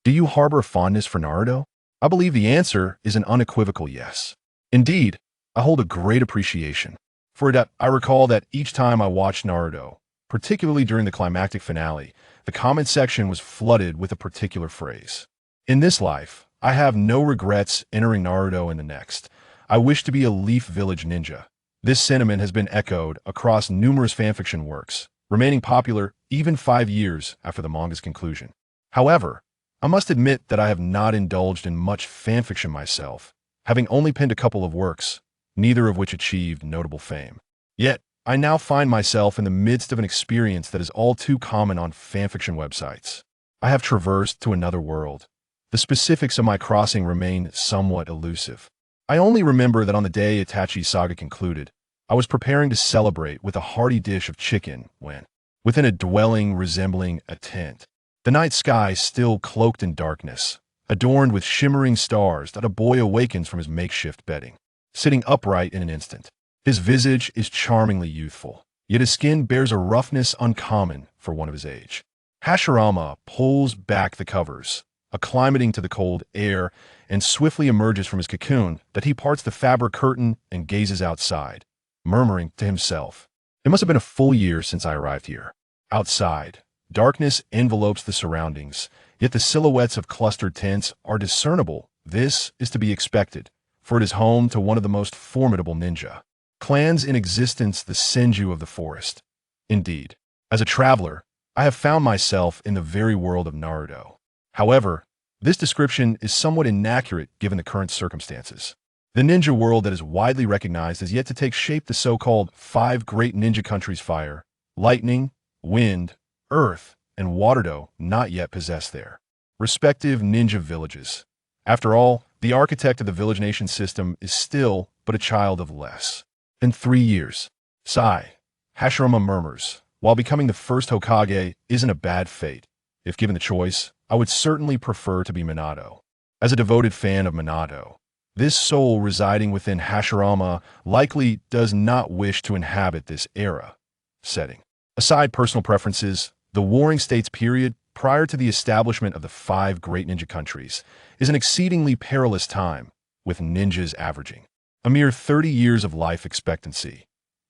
Do you harbor a fondness for Naruto? I believe the answer is an unequivocal yes. Indeed, I hold a great appreciation for it. I recall that each time I watched Naruto, particularly during the climactic finale, the comment section was flooded with a particular phrase. In this life, I have no regrets entering Naruto in the next. I wish to be a Leaf Village ninja. This sentiment has been echoed across numerous fanfiction works, remaining popular even 5 years after the manga's conclusion. However, I must admit that I have not indulged in much fanfiction myself, having only penned a couple of works, neither of which achieved notable fame. Yet, I now find myself in the midst of an experience that is all too common on fanfiction websites. I have traversed to another world. The specifics of my crossing remain somewhat elusive. I only remember that on the day Itachi's saga concluded, I was preparing to celebrate with a hearty dish of chicken when, within a dwelling resembling a tent, the night sky still cloaked in darkness, adorned with shimmering stars, that a boy awakens from his makeshift bedding, sitting upright in an instant. His visage is charmingly youthful, yet his skin bears a roughness uncommon for one of his age. Hashirama pulls back the covers, acclimating to the cold air, and swiftly emerges from his cocoon that he parts the fabric curtain and gazes outside, murmuring to himself, "It must have been a full year since I arrived here." Outside, darkness envelopes the surroundings, yet the silhouettes of clustered tents are discernible. This is to be expected, for it is home to one of the most formidable ninja clans in existence, the Senju of the forest. Indeed, as a traveler, I have found myself in the very world of Naruto. However, this description is somewhat inaccurate given the current circumstances. The ninja world that is widely recognized has yet to take shape. The so-called 5 great ninja countries, fire, lightning, wind, earth, and water, do not yet possess their respective ninja villages. After all, the architect of the village nation system is still but a child of less than 3 years. Sigh, Hashirama murmurs, while becoming the first Hokage isn't a bad fate. If given the choice, I would certainly prefer to be Minato. As a devoted fan of Minato, this soul residing within Hashirama likely does not wish to inhabit this era setting. Aside personal preferences, the Warring States period prior to the establishment of the 5 great ninja countries is an exceedingly perilous time, with ninjas averaging a mere 30 years of life expectancy.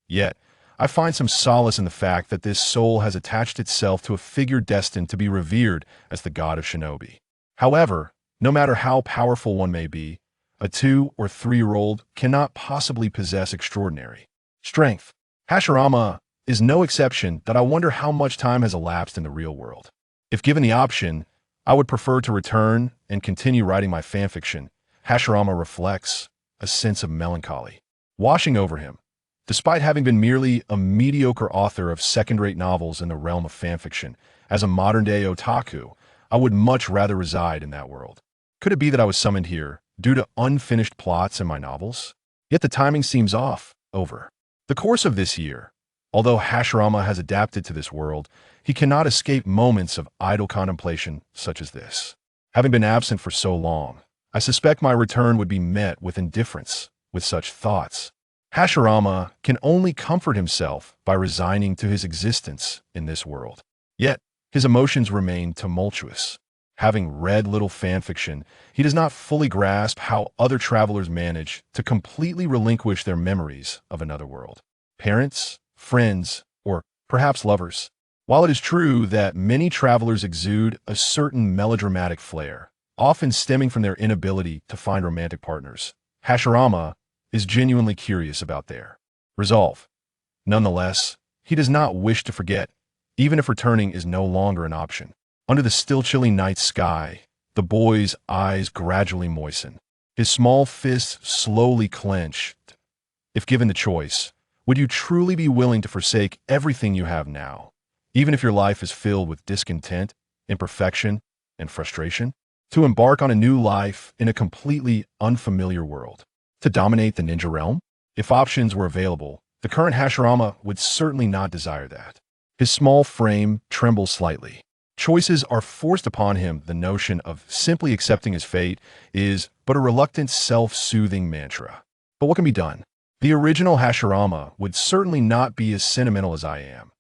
Yet, I find some solace in the fact that this soul has attached itself to a figure destined to be revered as the god of Shinobi. However, no matter how powerful one may be, a 2- or 3-year-old cannot possibly possess extraordinary strength. Hashirama is no exception. That I wonder how much time has elapsed in the real world. If given the option, I would prefer to return and continue writing my fanfiction. Hashirama reflects, a sense of melancholy washing over him. Despite having been merely a mediocre author of second-rate novels in the realm of fanfiction, as a modern-day otaku, I would much rather reside in that world. Could it be that I was summoned here due to unfinished plots in my novels? Yet the timing seems off. Over the course of this year, although Hashirama has adapted to this world, he cannot escape moments of idle contemplation such as this. Having been absent for so long, I suspect my return would be met with indifference. With such thoughts, Hashirama can only comfort himself by resigning to his existence in this world. Yet, his emotions remain tumultuous. Having read little fanfiction, he does not fully grasp how other travelers manage to completely relinquish their memories of another world. Parents, friends, or perhaps lovers. While it is true that many travelers exude a certain melodramatic flair, often stemming from their inability to find romantic partners, Hashirama is genuinely curious about their resolve. Nonetheless, he does not wish to forget, even if returning is no longer an option. Under the still chilly night sky, the boy's eyes gradually moisten. His small fists slowly clench. If given the choice, would you truly be willing to forsake everything you have now, even if your life is filled with discontent, imperfection, and frustration? To embark on a new life in a completely unfamiliar world? To dominate the ninja realm? If options were available, the current Hashirama would certainly not desire that. His small frame trembles slightly. Choices are forced upon him. The notion of simply accepting his fate is but a reluctant, self-soothing mantra. But what can be done? The original Hashirama would certainly not be as sentimental as I am.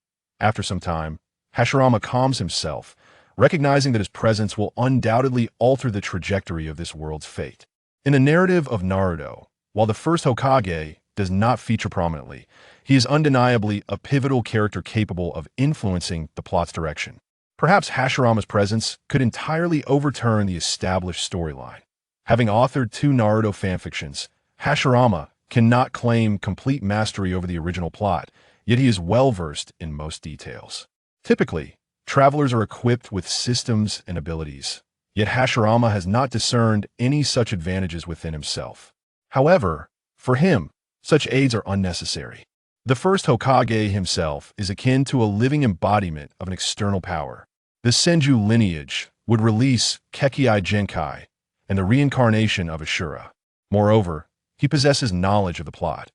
After some time, Hashirama calms himself, recognizing that his presence will undoubtedly alter the trajectory of this world's fate. In the narrative of Naruto, while the first Hokage does not feature prominently, he is undeniably a pivotal character capable of influencing the plot's direction. Perhaps Hashirama's presence could entirely overturn the established storyline. Having authored 2 Naruto fanfictions, Hashirama cannot claim complete mastery over the original plot, yet he is well-versed in most details. Typically, travelers are equipped with systems and abilities, yet Hashirama has not discerned any such advantages within himself. However, for him, such aids are unnecessary. The first Hokage himself is akin to a living embodiment of an external power. The Senju lineage would release Kekkei Genkai and the reincarnation of Ashura. Moreover, he possesses knowledge of the plot.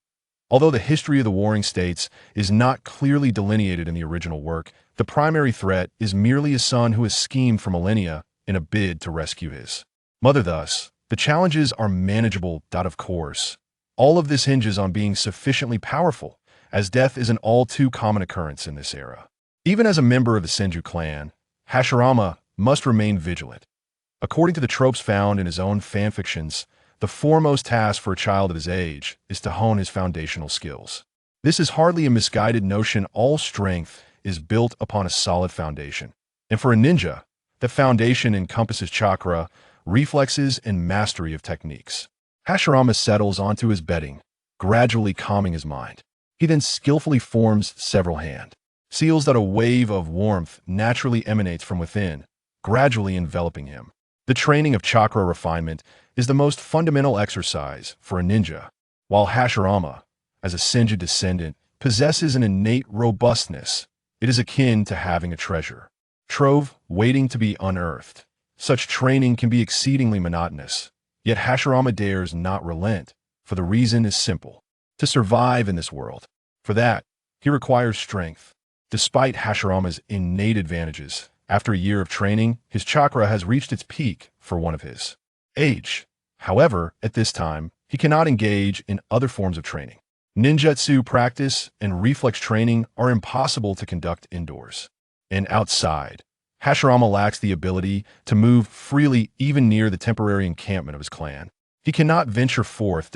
Although the history of the warring states is not clearly delineated in the original work, the primary threat is merely a son who has schemed for millennia in a bid to rescue his mother. Thus, the challenges are manageable. Of course, all of this hinges on being sufficiently powerful, as death is an all too common occurrence in this era. Even as a member of the Senju clan, Hashirama must remain vigilant. According to the tropes found in his own fanfictions, the foremost task for a child of his age is to hone his foundational skills. This is hardly a misguided notion. All strength is built upon a solid foundation. And for a ninja, the foundation encompasses chakra, reflexes, and mastery of techniques. Hashirama settles onto his bedding, gradually calming his mind. He then skillfully forms several hand seals that a wave of warmth naturally emanates from within, gradually enveloping him. The training of chakra refinement is the most fundamental exercise for a ninja, while Hashirama, as a Senju descendant, possesses an innate robustness. It is akin to having a treasure trove waiting to be unearthed. Such training can be exceedingly monotonous, yet Hashirama dares not relent, for the reason is simple: to survive in this world. For that, he requires strength. Despite Hashirama's innate advantages, after a year of training, his chakra has reached its peak for one of his age. However, at this time, he cannot engage in other forms of training. Ninjutsu practice and reflex training are impossible to conduct indoors. And outside, Hashirama lacks the ability to move freely even near the temporary encampment of his clan. He cannot venture forth.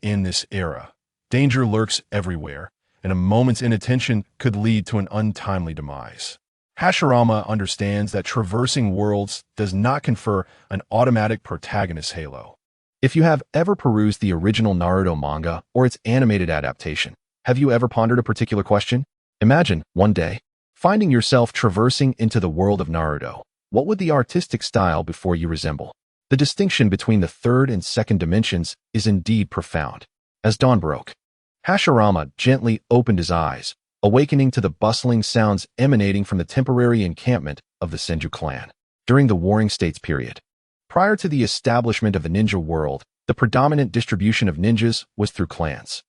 In this era, danger lurks everywhere, and a moment's inattention could lead to an untimely demise. Hashirama understands that traversing worlds does not confer an automatic protagonist halo. If you have ever perused the original Naruto manga or its animated adaptation, have you ever pondered a particular question? Imagine, one day, finding yourself traversing into the world of Naruto. What would the artistic style before you resemble? The distinction between the third and second dimensions is indeed profound. As dawn broke, Hashirama gently opened his eyes, awakening to the bustling sounds emanating from the temporary encampment of the Senju clan. During the Warring States period, prior to the establishment of the ninja world, the predominant distribution of ninjas was through clans.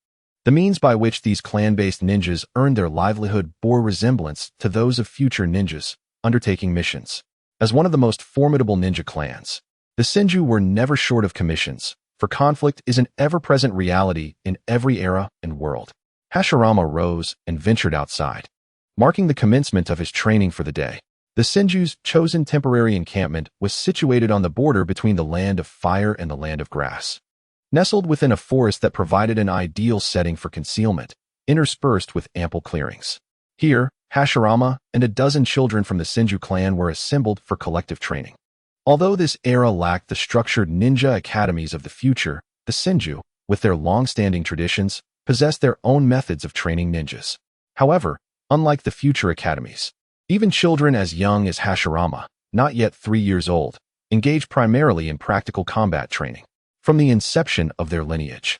The means by which these clan-based ninjas earned their livelihood bore resemblance to those of future ninjas undertaking missions. As one of the most formidable ninja clans, the Senju were never short of commissions, for conflict is an ever-present reality in every era and world. Hashirama rose and ventured outside, marking the commencement of his training for the day. The Senju's chosen temporary encampment was situated on the border between the land of fire and the land of grass. Nestled within a forest that provided an ideal setting for concealment, interspersed with ample clearings. Here, Hashirama and a dozen children from the Senju clan were assembled for collective training. Although this era lacked the structured ninja academies of the future, the Senju, with their long-standing traditions, possessed their own methods of training ninjas. However, unlike the future academies, even children as young as Hashirama, not yet 3 years old, engaged primarily in practical combat training. From the inception of their lineage,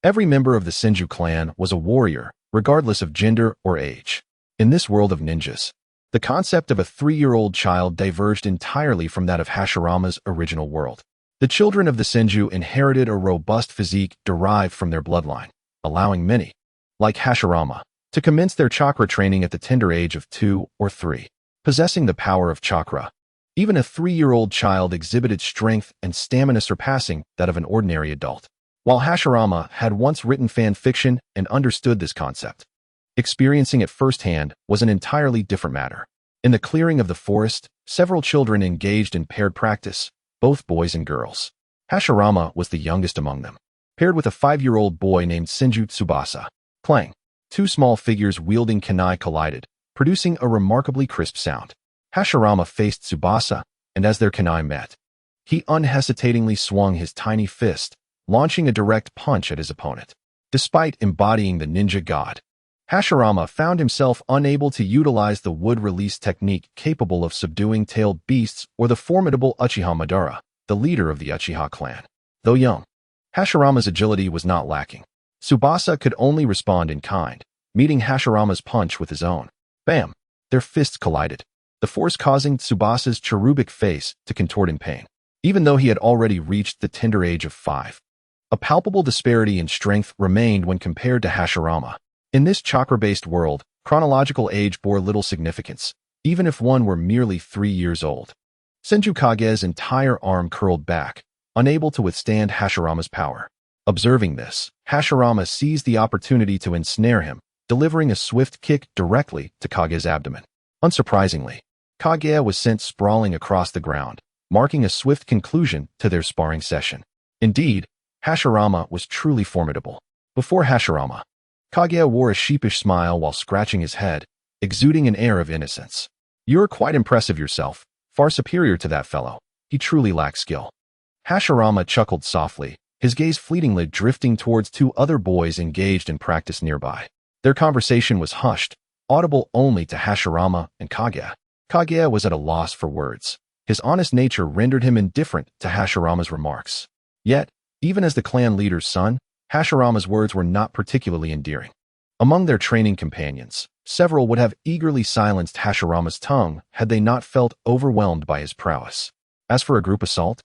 every member of the Senju clan was a warrior, regardless of gender or age. In this world of ninjas, the concept of a 3-year-old child diverged entirely from that of Hashirama's original world. The children of the Senju inherited a robust physique derived from their bloodline, allowing many, like Hashirama, to commence their chakra training at the tender age of 2 or 3. Possessing the power of chakra, even a 3-year-old child exhibited strength and stamina surpassing that of an ordinary adult. While Hashirama had once written fan fiction and understood this concept, experiencing it firsthand was an entirely different matter. In the clearing of the forest, Several children engaged in paired practice, both boys and girls. Hashirama was the youngest among them, paired with a 5-year-old boy named Senju Tsubasa. Clang. Two small figures wielding kunai collided, producing a remarkably crisp sound. Hashirama faced Tsubasa, and as their kunai met, he unhesitatingly swung his tiny fist, launching a direct punch at his opponent. Despite embodying the ninja god, Hashirama found himself unable to utilize the wood release technique capable of subduing tailed beasts or the formidable Uchiha Madara, the leader of the Uchiha clan. Though young, Hashirama's agility was not lacking. Tsubasa could only respond in kind, meeting Hashirama's punch with his own. Bam! Their fists collided, the force causing Tsubasa's cherubic face to contort in pain. Even though he had already reached the tender age of 5, a palpable disparity in strength remained when compared to Hashirama. In this chakra-based world, chronological age bore little significance, even if one were merely 3 years old. Senju Kage's entire arm curled back, unable to withstand Hashirama's power. Observing this, Hashirama seized the opportunity to ensnare him, delivering a swift kick directly to Kage's abdomen. Unsurprisingly, Kage was sent sprawling across the ground, marking a swift conclusion to their sparring session. Indeed, Hashirama was truly formidable. Before Hashirama, Kage wore a sheepish smile while scratching his head, exuding an air of innocence. "You're quite impressive yourself, far superior to that fellow. He truly lacks skill." Hashirama chuckled softly, his gaze fleetingly drifting towards 2 other boys engaged in practice nearby. Their conversation was hushed, audible only to Hashirama and Kage. Kage was at a loss for words. His honest nature rendered him indifferent to Hashirama's remarks. Yet, even as the clan leader's son, Hashirama's words were not particularly endearing. Among their training companions, several would have eagerly silenced Hashirama's tongue had they not felt overwhelmed by his prowess. As for a group assault,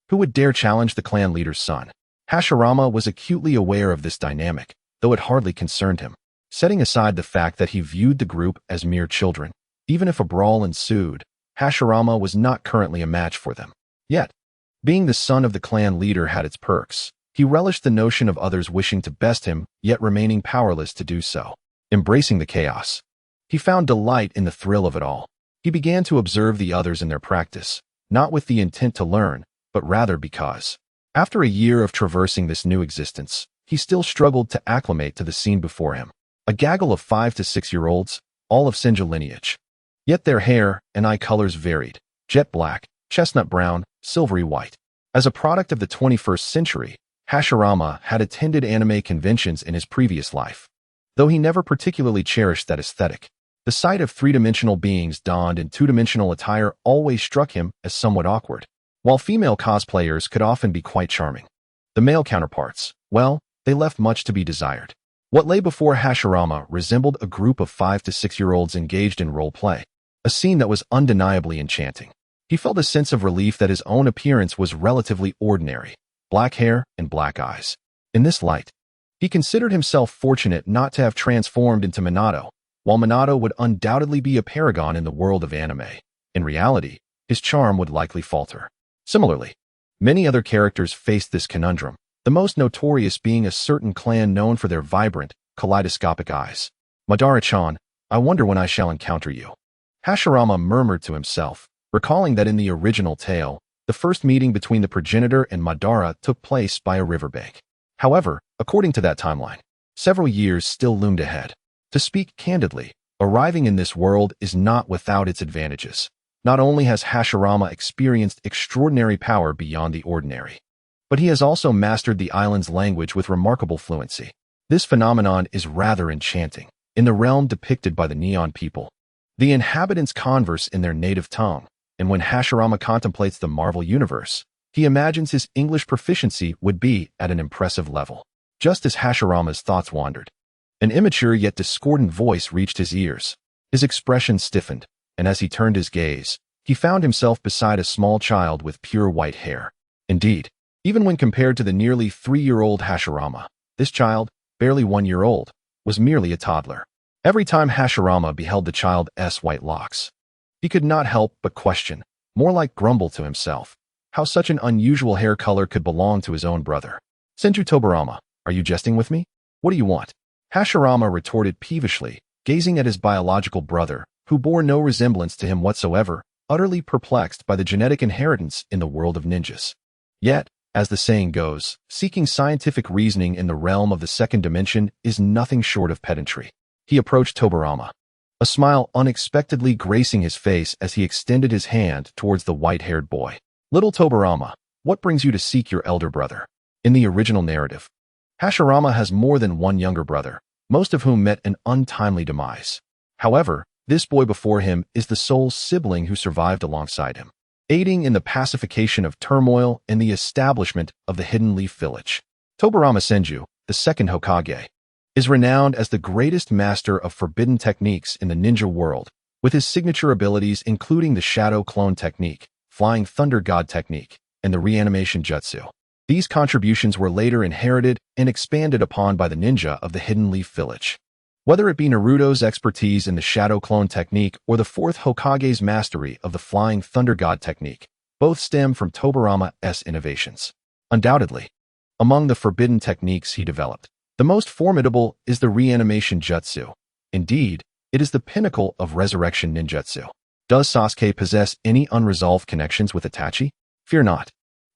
who would dare challenge the clan leader's son? Hashirama was acutely aware of this dynamic, though it hardly concerned him. Setting aside the fact that he viewed the group as mere children, even if a brawl ensued, Hashirama was not currently a match for them. Yet, being the son of the clan leader had its perks. He relished the notion of others wishing to best him, yet remaining powerless to do so. Embracing the chaos, he found delight in the thrill of it all. He began to observe the others in their practice, not with the intent to learn, but rather because, after a year of traversing this new existence, he still struggled to acclimate to the scene before him. A gaggle of 5 to 6-year-olds, all of Senju lineage. Yet their hair and eye colors varied: jet black, chestnut brown, silvery white. As a product of the 21st century, Hashirama had attended anime conventions in his previous life. Though he never particularly cherished that aesthetic, the sight of 3-dimensional beings donned in 2-dimensional attire always struck him as somewhat awkward. While female cosplayers could often be quite charming, the male counterparts, well, they left much to be desired. What lay before Hashirama resembled a group of 5 to 6-year-olds engaged in role play, a scene that was undeniably enchanting. He felt a sense of relief that his own appearance was relatively ordinary: black hair and black eyes. In this light, he considered himself fortunate not to have transformed into Minato. While Minato would undoubtedly be a paragon in the world of anime, in reality, his charm would likely falter. Similarly, many other characters faced this conundrum, the most notorious being a certain clan known for their vibrant, kaleidoscopic eyes. "Madara-chan, I wonder when I shall encounter you." Hashirama murmured to himself, recalling that in the original tale, the first meeting between the progenitor and Madara took place by a riverbank. However, according to that timeline, several years still loomed ahead. To speak candidly, arriving in this world is not without its advantages. Not only has Hashirama experienced extraordinary power beyond the ordinary, but he has also mastered the island's language with remarkable fluency. This phenomenon is rather enchanting. In the realm depicted by the Neon people, the inhabitants converse in their native tongue, and when Hashirama contemplates the Marvel Universe, he imagines his English proficiency would be at an impressive level. Just as Hashirama's thoughts wandered, an immature yet discordant voice reached his ears. His expression stiffened, and as he turned his gaze, he found himself beside a small child with pure white hair. Indeed, even when compared to the nearly 3-year-old Hashirama, this child, barely 1 year old, was merely a toddler. Every time Hashirama beheld the child's white locks, he could not help but question, more like grumble to himself, how such an unusual hair color could belong to his own brother. "Senju Tobarama, are you jesting with me? What do you want?" Hashirama retorted peevishly, gazing at his biological brother, who bore no resemblance to him whatsoever, utterly perplexed by the genetic inheritance in the world of ninjas. Yet, as the saying goes, seeking scientific reasoning in the realm of the second dimension is nothing short of pedantry. He approached Tobirama, a smile unexpectedly gracing his face as he extended his hand towards the white-haired boy. Little Tobirama, what brings you to seek your elder brother? In the original narrative, Hashirama has more than one younger brother, most of whom met an untimely demise. However, this boy before him is the sole sibling who survived alongside him, aiding in the pacification of turmoil and the establishment of the Hidden Leaf Village. Tobirama Senju, the second Hokage, is renowned as the greatest master of forbidden techniques in the ninja world, with his signature abilities including the Shadow Clone Technique, Flying Thunder God Technique, and the Reanimation Jutsu. These contributions were later inherited and expanded upon by the ninja of the Hidden Leaf Village. Whether it be Naruto's expertise in the Shadow Clone Technique or the fourth Hokage's mastery of the Flying Thunder God Technique, both stem from Tobirama's innovations. Undoubtedly, among the forbidden techniques he developed, the most formidable is the Reanimation Jutsu. Indeed, it is the pinnacle of resurrection ninjutsu. Does Sasuke possess any unresolved connections with Itachi? Fear not,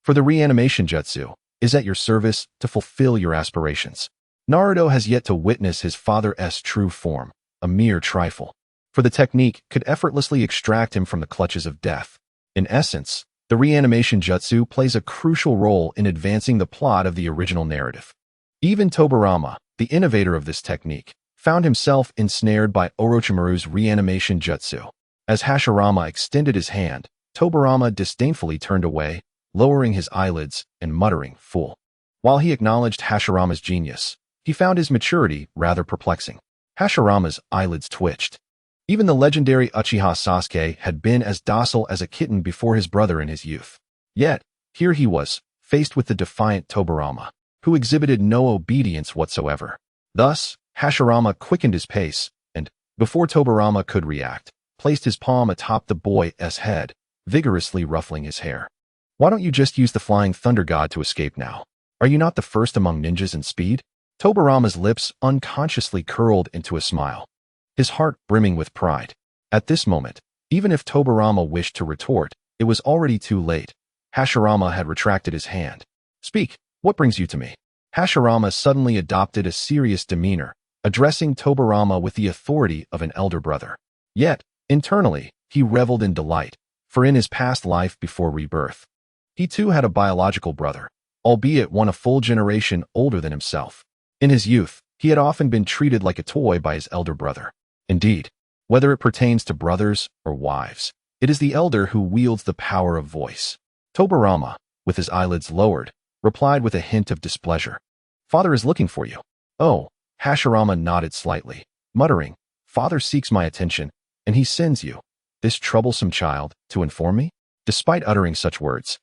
for the Reanimation Jutsu is at your service to fulfill your aspirations. Naruto has yet to witness his father's true form, a mere trifle, for the technique could effortlessly extract him from the clutches of death. In essence, the Reanimation Jutsu plays a crucial role in advancing the plot of the original narrative. Even Tobirama, the innovator of this technique, found himself ensnared by Orochimaru's Reanimation Jutsu. As Hashirama extended his hand, Tobirama disdainfully turned away, lowering his eyelids and muttering, "Fool." While he acknowledged Hashirama's genius, he found his maturity rather perplexing. Hashirama's eyelids twitched. Even the legendary Uchiha Sasuke had been as docile as a kitten before his brother in his youth. Yet, here he was, faced with the defiant Tobirama, who exhibited no obedience whatsoever. Thus, Hashirama quickened his pace, and, before Tobirama could react, placed his palm atop the boy's head, vigorously ruffling his hair. "Why don't you just use the Flying Thunder God to escape now? Are you not the first among ninjas in speed?" Tobirama's lips unconsciously curled into a smile, his heart brimming with pride. At this moment, even if Tobirama wished to retort, it was already too late. Hashirama had retracted his hand. "Speak, what brings you to me?" Hashirama suddenly adopted a serious demeanor, addressing Tobirama with the authority of an elder brother. Yet, internally, he reveled in delight, for in his past life before rebirth, he too had a biological brother, albeit one a full generation older than himself. In his youth, he had often been treated like a toy by his elder brother. Indeed, whether it pertains to brothers or wives, it is the elder who wields the power of voice. Tobirama, with his eyelids lowered, replied with a hint of displeasure. "Father is looking for you." "Oh," Hashirama nodded slightly, muttering, "Father seeks my attention, and he sends you, this troublesome child, to inform me?" Despite uttering such words,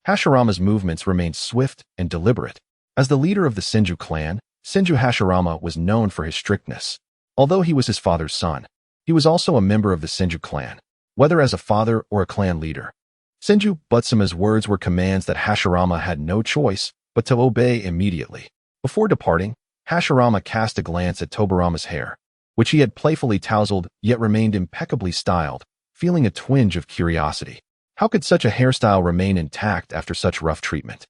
Hashirama's movements remained swift and deliberate. As the leader of the Senju clan, Senju Hashirama was known for his strictness. Although he was his father's son, he was also a member of the Senju clan, whether as a father or a clan leader. Senju Butsuma's words were commands that Hashirama had no choice but to obey immediately. Before departing, Hashirama cast a glance at Tobirama's hair, which he had playfully tousled yet remained impeccably styled, feeling a twinge of curiosity. How could such a hairstyle remain intact after such rough treatment?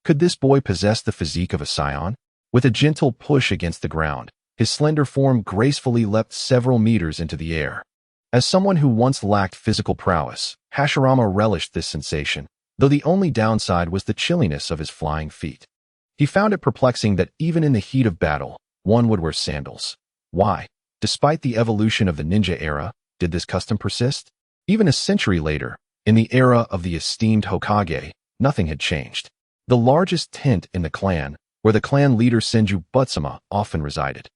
Could this boy possess the physique of a scion? With a gentle push against the ground, his slender form gracefully leapt several meters into the air. As someone who once lacked physical prowess, Hashirama relished this sensation, though the only downside was the chilliness of his flying feet. He found it perplexing that even in the heat of battle, one would wear sandals. Why, despite the evolution of the ninja era, did this custom persist? Even a century later, in the era of the esteemed Hokage, nothing had changed. The largest tent in the clan, where the clan leader Senju Butsuma often resided,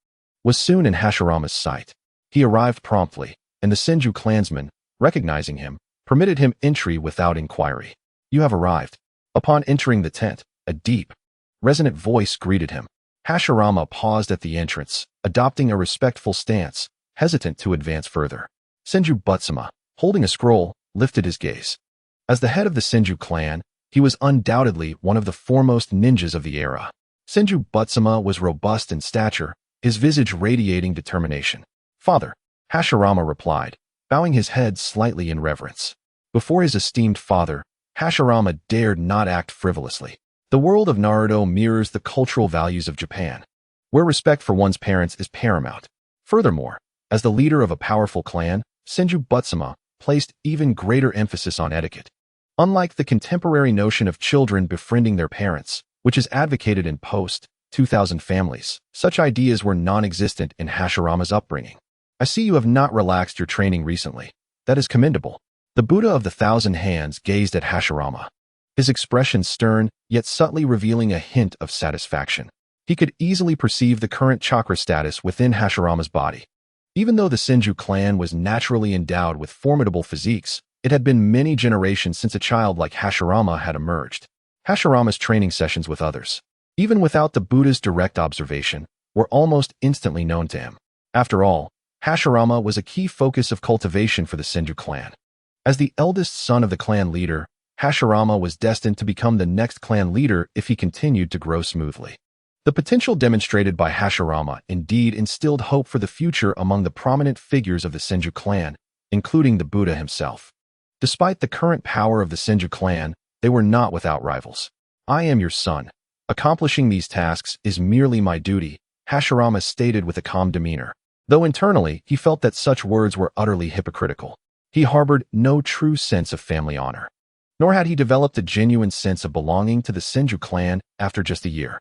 was soon in Hashirama's sight. He arrived promptly, and the Senju clansmen, recognizing him, permitted him entry without inquiry. "You have arrived." Upon entering the tent, a deep, resonant voice greeted him. Hashirama paused at the entrance, adopting a respectful stance, hesitant to advance further. Senju Butsuma, holding a scroll, lifted his gaze. As the head of the Senju clan, he was undoubtedly one of the foremost ninjas of the era. Senju Butsuma was robust in stature, his visage radiating determination. "Father," Hashirama replied, bowing his head slightly in reverence. Before his esteemed father, Hashirama dared not act frivolously. The world of Naruto mirrors the cultural values of Japan, where respect for one's parents is paramount. Furthermore, as the leader of a powerful clan, Senju Butsuma placed even greater emphasis on etiquette. Unlike the contemporary notion of children befriending their parents, which is advocated in post-2000 families, such ideas were non-existent in Hashirama's upbringing. I see you have not relaxed your training recently. That is commendable. The Buddha of the Thousand Hands gazed at Hashirama, his expression stern, yet subtly revealing a hint of satisfaction. He could easily perceive the current chakra status within Hashirama's body. Even though the Senju clan was naturally endowed with formidable physiques, it had been many generations since a child like Hashirama had emerged. Hashirama's training sessions with others, even without the Buddha's direct observation, were almost instantly known to him. After all, Hashirama was a key focus of cultivation for the Senju clan. As the eldest son of the clan leader, Hashirama was destined to become the next clan leader if he continued to grow smoothly. The potential demonstrated by Hashirama indeed instilled hope for the future among the prominent figures of the Senju clan, including the Buddha himself. Despite the current power of the Senju clan, they were not without rivals. "I am your son. Accomplishing these tasks is merely my duty," Hashirama stated with a calm demeanor. Though internally, he felt that such words were utterly hypocritical. He harbored no true sense of family honor. Nor had he developed a genuine sense of belonging to the Senju clan after just a year.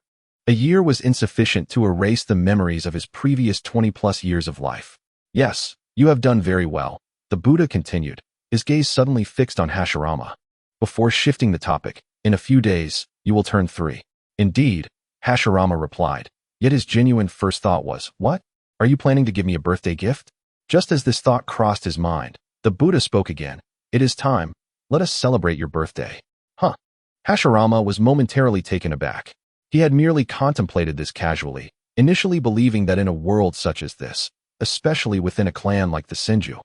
A year was insufficient to erase the memories of his previous 20-plus years of life. "Yes, you have done very well," the Buddha continued, his gaze suddenly fixed on Hashirama. Before shifting the topic, "In a few days, you will turn 3. "Indeed," Hashirama replied, yet his genuine first thought was, "What? Are you planning to give me a birthday gift?" Just as this thought crossed his mind, the Buddha spoke again. "It is time. Let us celebrate your birthday." Huh. Hashirama was momentarily taken aback. He had merely contemplated this casually, initially believing that in a world such as this, especially within a clan like the Senju,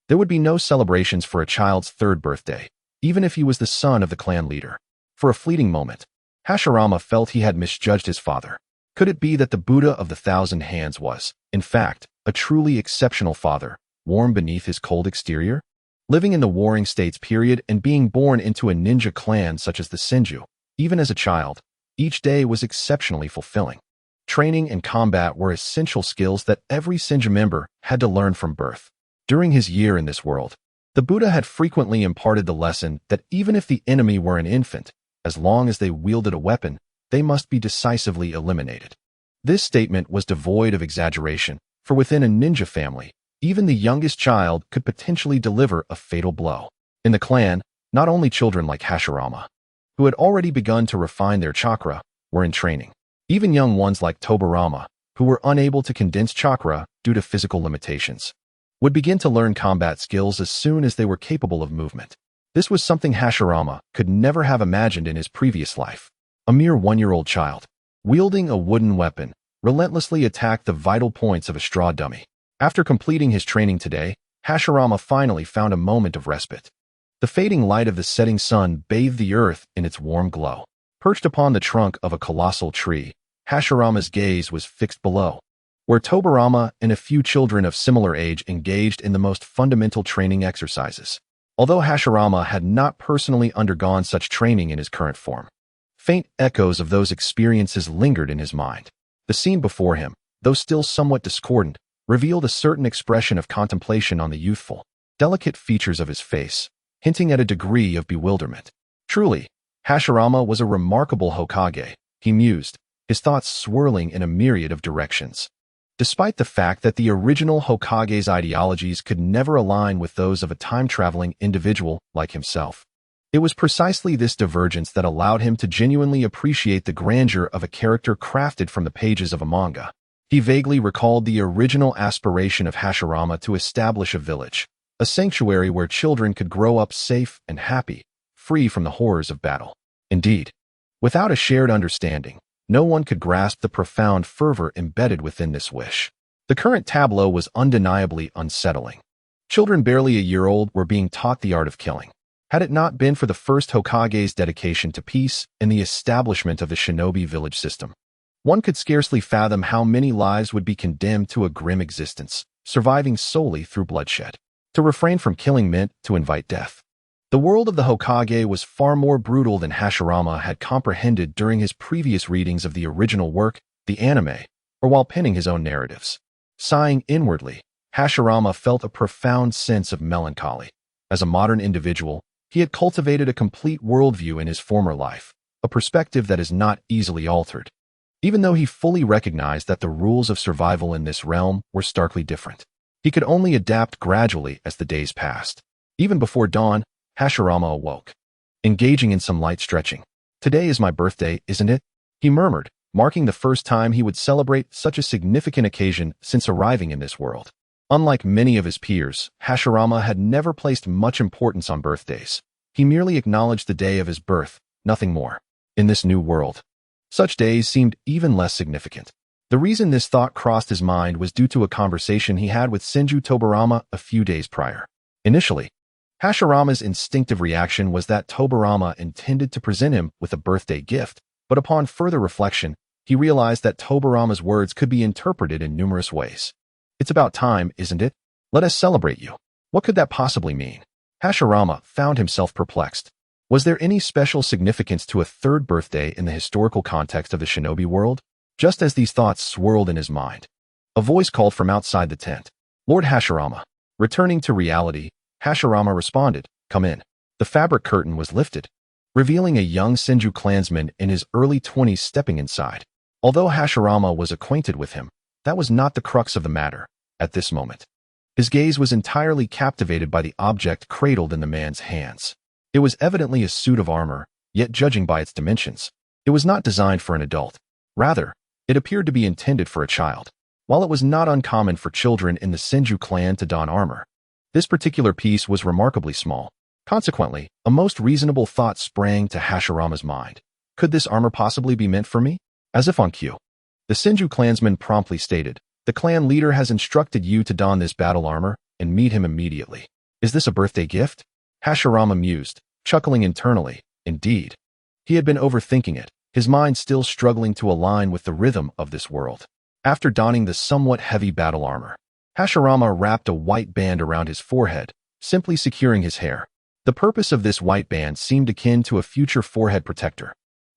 there would be no celebrations for a child's 3rd birthday, even if he was the son of the clan leader. For a fleeting moment, Hashirama felt he had misjudged his father. Could it be that the Buddha of the Thousand Hands was, in fact, a truly exceptional father, warm beneath his cold exterior? Living in the Warring States period and being born into a ninja clan such as the Senju, even as a child, each day was exceptionally fulfilling. Training and combat were essential skills that every Senju member had to learn from birth. During his year in this world, the Buddha had frequently imparted the lesson that even if the enemy were an infant, as long as they wielded a weapon, they must be decisively eliminated. This statement was devoid of exaggeration, for within a ninja family, even the youngest child could potentially deliver a fatal blow. In the clan, not only children like Hashirama, who had already begun to refine their chakra, were in training. Even young ones like Tobirama, who were unable to condense chakra due to physical limitations, would begin to learn combat skills as soon as they were capable of movement. This was something Hashirama could never have imagined in his previous life. A mere 1-year-old child, wielding a wooden weapon, relentlessly attacked the vital points of a straw dummy. After completing his training today, Hashirama finally found a moment of respite. The fading light of the setting sun bathed the earth in its warm glow. Perched upon the trunk of a colossal tree, Hashirama's gaze was fixed below, where Tobirama and a few children of similar age engaged in the most fundamental training exercises. Although Hashirama had not personally undergone such training in his current form, faint echoes of those experiences lingered in his mind. The scene before him, though still somewhat discordant, revealed a certain expression of contemplation on the youthful, delicate features of his face, hinting at a degree of bewilderment. Truly, Hashirama was a remarkable Hokage, he mused, his thoughts swirling in a myriad of directions. Despite the fact that the original Hokage's ideologies could never align with those of a time-traveling individual like himself, it was precisely this divergence that allowed him to genuinely appreciate the grandeur of a character crafted from the pages of a manga. He vaguely recalled the original aspiration of Hashirama to establish a village, a sanctuary where children could grow up safe and happy, free from the horrors of battle. Indeed, without a shared understanding, no one could grasp the profound fervor embedded within this wish. The current tableau was undeniably unsettling. Children barely a year old were being taught the art of killing. Had it not been for the first Hokage's dedication to peace and the establishment of the Shinobi village system, one could scarcely fathom how many lives would be condemned to a grim existence, surviving solely through bloodshed. To refrain from killing meant to invite death. The world of the Hokage was far more brutal than Hashirama had comprehended during his previous readings of the original work, the anime, or while penning his own narratives. Sighing inwardly, Hashirama felt a profound sense of melancholy. As a modern individual, he had cultivated a complete worldview in his former life, a perspective that is not easily altered. Even though he fully recognized that the rules of survival in this realm were starkly different, he could only adapt gradually as the days passed. Even before dawn, Hashirama awoke, engaging in some light stretching. "Today is my birthday, isn't it?" he murmured, marking the first time he would celebrate such a significant occasion since arriving in this world. Unlike many of his peers, Hashirama had never placed much importance on birthdays. He merely acknowledged the day of his birth, nothing more. In this new world, such days seemed even less significant. The reason this thought crossed his mind was due to a conversation he had with Senju Tobarama a few days prior. Initially, Hashirama's instinctive reaction was that Tobarama intended to present him with a birthday gift, but upon further reflection, he realized that Tobarama's words could be interpreted in numerous ways. "It's about time, isn't it? Let us celebrate you." What could that possibly mean? Hashirama found himself perplexed. Was there any special significance to a third birthday in the historical context of the Shinobi world? Just as these thoughts swirled in his mind, a voice called from outside the tent. "Lord Hashirama." Returning to reality, Hashirama responded, "Come in." The fabric curtain was lifted, revealing a young Senju clansman in his early 20s stepping inside. Although Hashirama was acquainted with him, that was not the crux of the matter at this moment. His gaze was entirely captivated by the object cradled in the man's hands. It was evidently a suit of armor, yet judging by its dimensions, it was not designed for an adult. Rather, it appeared to be intended for a child. While it was not uncommon for children in the Senju clan to don armor, this particular piece was remarkably small. Consequently, a most reasonable thought sprang to Hashirama's mind. Could this armor possibly be meant for me? As if on cue, the Senju clansman promptly stated, "The clan leader has instructed you to don this battle armor and meet him immediately." Is this a birthday gift? Hashirama mused, chuckling internally. Indeed, he had been overthinking it, his mind still struggling to align with the rhythm of this world. After donning the somewhat heavy battle armor, Hashirama wrapped a white band around his forehead, simply securing his hair. The purpose of this white band seemed akin to a future forehead protector,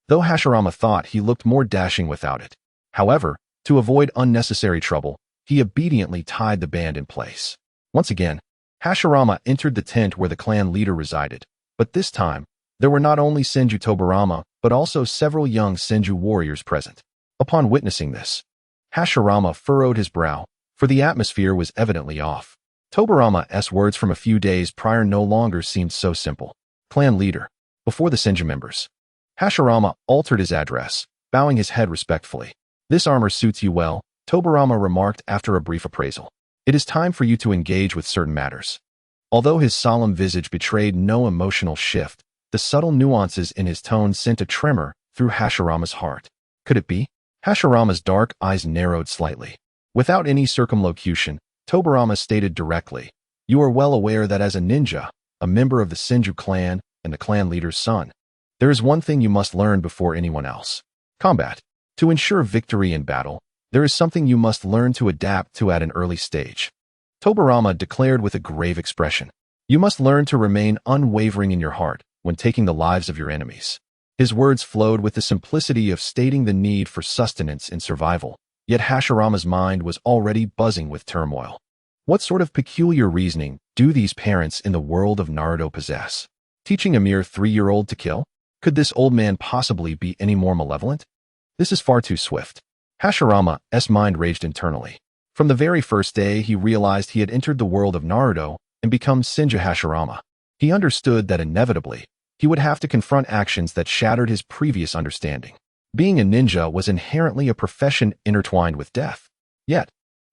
though Hashirama thought he looked more dashing without it. However, to avoid unnecessary trouble, he obediently tied the band in place. Once again, Hashirama entered the tent where the clan leader resided, but this time, there were not only Senju Tobarama, but also several young Senju warriors present. Upon witnessing this, Hashirama furrowed his brow, for the atmosphere was evidently off. Tobarama's words from a few days prior no longer seemed so simple. "Clan leader," before the Senju members. Hashirama altered his address, bowing his head respectfully. "This armor suits you well," Tobarama remarked after a brief appraisal. "It is time for you to engage with certain matters." Although his solemn visage betrayed no emotional shift, the subtle nuances in his tone sent a tremor through Hashirama's heart. Could it be? Hashirama's dark eyes narrowed slightly. Without any circumlocution, Tobarama stated directly, "You are well aware that as a ninja, a member of the Senju clan, and the clan leader's son, there is one thing you must learn before anyone else. Combat. To ensure victory in battle, there is something you must learn to adapt to at an early stage." Tobarama declared with a grave expression, "You must learn to remain unwavering in your heart when taking the lives of your enemies." His words flowed with the simplicity of stating the need for sustenance in survival, yet Hashirama's mind was already buzzing with turmoil. What sort of peculiar reasoning do these parents in the world of Naruto possess? Teaching a mere 3-year-old to kill? Could this old man possibly be any more malevolent? This is far too swift. Hashirama's mind raged internally. From the very first day he realized he had entered the world of Naruto and become Senju Hashirama. He understood that inevitably, he would have to confront actions that shattered his previous understanding. Being a ninja was inherently a profession intertwined with death. Yet,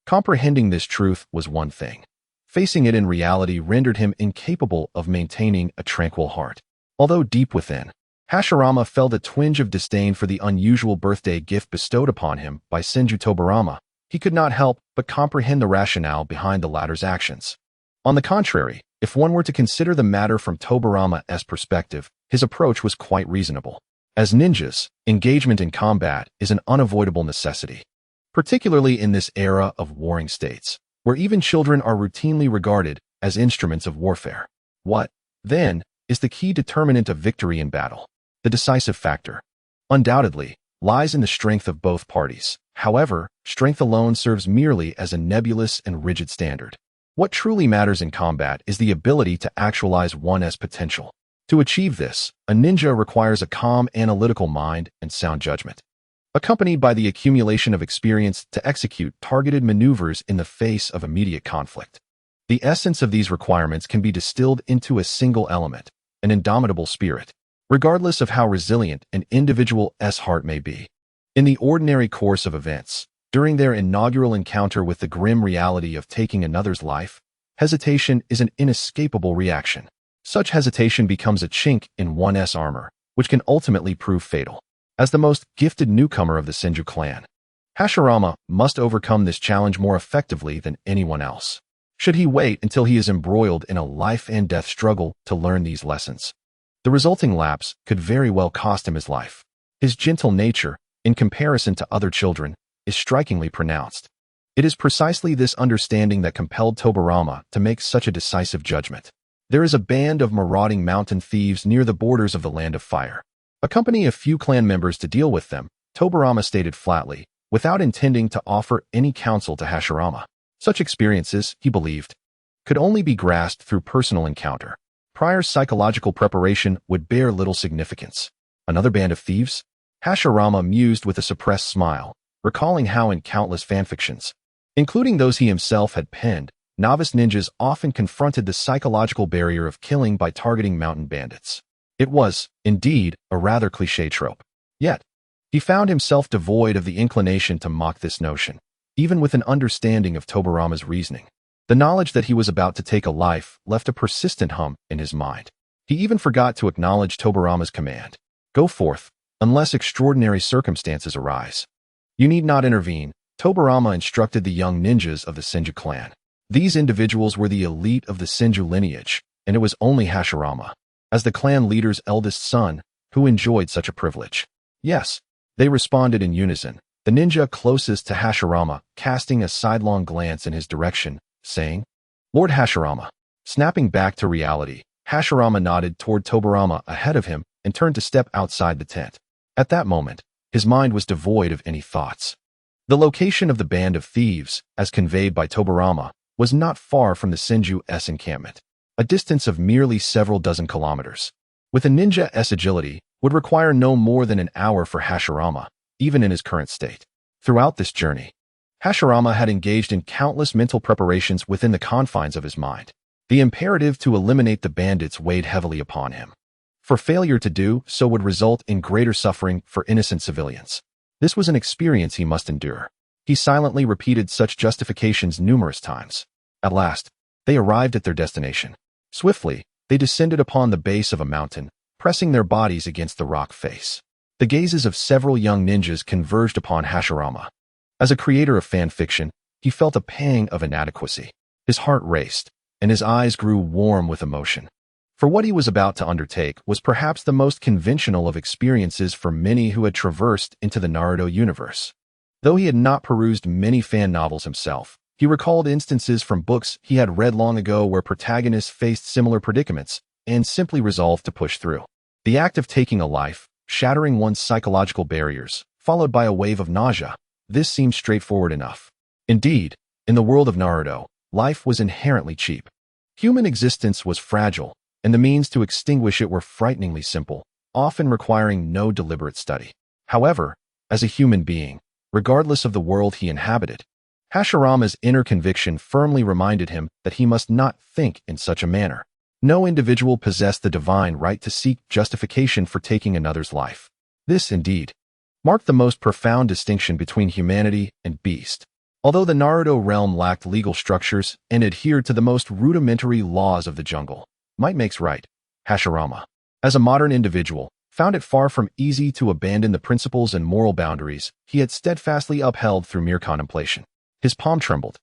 comprehending this truth was one thing. Facing it in reality rendered him incapable of maintaining a tranquil heart. Although deep within, Hashirama felt a twinge of disdain for the unusual birthday gift bestowed upon him by Senju Tobarama. He could not help but comprehend the rationale behind the latter's actions. On the contrary, if one were to consider the matter from Tobarama's perspective, his approach was quite reasonable. As ninjas, engagement in combat is an unavoidable necessity, particularly in this era of warring states, where even children are routinely regarded as instruments of warfare. What, then, is the key determinant of victory in battle. The decisive factor, undoubtedly, lies in the strength of both parties. However, strength alone serves merely as a nebulous and rigid standard. What truly matters in combat is the ability to actualize one's potential. To achieve this, a ninja requires a calm, analytical mind and sound judgment, accompanied by the accumulation of experience to execute targeted maneuvers in the face of immediate conflict. The essence of these requirements can be distilled into a single element, an indomitable spirit, regardless of how resilient an individual's heart may be. In the ordinary course of events, during their inaugural encounter with the grim reality of taking another's life, hesitation is an inescapable reaction. Such hesitation becomes a chink in one's armor, which can ultimately prove fatal. As the most gifted newcomer of the Senju clan, Hashirama must overcome this challenge more effectively than anyone else. Should he wait until he is embroiled in a life-and-death struggle to learn these lessons, the resulting lapse could very well cost him his life. His gentle nature, in comparison to other children, is strikingly pronounced. It is precisely this understanding that compelled Tobirama to make such a decisive judgment. There is a band of marauding mountain thieves near the borders of the Land of Fire. Accompany a few clan members to deal with them, Tobirama stated flatly, without intending to offer any counsel to Hashirama. Such experiences, he believed, could only be grasped through personal encounter. Prior psychological preparation would bear little significance. Another band of thieves? Hashirama mused with a suppressed smile, recalling how in countless fanfictions, including those he himself had penned, novice ninjas often confronted the psychological barrier of killing by targeting mountain bandits. It was, indeed, a rather cliché trope. Yet, he found himself devoid of the inclination to mock this notion, even with an understanding of Tobirama's reasoning. The knowledge that he was about to take a life left a persistent hum in his mind. He even forgot to acknowledge Tobirama's command. Go forth, unless extraordinary circumstances arise. You need not intervene, Tobirama instructed the young ninjas of the Senju clan. These individuals were the elite of the Senju lineage, and it was only Hashirama, as the clan leader's eldest son, who enjoyed such a privilege. Yes, they responded in unison, the ninja closest to Hashirama casting a sidelong glance in his direction, saying, Lord Hashirama. Snapping back to reality, Hashirama nodded toward Tobirama ahead of him and turned to step outside the tent. At that moment, his mind was devoid of any thoughts. The location of the band of thieves, as conveyed by Tobirama, was not far from the Senju's encampment, a distance of merely several dozen kilometers. With a ninja's agility, would require no more than an hour for Hashirama, even in his current state. Throughout this journey, Hashirama had engaged in countless mental preparations within the confines of his mind. The imperative to eliminate the bandits weighed heavily upon him, for failure to do so would result in greater suffering for innocent civilians. This was an experience he must endure. He silently repeated such justifications numerous times. At last, they arrived at their destination. Swiftly, they descended upon the base of a mountain, pressing their bodies against the rock face. The gazes of several young ninjas converged upon Hashirama. As a creator of fan fiction, he felt a pang of inadequacy. His heart raced, and his eyes grew warm with emotion. For what he was about to undertake was perhaps the most conventional of experiences for many who had traversed into the Naruto universe. Though he had not perused many fan novels himself, he recalled instances from books he had read long ago where protagonists faced similar predicaments and simply resolved to push through. The act of taking a life, shattering one's psychological barriers, followed by a wave of nausea, this seemed straightforward enough. Indeed, in the world of Naruto, life was inherently cheap. Human existence was fragile, and the means to extinguish it were frighteningly simple, often requiring no deliberate study. However, as a human being, regardless of the world he inhabited, Hashirama's inner conviction firmly reminded him that he must not think in such a manner. No individual possessed the divine right to seek justification for taking another's life. This, indeed, marked the most profound distinction between humanity and beast. Although the Naruto realm lacked legal structures and adhered to the most rudimentary laws of the jungle, might makes right, Hashirama, as a modern individual, found it far from easy to abandon the principles and moral boundaries he had steadfastly upheld through mere contemplation. His palm trembled,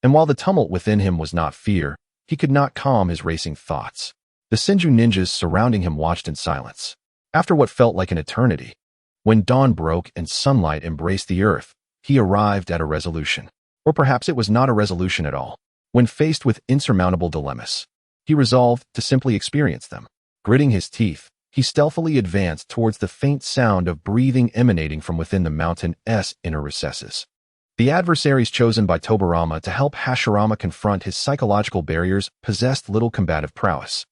and while the tumult within him was not fear, he could not calm his racing thoughts. The Senju ninjas surrounding him watched in silence. After what felt like an eternity, when dawn broke and sunlight embraced the earth, he arrived at a resolution. Or perhaps it was not a resolution at all. When faced with insurmountable dilemmas, he resolved to simply experience them. Gritting his teeth, he stealthily advanced towards the faint sound of breathing emanating from within the mountain's inner recesses. The adversaries chosen by Tobirama to help Hashirama confront his psychological barriers possessed little combative prowess.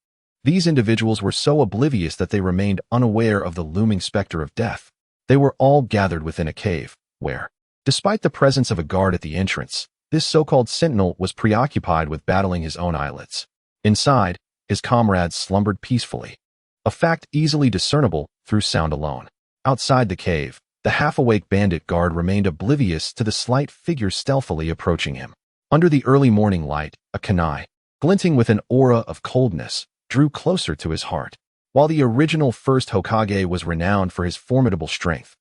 These individuals were so oblivious that they remained unaware of the looming specter of death. They were all gathered within a cave, where, despite the presence of a guard at the entrance, this so-called sentinel was preoccupied with battling his own eyelids. Inside, his comrades slumbered peacefully, a fact easily discernible through sound alone. Outside the cave, the half-awake bandit guard remained oblivious to the slight figure stealthily approaching him. Under the early morning light, a kunai, glinting with an aura of coldness, drew closer to his heart. While the original first Hokage was renowned for his formidable strength,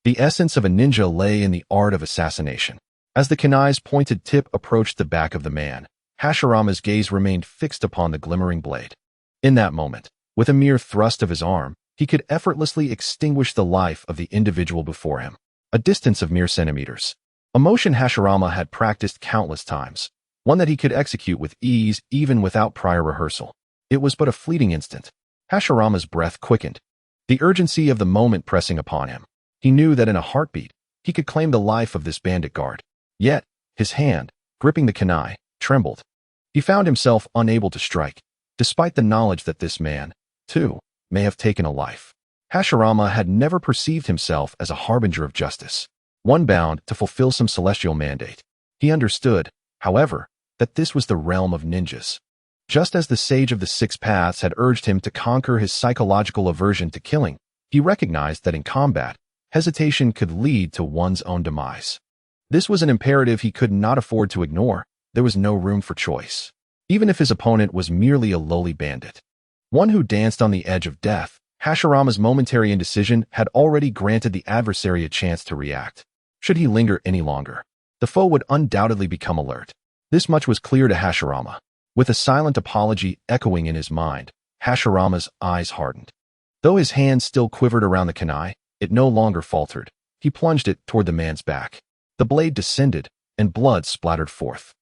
the essence of a ninja lay in the art of assassination. As the kunai's pointed tip approached the back of the man, Hashirama's gaze remained fixed upon the glimmering blade. In that moment, with a mere thrust of his arm, he could effortlessly extinguish the life of the individual before him, a distance of mere centimeters. A motion Hashirama had practiced countless times, one that he could execute with ease even without prior rehearsal. It was but a fleeting instant. Hashirama's breath quickened, the urgency of the moment pressing upon him. He knew that in a heartbeat, he could claim the life of this bandit guard. Yet, his hand, gripping the kunai, trembled. He found himself unable to strike, despite the knowledge that this man, too, may have taken a life. Hashirama had never perceived himself as a harbinger of justice, one bound to fulfill some celestial mandate. He understood, however, that this was the realm of ninjas. Just as the sage of the six paths had urged him to conquer his psychological aversion to killing, he recognized that in combat, hesitation could lead to one's own demise. This was an imperative he could not afford to ignore. There was no room for choice. Even if his opponent was merely a lowly bandit, one who danced on the edge of death, Hashirama's momentary indecision had already granted the adversary a chance to react. Should he linger any longer, the foe would undoubtedly become alert. This much was clear to Hashirama. With a silent apology echoing in his mind, Hashirama's eyes hardened. Though his hand still quivered around the kunai, it no longer faltered. He plunged it toward the man's back. The blade descended, and blood splattered forth.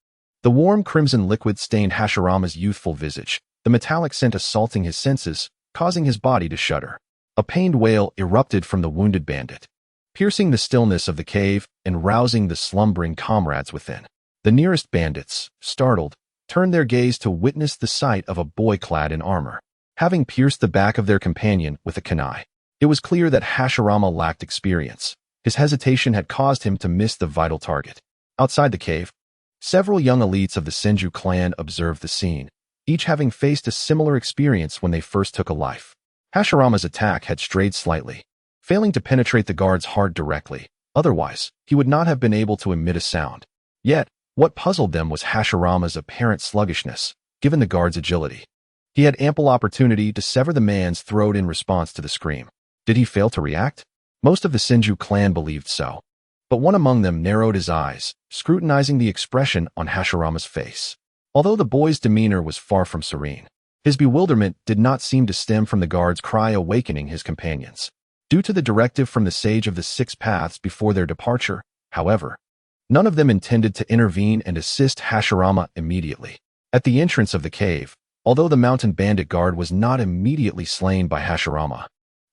The warm crimson liquid stained Hashirama's youthful visage, the metallic scent assaulting his senses, causing his body to shudder. A pained wail erupted from the wounded bandit, piercing the stillness of the cave and rousing the slumbering comrades within. The nearest bandits, startled, turned their gaze to witness the sight of a boy clad in armor, having pierced the back of their companion with a kunai. It was clear that Hashirama lacked experience. His hesitation had caused him to miss the vital target. Outside the cave, several young elites of the Senju clan observed the scene, each having faced a similar experience when they first took a life. Hashirama's attack had strayed slightly, failing to penetrate the guard's heart directly. Otherwise, he would not have been able to emit a sound. Yet, what puzzled them was Hashirama's apparent sluggishness, given the guard's agility. He had ample opportunity to sever the man's throat in response to the scream. Did he fail to react? Most of the Senju clan believed so. But one among them narrowed his eyes, scrutinizing the expression on Hashirama's face. Although the boy's demeanor was far from serene, his bewilderment did not seem to stem from the guard's cry awakening his companions. Due to the directive from the sage of the six paths before their departure, however, none of them intended to intervene and assist Hashirama immediately. At the entrance of the cave, although the mountain bandit guard was not immediately slain by Hashirama,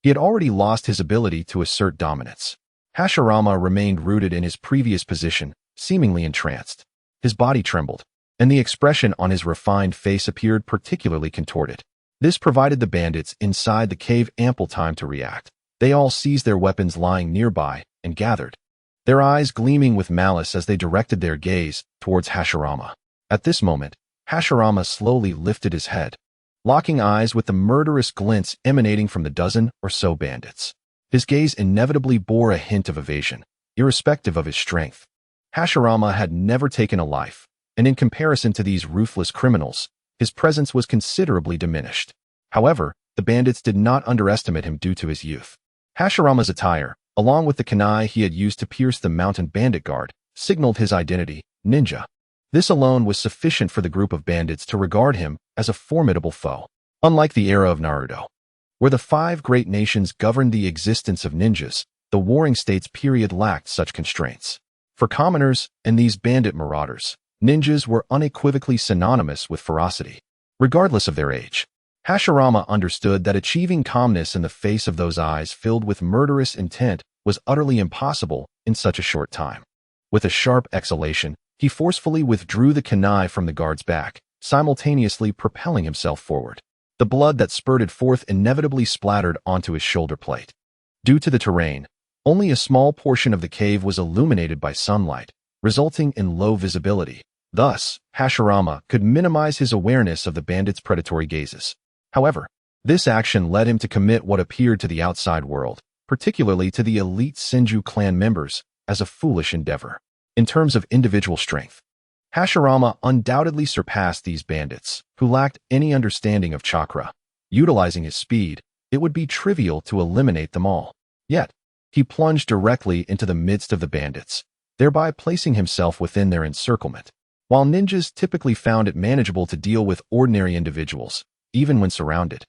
he had already lost his ability to assert dominance. Hashirama remained rooted in his previous position, seemingly entranced. His body trembled, and the expression on his refined face appeared particularly contorted. This provided the bandits inside the cave ample time to react. They all seized their weapons lying nearby and gathered, their eyes gleaming with malice as they directed their gaze towards Hashirama. At this moment, Hashirama slowly lifted his head, locking eyes with the murderous glints emanating from the dozen or so bandits. His gaze inevitably bore a hint of evasion, irrespective of his strength. Hashirama had never taken a life, and in comparison to these ruthless criminals, his presence was considerably diminished. However, the bandits did not underestimate him due to his youth. Hashirama's attire, along with the kunai he had used to pierce the mountain bandit guard, signaled his identity, ninja. This alone was sufficient for the group of bandits to regard him as a formidable foe. Unlike the era of Naruto, where the 5 great nations governed the existence of ninjas, the Warring States period lacked such constraints. For commoners and these bandit marauders, ninjas were unequivocally synonymous with ferocity. Regardless of their age, Hashirama understood that achieving calmness in the face of those eyes filled with murderous intent was utterly impossible in such a short time. With a sharp exhalation, he forcefully withdrew the kunai from the guard's back, simultaneously propelling himself forward. The blood that spurted forth inevitably splattered onto his shoulder plate. Due to the terrain, only a small portion of the cave was illuminated by sunlight, resulting in low visibility. Thus, Hashirama could minimize his awareness of the bandits' predatory gazes. However, this action led him to commit what appeared to the outside world, particularly to the elite Senju clan members, as a foolish endeavor. In terms of individual strength, Hashirama undoubtedly surpassed these bandits, who lacked any understanding of chakra. Utilizing his speed, it would be trivial to eliminate them all. Yet, he plunged directly into the midst of the bandits, thereby placing himself within their encirclement. While ninjas typically found it manageable to deal with ordinary individuals, even when surrounded,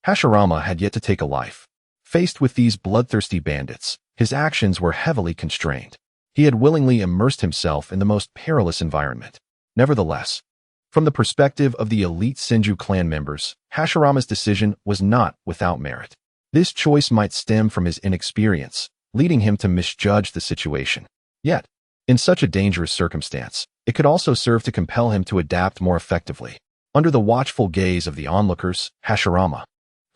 Hashirama had yet to take a life. Faced with these bloodthirsty bandits, his actions were heavily constrained. He had willingly immersed himself in the most perilous environment. Nevertheless, from the perspective of the elite Senju clan members, Hashirama's decision was not without merit. This choice might stem from his inexperience, leading him to misjudge the situation. Yet, in such a dangerous circumstance, it could also serve to compel him to adapt more effectively. Under the watchful gaze of the onlookers, Hashirama,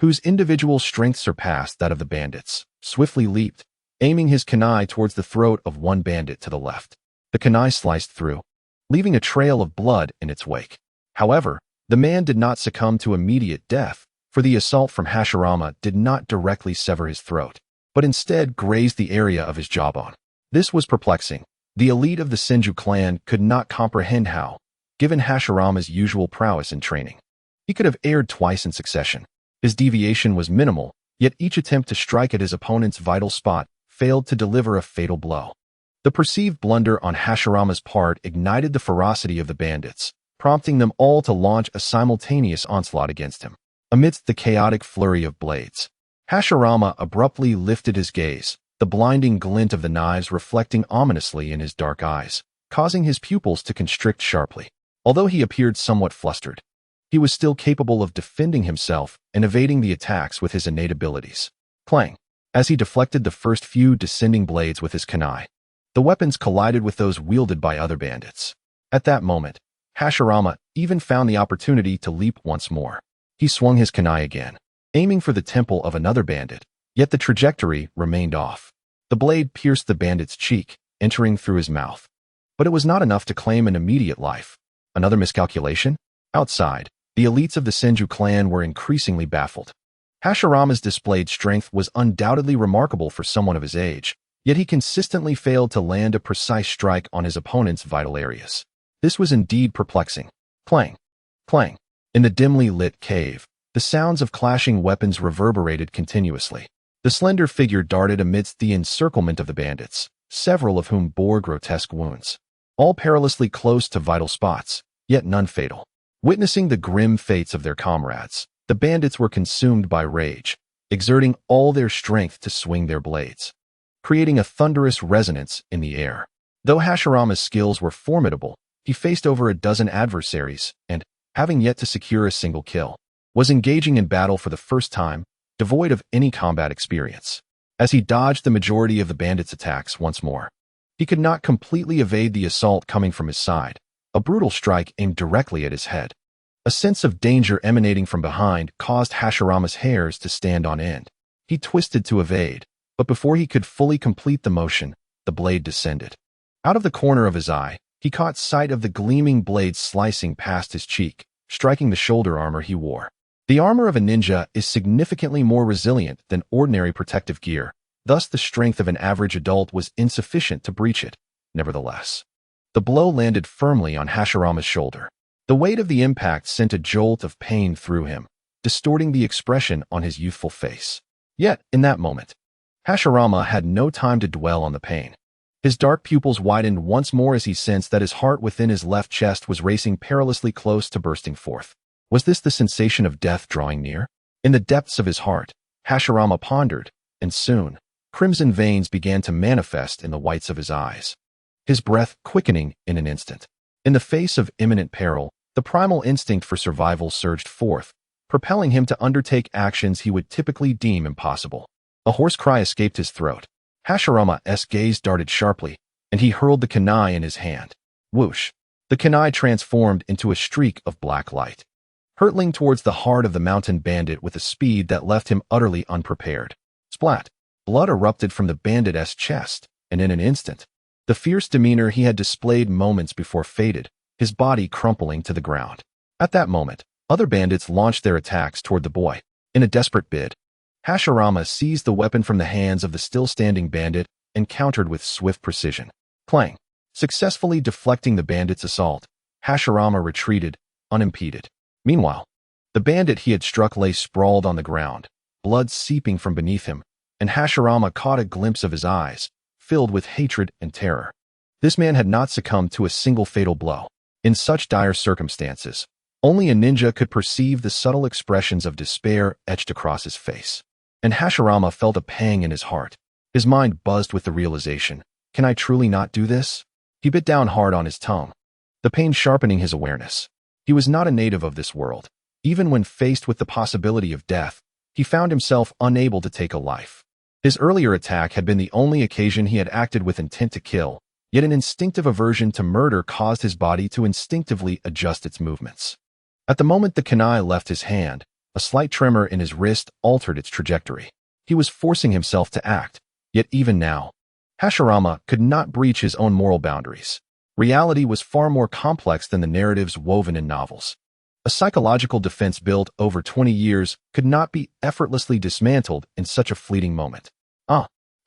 whose individual strength surpassed that of the bandits, swiftly leaped, aiming his kunai towards the throat of one bandit to the left. The kunai sliced through, leaving a trail of blood in its wake. However, the man did not succumb to immediate death, for the assault from Hashirama did not directly sever his throat, but instead grazed the area of his jawbone. This was perplexing. The elite of the Senju clan could not comprehend how, given Hashirama's usual prowess in training, he could have erred twice in succession. His deviation was minimal, yet each attempt to strike at his opponent's vital spot failed to deliver a fatal blow. The perceived blunder on Hashirama's part ignited the ferocity of the bandits, prompting them all to launch a simultaneous onslaught against him. Amidst the chaotic flurry of blades, Hashirama abruptly lifted his gaze, the blinding glint of the knives reflecting ominously in his dark eyes, causing his pupils to constrict sharply. Although he appeared somewhat flustered, he was still capable of defending himself and evading the attacks with his innate abilities. Clang! As he deflected the first few descending blades with his kunai, the weapons collided with those wielded by other bandits. At that moment, Hashirama even found the opportunity to leap once more. He swung his kunai again, aiming for the temple of another bandit, yet the trajectory remained off. The blade pierced the bandit's cheek, entering through his mouth. But it was not enough to claim an immediate life. Another miscalculation? Outside, the elites of the Senju clan were increasingly baffled. Hashirama's displayed strength was undoubtedly remarkable for someone of his age, yet he consistently failed to land a precise strike on his opponent's vital areas. This was indeed perplexing. Clang! Clang! In the dimly lit cave, the sounds of clashing weapons reverberated continuously. The slender figure darted amidst the encirclement of the bandits, several of whom bore grotesque wounds, all perilously close to vital spots, yet none fatal. Witnessing the grim fates of their comrades, the bandits were consumed by rage, exerting all their strength to swing their blades, creating a thunderous resonance in the air. Though Hashirama's skills were formidable, he faced over a dozen adversaries and, having yet to secure a single kill, was engaging in battle for the first time, devoid of any combat experience. As he dodged the majority of the bandits' attacks once more, he could not completely evade the assault coming from his side, a brutal strike aimed directly at his head. A sense of danger emanating from behind caused Hashirama's hairs to stand on end. He twisted to evade, but before he could fully complete the motion, the blade descended. Out of the corner of his eye, he caught sight of the gleaming blade slicing past his cheek, striking the shoulder armor he wore. The armor of a ninja is significantly more resilient than ordinary protective gear, thus the strength of an average adult was insufficient to breach it. Nevertheless, the blow landed firmly on Hashirama's shoulder. The weight of the impact sent a jolt of pain through him, distorting the expression on his youthful face. Yet, in that moment, Hashirama had no time to dwell on the pain. His dark pupils widened once more as he sensed that his heart within his left chest was racing perilously close to bursting forth. Was this the sensation of death drawing near? In the depths of his heart, Hashirama pondered, and soon, crimson veins began to manifest in the whites of his eyes, his breath quickening in an instant. In the face of imminent peril, the primal instinct for survival surged forth, propelling him to undertake actions he would typically deem impossible. A hoarse cry escaped his throat. Hashirama's gaze darted sharply, and he hurled the kunai in his hand. Whoosh! The kunai transformed into a streak of black light, hurtling towards the heart of the mountain bandit with a speed that left him utterly unprepared. Splat! Blood erupted from the bandit's chest, and in an instant, the fierce demeanor he had displayed moments before faded, his body crumpling to the ground. At that moment, other bandits launched their attacks toward the boy. In a desperate bid, Hashirama seized the weapon from the hands of the still-standing bandit and countered with swift precision. Clang! Successfully deflecting the bandit's assault, Hashirama retreated, unimpeded. Meanwhile, the bandit he had struck lay sprawled on the ground, blood seeping from beneath him, and Hashirama caught a glimpse of his eyes, filled with hatred and terror. This man had not succumbed to a single fatal blow. In such dire circumstances, only a ninja could perceive the subtle expressions of despair etched across his face. And Hashirama felt a pang in his heart. His mind buzzed with the realization, can I truly not do this? He bit down hard on his tongue, the pain sharpening his awareness. He was not a native of this world. Even when faced with the possibility of death, he found himself unable to take a life. His earlier attack had been the only occasion he had acted with intent to kill, yet an instinctive aversion to murder caused his body to instinctively adjust its movements. At the moment the kunai left his hand, a slight tremor in his wrist altered its trajectory. He was forcing himself to act, yet even now, Hashirama could not breach his own moral boundaries. Reality was far more complex than the narratives woven in novels. A psychological defense built over 20 years could not be effortlessly dismantled in such a fleeting moment.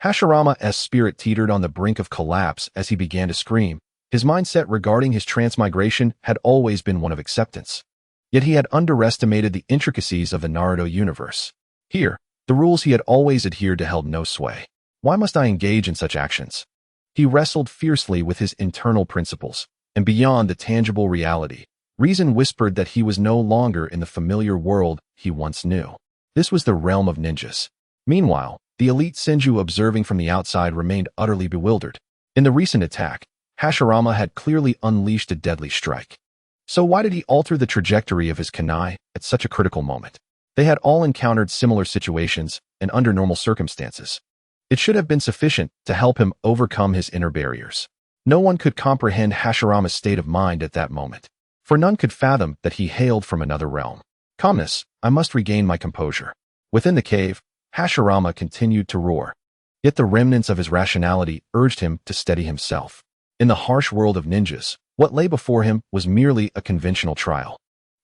Hashirama's spirit teetered on the brink of collapse as he began to scream. His mindset regarding his transmigration had always been one of acceptance. Yet he had underestimated the intricacies of the Naruto universe. Here, the rules he had always adhered to held no sway. Why must I engage in such actions? He wrestled fiercely with his internal principles, and beyond the tangible reality, reason whispered that he was no longer in the familiar world he once knew. This was the realm of ninjas. Meanwhile, the elite Senju observing from the outside remained utterly bewildered. In the recent attack, Hashirama had clearly unleashed a deadly strike. So why did he alter the trajectory of his kunai at such a critical moment? They had all encountered similar situations and under normal circumstances. It should have been sufficient to help him overcome his inner barriers. No one could comprehend Hashirama's state of mind at that moment, for none could fathom that he hailed from another realm. Calmness, I must regain my composure. Within the cave, Hashirama continued to roar. Yet the remnants of his rationality urged him to steady himself. In the harsh world of ninjas, what lay before him was merely a conventional trial.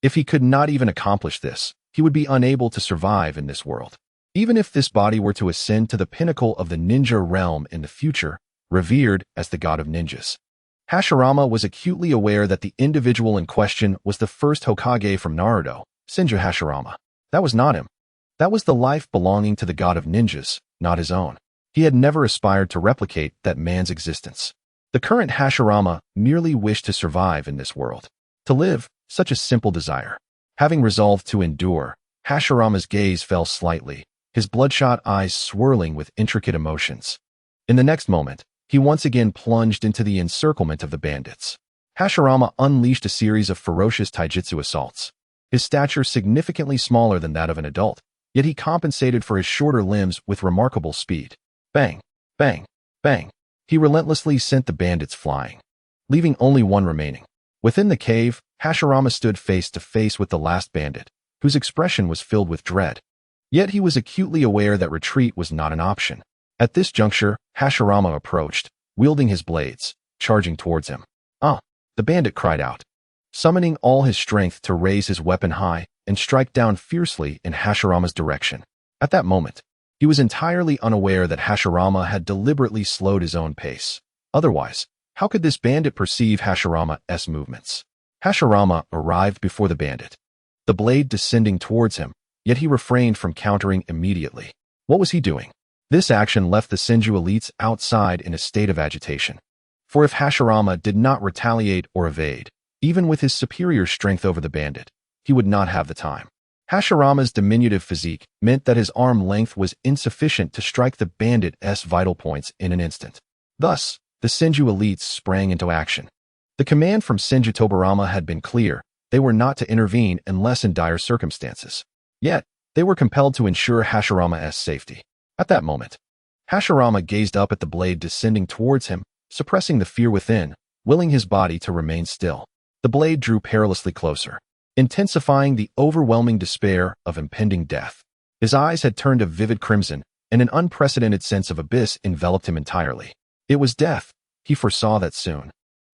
If he could not even accomplish this, he would be unable to survive in this world. Even if this body were to ascend to the pinnacle of the ninja realm in the future, revered as the god of ninjas. Hashirama was acutely aware that the individual in question was the first Hokage from Naruto, Senju Hashirama. That was not him. That was the life belonging to the god of ninjas, not his own. He had never aspired to replicate that man's existence. The current Hashirama merely wished to survive in this world. To live, such a simple desire. Having resolved to endure, Hashirama's gaze fell slightly, his bloodshot eyes swirling with intricate emotions. In the next moment, he once again plunged into the encirclement of the bandits. Hashirama unleashed a series of ferocious taijutsu assaults. His stature significantly smaller than that of an adult, yet he compensated for his shorter limbs with remarkable speed. Bang, bang, bang. He relentlessly sent the bandits flying, leaving only one remaining. Within the cave, Hashirama stood face to face with the last bandit, whose expression was filled with dread. Yet he was acutely aware that retreat was not an option. At this juncture, Hashirama approached, wielding his blades, charging towards him. The bandit cried out, summoning all his strength to raise his weapon high and strike down fiercely in Hashirama's direction. At that moment, he was entirely unaware that Hashirama had deliberately slowed his own pace. Otherwise, how could this bandit perceive Hashirama's movements? Hashirama arrived before the bandit, the blade descending towards him, yet he refrained from countering immediately. What was he doing? This action left the Senju elites outside in a state of agitation. For if Hashirama did not retaliate or evade, even with his superior strength over the bandit, he would not have the time. Hashirama's diminutive physique meant that his arm length was insufficient to strike the bandit's vital points in an instant. Thus, the Senju elites sprang into action. The command from Senju Tobarama had been clear, They were not to intervene unless in dire circumstances. Yet, they were compelled to ensure Hashirama's safety. At that moment, Hashirama gazed up at the blade descending towards him, suppressing the fear within, willing his body to remain still. The blade drew perilously closer, intensifying the overwhelming despair of impending death. His eyes had turned a vivid crimson, and an unprecedented sense of abyss enveloped him entirely. It was death. He foresaw that soon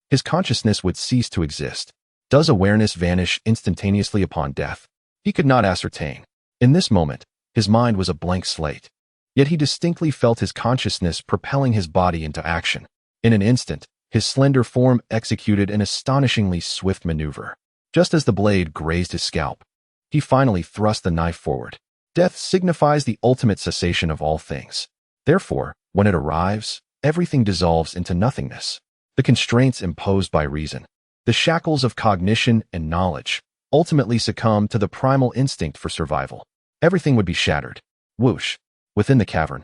his consciousness would cease to exist. Does awareness vanish instantaneously upon death? He could not ascertain. In this moment, his mind was a blank slate. Yet he distinctly felt his consciousness propelling his body into action. In an instant, his slender form executed an astonishingly swift maneuver. Just as the blade grazed his scalp, he finally thrust the knife forward. Death signifies the ultimate cessation of all things. Therefore, when it arrives, everything dissolves into nothingness. The constraints imposed by reason, the shackles of cognition and knowledge, ultimately succumb to the primal instinct for survival. Everything would be shattered. Whoosh! Within the cavern,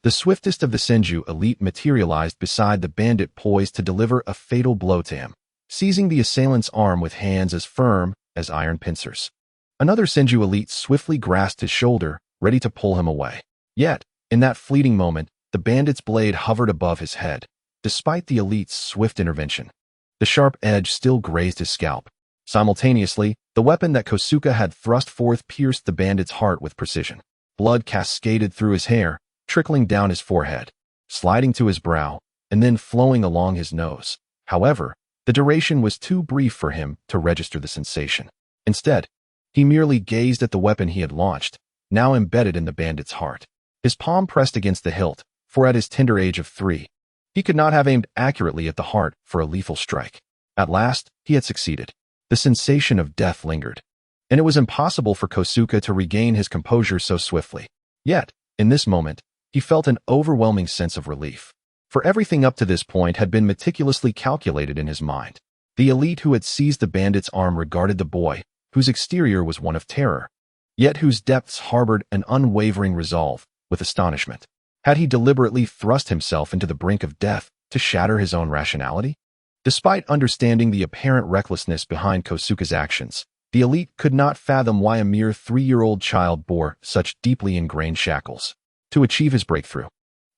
the swiftest of the Senju elite materialized beside the bandit poised to deliver a fatal blow to him, seizing the assailant's arm with hands as firm as iron pincers. Another Senju elite swiftly grasped his shoulder, ready to pull him away. Yet, in that fleeting moment, the bandit's blade hovered above his head. Despite the elite's swift intervention, the sharp edge still grazed his scalp. Simultaneously, the weapon that Kosuke had thrust forth pierced the bandit's heart with precision. Blood cascaded through his hair, trickling down his forehead, sliding to his brow, and then flowing along his nose. However, the duration was too brief for him to register the sensation. Instead, he merely gazed at the weapon he had launched, now embedded in the bandit's heart. His palm pressed against the hilt, for at his tender age of 3, he could not have aimed accurately at the heart for a lethal strike. At last, he had succeeded. The sensation of death lingered, and it was impossible for Kosuke to regain his composure so swiftly. Yet, in this moment, he felt an overwhelming sense of relief. For everything up to this point had been meticulously calculated in his mind. The elite who had seized the bandit's arm regarded the boy, whose exterior was one of terror, yet whose depths harbored an unwavering resolve, with astonishment. Had he deliberately thrust himself into the brink of death to shatter his own rationality? Despite understanding the apparent recklessness behind Kosuke's actions, the elite could not fathom why a mere 3-year-old child bore such deeply ingrained shackles. To achieve his breakthrough,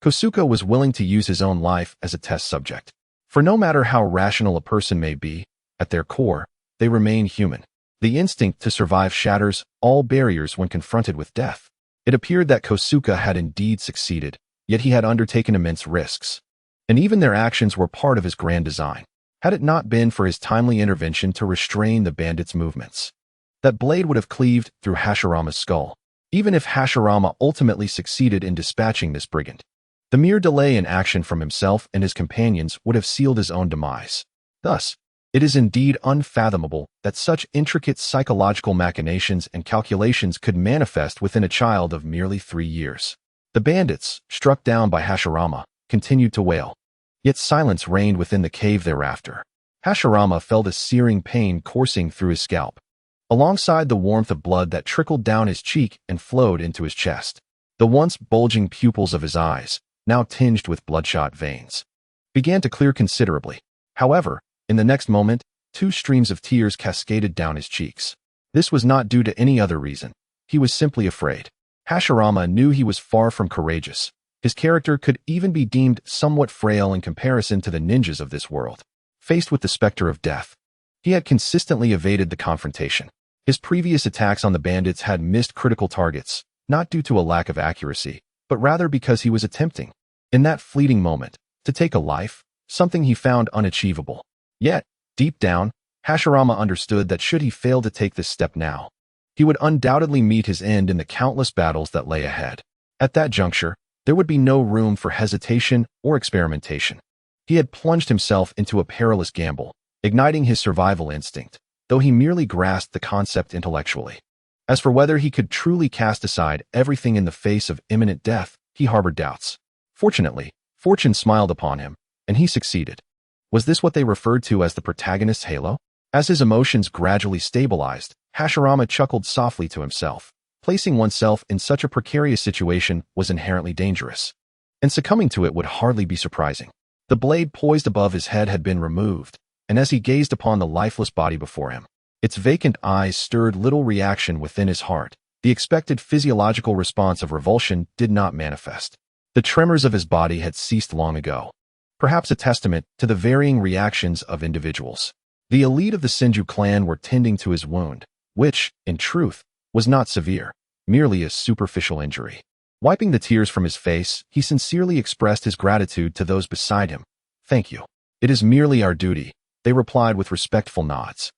Kosuke was willing to use his own life as a test subject. For no matter how rational a person may be, at their core, they remain human. The instinct to survive shatters all barriers when confronted with death. It appeared that Kosuke had indeed succeeded, yet he had undertaken immense risks. And even their actions were part of his grand design. Had it not been for his timely intervention to restrain the bandit's movements, that blade would have cleaved through Hashirama's skull, even if Hashirama ultimately succeeded in dispatching this brigand. The mere delay in action from himself and his companions would have sealed his own demise. Thus, it is indeed unfathomable that such intricate psychological machinations and calculations could manifest within a child of merely 3 years. The bandits, struck down by Hashirama, continued to wail. Yet silence reigned within the cave thereafter. Hashirama felt a searing pain coursing through his scalp, alongside the warmth of blood that trickled down his cheek and flowed into his chest. The once bulging pupils of his eyes, now tinged with bloodshot veins, began to clear considerably. However, in the next moment, 2 streams of tears cascaded down his cheeks. This was not due to any other reason. He was simply afraid. Hashirama knew he was far from courageous. His character could even be deemed somewhat frail in comparison to the ninjas of this world. Faced with the specter of death, he had consistently evaded the confrontation. His previous attacks on the bandits had missed critical targets, not due to a lack of accuracy, but rather because he was attempting, in that fleeting moment, to take a life, something he found unachievable. Yet, deep down, Hashirama understood that should he fail to take this step now, he would undoubtedly meet his end in the countless battles that lay ahead. At that juncture, there would be no room for hesitation or experimentation. He had plunged himself into a perilous gamble, igniting his survival instinct, though he merely grasped the concept intellectually. As for whether he could truly cast aside everything in the face of imminent death, he harbored doubts. Fortunately, fortune smiled upon him, and he succeeded. Was this what they referred to as the protagonist's halo? As his emotions gradually stabilized, Hashirama chuckled softly to himself. Placing oneself in such a precarious situation was inherently dangerous, and succumbing to it would hardly be surprising. The blade poised above his head had been removed, and as he gazed upon the lifeless body before him, Its vacant eyes stirred little reaction within his heart. The expected physiological response of revulsion did not manifest. The tremors of his body had ceased long ago, perhaps a testament to the varying reactions of individuals. The elite of the Senju clan were tending to his wound, which, in truth, was not severe, merely a superficial injury. Wiping the tears from his face, he sincerely expressed his gratitude to those beside him. "Thank you. It is merely our duty," they replied with respectful nods.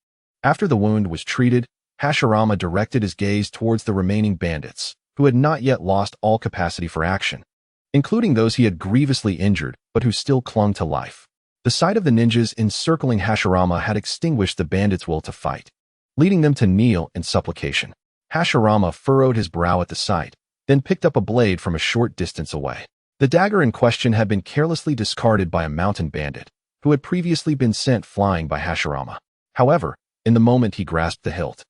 After the wound was treated, Hashirama directed his gaze towards the remaining bandits, who had not yet lost all capacity for action, including those he had grievously injured but who still clung to life. The sight of the ninjas encircling Hashirama had extinguished the bandits' will to fight, leading them to kneel in supplication. Hashirama furrowed his brow at the sight, then picked up a blade from a short distance away. The dagger in question had been carelessly discarded by a mountain bandit, who had previously been sent flying by Hashirama. However, in the moment he grasped the hilt,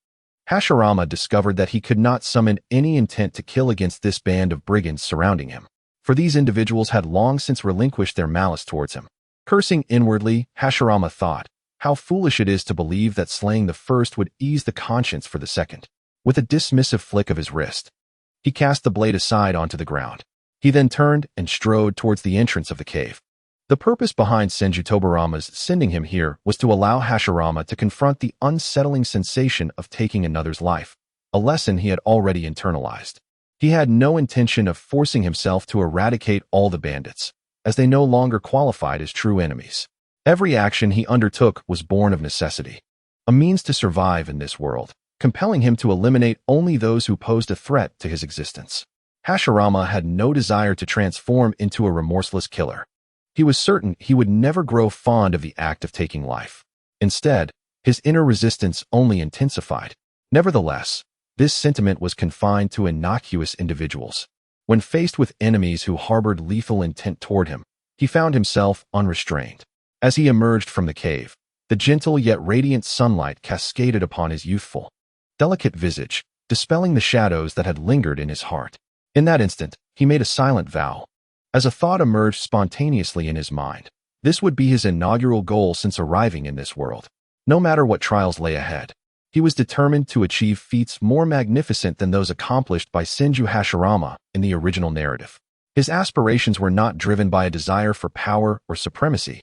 Hashirama discovered that he could not summon any intent to kill against this band of brigands surrounding him, for these individuals had long since relinquished their malice towards him. Cursing inwardly, Hashirama thought, how foolish it is to believe that slaying the first would ease the conscience for the second. With a dismissive flick of his wrist, he cast the blade aside onto the ground. He then turned and strode towards the entrance of the cave. The purpose behind Senju Tobarama's sending him here was to allow Hashirama to confront the unsettling sensation of taking another's life, a lesson he had already internalized. He had no intention of forcing himself to eradicate all the bandits, as they no longer qualified as true enemies. Every action he undertook was born of necessity, a means to survive in this world, compelling him to eliminate only those who posed a threat to his existence. Hashirama had no desire to transform into a remorseless killer. He was certain he would never grow fond of the act of taking life. Instead, his inner resistance only intensified. Nevertheless, this sentiment was confined to innocuous individuals. When faced with enemies who harbored lethal intent toward him, he found himself unrestrained. As he emerged from the cave, the gentle yet radiant sunlight cascaded upon his youthful, delicate visage, dispelling the shadows that had lingered in his heart. In that instant, he made a silent vow. As a thought emerged spontaneously in his mind, this would be his inaugural goal since arriving in this world. No matter what trials lay ahead, he was determined to achieve feats more magnificent than those accomplished by Senju Hashirama in the original narrative. His aspirations were not driven by a desire for power or supremacy,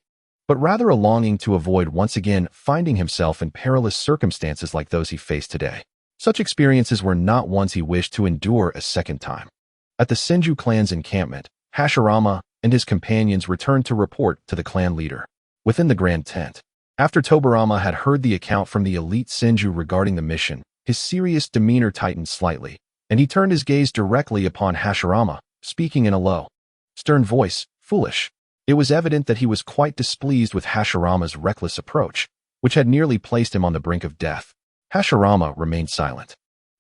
but rather a longing to avoid once again finding himself in perilous circumstances like those he faced today. Such experiences were not ones he wished to endure a second time. At the Senju clan's encampment, Hashirama and his companions returned to report to the clan leader. Within the grand tent, after Tobarama had heard the account from the elite Senju regarding the mission, his serious demeanor tightened slightly, and he turned his gaze directly upon Hashirama, speaking in a low, stern voice. "Foolish." It was evident that he was quite displeased with Hashirama's reckless approach, which had nearly placed him on the brink of death. Hashirama remained silent,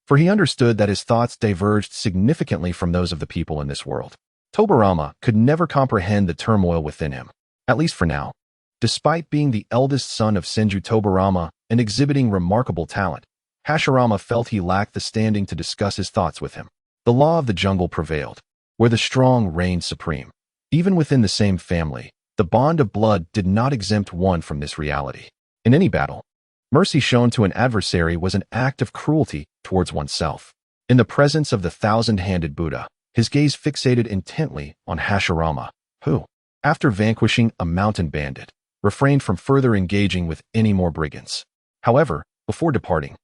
for he understood that his thoughts diverged significantly from those of the people in this world. Tobarama could never comprehend the turmoil within him, at least for now. Despite being the eldest son of Senju Tobarama and exhibiting remarkable talent, Hashirama felt he lacked the standing to discuss his thoughts with him. The law of the jungle prevailed, where the strong reigned supreme. Even within the same family, the bond of blood did not exempt one from this reality. In any battle, mercy shown to an adversary was an act of cruelty towards oneself. In the presence of the thousand-handed Buddha, his gaze fixated intently on Hashirama, who, after vanquishing a mountain bandit, refrained from further engaging with any more brigands. However, before departing,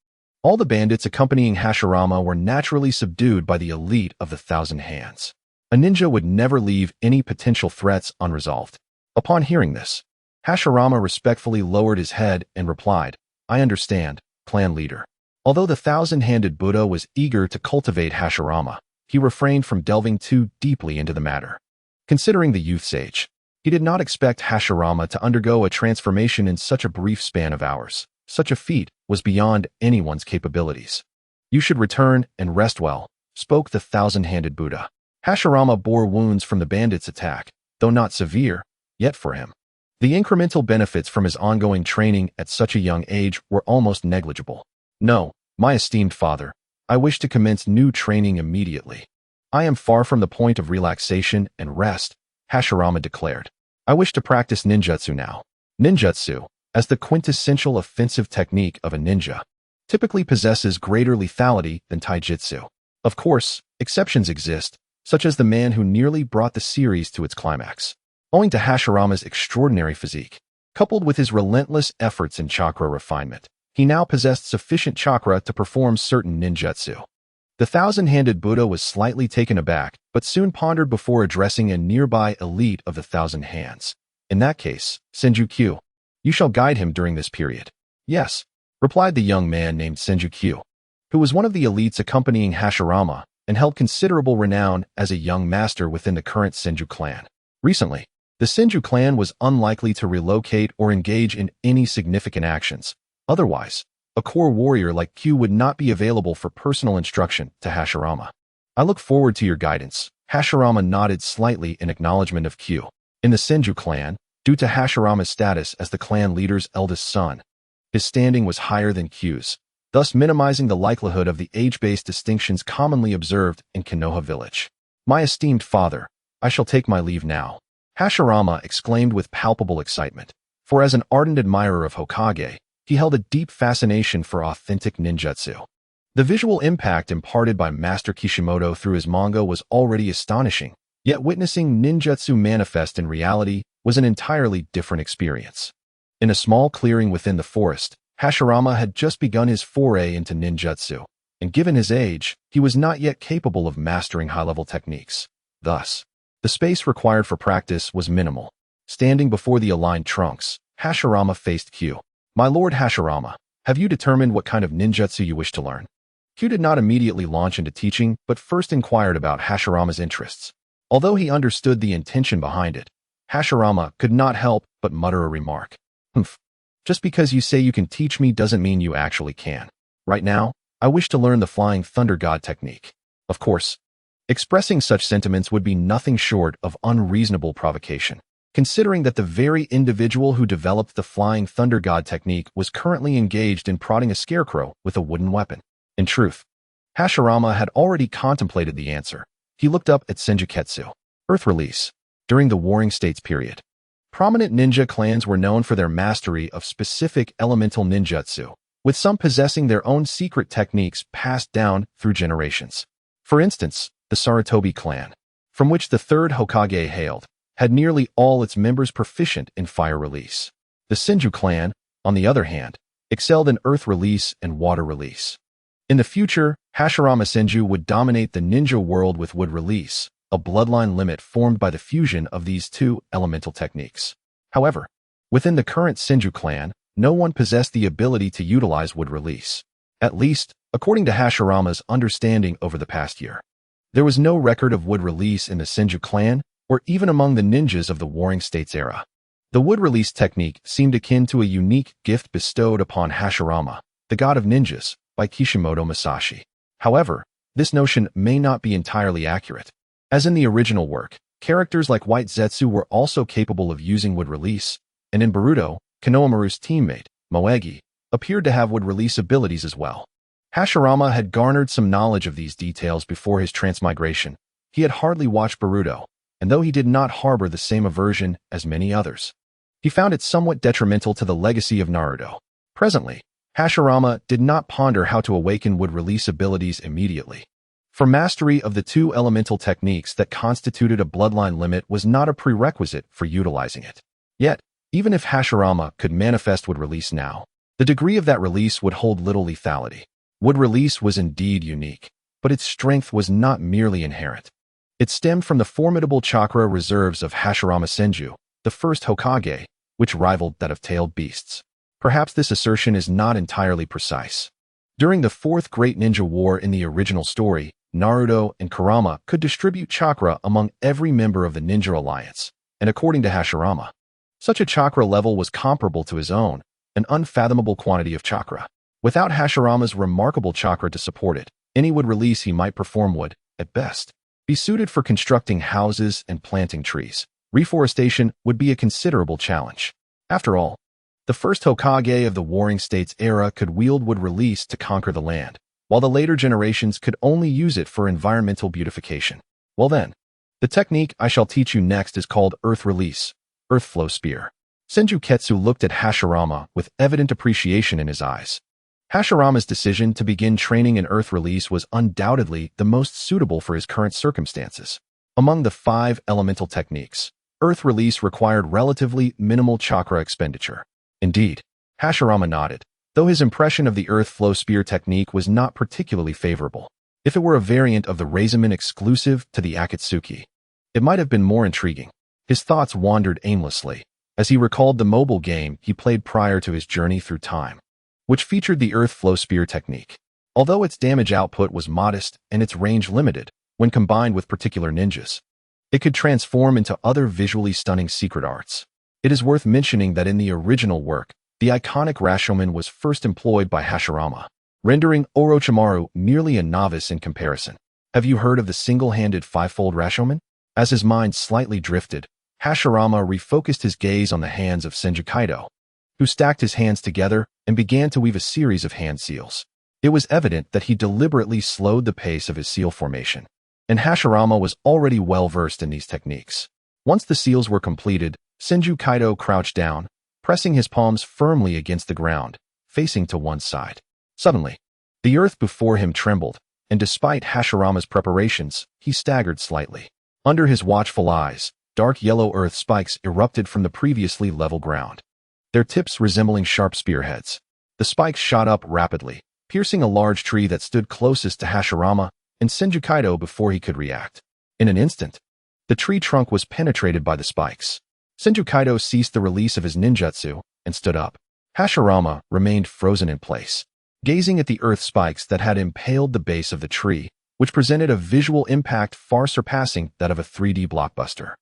all the bandits accompanying Hashirama were naturally subdued by the elite of the Thousand Hands. A ninja would never leave any potential threats unresolved. Upon hearing this, Hashirama respectfully lowered his head and replied, "I understand, clan leader." Although the thousand-handed Buddha was eager to cultivate Hashirama, he refrained from delving too deeply into the matter. Considering the youth's age, he did not expect Hashirama to undergo a transformation in such a brief span of hours. Such a feat was beyond anyone's capabilities. "You should return and rest well," spoke the thousand-handed Buddha. Hashirama bore wounds from the bandits' attack, though not severe, yet for him, the incremental benefits from his ongoing training at such a young age were almost negligible. "No, my esteemed father, I wish to commence new training immediately. I am far from the point of relaxation and rest," Hashirama declared. "I wish to practice ninjutsu now." Ninjutsu, as the quintessential offensive technique of a ninja, typically possesses greater lethality than taijutsu. Of course, exceptions exist, such as the man who nearly brought the series to its climax. Owing to Hashirama's extraordinary physique, coupled with his relentless efforts in chakra refinement, he now possessed sufficient chakra to perform certain ninjutsu. The thousand-handed Buddha was slightly taken aback, but soon pondered before addressing a nearby elite of the thousand hands. In that case, Senju Q, you shall guide him during this period. Yes, replied the young man named Senju Q, who was one of the elites accompanying Hashirama and held considerable renown as a young master within the current Senju clan. Recently, the Senju clan was unlikely to relocate or engage in any significant actions. Otherwise, a core warrior like Q would not be available for personal instruction to Hashirama. I look forward to your guidance. Hashirama nodded slightly in acknowledgement of Q. In the Senju clan, due to Hashirama's status as the clan leader's eldest son, his standing was higher than Q's, thus minimizing the likelihood of the age-based distinctions commonly observed in Konoha village. My esteemed father, I shall take my leave now, Hashirama exclaimed with palpable excitement, for as an ardent admirer of Hokage, he held a deep fascination for authentic ninjutsu. The visual impact imparted by Master Kishimoto through his manga was already astonishing, yet witnessing ninjutsu manifest in reality was an entirely different experience. In a small clearing within the forest, Hashirama had just begun his foray into ninjutsu, and given his age, he was not yet capable of mastering high-level techniques. Thus, the space required for practice was minimal. Standing before the aligned trunks, Hashirama faced Q. My lord Hashirama, have you determined what kind of ninjutsu you wish to learn? Q did not immediately launch into teaching, but first inquired about Hashirama's interests. Although he understood the intention behind it, Hashirama could not help but mutter a remark. Humph. Just because you say you can teach me doesn't mean you actually can. Right now, I wish to learn the Flying Thunder God technique. Of course, expressing such sentiments would be nothing short of unreasonable provocation, considering that the very individual who developed the Flying Thunder God technique was currently engaged in prodding a scarecrow with a wooden weapon. In truth, Hashirama had already contemplated the answer. He looked up at Senjuketsu. Earth release. During the Warring States period, prominent ninja clans were known for their mastery of specific elemental ninjutsu, with some possessing their own secret techniques passed down through generations. For instance, the Sarutobi clan, from which the third Hokage hailed, had nearly all its members proficient in fire release. The Senju clan, on the other hand, excelled in earth release and water release. In the future, Hashirama Senju would dominate the ninja world with wood release, a bloodline limit formed by the fusion of these two elemental techniques. However, within the current Senju clan, no one possessed the ability to utilize wood release. At least, according to Hashirama's understanding over the past year. There was no record of wood release in the Senju clan, or even among the ninjas of the Warring States era. The wood release technique seemed akin to a unique gift bestowed upon Hashirama, the god of ninjas, by Kishimoto Masashi. However, this notion may not be entirely accurate. As in the original work, characters like White Zetsu were also capable of using wood release, and in Boruto, Konohamaru's teammate, Moegi, appeared to have wood release abilities as well. Hashirama had garnered some knowledge of these details before his transmigration. He had hardly watched Boruto, and though he did not harbor the same aversion as many others, he found it somewhat detrimental to the legacy of Naruto. Presently, Hashirama did not ponder how to awaken wood release abilities immediately. For mastery of the two elemental techniques that constituted a bloodline limit was not a prerequisite for utilizing it. Yet, even if Hashirama could manifest wood release now, the degree of that release would hold little lethality. Wood release was indeed unique, but its strength was not merely inherent. It stemmed from the formidable chakra reserves of Hashirama Senju, the first Hokage, which rivaled that of tailed beasts. Perhaps this assertion is not entirely precise. During the Fourth Great Ninja War in the original story, Naruto and Kurama could distribute chakra among every member of the Ninja Alliance, and according to Hashirama, such a chakra level was comparable to his own, an unfathomable quantity of chakra. Without Hashirama's remarkable chakra to support it, any wood release he might perform would, at best, be suited for constructing houses and planting trees. Reforestation would be a considerable challenge. After all, the first Hokage of the Warring States era could wield wood release to conquer the land, while the later generations could only use it for environmental beautification. Well then, the technique I shall teach you next is called Earth Release, Earth Flow Spear. Senju Ketsu looked at Hashirama with evident appreciation in his eyes. Hashirama's decision to begin training in Earth Release was undoubtedly the most suitable for his current circumstances. Among the 5 elemental techniques, Earth Release required relatively minimal chakra expenditure. Indeed, Hashirama nodded, though his impression of the Earth Flow Spear technique was not particularly favorable. If it were a variant of the Raizumi exclusive to the Akatsuki, it might have been more intriguing. His thoughts wandered aimlessly as he recalled the mobile game he played prior to his journey through time, which featured the Earth Flow Spear technique. Although its damage output was modest and its range limited, when combined with particular ninjas, it could transform into other visually stunning secret arts. It is worth mentioning that in the original work, the iconic Rashomon was first employed by Hashirama, rendering Orochimaru merely a novice in comparison. Have you heard of the single-handed five-fold Rashomon? As his mind slightly drifted, Hashirama refocused his gaze on the hands of Senju Kaido, who stacked his hands together and began to weave a series of hand seals. It was evident that he deliberately slowed the pace of his seal formation, and Hashirama was already well-versed in these techniques. Once the seals were completed, Senju Kaido crouched down, pressing his palms firmly against the ground, facing to one side. Suddenly, the earth before him trembled, and despite Hashirama's preparations, he staggered slightly. Under his watchful eyes, dark yellow earth spikes erupted from the previously level ground, their tips resembling sharp spearheads. The spikes shot up rapidly, piercing a large tree that stood closest to Hashirama and Senju Kaido before he could react. In an instant, the tree trunk was penetrated by the spikes. Senju Kaido ceased the release of his ninjutsu and stood up. Hashirama remained frozen in place, gazing at the earth spikes that had impaled the base of the tree, which presented a visual impact far surpassing that of a 3D blockbuster.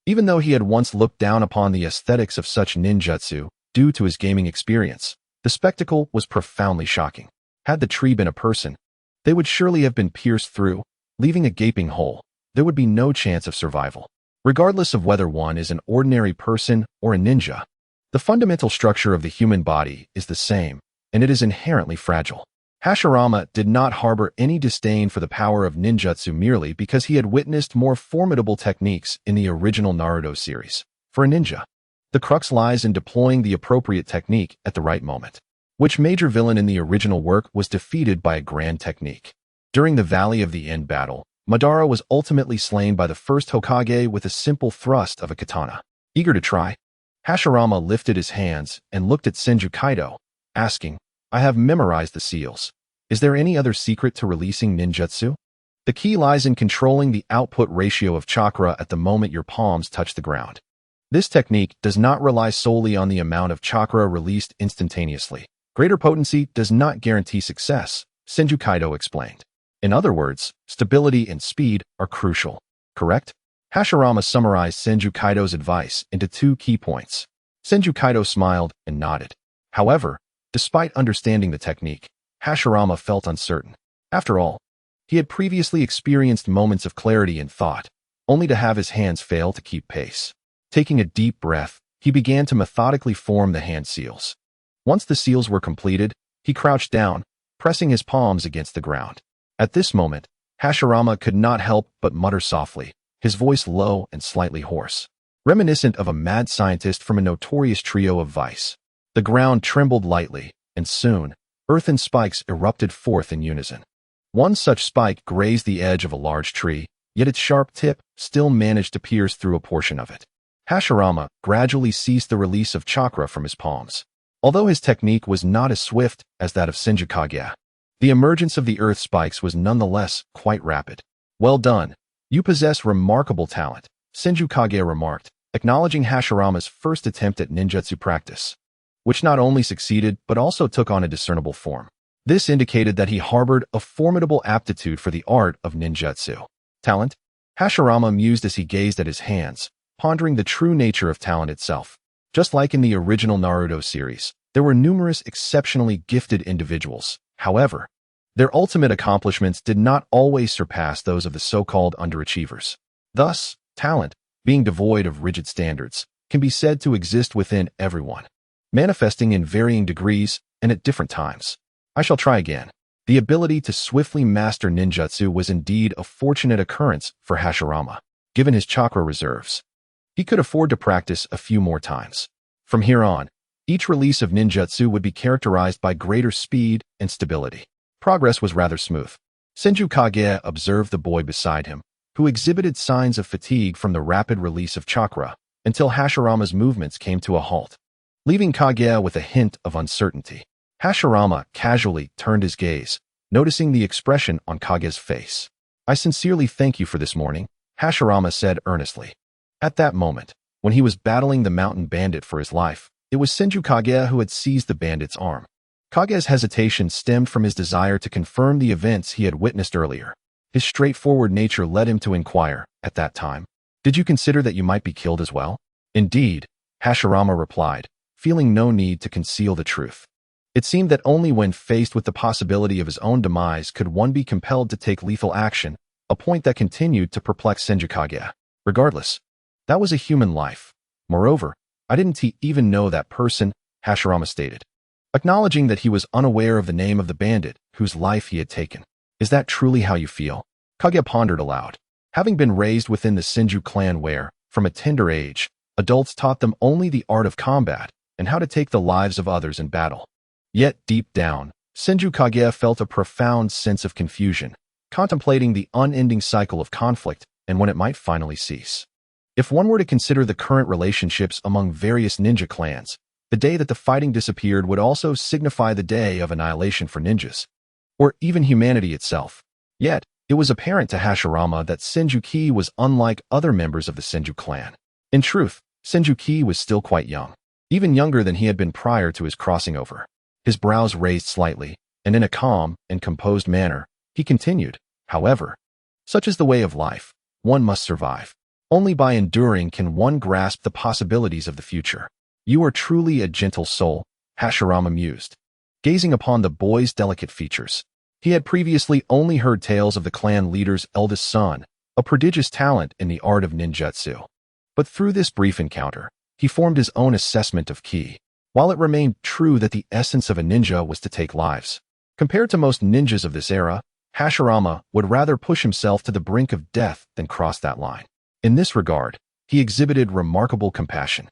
Even though he had once looked down upon the aesthetics of such ninjutsu due to his gaming experience, the spectacle was profoundly shocking. Had the tree been a person, they would surely have been pierced through, leaving a gaping hole. There would be no chance of survival. Regardless of whether one is an ordinary person or a ninja, the fundamental structure of the human body is the same, and it is inherently fragile. Hashirama did not harbor any disdain for the power of ninjutsu merely because he had witnessed more formidable techniques in the original Naruto series. For a ninja, the crux lies in deploying the appropriate technique at the right moment. Which major villain in the original work was defeated by a grand technique? During the Valley of the End battle, Madara was ultimately slain by the first Hokage with a simple thrust of a katana. Eager to try, Hashirama lifted his hands and looked at Senju Kaido, asking, "I have memorized the seals. Is there any other secret to releasing ninjutsu? The key lies in controlling the output ratio of chakra at the moment your palms touch the ground. This technique does not rely solely on the amount of chakra released instantaneously. Greater potency does not guarantee success," Senju Kaido explained. In other words, stability and speed are crucial, correct? Hashirama summarized Senju Kaido's advice into 2 key points. Senju Kaido smiled and nodded. However, despite understanding the technique, Hashirama felt uncertain. After all, he had previously experienced moments of clarity in thought, only to have his hands fail to keep pace. Taking a deep breath, he began to methodically form the hand seals. Once the seals were completed, he crouched down, pressing his palms against the ground. At this moment, Hashirama could not help but mutter softly, his voice low and slightly hoarse, reminiscent of a mad scientist from a notorious trio of vice. The ground trembled lightly, and soon, earthen spikes erupted forth in unison. One such spike grazed the edge of a large tree, yet its sharp tip still managed to pierce through a portion of it. Hashirama gradually ceased the release of chakra from his palms. Although his technique was not as swift as that of Senju Kage, the emergence of the earth spikes was nonetheless quite rapid. "Well done. You possess remarkable talent," Senju Kage remarked, acknowledging Hashirama's first attempt at ninjutsu practice, which not only succeeded but also took on a discernible form. This indicated that he harbored a formidable aptitude for the art of ninjutsu. Talent? Hashirama mused as he gazed at his hands, pondering the true nature of talent itself. Just like in the original Naruto series, there were numerous exceptionally gifted individuals. However, their ultimate accomplishments did not always surpass those of the so-called underachievers. Thus, talent, being devoid of rigid standards, can be said to exist within everyone, manifesting in varying degrees and at different times. I shall try again. The ability to swiftly master ninjutsu was indeed a fortunate occurrence for Hashirama, given his chakra reserves. He could afford to practice a few more times. From here on, each release of ninjutsu would be characterized by greater speed and stability. Progress was rather smooth. Senju Kage observed the boy beside him, who exhibited signs of fatigue from the rapid release of chakra, until Hashirama's movements came to a halt, leaving Kage with a hint of uncertainty. Hashirama casually turned his gaze, noticing the expression on Kage's face. "I sincerely thank you for this morning," Hashirama said earnestly. At that moment, when he was battling the mountain bandit for his life, it was Senju Kage who had seized the bandit's arm. Kage's hesitation stemmed from his desire to confirm the events he had witnessed earlier. His straightforward nature led him to inquire, at that time, "Did you consider that you might be killed as well?" "Indeed," Hashirama replied, feeling no need to conceal the truth. It seemed that only when faced with the possibility of his own demise could one be compelled to take lethal action, a point that continued to perplex Senju Kage. Regardless, that was a human life. Moreover, I didn't even know that person, Hashirama stated, acknowledging that he was unaware of the name of the bandit whose life he had taken. "Is that truly how you feel?" Kage pondered aloud. Having been raised within the Senju clan where, from a tender age, adults taught them only the art of combat and how to take the lives of others in battle. Yet, deep down, Senju Kage felt a profound sense of confusion, contemplating the unending cycle of conflict and when it might finally cease. If one were to consider the current relationships among various ninja clans, the day that the fighting disappeared would also signify the day of annihilation for ninjas, or even humanity itself. Yet, it was apparent to Hashirama that Senju Ki was unlike other members of the Senju clan. In truth, Senju Ki was still quite young, even younger than he had been prior to his crossing over. His brows raised slightly, and in a calm and composed manner, he continued, "However, such is the way of life. One must survive. Only by enduring can one grasp the possibilities of the future." "You are truly a gentle soul," Hashirama mused, gazing upon the boy's delicate features. He had previously only heard tales of the clan leader's eldest son, a prodigious talent in the art of ninjutsu. But through this brief encounter, he formed his own assessment of Ki. While it remained true that the essence of a ninja was to take lives, compared to most ninjas of this era, Hashirama would rather push himself to the brink of death than cross that line. In this regard, he exhibited remarkable compassion.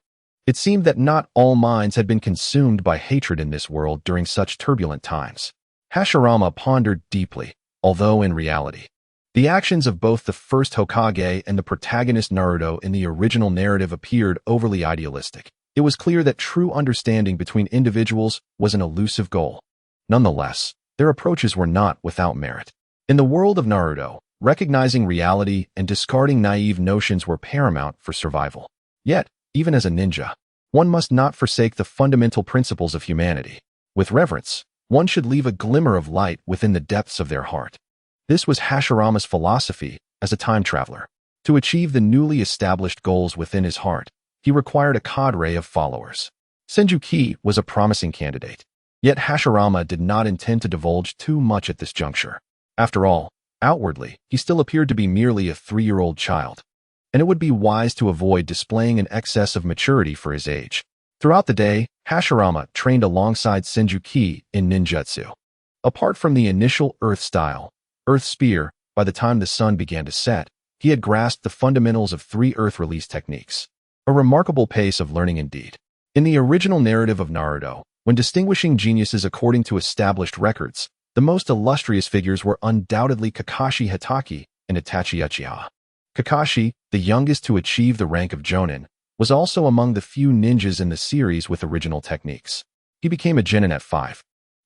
It seemed that not all minds had been consumed by hatred in this world during such turbulent times. Hashirama pondered deeply, although in reality, the actions of both the first Hokage and the protagonist Naruto in the original narrative appeared overly idealistic. It was clear that true understanding between individuals was an elusive goal. Nonetheless, their approaches were not without merit. In the world of Naruto, recognizing reality and discarding naive notions were paramount for survival. Yet, even as a ninja, one must not forsake the fundamental principles of humanity. With reverence, one should leave a glimmer of light within the depths of their heart. This was Hashirama's philosophy as a time traveler. To achieve the newly established goals within his heart, he required a cadre of followers. Senju Ki was a promising candidate, yet Hashirama did not intend to divulge too much at this juncture. After all, outwardly, he still appeared to be merely a 3-year-old child, and it would be wise to avoid displaying an excess of maturity for his age. Throughout the day, Hashirama trained alongside Senju Ki in ninjutsu. Apart from the initial earth style, earth spear, by the time the sun began to set, he had grasped the fundamentals of 3 earth release techniques. A remarkable pace of learning indeed. In the original narrative of Naruto, when distinguishing geniuses according to established records, the most illustrious figures were undoubtedly Kakashi Hatake and Itachi Uchiha. Kakashi, the youngest to achieve the rank of Jonin, was also among the few ninjas in the series with original techniques. He became a Genin at 5,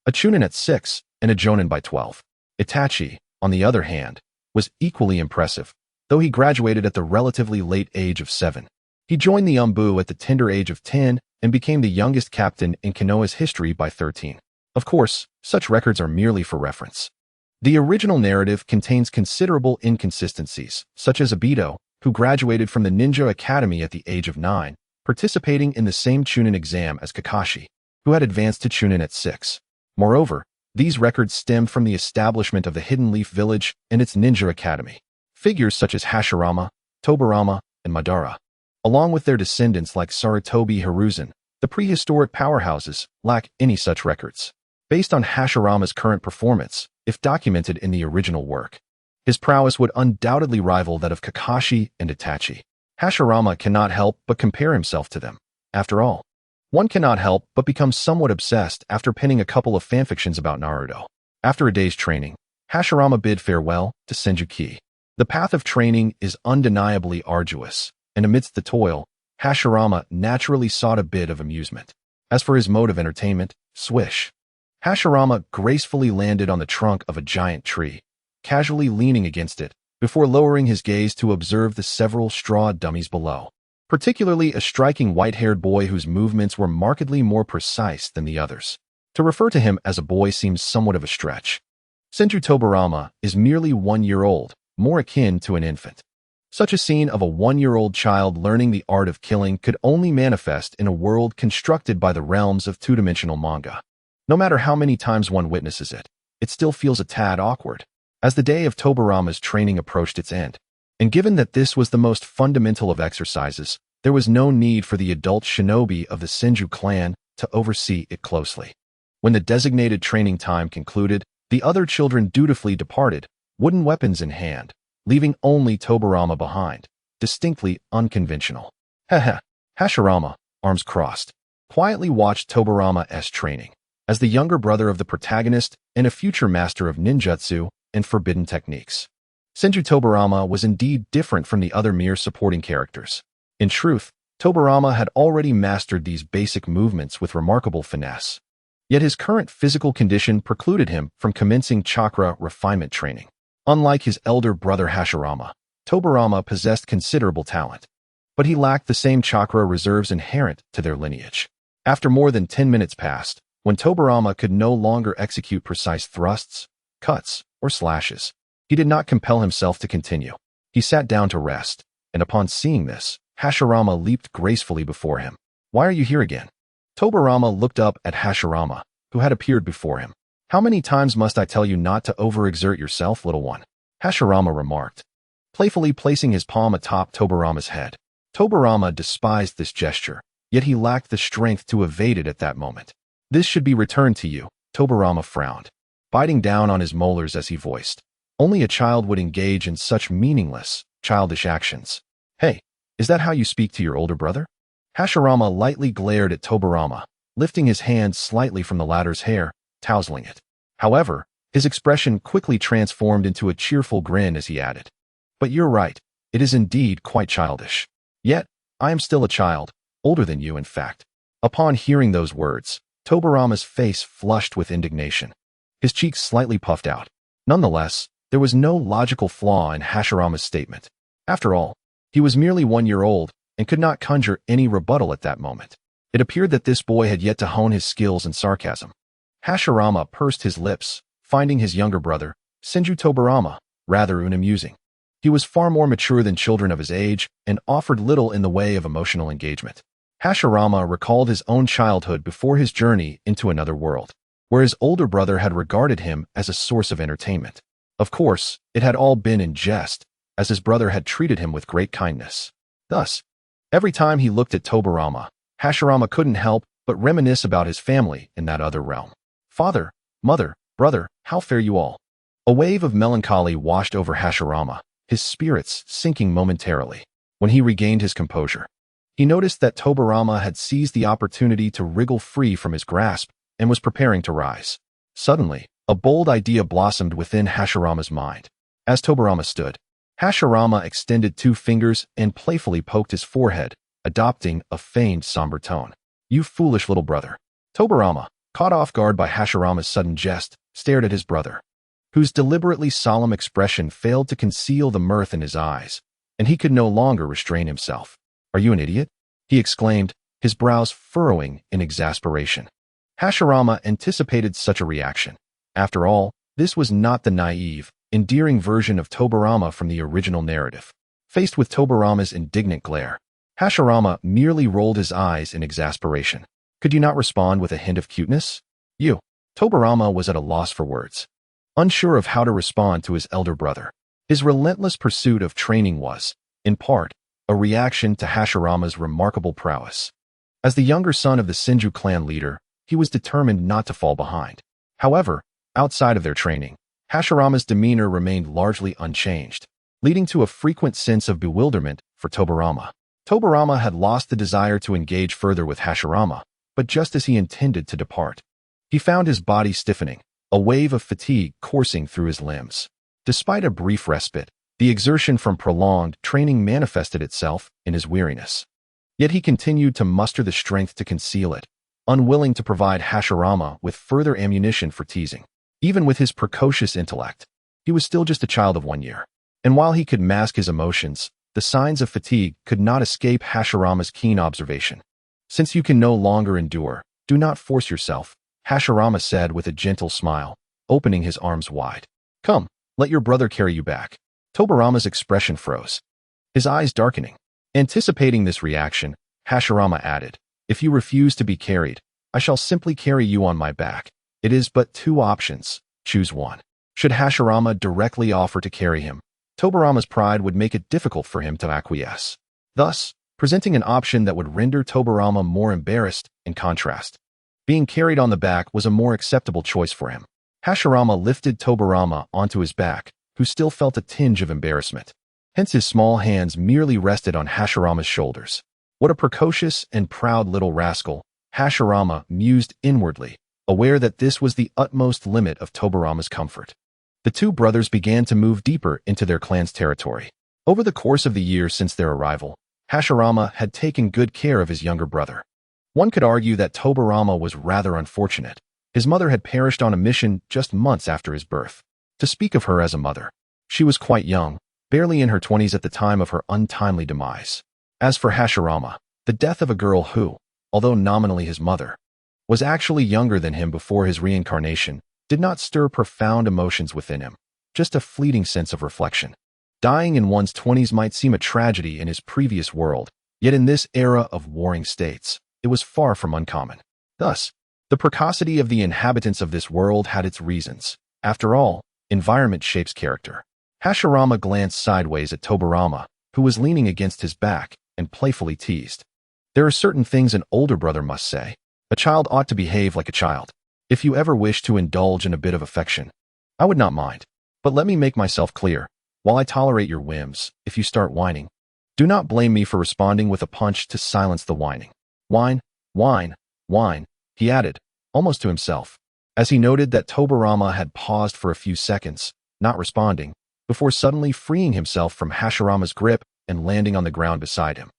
a Chunin at 6, and a Jonin by 12. Itachi, on the other hand, was equally impressive, though he graduated at the relatively late age of 7. He joined the Umbu at the tender age of 10 and became the youngest captain in Konoha's history by 13. Of course, such records are merely for reference. The original narrative contains considerable inconsistencies, such as Obito, who graduated from the Ninja Academy at the age of 9, participating in the same Chunin exam as Kakashi, who had advanced to Chunin at 6. Moreover, these records stemmed from the establishment of the Hidden Leaf Village and its Ninja Academy. Figures such as Hashirama, Tobirama, and Madara, along with their descendants like Sarutobi Hiruzen, the prehistoric powerhouses, lack any such records. Based on Hashirama's current performance, if documented in the original work, his prowess would undoubtedly rival that of Kakashi and Itachi. Hashirama cannot help but compare himself to them. After all, One cannot help but become somewhat obsessed after penning a couple of fanfictions about Naruto. After a day's training, Hashirama bid farewell to Senju. The path of training is undeniably arduous, and amidst the toil, Hashirama naturally sought a bit of amusement. As for his mode of entertainment, swish. Hashirama gracefully landed on the trunk of a giant tree, casually leaning against it, before lowering his gaze to observe the several straw dummies below, particularly a striking white-haired boy whose movements were markedly more precise than the others. To refer to him as a boy seems somewhat of a stretch. Senju Tobarama is merely 1 year old, more akin to an infant. Such a scene of a 1-year-old child learning the art of killing could only manifest in a world constructed by the realms of two-dimensional manga. No matter how many times one witnesses it, it still feels a tad awkward. As the day of Tobarama's training approached its end, and given that this was the most fundamental of exercises, there was no need for the adult shinobi of the Senju clan to oversee it closely. When the designated training time concluded, the other children dutifully departed, wooden weapons in hand, leaving only Tobarama behind, distinctly unconventional. Hashirama, arms crossed, quietly watched Tobarama's training. As the younger brother of the protagonist and a future master of ninjutsu and forbidden techniques, Senju Tobarama was indeed different from the other mere supporting characters. In truth, Tobarama had already mastered these basic movements with remarkable finesse. Yet his current physical condition precluded him from commencing chakra refinement training. Unlike his elder brother Hashirama, Tobarama possessed considerable talent, but he lacked the same chakra reserves inherent to their lineage. After more than 10 minutes passed, when Tobarama could no longer execute precise thrusts, cuts, or slashes, he did not compel himself to continue. He sat down to rest, and upon seeing this, Hashirama leaped gracefully before him. "Why are you here again?" Tobarama looked up at Hashirama, who had appeared before him. "How many times must I tell you not to overexert yourself, little one?" Hashirama remarked, playfully placing his palm atop Tobarama's head. Tobarama despised this gesture, yet he lacked the strength to evade it at that moment. "This should be returned to you," Tobarama frowned, biting down on his molars as he voiced. Only a child would engage in such meaningless, childish actions. "Hey, is that how you speak to your older brother?" Hashirama lightly glared at Tobarama, lifting his hand slightly from the latter's hair, tousling it. However, his expression quickly transformed into a cheerful grin as he added, "But you're right, it is indeed quite childish. Yet, I am still a child, older than you in fact." Upon hearing those words, Tobarama's face flushed with indignation. His cheeks slightly puffed out. Nonetheless, there was no logical flaw in Hashirama's statement. After all, he was merely 1 year old and could not conjure any rebuttal at that moment. It appeared that this boy had yet to hone his skills in sarcasm. Hashirama pursed his lips, finding his younger brother, Senju Tobarama, rather unamusing. He was far more mature than children of his age and offered little in the way of emotional engagement. Hashirama recalled his own childhood before his journey into another world, where his older brother had regarded him as a source of entertainment. Of course, it had all been in jest, as his brother had treated him with great kindness. Thus, every time he looked at Tobarama, Hashirama couldn't help but reminisce about his family in that other realm. "Father, mother, brother, how fare you all?" A wave of melancholy washed over Hashirama, his spirits sinking momentarily. When he regained his composure, he noticed that Tobarama had seized the opportunity to wriggle free from his grasp and was preparing to rise. Suddenly, a bold idea blossomed within Hashirama's mind. As Tobarama stood, Hashirama extended 2 fingers and playfully poked his forehead, adopting a feigned somber tone. "You foolish little brother." Tobarama, caught off guard by Hashirama's sudden jest, stared at his brother, whose deliberately solemn expression failed to conceal the mirth in his eyes, and he could no longer restrain himself. "Are you an idiot?" he exclaimed, his brows furrowing in exasperation. Hashirama anticipated such a reaction. After all, this was not the naive, endearing version of Tobarama from the original narrative. Faced with Tobarama's indignant glare, Hashirama merely rolled his eyes in exasperation. "Could you not respond with a hint of cuteness?" "You." Tobarama was at a loss for words, unsure of how to respond to his elder brother. His relentless pursuit of training was, in part, a reaction to Hashirama's remarkable prowess. As the younger son of the Senju clan leader, he was determined not to fall behind. However, outside of their training, Hashirama's demeanor remained largely unchanged, leading to a frequent sense of bewilderment for Tobarama. Tobarama had lost the desire to engage further with Hashirama, but just as he intended to depart, he found his body stiffening, a wave of fatigue coursing through his limbs. Despite a brief respite, the exertion from prolonged training manifested itself in his weariness. Yet he continued to muster the strength to conceal it, unwilling to provide Hashirama with further ammunition for teasing. Even with his precocious intellect, he was still just a child of 1 year. And while he could mask his emotions, the signs of fatigue could not escape Hashirama's keen observation. "Since you can no longer endure, do not force yourself," Hashirama said with a gentle smile, opening his arms wide. "Come, let your brother carry you back." Tobirama's expression froze, his eyes darkening. Anticipating this reaction, Hashirama added, "If you refuse to be carried, I shall simply carry you on my back. It is but 2 options. Choose one." Should Hashirama directly offer to carry him, Tobirama's pride would make it difficult for him to acquiesce, thus presenting an option that would render Tobirama more embarrassed. In contrast, being carried on the back was a more acceptable choice for him. Hashirama lifted Tobirama onto his back, who still felt a tinge of embarrassment. Hence his small hands merely rested on Hashirama's shoulders. What a precocious and proud little rascal, Hashirama mused inwardly, aware that this was the utmost limit of Tobirama's comfort. The 2 brothers began to move deeper into their clan's territory. Over the course of the years since their arrival, Hashirama had taken good care of his younger brother. One could argue that Tobirama was rather unfortunate. His mother had perished on a mission just months after his birth. To speak of her as a mother, she was quite young, barely in her 20s at the time of her untimely demise. As for Hashirama, the death of a girl who, although nominally his mother, was actually younger than him before his reincarnation, did not stir profound emotions within him, just a fleeting sense of reflection. Dying in one's 20s might seem a tragedy in his previous world, yet in this era of warring states, it was far from uncommon. Thus, the precocity of the inhabitants of this world had its reasons. After all, environment shapes character. Hashirama glanced sideways at Tobirama, who was leaning against his back, and playfully teased. "There are certain things an older brother must say. A child ought to behave like a child. If you ever wish to indulge in a bit of affection, I would not mind. But let me make myself clear. While I tolerate your whims, if you start whining, do not blame me for responding with a punch to silence the whining. Whine, whine, whine," he added, almost to himself, as he noted that Tobirama had paused for a few seconds, not responding, before suddenly freeing himself from Hashirama's grip and landing on the ground beside him.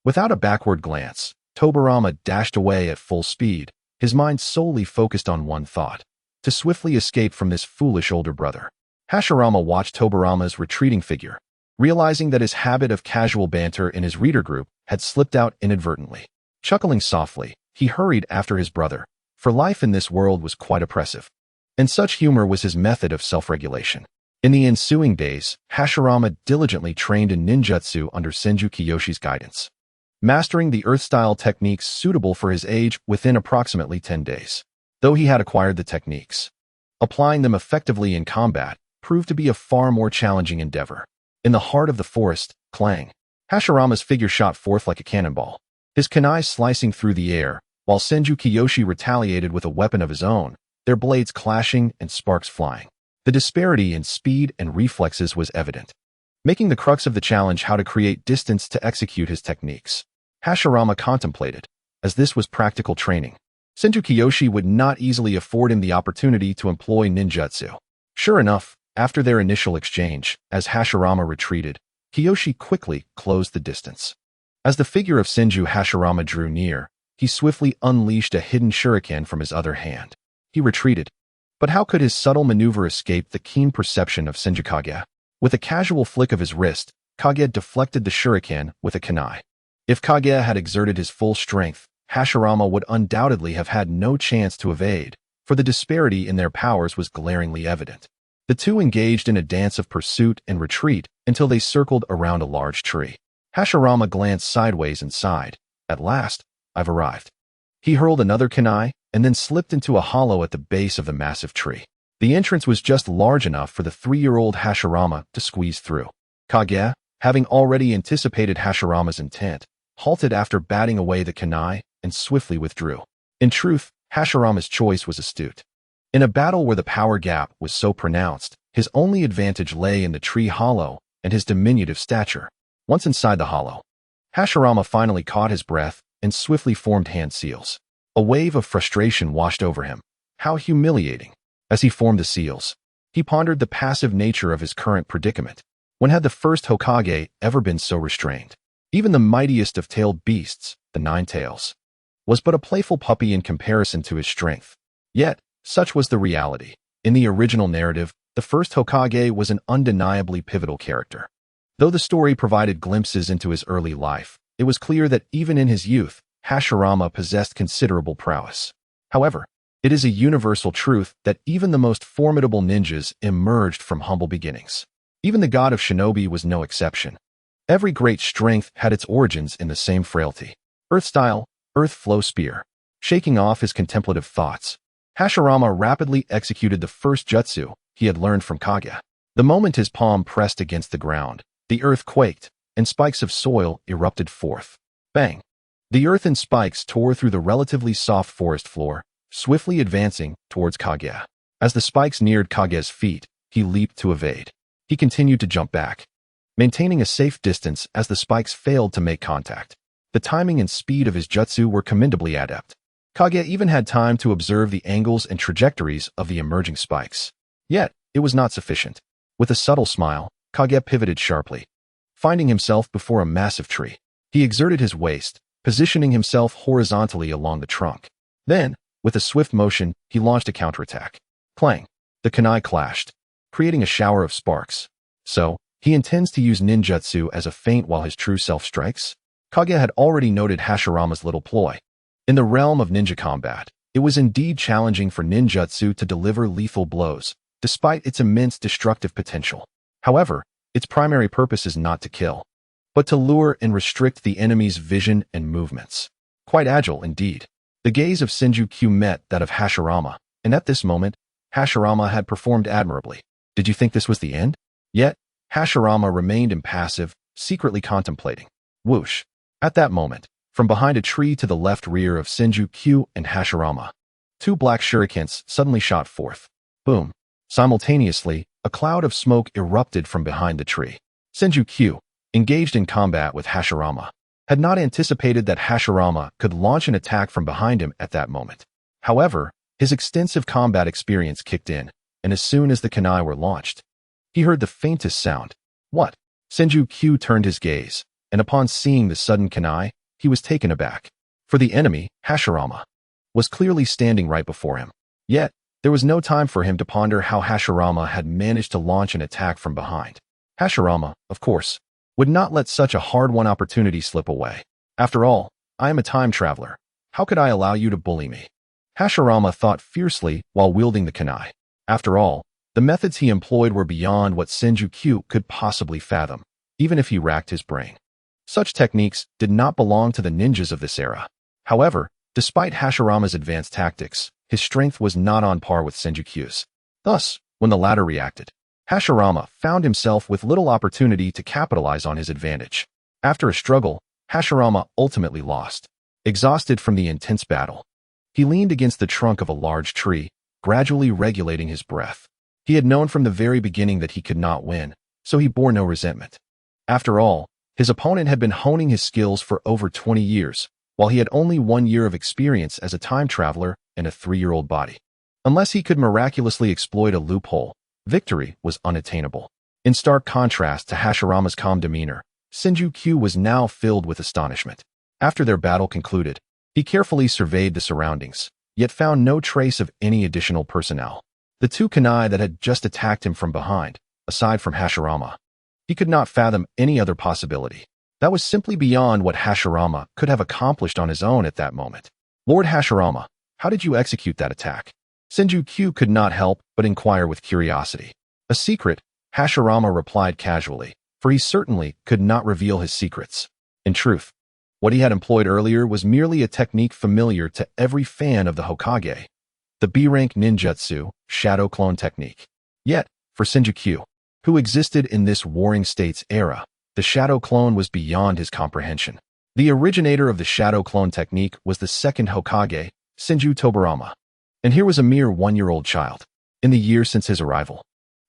Without a backward glance, Tobirama dashed away at full speed, his mind solely focused on one thought: to swiftly escape from this foolish older brother. Hashirama watched Tobirama's retreating figure, realizing that his habit of casual banter in his reader group had slipped out inadvertently. Chuckling softly, he hurried after his brother, for life in this world was quite oppressive, and such humor was his method of self-regulation. In the ensuing days, Hashirama diligently trained in ninjutsu under Senju Kiyoshi's guidance, mastering the earth-style techniques suitable for his age within approximately 10 days. Though he had acquired the techniques, applying them effectively in combat proved to be a far more challenging endeavor. In the heart of the forest, clang, Hashirama's figure shot forth like a cannonball, his kunai slicing through the air, while Senju Kiyoshi retaliated with a weapon of his own, their blades clashing and sparks flying. The disparity in speed and reflexes was evident, making the crux of the challenge how to create distance to execute his techniques. Hashirama contemplated, as this was practical training. Senju Kiyoshi would not easily afford him the opportunity to employ ninjutsu. Sure enough, after their initial exchange, as Hashirama retreated, Kiyoshi quickly closed the distance. As the figure of Senju Hashirama drew near, he swiftly unleashed a hidden shuriken from his other hand. He retreated. But how could his subtle maneuver escape the keen perception of Senju Kage? With a casual flick of his wrist, Kage deflected the shuriken with a kunai. If Kage had exerted his full strength, Hashirama would undoubtedly have had no chance to evade, for the disparity in their powers was glaringly evident. The two engaged in a dance of pursuit and retreat until they circled around a large tree. Hashirama glanced sideways and sighed. "At last, I've arrived." He hurled another kunai and then slipped into a hollow at the base of the massive tree. The entrance was just large enough for the 3-year-old Hashirama to squeeze through. Kage, having already anticipated Hashirama's intent, halted after batting away the kunai and swiftly withdrew. In truth, Hashirama's choice was astute. In a battle where the power gap was so pronounced, his only advantage lay in the tree hollow and his diminutive stature. Once inside the hollow, Hashirama finally caught his breath and swiftly formed hand seals. A wave of frustration washed over him. How humiliating. As he formed the seals, he pondered the passive nature of his current predicament. When had the first Hokage ever been so restrained? Even the mightiest of tailed beasts, the Nine Tails, was but a playful puppy in comparison to his strength. Yet, such was the reality. In the original narrative, the first Hokage was an undeniably pivotal character. Though the story provided glimpses into his early life, it was clear that even in his youth, Hashirama possessed considerable prowess. However, it is a universal truth that even the most formidable ninjas emerged from humble beginnings. Even the god of Shinobi was no exception. Every great strength had its origins in the same frailty. Earth-style, earth-flow spear. Shaking off his contemplative thoughts, Hashirama rapidly executed the first jutsu he had learned from Kage. The moment his palm pressed against the ground, the earth quaked, and spikes of soil erupted forth. Bang! The earth and spikes tore through the relatively soft forest floor, swiftly advancing towards Kage. As the spikes neared Kage's feet, he leaped to evade. He continued to jump back, maintaining a safe distance as the spikes failed to make contact. The timing and speed of his jutsu were commendably adept. Kage even had time to observe the angles and trajectories of the emerging spikes. Yet, it was not sufficient. With a subtle smile, Kage pivoted sharply. Finding himself before a massive tree, he exerted his waist, positioning himself horizontally along the trunk. Then, with a swift motion, he launched a counterattack. Clang! The kunai clashed, creating a shower of sparks. So, he intends to use ninjutsu as a feint while his true self strikes? Kage had already noted Hashirama's little ploy. In the realm of ninja combat, it was indeed challenging for ninjutsu to deliver lethal blows, despite its immense destructive potential. However, its primary purpose is not to kill, but to lure and restrict the enemy's vision and movements. Quite agile indeed. The gaze of Senju Q met that of Hashirama, and at this moment, Hashirama had performed admirably. Did you think this was the end? Yet, Hashirama remained impassive, secretly contemplating. Whoosh! At that moment, from behind a tree to the left rear of Senju Q and Hashirama, two black shurikens suddenly shot forth. Boom! Simultaneously, a cloud of smoke erupted from behind the tree. Senju Q, engaged in combat with Hashirama, had not anticipated that Hashirama could launch an attack from behind him at that moment. However, his extensive combat experience kicked in, and as soon as the kunai were launched, he heard the faintest sound. What? Senju Q turned his gaze, and upon seeing the sudden kunai, he was taken aback. For the enemy, Hashirama, was clearly standing right before him. Yet, there was no time for him to ponder how Hashirama had managed to launch an attack from behind. Hashirama, of course, would not let such a hard-won opportunity slip away. After all, I am a time traveler. How could I allow you to bully me? Hashirama thought fiercely while wielding the kunai. After all, the methods he employed were beyond what Senju Q could possibly fathom, even if he racked his brain. Such techniques did not belong to the ninjas of this era. However, despite Hashirama's advanced tactics, his strength was not on par with Senju Q's. Thus, when the latter reacted, Hashirama found himself with little opportunity to capitalize on his advantage. After a struggle, Hashirama ultimately lost. Exhausted from the intense battle, he leaned against the trunk of a large tree, gradually regulating his breath. He had known from the very beginning that he could not win, so he bore no resentment. After all, his opponent had been honing his skills for over 20 years, while he had only 1 year of experience as a time traveler and a 3-year-old body. Unless he could miraculously exploit a loophole, victory was unattainable. In stark contrast to Hashirama's calm demeanor, Senju Q was now filled with astonishment. After their battle concluded, he carefully surveyed the surroundings, yet found no trace of any additional personnel. The two kunai that had just attacked him from behind, aside from Hashirama, he could not fathom any other possibility. That was simply beyond what Hashirama could have accomplished on his own at that moment. Lord Hashirama, how did you execute that attack? Senju Q could not help but inquire with curiosity. A secret, Hashirama replied casually, for he certainly could not reveal his secrets. In truth, what he had employed earlier was merely a technique familiar to every fan of the Hokage, the B-rank ninjutsu, shadow clone technique. Yet, for Senju Q, who existed in this warring states era, the shadow clone was beyond his comprehension. The originator of the shadow clone technique was the second Hokage, Senju Tobarama. And here was a mere 1-year-old child. In the years since his arrival,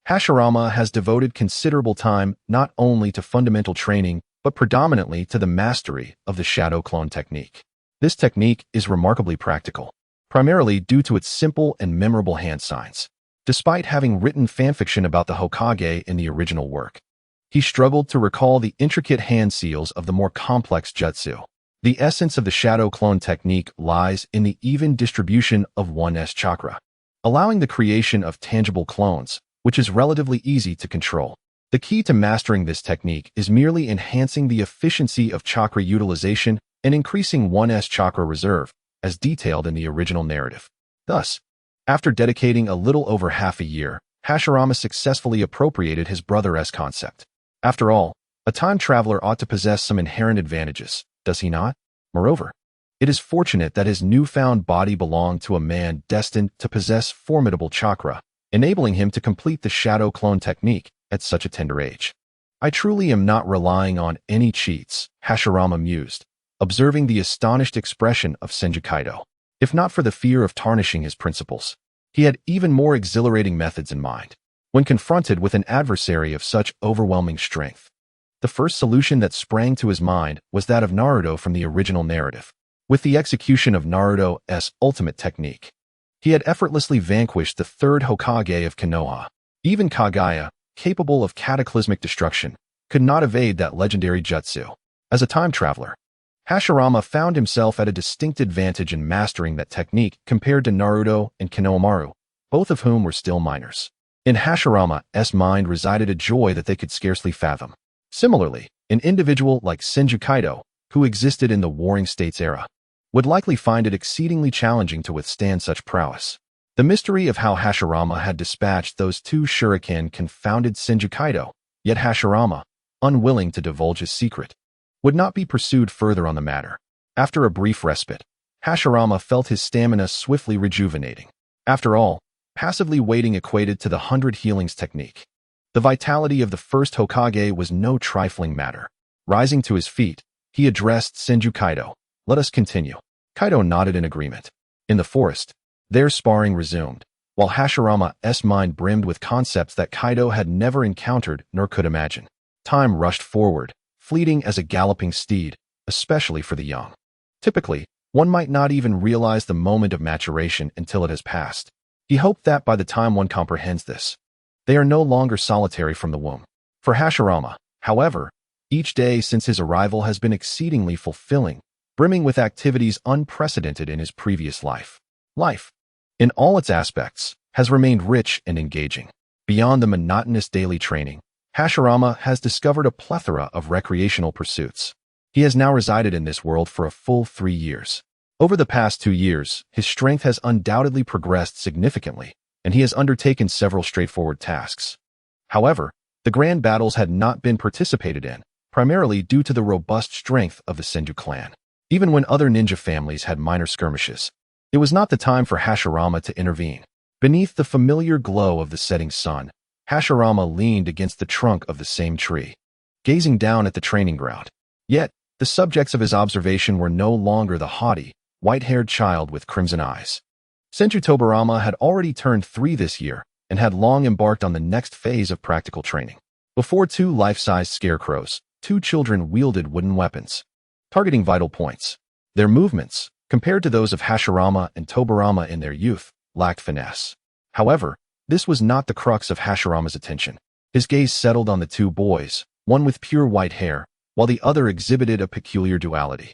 Hashirama has devoted considerable time not only to fundamental training, but predominantly to the mastery of the shadow clone technique. This technique is remarkably practical, primarily due to its simple and memorable hand signs. Despite having written fanfiction about the Hokage in the original work, he struggled to recall the intricate hand seals of the more complex jutsu. The essence of the shadow clone technique lies in the even distribution of one's chakra, allowing the creation of tangible clones, which is relatively easy to control. The key to mastering this technique is merely enhancing the efficiency of chakra utilization and increasing one's chakra reserve, as detailed in the original narrative. Thus, after dedicating a little over half a year, Hashirama successfully appropriated his brother's concept. After all, a time traveler ought to possess some inherent advantages, does he not? Moreover, it is fortunate that his newfound body belonged to a man destined to possess formidable chakra, enabling him to complete the shadow clone technique at such a tender age. I truly am not relying on any cheats, Hashirama mused, observing the astonished expression of Senju Kaido. If not for the fear of tarnishing his principles, he had even more exhilarating methods in mind. When confronted with an adversary of such overwhelming strength, the first solution that sprang to his mind was that of Naruto from the original narrative. With the execution of Naruto's ultimate technique, he had effortlessly vanquished the third Hokage of Konoha. Even Kaguya, capable of cataclysmic destruction, could not evade that legendary jutsu. As a time traveler, Hashirama found himself at a distinct advantage in mastering that technique compared to Naruto and Konohamaru, both of whom were still minors. In Hashirama's mind resided a joy that they could scarcely fathom. Similarly, an individual like Senju Kaido, who existed in the Warring States era, would likely find it exceedingly challenging to withstand such prowess. The mystery of how Hashirama had dispatched those two shuriken confounded Senju Kaido, yet Hashirama, unwilling to divulge his secret, would not be pursued further on the matter. After a brief respite, Hashirama felt his stamina swiftly rejuvenating. After all, passively waiting equated to the 100 healings technique. The vitality of the first Hokage was no trifling matter. Rising to his feet, he addressed Senju Kaido. "Let us continue." Kaido nodded in agreement. In the forest, their sparring resumed, while Hashirama's mind brimmed with concepts that Kaido had never encountered nor could imagine. Time rushed forward, fleeting as a galloping steed, especially for the young. Typically, one might not even realize the moment of maturation until it has passed. He hoped that by the time one comprehends this, they are no longer solitary from the womb. For Hashirama, however, each day since his arrival has been exceedingly fulfilling, brimming with activities unprecedented in his previous life. Life, in all its aspects, has remained rich and engaging. Beyond the monotonous daily training, Hashirama has discovered a plethora of recreational pursuits. He has now resided in this world for a full 3 years. Over the past 2 years, his strength has undoubtedly progressed significantly, and he has undertaken several straightforward tasks. However, the grand battles had not been participated in, primarily due to the robust strength of the Senju clan. Even when other ninja families had minor skirmishes, it was not the time for Hashirama to intervene. Beneath the familiar glow of the setting sun, Hashirama leaned against the trunk of the same tree, gazing down at the training ground. Yet, the subjects of his observation were no longer the haughty, white-haired child with crimson eyes. Senju Tobirama had already turned 3 this year and had long embarked on the next phase of practical training. Before 2 life-sized scarecrows, 2 children wielded wooden weapons, targeting vital points. Their movements, compared to those of Hashirama and Tobirama in their youth, lacked finesse. However, this was not the crux of Hashirama's attention. His gaze settled on the 2 boys, one with pure white hair, while the other exhibited a peculiar duality.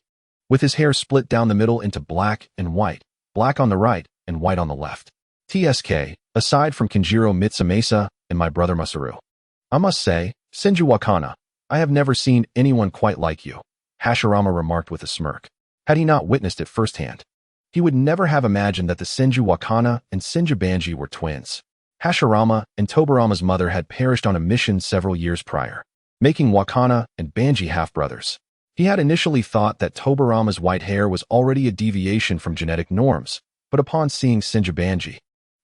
With his hair split down the middle into black and white, black on the right and white on the left. TSK, aside from Kenjiro Mitsumasa and my brother Masaru. I must say, Senju Wakana, I have never seen anyone quite like you, Hashirama remarked with a smirk. Had he not witnessed it firsthand, he would never have imagined that the Senju Wakana and Senju Banji were twins. Hashirama and Tobirama's mother had perished on a mission several years prior, making Wakana and Banji half-brothers. He had initially thought that Tobirama's white hair was already a deviation from genetic norms, but upon seeing Senju Banji,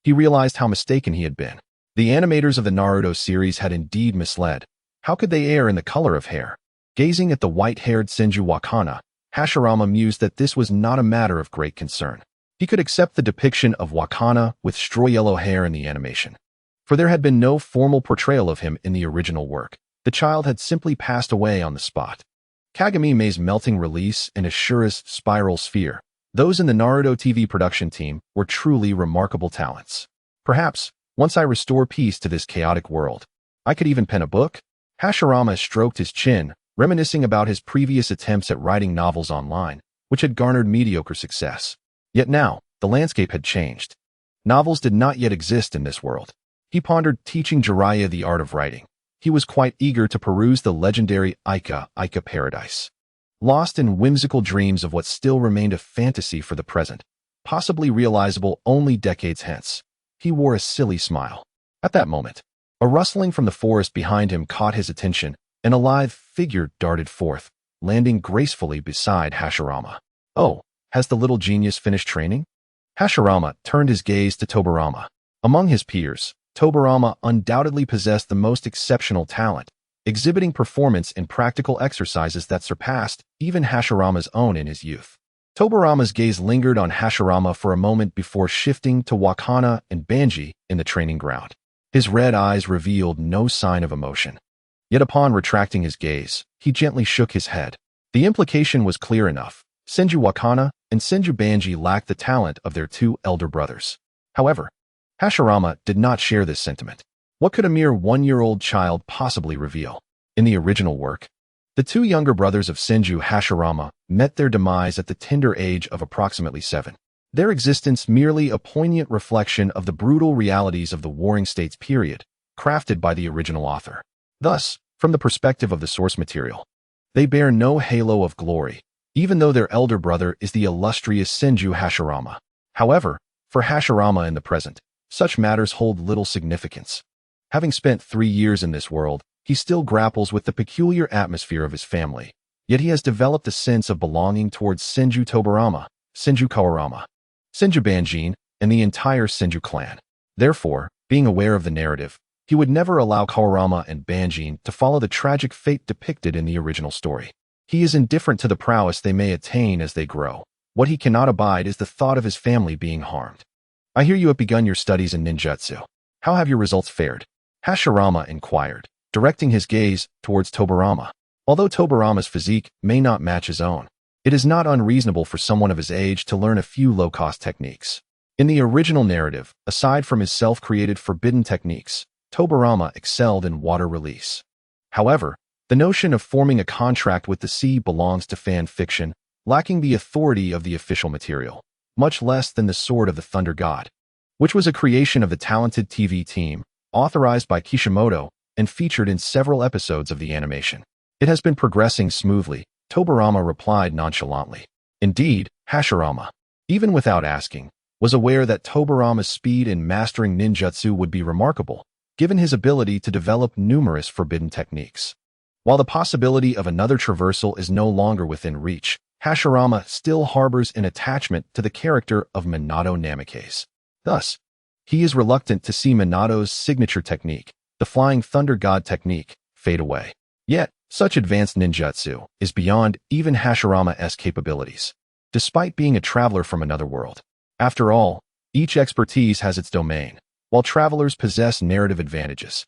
he realized how mistaken he had been. The animators of the Naruto series had indeed misled. How could they err in the color of hair? Gazing at the white-haired Senju Wakana, Hashirama mused that this was not a matter of great concern. He could accept the depiction of Wakana with straw-yellow hair in the animation, for there had been no formal portrayal of him in the original work. The child had simply passed away on the spot. Kagami-Mei's melting release and Ashura's spiral sphere. Those in the Naruto TV production team were truly remarkable talents. Perhaps, once I restore peace to this chaotic world, I could even pen a book? Hashirama stroked his chin, reminiscing about his previous attempts at writing novels online, which had garnered mediocre success. Yet now, the landscape had changed. Novels did not yet exist in this world. He pondered teaching Jiraiya the art of writing. He was quite eager to peruse the legendary Ica paradise. Lost in whimsical dreams of what still remained a fantasy for the present, possibly realizable only decades hence, he wore a silly smile. At that moment, a rustling from the forest behind him caught his attention, and a lithe figure darted forth, landing gracefully beside Hashirama. Oh, has the little genius finished training? Hashirama turned his gaze to Tobirama. Among his peers, Tobirama undoubtedly possessed the most exceptional talent, exhibiting performance in practical exercises that surpassed even Hashirama's own in his youth. Tobirama's gaze lingered on Hashirama for a moment before shifting to Wakana and Banji in the training ground. His red eyes revealed no sign of emotion. Yet upon retracting his gaze, he gently shook his head. The implication was clear enough. Senju Wakana and Senju Banji lacked the talent of their two elder brothers. However, Hashirama did not share this sentiment. What could a mere one-year-old child possibly reveal? In the original work, the two younger brothers of Senju Hashirama met their demise at the tender age of approximately 7. Their existence merely a poignant reflection of the brutal realities of the Warring States period, crafted by the original author. Thus, from the perspective of the source material, they bear no halo of glory, even though their elder brother is the illustrious Senju Hashirama. However, for Hashirama in the present, such matters hold little significance. Having spent 3 years in this world, he still grapples with the peculiar atmosphere of his family, yet he has developed a sense of belonging towards Senju Tobirama, Senju Kawarama, Senju Banjin, and the entire Senju clan. Therefore, being aware of the narrative, he would never allow Kawarama and Banjin to follow the tragic fate depicted in the original story. He is indifferent to the prowess they may attain as they grow. What he cannot abide is the thought of his family being harmed. I hear you have begun your studies in ninjutsu. How have your results fared? Hashirama inquired, directing his gaze towards Tobirama. Although Tobirama's physique may not match his own, it is not unreasonable for someone of his age to learn a few low-cost techniques. In the original narrative, aside from his self-created forbidden techniques, Tobirama excelled in water release. However, the notion of forming a contract with the sea belongs to fan fiction, lacking the authority of the official material, much less than the Sword of the Thunder God, which was a creation of the talented TV team, authorized by Kishimoto, and featured in several episodes of the animation. It has been progressing smoothly, Tobirama replied nonchalantly. Indeed, Hashirama, even without asking, was aware that Tobirama's speed in mastering ninjutsu would be remarkable, given his ability to develop numerous forbidden techniques. While the possibility of another traversal is no longer within reach, Hashirama still harbors an attachment to the character of Minato Namikaze. Thus, he is reluctant to see Minato's signature technique, the Flying Thunder God technique, fade away. Yet, such advanced ninjutsu is beyond even Hashirama's capabilities, despite being a traveler from another world. After all, each expertise has its domain, while travelers possess narrative advantages.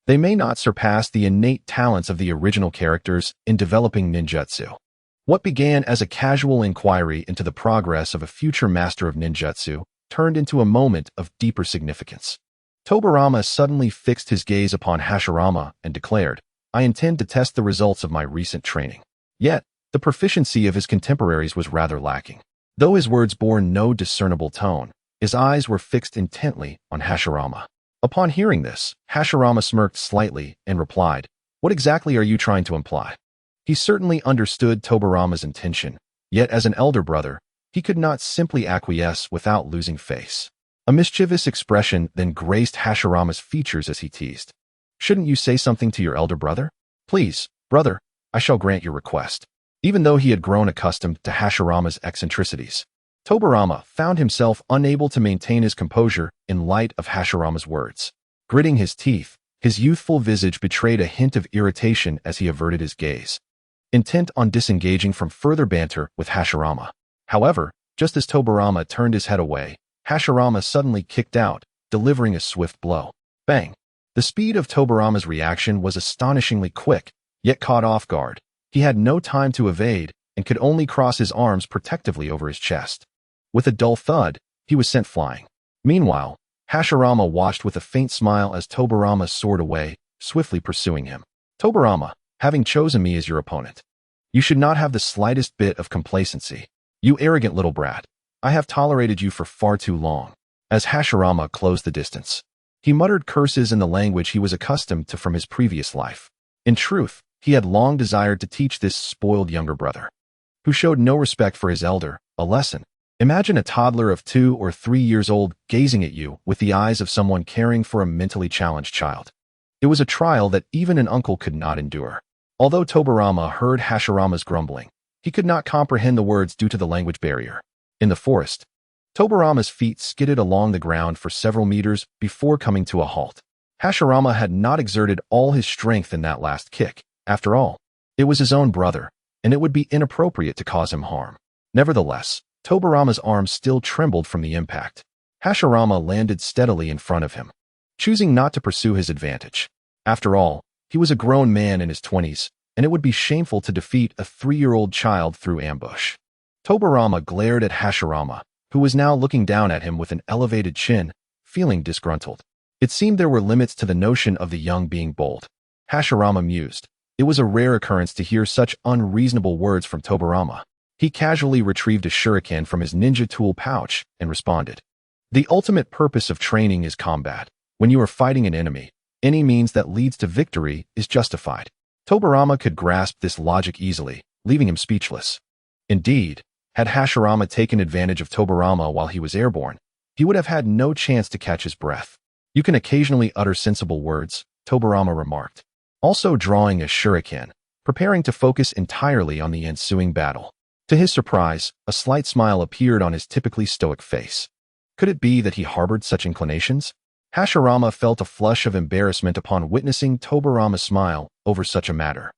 They may not surpass the innate talents of the original characters in developing ninjutsu. What began as a casual inquiry into the progress of a future master of ninjutsu turned into a moment of deeper significance. Tobirama suddenly fixed his gaze upon Hashirama and declared, I intend to test the results of my recent training. Yet, the proficiency of his contemporaries was rather lacking. Though his words bore no discernible tone, his eyes were fixed intently on Hashirama. Upon hearing this, Hashirama smirked slightly and replied, What exactly are you trying to imply? He certainly understood Tobirama's intention, yet as an elder brother, he could not simply acquiesce without losing face. A mischievous expression then graced Hashirama's features as he teased. Shouldn't you say something to your elder brother? Please, brother, I shall grant your request. Even though he had grown accustomed to Hashirama's eccentricities, Tobirama found himself unable to maintain his composure in light of Hashirama's words. Gritting his teeth, his youthful visage betrayed a hint of irritation as he averted his gaze, intent on disengaging from further banter with Hashirama. However, just as Tobirama turned his head away, Hashirama suddenly kicked out, delivering a swift blow. Bang! The speed of Tobirama's reaction was astonishingly quick, yet caught off guard. He had no time to evade and could only cross his arms protectively over his chest. With a dull thud, he was sent flying. Meanwhile, Hashirama watched with a faint smile as Tobirama soared away, swiftly pursuing him. Tobirama, having chosen me as your opponent, you should not have the slightest bit of complacency. You arrogant little brat. I have tolerated you for far too long. As Hashirama closed the distance, he muttered curses in the language he was accustomed to from his previous life. In truth, he had long desired to teach this spoiled younger brother, who showed no respect for his elder, a lesson. Imagine a toddler of 2 or 3 years old gazing at you with the eyes of someone caring for a mentally challenged child. It was a trial that even an uncle could not endure. Although Tobirama heard Hashirama's grumbling, he could not comprehend the words due to the language barrier. In the forest, Tobirama's feet skidded along the ground for several meters before coming to a halt. Hashirama had not exerted all his strength in that last kick. After all, it was his own brother, and it would be inappropriate to cause him harm. Nevertheless, Tobirama's arms still trembled from the impact. Hashirama landed steadily in front of him, choosing not to pursue his advantage. After all, he was a grown man in his 20s, and it would be shameful to defeat a 3-year-old child through ambush. Tobirama glared at Hashirama, who was now looking down at him with an elevated chin, feeling disgruntled. It seemed there were limits to the notion of the young being bold. Hashirama mused. It was a rare occurrence to hear such unreasonable words from Tobirama. He casually retrieved a shuriken from his ninja tool pouch and responded. The ultimate purpose of training is combat. When you are fighting an enemy, any means that leads to victory is justified. Tobirama could grasp this logic easily, leaving him speechless. Indeed, had Hashirama taken advantage of Tobirama while he was airborne, he would have had no chance to catch his breath. You can occasionally utter sensible words, Tobirama remarked, also drawing a shuriken, preparing to focus entirely on the ensuing battle. To his surprise, a slight smile appeared on his typically stoic face. Could it be that he harbored such inclinations? Hashirama felt a flush of embarrassment upon witnessing Tobirama's smile over such a matter.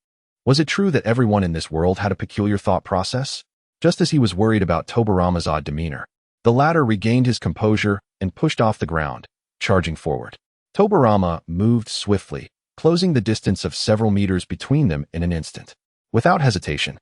Was it true that everyone in this world had a peculiar thought process? Just as he was worried about Tobirama's odd demeanor, the latter regained his composure and pushed off the ground, charging forward. Tobirama moved swiftly, closing the distance of several meters between them in an instant. Without hesitation,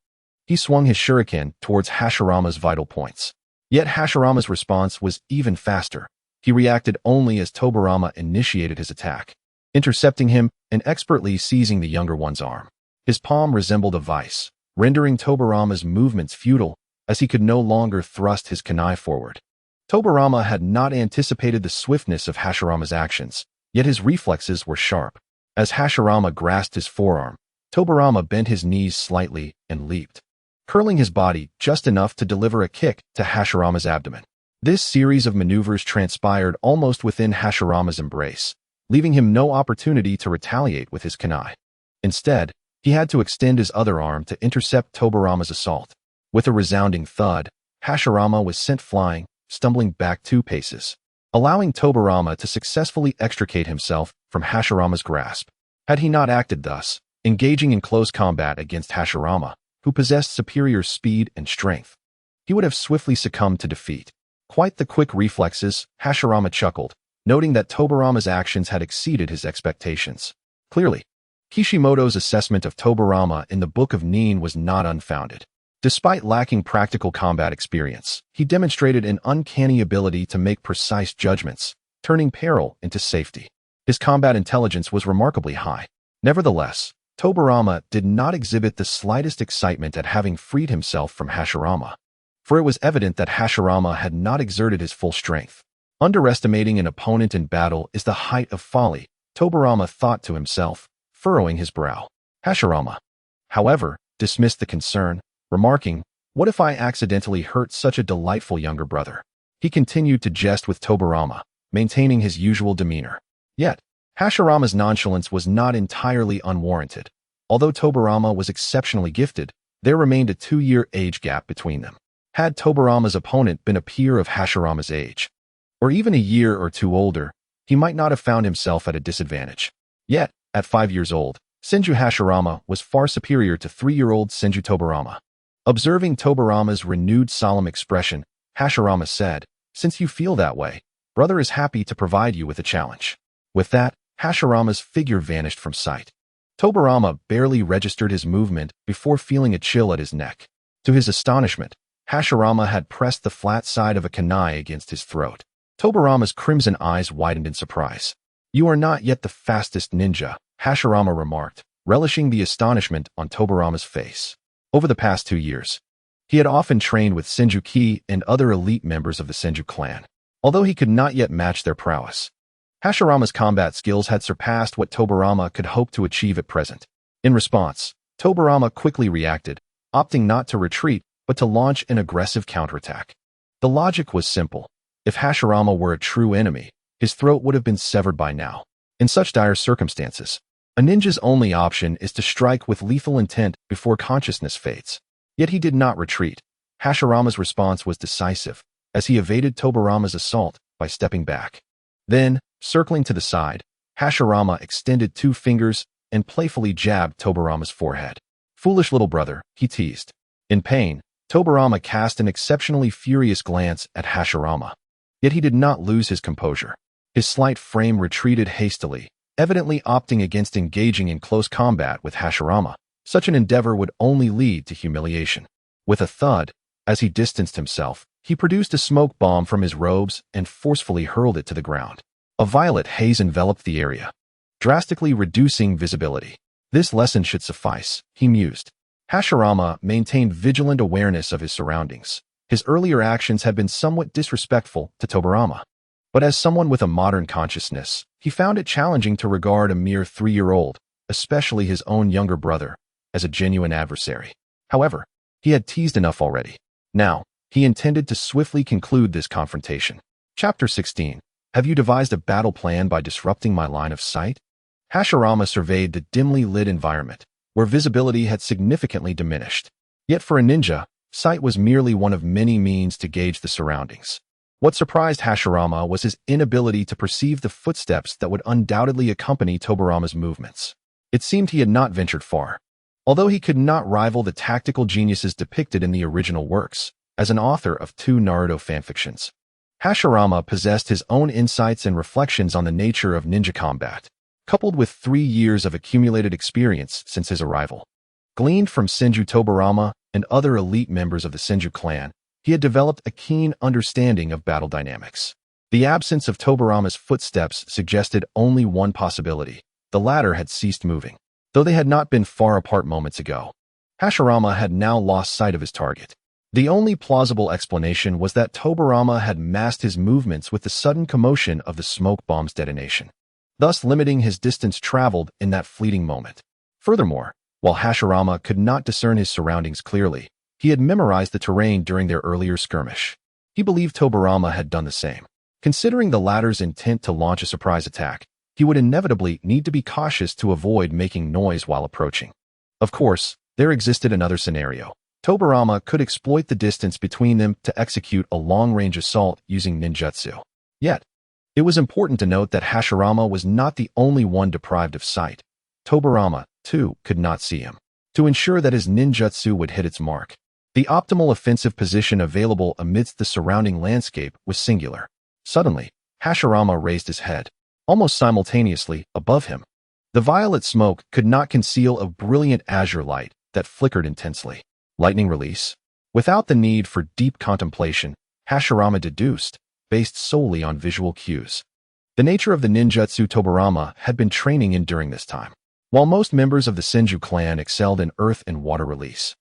he swung his shuriken towards Hashirama's vital points. Yet Hashirama's response was even faster. He reacted only as Tobirama initiated his attack, intercepting him and expertly seizing the younger one's arm. His palm resembled a vice, rendering Tobirama's movements futile as he could no longer thrust his kunai forward. Tobirama had not anticipated the swiftness of Hashirama's actions, yet his reflexes were sharp. As Hashirama grasped his forearm, Tobirama bent his knees slightly and leaped, curling his body just enough to deliver a kick to Hashirama's abdomen. This series of maneuvers transpired almost within Hashirama's embrace, leaving him no opportunity to retaliate with his kunai. Instead, he had to extend his other arm to intercept Tobirama's assault. With a resounding thud, Hashirama was sent flying, stumbling back 2 paces, allowing Tobirama to successfully extricate himself from Hashirama's grasp. Had he not acted thus, engaging in close combat against Hashirama, who possessed superior speed and strength, he would have swiftly succumbed to defeat. Quite the quick reflexes, Hashirama chuckled, noting that Tobirama's actions had exceeded his expectations. Clearly, Kishimoto's assessment of Tobirama in the Book of Nin was not unfounded. Despite lacking practical combat experience, he demonstrated an uncanny ability to make precise judgments, turning peril into safety. His combat intelligence was remarkably high. Nevertheless, Tobirama did not exhibit the slightest excitement at having freed himself from Hashirama, for it was evident that Hashirama had not exerted his full strength. Underestimating an opponent in battle is the height of folly, Tobirama thought to himself, furrowing his brow. Hashirama, however, dismissed the concern, remarking, "What if I accidentally hurt such a delightful younger brother?" He continued to jest with Tobirama, maintaining his usual demeanor. Yet, Hashirama's nonchalance was not entirely unwarranted. Although Tobirama was exceptionally gifted, there remained a 2-year age gap between them. Had Tobirama's opponent been a peer of Hashirama's age, or even a year or 2 older, he might not have found himself at a disadvantage. Yet, at 5 years old, Senju Hashirama was far superior to 3-year-old Senju Tobirama. Observing Tobirama's renewed solemn expression, Hashirama said, "Since you feel that way, brother is happy to provide you with a challenge." With that, Hashirama's figure vanished from sight. Tobarama barely registered his movement before feeling a chill at his neck. To his astonishment, Hashirama had pressed the flat side of a kunai against his throat. Tobarama's crimson eyes widened in surprise. "You are not yet the fastest ninja," Hashirama remarked, relishing the astonishment on Tobarama's face. Over the past 2 years, he had often trained with Senju Ki and other elite members of the Senju clan. Although he could not yet match their prowess, Hashirama's combat skills had surpassed what Tobarama could hope to achieve at present. In response, Tobarama quickly reacted, opting not to retreat but to launch an aggressive counterattack. The logic was simple. If Hashirama were a true enemy, his throat would have been severed by now. In such dire circumstances, a ninja's only option is to strike with lethal intent before consciousness fades. Yet he did not retreat. Hashirama's response was decisive, as he evaded Tobarama's assault by stepping back. Then, circling to the side, Hashirama extended 2 fingers and playfully jabbed Tobarama's forehead. "Foolish little brother," he teased. In pain, Tobarama cast an exceptionally furious glance at Hashirama. Yet he did not lose his composure. His slight frame retreated hastily, evidently opting against engaging in close combat with Hashirama. Such an endeavor would only lead to humiliation. With a thud, as he distanced himself, he produced a smoke bomb from his robes and forcefully hurled it to the ground. A violet haze enveloped the area, drastically reducing visibility. This lesson should suffice, he mused. Hashirama maintained vigilant awareness of his surroundings. His earlier actions had been somewhat disrespectful to Tobarama. But as someone with a modern consciousness, he found it challenging to regard a mere 3-year-old, especially his own younger brother, as a genuine adversary. However, he had teased enough already. Now, he intended to swiftly conclude this confrontation. Chapter 16. Have you devised a battle plan by disrupting my line of sight? Hashirama surveyed the dimly lit environment, where visibility had significantly diminished. Yet for a ninja, sight was merely one of many means to gauge the surroundings. What surprised Hashirama was his inability to perceive the footsteps that would undoubtedly accompany Tobarama's movements. It seemed he had not ventured far. Although he could not rival the tactical geniuses depicted in the original works, as an author of 2 Naruto fanfictions, Hashirama possessed his own insights and reflections on the nature of ninja combat, coupled with 3 years of accumulated experience since his arrival. Gleaned from Senju Tobarama and other elite members of the Senju clan, he had developed a keen understanding of battle dynamics. The absence of Tobarama's footsteps suggested only one possibility. The latter had ceased moving. Though they had not been far apart moments ago, Hashirama had now lost sight of his target. The only plausible explanation was that Tobarama had masked his movements with the sudden commotion of the smoke bomb's detonation, thus limiting his distance traveled in that fleeting moment. Furthermore, while Hashirama could not discern his surroundings clearly, he had memorized the terrain during their earlier skirmish. He believed Tobarama had done the same. Considering the latter's intent to launch a surprise attack, he would inevitably need to be cautious to avoid making noise while approaching. Of course, there existed another scenario. Tobarama could exploit the distance between them to execute a long-range assault using ninjutsu. Yet, it was important to note that Hashirama was not the only one deprived of sight. Tobarama, too, could not see him. To ensure that his ninjutsu would hit its mark, the optimal offensive position available amidst the surrounding landscape was singular. Suddenly, Hashirama raised his head. Almost simultaneously, above him, the violet smoke could not conceal a brilliant azure light that flickered intensely. Lightning release? Without the need for deep contemplation, Hashirama deduced, based solely on visual cues, the nature of the ninjutsu Tobarama had been training in during this time. While most members of the Senju clan excelled in earth and water release,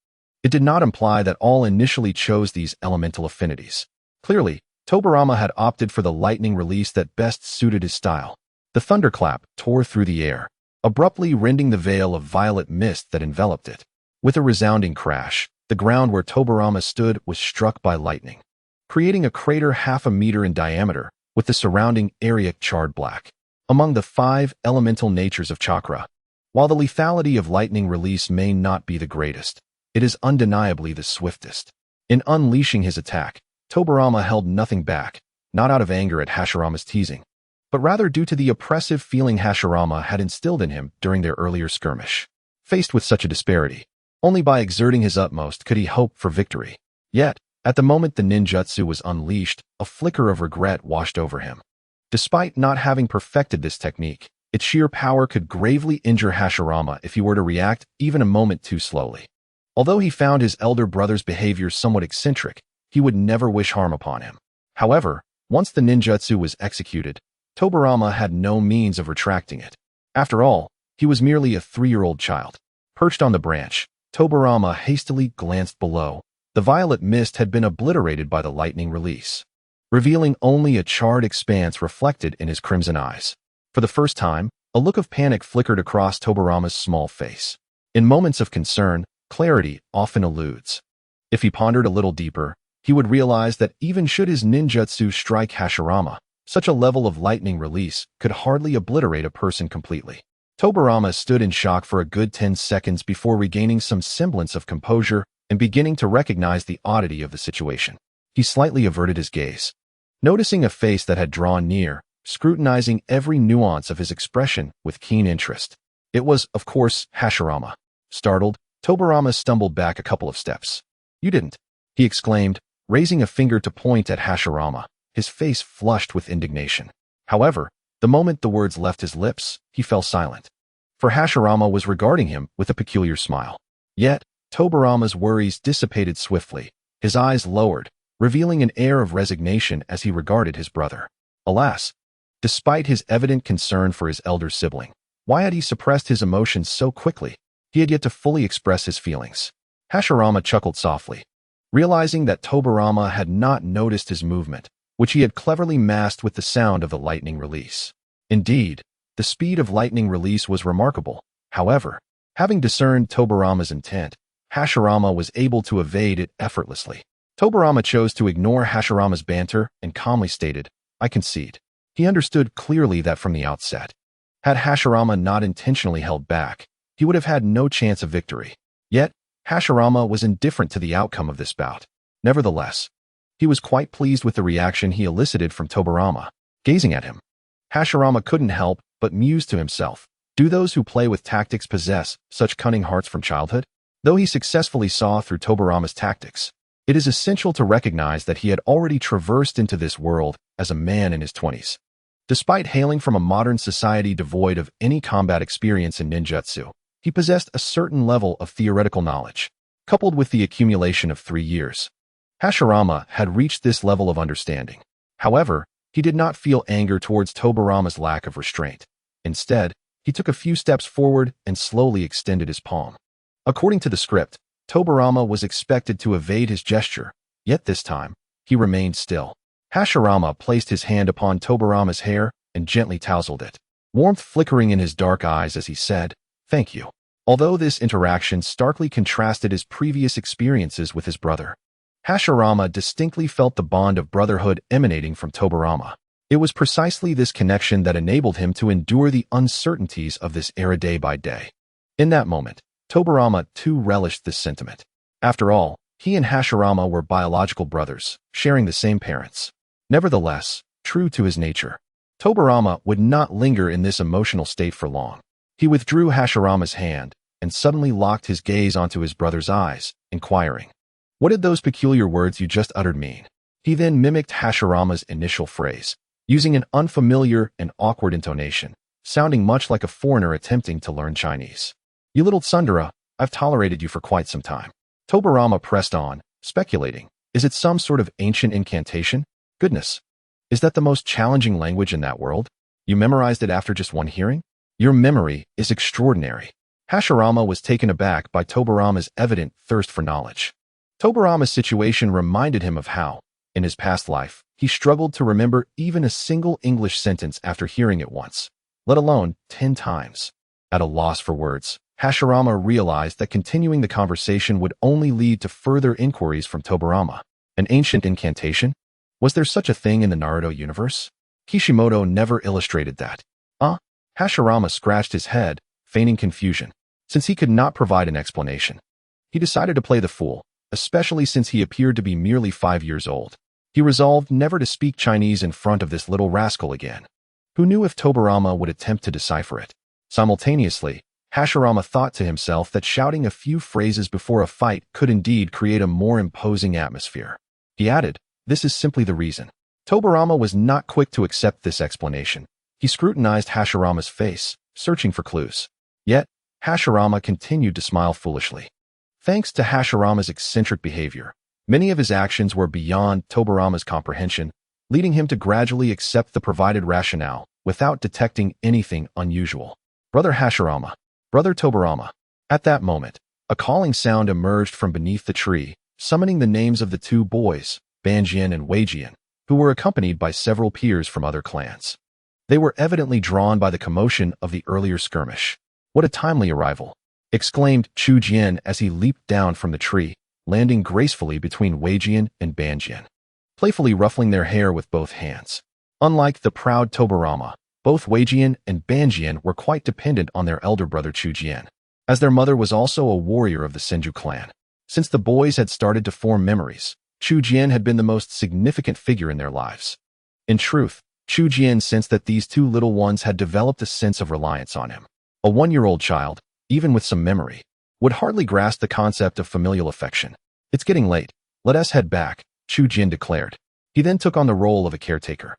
it did not imply that all initially chose these elemental affinities. Clearly, Tobarama had opted for the lightning release that best suited his style. The thunderclap tore through the air, abruptly rending the veil of violet mist that enveloped it. With a resounding crash, the ground where Tobarama stood was struck by lightning, creating a crater half a meter in diameter, with the surrounding area charred black. Among the 5 elemental natures of chakra, while the lethality of lightning release may not be the greatest, it is undeniably the swiftest. In unleashing his attack, Tobarama held nothing back, not out of anger at Hashirama's teasing, but rather due to the oppressive feeling Hashirama had instilled in him during their earlier skirmish. Faced with such a disparity, only by exerting his utmost could he hope for victory. Yet, at the moment the ninjutsu was unleashed, a flicker of regret washed over him. Despite not having perfected this technique, Its sheer power could gravely injure Hashirama if he were to react even a moment too slowly. Although he found his elder brother's behavior somewhat eccentric, he would never wish harm upon him. However, once the ninjutsu was executed, Tobirama had no means of retracting it. After all, he was merely a 3-year-old child. Perched on the branch, Tobirama hastily glanced below. The violet mist had been obliterated by the lightning release, revealing only a charred expanse reflected in his crimson eyes. For the first time, a look of panic flickered across Tobirama's small face. In moments of concern, clarity often eludes. If he pondered a little deeper, he would realize that even should his ninjutsu strike Hashirama, such a level of lightning release could hardly obliterate a person completely. Tobirama stood in shock for a good 10 seconds before regaining some semblance of composure and beginning to recognize the oddity of the situation. He slightly averted his gaze, noticing a face that had drawn near, scrutinizing every nuance of his expression with keen interest. It was, of course, Hashirama. Startled, Tobirama stumbled back a couple of steps. "You didn't," he exclaimed, raising a finger to point at Hashirama, his face flushed with indignation. However, the moment the words left his lips, he fell silent. For Hashirama was regarding him with a peculiar smile. Yet, Tobirama's worries dissipated swiftly. His eyes lowered, revealing an air of resignation as he regarded his brother. Alas, despite his evident concern for his elder sibling, why had he suppressed his emotions so quickly? He had yet to fully express his feelings. Hashirama chuckled softly, realizing that Tobirama had not noticed his movement, which he had cleverly masked with the sound of the lightning release. Indeed, the speed of lightning release was remarkable. However, having discerned Tobirama's intent, Hashirama was able to evade it effortlessly. Tobirama chose to ignore Hashirama's banter and calmly stated, "I concede." He understood clearly that from the outset. Had Hashirama not intentionally held back, he would have had no chance of victory. Yet, Hashirama was indifferent to the outcome of this bout. Nevertheless, he was quite pleased with the reaction he elicited from Tobirama. Gazing at him, Hashirama couldn't help but muse to himself, do those who play with tactics possess such cunning hearts from childhood? Though he successfully saw through Tobirama's tactics, it is essential to recognize that he had already traversed into this world as a man in his 20s. Despite hailing from a modern society devoid of any combat experience in ninjutsu, he possessed a certain level of theoretical knowledge. Coupled with the accumulation of 3 years, Hashirama had reached this level of understanding. However, he did not feel anger towards Tobirama's lack of restraint. Instead, he took a few steps forward and slowly extended his palm. According to the script, Tobirama was expected to evade his gesture, yet this time, he remained still. Hashirama placed his hand upon Tobirama's hair and gently tousled it, warmth flickering in his dark eyes as he said, "Thank you." Although this interaction starkly contrasted his previous experiences with his brother, Hashirama distinctly felt the bond of brotherhood emanating from Tobirama. It was precisely this connection that enabled him to endure the uncertainties of this era day by day. In that moment, Tobirama too relished this sentiment. After all, he and Hashirama were biological brothers, sharing the same parents. Nevertheless, true to his nature, Tobirama would not linger in this emotional state for long. He withdrew Hashirama's hand and suddenly locked his gaze onto his brother's eyes, inquiring, "What did those peculiar words you just uttered mean?" He then mimicked Hashirama's initial phrase, using an unfamiliar and awkward intonation, sounding much like a foreigner attempting to learn Chinese. "You little tsundere, I've tolerated you for quite some time." Tobirama pressed on, speculating, is it some sort of ancient incantation? Goodness, is that the most challenging language in that world? You memorized it after just one hearing? Your memory is extraordinary. Hashirama was taken aback by Tobirama's evident thirst for knowledge. Tobirama's situation reminded him of how, in his past life, he struggled to remember even a single English sentence after hearing it once, let alone 10 times. At a loss for words, Hashirama realized that continuing the conversation would only lead to further inquiries from Tobirama. An ancient incantation? Was there such a thing in the Naruto universe? Kishimoto never illustrated that. Hashirama scratched his head, feigning confusion. Since he could not provide an explanation, he decided to play the fool, especially since he appeared to be merely 5 years old. He resolved never to speak Chinese in front of this little rascal again. Who knew if Tobirama would attempt to decipher it? Simultaneously, Hashirama thought to himself that shouting a few phrases before a fight could indeed create a more imposing atmosphere. He added, "This is simply the reason." Tobirama was not quick to accept this explanation, He scrutinized Hashirama's face, searching for clues. Yet, Hashirama continued to smile foolishly. Thanks to Hashirama's eccentric behavior, many of his actions were beyond Tobarama's comprehension, leading him to gradually accept the provided rationale without detecting anything unusual. Brother Hashirama, Brother Tobarama. At that moment, a calling sound emerged from beneath the tree, summoning the names of the two boys, Banjian and Weijian, who were accompanied by several peers from other clans. They were evidently drawn by the commotion of the earlier skirmish. "What a timely arrival!" exclaimed Chu Jian as he leaped down from the tree, landing gracefully between Weijian and Banjian, playfully ruffling their hair with both hands. Unlike the proud Tobarama, both Weijian and Banjian were quite dependent on their elder brother Chu Jian, as their mother was also a warrior of the Senju clan. Since the boys had started to form memories, Chu Jian had been the most significant figure in their lives. In truth, Chu Jian sensed that these two little ones had developed a sense of reliance on him. A 1-year-old child, even with some memory, would hardly grasp the concept of familial affection. "It's getting late. Let us head back," Chu Jian declared. He then took on the role of a caretaker,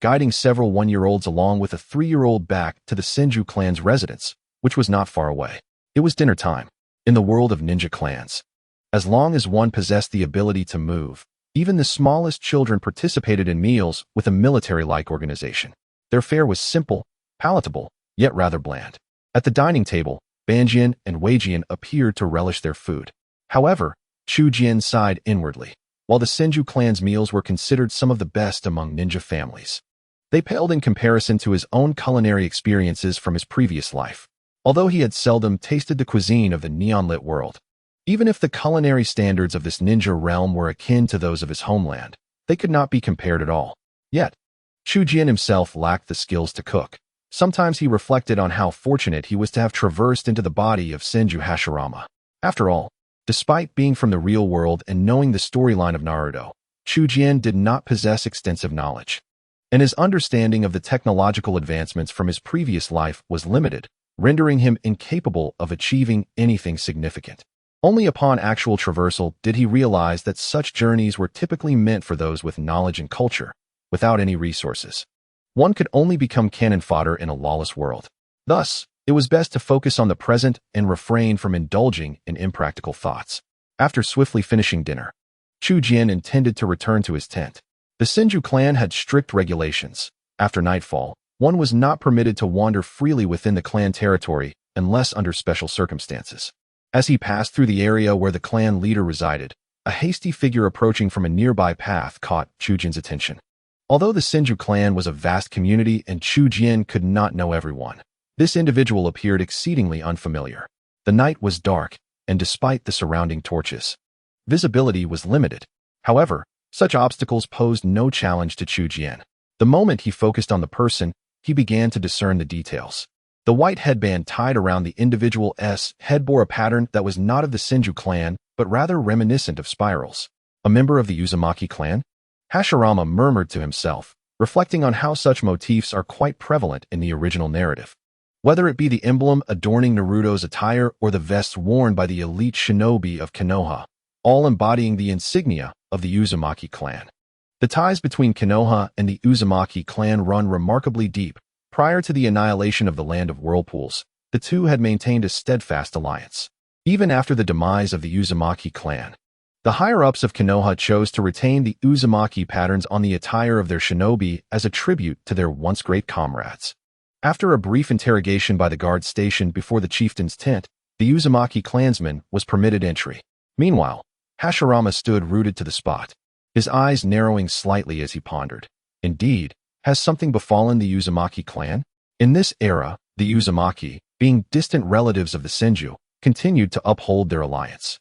guiding several 1-year-olds along with a 3-year-old back to the Senju clan's residence, which was not far away. It was dinner time. In the world of ninja clans, as long as one possessed the ability to move, even the smallest children participated in meals with a military-like organization. Their fare was simple, palatable, yet rather bland. At the dining table, Banjian and Weijian appeared to relish their food. However, Chu Jian sighed inwardly. While the Senju clan's meals were considered some of the best among ninja families, they paled in comparison to his own culinary experiences from his previous life. Although he had seldom tasted the cuisine of the neon-lit world, even if the culinary standards of this ninja realm were akin to those of his homeland, they could not be compared at all. Yet, Chu Jian himself lacked the skills to cook. Sometimes he reflected on how fortunate he was to have traversed into the body of Senju Hashirama. After all, despite being from the real world and knowing the storyline of Naruto, Chu Jian did not possess extensive knowledge, and his understanding of the technological advancements from his previous life was limited, rendering him incapable of achieving anything significant. Only upon actual traversal did he realize that such journeys were typically meant for those with knowledge and culture, without any resources. One could only become cannon fodder in a lawless world. Thus, it was best to focus on the present and refrain from indulging in impractical thoughts. After swiftly finishing dinner, Chu Jian intended to return to his tent. The Senju clan had strict regulations. After nightfall, one was not permitted to wander freely within the clan territory unless under special circumstances. As he passed through the area where the clan leader resided, a hasty figure approaching from a nearby path caught Chu Jian's attention. Although the Senju clan was a vast community and Chu Jian could not know everyone, this individual appeared exceedingly unfamiliar. The night was dark, and despite the surrounding torches, visibility was limited. However, such obstacles posed no challenge to Chu Jian. The moment he focused on the person, he began to discern the details. The white headband tied around the individual's head bore a pattern that was not of the Senju clan, but rather reminiscent of spirals. A member of the Uzumaki clan? Hashirama murmured to himself, reflecting on how such motifs are quite prevalent in the original narrative. Whether it be the emblem adorning Naruto's attire or the vests worn by the elite shinobi of Konoha, all embodying the insignia of the Uzumaki clan. The ties between Konoha and the Uzumaki clan run remarkably deep. Prior to the annihilation of the Land of Whirlpools, the two had maintained a steadfast alliance. Even after the demise of the Uzumaki clan, the higher-ups of Konoha chose to retain the Uzumaki patterns on the attire of their shinobi as a tribute to their once great comrades. After a brief interrogation by the guard stationed before the chieftain's tent, the Uzumaki clansman was permitted entry. Meanwhile, Hashirama stood rooted to the spot, his eyes narrowing slightly as he pondered. Indeed, has something befallen the Uzumaki clan? In this era, the Uzumaki, being distant relatives of the Senju, continued to uphold their alliance.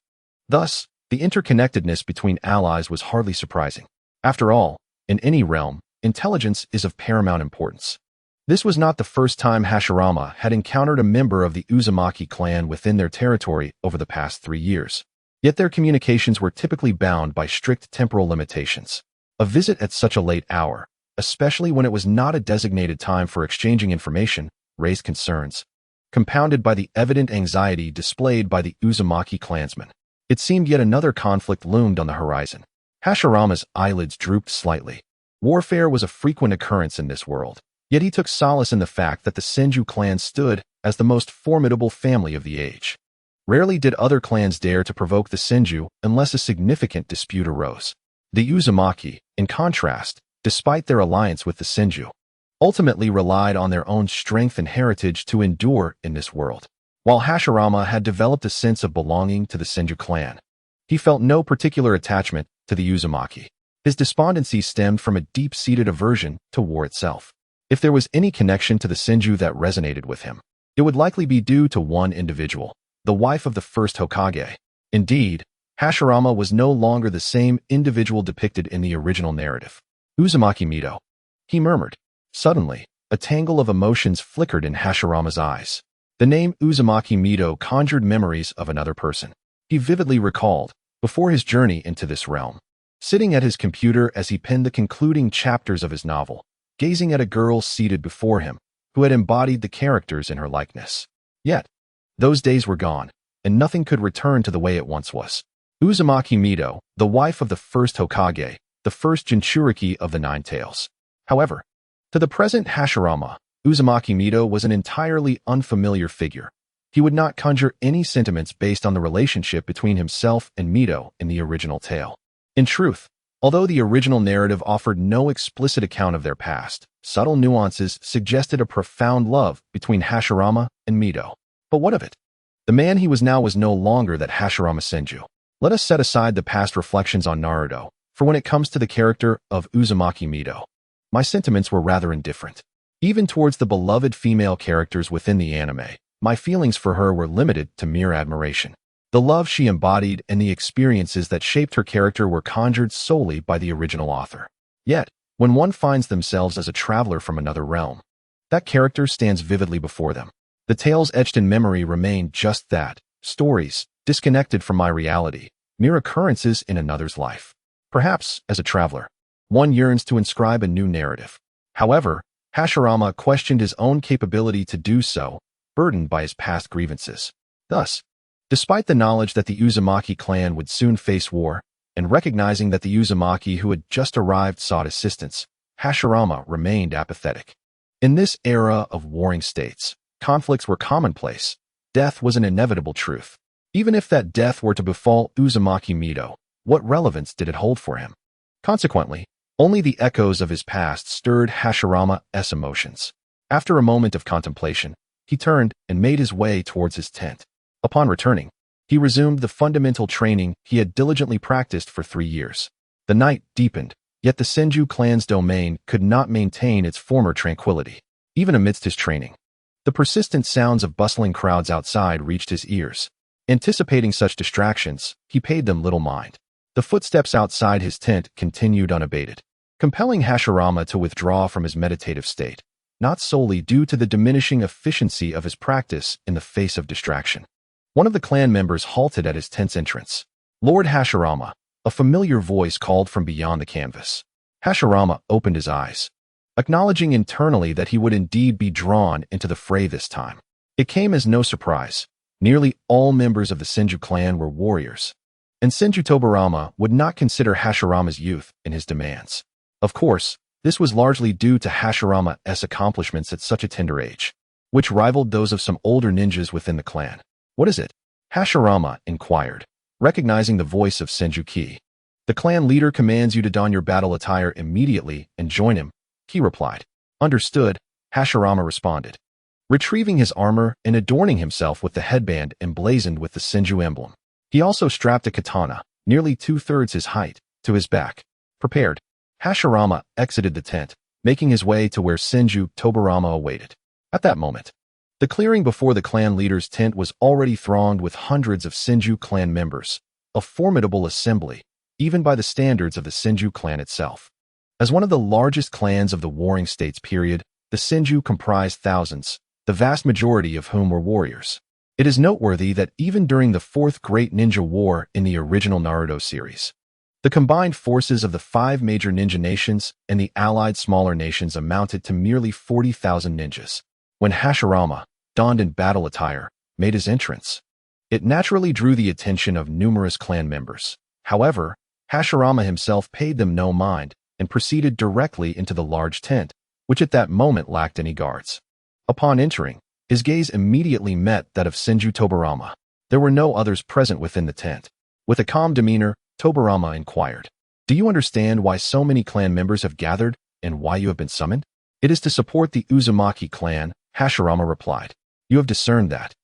Thus, the interconnectedness between allies was hardly surprising. After all, in any realm, intelligence is of paramount importance. This was not the first time Hashirama had encountered a member of the Uzumaki clan within their territory over the past 3 years. Yet their communications were typically bound by strict temporal limitations. A visit at such a late hour, especially when it was not a designated time for exchanging information, raised concerns, compounded by the evident anxiety displayed by the Uzumaki clansmen. It seemed yet another conflict loomed on the horizon. Hashirama's eyelids drooped slightly. Warfare was a frequent occurrence in this world, Yet he took solace in the fact that the Senju clan stood as the most formidable family of the age. Rarely did other clans dare to provoke the Senju unless a significant dispute arose. The Uzumaki, in contrast, despite their alliance with the Senju, ultimately relied on their own strength and heritage to endure in this world. While Hashirama had developed a sense of belonging to the Senju clan, he felt no particular attachment to the Uzumaki. His despondency stemmed from a deep-seated aversion to war itself. If there was any connection to the Senju that resonated with him, it would likely be due to one individual, the wife of the first Hokage. Indeed, Hashirama was no longer the same individual depicted in the original narrative. Uzumaki Mito, he murmured. Suddenly, a tangle of emotions flickered in Hashirama's eyes. The name Uzumaki Mito conjured memories of another person. He vividly recalled, before his journey into this realm, sitting at his computer as he penned the concluding chapters of his novel, gazing at a girl seated before him, who had embodied the characters in her likeness. Yet, those days were gone, and nothing could return to the way it once was. Uzumaki Mito, the wife of the first Hokage, the first Jinchuriki of the Nine Tails. However, to the present Hashirama, Uzumaki Mito was an entirely unfamiliar figure. He would not conjure any sentiments based on the relationship between himself and Mito in the original tale. In truth, although the original narrative offered no explicit account of their past, subtle nuances suggested a profound love between Hashirama and Mito. But what of it? The man he was now was no longer that Hashirama Senju. Let us set aside the past reflections on Naruto, for when it comes to the character of Uzumaki Mito, my sentiments were rather indifferent. Even towards the beloved female characters within the anime, my feelings for her were limited to mere admiration. The love she embodied and the experiences that shaped her character were conjured solely by the original author. Yet, when one finds themselves as a traveler from another realm, that character stands vividly before them. The tales etched in memory remain just that, stories, disconnected from my reality, mere occurrences in another's life. Perhaps, as a traveler, one yearns to inscribe a new narrative. However, Hashirama questioned his own capability to do so, burdened by his past grievances. Thus, despite the knowledge that the Uzumaki clan would soon face war, and recognizing that the Uzumaki who had just arrived sought assistance, Hashirama remained apathetic. In this era of warring states, conflicts were commonplace. Death was an inevitable truth. Even if that death were to befall Uzumaki Mito, what relevance did it hold for him? Consequently, only the echoes of his past stirred Hashirama's emotions. After a moment of contemplation, he turned and made his way towards his tent. Upon returning, he resumed the fundamental training he had diligently practiced for 3 years. The night deepened, yet the Senju clan's domain could not maintain its former tranquility, even amidst his training. The persistent sounds of bustling crowds outside reached his ears. Anticipating such distractions, he paid them little mind. The footsteps outside his tent continued unabated, compelling Hashirama to withdraw from his meditative state, not solely due to the diminishing efficiency of his practice in the face of distraction. One of the clan members halted at his tent's entrance. "Lord Hashirama," a familiar voice called from beyond the canvas. Hashirama opened his eyes, acknowledging internally that he would indeed be drawn into the fray this time. It came as no surprise. Nearly all members of the Senju clan were warriors, and Senju Tobarama would not consider Hashirama's youth in his demands. Of course, this was largely due to Hashirama's accomplishments at such a tender age, which rivaled those of some older ninjas within the clan. "What is it?" Hashirama inquired, recognizing the voice of Senju Ki. "The clan leader commands you to don your battle attire immediately and join him," Ki replied. "Understood," Hashirama responded, retrieving his armor and adorning himself with the headband emblazoned with the Senju emblem. He also strapped a katana, nearly 2/3 his height, to his back. Prepared, Hashirama exited the tent, making his way to where Senju Tobarama awaited. At that moment, the clearing before the clan leader's tent was already thronged with hundreds of Senju clan members, a formidable assembly, even by the standards of the Senju clan itself. As one of the largest clans of the Warring States period, the Senju comprised thousands, the vast majority of whom were warriors. It is noteworthy that even during the Fourth Great Ninja War in the original Naruto series, the combined forces of the 5 major ninja nations and the allied smaller nations amounted to merely 40,000 ninjas. When Hashirama, donned in battle attire, made his entrance, it naturally drew the attention of numerous clan members. However, Hashirama himself paid them no mind and proceeded directly into the large tent, which at that moment lacked any guards. Upon entering, his gaze immediately met that of Senju Tobarama. There were no others present within the tent. With a calm demeanor, Tobarama inquired, "Do you understand why so many clan members have gathered and why you have been summoned?" "It is to support the Uzumaki clan," Hashirama replied. "You have discerned that."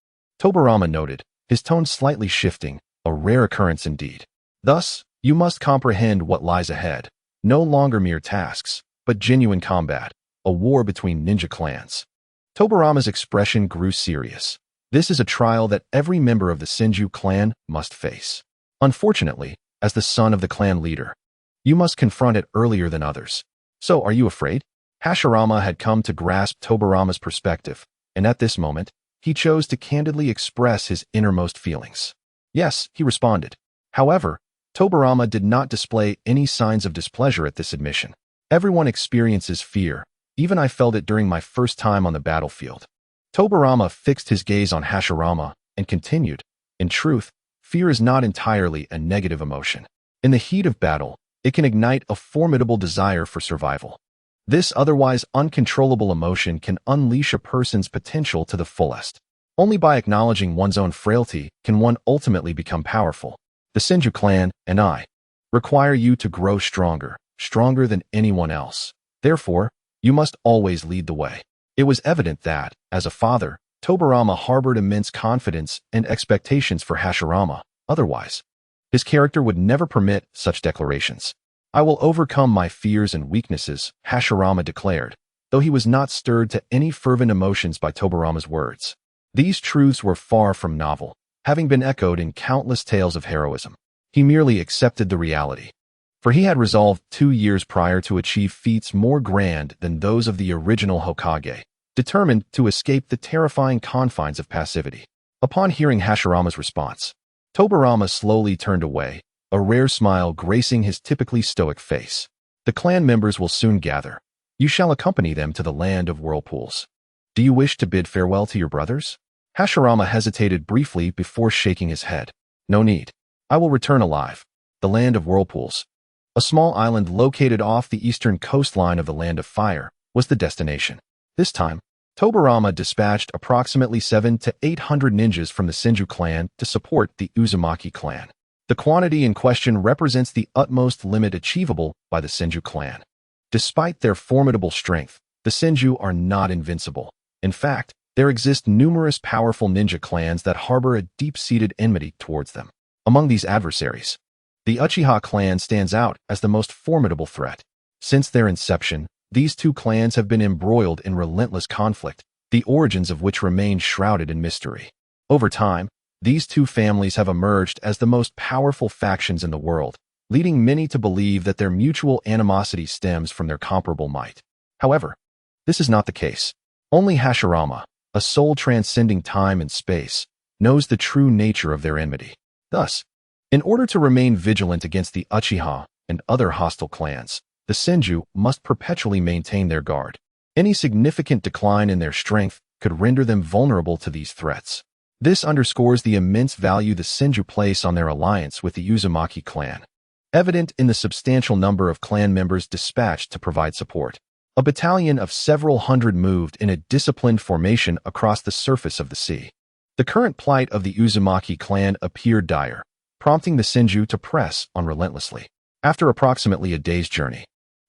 Tobarama noted, his tone slightly shifting, a rare occurrence indeed. "Thus, you must comprehend what lies ahead. No longer mere tasks, but genuine combat, a war between ninja clans." Tobarama's expression grew serious. This is a trial that every member of the Senju clan must face. Unfortunately, as the son of the clan leader, you must confront it earlier than others. So are you afraid? Hashirama had come to grasp Tobarama's perspective, and at this moment, he chose to candidly express his innermost feelings. "Yes," he responded. However, Tobarama did not display any signs of displeasure at this admission. "Everyone experiences fear. Even I felt it during my first time on the battlefield." Tobarama fixed his gaze on Hashirama and continued, "In truth, fear is not entirely a negative emotion. In the heat of battle, it can ignite a formidable desire for survival. This otherwise uncontrollable emotion can unleash a person's potential to the fullest. Only by acknowledging one's own frailty can one ultimately become powerful. The Senju clan, and I, require you to grow stronger than anyone else. Therefore, you must always lead the way." It was evident that, as a father, Tobarama harbored immense confidence and expectations for Hashirama. Otherwise, his character would never permit such declarations. "I will overcome my fears and weaknesses," Hashirama declared, though he was not stirred to any fervent emotions by Tobarama's words. These truths were far from novel, having been echoed in countless tales of heroism. He merely accepted the reality. For he had resolved 2 years prior to achieve feats more grand than those of the original Hokage, determined to escape the terrifying confines of passivity. Upon hearing Hashirama's response, Tobarama slowly turned away, a rare smile gracing his typically stoic face. "The clan members will soon gather. You shall accompany them to the land of whirlpools. Do you wish to bid farewell to your brothers?" Hashirama hesitated briefly before shaking his head. "No need. I will return alive." The land of whirlpools, a small island located off the eastern coastline of the Land of Fire, was the destination. This time, Tobarama dispatched approximately 700 to 800 ninjas from the Senju clan to support the Uzumaki clan. The quantity in question represents the utmost limit achievable by the Senju clan. Despite their formidable strength, the Senju are not invincible. In fact, there exist numerous powerful ninja clans that harbor a deep-seated enmity towards them. Among these adversaries, the Uchiha clan stands out as the most formidable threat. Since their inception, these two clans have been embroiled in relentless conflict, the origins of which remain shrouded in mystery. Over time, these two families have emerged as the most powerful factions in the world, leading many to believe that their mutual animosity stems from their comparable might. However, this is not the case. Only Hashirama, a soul transcending time and space, knows the true nature of their enmity. Thus, in order to remain vigilant against the Uchiha and other hostile clans, the Senju must perpetually maintain their guard. Any significant decline in their strength could render them vulnerable to these threats. This underscores the immense value the Senju place on their alliance with the Uzumaki clan, evident in the substantial number of clan members dispatched to provide support. A battalion of several hundred moved in a disciplined formation across the surface of the sea. The current plight of the Uzumaki clan appeared dire, prompting the Senju to press on relentlessly. After approximately a day's journey,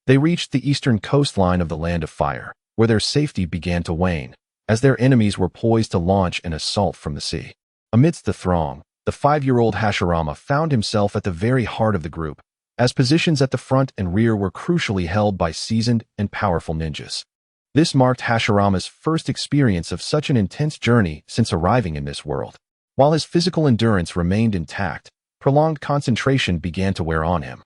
they reached the eastern coastline of the Land of Fire, where their safety began to wane, as their enemies were poised to launch an assault from the sea. Amidst the throng, the 5-year-old Hashirama found himself at the very heart of the group, as positions at the front and rear were crucially held by seasoned and powerful ninjas. This marked Hashirama's first experience of such an intense journey since arriving in this world. While his physical endurance remained intact, prolonged concentration began to wear on him.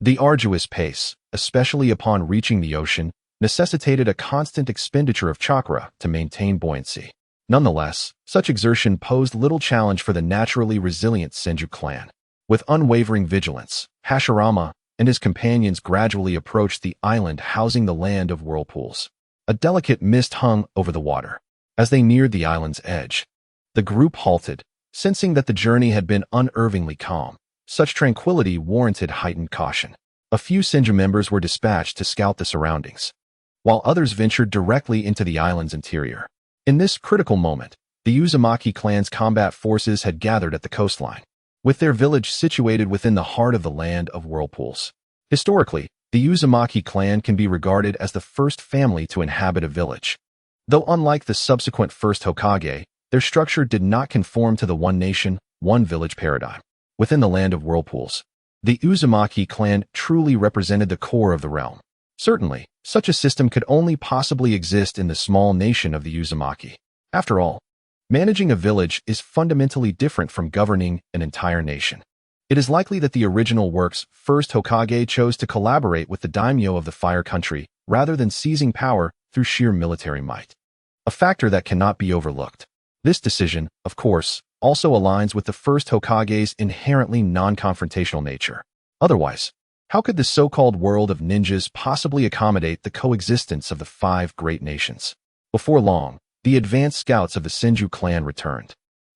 The arduous pace, especially upon reaching the ocean, necessitated a constant expenditure of chakra to maintain buoyancy. Nonetheless, such exertion posed little challenge for the naturally resilient Senju clan. With unwavering vigilance, Hashirama and his companions gradually approached the island housing the Land of Whirlpools. A delicate mist hung over the water. As they neared the island's edge, the group halted, sensing that the journey had been unervingly calm. Such tranquility warranted heightened caution. A few Senju members were dispatched to scout the surroundings, while others ventured directly into the island's interior. In this critical moment, the Uzumaki clan's combat forces had gathered at the coastline, with their village situated within the heart of the land of whirlpools. Historically, the Uzumaki clan can be regarded as the first family to inhabit a village. Though unlike the subsequent first Hokage, their structure did not conform to the one nation, one village paradigm. Within the land of whirlpools, the Uzumaki clan truly represented the core of the realm. Certainly, such a system could only possibly exist in the small nation of the Uzumaki. After all, managing a village is fundamentally different from governing an entire nation. It is likely that the original work's first Hokage chose to collaborate with the daimyo of the Fire Country rather than seizing power through sheer military might. A factor that cannot be overlooked. This decision, of course, also aligns with the first Hokage's inherently non-confrontational nature. Otherwise, how could the so-called world of ninjas possibly accommodate the coexistence of the five great nations? Before long, the advanced scouts of the Senju clan returned,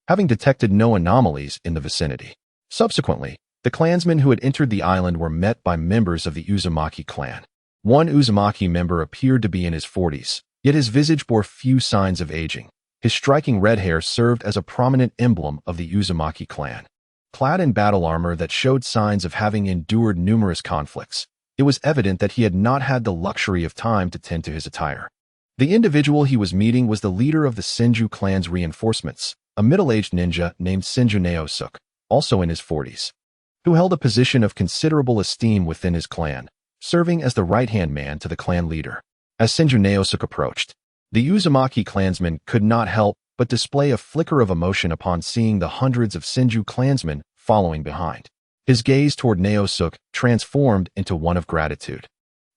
having detected no anomalies in the vicinity. Subsequently, the clansmen who had entered the island were met by members of the Uzumaki clan. One Uzumaki member appeared to be in his 40s, yet his visage bore few signs of aging. His striking red hair served as a prominent emblem of the Uzumaki clan. Clad in battle armor that showed signs of having endured numerous conflicts, it was evident that he had not had the luxury of time to tend to his attire. The individual he was meeting was the leader of the Senju clan's reinforcements, a middle-aged ninja named Senju Naosuke, also in his 40s, who held a position of considerable esteem within his clan, serving as the right-hand man to the clan leader. As Senju Naosuke approached, the Uzumaki clansmen could not help but display a flicker of emotion upon seeing the hundreds of Senju clansmen following behind. His gaze toward Naosuke transformed into one of gratitude.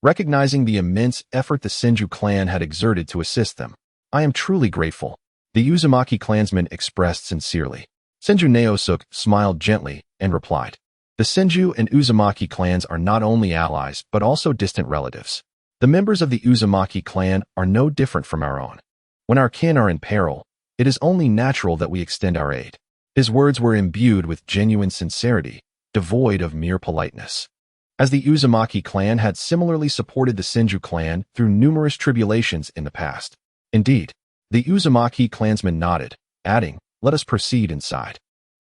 Recognizing the immense effort the Senju clan had exerted to assist them, "I am truly grateful," the Uzumaki clansmen expressed sincerely. Senju Naosuke smiled gently and replied, "The Senju and Uzumaki clans are not only allies but also distant relatives. The members of the Uzumaki clan are no different from our own. When our kin are in peril, it is only natural that we extend our aid." His words were imbued with genuine sincerity, devoid of mere politeness. As the Uzumaki clan had similarly supported the Senju clan through numerous tribulations in the past. Indeed, the Uzumaki clansman nodded, adding, "Let us proceed inside.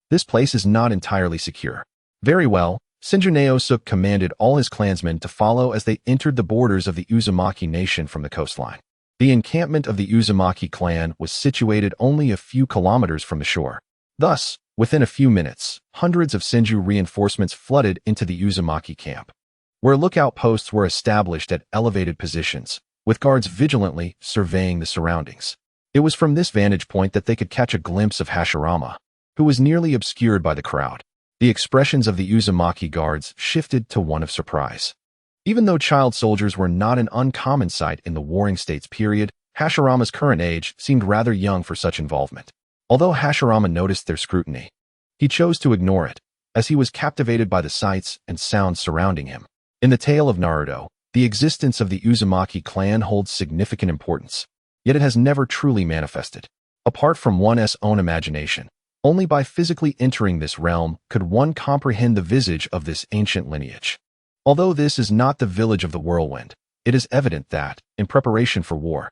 This place is not entirely secure." Very well, Senju Naosuke commanded all his clansmen to follow as they entered the borders of the Uzumaki nation from the coastline. The encampment of the Uzumaki clan was situated only a few kilometers from the shore. Thus, within a few minutes, hundreds of Senju reinforcements flooded into the Uzumaki camp, where lookout posts were established at elevated positions, with guards vigilantly surveying the surroundings. It was from this vantage point that they could catch a glimpse of Hashirama, who was nearly obscured by the crowd. The expressions of the Uzumaki guards shifted to one of surprise. Even though child soldiers were not an uncommon sight in the Warring States period, Hashirama's current age seemed rather young for such involvement. Although Hashirama noticed their scrutiny, he chose to ignore it, as he was captivated by the sights and sounds surrounding him. In the tale of Naruto, the existence of the Uzumaki clan holds significant importance, yet it has never truly manifested. Apart from one's own imagination, only by physically entering this realm could one comprehend the visage of this ancient lineage. Although this is not the village of the whirlwind, it is evident that, in preparation for war,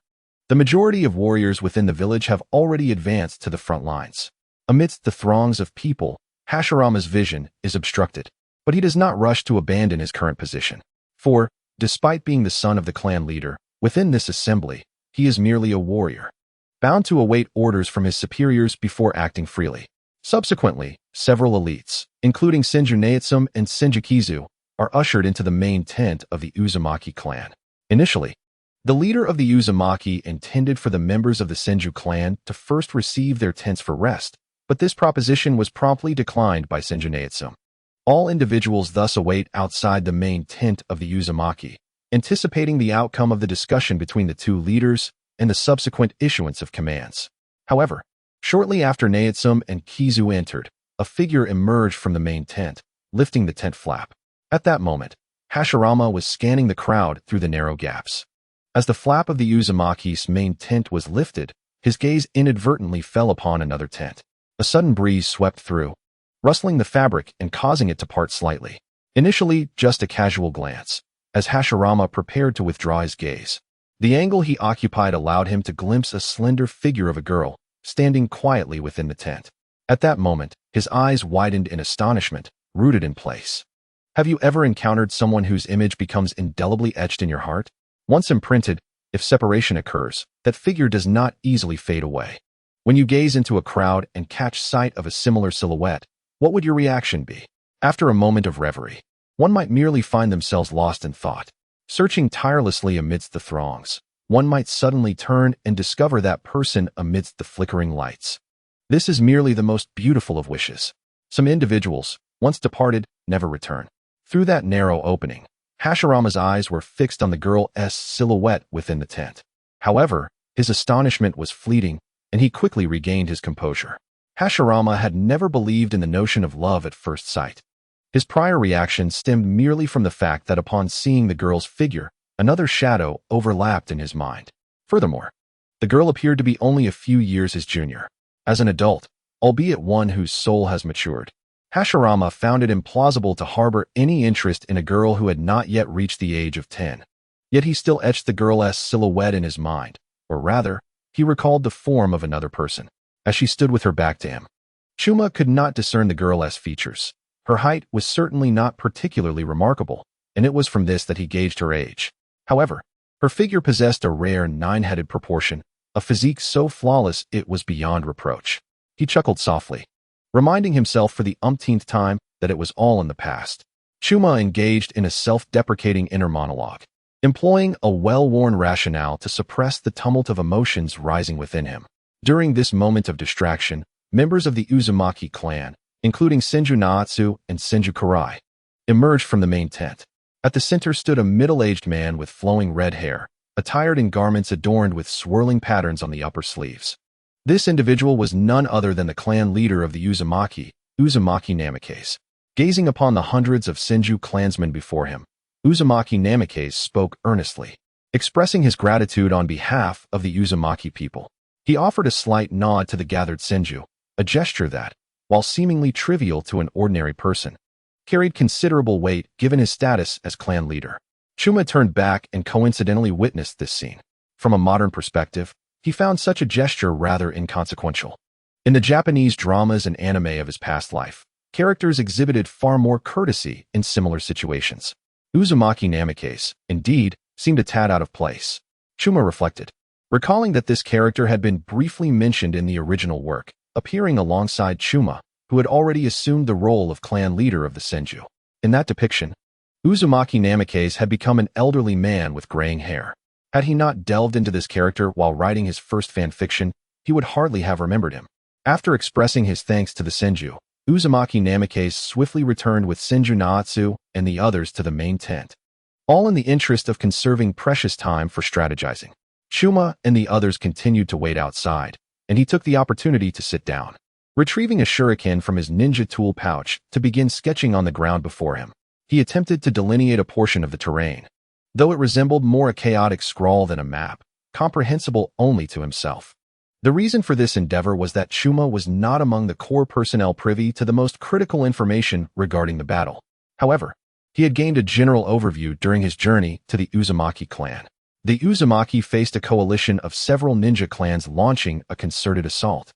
the majority of warriors within the village have already advanced to the front lines. Amidst the throngs of people, Hashirama's vision is obstructed, but he does not rush to abandon his current position. For, despite being the son of the clan leader, within this assembly, he is merely a warrior, bound to await orders from his superiors before acting freely. Subsequently, several elites, including Senju Naotsum and Senju Kizu, are ushered into the main tent of the Uzumaki clan. Initially, the leader of the Uzumaki intended for the members of the Senju clan to first receive their tents for rest, but this proposition was promptly declined by Senju Naotsum. All individuals thus await outside the main tent of the Uzumaki, anticipating the outcome of the discussion between the two leaders and the subsequent issuance of commands. However, shortly after Naotsum and Kizu entered, a figure emerged from the main tent, lifting the tent flap. At that moment, Hashirama was scanning the crowd through the narrow gaps. As the flap of the Uzumaki's main tent was lifted, his gaze inadvertently fell upon another tent. A sudden breeze swept through, rustling the fabric and causing it to part slightly. Initially, just a casual glance, as Hashirama prepared to withdraw his gaze. The angle he occupied allowed him to glimpse a slender figure of a girl standing quietly within the tent. At that moment, his eyes widened in astonishment, rooted in place. Have you ever encountered someone whose image becomes indelibly etched in your heart? Once imprinted, if separation occurs, that figure does not easily fade away. When you gaze into a crowd and catch sight of a similar silhouette, what would your reaction be? After a moment of reverie, one might merely find themselves lost in thought. Searching tirelessly amidst the throngs, one might suddenly turn and discover that person amidst the flickering lights. This is merely the most beautiful of wishes. Some individuals, once departed, never return. Through that narrow opening, Hashirama's eyes were fixed on the girl's silhouette within the tent. However, his astonishment was fleeting, and he quickly regained his composure. Hashirama had never believed in the notion of love at first sight. His prior reaction stemmed merely from the fact that upon seeing the girl's figure, another shadow overlapped in his mind. Furthermore, the girl appeared to be only a few years his junior. As an adult, albeit one whose soul has matured, Hashirama found it implausible to harbor any interest in a girl who had not yet reached the age of 10. Yet he still etched the girl's silhouette in his mind, or rather, he recalled the form of another person, as she stood with her back to him. Chuma could not discern the girl's features. Her height was certainly not particularly remarkable, and it was from this that he gauged her age. However, her figure possessed a rare nine-headed proportion, a physique so flawless it was beyond reproach. He chuckled softly, reminding himself for the umpteenth time that it was all in the past. Chuma engaged in a self-deprecating inner monologue, employing a well-worn rationale to suppress the tumult of emotions rising within him. During this moment of distraction, members of the Uzumaki clan, including Senju Naatsu and Senju Karai, emerged from the main tent. At the center stood a middle-aged man with flowing red hair, attired in garments adorned with swirling patterns on the upper sleeves. This individual was none other than the clan leader of the Uzumaki, Uzumaki Namikaze. Gazing upon the hundreds of Senju clansmen before him, Uzumaki Namikaze spoke earnestly, expressing his gratitude on behalf of the Uzumaki people. He offered a slight nod to the gathered Senju, a gesture that, while seemingly trivial to an ordinary person, carried considerable weight given his status as clan leader. Chuma turned back and coincidentally witnessed this scene. From a modern perspective, he found such a gesture rather inconsequential. In the Japanese dramas and anime of his past life, characters exhibited far more courtesy in similar situations. Uzumaki Namikaze, indeed, seemed a tad out of place. Chuma reflected, recalling that this character had been briefly mentioned in the original work, appearing alongside Chuma, who had already assumed the role of clan leader of the Senju. In that depiction, Uzumaki Namikaze had become an elderly man with graying hair. Had he not delved into this character while writing his first fanfiction, he would hardly have remembered him. After expressing his thanks to the Senju, Uzumaki Namikaze swiftly returned with Senju Naatsu and the others to the main tent, all in the interest of conserving precious time for strategizing. Chuma and the others continued to wait outside, and he took the opportunity to sit down, retrieving a shuriken from his ninja tool pouch to begin sketching on the ground before him. He attempted to delineate a portion of the terrain, though it resembled more a chaotic scrawl than a map, comprehensible only to himself. The reason for this endeavor was that Chuma was not among the core personnel privy to the most critical information regarding the battle. However, he had gained a general overview during his journey to the Uzumaki clan. The Uzumaki faced a coalition of several ninja clans launching a concerted assault,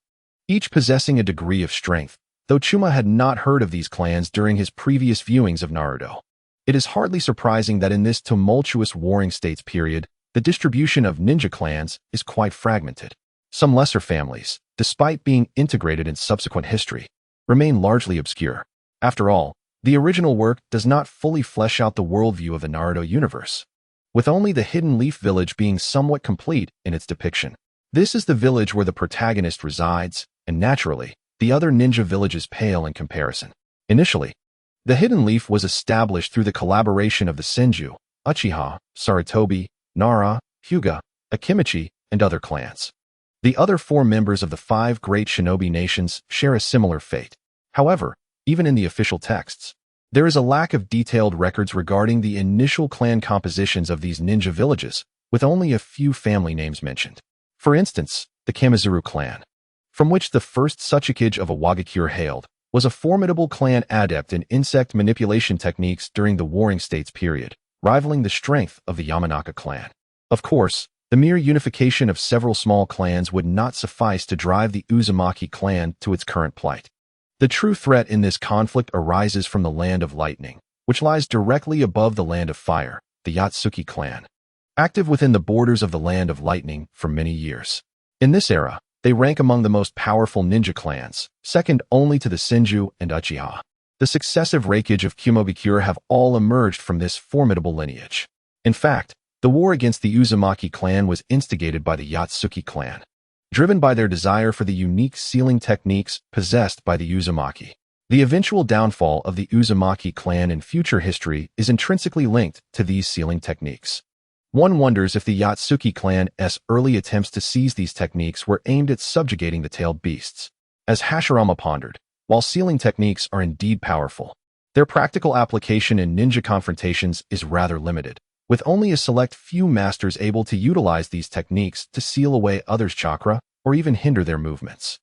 each possessing a degree of strength, though Chuma had not heard of these clans during his previous viewings of Naruto. It is hardly surprising that in this tumultuous warring states period, the distribution of ninja clans is quite fragmented. Some lesser families, despite being integrated in subsequent history, remain largely obscure. After all, the original work does not fully flesh out the worldview of the Naruto universe, with only the Hidden Leaf village being somewhat complete in its depiction. This is the village where the protagonist resides, and naturally, the other ninja villages pale in comparison. Initially, the Hidden Leaf was established through the collaboration of the Senju, Uchiha, Sarutobi, Nara, Hyuga, Akimichi, and other clans. The other four members of the 5 great Shinobi nations share a similar fate. However, even in the official texts, there is a lack of detailed records regarding the initial clan compositions of these ninja villages, with only a few family names mentioned. For instance, the Kamizuru clan, from which the first Tsuchikage of Awagakure hailed, was a formidable clan adept in insect manipulation techniques during the Warring States period, rivaling the strength of the Yamanaka clan. Of course, The mere unification of several small clans would not suffice to drive the Uzumaki clan to its current plight. The true threat in this conflict arises from the Land of Lightning, which lies directly above the Land of Fire, the Yatsuki clan, active within the borders of the Land of Lightning for many years. In this era, they rank among the most powerful ninja clans, second only to the Senju and Uchiha. The successive raikage of Kumobikure have all emerged from this formidable lineage. In fact, the war against the Uzumaki clan was instigated by the Yatsuki clan, driven by their desire for the unique sealing techniques possessed by the Uzumaki. The eventual downfall of the Uzumaki clan in future history is intrinsically linked to these sealing techniques. One wonders if the Yatsuki clan's early attempts to seize these techniques were aimed at subjugating the tailed beasts. As Hashirama pondered, while sealing techniques are indeed powerful, their practical application in ninja confrontations is rather limited, with only a select few masters able to utilize these techniques to seal away others' chakra or even hinder their movements.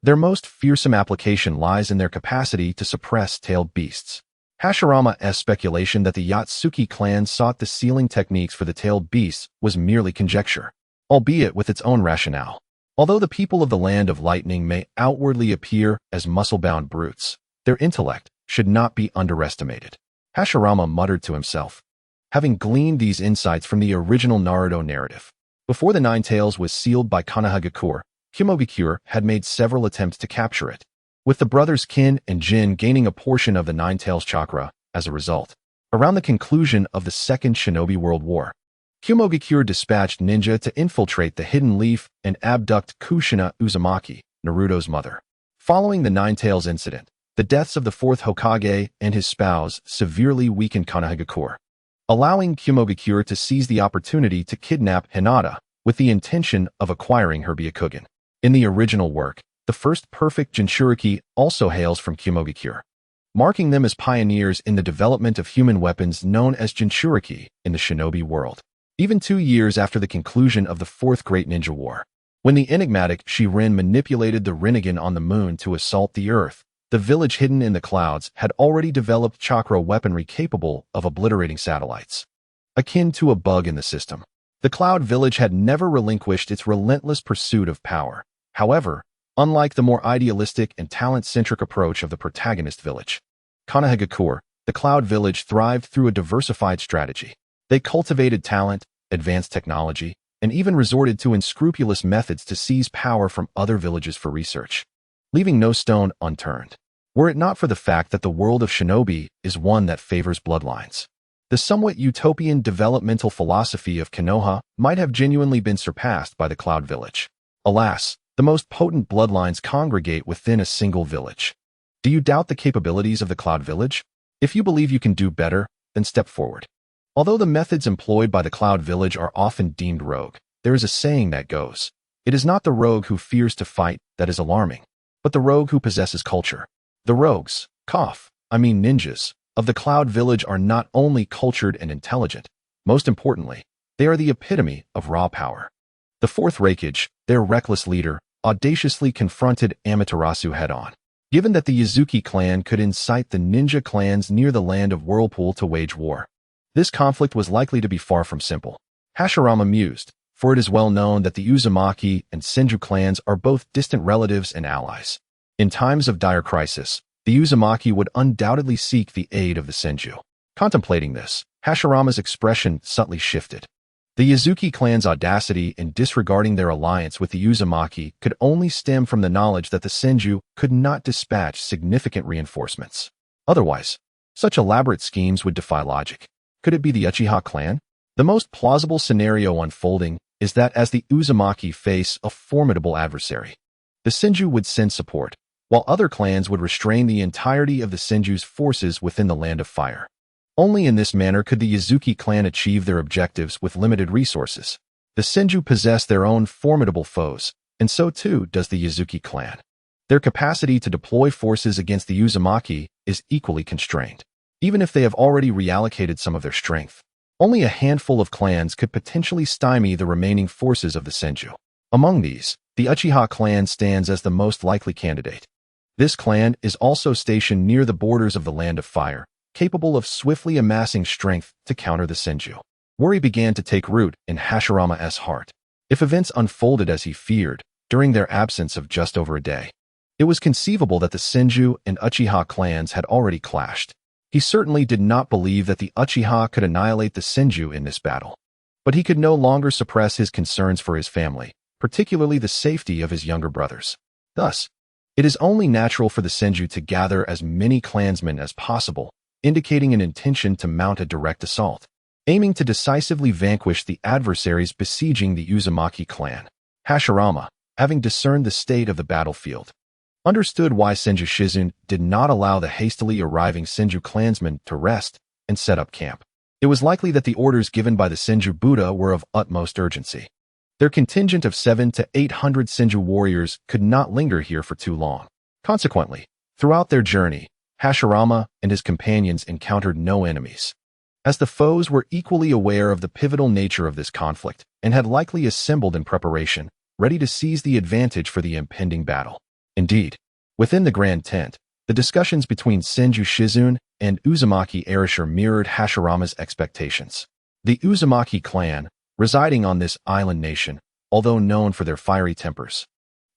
Their most fearsome application lies in their capacity to suppress tailed beasts. Hashirama's speculation that the Yatsuki clan sought the sealing techniques for the tailed beasts was merely conjecture, albeit with its own rationale. Although the people of the Land of Lightning may outwardly appear as muscle-bound brutes, their intellect should not be underestimated. Hashirama muttered to himself, having gleaned these insights from the original Naruto narrative. Before the Nine Tails was sealed by Konohagakure, Kumobikure had made several attempts to capture it, with the brothers Kin and Jin gaining a portion of the Nine Tails chakra as a result. Around the conclusion of the Second Shinobi World War, Kumobikure dispatched ninja to infiltrate the Hidden Leaf and abduct Kushina Uzumaki, Naruto's mother. Following the Nine Tails incident, the deaths of the fourth Hokage and his spouse severely weakened Konohagakure, allowing Kumobikure to seize the opportunity to kidnap Hinata with the intention of acquiring her Byakugan. In the original work, the first perfect Jinchuriki also hails from Kumobikure, marking them as pioneers in the development of human weapons known as Jinchuriki in the Shinobi world. Even 2 years after the conclusion of the Fourth Great Ninja War, when the enigmatic Shirin manipulated the Rinnegan on the moon to assault the Earth, the village hidden in the clouds had already developed chakra weaponry capable of obliterating satellites. Akin to a bug in the system, the Cloud Village had never relinquished its relentless pursuit of power. However, unlike the more idealistic and talent-centric approach of the protagonist village, Konohagakure, the Cloud Village thrived through a diversified strategy. They cultivated talent, advanced technology, and even resorted to unscrupulous methods to seize power from other villages for research, leaving no stone unturned. Were it not for the fact that the world of Shinobi is one that favors bloodlines, the somewhat utopian developmental philosophy of Konoha might have genuinely been surpassed by the Cloud Village. Alas, the most potent bloodlines congregate within a single village. Do you doubt the capabilities of the Cloud Village? If you believe you can do better, then step forward. Although the methods employed by the Cloud Village are often deemed rogue, there is a saying that goes, "It is not the rogue who fears to fight that is alarming, but the rogue who possesses culture." The rogues, ninjas, of the Cloud Village are not only cultured and intelligent, most importantly, they are the epitome of raw power. The fourth Raikage, their reckless leader, audaciously confronted Amaterasu head-on. Given that the Yazuki clan could incite the ninja clans near the land of Whirlpool to wage war, this conflict was likely to be far from simple. Hashirama mused, for it is well known that the Uzumaki and Senju clans are both distant relatives and allies. In times of dire crisis, the Uzumaki would undoubtedly seek the aid of the Senju. Contemplating this, Hashirama's expression subtly shifted. The Yazuki clan's audacity in disregarding their alliance with the Uzumaki could only stem from the knowledge that the Senju could not dispatch significant reinforcements. Otherwise, such elaborate schemes would defy logic. Could it be the Uchiha clan? The most plausible scenario unfolding is that as the Uzumaki face a formidable adversary, the Senju would send support, while other clans would restrain the entirety of the Senju's forces within the Land of Fire. Only in this manner could the Yazuki clan achieve their objectives with limited resources. The Senju possess their own formidable foes, and so too does the Yazuki clan. Their capacity to deploy forces against the Uzumaki is equally constrained. Even if they have already reallocated some of their strength, only a handful of clans could potentially stymie the remaining forces of the Senju. Among these, the Uchiha clan stands as the most likely candidate. This clan is also stationed near the borders of the Land of Fire, capable of swiftly amassing strength to counter the Senju. Worry began to take root in Hashirama's heart. If events unfolded as he feared, during their absence of just over a day, it was conceivable that the Senju and Uchiha clans had already clashed. He certainly did not believe that the Uchiha could annihilate the Senju in this battle. But he could no longer suppress his concerns for his family, particularly the safety of his younger brothers. Thus, it is only natural for the Senju to gather as many clansmen as possible, indicating an intention to mount a direct assault, aiming to decisively vanquish the adversaries besieging the Uzumaki clan. Hashirama, having discerned the state of the battlefield, understood why Senju Shizune did not allow the hastily arriving Senju clansmen to rest and set up camp. It was likely that the orders given by the Senju Buddha were of utmost urgency. Their contingent of 700 to 800 Senju warriors could not linger here for too long. Consequently, throughout their journey, Hashirama and his companions encountered no enemies, as the foes were equally aware of the pivotal nature of this conflict and had likely assembled in preparation, ready to seize the advantage for the impending battle. Indeed, within the grand tent, the discussions between Senju Shizune and Uzumaki Erasure mirrored Hashirama's expectations. The Uzumaki clan, residing on this island nation, although known for their fiery tempers,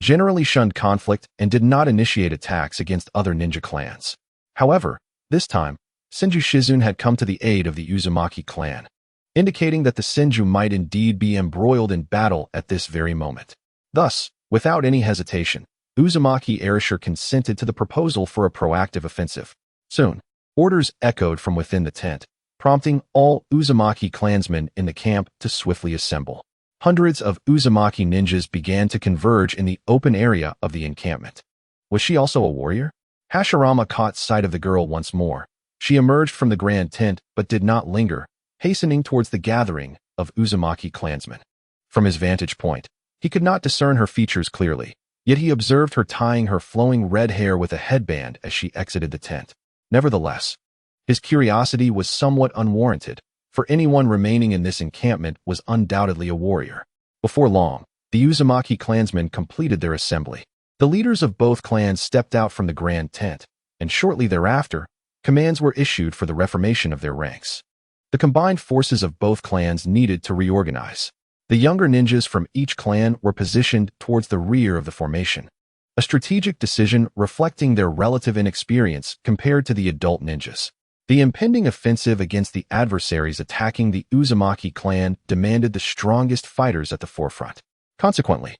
generally shunned conflict and did not initiate attacks against other ninja clans. However, this time, Senju Shizune had come to the aid of the Uzumaki clan, indicating that the Senju might indeed be embroiled in battle at this very moment. Thus, without any hesitation, Uzumaki Erasure consented to the proposal for a proactive offensive. Soon, orders echoed from within the tent, prompting all Uzumaki clansmen in the camp to swiftly assemble. Hundreds of Uzumaki ninjas began to converge in the open area of the encampment. Was she also a warrior? Hashirama caught sight of the girl once more. She emerged from the grand tent but did not linger, hastening towards the gathering of Uzumaki clansmen. From his vantage point, he could not discern her features clearly, yet he observed her tying her flowing red hair with a headband as she exited the tent. Nevertheless, his curiosity was somewhat unwarranted, for anyone remaining in this encampment was undoubtedly a warrior. Before long, the Uzumaki clansmen completed their assembly. The leaders of both clans stepped out from the grand tent, and shortly thereafter, commands were issued for the reformation of their ranks. The combined forces of both clans needed to reorganize. The younger ninjas from each clan were positioned towards the rear of the formation, a strategic decision reflecting their relative inexperience compared to the adult ninjas. The impending offensive against the adversaries attacking the Uzumaki clan demanded the strongest fighters at the forefront. Consequently,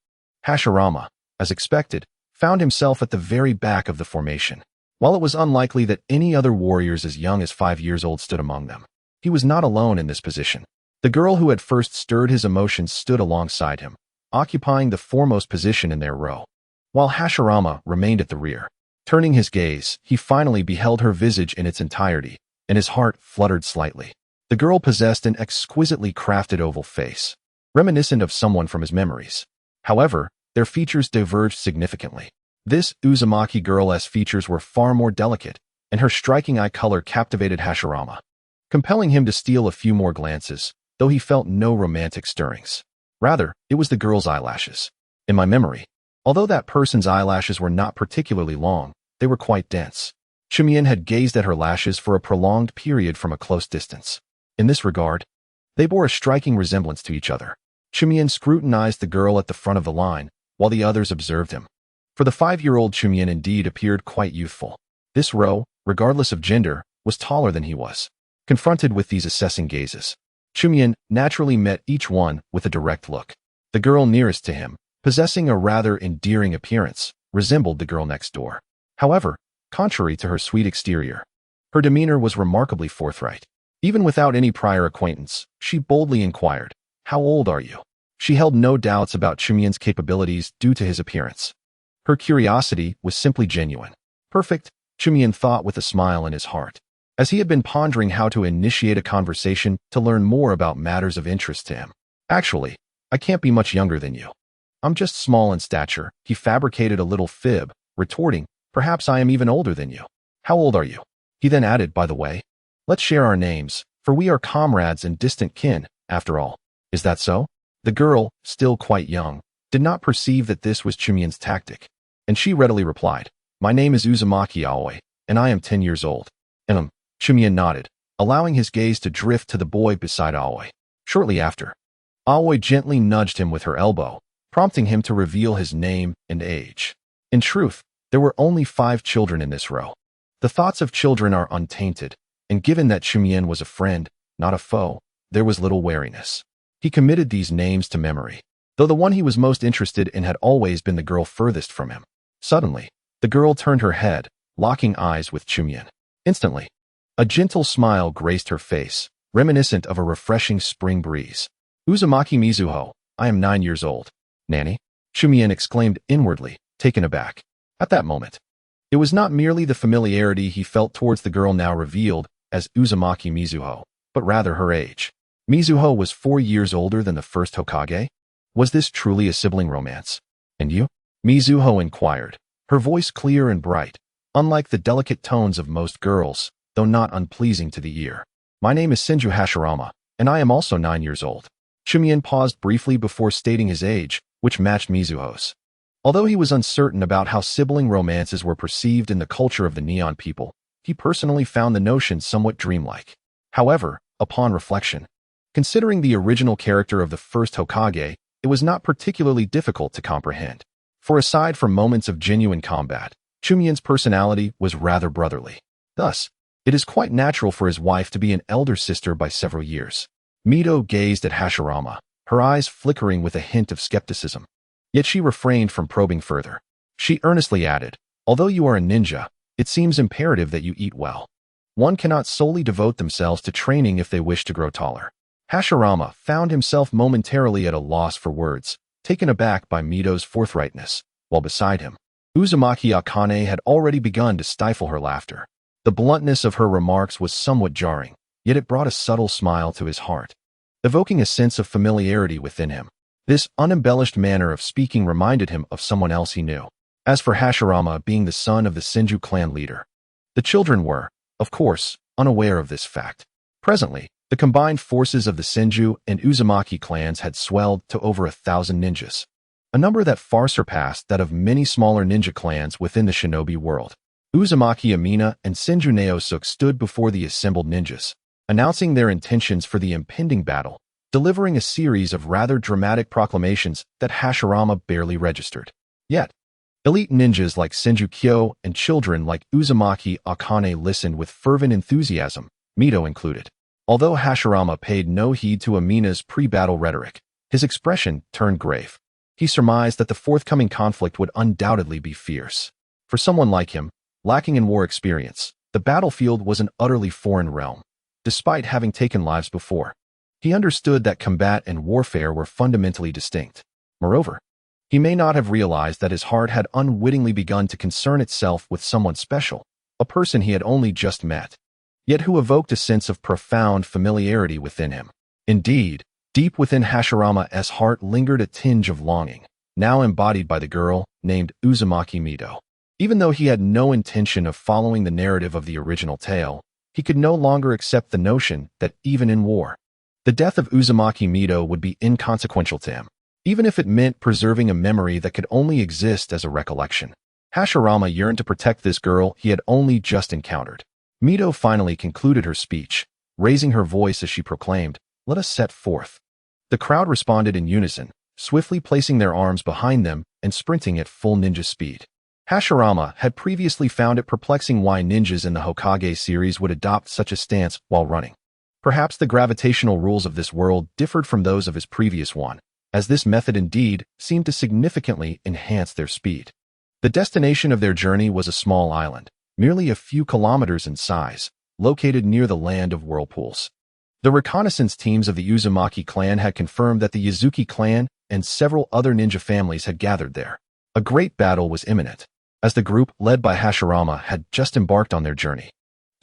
Hashirama, as expected, found himself at the very back of the formation. While it was unlikely that any other warriors as young as 5 years old stood among them, he was not alone in this position. The girl who had first stirred his emotions stood alongside him, occupying the foremost position in their row, while Hashirama remained at the rear. Turning his gaze, he finally beheld her visage in its entirety, and his heart fluttered slightly. The girl possessed an exquisitely crafted oval face, reminiscent of someone from his memories. However, their features diverged significantly. This Uzumaki girl's features were far more delicate, and her striking eye color captivated Hashirama, compelling him to steal a few more glances, though he felt no romantic stirrings. Rather, it was the girl's eyelashes. In my memory, although that person's eyelashes were not particularly long, they were quite dense. Chimien had gazed at her lashes for a prolonged period from a close distance. In this regard, they bore a striking resemblance to each other. Chimien scrutinized the girl at the front of the line, while the others observed him. For the 5-year-old Chimien indeed appeared quite youthful. This row, regardless of gender, was taller than he was. Confronted with these assessing gazes, Chimien naturally met each one with a direct look. The girl nearest to him, possessing a rather endearing appearance, resembled the girl next door. However, contrary to her sweet exterior, her demeanor was remarkably forthright. Even without any prior acquaintance, she boldly inquired, "How old are you?" She held no doubts about Chimien's capabilities due to his appearance. Her curiosity was simply genuine. Perfect, Chimien thought with a smile in his heart, as he had been pondering how to initiate a conversation to learn more about matters of interest to him. "Actually, I can't be much younger than you. I'm just small in stature." He fabricated a little fib, retorting, "Perhaps I am even older than you. How old are you?" He then added, "By the way, let's share our names, for we are comrades and distant kin, after all. Is that so?" The girl, still quite young, did not perceive that this was Chimien's tactic, and she readily replied, "My name is Uzumaki Aoi, and I am 10 years old." Chimien nodded, allowing his gaze to drift to the boy beside Aoi. Shortly after, Aoi gently nudged him with her elbow, prompting him to reveal his name and age. In truth, there were only 5 children in this row. The thoughts of children are untainted, and given that Chumien was a friend, not a foe, there was little wariness. He committed these names to memory, though the one he was most interested in had always been the girl furthest from him. Suddenly, the girl turned her head, locking eyes with Chumien. Instantly, a gentle smile graced her face, reminiscent of a refreshing spring breeze. Uzumaki Mizuho, I am 9 years old. Nanny? Chumien exclaimed inwardly, taken aback. At that moment, it was not merely the familiarity he felt towards the girl now revealed as Uzumaki Mizuho, but rather her age. Mizuho was 4 years older than the first Hokage? Was this truly a sibling romance? And you? Mizuho inquired, her voice clear and bright, unlike the delicate tones of most girls, though not unpleasing to the ear. My name is Senju Hashirama, and I am also 9 years old. Chumien paused briefly before stating his age, which matched Mizuho's. Although he was uncertain about how sibling romances were perceived in the culture of the Neon people, he personally found the notion somewhat dreamlike. However, upon reflection, considering the original character of the first Hokage, it was not particularly difficult to comprehend. For aside from moments of genuine combat, Chumien's personality was rather brotherly. Thus, it is quite natural for his wife to be an elder sister by several years. Mito gazed at Hashirama, her eyes flickering with a hint of skepticism. Yet she refrained from probing further. She earnestly added, although you are a ninja, it seems imperative that you eat well. One cannot solely devote themselves to training if they wish to grow taller. Hashirama found himself momentarily at a loss for words, taken aback by Mito's forthrightness, while beside him, Uzumaki Akane had already begun to stifle her laughter. The bluntness of her remarks was somewhat jarring, yet it brought a subtle smile to his heart, evoking a sense of familiarity within him. This unembellished manner of speaking reminded him of someone else he knew. As for Hashirama being the son of the Senju clan leader, the children were, of course, unaware of this fact. Presently, the combined forces of the Senju and Uzumaki clans had swelled to over 1,000 ninjas, a number that far surpassed that of many smaller ninja clans within the Shinobi world. Uzumaki Amina and Senju Naosuke stood before the assembled ninjas, announcing their intentions for the impending battle, delivering a series of rather dramatic proclamations that Hashirama barely registered. Yet, elite ninjas like Senju Kyo and children like Uzumaki Akane listened with fervent enthusiasm, Mito included. Although Hashirama paid no heed to Amina's pre-battle rhetoric, his expression turned grave. He surmised that the forthcoming conflict would undoubtedly be fierce. For someone like him, lacking in war experience, the battlefield was an utterly foreign realm, despite having taken lives before. He understood that combat and warfare were fundamentally distinct. Moreover, he may not have realized that his heart had unwittingly begun to concern itself with someone special, a person he had only just met, yet who evoked a sense of profound familiarity within him. Indeed, deep within Hashirama's heart lingered a tinge of longing, now embodied by the girl named Uzumaki Mito. Even though he had no intention of following the narrative of the original tale, he could no longer accept the notion that even in war, the death of Uzumaki Mito would be inconsequential to him, even if it meant preserving a memory that could only exist as a recollection. Hashirama yearned to protect this girl he had only just encountered. Mito finally concluded her speech, raising her voice as she proclaimed, "Let us set forth." The crowd responded in unison, swiftly placing their arms behind them and sprinting at full ninja speed. Hashirama had previously found it perplexing why ninjas in the Hokage series would adopt such a stance while running. Perhaps the gravitational rules of this world differed from those of his previous one, as this method indeed seemed to significantly enhance their speed. The destination of their journey was a small island, merely a few kilometers in size, located near the land of whirlpools. The reconnaissance teams of the Uzumaki clan had confirmed that the Yazuki clan and several other ninja families had gathered there. A great battle was imminent, as the group led by Hashirama had just embarked on their journey.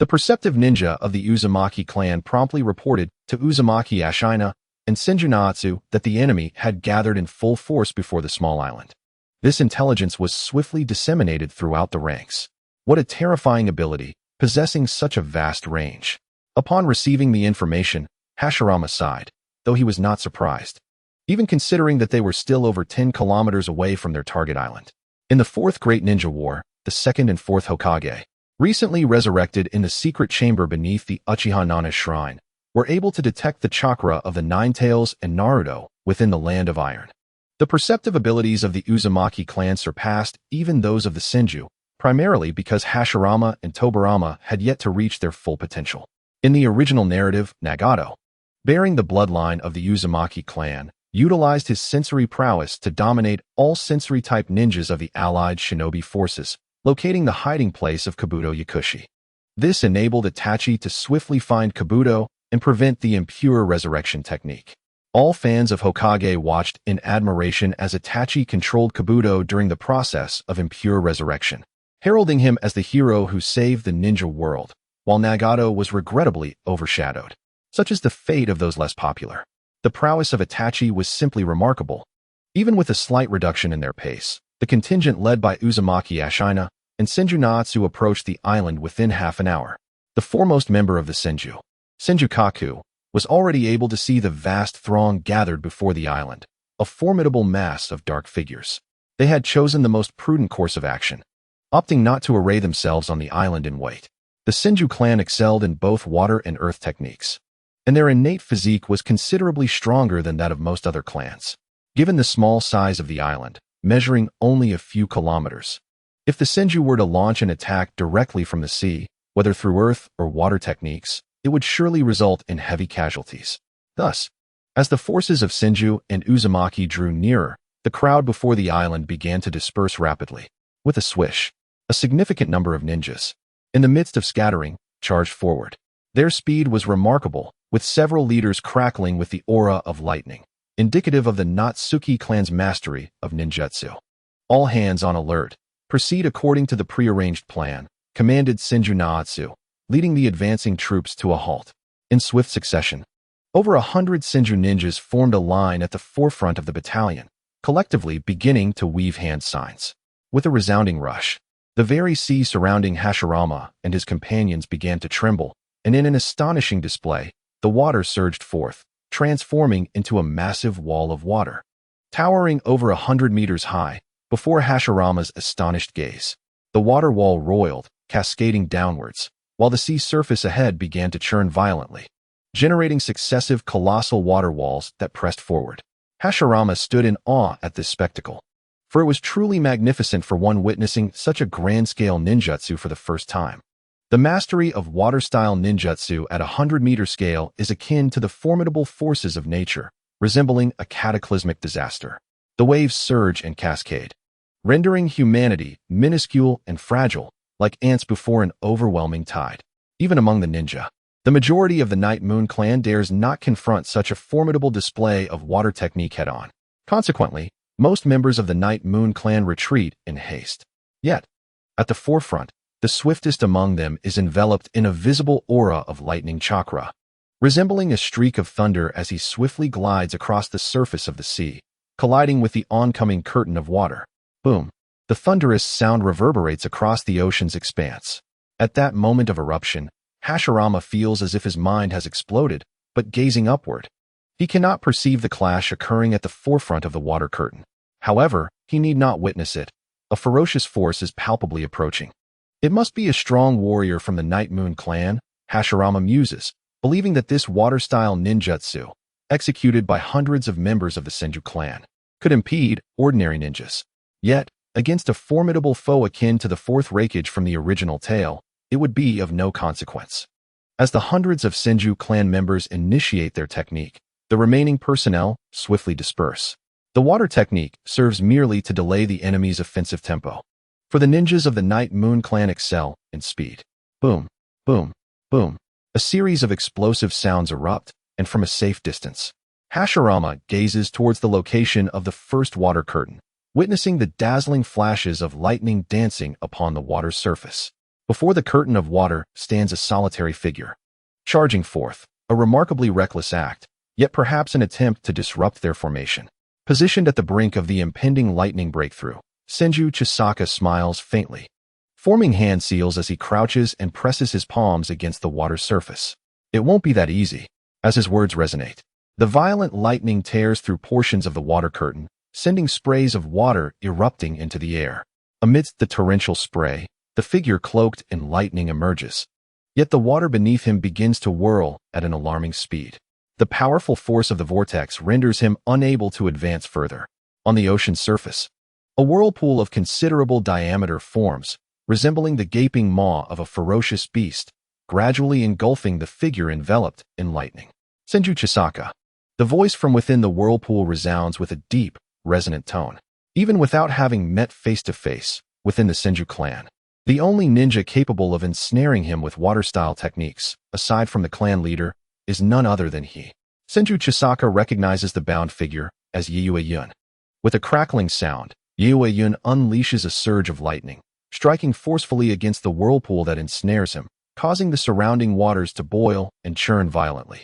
The perceptive ninja of the Uzumaki clan promptly reported to Uzumaki Ashina and Senju Naatsu that the enemy had gathered in full force before the small island. This intelligence was swiftly disseminated throughout the ranks. What a terrifying ability, possessing such a vast range. Upon receiving the information, Hashirama sighed, though he was not surprised, even considering that they were still over 10 kilometers away from their target island. In the Fourth Great Ninja War, the second and fourth Hokage, recently resurrected in the secret chamber beneath the Uchiha Nana's shrine, were able to detect the chakra of the Nine Tails and Naruto within the Land of Iron. The perceptive abilities of the Uzumaki clan surpassed even those of the Senju, primarily because Hashirama and Tobirama had yet to reach their full potential. In the original narrative, Nagato, bearing the bloodline of the Uzumaki clan, utilized his sensory prowess to dominate all sensory-type ninjas of the allied Shinobi forces, locating the hiding place of Kabuto Yakushi. This enabled Itachi to swiftly find Kabuto and prevent the impure resurrection technique. All fans of Hokage watched in admiration as Itachi controlled Kabuto during the process of impure resurrection, heralding him as the hero who saved the ninja world, while Nagato was regrettably overshadowed. Such is the fate of those less popular. The prowess of Itachi was simply remarkable. Even with a slight reduction in their pace, the contingent led by Uzumaki Ashina and Senju Naatsu approached the island within half an hour. The foremost member of the Senju, Senju Kaku, was already able to see the vast throng gathered before the island, a formidable mass of dark figures. They had chosen the most prudent course of action, opting not to array themselves on the island in wait. The Senju clan excelled in both water and earth techniques, and their innate physique was considerably stronger than that of most other clans. Given the small size of the island, measuring only a few kilometers, if the Senju were to launch an attack directly from the sea, whether through earth or water techniques, it would surely result in heavy casualties. Thus, as the forces of Senju and Uzumaki drew nearer, the crowd before the island began to disperse rapidly. With a swish, a significant number of ninjas, in the midst of scattering, charged forward. Their speed was remarkable, with several leaders crackling with the aura of lightning, indicative of the Natsuki clan's mastery of ninjutsu. All hands on alert. Proceed according to the prearranged plan, commanded Senju Naatsu, leading the advancing troops to a halt. In swift succession, over 100 Senju ninjas formed a line at the forefront of the battalion, collectively beginning to weave hand signs. With a resounding rush, the very sea surrounding Hashirama and his companions began to tremble, and in an astonishing display, the water surged forth, transforming into a massive wall of water, towering over 100 meters high, before Hashirama's astonished gaze. The water wall roiled, cascading downwards, while the sea surface ahead began to churn violently, generating successive colossal water walls that pressed forward. Hashirama stood in awe at this spectacle, for it was truly magnificent for one witnessing such a grand-scale ninjutsu for the first time. The mastery of water-style ninjutsu at a 100-meter scale is akin to the formidable forces of nature, resembling a cataclysmic disaster. The waves surge and cascade, rendering humanity minuscule and fragile, like ants before an overwhelming tide. Even among the ninja, the majority of the Night Moon clan dares not confront such a formidable display of water technique head-on. Consequently, most members of the Night Moon clan retreat in haste. Yet, at the forefront, the swiftest among them is enveloped in a visible aura of lightning chakra, resembling a streak of thunder as he swiftly glides across the surface of the sea, colliding with the oncoming curtain of water. Boom! The thunderous sound reverberates across the ocean's expanse. At that moment of eruption, Hashirama feels as if his mind has exploded, but gazing upward, he cannot perceive the clash occurring at the forefront of the water curtain. However, he need not witness it. A ferocious force is palpably approaching. It must be a strong warrior from the Night Moon clan, Hashirama muses, believing that this water-style ninjutsu, executed by hundreds of members of the Senju clan, could impede ordinary ninjas. Yet, against a formidable foe akin to the fourth Reikage from the original tale, it would be of no consequence. As the hundreds of Senju clan members initiate their technique, the remaining personnel swiftly disperse. The water technique serves merely to delay the enemy's offensive tempo, for the ninjas of the Night Moon clan excel in speed. Boom, boom, boom. A series of explosive sounds erupt, and from a safe distance, Hashirama gazes towards the location of the first water curtain, witnessing the dazzling flashes of lightning dancing upon the water's surface. Before the curtain of water stands a solitary figure, charging forth, a remarkably reckless act, yet perhaps an attempt to disrupt their formation. Positioned at the brink of the impending lightning breakthrough, Senju Chisaka smiles faintly, forming hand seals as he crouches and presses his palms against the water's surface. It won't be that easy. As his words resonate, the violent lightning tears through portions of the water curtain, sending sprays of water erupting into the air. Amidst the torrential spray, the figure cloaked in lightning emerges, Yet the water beneath him begins to whirl at an alarming speed. The powerful force of the vortex renders him unable to advance further. On the ocean's surface, a whirlpool of considerable diameter forms, resembling the gaping maw of a ferocious beast, gradually engulfing the figure enveloped in lightning. Senju Chisaka. The voice from within the whirlpool resounds with a deep, resonant tone. Even without having met face-to-face within the Senju clan, the only ninja capable of ensnaring him with water-style techniques, aside from the clan leader, is none other than he. Senju Chisaka recognizes the bound figure as Yue-Yun. With a crackling sound, Yue-Yun unleashes a surge of lightning, striking forcefully against the whirlpool that ensnares him, causing the surrounding waters to boil and churn violently.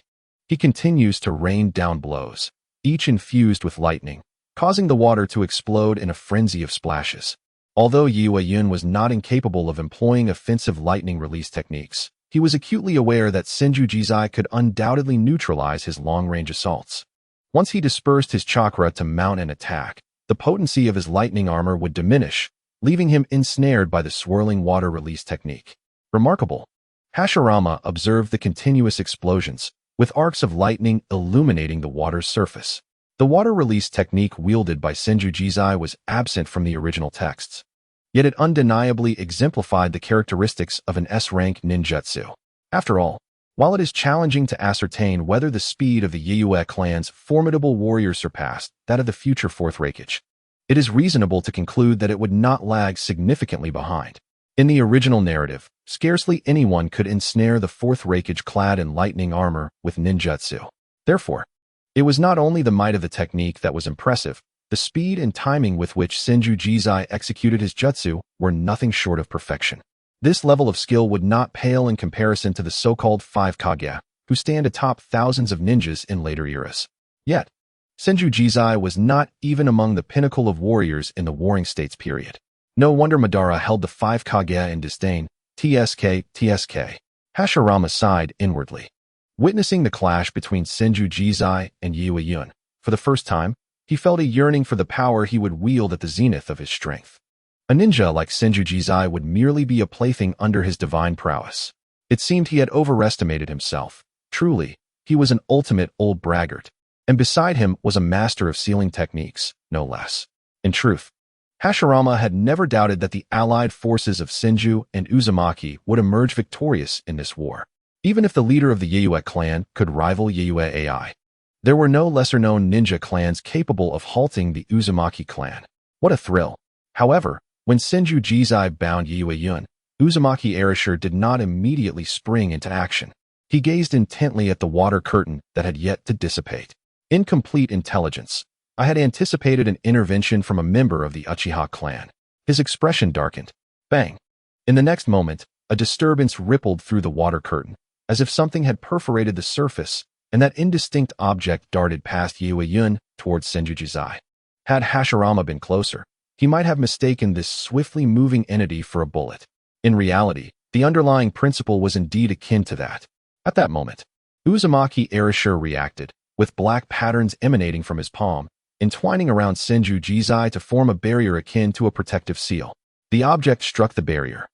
He continues to rain down blows, each infused with lightning, causing the water to explode in a frenzy of splashes. Although Yue-Yun was not incapable of employing offensive lightning release techniques, he was acutely aware that Senju Jizai could undoubtedly neutralize his long-range assaults. Once he dispersed his chakra to mount an attack, the potency of his lightning armor would diminish, leaving him ensnared by the swirling water release technique. Remarkable. Hashirama observed the continuous explosions, with arcs of lightning illuminating the water's surface. The water release technique wielded by Senju Jizai was absent from the original texts, yet it undeniably exemplified the characteristics of an S-rank ninjutsu. After all, while it is challenging to ascertain whether the speed of the Yue clan's formidable warriors surpassed that of the future Fourth Raikage, it is reasonable to conclude that it would not lag significantly behind. In the original narrative, scarcely anyone could ensnare the Fourth Raikage clad in lightning armor with ninjutsu. Therefore, it was not only the might of the technique that was impressive, the speed and timing with which Senju Jizai executed his jutsu were nothing short of perfection. This level of skill would not pale in comparison to the so-called 5 Kage, who stand atop thousands of ninjas in later eras. Yet, Senju Jizai was not even among the pinnacle of warriors in the Warring States period. No wonder Madara held the 5 Kage in disdain. TSK. Hashirama sighed inwardly. Witnessing the clash between Senju Jizai and Yue-Yun, for the first time, he felt a yearning for the power he would wield at the zenith of his strength. A ninja like Senju Jizai would merely be a plaything under his divine prowess. It seemed he had overestimated himself. Truly, he was an ultimate old braggart, and beside him was a master of sealing techniques, no less. In truth, Hashirama had never doubted that the allied forces of Senju and Uzumaki would emerge victorious in this war. Even if the leader of the Yue clan could rival Yue AI, there were no lesser-known ninja clans capable of halting the Uzumaki clan. What a thrill! However, when Senju Jizai bound Yue-Yun, Uzumaki Erasure did not immediately spring into action. He gazed intently at the water curtain that had yet to dissipate. Incomplete intelligence. I had anticipated an intervention from a member of the Uchiha clan. His expression darkened. Bang! In the next moment, a disturbance rippled through the water curtain, as if something had perforated the surface, and that indistinct object darted past Yue-Yun towards Senju Jizai. Had Hashirama been closer, he might have mistaken this swiftly moving entity for a bullet. In reality, the underlying principle was indeed akin to that. At that moment, Uzumaki Erasure reacted, with black patterns emanating from his palm, entwining around Senju Jizai to form a barrier akin to a protective seal. The object struck the barrier,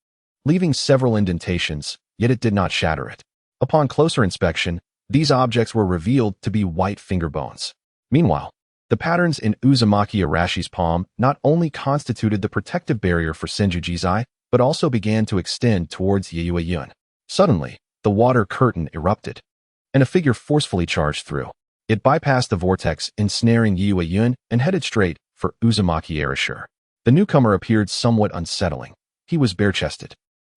leaving several indentations, yet it did not shatter it. Upon closer inspection, these objects were revealed to be white finger bones. Meanwhile, the patterns in Uzumaki Arashi's palm not only constituted the protective barrier for Senju Jizai, but also began to extend towards Yue-Yun. Suddenly, the water curtain erupted, and a figure forcefully charged through. It bypassed the vortex, ensnaring Yue-Yun, and headed straight for Uzumaki Erasure. The newcomer appeared somewhat unsettling. He was bare-chested,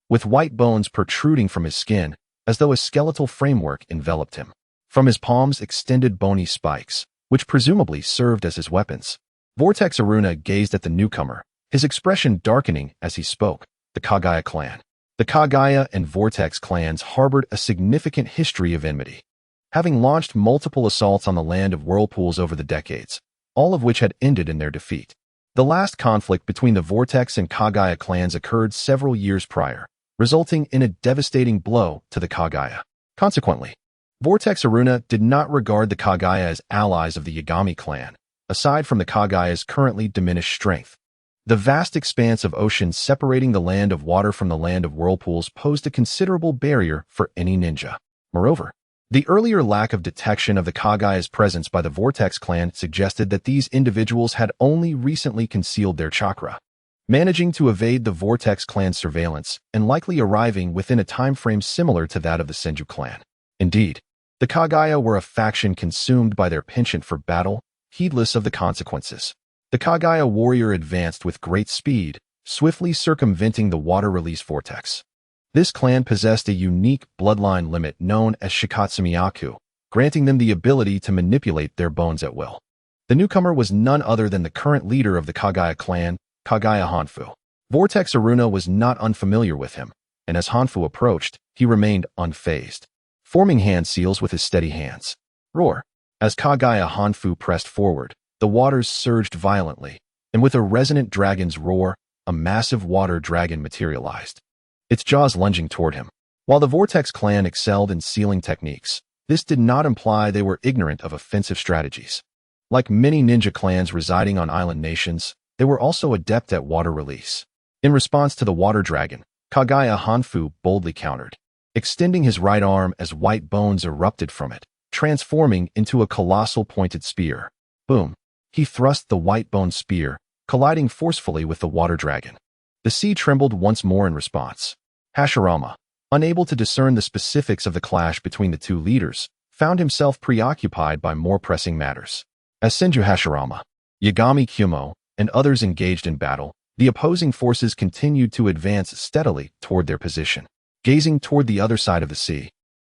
with white bones protruding from his skin, as though a skeletal framework enveloped him. From his palms extended bony spikes, which presumably served as his weapons. Vortex Aruna gazed at the newcomer, his expression darkening as he spoke. The Kagaya clan. The Kagaya and Vortex clans harbored a significant history of enmity, having launched multiple assaults on the land of whirlpools over the decades, all of which had ended in their defeat. The last conflict between the Vortex and Kagaya clans occurred several years prior, resulting in a devastating blow to the Kagaya. Consequently, Vortex Aruna did not regard the Kagaya as allies of the Yagami clan, aside from the Kagaya's currently diminished strength. The vast expanse of ocean separating the land of water from the land of whirlpools posed a considerable barrier for any ninja. Moreover, the earlier lack of detection of the Kagaya's presence by the Vortex clan suggested that these individuals had only recently concealed their chakra, managing to evade the Vortex clan's surveillance and likely arriving within a time frame similar to that of the Senju clan. Indeed, the Kagaya were a faction consumed by their penchant for battle, heedless of the consequences. The Kagaya warrior advanced with great speed, swiftly circumventing the water release vortex. This clan possessed a unique bloodline limit known as Shikatsumiyaku, granting them the ability to manipulate their bones at will. The newcomer was none other than the current leader of the Kagaya clan, Kagaya Hanfu. Vortex Aruna was not unfamiliar with him, and as Hanfu approached, he remained unfazed, forming hand seals with his steady hands. Roar! As Kagaya Hanfu pressed forward, the waters surged violently, and with a resonant dragon's roar, a massive water dragon materialized, its jaws lunging toward him. While the Vortex clan excelled in sealing techniques, this did not imply they were ignorant of offensive strategies. Like many ninja clans residing on island nations, they were also adept at water release. In response to the water dragon, Kagaya Hanfu boldly countered, extending his right arm as white bones erupted from it, transforming into a colossal pointed spear. Boom! He thrust the white bone spear, colliding forcefully with the water dragon. The sea trembled once more in response. Hashirama, unable to discern the specifics of the clash between the two leaders, found himself preoccupied by more pressing matters. As Senju Hashirama, Yagami Kumo, and others engaged in battle, the opposing forces continued to advance steadily toward their position. Gazing toward the other side of the sea,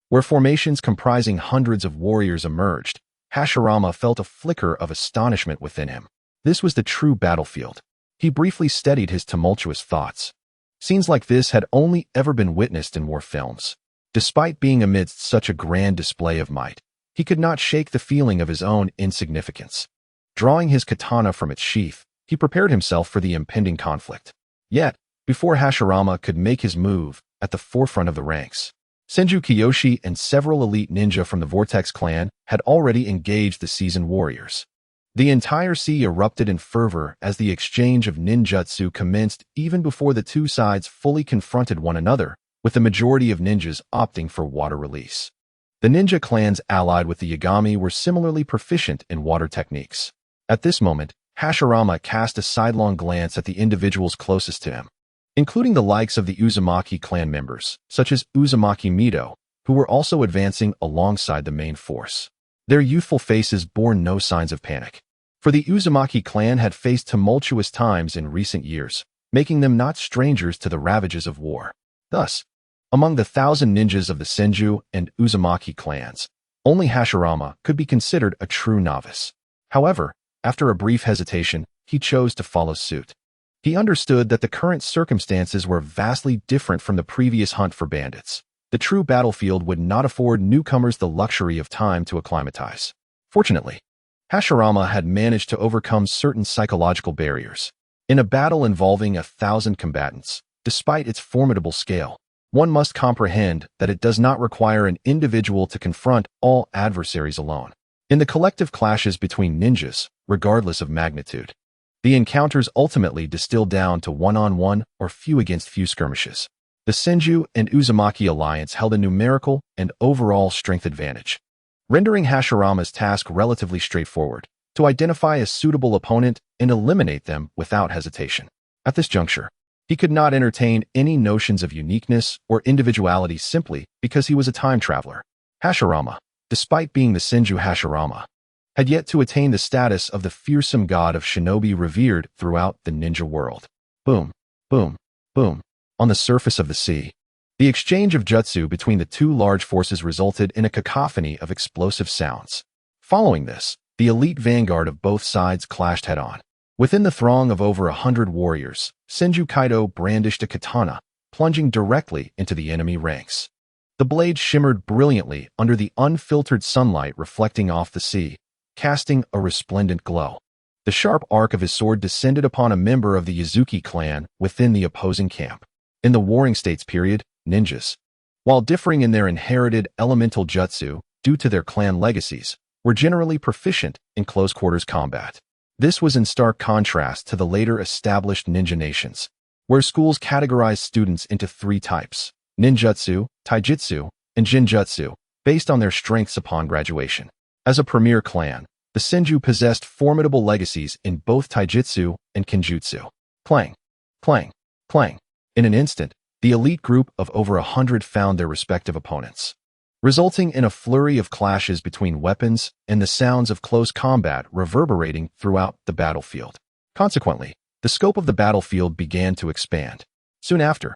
where formations comprising hundreds of warriors emerged, Hashirama felt a flicker of astonishment within him. This was the true battlefield. He briefly steadied his tumultuous thoughts. Scenes like this had only ever been witnessed in war films. Despite being amidst such a grand display of might, he could not shake the feeling of his own insignificance. Drawing his katana from its sheath, he prepared himself for the impending conflict. Yet, before Hashirama could make his move, at the forefront of the ranks, Senju Kiyoshi and several elite ninja from the Vortex clan had already engaged the seasoned warriors. The entire sea erupted in fervor as the exchange of ninjutsu commenced even before the two sides fully confronted one another, with the majority of ninjas opting for water release. The ninja clans allied with the Yagami were similarly proficient in water techniques. At this moment, Hashirama cast a sidelong glance at the individuals closest to him, including the likes of the Uzumaki clan members, such as Uzumaki Mido, who were also advancing alongside the main force. Their youthful faces bore no signs of panic, for the Uzumaki clan had faced tumultuous times in recent years, making them not strangers to the ravages of war. Thus, among the 1,000 ninjas of the Senju and Uzumaki clans, only Hashirama could be considered a true novice. However, after a brief hesitation, he chose to follow suit. He understood that the current circumstances were vastly different from the previous hunt for bandits. The true battlefield would not afford newcomers the luxury of time to acclimatize. Fortunately, Hashirama had managed to overcome certain psychological barriers. In a battle involving 1,000 combatants, despite its formidable scale, one must comprehend that it does not require an individual to confront all adversaries alone. In the collective clashes between ninjas, regardless of magnitude, the encounters ultimately distilled down to one-on-one or few-against-few skirmishes. The Senju and Uzumaki alliance held a numerical and overall strength advantage, rendering Hashirama's task relatively straightforward: to identify a suitable opponent and eliminate them without hesitation. At this juncture, he could not entertain any notions of uniqueness or individuality simply because he was a time traveler. Hashirama, despite being the Senju Hashirama, had yet to attain the status of the fearsome god of Shinobi revered throughout the ninja world. Boom, boom, boom. On the surface of the sea, the exchange of jutsu between the two large forces resulted in a cacophony of explosive sounds. Following this, the elite vanguard of both sides clashed head-on. Within the throng of over 100 warriors, Senju Kaido brandished a katana, plunging directly into the enemy ranks. The blade shimmered brilliantly under the unfiltered sunlight reflecting off the sea, casting a resplendent glow. The sharp arc of his sword descended upon a member of the Yazuki clan within the opposing camp. In the Warring States period, ninjas, while differing in their inherited elemental jutsu due to their clan legacies, were generally proficient in close-quarters combat. This was in stark contrast to the later established ninja nations, where schools categorized students into three types: ninjutsu, taijutsu, and jinjutsu, based on their strengths upon graduation. As a premier clan, the Senju possessed formidable legacies in both taijutsu and kenjutsu. Clang, clang, clang. In an instant, the elite group of over 100 found their respective opponents, resulting in a flurry of clashes between weapons and the sounds of close combat reverberating throughout the battlefield. Consequently, the scope of the battlefield began to expand. Soon after,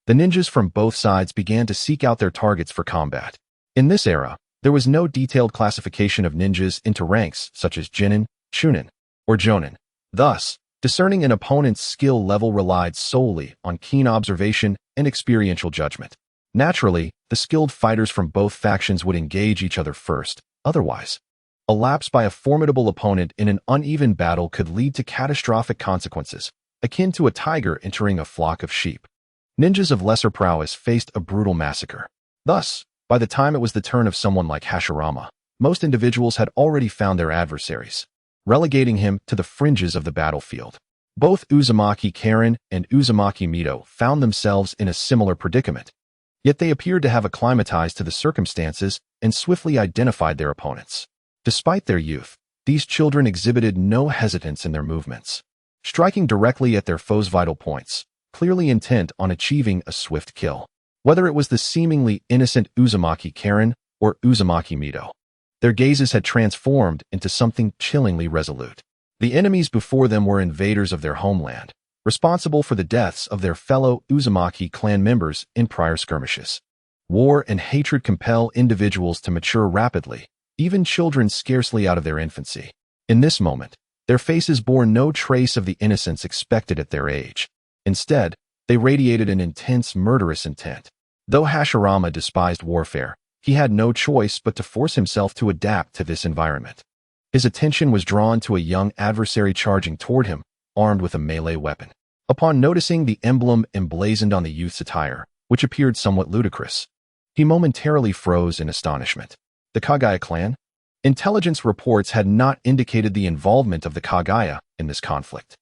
the ninjas from both sides began to seek out their targets for combat. In this era, there was no detailed classification of ninjas into ranks such as Jinin, Chunin, or Jonin. Thus, discerning an opponent's skill level relied solely on keen observation and experiential judgment. Naturally, the skilled fighters from both factions would engage each other first. Otherwise, a lapse by a formidable opponent in an uneven battle could lead to catastrophic consequences, akin to a tiger entering a flock of sheep. Ninjas of lesser prowess faced a brutal massacre. Thus, by the time it was the turn of someone like Hashirama, most individuals had already found their adversaries, relegating him to the fringes of the battlefield. Both Uzumaki Karen and Uzumaki Mito found themselves in a similar predicament. Yet they appeared to have acclimatized to the circumstances and swiftly identified their opponents. Despite their youth, these children exhibited no hesitance in their movements, striking directly at their foes' vital points, clearly intent on achieving a swift kill. Whether it was the seemingly innocent Uzumaki Karen or Uzumaki Mito, their gazes had transformed into something chillingly resolute. The enemies before them were invaders of their homeland, responsible for the deaths of their fellow Uzumaki clan members in prior skirmishes. War and hatred compel individuals to mature rapidly, even children scarcely out of their infancy. In this moment, their faces bore no trace of the innocence expected at their age. Instead, they radiated an intense, murderous intent. Though Hashirama despised warfare, he had no choice but to force himself to adapt to this environment. His attention was drawn to a young adversary charging toward him, armed with a melee weapon. Upon noticing the emblem emblazoned on the youth's attire, which appeared somewhat ludicrous, he momentarily froze in astonishment. The Kagaya clan? Intelligence reports had not indicated the involvement of the Kagaya in this conflict.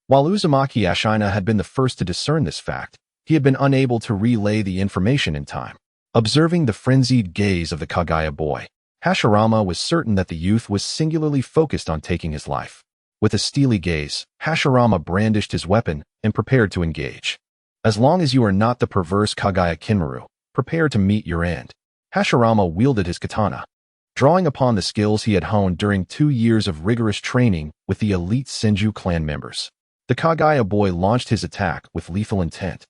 While Uzumaki Ashina had been the first to discern this fact, he had been unable to relay the information in time. Observing the frenzied gaze of the Kagaya boy, Hashirama was certain that the youth was singularly focused on taking his life. With a steely gaze, Hashirama brandished his weapon and prepared to engage. As long as you are not the perverse Kagaya Kinmaru, prepare to meet your end. Hashirama wielded his katana, drawing upon the skills he had honed during 2 years of rigorous training with the elite Senju clan members. The Kagaya boy launched his attack with lethal intent,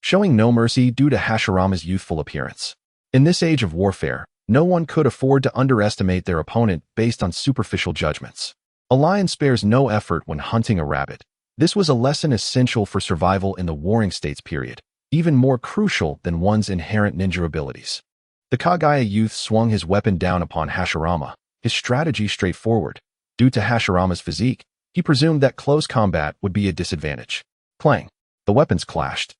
showing no mercy due to Hashirama's youthful appearance. In this age of warfare, no one could afford to underestimate their opponent based on superficial judgments. A lion spares no effort when hunting a rabbit. This was a lesson essential for survival in the Warring States period, even more crucial than one's inherent ninja abilities. The Kagaya youth swung his weapon down upon Hashirama, his strategy straightforward. Due to Hashirama's physique, he presumed that close combat would be a disadvantage. Clang! The weapons clashed.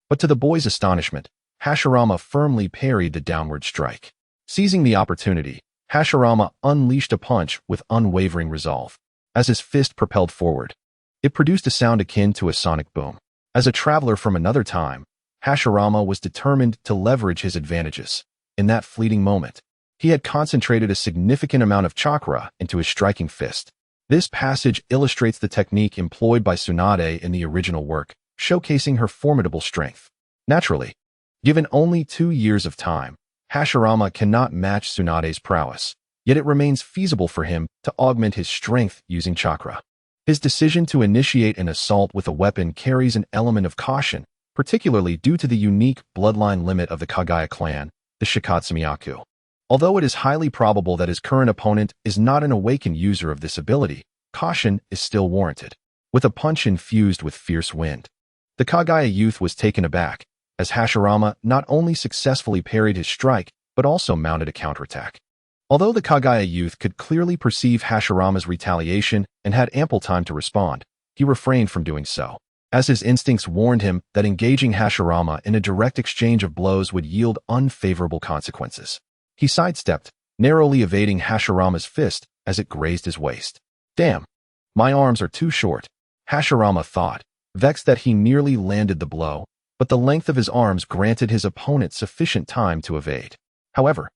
But to the boy's astonishment, Hashirama firmly parried the downward strike. Seizing the opportunity, Hashirama unleashed a punch with unwavering resolve. As his fist propelled forward, it produced a sound akin to a sonic boom. As a traveler from another time, Hashirama was determined to leverage his advantages. In that fleeting moment, he had concentrated a significant amount of chakra into his striking fist. This passage illustrates the technique employed by Tsunade in the original work, showcasing her formidable strength. Naturally, given only 2 years of time, Hashirama cannot match Tsunade's prowess, yet it remains feasible for him to augment his strength using chakra. His decision to initiate an assault with a weapon carries an element of caution, particularly due to the unique bloodline limit of the Kagaya clan, the Shikatsumiyaku. Although it is highly probable that his current opponent is not an awakened user of this ability, caution is still warranted. With a punch infused with fierce wind, the Kagaya youth was taken aback, as Hashirama not only successfully parried his strike, but also mounted a counterattack. Although the Kagaya youth could clearly perceive Hashirama's retaliation and had ample time to respond, he refrained from doing so, as his instincts warned him that engaging Hashirama in a direct exchange of blows would yield unfavorable consequences. He sidestepped, narrowly evading Hashirama's fist as it grazed his waist. Damn! My arms are too short, Hashirama thought, vexed that he nearly landed the blow, but the length of his arms granted his opponent sufficient time to evade. However,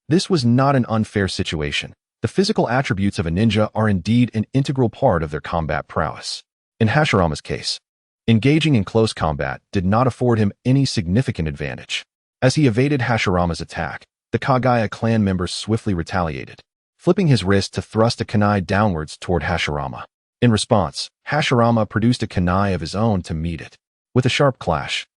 this was not an unfair situation. The physical attributes of a ninja are indeed an integral part of their combat prowess. In Hashirama's case, engaging in close combat did not afford him any significant advantage. As he evaded Hashirama's attack, the Kagaya clan member swiftly retaliated, flipping his wrist to thrust a kunai downwards toward Hashirama. In response, Hashirama produced a kunai of his own to meet it. With a sharp clash,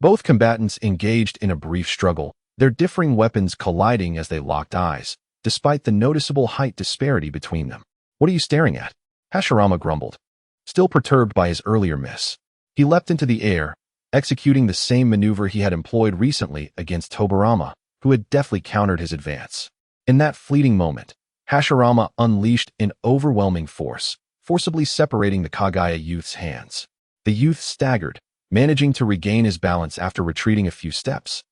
both combatants engaged in a brief struggle, their differing weapons colliding as they locked eyes, despite the noticeable height disparity between them. "What are you staring at?" Hashirama grumbled, still perturbed by his earlier miss. He leapt into the air, executing the same maneuver he had employed recently against Tobirama, who had deftly countered his advance. In that fleeting moment, Hashirama unleashed an overwhelming force, forcibly separating the Kagaya youth's hands. The youth staggered, managing to regain his balance after retreating a few steps.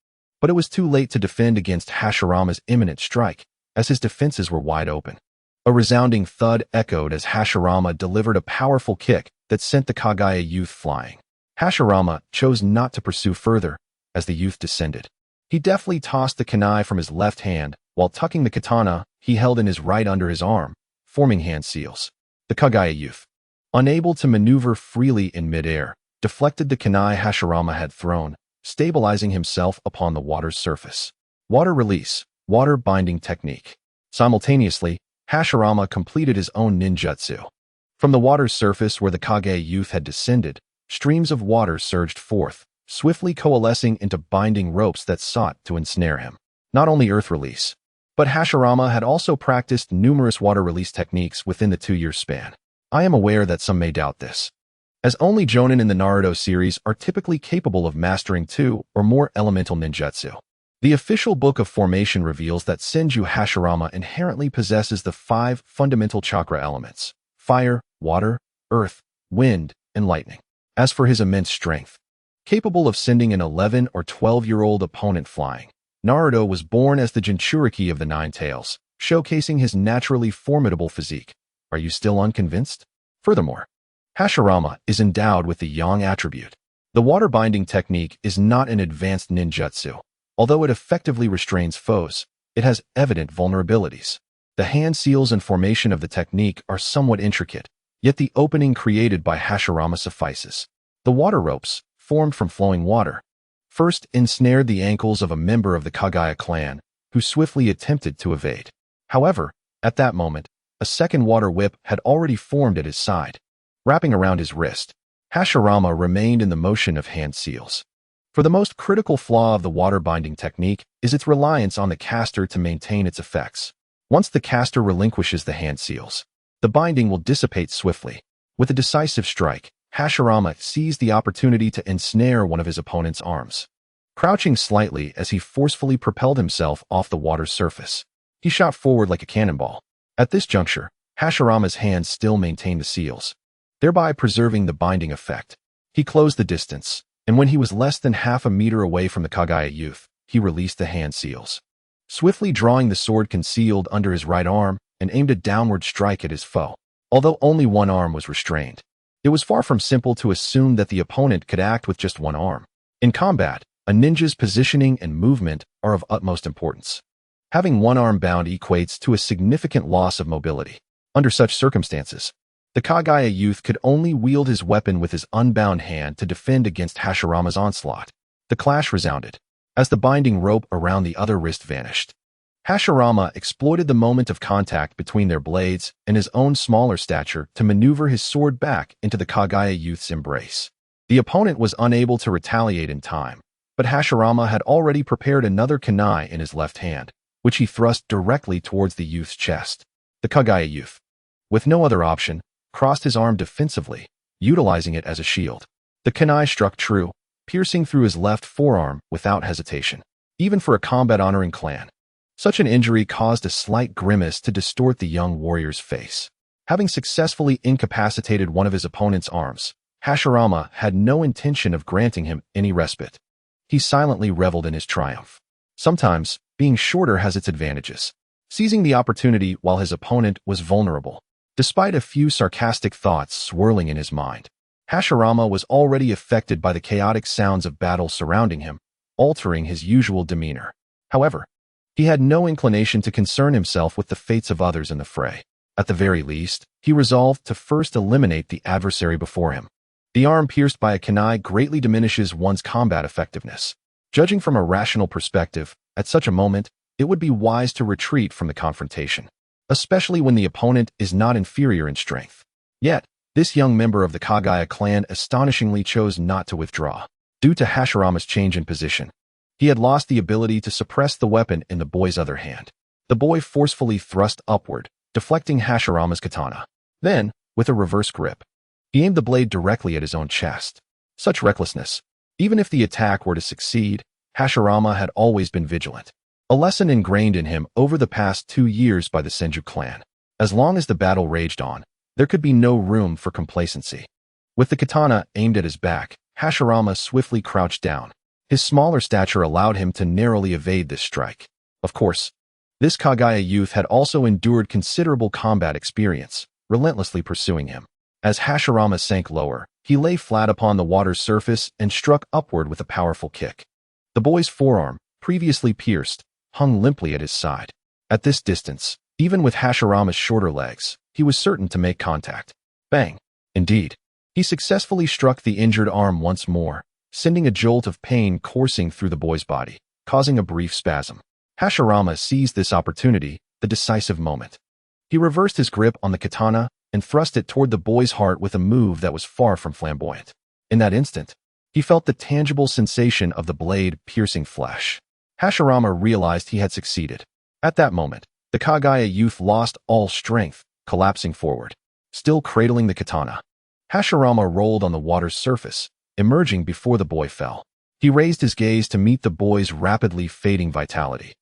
But it was too late to defend against Hashirama's imminent strike, as his defenses were wide open. A resounding thud echoed as Hashirama delivered a powerful kick that sent the Kagaya youth flying. Hashirama chose not to pursue further as the youth descended. He deftly tossed the kunai from his left hand while tucking the katana he held in his right under his arm, forming hand seals. The Kagaya youth, unable to maneuver freely in midair, deflected the kunai Hashirama had thrown, stabilizing himself upon the water's surface. Water release, water binding technique. Simultaneously, Hashirama completed his own ninjutsu. From the water's surface where the Kagaya youth had descended, streams of water surged forth, swiftly coalescing into binding ropes that sought to ensnare him. Not only earth release, but Hashirama had also practiced numerous water release techniques within the 2-year span. I am aware that some may doubt this, as only jonin in the Naruto series are typically capable of mastering 2 or more elemental ninjutsu. The official book of formation reveals that Senju Hashirama inherently possesses the 5 fundamental chakra elements: fire, water, earth, wind, and lightning. As for his immense strength, capable of sending an 11 or 12-year-old opponent flying, Naruto was born as the Jinchuriki of the 9 tails, showcasing his naturally formidable physique. Are you still unconvinced? Furthermore, Hashirama is endowed with the yang attribute. The water binding technique is not an advanced ninjutsu. Although it effectively restrains foes, it has evident vulnerabilities. The hand seals and formation of the technique are somewhat intricate, yet the opening created by Hashirama suffices. The water ropes, formed from flowing water, first ensnared the ankles of a member of the Kagaya clan, who swiftly attempted to evade. However, at that moment, a second water whip had already formed at his side. Wrapping around his wrist, Hashirama remained in the motion of hand seals. For the most critical flaw of the water binding technique is its reliance on the caster to maintain its effects. Once the caster relinquishes the hand seals, the binding will dissipate swiftly. With a decisive strike, Hashirama seized the opportunity to ensnare one of his opponent's arms. Crouching slightly as he forcefully propelled himself off the water's surface, he shot forward like a cannonball. At this juncture, Hashirama's hands still maintained the seals, thereby preserving the binding effect. He closed the distance, and when he was less than half a meter away from the Kagaya youth, he released the hand seals. Swiftly drawing the sword concealed under his right arm and aimed a downward strike at his foe. Although only one arm was restrained, it was far from simple to assume that the opponent could act with just one arm. In combat, a ninja's positioning and movement are of utmost importance. Having one arm bound equates to a significant loss of mobility. Under such circumstances, the Kagaya youth could only wield his weapon with his unbound hand to defend against Hashirama's onslaught. The clash resounded, as the binding rope around the other wrist vanished. Hashirama exploited the moment of contact between their blades and his own smaller stature to maneuver his sword back into the Kagaya youth's embrace. The opponent was unable to retaliate in time, but Hashirama had already prepared another kunai in his left hand, which he thrust directly towards the youth's chest. The Kagaya youth, with no other option, crossed his arm defensively, utilizing it as a shield. The kunai struck true, piercing through his left forearm without hesitation. Even for a combat-honoring clan, such an injury caused a slight grimace to distort the young warrior's face. Having successfully incapacitated one of his opponent's arms, Hashirama had no intention of granting him any respite. He silently reveled in his triumph. Sometimes, being shorter has its advantages. Seizing the opportunity while his opponent was vulnerable, Despite a few sarcastic thoughts swirling in his mind, Hashirama was already affected by the chaotic sounds of battle surrounding him, altering his usual demeanor. However, he had no inclination to concern himself with the fates of others in the fray. At the very least, he resolved to first eliminate the adversary before him. The arm pierced by a kunai greatly diminishes one's combat effectiveness. Judging from a rational perspective, at such a moment, it would be wise to retreat from the confrontation, especially when the opponent is not inferior in strength. Yet, this young member of the Kagaya clan astonishingly chose not to withdraw. Due to Hashirama's change in position, he had lost the ability to suppress the weapon in the boy's other hand. The boy forcefully thrust upward, deflecting Hashirama's katana. Then, with a reverse grip, he aimed the blade directly at his own chest. Such recklessness. Even if the attack were to succeed, Hashirama had always been vigilant. A lesson ingrained in him over the past 2 years by the Senju clan. As long as the battle raged on, there could be no room for complacency. With the katana aimed at his back, Hashirama swiftly crouched down. His smaller stature allowed him to narrowly evade this strike. Of course, this Kagaya youth had also endured considerable combat experience, relentlessly pursuing him. As Hashirama sank lower, he lay flat upon the water's surface and struck upward with a powerful kick. The boy's forearm, previously pierced, hung limply at his side. At this distance, even with Hashirama's shorter legs, he was certain to make contact. Bang! Indeed, he successfully struck the injured arm once more, sending a jolt of pain coursing through the boy's body, causing a brief spasm. Hashirama seized this opportunity, the decisive moment. He reversed his grip on the katana and thrust it toward the boy's heart with a move that was far from flamboyant. In that instant, he felt the tangible sensation of the blade piercing flesh. Hashirama realized he had succeeded. At that moment, the Kagaya youth lost all strength, collapsing forward, still cradling the katana. Hashirama rolled on the water's surface, emerging before the boy fell. He raised his gaze to meet the boy's rapidly fading vitality.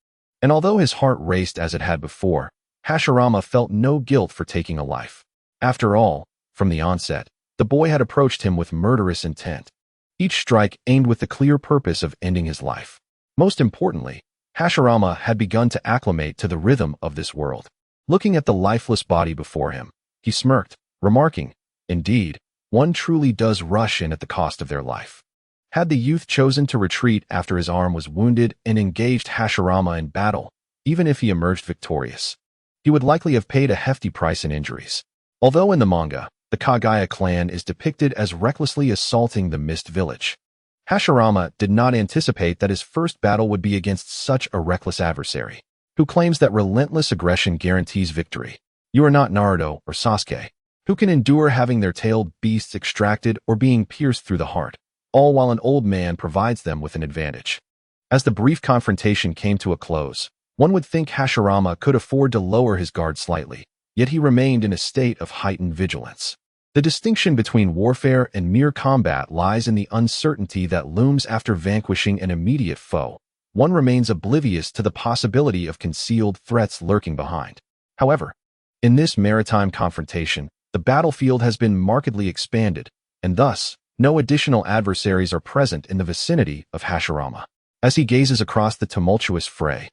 And although his heart raced as it had before, Hashirama felt no guilt for taking a life. After all, from the onset, the boy had approached him with murderous intent. Each strike aimed with the clear purpose of ending his life. Most importantly, Hashirama had begun to acclimate to the rhythm of this world. Looking at the lifeless body before him, he smirked, remarking, "Indeed, one truly does rush in at the cost of their life." Had the youth chosen to retreat after his arm was wounded and engaged Hashirama in battle, even if he emerged victorious, he would likely have paid a hefty price in injuries. Although in the manga, the Kagaya clan is depicted as recklessly assaulting the Mist Village, Hashirama did not anticipate that his first battle would be against such a reckless adversary, who claims that relentless aggression guarantees victory. You are not Naruto or Sasuke, who can endure having their tailed beasts extracted or being pierced through the heart, all while an old man provides them with an advantage. As the brief confrontation came to a close, one would think Hashirama could afford to lower his guard slightly, yet he remained in a state of heightened vigilance. The distinction between warfare and mere combat lies in the uncertainty that looms after vanquishing an immediate foe. One remains oblivious to the possibility of concealed threats lurking behind. However, in this maritime confrontation, the battlefield has been markedly expanded, and thus, no additional adversaries are present in the vicinity of Hashirama. As he gazes across the tumultuous fray,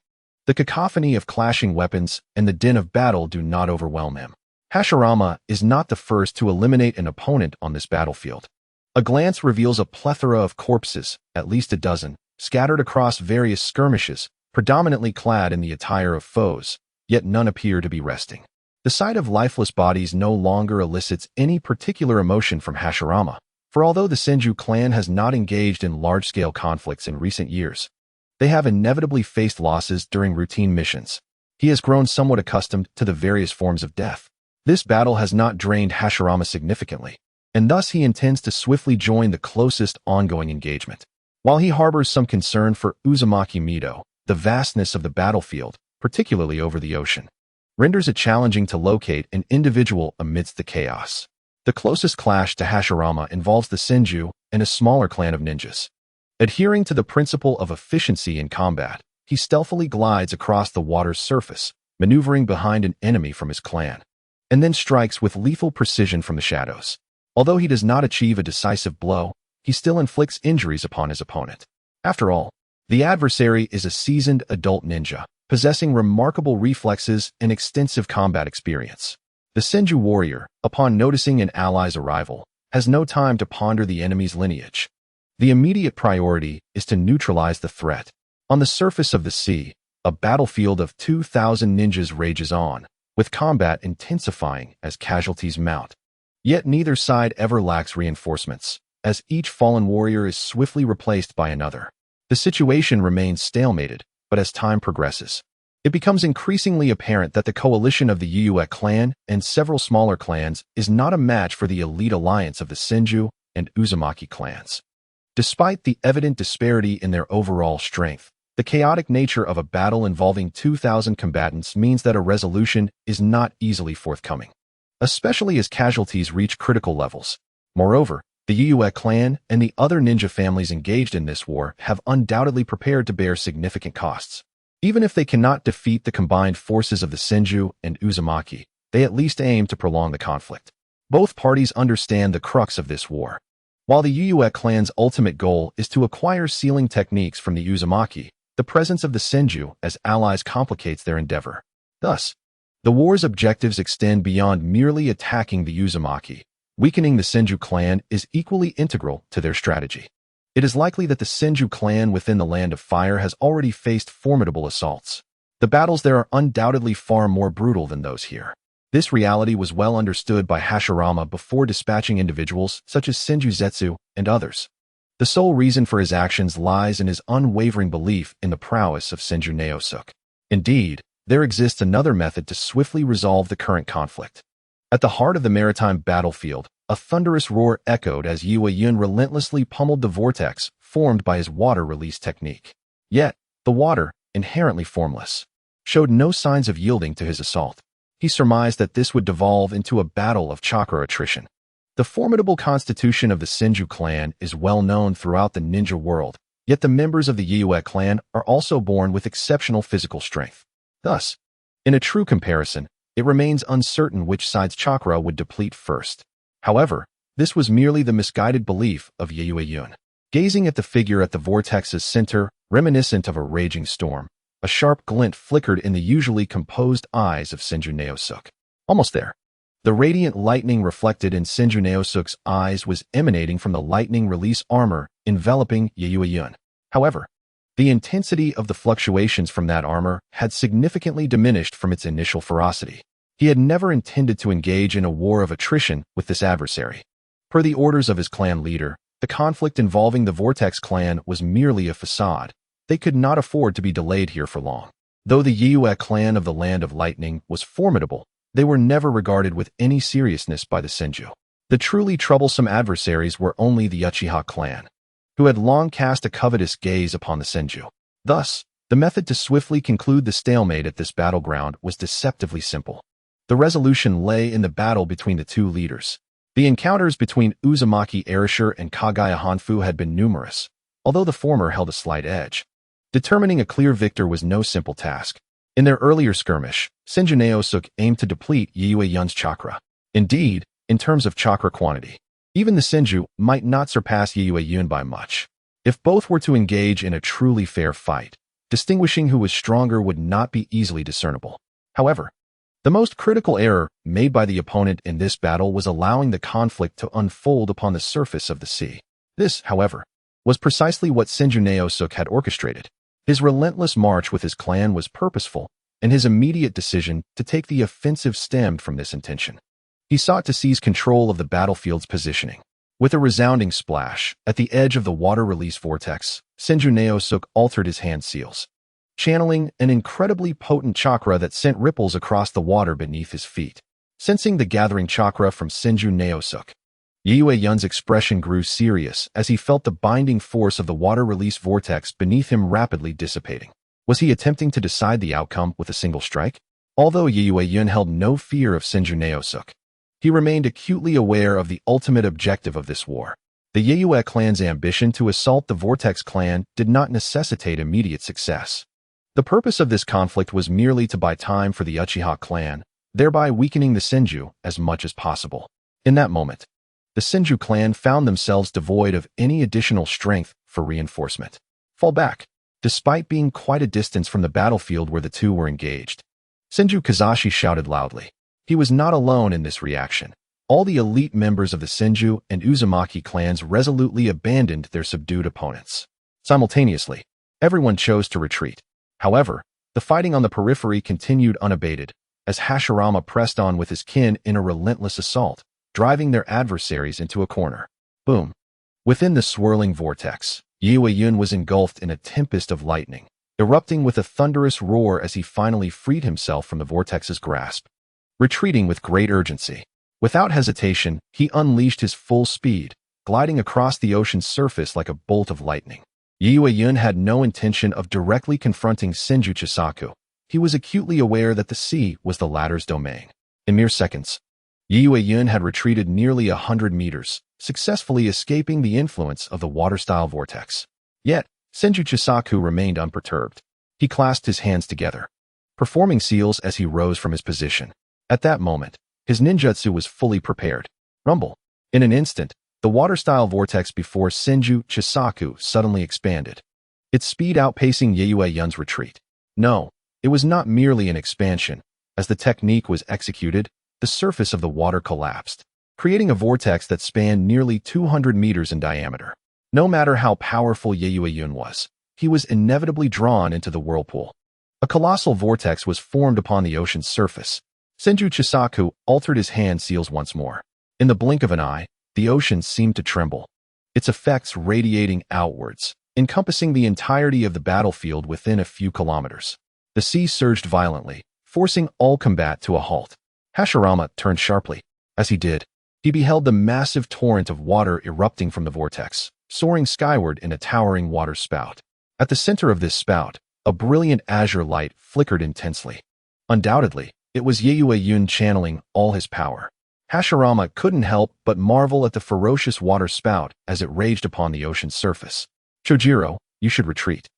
the cacophony of clashing weapons and the din of battle do not overwhelm him. Hashirama is not the first to eliminate an opponent on this battlefield. A glance reveals a plethora of corpses, at least a dozen, scattered across various skirmishes, predominantly clad in the attire of foes, yet none appear to be resting. The sight of lifeless bodies no longer elicits any particular emotion from Hashirama, for although the Senju clan has not engaged in large-scale conflicts in recent years, they have inevitably faced losses during routine missions. He has grown somewhat accustomed to the various forms of death. This battle has not drained Hashirama significantly, and thus he intends to swiftly join the closest ongoing engagement. While he harbors some concern for Uzumaki Mido, the vastness of the battlefield, particularly over the ocean, renders it challenging to locate an individual amidst the chaos. The closest clash to Hashirama involves the Senju and a smaller clan of ninjas. Adhering to the principle of efficiency in combat, he stealthily glides across the water's surface, maneuvering behind an enemy from his clan, and then strikes with lethal precision from the shadows. Although he does not achieve a decisive blow, he still inflicts injuries upon his opponent. After all, the adversary is a seasoned adult ninja, possessing remarkable reflexes and extensive combat experience. The Senju warrior, upon noticing an ally's arrival, has no time to ponder the enemy's lineage. The immediate priority is to neutralize the threat. On the surface of the sea, a battlefield of 2,000 ninjas rages on, with combat intensifying as casualties mount. Yet neither side ever lacks reinforcements, as each fallen warrior is swiftly replaced by another. The situation remains stalemated, but as time progresses, it becomes increasingly apparent that the coalition of the Yue clan and several smaller clans is not a match for the elite alliance of the Senju and Uzumaki clans. Despite the evident disparity in their overall strength, the chaotic nature of a battle involving 2,000 combatants means that a resolution is not easily forthcoming, especially as casualties reach critical levels. Moreover, the Yue clan and the other ninja families engaged in this war have undoubtedly prepared to bear significant costs. Even if they cannot defeat the combined forces of the Senju and Uzumaki, they at least aim to prolong the conflict. Both parties understand the crux of this war. While the Yue clan's ultimate goal is to acquire sealing techniques from the Uzumaki, the presence of the Senju as allies complicates their endeavor. Thus, the war's objectives extend beyond merely attacking the Uzumaki. Weakening the Senju clan is equally integral to their strategy. It is likely that the Senju clan within the Land of Fire has already faced formidable assaults. The battles there are undoubtedly far more brutal than those here. This reality was well understood by Hashirama before dispatching individuals such as Senju Zetsu and others. The sole reason for his actions lies in his unwavering belief in the prowess of Senju Naosuk. Indeed, there exists another method to swiftly resolve the current conflict. At the heart of the maritime battlefield, a thunderous roar echoed as Yue Yun relentlessly pummeled the vortex formed by his water release technique. Yet, the water, inherently formless, showed no signs of yielding to his assault. He surmised that this would devolve into a battle of chakra attrition. The formidable constitution of the Senju clan is well known throughout the ninja world, yet the members of the Yue clan are also born with exceptional physical strength. Thus, in a true comparison, it remains uncertain which side's chakra would deplete first. However, this was merely the misguided belief of Yue Yun. Gazing at the figure at the vortex's center, reminiscent of a raging storm, a sharp glint flickered in the usually composed eyes of Senju Naosuk. Almost there. The radiant lightning reflected in Senju Naosuk's eyes was emanating from the lightning release armor enveloping Yue Yun. However, the intensity of the fluctuations from that armor had significantly diminished from its initial ferocity. He had never intended to engage in a war of attrition with this adversary. Per the orders of his clan leader, the conflict involving the Vortex clan was merely a facade. They could not afford to be delayed here for long. Though the Yue clan of the Land of Lightning was formidable, they were never regarded with any seriousness by the Senju. The truly troublesome adversaries were only the Uchiha clan, who had long cast a covetous gaze upon the Senju. Thus, the method to swiftly conclude the stalemate at this battleground was deceptively simple. The resolution lay in the battle between the two leaders. The encounters between Uzumaki Erasure and Kagaya Hanfu had been numerous, although the former held a slight edge. Determining a clear victor was no simple task. In their earlier skirmish, Senju Naosuk aimed to deplete Yue Yun's chakra. Indeed, in terms of chakra quantity, even the Senju might not surpass Yue Yun by much. If both were to engage in a truly fair fight, distinguishing who was stronger would not be easily discernible. However, the most critical error made by the opponent in this battle was allowing the conflict to unfold upon the surface of the sea. This, however, was precisely what Senju Naosuk had orchestrated. His relentless march with his clan was purposeful, and his immediate decision to take the offensive stemmed from this intention. He sought to seize control of the battlefield's positioning. With a resounding splash, at the edge of the water release vortex, Senju Naosuk altered his hand seals, channeling an incredibly potent chakra that sent ripples across the water beneath his feet. Sensing the gathering chakra from Senju Naosuk, Yue Yun's expression grew serious as he felt the binding force of the water release vortex beneath him rapidly dissipating. Was he attempting to decide the outcome with a single strike? Although Yue Yun held no fear of Senju Naosuk, he remained acutely aware of the ultimate objective of this war. The Yue clan's ambition to assault the Vortex clan did not necessitate immediate success. The purpose of this conflict was merely to buy time for the Uchiha clan, thereby weakening the Senju as much as possible. In that moment, the Senju clan found themselves devoid of any additional strength for reinforcement. Fall back, despite being quite a distance from the battlefield where the two were engaged. Senju Kazashi shouted loudly. He was not alone in this reaction. All the elite members of the Senju and Uzumaki clans resolutely abandoned their subdued opponents. Simultaneously, everyone chose to retreat. However, the fighting on the periphery continued unabated, as Hashirama pressed on with his kin in a relentless assault, driving their adversaries into a corner. Boom! Within the swirling vortex, Yue-Yun was engulfed in a tempest of lightning, erupting with a thunderous roar as he finally freed himself from the vortex's grasp. Retreating with great urgency, without hesitation, he unleashed his full speed, gliding across the ocean's surface like a bolt of lightning. Yue-Yun had no intention of directly confronting Senju Chisaku. He was acutely aware that the sea was the latter's domain. In mere seconds, Yue-Yun had retreated nearly 100 meters, successfully escaping the influence of the water-style vortex. Yet, Senju Chisaku remained unperturbed. He clasped his hands together, performing seals as he rose from his position. At that moment, his ninjutsu was fully prepared. Rumble. In an instant, the water-style vortex before Senju Chisaku suddenly expanded, its speed outpacing Yue-Yun's retreat. No, it was not merely an expansion. As the technique was executed, the surface of the water collapsed, creating a vortex that spanned nearly 200 meters in diameter. No matter how powerful Yue-Yun was, he was inevitably drawn into the whirlpool. A colossal vortex was formed upon the ocean's surface. Senju Chisaku altered his hand seals once more. In the blink of an eye, the ocean seemed to tremble, its effects radiating outwards, encompassing the entirety of the battlefield within a few kilometers. The sea surged violently, forcing all combat to a halt. Hashirama turned sharply. As he did, he beheld the massive torrent of water erupting from the vortex, soaring skyward in a towering water spout. At the center of this spout, a brilliant azure light flickered intensely. Undoubtedly, it was Yue-Yun channeling all his power. Hashirama couldn't help but marvel at the ferocious water spout as it raged upon the ocean's surface. "Chojiro, you should retreat,"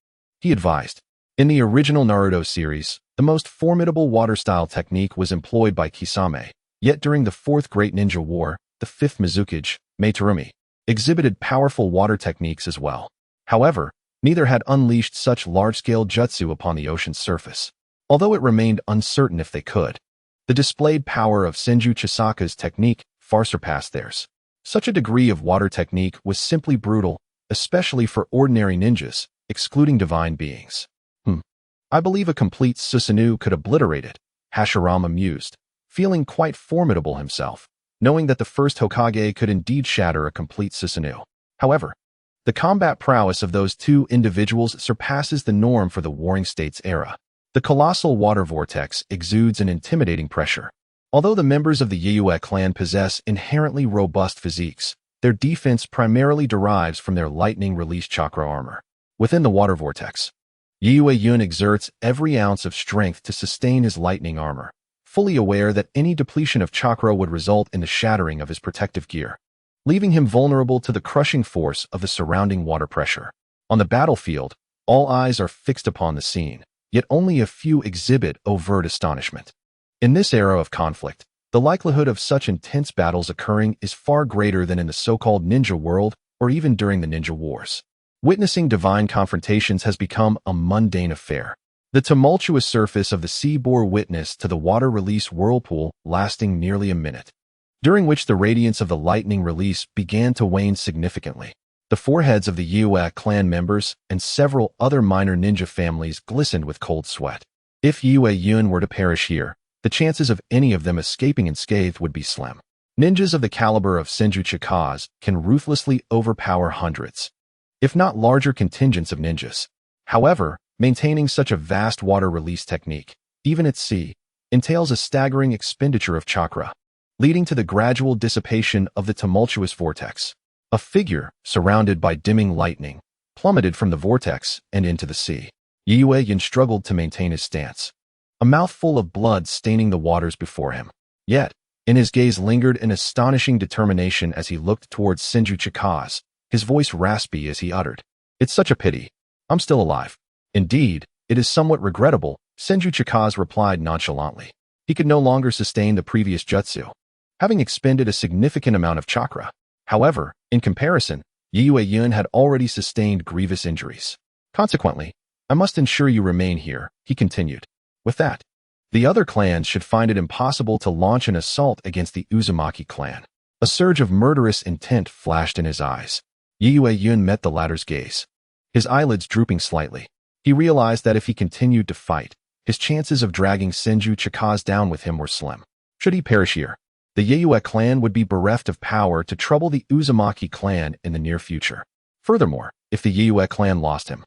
he advised. In the original Naruto series, the most formidable water-style technique was employed by Kisame, yet during the Fourth Great Ninja War, the Fifth Mizukage, Meitarumi, exhibited powerful water techniques as well. However, neither had unleashed such large-scale jutsu upon the ocean's surface, although it remained uncertain if they could. The displayed power of Senju Chisaku's technique far surpassed theirs. Such a degree of water technique was simply brutal, especially for ordinary ninjas, excluding divine beings. I believe a complete Susanoo could obliterate it, Hashirama mused, feeling quite formidable himself, knowing that the first Hokage could indeed shatter a complete Susanoo. However, the combat prowess of those two individuals surpasses the norm for the Warring States era. The colossal water vortex exudes an intimidating pressure. Although the members of the Yue clan possess inherently robust physiques, their defense primarily derives from their lightning-release chakra armor. Within the water vortex, Yue-Yun exerts every ounce of strength to sustain his lightning armor, fully aware that any depletion of chakra would result in the shattering of his protective gear, leaving him vulnerable to the crushing force of the surrounding water pressure. On the battlefield, all eyes are fixed upon the scene, yet only a few exhibit overt astonishment. In this era of conflict, the likelihood of such intense battles occurring is far greater than in the so-called ninja world or even during the ninja wars. Witnessing divine confrontations has become a mundane affair. The tumultuous surface of the sea bore witness to the water release whirlpool lasting nearly a minute, during which the radiance of the lightning release began to wane significantly. The foreheads of the Yue clan members and several other minor ninja families glistened with cold sweat. If Yue-Yun were to perish here, the chances of any of them escaping unscathed would be slim. Ninjas of the caliber of Senju Chisaku can ruthlessly overpower hundreds, if not larger contingents of ninjas. However, maintaining such a vast water release technique, even at sea, entails a staggering expenditure of chakra, leading to the gradual dissipation of the tumultuous vortex. A figure, surrounded by dimming lightning, plummeted from the vortex and into the sea. Yue-Yun struggled to maintain his stance, a mouthful of blood staining the waters before him. Yet, in his gaze lingered an astonishing determination as he looked towards Senju Chisaku, his voice raspy as he uttered, "It's such a pity. I'm still alive." "Indeed, it is somewhat regrettable," Senju Chisaku replied nonchalantly. He could no longer sustain the previous jutsu, having expended a significant amount of chakra. However, in comparison, Yue-Yun had already sustained grievous injuries. "Consequently, I must ensure you remain here," he continued. With that, The other clans should find it impossible to launch an assault against the Uzumaki clan. A surge of murderous intent flashed in his eyes. Yue-Yun met the latter's gaze, his eyelids drooping slightly. He realized that if he continued to fight, his chances of dragging Senju Chikaze down with him were slim. Should he perish here, the Yue clan would be bereft of power to trouble the Uzumaki clan in the near future. Furthermore, if the Yue clan lost him,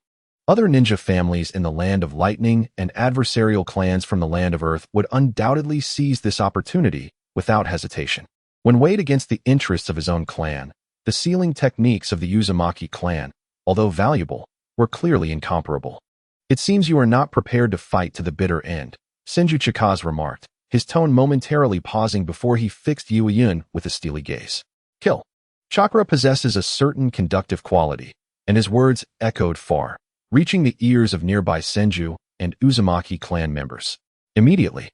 other ninja families in the Land of Lightning and adversarial clans from the Land of Earth would undoubtedly seize this opportunity without hesitation. When weighed against the interests of his own clan, the sealing techniques of the Uzumaki clan, although valuable, were clearly incomparable. "It seems you are not prepared to fight to the bitter end," Senju Chikaze remarked, his tone momentarily pausing before he fixed Yue-Yun with a steely gaze. "Kill." Chakra possesses a certain conductive quality, and his words echoed far, reaching the ears of nearby Senju and Uzumaki clan members. Immediately,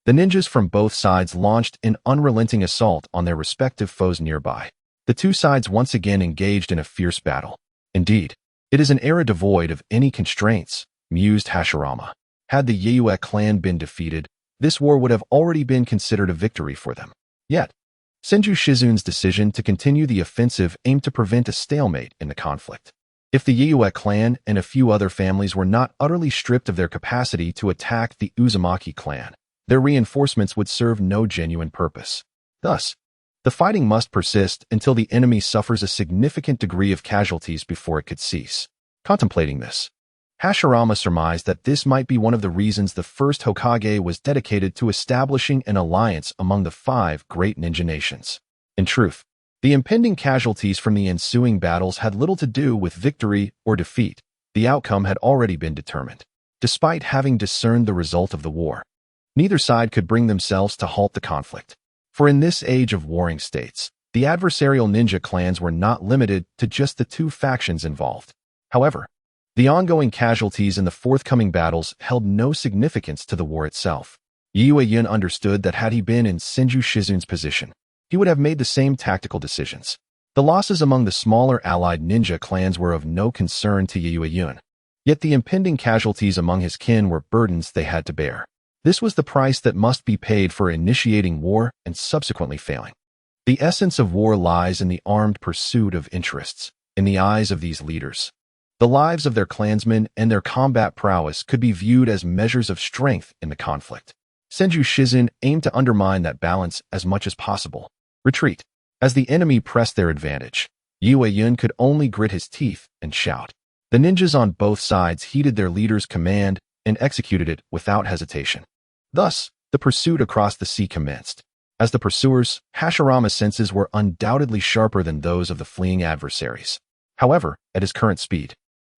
the ninjas from both sides launched an unrelenting assault on their respective foes nearby. The two sides once again engaged in a fierce battle. "Indeed, it is an era devoid of any constraints," mused Hashirama. Had the Yue clan been defeated, this war would have already been considered a victory for them. Yet, Senju Shizun's decision to continue the offensive aimed to prevent a stalemate in the conflict. If the Yue clan and a few other families were not utterly stripped of their capacity to attack the Uzumaki clan, their reinforcements would serve no genuine purpose. Thus, the fighting must persist until the enemy suffers a significant degree of casualties before it could cease. Contemplating this, Hashirama surmised that this might be one of the reasons the first Hokage was dedicated to establishing an alliance among the 5 great ninja nations. In truth, the impending casualties from the ensuing battles had little to do with victory or defeat. The outcome had already been determined. Despite having discerned the result of the war, neither side could bring themselves to halt the conflict. For in this age of warring states, the adversarial ninja clans were not limited to just the 2 factions involved. However, the ongoing casualties in the forthcoming battles held no significance to the war itself. Yue-Yun understood that had he been in Senju Shizun's position, he would have made the same tactical decisions. The losses among the smaller allied ninja clans were of no concern to Yue-Yun, yet the impending casualties among his kin were burdens they had to bear. This was the price that must be paid for initiating war and subsequently failing. The essence of war lies in the armed pursuit of interests. In the eyes of these leaders, the lives of their clansmen and their combat prowess could be viewed as measures of strength in the conflict. Senju Shizun aimed to undermine that balance as much as possible. Retreat. As the enemy pressed their advantage, Yue-Yun could only grit his teeth and shout. The ninjas on both sides heeded their leader's command and executed it without hesitation. Thus, the pursuit across the sea commenced. As the pursuers, Hashirama's senses were undoubtedly sharper than those of the fleeing adversaries. However, at his current speed,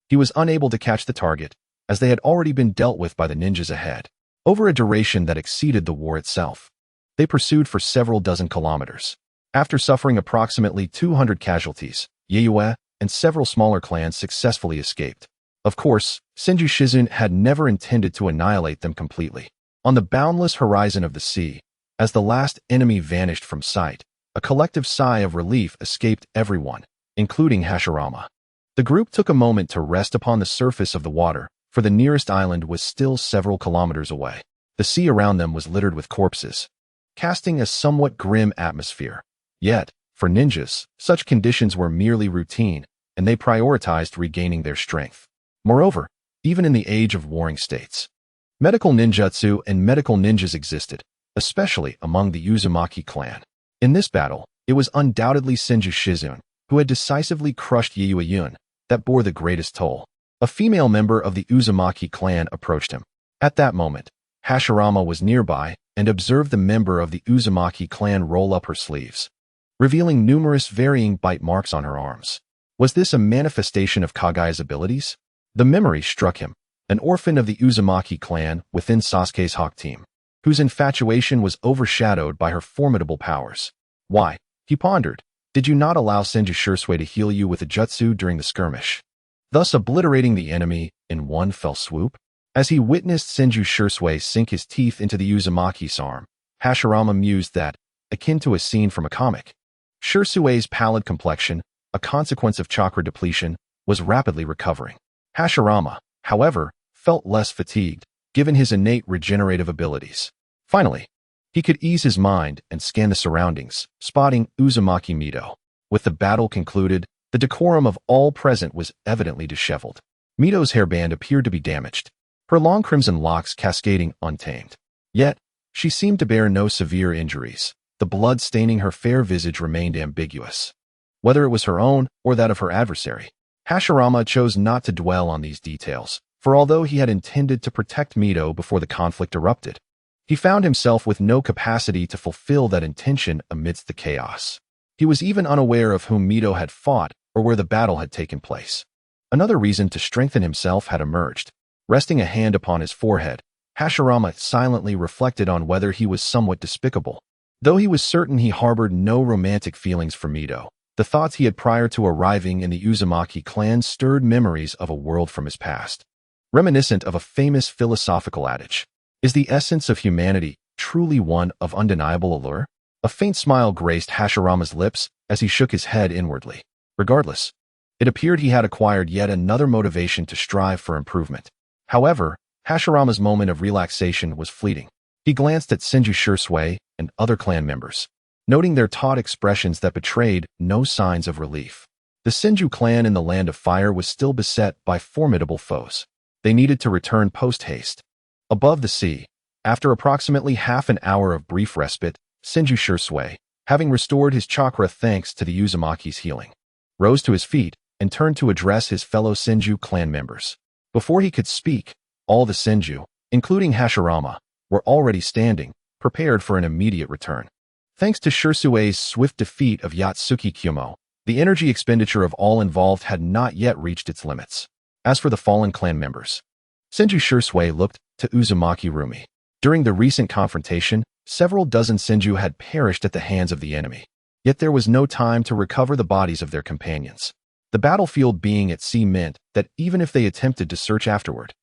he was unable to catch the target, as they had already been dealt with by the ninjas ahead. Over a duration that exceeded the war itself, they pursued for several dozen kilometers. After suffering approximately 200 casualties, Yue and several smaller clans successfully escaped. Of course, Senju Shizun had never intended to annihilate them completely. On the boundless horizon of the sea, as the last enemy vanished from sight, a collective sigh of relief escaped everyone, including Hashirama. The group took a moment to rest upon the surface of the water, for the nearest island was still several kilometers away. The sea around them was littered with corpses, casting a somewhat grim atmosphere. Yet, for ninjas, such conditions were merely routine, and they prioritized regaining their strength. Moreover, even in the age of warring states, medical ninjutsu and medical ninjas existed, especially among the Uzumaki clan. In this battle, it was undoubtedly Senju Shizun, who had decisively crushed Yue-Yun, that bore the greatest toll. A female member of the Uzumaki clan approached him. At that moment, Hashirama was nearby and observed the member of the Uzumaki clan roll up her sleeves, revealing numerous varying bite marks on her arms. Was this a manifestation of Kagaya's abilities? The memory struck him, an orphan of the Uzumaki clan within Sasuke's Hawk team, whose infatuation was overshadowed by her formidable powers. Why, he pondered, did you not allow Senju Shursui to heal you with a jutsu during the skirmish, thus obliterating the enemy in one fell swoop? As he witnessed Senju Shursui sink his teeth into the Uzumaki's arm, Hashirama mused that, akin to a scene from a comic, Shursui's pallid complexion, a consequence of chakra depletion, was rapidly recovering. Hashirama, however, felt less fatigued, given his innate regenerative abilities. Finally, he could ease his mind and scan the surroundings, spotting Uzumaki Mito. With the battle concluded, the decorum of all present was evidently disheveled. Mito's hairband appeared to be damaged, her long crimson locks cascading untamed. Yet, she seemed to bear no severe injuries. The blood staining her fair visage remained ambiguous. Whether it was her own or that of her adversary, Hashirama chose not to dwell on these details, for although he had intended to protect Mito before the conflict erupted, he found himself with no capacity to fulfill that intention amidst the chaos. He was even unaware of whom Mito had fought or where the battle had taken place. Another reason to strengthen himself had emerged. Resting a hand upon his forehead, Hashirama silently reflected on whether he was somewhat despicable. Though he was certain he harbored no romantic feelings for Mito, the thoughts he had prior to arriving in the Uzumaki clan stirred memories of a world from his past. Reminiscent of a famous philosophical adage, is the essence of humanity truly one of undeniable allure? A faint smile graced Hashirama's lips as he shook his head inwardly. Regardless, it appeared he had acquired yet another motivation to strive for improvement. However, Hashirama's moment of relaxation was fleeting. He glanced at Senju Shursui and other clan members, noting their taut expressions that betrayed no signs of relief. The Senju clan in the Land of Fire was still beset by formidable foes. They needed to return post-haste. Above the sea, after approximately half an hour of brief respite, Senju Shursui, having restored his chakra thanks to the Uzumaki's healing, rose to his feet and turned to address his fellow Senju clan members. Before he could speak, all the Senju, including Hashirama, were already standing, prepared for an immediate return. Thanks to Shursui's swift defeat of Yatsuki Kyumo, the energy expenditure of all involved had not yet reached its limits. As for the fallen clan members, Senju Shursui looked to Uzumaki Rumi. During the recent confrontation, several dozen Senju had perished at the hands of the enemy. Yet there was no time to recover the bodies of their companions. The battlefield being at sea meant that even if they attempted to search afterward,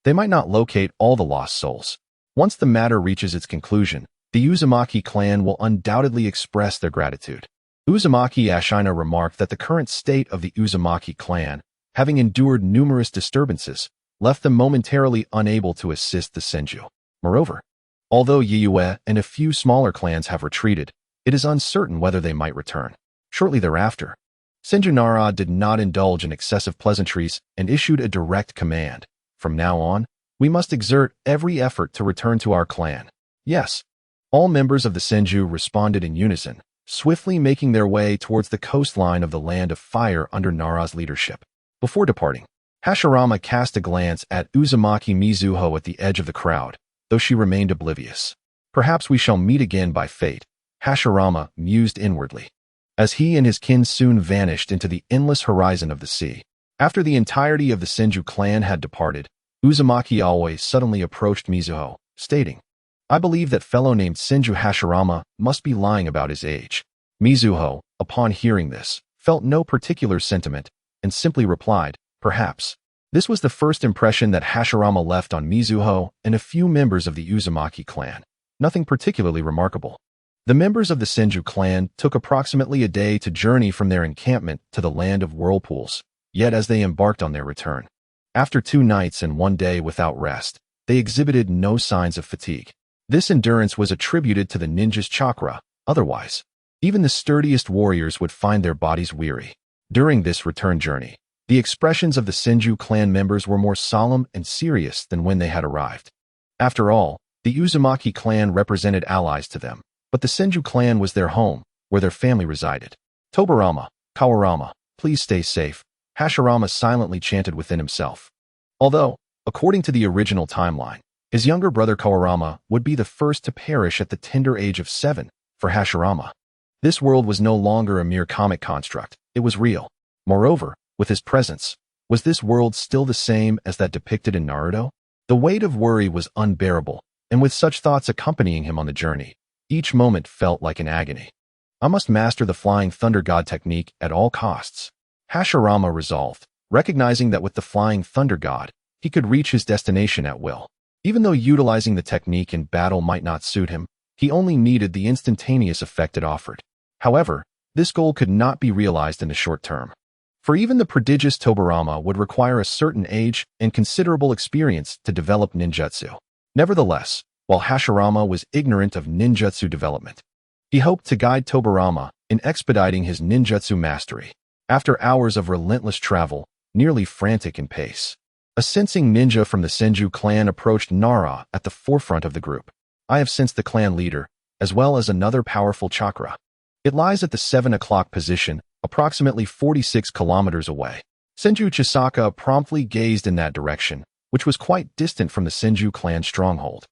they might not locate all the lost souls. Once the matter reaches its conclusion, the Uzumaki clan will undoubtedly express their gratitude. Uzumaki Ashina remarked that the current state of the Uzumaki clan, having endured numerous disturbances, left them momentarily unable to assist the Senju. Moreover, although Yiyue and a few smaller clans have retreated, it is uncertain whether they might return. Shortly thereafter, Senju Nara did not indulge in excessive pleasantries and issued a direct command. From now on, we must exert every effort to return to our clan. Yes. All members of the Senju responded in unison, swiftly making their way towards the coastline of the Land of Fire under Nara's leadership. Before departing, Hashirama cast a glance at Uzumaki Mizuho at the edge of the crowd, though she remained oblivious. Perhaps we shall meet again by fate, Hashirama mused inwardly, as he and his kin soon vanished into the endless horizon of the sea. After the entirety of the Senju clan had departed, Uzumaki Aoi suddenly approached Mizuho, stating, "I believe that fellow named Senju Hashirama must be lying about his age." Mizuho, upon hearing this, felt no particular sentiment and simply replied, "Perhaps." This was the first impression that Hashirama left on Mizuho and a few members of the Uzumaki clan. Nothing particularly remarkable. The members of the Senju clan took approximately a day to journey from their encampment to the Land of Whirlpools, yet as they embarked on their return, after 2 nights and 1 day without rest, they exhibited no signs of fatigue. This endurance was attributed to the ninja's chakra. Otherwise, even the sturdiest warriors would find their bodies weary. During this return journey, the expressions of the Senju clan members were more solemn and serious than when they had arrived. After all, the Uzumaki clan represented allies to them, but the Senju clan was their home, where their family resided. "Tobarama, Kawarama, please stay safe," Hashirama silently chanted within himself. Although, according to the original timeline, his younger brother Kawarama would be the first to perish at the tender age of 7, for Hashirama, this world was no longer a mere comic construct, it was real. Moreover, with his presence, was this world still the same as that depicted in Naruto? The weight of worry was unbearable, and with such thoughts accompanying him on the journey, each moment felt like an agony. I must master the Flying Thunder God technique at all costs, Hashirama resolved, recognizing that with the Flying Thunder God, he could reach his destination at will. Even though utilizing the technique in battle might not suit him, he only needed the instantaneous effect it offered. However, this goal could not be realized in the short term. For even the prodigious Tobarama would require a certain age and considerable experience to develop ninjutsu. Nevertheless, while Hashirama was ignorant of ninjutsu development, he hoped to guide Tobirama in expediting his ninjutsu mastery. After hours of relentless travel, nearly frantic in pace, a sensing ninja from the Senju clan approached Nara at the forefront of the group. I have sensed the clan leader, as well as another powerful chakra. It lies at the 7 o'clock position, approximately 46 kilometers away. Senju Chisaka promptly gazed in that direction, which was quite distant from the Senju clan stronghold.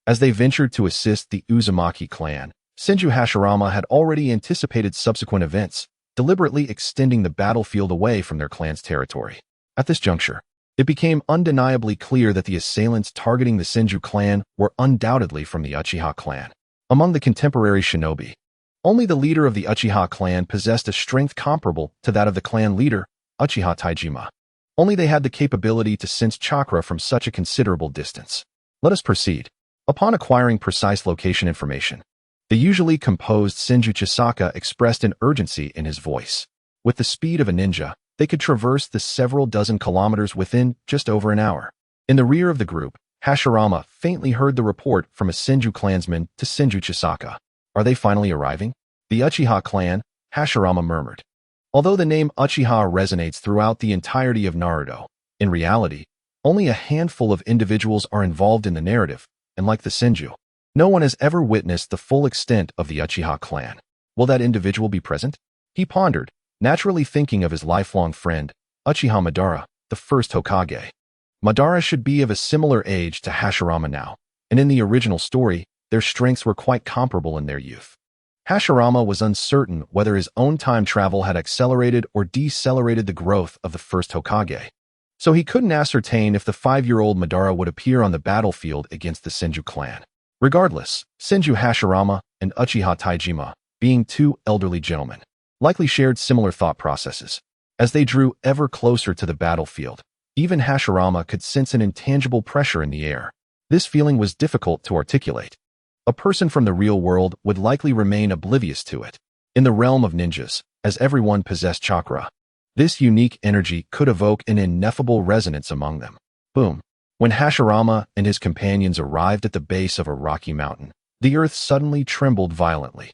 As they ventured to assist the Uzumaki clan, Senju Hashirama had already anticipated subsequent events, deliberately extending the battlefield away from their clan's territory. At this juncture, it became undeniably clear that the assailants targeting the Senju clan were undoubtedly from the Uchiha clan. Among the contemporary shinobi, only the leader of the Uchiha clan possessed a strength comparable to that of the clan leader, Uchiha Taijima. Only they had the capability to sense chakra from such a considerable distance. Let us proceed. Upon acquiring precise location information, the usually composed Senju Chisaka expressed an urgency in his voice. With the speed of a ninja, they could traverse the several dozen kilometers within just over an hour. In the rear of the group, Hashirama faintly heard the report from a Senju clansman to Senju Chisaka. Are they finally arriving? The Uchiha clan, Hashirama murmured. Although the name Uchiha resonates throughout the entirety of Naruto, in reality, only a handful of individuals are involved in the narrative, and like the Senju, no one has ever witnessed the full extent of the Uchiha clan. Will that individual be present? He pondered, naturally thinking of his lifelong friend, Uchiha Madara, the first Hokage. Madara should be of a similar age to Hashirama now, and in the original story, their strengths were quite comparable in their youth. Hashirama was uncertain whether his own time travel had accelerated or decelerated the growth of the first Hokage, so he couldn't ascertain if the 5-year-old Madara would appear on the battlefield against the Senju clan. Regardless, Senju Hashirama and Uchiha Taijima, being two elderly gentlemen, likely shared similar thought processes. As they drew ever closer to the battlefield, even Hashirama could sense an intangible pressure in the air. This feeling was difficult to articulate. A person from the real world would likely remain oblivious to it. In the realm of ninjas, as everyone possessed chakra, this unique energy could evoke an ineffable resonance among them. Boom. When Hashirama and his companions arrived at the base of a rocky mountain, the earth suddenly trembled violently,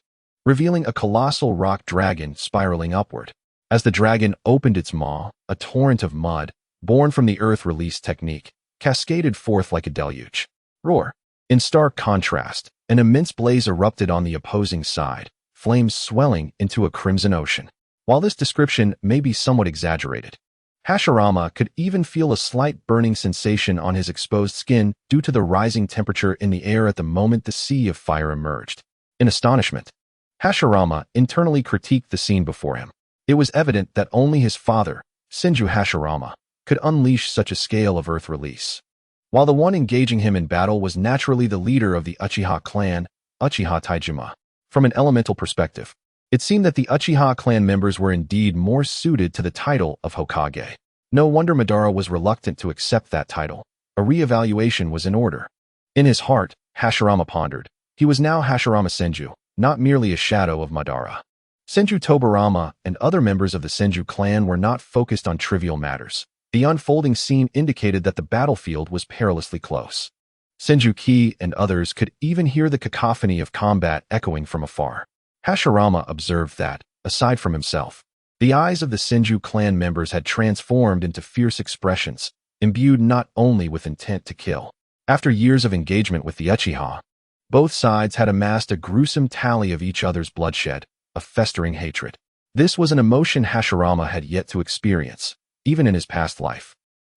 revealing a colossal rock dragon spiraling upward. As the dragon opened its maw, a torrent of mud, born from the earth release technique, cascaded forth like a deluge. Roar. In stark contrast, an immense blaze erupted on the opposing side, flames swelling into a crimson ocean. While this description may be somewhat exaggerated, Hashirama could even feel a slight burning sensation on his exposed skin due to the rising temperature in the air at the moment the sea of fire emerged. In astonishment, Hashirama internally critiqued the scene before him. It was evident that only his father, Senju Hashirama, could unleash such a scale of earth release. While the one engaging him in battle was naturally the leader of the Uchiha clan, Uchiha Taijima. From an elemental perspective, it seemed that the Uchiha clan members were indeed more suited to the title of Hokage. No wonder Madara was reluctant to accept that title. A re-evaluation was in order. In his heart, Hashirama pondered. He was now Hashirama Senju, not merely a shadow of Madara. Senju Tobirama and other members of the Senju clan were not focused on trivial matters. The unfolding scene indicated that the battlefield was perilously close. Senju Ki and others could even hear the cacophony of combat echoing from afar. Hashirama observed that, aside from himself, the eyes of the Senju clan members had transformed into fierce expressions, imbued not only with intent to kill. After years of engagement with the Uchiha, both sides had amassed a gruesome tally of each other's bloodshed, a festering hatred. This was an emotion Hashirama had yet to experience, even in his past life.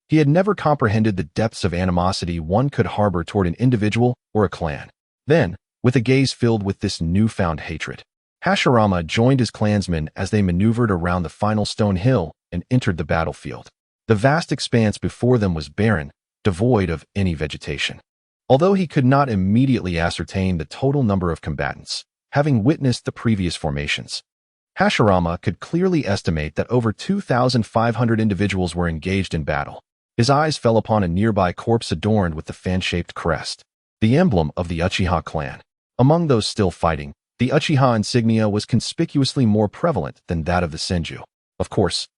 He had never comprehended the depths of animosity one could harbor toward an individual or a clan. Then, with a gaze filled with this newfound hatred, Hashirama joined his clansmen as they maneuvered around the final stone hill and entered the battlefield. The vast expanse before them was barren, devoid of any vegetation. Although he could not immediately ascertain the total number of combatants, having witnessed the previous formations, Hashirama could clearly estimate that over 2,500 individuals were engaged in battle. His eyes fell upon a nearby corpse adorned with the fan-shaped crest, the emblem of the Uchiha clan. Among those still fighting, the Uchiha insignia was conspicuously more prevalent than that of the Senju. Of course,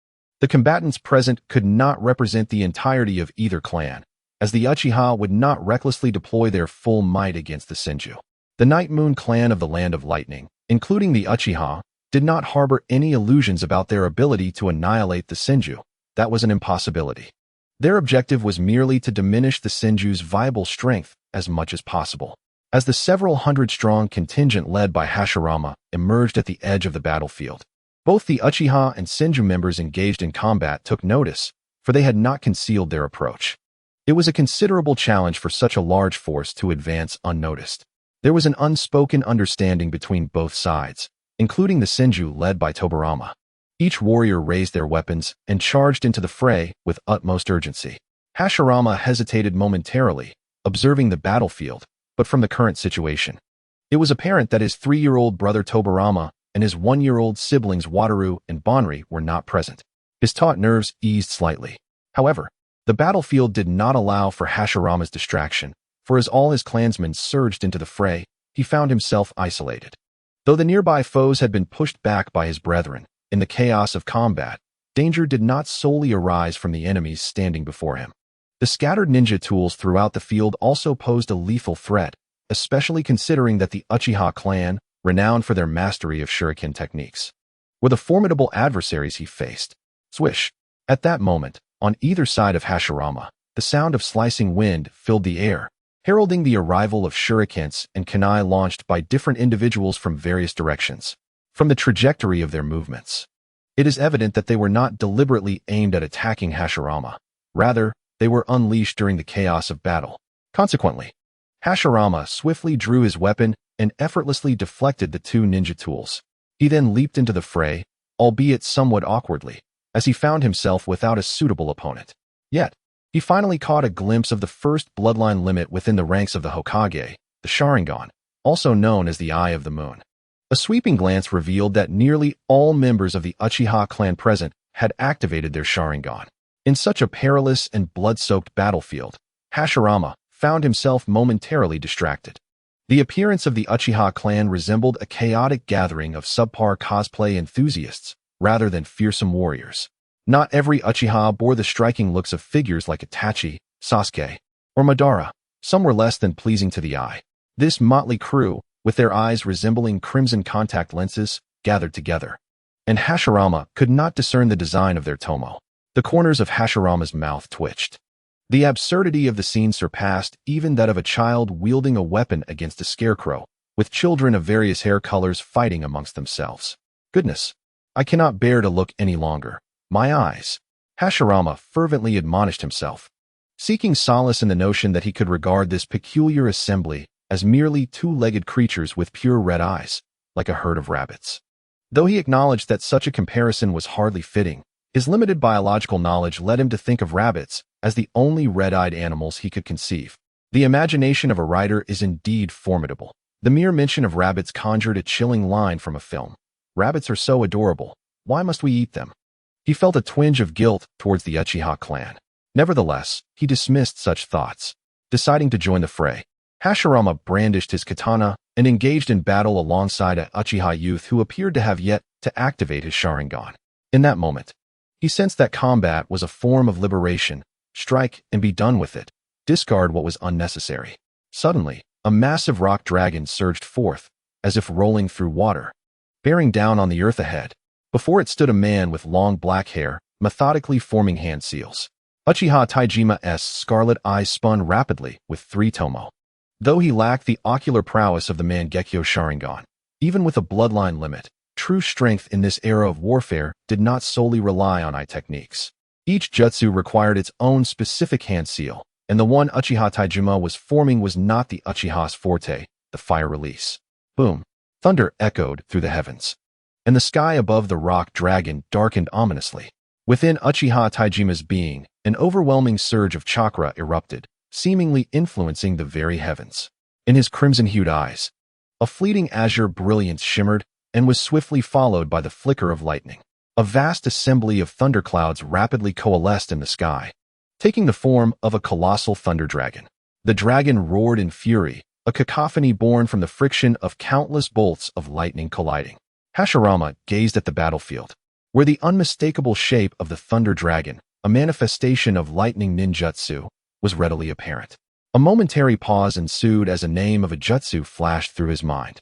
the combatants present could not represent the entirety of either clan, as the Uchiha would not recklessly deploy their full might against the Senju. The Night Moon clan of the Land of Lightning, including the Uchiha, did not harbor any illusions about their ability to annihilate the Senju. That was an impossibility. Their objective was merely to diminish the Senju's viable strength as much as possible. As the several hundred-strong contingent led by Hashirama emerged at the edge of the battlefield, both the Uchiha and Senju members engaged in combat took notice, for they had not concealed their approach. It was a considerable challenge for such a large force to advance unnoticed. There was an unspoken understanding between both sides, including the Senju led by Tobirama. Each warrior raised their weapons and charged into the fray with utmost urgency. Hashirama hesitated momentarily, observing the battlefield, but from the current situation, it was apparent that his 3-year-old brother Tobirama and his 1-year-old siblings Wataru and Banri were not present. His taut nerves eased slightly. However, the battlefield did not allow for Hashirama's distraction, for as all his clansmen surged into the fray, he found himself isolated. Though the nearby foes had been pushed back by his brethren, in the chaos of combat, danger did not solely arise from the enemies standing before him. The scattered ninja tools throughout the field also posed a lethal threat, especially considering that the Uchiha clan, renowned for their mastery of shuriken techniques, were the formidable adversaries he faced. Swish! At that moment, on either side of Hashirama, the sound of slicing wind filled the air, heralding the arrival of shurikens and kunai launched by different individuals from various directions. From the trajectory of their movements, it is evident that they were not deliberately aimed at attacking Hashirama. Rather, they were unleashed during the chaos of battle. Consequently, Hashirama swiftly drew his weapon and effortlessly deflected the 2 ninja tools. He then leaped into the fray, albeit somewhat awkwardly, as he found himself without a suitable opponent. Yet, he finally caught a glimpse of the first bloodline limit within the ranks of the Hokage, the Sharingan, also known as the Eye of the Moon. A sweeping glance revealed that nearly all members of the Uchiha clan present had activated their Sharingan. In such a perilous and blood-soaked battlefield, Hashirama found himself momentarily distracted. The appearance of the Uchiha clan resembled a chaotic gathering of subpar cosplay enthusiasts rather than fearsome warriors. Not every Uchiha bore the striking looks of figures like Itachi, Sasuke, or Madara. Some were less than pleasing to the eye. This motley crew, with their eyes resembling crimson contact lenses, gathered together, and Hashirama could not discern the design of their tomo. The corners of Hashirama's mouth twitched. The absurdity of the scene surpassed even that of a child wielding a weapon against a scarecrow, with children of various hair colors fighting amongst themselves. Goodness, I cannot bear to look any longer. My eyes. Hashirama fervently admonished himself, seeking solace in the notion that he could regard this peculiar assembly as merely 2-legged creatures with pure red eyes, like a herd of rabbits. Though he acknowledged that such a comparison was hardly fitting, his limited biological knowledge led him to think of rabbits as the only red-eyed animals he could conceive. The imagination of a writer is indeed formidable. The mere mention of rabbits conjured a chilling line from a film. Rabbits are so adorable. Why must we eat them? He felt a twinge of guilt towards the Uchiha clan. Nevertheless, he dismissed such thoughts. Deciding to join the fray, Hashirama brandished his katana and engaged in battle alongside an Uchiha youth who appeared to have yet to activate his Sharingan. In that moment, he sensed that combat was a form of liberation. Strike and be done with it. Discard what was unnecessary. Suddenly, a massive rock dragon surged forth, as if rolling through water, bearing down on the earth ahead. Before it stood a man with long black hair, methodically forming hand seals. Uchiha Taijima's scarlet eyes spun rapidly with 3 tomo. Though he lacked the ocular prowess of the Mangekyo Sharingan, even with a bloodline limit, true strength in this era of warfare did not solely rely on eye techniques. Each jutsu required its own specific hand seal, and the one Uchiha Taijima was forming was not the Uchiha's forte, the fire release. Boom! Thunder echoed through the heavens, and the sky above the rock dragon darkened ominously. Within Uchiha Taijima's being, an overwhelming surge of chakra erupted, seemingly influencing the very heavens. In his crimson-hued eyes, a fleeting azure brilliance shimmered and was swiftly followed by the flicker of lightning. A vast assembly of thunderclouds rapidly coalesced in the sky, taking the form of a colossal thunder dragon. The dragon roared in fury, a cacophony born from the friction of countless bolts of lightning colliding. Hashirama gazed at the battlefield, where the unmistakable shape of the thunder dragon, a manifestation of lightning ninjutsu, was readily apparent. A momentary pause ensued as a name of a jutsu flashed through his mind.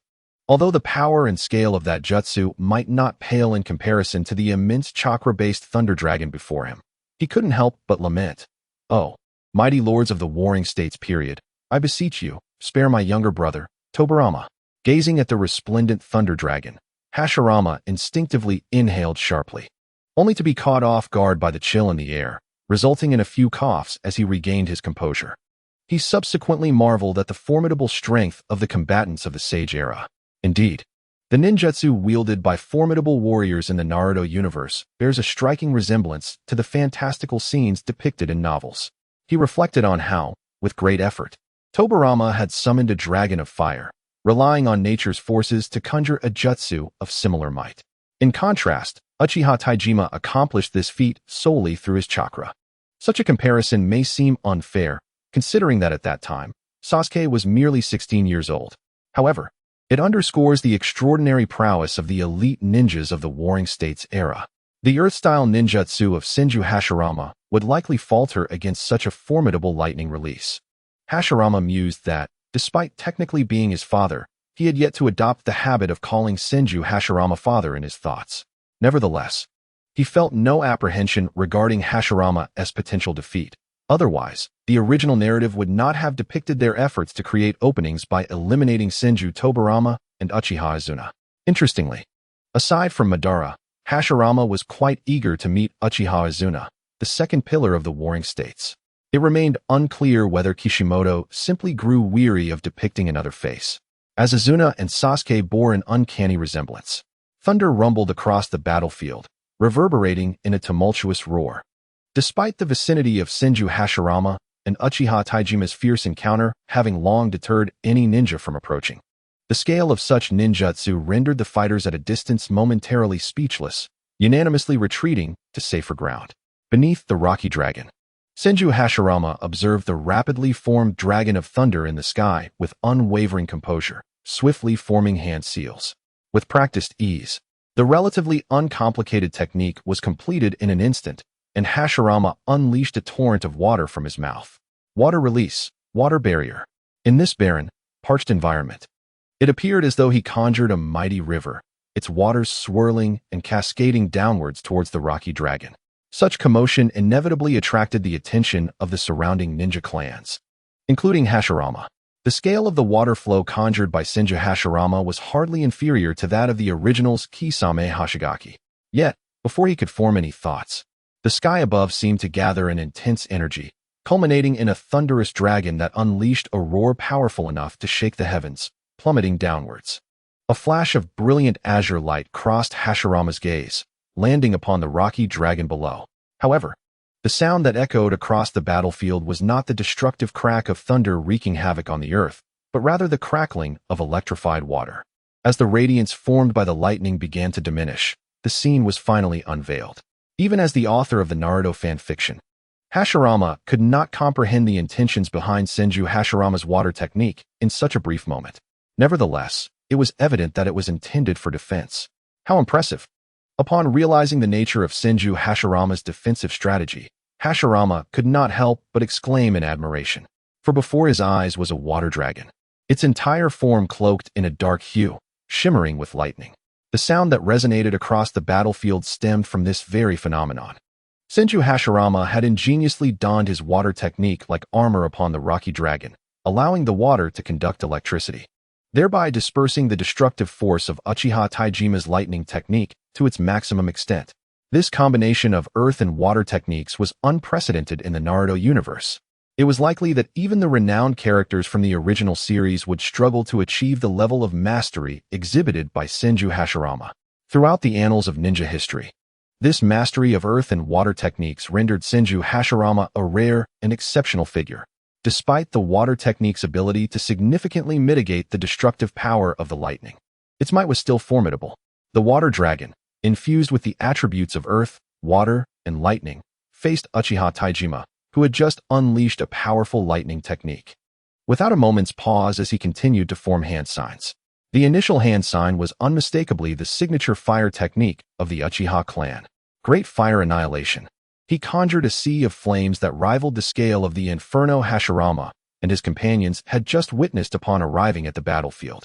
Although the power and scale of that jutsu might not pale in comparison to the immense chakra-based thunder dragon before him, he couldn't help but lament. "Oh, mighty lords of the warring states period, I beseech you, spare my younger brother, Tobirama." Gazing at the resplendent thunder dragon, Hashirama instinctively inhaled sharply, only to be caught off guard by the chill in the air, resulting in a few coughs as he regained his composure. He subsequently marveled at the formidable strength of the combatants of the Sage era. Indeed, the ninjutsu wielded by formidable warriors in the Naruto universe bears a striking resemblance to the fantastical scenes depicted in novels. He reflected on how, with great effort, Tobirama had summoned a dragon of fire, relying on nature's forces to conjure a jutsu of similar might. In contrast, Uchiha Taijima accomplished this feat solely through his chakra. Such a comparison may seem unfair, considering that at that time, Sasuke was merely 16 years old. However, it underscores the extraordinary prowess of the elite ninjas of the Warring States era. The earth-style ninjutsu of Senju Hashirama would likely falter against such a formidable lightning release. Hashirama mused that, despite technically being his father, he had yet to adopt the habit of calling Senju Hashirama father in his thoughts. Nevertheless, he felt no apprehension regarding Hashirama's potential defeat. Otherwise, the original narrative would not have depicted their efforts to create openings by eliminating Senju Tobirama and Uchiha Izuna. Interestingly, aside from Madara, Hashirama was quite eager to meet Uchiha Izuna, the second pillar of the Warring States. It remained unclear whether Kishimoto simply grew weary of depicting another face, as Izuna and Sasuke bore an uncanny resemblance. Thunder rumbled across the battlefield, reverberating in a tumultuous roar. Despite the vicinity of Senju Hashirama and Uchiha Taijima's fierce encounter having long deterred any ninja from approaching, the scale of such ninjutsu rendered the fighters at a distance momentarily speechless, unanimously retreating to safer ground. Beneath the rocky dragon, Senju Hashirama observed the rapidly formed dragon of thunder in the sky with unwavering composure, swiftly forming hand seals. With practiced ease, the relatively uncomplicated technique was completed in an instant, and Hashirama unleashed a torrent of water from his mouth. Water release, water barrier. In this barren, parched environment, it appeared as though he conjured a mighty river, its waters swirling and cascading downwards towards the rocky dragon. Such commotion inevitably attracted the attention of the surrounding ninja clans, including Hashirama. The scale of the water flow conjured by Senju Hashirama was hardly inferior to that of the original's Kisame Hashigaki. Yet, before he could form any thoughts, the sky above seemed to gather an intense energy, culminating in a thunderous dragon that unleashed a roar powerful enough to shake the heavens, plummeting downwards. A flash of brilliant azure light crossed Hashirama's gaze, landing upon the rocky dragon below. However, the sound that echoed across the battlefield was not the destructive crack of thunder wreaking havoc on the earth, but rather the crackling of electrified water. As the radiance formed by the lightning began to diminish, the scene was finally unveiled. Even as the author of the Naruto fanfiction, Hashirama could not comprehend the intentions behind Senju Hashirama's water technique in such a brief moment. Nevertheless, it was evident that it was intended for defense. How impressive! Upon realizing the nature of Senju Hashirama's defensive strategy, Hashirama could not help but exclaim in admiration. For before his eyes was a water dragon, its entire form cloaked in a dark hue, shimmering with lightning. The sound that resonated across the battlefield stemmed from this very phenomenon. Senju Hashirama had ingeniously donned his water technique like armor upon the rocky dragon, allowing the water to conduct electricity, thereby dispersing the destructive force of Uchiha Taijima's lightning technique to its maximum extent. This combination of earth and water techniques was unprecedented in the Naruto universe. It was likely that even the renowned characters from the original series would struggle to achieve the level of mastery exhibited by Senju Hashirama. Throughout the annals of ninja history, this mastery of earth and water techniques rendered Senju Hashirama a rare and exceptional figure, despite the water technique's ability to significantly mitigate the destructive power of the lightning. Its might was still formidable. The water dragon, infused with the attributes of earth, water, and lightning, faced Uchiha Taijima, who had just unleashed a powerful lightning technique. Without a moment's pause as he continued to form hand signs, the initial hand sign was unmistakably the signature fire technique of the Uchiha clan. Great Fire Annihilation. He conjured a sea of flames that rivaled the scale of the Inferno Hashirama and his companions had just witnessed upon arriving at the battlefield.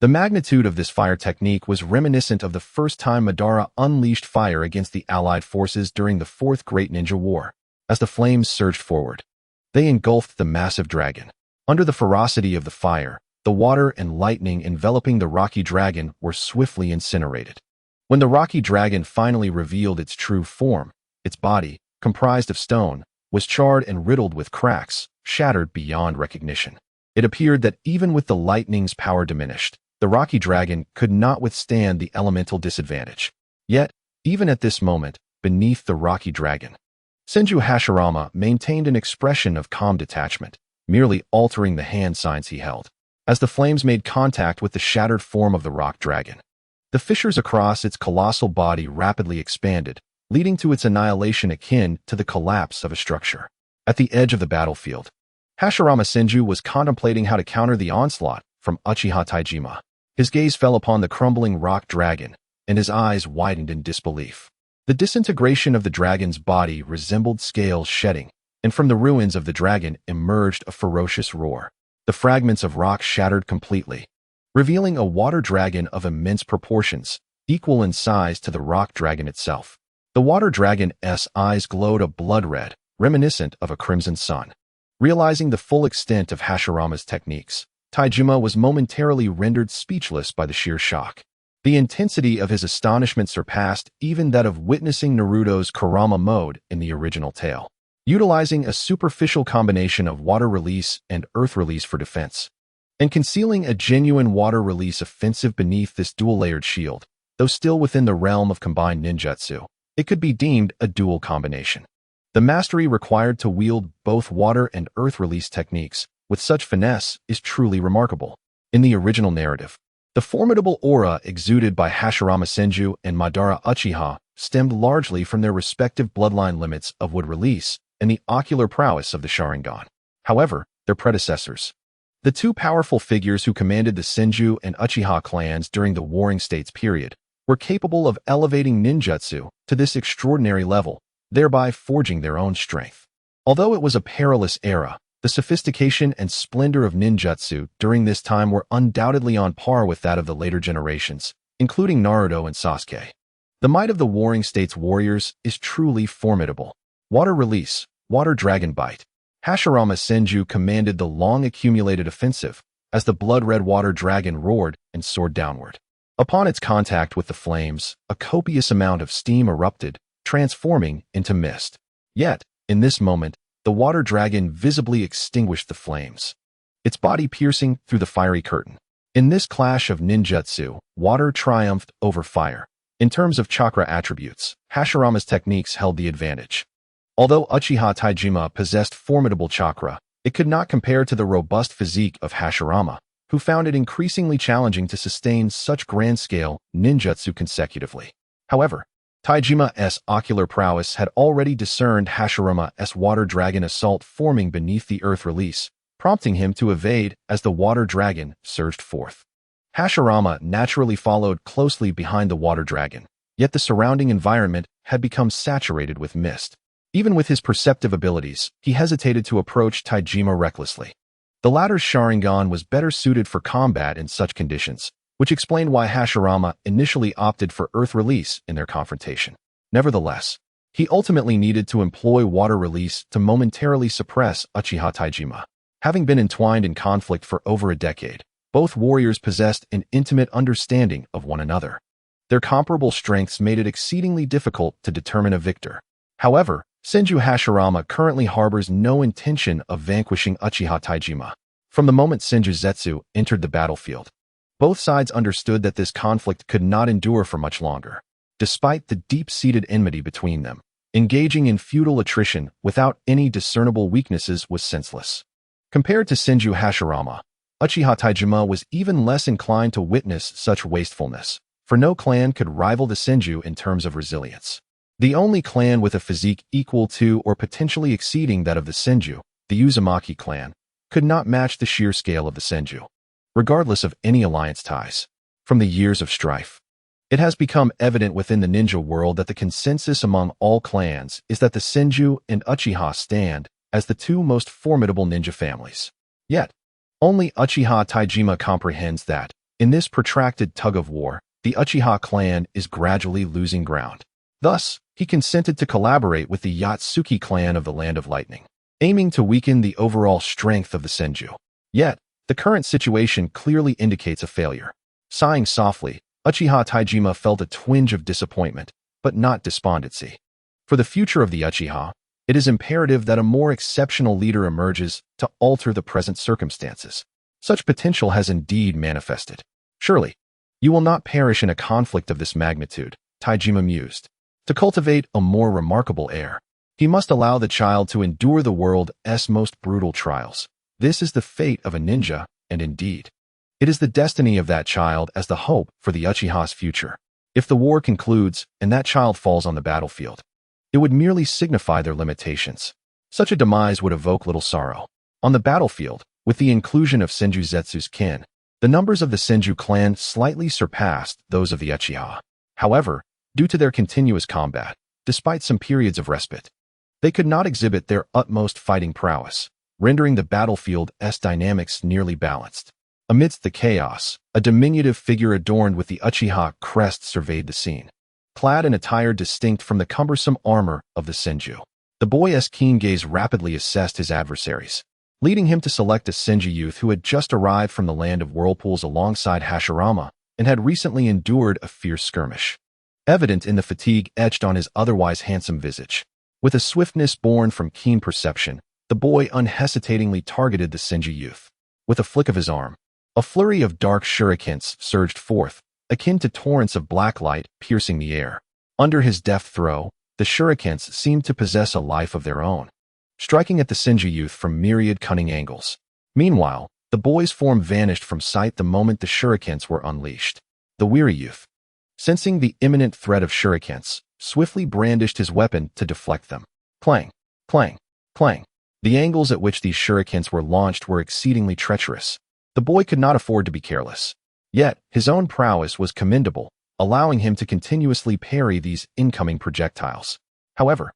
The magnitude of this fire technique was reminiscent of the first time Madara unleashed fire against the Allied forces during the Fourth Great Ninja War. As the flames surged forward, they engulfed the massive dragon. Under the ferocity of the fire, the water and lightning enveloping the rocky dragon were swiftly incinerated. When the rocky dragon finally revealed its true form, its body, comprised of stone, was charred and riddled with cracks, shattered beyond recognition. It appeared that even with the lightning's power diminished, the rocky dragon could not withstand the elemental disadvantage. Yet, even at this moment, beneath the rocky dragon, Senju Hashirama maintained an expression of calm detachment, merely altering the hand signs he held. As the flames made contact with the shattered form of the rock dragon, the fissures across its colossal body rapidly expanded, leading to its annihilation akin to the collapse of a structure. At the edge of the battlefield, Hashirama Senju was contemplating how to counter the onslaught from Uchiha Taijima. His gaze fell upon the crumbling rock dragon, and his eyes widened in disbelief. The disintegration of the dragon's body resembled scales shedding, and from the ruins of the dragon emerged a ferocious roar. The fragments of rock shattered completely, revealing a water dragon of immense proportions, equal in size to the rock dragon itself. The water dragon's eyes glowed a blood red, reminiscent of a crimson sun. Realizing the full extent of Hashirama's techniques, Taijima was momentarily rendered speechless by the sheer shock. The intensity of his astonishment surpassed even that of witnessing Naruto's Kurama mode in the original tale. Utilizing a superficial combination of water release and earth release for defense, and concealing a genuine water release offensive beneath this dual-layered shield, though still within the realm of combined ninjutsu, it could be deemed a dual combination. The mastery required to wield both water and earth release techniques with such finesse is truly remarkable. In the original narrative, the formidable aura exuded by Hashirama Senju and Madara Uchiha stemmed largely from their respective bloodline limits of wood release and the ocular prowess of the Sharingan. However, their predecessors, the two powerful figures who commanded the Senju and Uchiha clans during the Warring States period, were capable of elevating ninjutsu to this extraordinary level, thereby forging their own strength. Although it was a perilous era, the sophistication and splendor of ninjutsu during this time were undoubtedly on par with that of the later generations, including Naruto and Sasuke. The might of the Warring States warriors is truly formidable. Water release, water dragon bite. Hashirama Senju commanded the long-accumulated offensive as the blood-red water dragon roared and soared downward. Upon its contact with the flames, a copious amount of steam erupted, transforming into mist. Yet, in this moment, the water dragon visibly extinguished the flames, its body piercing through the fiery curtain. In this clash of ninjutsu, water triumphed over fire. In terms of chakra attributes, Hashirama's techniques held the advantage. Although Uchiha Taijima possessed formidable chakra, it could not compare to the robust physique of Hashirama, who found it increasingly challenging to sustain such grand-scale ninjutsu consecutively. However, Taijima's ocular prowess had already discerned Hashirama's water dragon assault forming beneath the earth release, prompting him to evade as the water dragon surged forth. Hashirama naturally followed closely behind the water dragon, yet the surrounding environment had become saturated with mist. Even with his perceptive abilities, he hesitated to approach Taijima recklessly. The latter's Sharingan was better suited for combat in such conditions, which explained why Hashirama initially opted for earth release in their confrontation. Nevertheless, he ultimately needed to employ water release to momentarily suppress Uchiha Taijima. Having been entwined in conflict for over a decade, both warriors possessed an intimate understanding of one another. Their comparable strengths made it exceedingly difficult to determine a victor. However, Senju Hashirama currently harbors no intention of vanquishing Uchiha Taijima. From the moment Senju Zetsu entered the battlefield, both sides understood that this conflict could not endure for much longer. Despite the deep-seated enmity between them, engaging in futile attrition without any discernible weaknesses was senseless. Compared to Senju Hashirama, Uchiha Taijima was even less inclined to witness such wastefulness, for no clan could rival the Senju in terms of resilience. The only clan with a physique equal to or potentially exceeding that of the Senju, the Uzumaki clan, could not match the sheer scale of the Senju. Regardless of any alliance ties, from the years of strife, It has become evident within the ninja world that the consensus among all clans is that the Senju and Uchiha stand as the two most formidable ninja families. Yet, only Uchiha Taijima comprehends that, in this protracted tug-of-war, the Uchiha clan is gradually losing ground. Thus, he consented to collaborate with the Yatsuki clan of the Land of Lightning, aiming to weaken the overall strength of the Senju. Yet, the current situation clearly indicates a failure. Sighing softly, Uchiha Taijima felt a twinge of disappointment, but not despondency. For the future of the Uchiha, it is imperative that a more exceptional leader emerges to alter the present circumstances. Such potential has indeed manifested. Surely, you will not perish in a conflict of this magnitude, Taijima mused. To cultivate a more remarkable heir, he must allow the child to endure the world's most brutal trials. This is the fate of a ninja, and indeed, it is the destiny of that child as the hope for the Uchiha's future. If the war concludes and that child falls on the battlefield, it would merely signify their limitations. Such a demise would evoke little sorrow. On the battlefield, with the inclusion of Senju Zetsu's kin, the numbers of the Senju clan slightly surpassed those of the Uchiha. However, due to their continuous combat, despite some periods of respite, they could not exhibit their utmost fighting prowess, rendering the battlefield's dynamics nearly balanced. Amidst the chaos, a diminutive figure adorned with the Uchiha crest surveyed the scene, clad in attire distinct from the cumbersome armor of the Senju. The boy's keen gaze rapidly assessed his adversaries, leading him to select a Senju youth who had just arrived from the land of whirlpools alongside Hashirama and had recently endured a fierce skirmish, evident in the fatigue etched on his otherwise handsome visage. With a swiftness born from keen perception, the boy unhesitatingly targeted the Senju youth. With a flick of his arm, a flurry of dark shurikens surged forth, akin to torrents of black light piercing the air. Under his deft throw, the shurikens seemed to possess a life of their own, striking at the Senju youth from myriad cunning angles. Meanwhile, the boy's form vanished from sight the moment the shurikens were unleashed. The weary youth, sensing the imminent threat of shurikens, swiftly brandished his weapon to deflect them. Clang, clang, clang. The angles at which these shurikens were launched were exceedingly treacherous. The boy could not afford to be careless. Yet, his own prowess was commendable, allowing him to continuously parry these incoming projectiles. However,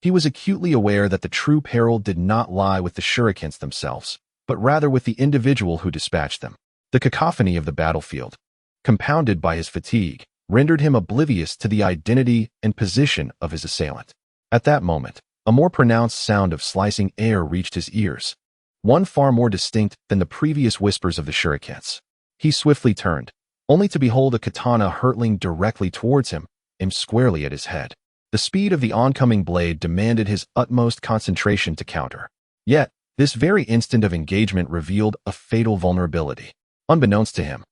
he was acutely aware that the true peril did not lie with the shurikens themselves, but rather with the individual who dispatched them. The cacophony of the battlefield, compounded by his fatigue, rendered him oblivious to the identity and position of his assailant. At that moment, a more pronounced sound of slicing air reached his ears, one far more distinct than the previous whispers of the shurikens. He swiftly turned, only to behold a katana hurtling directly towards him, aimed squarely at his head. The speed of the oncoming blade demanded his utmost concentration to counter. Yet, this very instant of engagement revealed a fatal vulnerability. Unbeknownst to him,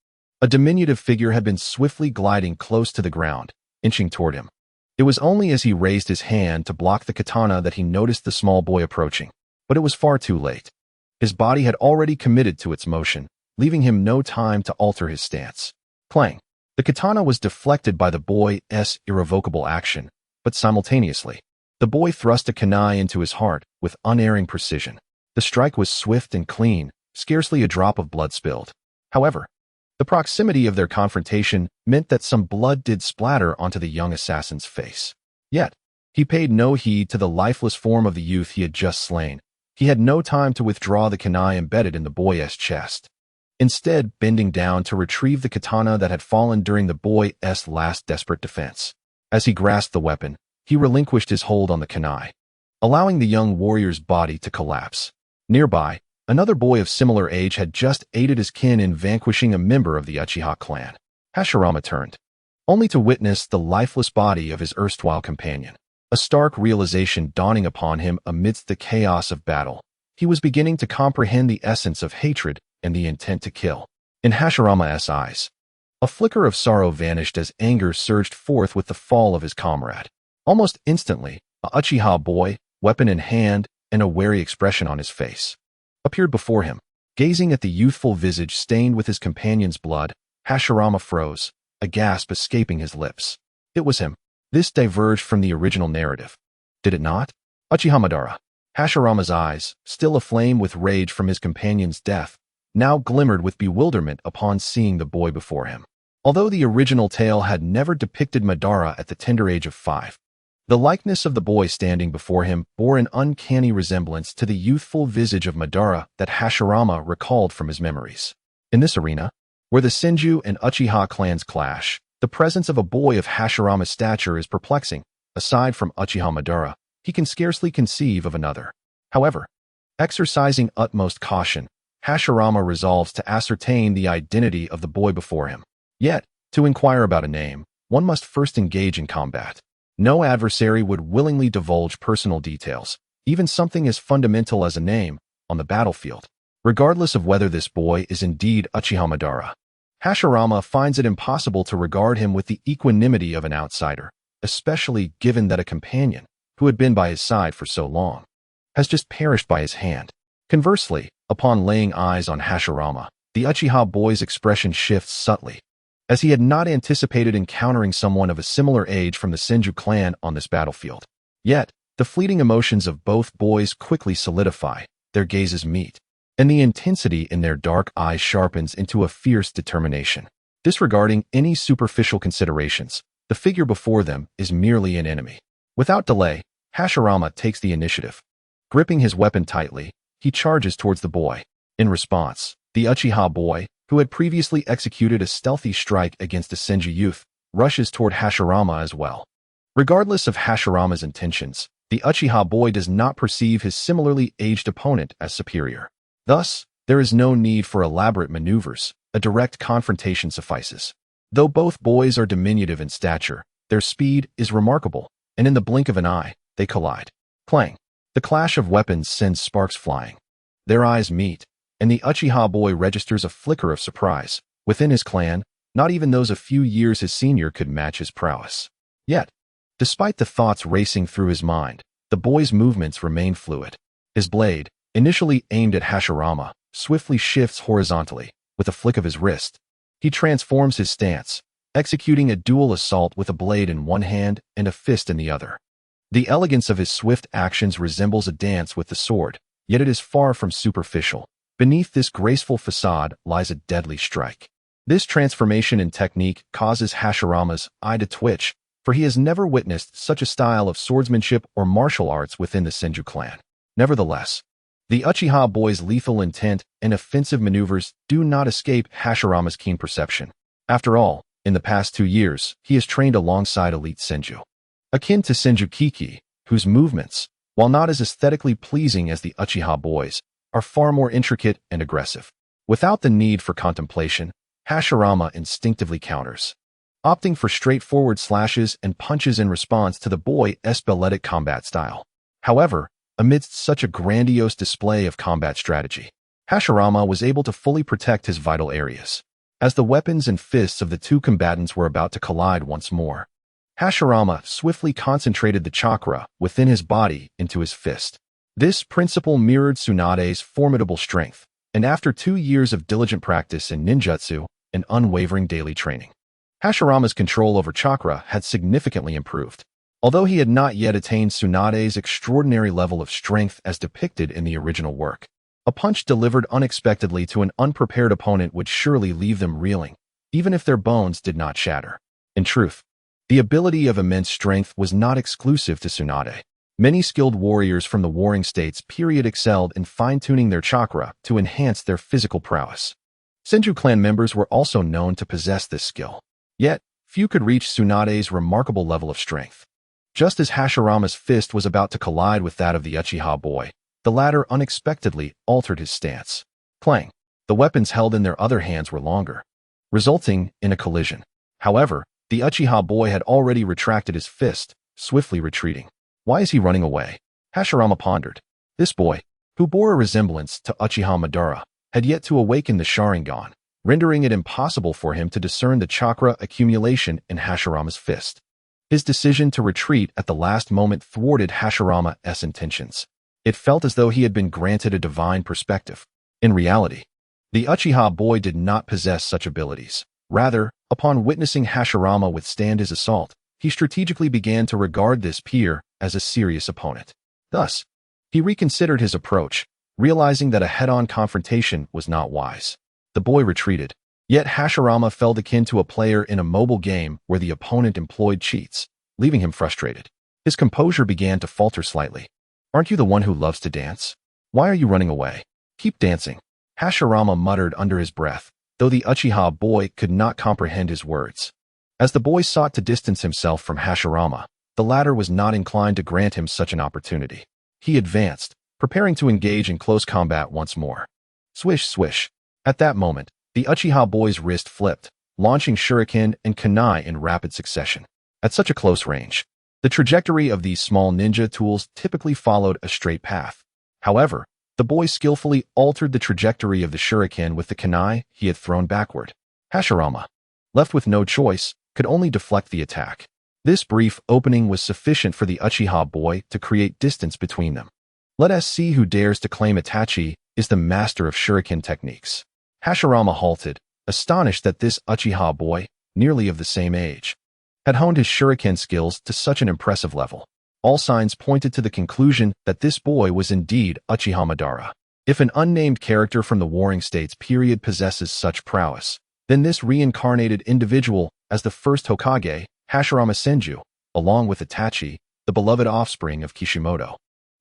a diminutive figure had been swiftly gliding close to the ground, inching toward him. It was only as he raised his hand to block the katana that he noticed the small boy approaching, but it was far too late. His body had already committed to its motion, leaving him no time to alter his stance. Clang! The katana was deflected by the boy's irrevocable action, but simultaneously, the boy thrust a kunai into his heart with unerring precision. The strike was swift and clean, scarcely a drop of blood spilled. However, the proximity of their confrontation meant that some blood did splatter onto the young assassin's face. Yet, he paid no heed to the lifeless form of the youth he had just slain. He had no time to withdraw the kunai embedded in the boy's chest. Instead, bending down to retrieve the katana that had fallen during the boy's last desperate defense. As he grasped the weapon, he relinquished his hold on the kunai, allowing the young warrior's body to collapse. Nearby, another boy of similar age had just aided his kin in vanquishing a member of the Uchiha clan. Hashirama turned, only to witness the lifeless body of his erstwhile companion. A stark realization dawning upon him amidst the chaos of battle, he was beginning to comprehend the essence of hatred and the intent to kill. In Hashirama's eyes, a flicker of sorrow vanished as anger surged forth with the fall of his comrade. Almost instantly, a Uchiha boy, weapon in hand and a wary expression on his face, appeared before him. Gazing at the youthful visage stained with his companion's blood, Hashirama froze, a gasp escaping his lips. It was him. This diverged from the original narrative. Did it not? Uchiha Madara. Hashirama's eyes, still aflame with rage from his companion's death, now glimmered with bewilderment upon seeing the boy before him. Although the original tale had never depicted Madara at the tender age of 5, the likeness of the boy standing before him bore an uncanny resemblance to the youthful visage of Madara that Hashirama recalled from his memories. In this arena, where the Senju and Uchiha clans clash, the presence of a boy of Hashirama's stature is perplexing. Aside from Uchiha Madara, he can scarcely conceive of another. However, exercising utmost caution, Hashirama resolves to ascertain the identity of the boy before him. Yet, to inquire about a name, one must first engage in combat. No adversary would willingly divulge personal details, even something as fundamental as a name, on the battlefield, regardless of whether this boy is indeed Uchiha Madara. Hashirama finds it impossible to regard him with the equanimity of an outsider, especially given that a companion, who had been by his side for so long, has just perished by his hand. Conversely, upon laying eyes on Hashirama, the Uchiha boy's expression shifts subtly, as he had not anticipated encountering someone of a similar age from the Senju clan on this battlefield. Yet, the fleeting emotions of both boys quickly solidify, their gazes meet, and the intensity in their dark eyes sharpens into a fierce determination. Disregarding any superficial considerations, the figure before them is merely an enemy. Without delay, Hashirama takes the initiative. Gripping his weapon tightly, he charges towards the boy. In response, the Uchiha boy, who had previously executed a stealthy strike against a Senju youth, rushes toward Hashirama as well. Regardless of Hashirama's intentions, the Uchiha boy does not perceive his similarly aged opponent as superior. Thus, there is no need for elaborate maneuvers, a direct confrontation suffices. Though both boys are diminutive in stature, their speed is remarkable, and in the blink of an eye, they collide. Clang! The clash of weapons sends sparks flying. Their eyes meet, and the Uchiha boy registers a flicker of surprise. Within his clan, not even those a few years his senior could match his prowess. Yet, despite the thoughts racing through his mind, the boy's movements remain fluid. His blade, initially aimed at Hashirama, swiftly shifts horizontally. With a flick of his wrist, he transforms his stance, executing a dual assault with a blade in one hand and a fist in the other. The elegance of his swift actions resembles a dance with the sword, yet it is far from superficial. Beneath this graceful facade lies a deadly strike. This transformation in technique causes Hashirama's eye to twitch, for he has never witnessed such a style of swordsmanship or martial arts within the Senju clan. Nevertheless, the Uchiha boy's lethal intent and offensive maneuvers do not escape Hashirama's keen perception. After all, in the past 2 years, he has trained alongside elite Senju, akin to Senju Kiki, whose movements, while not as aesthetically pleasing as the Uchiha boys, are far more intricate and aggressive. Without the need for contemplation, Hashirama instinctively counters, opting for straightforward slashes and punches in response to the boy's balletic combat style. However, amidst such a grandiose display of combat strategy, Hashirama was able to fully protect his vital areas. As the weapons and fists of the two combatants were about to collide once more, Hashirama swiftly concentrated the chakra within his body into his fist. This principle mirrored Tsunade's formidable strength, and after 2 years of diligent practice in ninjutsu and unwavering daily training, Hashirama's control over chakra had significantly improved. Although he had not yet attained Tsunade's extraordinary level of strength as depicted in the original work, a punch delivered unexpectedly to an unprepared opponent would surely leave them reeling, even if their bones did not shatter. In truth, the ability of immense strength was not exclusive to Tsunade. Many skilled warriors from the Warring States period excelled in fine-tuning their chakra to enhance their physical prowess. Senju clan members were also known to possess this skill. Yet, few could reach Tsunade's remarkable level of strength. Just as Hashirama's fist was about to collide with that of the Uchiha boy, the latter unexpectedly altered his stance. Clang! The weapons held in their other hands were longer, resulting in a collision. However, the Uchiha boy had already retracted his fist, swiftly retreating. Why is he running away? Hashirama pondered. This boy, who bore a resemblance to Uchiha Madara, had yet to awaken the Sharingan, rendering it impossible for him to discern the chakra accumulation in Hashirama's fist. His decision to retreat at the last moment thwarted Hashirama's intentions. It felt as though he had been granted a divine perspective. In reality, the Uchiha boy did not possess such abilities. Rather, upon witnessing Hashirama withstand his assault, he strategically began to regard this peer as a serious opponent. Thus, he reconsidered his approach, realizing that a head-on confrontation was not wise. The boy retreated, Yet Hashirama felt akin to a player in a mobile game where the opponent employed cheats, leaving him frustrated. His composure began to falter slightly. "Aren't you the one who loves to dance? Why are you running away? Keep dancing," Hashirama muttered under his breath, though the Uchiha boy could not comprehend his words. As the boy sought to distance himself from Hashirama, the latter was not inclined to grant him such an opportunity. He advanced, preparing to engage in close combat once more. Swish, swish. At that moment, the Uchiha boy's wrist flipped, launching shuriken and kunai in rapid succession. At such a close range, the trajectory of these small ninja tools typically followed a straight path. However, the boy skillfully altered the trajectory of the shuriken with the kunai he had thrown backward. Hashirama, left with no choice, could only deflect the attack. This brief opening was sufficient for the Uchiha boy to create distance between them. Let us see who dares to claim Itachi is the master of shuriken techniques. Hashirama halted, astonished that this Uchiha boy, nearly of the same age, had honed his shuriken skills to such an impressive level. All signs pointed to the conclusion that this boy was indeed Uchiha Madara. If an unnamed character from the Warring States period possesses such prowess, then this reincarnated individual as the first Hokage, Hashirama Senju, along with Itachi, the beloved offspring of Kishimoto,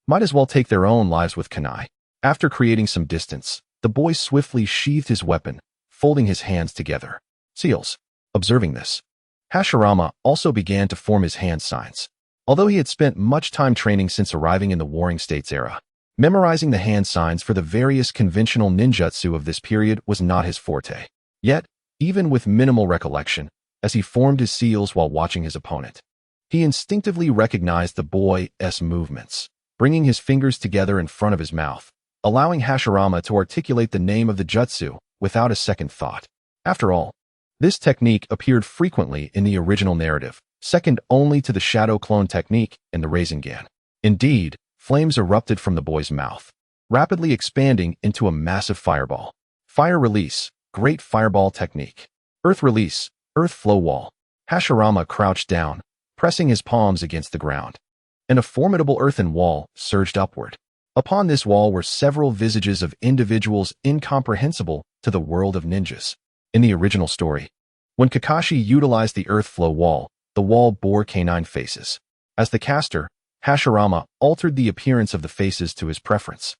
might as well take their own lives with kunai. After creating some distance, the boy swiftly sheathed his weapon, folding his hands together. Seals. Observing this, Hashirama also began to form his hand signs. Although he had spent much time training since arriving in the Warring States era, memorizing the hand signs for the various conventional ninjutsu of this period was not his forte. Yet, even with minimal recollection, as he formed his seals while watching his opponent, he instinctively recognized the boy's movements, bringing his fingers together in front of his mouth, allowing Hashirama to articulate the name of the jutsu without a second thought. After all, this technique appeared frequently in the original narrative, second only to the shadow clone technique in the Rasengan. Indeed, flames erupted from the boy's mouth, rapidly expanding into a massive fireball. Fire release, great fireball technique. Earth release, earth flow wall. Hashirama crouched down, pressing his palms against the ground, and a formidable earthen wall surged upward. Upon this wall were several visages of individuals incomprehensible to the world of ninjas. In the original story, when Kakashi utilized the earth flow wall, the wall bore canine faces. As the caster, Hashirama altered the appearance of the faces to his preference.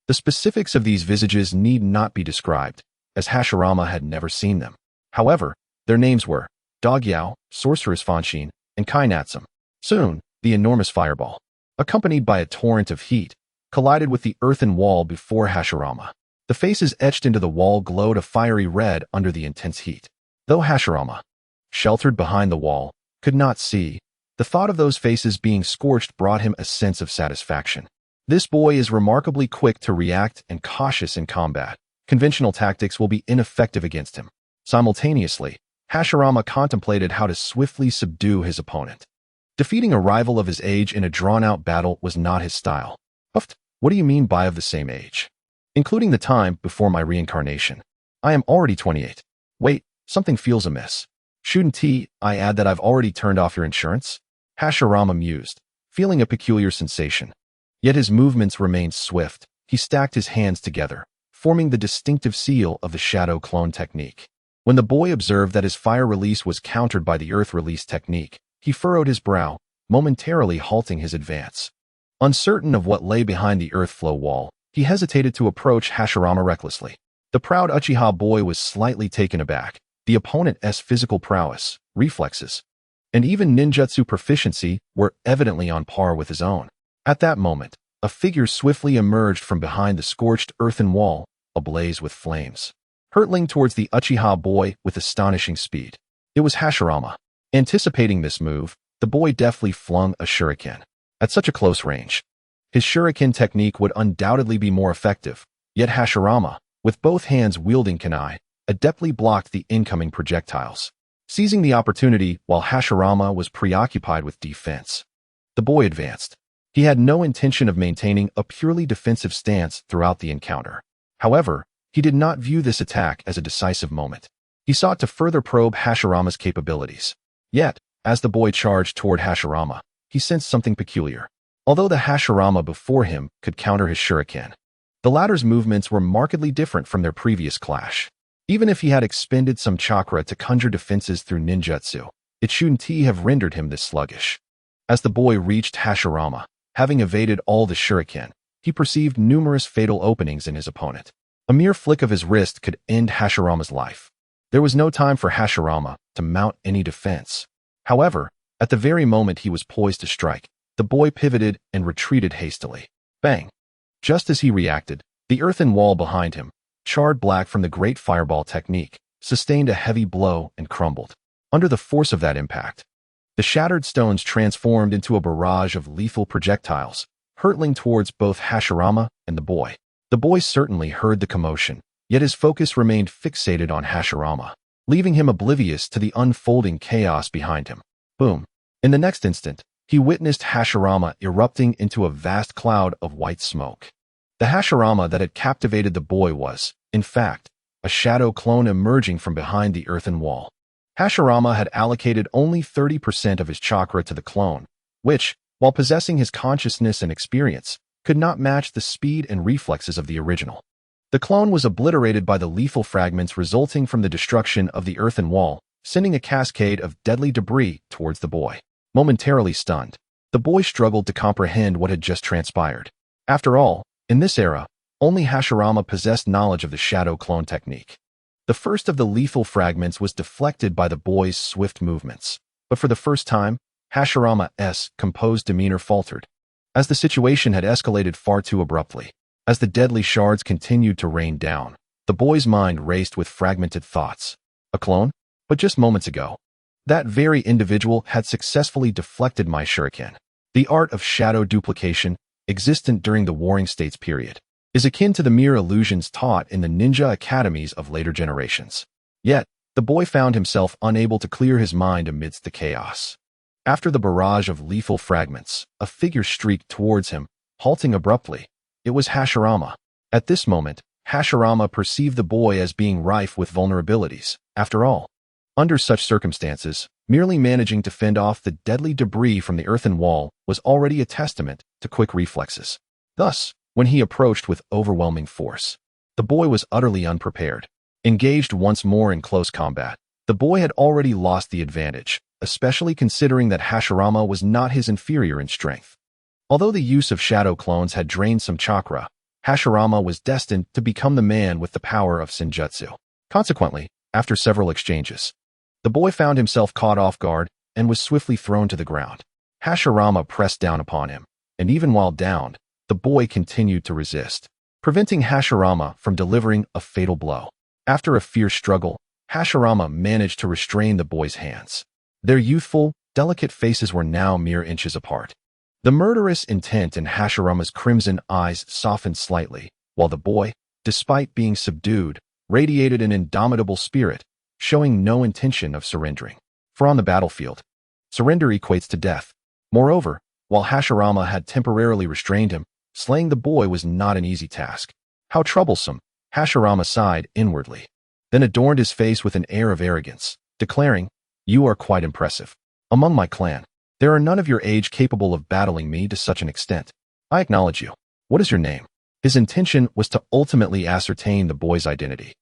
The specifics of these visages need not be described, as Hashirama had never seen them. However, their names were Dogyao, Sorcerer's Fanshin, and Kainatsum. Soon, the enormous fireball, accompanied by a torrent of heat, collided with the earthen wall before Hashirama. The faces etched into the wall glowed a fiery red under the intense heat. Though Hashirama, sheltered behind the wall, could not see, the thought of those faces being scorched brought him a sense of satisfaction. This boy is remarkably quick to react and cautious in combat. Conventional tactics will be ineffective against him. Simultaneously, Hashirama contemplated how to swiftly subdue his opponent. Defeating a rival of his age in a drawn-out battle was not his style. What do you mean by of the same age? Including the time before my reincarnation. I am already 28. Wait, something feels amiss. Shouldn't I add that I've already turned off your insurance? Hashirama mused, feeling a peculiar sensation. Yet his movements remained swift. He stacked his hands together, forming the distinctive seal of the shadow clone technique. When the boy observed that his fire release was countered by the earth release technique, he furrowed his brow, momentarily halting his advance. Uncertain of what lay behind the earth flow wall, he hesitated to approach Hashirama recklessly. The proud Uchiha boy was slightly taken aback. The opponent's physical prowess, reflexes, and even ninjutsu proficiency were evidently on par with his own. At that moment, a figure swiftly emerged from behind the scorched earthen wall, ablaze with flames, hurtling towards the Uchiha boy with astonishing speed. It was Hashirama. Anticipating this move, the boy deftly flung a shuriken. At such a close range, his shuriken technique would undoubtedly be more effective, yet Hashirama, with both hands wielding kunai, adeptly blocked the incoming projectiles. Seizing the opportunity while Hashirama was preoccupied with defense, the boy advanced. He had no intention of maintaining a purely defensive stance throughout the encounter. However, he did not view this attack as a decisive moment. He sought to further probe Hashirama's capabilities. Yet, as the boy charged toward Hashirama, he sensed something peculiar. Although the Hashirama before him could counter his shuriken, the latter's movements were markedly different from their previous clash. Even if he had expended some chakra to conjure defenses through ninjutsu, it shouldn't have rendered him this sluggish. As the boy reached Hashirama, having evaded all the shuriken, he perceived numerous fatal openings in his opponent. A mere flick of his wrist could end Hashirama's life. There was no time for Hashirama to mount any defense. However, at the very moment he was poised to strike, the boy pivoted and retreated hastily. Bang! Just as he reacted, the earthen wall behind him, charred black from the great fireball technique, sustained a heavy blow and crumbled. Under the force of that impact, the shattered stones transformed into a barrage of lethal projectiles, hurtling towards both Hashirama and the boy. The boy certainly heard the commotion, yet his focus remained fixated on Hashirama, leaving him oblivious to the unfolding chaos behind him. Boom! In the next instant, he witnessed Hashirama erupting into a vast cloud of white smoke. The Hashirama that had captivated the boy was, in fact, a shadow clone emerging from behind the earthen wall. Hashirama had allocated only 30% of his chakra to the clone, which, while possessing his consciousness and experience, could not match the speed and reflexes of the original. The clone was obliterated by the lethal fragments resulting from the destruction of the earthen wall, sending a cascade of deadly debris towards the boy. Momentarily stunned, the boy struggled to comprehend what had just transpired. After all, in this era, only Hashirama possessed knowledge of the shadow clone technique. The first of the lethal fragments was deflected by the boy's swift movements, but for the first time, Hashirama's composed demeanor faltered, as the situation had escalated far too abruptly. As the deadly shards continued to rain down, the boy's mind raced with fragmented thoughts. A clone? But just moments ago, that very individual had successfully deflected my shuriken. The art of shadow duplication, existent during the Warring States period, is akin to the mere illusions taught in the ninja academies of later generations. Yet, the boy found himself unable to clear his mind amidst the chaos. After the barrage of lethal fragments, a figure streaked towards him, halting abruptly. It was Hashirama. At this moment, Hashirama perceived the boy as being rife with vulnerabilities. After all, under such circumstances, merely managing to fend off the deadly debris from the earthen wall was already a testament to quick reflexes. Thus, when he approached with overwhelming force, the boy was utterly unprepared. Engaged once more in close combat, the boy had already lost the advantage, especially considering that Hashirama was not his inferior in strength. Although the use of shadow clones had drained some chakra, Hashirama was destined to become the man with the power of senjutsu. Consequently, after several exchanges, the boy found himself caught off guard and was swiftly thrown to the ground. Hashirama pressed down upon him, and even while downed, the boy continued to resist, preventing Hashirama from delivering a fatal blow. After a fierce struggle, Hashirama managed to restrain the boy's hands. Their youthful, delicate faces were now mere inches apart. The murderous intent in Hashirama's crimson eyes softened slightly, while the boy, despite being subdued, radiated an indomitable spirit, showing no intention of surrendering. For on the battlefield, surrender equates to death. Moreover, while Hashirama had temporarily restrained him, slaying the boy was not an easy task. How troublesome, Hashirama sighed inwardly, then adorned his face with an air of arrogance, declaring, "You are quite impressive. Among my clan, there are none of your age capable of battling me to such an extent. I acknowledge you. What is your name?" His intention was to ultimately ascertain the boy's identity.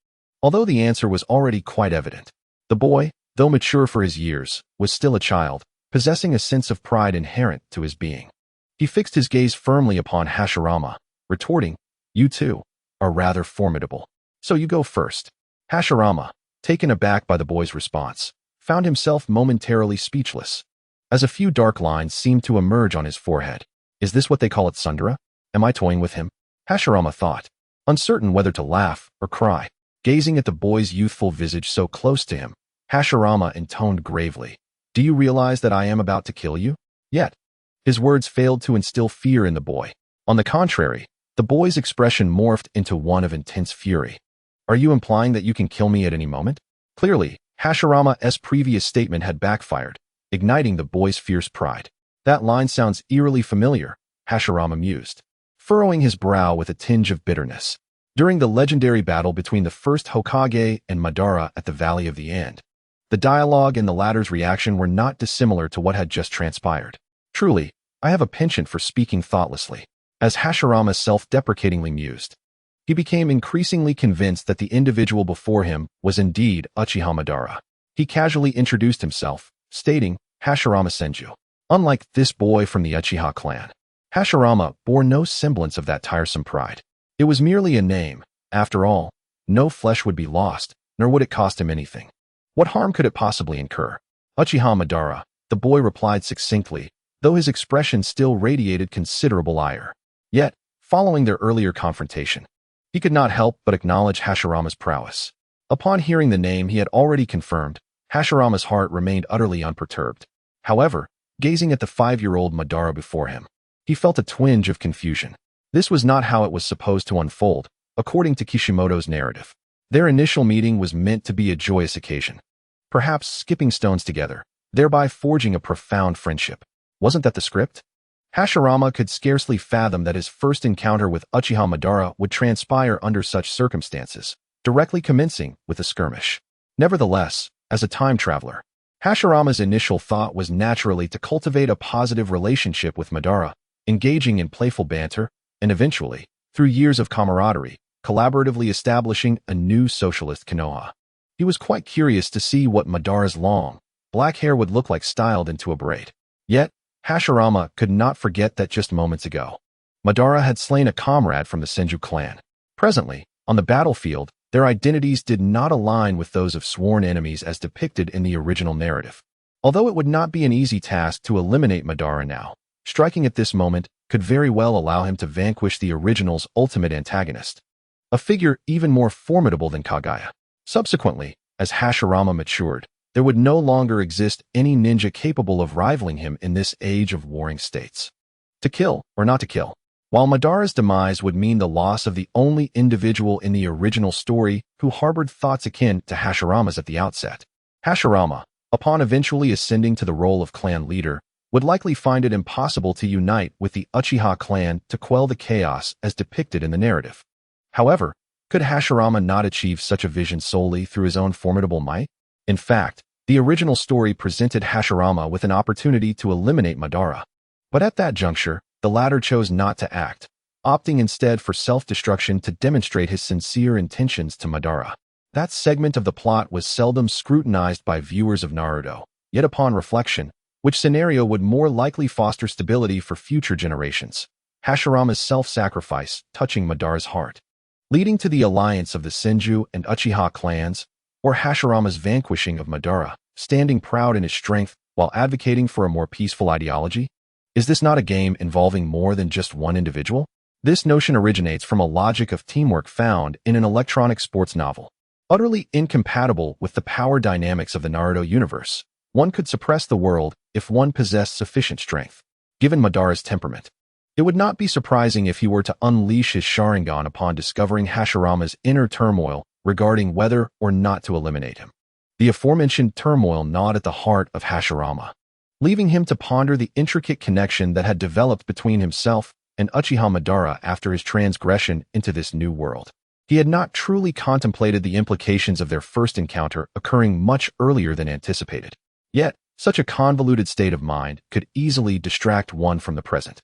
Although the answer was already quite evident, the boy, though mature for his years, was still a child, possessing a sense of pride inherent to his being. He fixed his gaze firmly upon Hashirama, retorting, "You too are rather formidable. So you go first." Hashirama, taken aback by the boy's response, found himself momentarily speechless, as a few dark lines seemed to emerge on his forehead. Is this what they call it Sundara? Am I toying with him? Hashirama thought, uncertain whether to laugh or cry. Gazing at the boy's youthful visage so close to him, Hashirama intoned gravely, "Do you realize that I am about to kill you?" Yet, his words failed to instill fear in the boy. On the contrary, the boy's expression morphed into one of intense fury. "Are you implying that you can kill me at any moment?" Clearly, Hashirama's previous statement had backfired, igniting the boy's fierce pride. "That line sounds eerily familiar," Hashirama mused, furrowing his brow with a tinge of bitterness. During the legendary battle between the first Hokage and Madara at the Valley of the End, the dialogue and the latter's reaction were not dissimilar to what had just transpired. "Truly, I have a penchant for speaking thoughtlessly," as Hashirama self-deprecatingly mused. He became increasingly convinced that the individual before him was indeed Uchiha Madara. He casually introduced himself, stating, Hashirama Senju. Unlike this boy from the Uchiha clan, Hashirama bore no semblance of that tiresome pride. It was merely a name. After all, no flesh would be lost, nor would it cost him anything. What harm could it possibly incur? Uchiha Madara, the boy replied succinctly, though his expression still radiated considerable ire. Yet, following their earlier confrontation, he could not help but acknowledge Hashirama's prowess. Upon hearing the name he had already confirmed, Hashirama's heart remained utterly unperturbed. However, gazing at the 5-year-old Madara before him, he felt a twinge of confusion. This was not how it was supposed to unfold, according to Kishimoto's narrative. Their initial meeting was meant to be a joyous occasion, perhaps skipping stones together, thereby forging a profound friendship. Wasn't that the script? Hashirama could scarcely fathom that his first encounter with Uchiha Madara would transpire under such circumstances, directly commencing with a skirmish. Nevertheless, as a time traveler, Hashirama's initial thought was naturally to cultivate a positive relationship with Madara, engaging in playful banter, and eventually, through years of camaraderie, collaboratively establishing a new socialist Konoha. He was quite curious to see what Madara's long, black hair would look like styled into a braid. Yet, Hashirama could not forget that just moments ago, Madara had slain a comrade from the Senju clan. Presently, on the battlefield, their identities did not align with those of sworn enemies as depicted in the original narrative. Although it would not be an easy task to eliminate Madara now, striking at this moment could very well allow him to vanquish the original's ultimate antagonist, a figure even more formidable than Kaguya. Subsequently, as Hashirama matured, there would no longer exist any ninja capable of rivaling him in this age of warring states. To kill or not to kill. While Madara's demise would mean the loss of the only individual in the original story who harbored thoughts akin to Hashirama's at the outset, Hashirama, upon eventually ascending to the role of clan leader, would likely find it impossible to unite with the Uchiha clan to quell the chaos as depicted in the narrative. However, could Hashirama not achieve such a vision solely through his own formidable might? In fact, the original story presented Hashirama with an opportunity to eliminate Madara. But at that juncture, the latter chose not to act, opting instead for self-destruction to demonstrate his sincere intentions to Madara. That segment of the plot was seldom scrutinized by viewers of Naruto, yet upon reflection, which scenario would more likely foster stability for future generations? Hashirama's self-sacrifice touching Madara's heart, leading to the alliance of the Senju and Uchiha clans, or Hashirama's vanquishing of Madara, standing proud in his strength while advocating for a more peaceful ideology? Is this not a game involving more than just one individual? This notion originates from a logic of teamwork found in an electronic sports novel. Utterly incompatible with the power dynamics of the Naruto universe, one could suppress the world if one possessed sufficient strength. Given Madara's temperament, it would not be surprising if he were to unleash his Sharingan upon discovering Hashirama's inner turmoil regarding whether or not to eliminate him. The aforementioned turmoil gnawed at the heart of Hashirama, leaving him to ponder the intricate connection that had developed between himself and Uchiha Madara after his transgression into this new world. He had not truly contemplated the implications of their first encounter occurring much earlier than anticipated. Yet, such a convoluted state of mind could easily distract one from the present.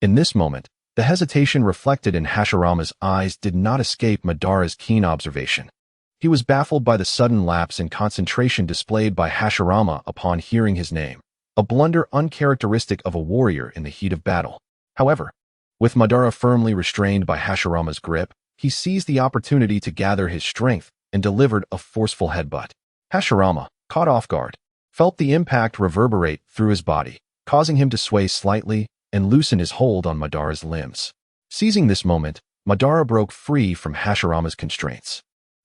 In this moment, the hesitation reflected in Hashirama's eyes did not escape Madara's keen observation. He was baffled by the sudden lapse in concentration displayed by Hashirama upon hearing his name, a blunder uncharacteristic of a warrior in the heat of battle. However, with Madara firmly restrained by Hashirama's grip, he seized the opportunity to gather his strength and delivered a forceful headbutt. Hashirama, caught off guard, felt the impact reverberate through his body, causing him to sway slightly and loosen his hold on Madara's limbs. Seizing this moment, Madara broke free from Hashirama's constraints,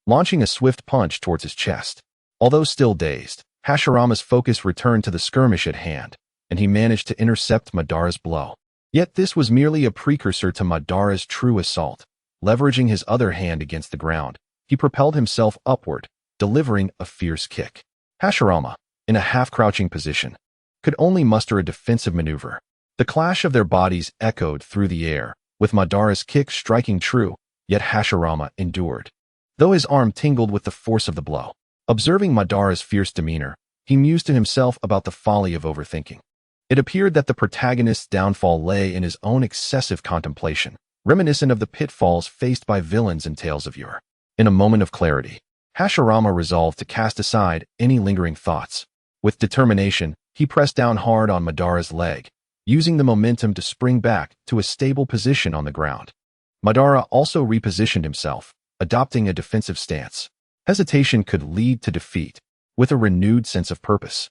launching a swift punch towards his chest. Although still dazed, Hashirama's focus returned to the skirmish at hand, and he managed to intercept Madara's blow. Yet this was merely a precursor to Madara's true assault. Leveraging his other hand against the ground, he propelled himself upward, delivering a fierce kick. Hashirama, in a half-crouching position, could only muster a defensive maneuver. The clash of their bodies echoed through the air, with Madara's kick striking true, yet Hashirama endured, though his arm tingled with the force of the blow. Observing Madara's fierce demeanor, he mused to himself about the folly of overthinking. It appeared that the protagonist's downfall lay in his own excessive contemplation, reminiscent of the pitfalls faced by villains in Tales of Yore. In a moment of clarity, Hashirama resolved to cast aside any lingering thoughts. With determination, he pressed down hard on Madara's leg, using the momentum to spring back to a stable position on the ground. Madara also repositioned himself, adopting a defensive stance. Hesitation could lead to defeat. With a renewed sense of purpose,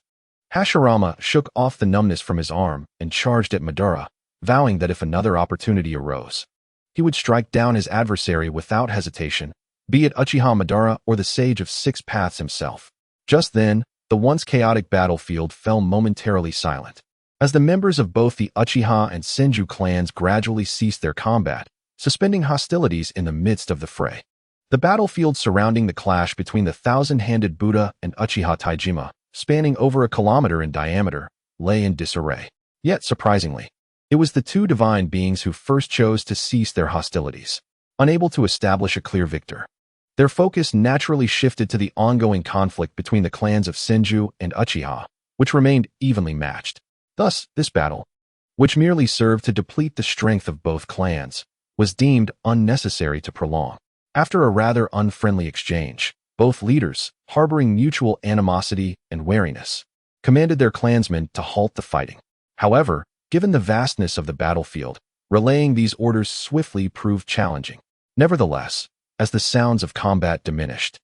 Hashirama shook off the numbness from his arm and charged at Madara, vowing that if another opportunity arose, he would strike down his adversary without hesitation, be it Uchiha Madara or the Sage of Six Paths himself. Just then, the once chaotic battlefield fell momentarily silent. As the members of both the Uchiha and Senju clans gradually ceased their combat, suspending hostilities in the midst of the fray. The battlefield surrounding the clash between the thousand-handed Buddha and Uchiha Taijima, spanning over a kilometer in diameter, lay in disarray. Yet, surprisingly, it was the two divine beings who first chose to cease their hostilities, unable to establish a clear victor. Their focus naturally shifted to the ongoing conflict between the clans of Senju and Uchiha, which remained evenly matched. Thus, this battle, which merely served to deplete the strength of both clans, was deemed unnecessary to prolong. After a rather unfriendly exchange, both leaders, harboring mutual animosity and wariness, commanded their clansmen to halt the fighting. However, given the vastness of the battlefield, relaying these orders swiftly proved challenging. Nevertheless, as the sounds of combat diminished,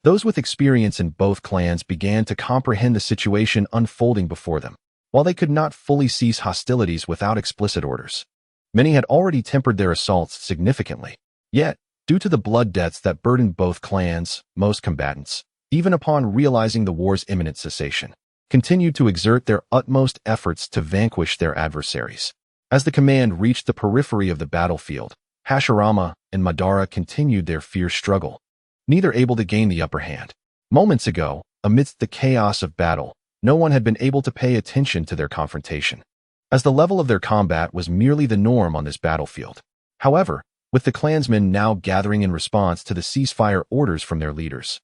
those with experience in both clans began to comprehend the situation unfolding before them. While they could not fully cease hostilities without explicit orders, many had already tempered their assaults significantly. Yet, due to the blood debts that burdened both clans, most combatants, even upon realizing the war's imminent cessation, continued to exert their utmost efforts to vanquish their adversaries. As the command reached the periphery of the battlefield, Hashirama and Madara continued their fierce struggle, neither able to gain the upper hand. Moments ago, amidst the chaos of battle, no one had been able to pay attention to their confrontation, as the level of their combat was merely the norm on this battlefield. However, with the clansmen now gathering in response to the ceasefire orders from their leaders,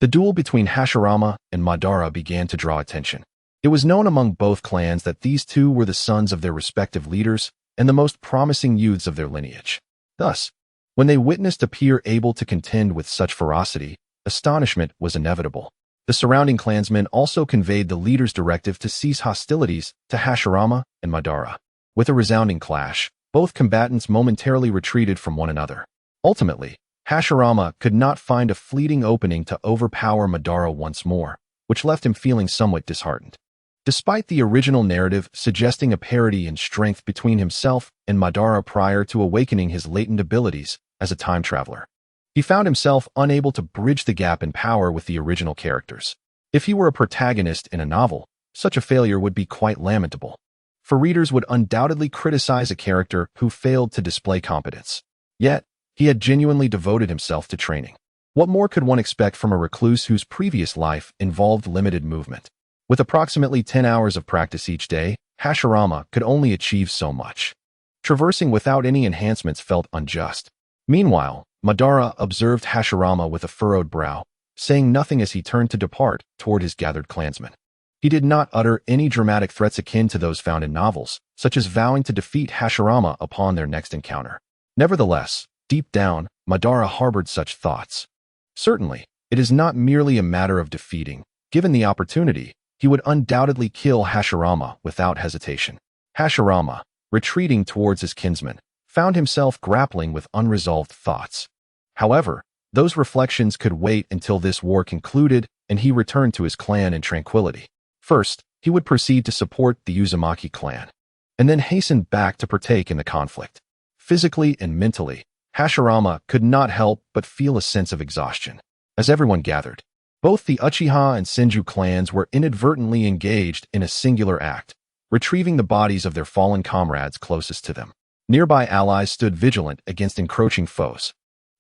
the duel between Hashirama and Madara began to draw attention. It was known among both clans that these two were the sons of their respective leaders and the most promising youths of their lineage. Thus, when they witnessed a peer able to contend with such ferocity, astonishment was inevitable. The surrounding clansmen also conveyed the leader's directive to cease hostilities to Hashirama and Madara. With a resounding clash, both combatants momentarily retreated from one another. Ultimately, Hashirama could not find a fleeting opening to overpower Madara once more, which left him feeling somewhat disheartened. Despite the original narrative suggesting a parity in strength between himself and Madara prior to awakening his latent abilities as a time traveler, he found himself unable to bridge the gap in power with the original characters. If he were a protagonist in a novel, such a failure would be quite lamentable, for readers would undoubtedly criticize a character who failed to display competence. Yet, he had genuinely devoted himself to training. What more could one expect from a recluse whose previous life involved limited movement? With approximately 10 hours of practice each day, Hashirama could only achieve so much. Traversing without any enhancements felt unjust. Meanwhile, Madara observed Hashirama with a furrowed brow, saying nothing as he turned to depart toward his gathered clansmen. He did not utter any dramatic threats akin to those found in novels, such as vowing to defeat Hashirama upon their next encounter. Nevertheless, deep down, Madara harbored such thoughts. Certainly, it is not merely a matter of defeating. Given the opportunity, he would undoubtedly kill Hashirama without hesitation. Hashirama, retreating towards his kinsman, found himself grappling with unresolved thoughts. However, those reflections could wait until this war concluded and he returned to his clan in tranquility. First, he would proceed to support the Uzumaki clan, and then hasten back to partake in the conflict. Physically and mentally, Hashirama could not help but feel a sense of exhaustion. As everyone gathered, both the Uchiha and Senju clans were inadvertently engaged in a singular act, retrieving the bodies of their fallen comrades closest to them. Nearby allies stood vigilant against encroaching foes.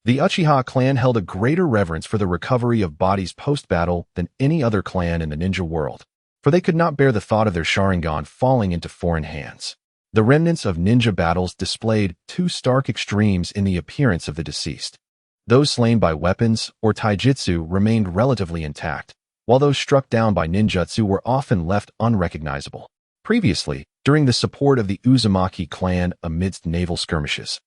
The Uchiha clan held a greater reverence for the recovery of bodies post-battle than any other clan in the ninja world, for they could not bear the thought of their Sharingan falling into foreign hands. The remnants of ninja battles displayed two stark extremes in the appearance of the deceased. Those slain by weapons or taijutsu remained relatively intact, while those struck down by ninjutsu were often left unrecognizable. Previously, during the support of the Uzumaki clan amidst naval skirmishes,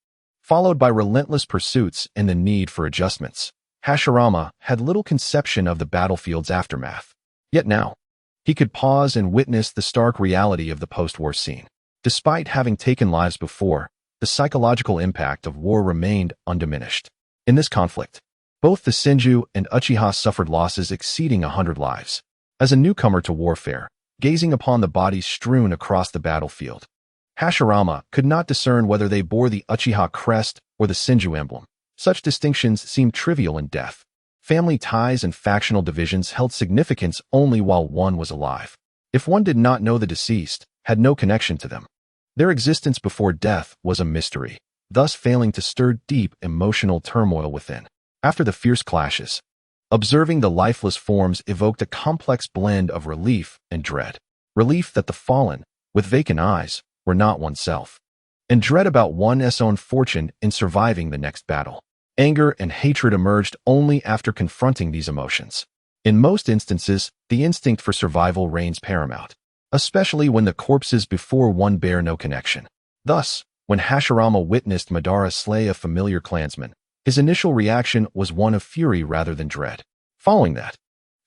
followed by relentless pursuits and the need for adjustments. Hashirama had little conception of the battlefield's aftermath. Yet now, he could pause and witness the stark reality of the post-war scene. Despite having taken lives before, the psychological impact of war remained undiminished. In this conflict, both the Senju and Uchiha suffered losses exceeding 100 lives. As a newcomer to warfare, gazing upon the bodies strewn across the battlefield, Hashirama could not discern whether they bore the Uchiha crest or the Senju emblem. Such distinctions seemed trivial in death. Family ties and factional divisions held significance only while one was alive. If one did not know the deceased, had no connection to them, their existence before death was a mystery, thus failing to stir deep emotional turmoil within. After the fierce clashes, observing the lifeless forms evoked a complex blend of relief and dread. Relief that the fallen, with vacant eyes, were not oneself, and dread about one's own fortune in surviving the next battle. Anger and hatred emerged only after confronting these emotions. In most instances, the instinct for survival reigns paramount, especially when the corpses before one bear no connection. Thus, when Hashirama witnessed Madara slay a familiar clansman, his initial reaction was one of fury rather than dread. Following that,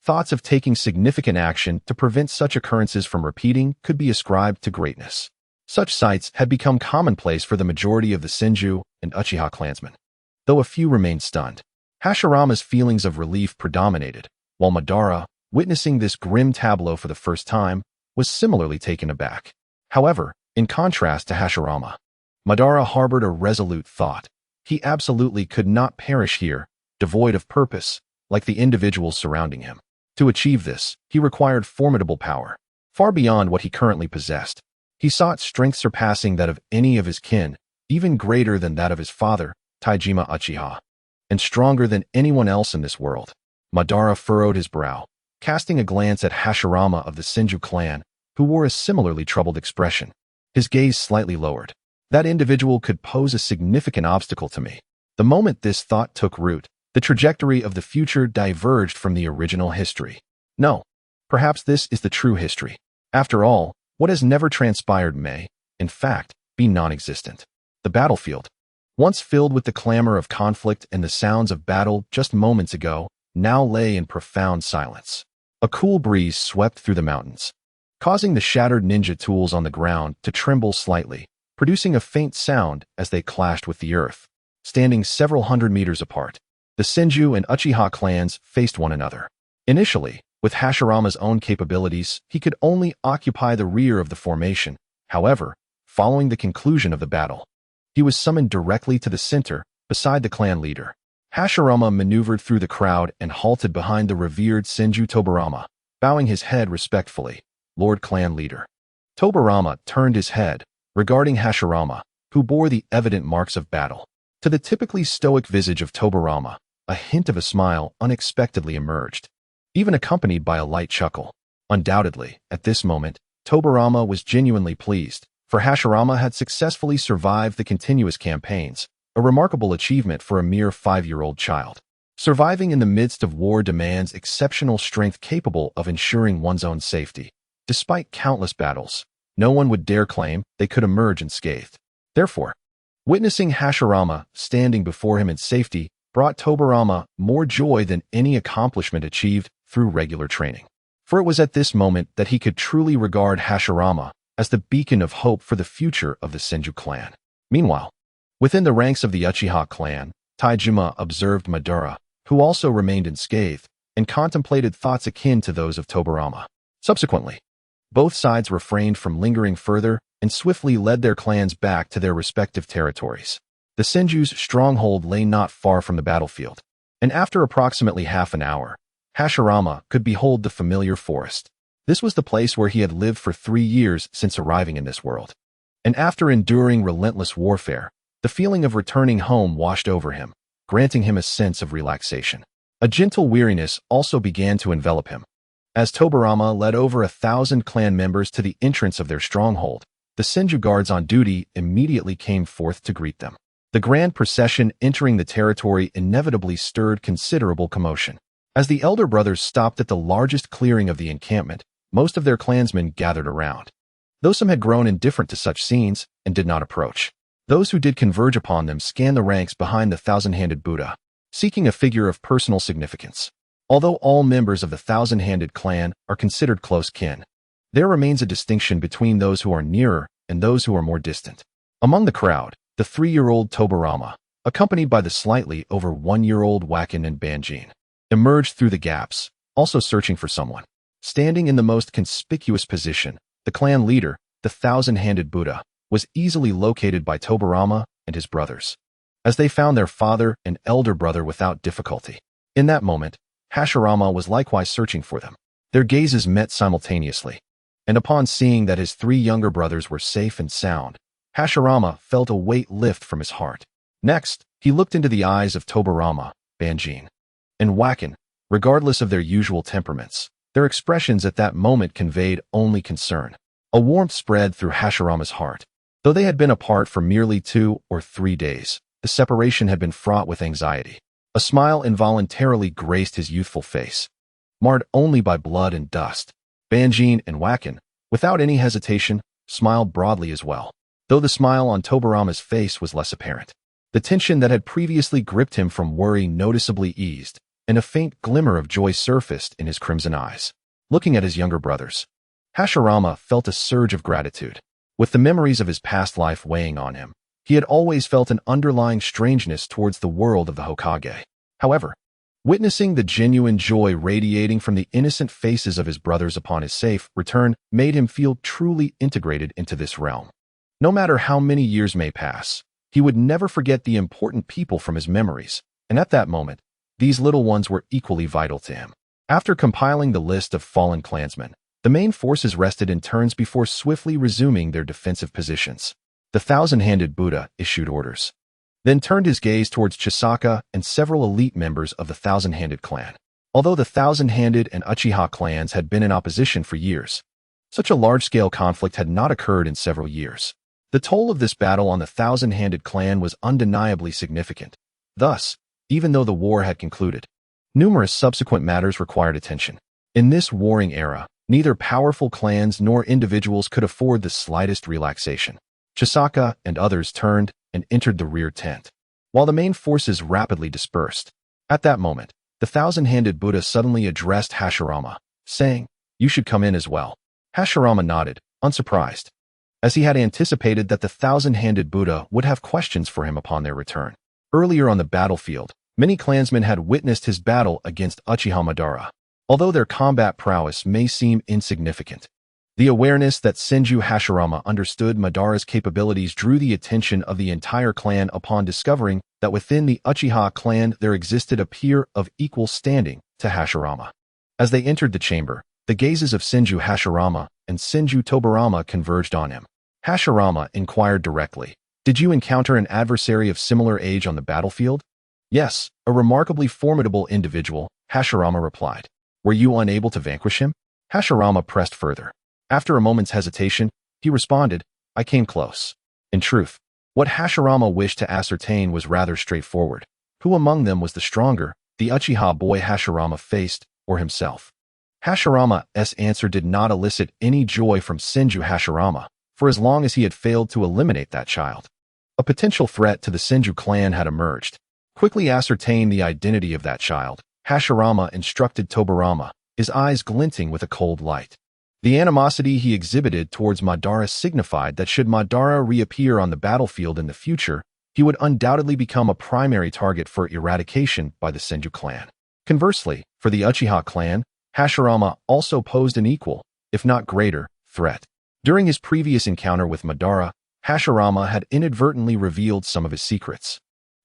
thoughts of taking significant action to prevent such occurrences from repeating could be ascribed to greatness. Such sights had become commonplace for the majority of the Senju and Uchiha clansmen. Though a few remained stunned, Hashirama's feelings of relief predominated, while Madara, witnessing this grim tableau for the first time, was similarly taken aback. However, in contrast to Hashirama, Madara harbored a resolute thought. He absolutely could not perish here, devoid of purpose, like the individuals surrounding him. To achieve this, he required formidable power, far beyond what he currently possessed. He sought strength surpassing that of any of his kin, even greater than that of his father, Taijima Uchiha, and stronger than anyone else in this world. Madara furrowed his brow, casting a glance at Hashirama of the Senju clan, who wore a similarly troubled expression. His gaze slightly lowered. That individual could pose a significant obstacle to me. The moment this thought took root, the trajectory of the future diverged from the original history. No, perhaps this is the true history. After all, what has never transpired may, in fact, be non-existent. The battlefield, once filled with the clamor of conflict and the sounds of battle just moments ago, now lay in profound silence. A cool breeze swept through the mountains, causing the shattered ninja tools on the ground to tremble slightly, producing a faint sound as they clashed with the earth. Standing several hundred meters apart, the Senju and Uchiha clans faced one another. Initially, with Hashirama's own capabilities, he could only occupy the rear of the formation. However, following the conclusion of the battle, he was summoned directly to the center, beside the clan leader. Hashirama maneuvered through the crowd and halted behind the revered Senju Tobarama, bowing his head respectfully. Lord Clan Leader. Tobarama turned his head, regarding Hashirama, who bore the evident marks of battle. To the typically stoic visage of Tobarama, a hint of a smile unexpectedly emerged, even accompanied by a light chuckle. Undoubtedly, at this moment, Tobarama was genuinely pleased, for Hashirama had successfully survived the continuous campaigns, a remarkable achievement for a mere 5-year-old child. Surviving in the midst of war demands exceptional strength capable of ensuring one's own safety. Despite countless battles, no one would dare claim they could emerge unscathed. Therefore, witnessing Hashirama standing before him in safety brought Tobarama more joy than any accomplishment achieved through regular training. For it was at this moment that he could truly regard Hashirama as the beacon of hope for the future of the Senju clan. Meanwhile, within the ranks of the Uchiha clan, Taijima observed Madara, who also remained unscathed, and contemplated thoughts akin to those of Tobarama. Subsequently, both sides refrained from lingering further and swiftly led their clans back to their respective territories. The Senju's stronghold lay not far from the battlefield, and after approximately half an hour, Hashirama could behold the familiar forest. This was the place where he had lived for 3 years since arriving in this world. And after enduring relentless warfare, the feeling of returning home washed over him, granting him a sense of relaxation. A gentle weariness also began to envelop him. As Tobarama led over 1,000 clan members to the entrance of their stronghold, the Senju guards on duty immediately came forth to greet them. The grand procession entering the territory inevitably stirred considerable commotion. As the elder brothers stopped at the largest clearing of the encampment, most of their clansmen gathered around. Though some had grown indifferent to such scenes and did not approach, Those who did converge upon them scanned the ranks behind the thousand-handed Buddha, seeking a figure of personal significance. Although all members of the thousand-handed clan are considered close kin, there remains a distinction between those who are nearer and those who are more distant. Among the crowd, the 3-year-old Tobirama, accompanied by the slightly over 1-year-old Wacken and Banjin, emerged through the gaps, also searching for someone. Standing in the most conspicuous position, the clan leader, the thousand-handed Buddha, was easily located by Tobirama and his brothers, as they found their father and elder brother without difficulty. In that moment, Hashirama was likewise searching for them. Their gazes met simultaneously, and upon seeing that his 3 younger brothers were safe and sound, Hashirama felt a weight lift from his heart. Next, he looked into the eyes of Tobirama, Banjin, and Wacken. Regardless of their usual temperaments, their expressions at that moment conveyed only concern. A warmth spread through Hashirama's heart. Though they had been apart for merely 2 or 3 days, the separation had been fraught with anxiety. A smile involuntarily graced his youthful face, marred only by blood and dust. Banjin and Wacken, without any hesitation, smiled broadly as well, though the smile on Tobirama's face was less apparent. The tension that had previously gripped him from worry noticeably eased, and a faint glimmer of joy surfaced in his crimson eyes. Looking at his younger brothers, Hashirama felt a surge of gratitude. With the memories of his past life weighing on him, he had always felt an underlying strangeness towards the world of the Hokage. However, witnessing the genuine joy radiating from the innocent faces of his brothers upon his safe return made him feel truly integrated into this realm. No matter how many years may pass, he would never forget the important people from his memories, and at that moment, these little ones were equally vital to him. After compiling the list of fallen clansmen, the main forces rested in turns before swiftly resuming their defensive positions. The thousand-handed Buddha issued orders, then turned his gaze towards Chisaka and several elite members of the thousand-handed clan. Although the thousand-handed and Uchiha clans had been in opposition for years, such a large-scale conflict had not occurred in several years. The toll of this battle on the thousand-handed clan was undeniably significant. Thus, even though the war had concluded, numerous subsequent matters required attention. In this warring era, neither powerful clans nor individuals could afford the slightest relaxation. Chisaka and others turned and entered the rear tent, while the main forces rapidly dispersed. At that moment, the thousand-handed Buddha suddenly addressed Hashirama, saying, "You should come in as well." Hashirama nodded, unsurprised, as he had anticipated that the thousand-handed Buddha would have questions for him upon their return. Earlier on the battlefield, many clansmen had witnessed his battle against Uchiha Madara. Although their combat prowess may seem insignificant, the awareness that Senju Hashirama understood Madara's capabilities drew the attention of the entire clan upon discovering that within the Uchiha clan there existed a peer of equal standing to Hashirama. As they entered the chamber, the gazes of Senju Hashirama and Senju Tobirama converged on him. Hashirama inquired directly, "Did you encounter an adversary of similar age on the battlefield?" "Yes, a remarkably formidable individual," Hashirama replied. "Were you unable to vanquish him?" Hashirama pressed further. After a moment's hesitation, he responded, "I came close." In truth, what Hashirama wished to ascertain was rather straightforward. Who among them was the stronger, the Uchiha boy Hashirama faced, or himself? Hashirama's answer did not elicit any joy from Senju Hashirama, for as long as he had failed to eliminate that child, a potential threat to the Senju clan had emerged. Quickly ascertain the identity of that child, Hashirama instructed Tobirama, his eyes glinting with a cold light. The animosity he exhibited towards Madara signified that should Madara reappear on the battlefield in the future, he would undoubtedly become a primary target for eradication by the Senju clan. Conversely, for the Uchiha clan, Hashirama also posed an equal, if not greater, threat. During his previous encounter with Madara, Hashirama had inadvertently revealed some of his secrets.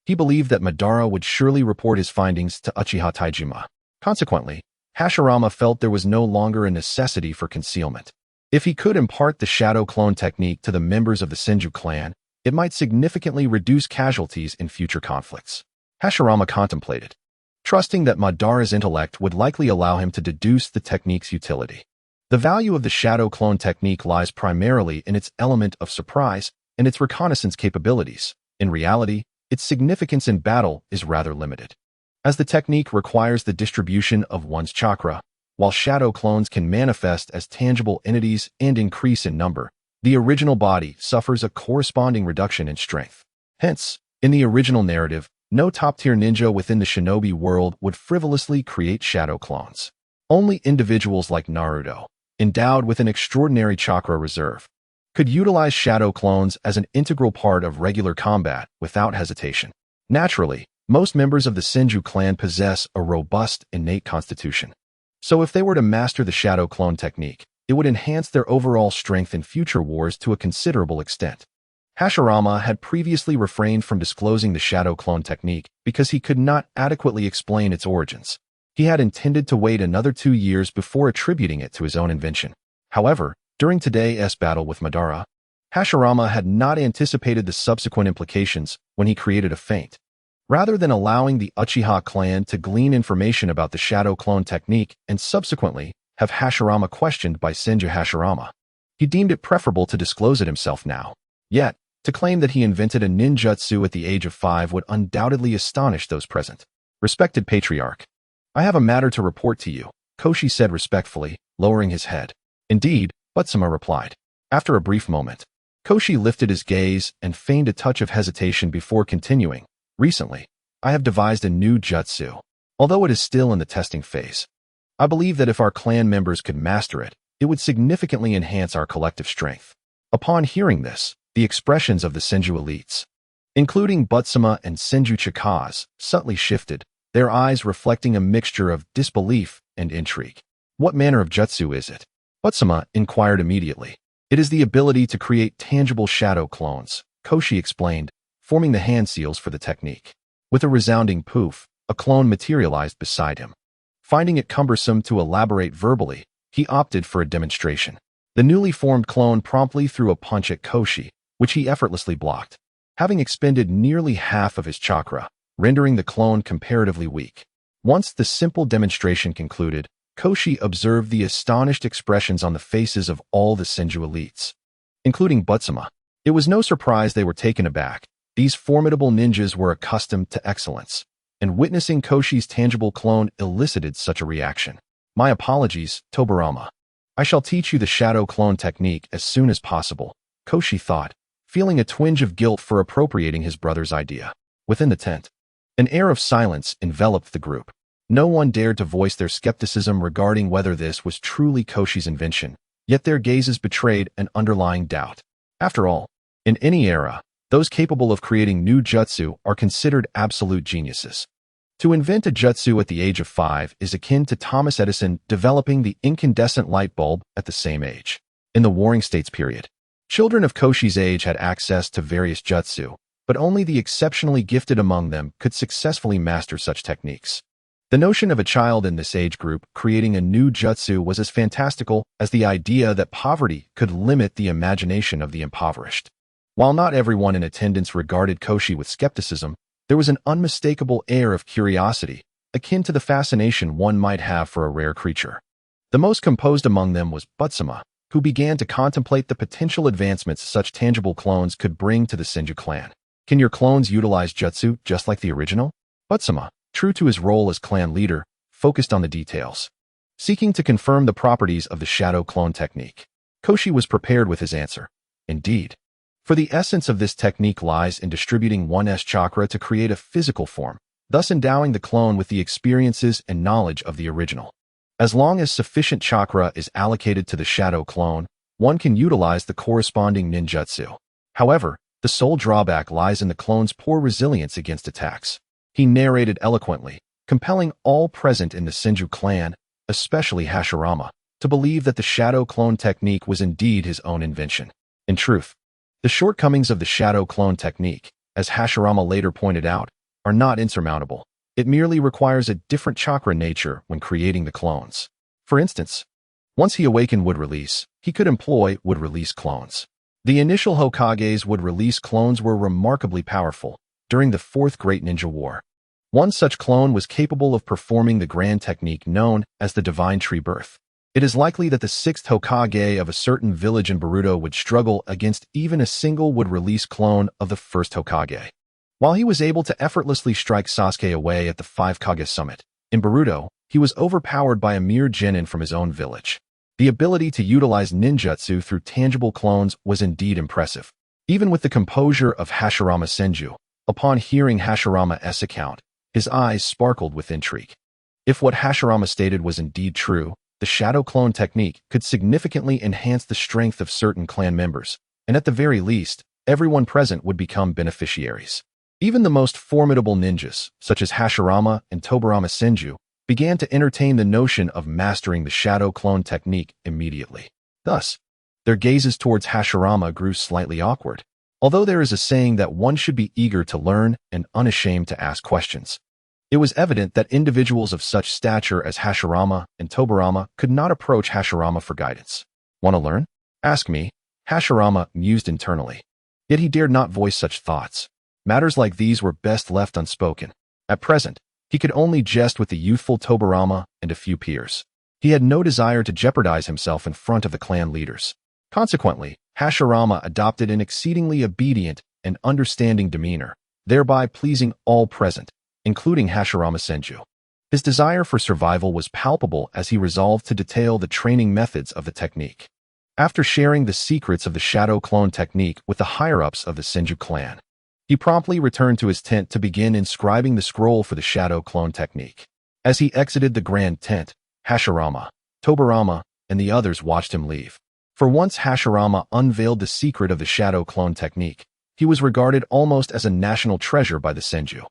He believed that Madara would surely report his findings to Uchiha Taijima. Consequently, Hashirama felt there was no longer a necessity for concealment. If he could impart the shadow clone technique to the members of the Senju clan, it might significantly reduce casualties in future conflicts. Hashirama contemplated, trusting that Madara's intellect would likely allow him to deduce the technique's utility. The value of the shadow clone technique lies primarily in its element of surprise and its reconnaissance capabilities. In reality, its significance in battle is rather limited, as the technique requires the distribution of one's chakra. While shadow clones can manifest as tangible entities and increase in number, the original body suffers a corresponding reduction in strength. Hence, in the original narrative, no top-tier ninja within the Shinobi world would frivolously create shadow clones. Only individuals like Naruto, endowed with an extraordinary chakra reserve, could utilize shadow clones as an integral part of regular combat without hesitation. Naturally, most members of the Senju clan possess a robust, innate constitution. So if they were to master the shadow clone technique, it would enhance their overall strength in future wars to a considerable extent. Hashirama had previously refrained from disclosing the shadow clone technique because he could not adequately explain its origins. He had intended to wait another 2 years before attributing it to his own invention. However, during today's battle with Madara, Hashirama had not anticipated the subsequent implications when he created a feint. Rather than allowing the Uchiha clan to glean information about the shadow clone technique and subsequently have Hashirama questioned by Senju Hashirama, he deemed it preferable to disclose it himself now. Yet, to claim that he invented a ninjutsu at the age of 5 would undoubtedly astonish those present. Respected Patriarch, I have a matter to report to you, Koshi said respectfully, lowering his head. Indeed, Butsuma replied. After a brief moment, Koshi lifted his gaze and feigned a touch of hesitation before continuing. Recently, I have devised a new jutsu. Although it is still in the testing phase, I believe that if our clan members could master it, it would significantly enhance our collective strength. Upon hearing this, the expressions of the Senju elites, including Butsuma and Senju Chikaz, subtly shifted, their eyes reflecting a mixture of disbelief and intrigue. What manner of jutsu is it? Butsuma inquired immediately. It is the ability to create tangible shadow clones, Koshi explained, forming the hand seals for the technique. With a resounding poof, a clone materialized beside him. Finding it cumbersome to elaborate verbally, he opted for a demonstration. The newly formed clone promptly threw a punch at Koshi, which he effortlessly blocked, having expended nearly half of his chakra, rendering the clone comparatively weak. Once the simple demonstration concluded, Koshi observed the astonished expressions on the faces of all the Senju elites, including Butsuma. It was no surprise they were taken aback. These formidable ninjas were accustomed to excellence, and witnessing Koshi's tangible clone elicited such a reaction. My apologies, Tobarama. I shall teach you the shadow clone technique as soon as possible, Koshi thought, feeling a twinge of guilt for appropriating his brother's idea. Within the tent, an air of silence enveloped the group. No one dared to voice their skepticism regarding whether this was truly Koshi's invention, yet their gazes betrayed an underlying doubt. After all, in any era, those capable of creating new jutsu are considered absolute geniuses. To invent a jutsu at the age of 5 is akin to Thomas Edison developing the incandescent light bulb at the same age. In the Warring States period, children of Koshi's age had access to various jutsu, but only the exceptionally gifted among them could successfully master such techniques. The notion of a child in this age group creating a new jutsu was as fantastical as the idea that poverty could limit the imagination of the impoverished. While not everyone in attendance regarded Koshi with skepticism, there was an unmistakable air of curiosity, akin to the fascination one might have for a rare creature. The most composed among them was Butsuma, who began to contemplate the potential advancements such tangible clones could bring to the Senju clan. Can your clones utilize jutsu just like the original? Butsuma, true to his role as clan leader, focused on the details, seeking to confirm the properties of the shadow clone technique. Koshi was prepared with his answer. Indeed. For the essence of this technique lies in distributing one's chakra to create a physical form, thus endowing the clone with the experiences and knowledge of the original. As long as sufficient chakra is allocated to the shadow clone, one can utilize the corresponding ninjutsu. However, the sole drawback lies in the clone's poor resilience against attacks. He narrated eloquently, compelling all present in the Senju clan, especially Hashirama, to believe that the shadow clone technique was indeed his own invention. In truth, the shortcomings of the shadow clone technique, as Hashirama later pointed out, are not insurmountable. It merely requires a different chakra nature when creating the clones. For instance, once he awakened would release, he could employ would release clones. The initial Hokage's would release clones were remarkably powerful during the Fourth Great Ninja War. One such clone was capable of performing the grand technique known as the Divine Tree Birth. It is likely that the 6th Hokage of a certain village in Boruto would struggle against even a single would-release clone of the 1st Hokage. While he was able to effortlessly strike Sasuke away at the 5 Kage summit, in Boruto, he was overpowered by a mere genin from his own village. The ability to utilize ninjutsu through tangible clones was indeed impressive. Even with the composure of Hashirama Senju, upon hearing Hashirama's account, his eyes sparkled with intrigue. If what Hashirama stated was indeed true, the shadow clone technique could significantly enhance the strength of certain clan members, and at the very least, everyone present would become beneficiaries. Even the most formidable ninjas, such as Hashirama and Tobirama Senju, began to entertain the notion of mastering the shadow clone technique immediately. Thus, their gazes towards Hashirama grew slightly awkward, although there is a saying that one should be eager to learn and unashamed to ask questions. It was evident that individuals of such stature as Hashirama and Tobirama could not approach Hashirama for guidance. Want to learn? Ask me, Hashirama mused internally. Yet he dared not voice such thoughts. Matters like these were best left unspoken. At present, he could only jest with the youthful Tobirama and a few peers. He had no desire to jeopardize himself in front of the clan leaders. Consequently, Hashirama adopted an exceedingly obedient and understanding demeanor, thereby pleasing all present, including Hashirama Senju. His desire for survival was palpable as he resolved to detail the training methods of the technique. After sharing the secrets of the shadow clone technique with the higher-ups of the Senju clan, he promptly returned to his tent to begin inscribing the scroll for the shadow clone technique. As he exited the grand tent, Hashirama, Tobirama, and the others watched him leave. For once Hashirama unveiled the secret of the shadow clone technique, he was regarded almost as a national treasure by the Senju.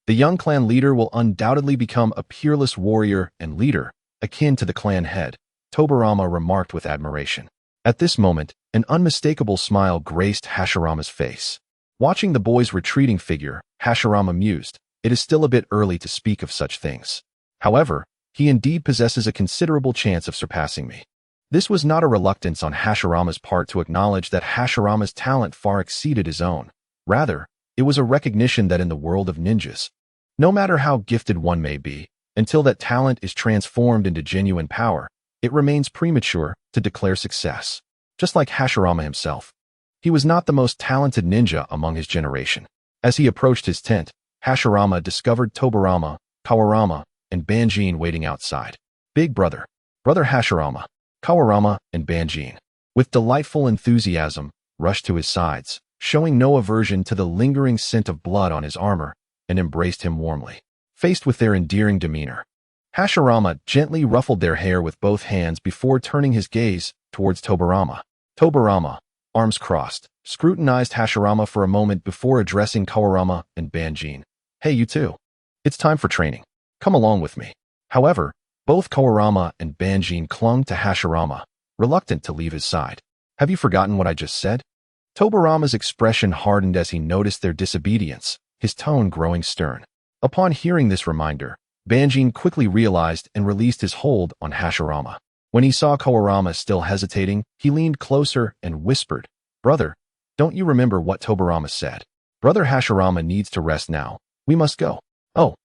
The young clan leader will undoubtedly become a peerless warrior and leader, akin to the clan head, Tobirama remarked with admiration. At this moment, an unmistakable smile graced Hashirama's face. Watching the boy's retreating figure, Hashirama mused, "It is still a bit early to speak of such things. However, he indeed possesses a considerable chance of surpassing me." This was not a reluctance on Hashirama's part to acknowledge that Hashirama's talent far exceeded his own. Rather, it was a recognition that in the world of ninjas, no matter how gifted one may be, until that talent is transformed into genuine power, it remains premature to declare success. Just like Hashirama himself, he was not the most talented ninja among his generation. As he approached his tent, Hashirama discovered Tobirama, Kawarama, and Banjin waiting outside. Big brother, brother Hashirama, Kawarama, and Banjin, with delightful enthusiasm, rushed to his sides, showing no aversion to the lingering scent of blood on his armor, and embraced him warmly. Faced with their endearing demeanor, Hashirama gently ruffled their hair with both hands before turning his gaze towards Tobirama. Tobirama, arms crossed, scrutinized Hashirama for a moment before addressing Kawarama and Banjin. "Hey, you two. It's time for training. Come along with me." However, both Kawarama and Banjin clung to Hashirama, reluctant to leave his side. "Have you forgotten what I just said?" Tobirama's expression hardened as he noticed their disobedience, his tone growing stern. Upon hearing this reminder, Banjin quickly realized and released his hold on Hashirama. When he saw Kawarama still hesitating, he leaned closer and whispered, "Brother, don't you remember what Tobirama said? Brother Hashirama needs to rest now. We must go." "Oh."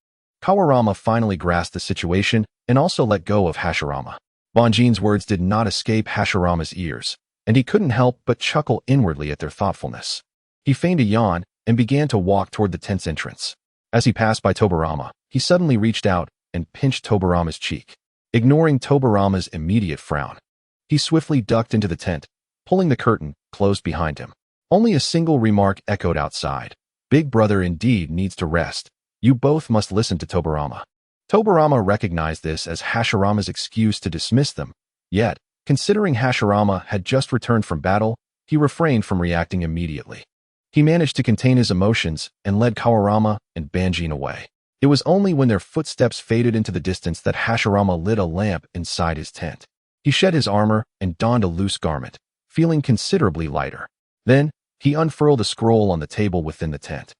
Kawarama finally grasped the situation and also let go of Hashirama. Banjin's words did not escape Hashirama's ears, and he couldn't help but chuckle inwardly at their thoughtfulness. He feigned a yawn and began to walk toward the tent's entrance. As he passed by Tobirama, he suddenly reached out and pinched Tobirama's cheek. Ignoring Tobirama's immediate frown, he swiftly ducked into the tent, pulling the curtain closed behind him. Only a single remark echoed outside. "Big brother indeed needs to rest. You both must listen to Tobirama." Tobirama recognized this as Hashirama's excuse to dismiss them, yet, considering Hashirama had just returned from battle, he refrained from reacting immediately. He managed to contain his emotions and led Kawarama and Banjin away. It was only when their footsteps faded into the distance that Hashirama lit a lamp inside his tent. He shed his armor and donned a loose garment, feeling considerably lighter. Then, he unfurled a scroll on the table within the tent.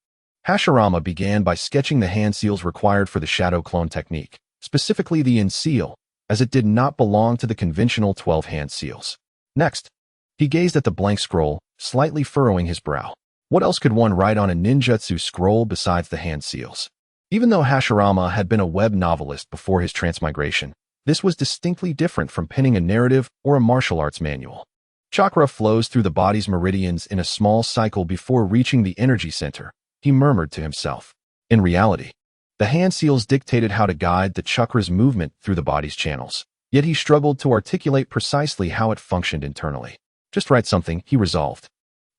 Hashirama began by sketching the hand seals required for the shadow clone technique, specifically the end seal, as it did not belong to the conventional 12 hand seals. Next, he gazed at the blank scroll, slightly furrowing his brow. What else could one write on a ninjutsu scroll besides the hand seals? Even though Hashirama had been a web novelist before his transmigration, this was distinctly different from penning a narrative or a martial arts manual. Chakra flows through the body's meridians in a small cycle before reaching the energy center, he murmured to himself. In reality, the hand seals dictated how to guide the chakra's movement through the body's channels. Yet he struggled to articulate precisely how it functioned internally. Just write something, he resolved.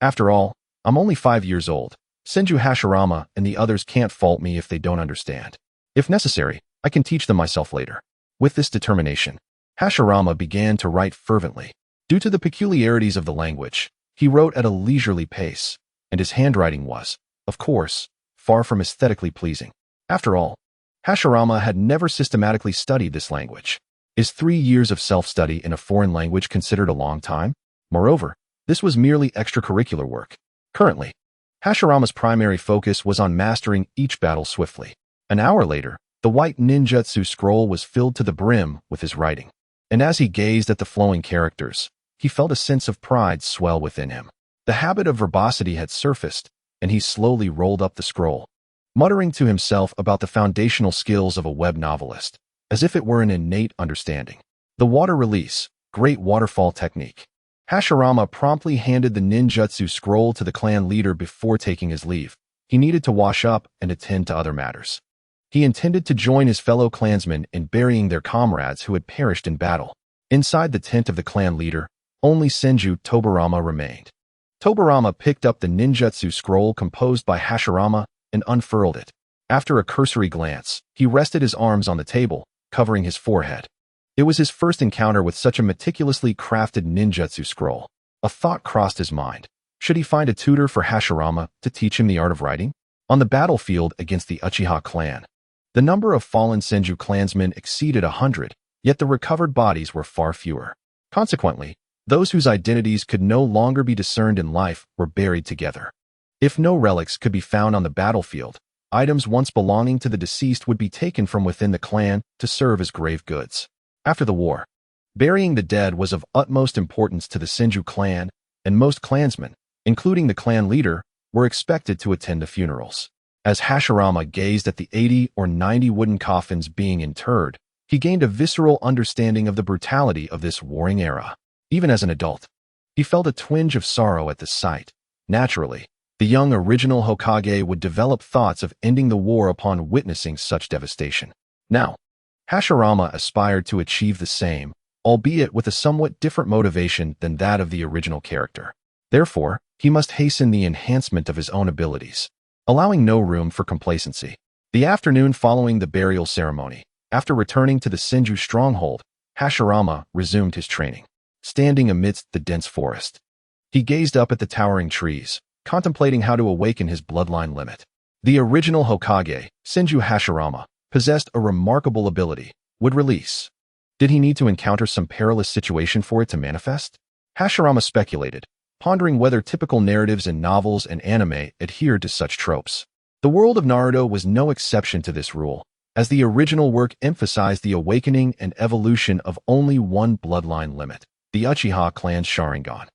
After all, I'm only 5 years old. Senju Hashirama and the others can't fault me if they don't understand. If necessary, I can teach them myself later. With this determination, Hashirama began to write fervently. Due to the peculiarities of the language, he wrote at a leisurely pace, and his handwriting was, of course, far from aesthetically pleasing. After all, Hashirama had never systematically studied this language. Is 3 years of self-study in a foreign language considered a long time? Moreover, this was merely extracurricular work. Currently, Hashirama's primary focus was on mastering each battle swiftly. An hour later, the white ninjutsu scroll was filled to the brim with his writing. And as he gazed at the flowing characters, he felt a sense of pride swell within him. The habit of verbosity had surfaced, and he slowly rolled up the scroll, muttering to himself about the foundational skills of a web novelist, as if it were an innate understanding. The water release, great waterfall technique. Hashirama promptly handed the ninjutsu scroll to the clan leader before taking his leave. He needed to wash up and attend to other matters. He intended to join his fellow clansmen in burying their comrades who had perished in battle. Inside the tent of the clan leader, only Senju Tobarama remained. Tobarama picked up the ninjutsu scroll composed by Hashirama and unfurled it. After a cursory glance, he rested his arms on the table, covering his forehead. It was his first encounter with such a meticulously crafted ninjutsu scroll. A thought crossed his mind. Should he find a tutor for Hashirama to teach him the art of writing? On the battlefield against the Uchiha clan, the number of fallen Senju clansmen exceeded 100, yet the recovered bodies were far fewer. Consequently, those whose identities could no longer be discerned in life were buried together. If no relics could be found on the battlefield, items once belonging to the deceased would be taken from within the clan to serve as grave goods. After the war, burying the dead was of utmost importance to the Senju clan, and most clansmen, including the clan leader, were expected to attend the funerals. As Hashirama gazed at the 80 or 90 wooden coffins being interred, he gained a visceral understanding of the brutality of this warring era. Even as an adult, he felt a twinge of sorrow at the sight. Naturally, the young original Hokage would develop thoughts of ending the war upon witnessing such devastation. Now, Hashirama aspired to achieve the same, albeit with a somewhat different motivation than that of the original character. Therefore, he must hasten the enhancement of his own abilities, allowing no room for complacency. The afternoon following the burial ceremony, after returning to the Senju stronghold, Hashirama resumed his training. Standing amidst the dense forest, he gazed up at the towering trees, contemplating how to awaken his bloodline limit. The original Hokage, Senju Hashirama, possessed a remarkable ability, would release. Did he need to encounter some perilous situation for it to manifest? Hashirama speculated, pondering whether typical narratives in novels and anime adhered to such tropes. The world of Naruto was no exception to this rule, as the original work emphasized the awakening and evolution of only one bloodline limit, the Uchiha clan's Sharingan.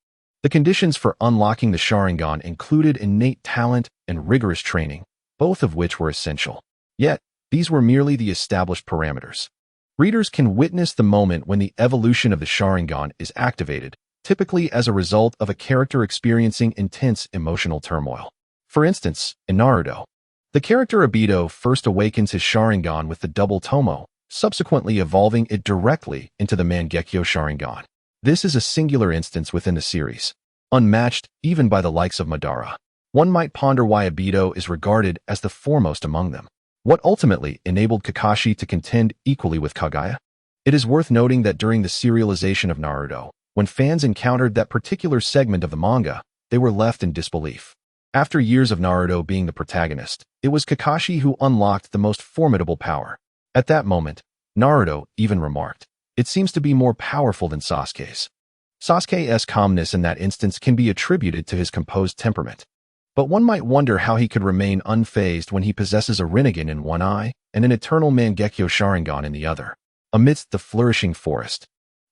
The conditions for unlocking the Sharingan included innate talent and rigorous training, both of which were essential. Yet, these were merely the established parameters. Readers can witness the moment when the evolution of the Sharingan is activated, typically as a result of a character experiencing intense emotional turmoil. For instance, in Naruto, the character Obito first awakens his Sharingan with the double Tomo, subsequently evolving it directly into the Mangekyo Sharingan. This is a singular instance within the series, unmatched even by the likes of Madara. One might ponder why Obito is regarded as the foremost among them. What ultimately enabled Kakashi to contend equally with Kaguya? It is worth noting that during the serialization of Naruto, when fans encountered that particular segment of the manga, they were left in disbelief. After years of Naruto being the protagonist, it was Kakashi who unlocked the most formidable power. At that moment, Naruto even remarked, "It seems to be more powerful than Sasuke's." Sasuke's calmness in that instance can be attributed to his composed temperament. But one might wonder how he could remain unfazed when he possesses a Rinnegan in one eye and an eternal Mangekyo Sharingan in the other. Amidst the flourishing forest,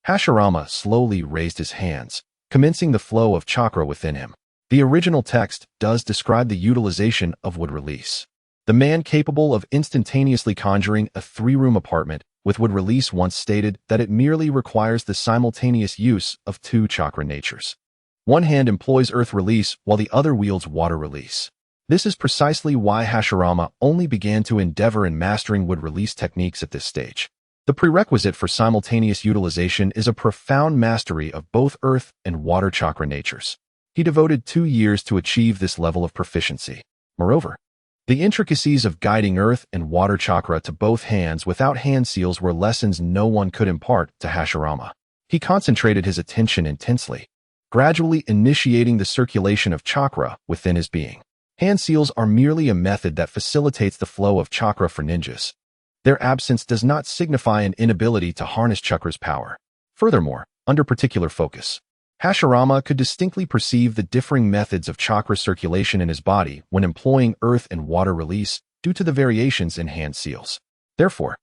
Hashirama slowly raised his hands, commencing the flow of chakra within him. The original text does describe the utilization of wood release. The man capable of instantaneously conjuring a 3-room apartment with wood release once stated that it merely requires the simultaneous use of 2 chakra natures. One hand employs earth release while the other wields water release. This is precisely why Hashirama only began to endeavor in mastering wood release techniques at this stage. The prerequisite for simultaneous utilization is a profound mastery of both earth and water chakra natures. He devoted 2 years to achieve this level of proficiency. Moreover, the intricacies of guiding earth and water chakra to both hands without hand seals were lessons no one could impart to Hashirama. He concentrated his attention intensely, gradually initiating the circulation of chakra within his being. Hand seals are merely a method that facilitates the flow of chakra for ninjas. Their absence does not signify an inability to harness chakra's power. Furthermore, under particular focus, Hashirama could distinctly perceive the differing methods of chakra circulation in his body when employing earth and water release due to the variations in hand seals. Therefore,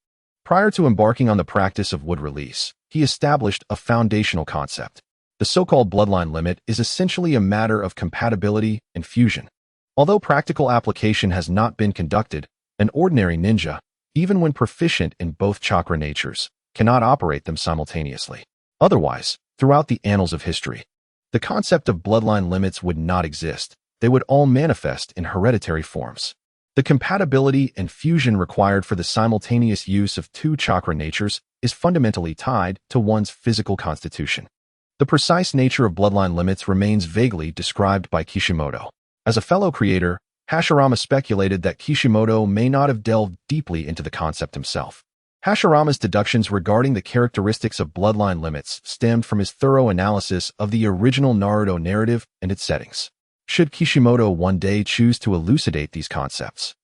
prior to embarking on the practice of wood release, he established a foundational concept. The so-called bloodline limit is essentially a matter of compatibility and fusion. Although practical application has not been conducted, an ordinary ninja, even when proficient in both chakra natures, cannot operate them simultaneously. Otherwise, throughout the annals of history, the concept of bloodline limits would not exist. They would all manifest in hereditary forms. The compatibility and fusion required for the simultaneous use of 2 chakra natures is fundamentally tied to one's physical constitution. The precise nature of bloodline limits remains vaguely described by Kishimoto. As a fellow creator, Hashirama speculated that Kishimoto may not have delved deeply into the concept himself. Hashirama's deductions regarding the characteristics of bloodline limits stemmed from his thorough analysis of the original Naruto narrative and its settings. Should Kishimoto one day choose to elucidate these concepts,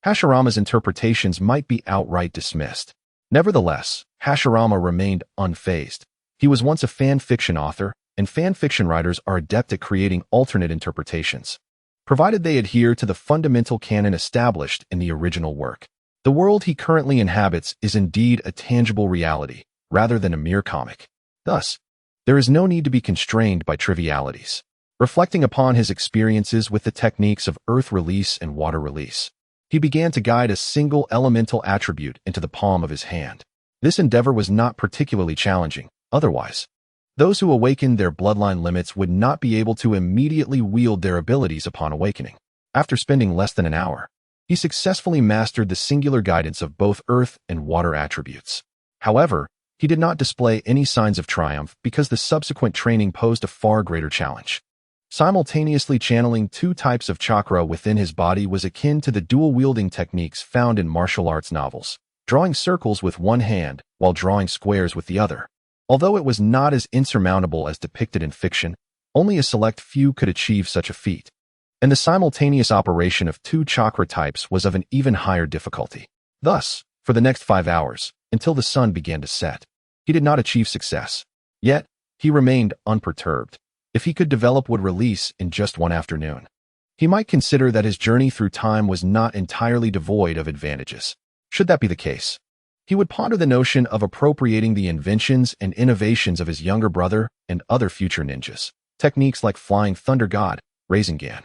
Hashirama's interpretations might be outright dismissed. Nevertheless, Hashirama remained unfazed. He was once a fan fiction author, and fan fiction writers are adept at creating alternate interpretations, provided they adhere to the fundamental canon established in the original work. The world he currently inhabits is indeed a tangible reality, rather than a mere comic. Thus, there is no need to be constrained by trivialities. Reflecting upon his experiences with the techniques of earth release and water release, he began to guide a single elemental attribute into the palm of his hand. This endeavor was not particularly challenging. Otherwise, those who awakened their bloodline limits would not be able to immediately wield their abilities upon awakening. After spending less than an hour, he successfully mastered the singular guidance of both earth and water attributes. However, he did not display any signs of triumph because the subsequent training posed a far greater challenge. Simultaneously channeling 2 types of chakra within his body was akin to the dual-wielding techniques found in martial arts novels, drawing circles with one hand while drawing squares with the other. Although it was not as insurmountable as depicted in fiction, only a select few could achieve such a feat, and the simultaneous operation of 2 chakra types was of an even higher difficulty. Thus, for the next 5 hours, until the sun began to set, he did not achieve success. Yet, he remained unperturbed. If he could develop wood release in just one afternoon, he might consider that his journey through time was not entirely devoid of advantages. Should that be the case, he would ponder the notion of appropriating the inventions and innovations of his younger brother and other future ninjas. Techniques like Flying Thunder God, Rasengan,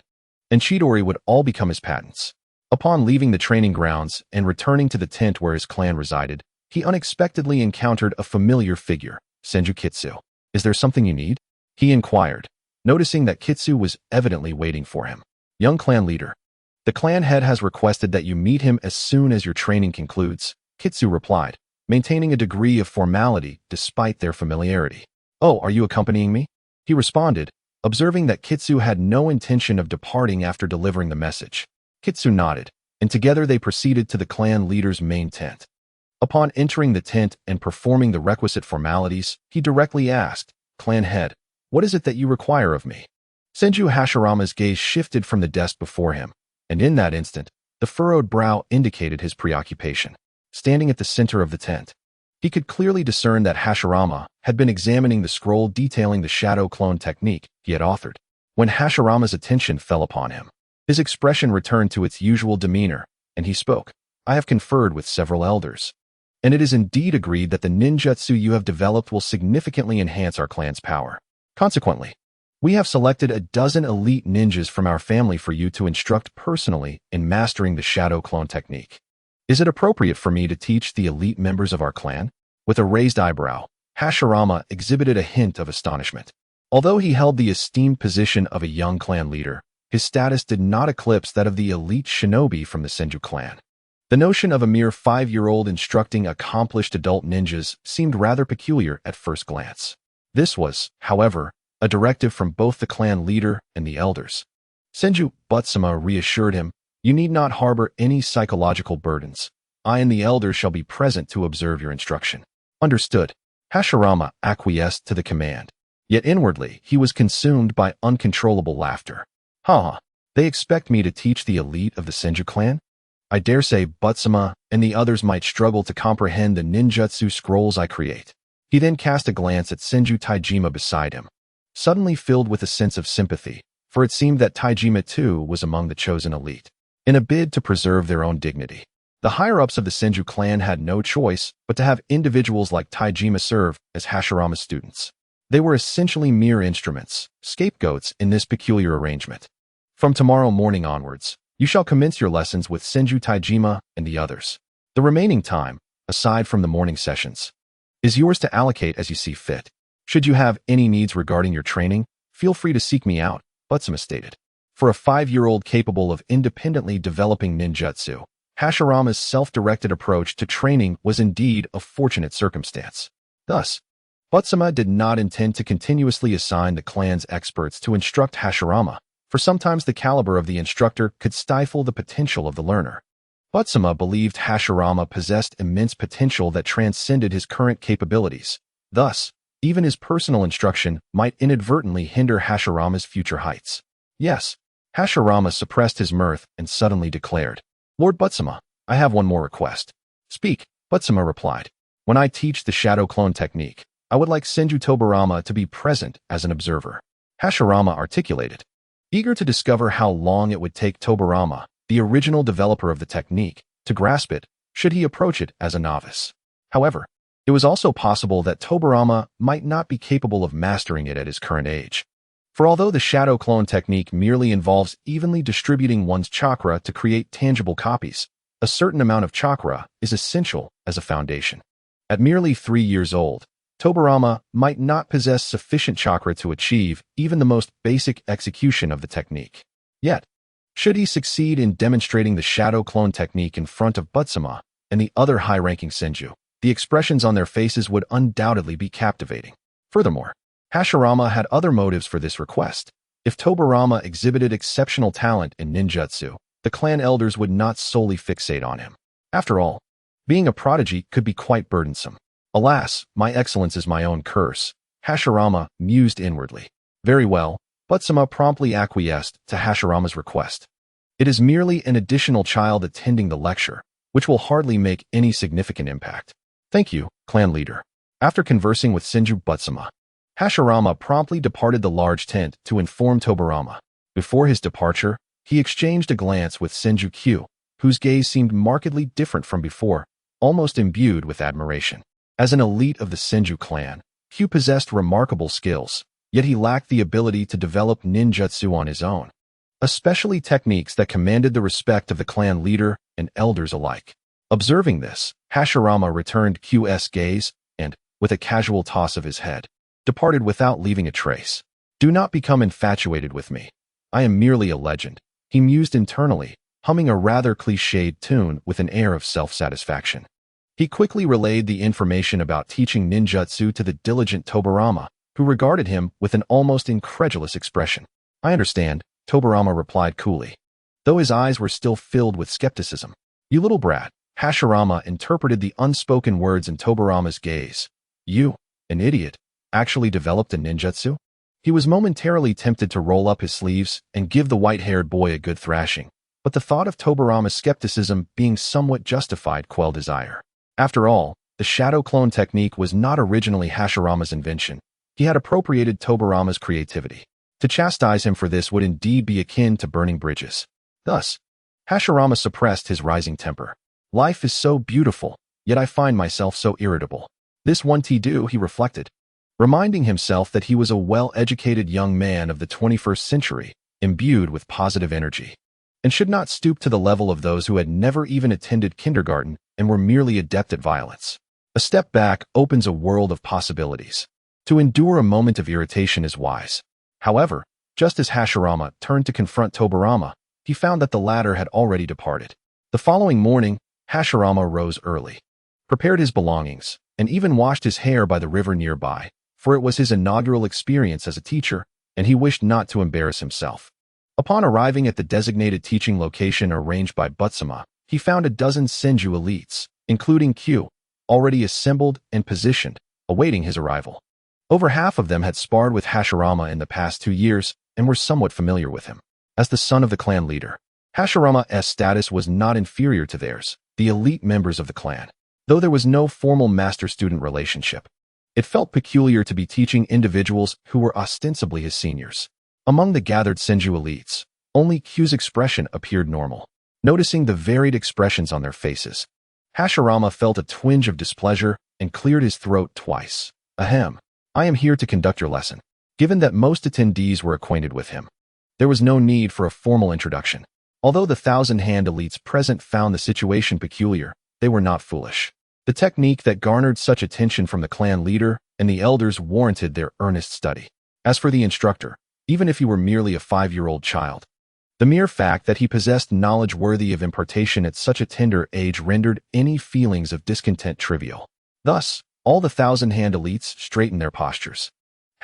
and Chidori would all become his patents. Upon leaving the training grounds and returning to the tent where his clan resided, he unexpectedly encountered a familiar figure, Senju Kitsu. "Is there something you need?" he inquired, noticing that Kitsu was evidently waiting for him. "Young clan leader, the clan head has requested that you meet him as soon as your training concludes," Kitsu replied, maintaining a degree of formality despite their familiarity. "Oh, are you accompanying me?" he responded, observing that Kitsu had no intention of departing after delivering the message. Kitsu nodded, and together they proceeded to the clan leader's main tent. Upon entering the tent and performing the requisite formalities, he directly asked, "Clan head, what is it that you require of me?" Senju Hashirama's gaze shifted from the desk before him, and in that instant, the furrowed brow indicated his preoccupation. Standing at the center of the tent, he could clearly discern that Hashirama had been examining the scroll detailing the shadow clone technique he had authored. When Hashirama's attention fell upon him, his expression returned to its usual demeanor, and he spoke. "I have conferred with several elders, and it is indeed agreed that the ninjutsu you have developed will significantly enhance our clan's power. Consequently, we have selected a dozen elite ninjas from our family for you to instruct personally in mastering the shadow clone technique. Is it appropriate for me to teach the elite members of our clan?" With a raised eyebrow, Hashirama exhibited a hint of astonishment. Although he held the esteemed position of a young clan leader, his status did not eclipse that of the elite shinobi from the Senju clan. The notion of a mere 5-year-old instructing accomplished adult ninjas seemed rather peculiar at first glance. This was, however, a directive from both the clan leader and the elders. Senju Butsuma reassured him, "You need not harbor any psychological burdens. I and the elders shall be present to observe your instruction." Understood. Hashirama acquiesced to the command. Yet inwardly, he was consumed by uncontrollable laughter. They expect me to teach the elite of the Senju clan? I dare say Butsuma and the others might struggle to comprehend the ninjutsu scrolls I create. He then cast a glance at Senju Taijima beside him, suddenly filled with a sense of sympathy, for it seemed that Taijima too was among the chosen elite. In a bid to preserve their own dignity, the higher-ups of the Senju clan had no choice but to have individuals like Taijima serve as Hashirama's students. They were essentially mere instruments, scapegoats in this peculiar arrangement. From tomorrow morning onwards, you shall commence your lessons with Senju Taijima and the others. The remaining time, aside from the morning sessions, is yours to allocate as you see fit. Should you have any needs regarding your training, feel free to seek me out, Butsuma stated. For a 5-year-old capable of independently developing ninjutsu, Hashirama's self-directed approach to training was indeed a fortunate circumstance. Thus, Butsuma did not intend to continuously assign the clan's experts to instruct Hashirama, for sometimes the caliber of the instructor could stifle the potential of the learner. Butsuma believed Hashirama possessed immense potential that transcended his current capabilities. Thus, even his personal instruction might inadvertently hinder Hashirama's future heights. Yes, Hashirama suppressed his mirth and suddenly declared, "Lord Butsuma, I have one more request." "Speak," Butsuma replied. "When I teach the shadow clone technique, I would like Senju Tobarama to be present as an observer." Hashirama articulated, eager to discover how long it would take Tobarama, the original developer of the technique, to grasp it, should he approach it as a novice. However, it was also possible that Tobarama might not be capable of mastering it at his current age. For although the shadow clone technique merely involves evenly distributing one's chakra to create tangible copies, a certain amount of chakra is essential as a foundation. At merely 3 years old, Tobarama might not possess sufficient chakra to achieve even the most basic execution of the technique. Yet, should he succeed in demonstrating the shadow clone technique in front of Butsuma and the other high-ranking Senju, the expressions on their faces would undoubtedly be captivating. Furthermore, Hashirama had other motives for this request. If Tobarama exhibited exceptional talent in ninjutsu, the clan elders would not solely fixate on him. After all, being a prodigy could be quite burdensome. "Alas, my excellence is my own curse," Hashirama mused inwardly. Very well, Butsuma promptly acquiesced to Hashirama's request. It is merely an additional child attending the lecture, which will hardly make any significant impact. "Thank you, clan leader." After conversing with Senju Butsuma, Hashirama promptly departed the large tent to inform Tobarama. Before his departure, he exchanged a glance with Senju Q, whose gaze seemed markedly different from before, almost imbued with admiration. As an elite of the Senju clan, Q possessed remarkable skills, yet he lacked the ability to develop ninjutsu on his own, especially techniques that commanded the respect of the clan leader and elders alike. Observing this, Hashirama returned Q's gaze and, with a casual toss of his head, departed without leaving a trace. "Do not become infatuated with me. I am merely a legend," he mused internally, humming a rather cliched tune with an air of self-satisfaction. He quickly relayed the information about teaching ninjutsu to the diligent Tobarama, who regarded him with an almost incredulous expression. "I understand," Tobarama replied coolly, though his eyes were still filled with skepticism. "You little brat," Hashirama interpreted the unspoken words in Tobarama's gaze. "You, an idiot, actually developed a ninjutsu?" He was momentarily tempted to roll up his sleeves and give the white-haired boy a good thrashing, but the thought of Tobarama's skepticism being somewhat justified quelled desire. After all, the shadow clone technique was not originally Hashirama's invention. He had appropriated Tobarama's creativity. To chastise him for this would indeed be akin to burning bridges. Thus, Hashirama suppressed his rising temper. "Life is so beautiful, yet I find myself so irritable. This won't do," he reflected, reminding himself that he was a well-educated young man of the 21st century, imbued with positive energy, and should not stoop to the level of those who had never even attended kindergarten and were merely adept at violence. A step back opens a world of possibilities. To endure a moment of irritation is wise. However, just as Hashirama turned to confront Tobarama, he found that the latter had already departed. The following morning, Hashirama rose early, prepared his belongings, and even washed his hair by the river nearby, for it was his inaugural experience as a teacher, and he wished not to embarrass himself. Upon arriving at the designated teaching location arranged by Butsuma, he found a dozen Senju elites, including Q, already assembled and positioned, awaiting his arrival. Over half of them had sparred with Hashirama in the past 2 years and were somewhat familiar with him. As the son of the clan leader, Hashirama's status was not inferior to theirs, the elite members of the clan. Though there was no formal master-student relationship, it felt peculiar to be teaching individuals who were ostensibly his seniors. Among the gathered Senju elites, only Q's expression appeared normal. Noticing the varied expressions on their faces, Hashirama felt a twinge of displeasure and cleared his throat twice. Ahem. I am here to conduct your lesson. Given that most attendees were acquainted with him, there was no need for a formal introduction. Although the thousand-hand elites present found the situation peculiar, they were not foolish. The technique that garnered such attention from the clan leader and the elders warranted their earnest study. As for the instructor, even if he were merely a 5-year-old child, the mere fact that he possessed knowledge worthy of impartation at such a tender age rendered any feelings of discontent trivial. Thus, all the thousand-hand elites straightened their postures.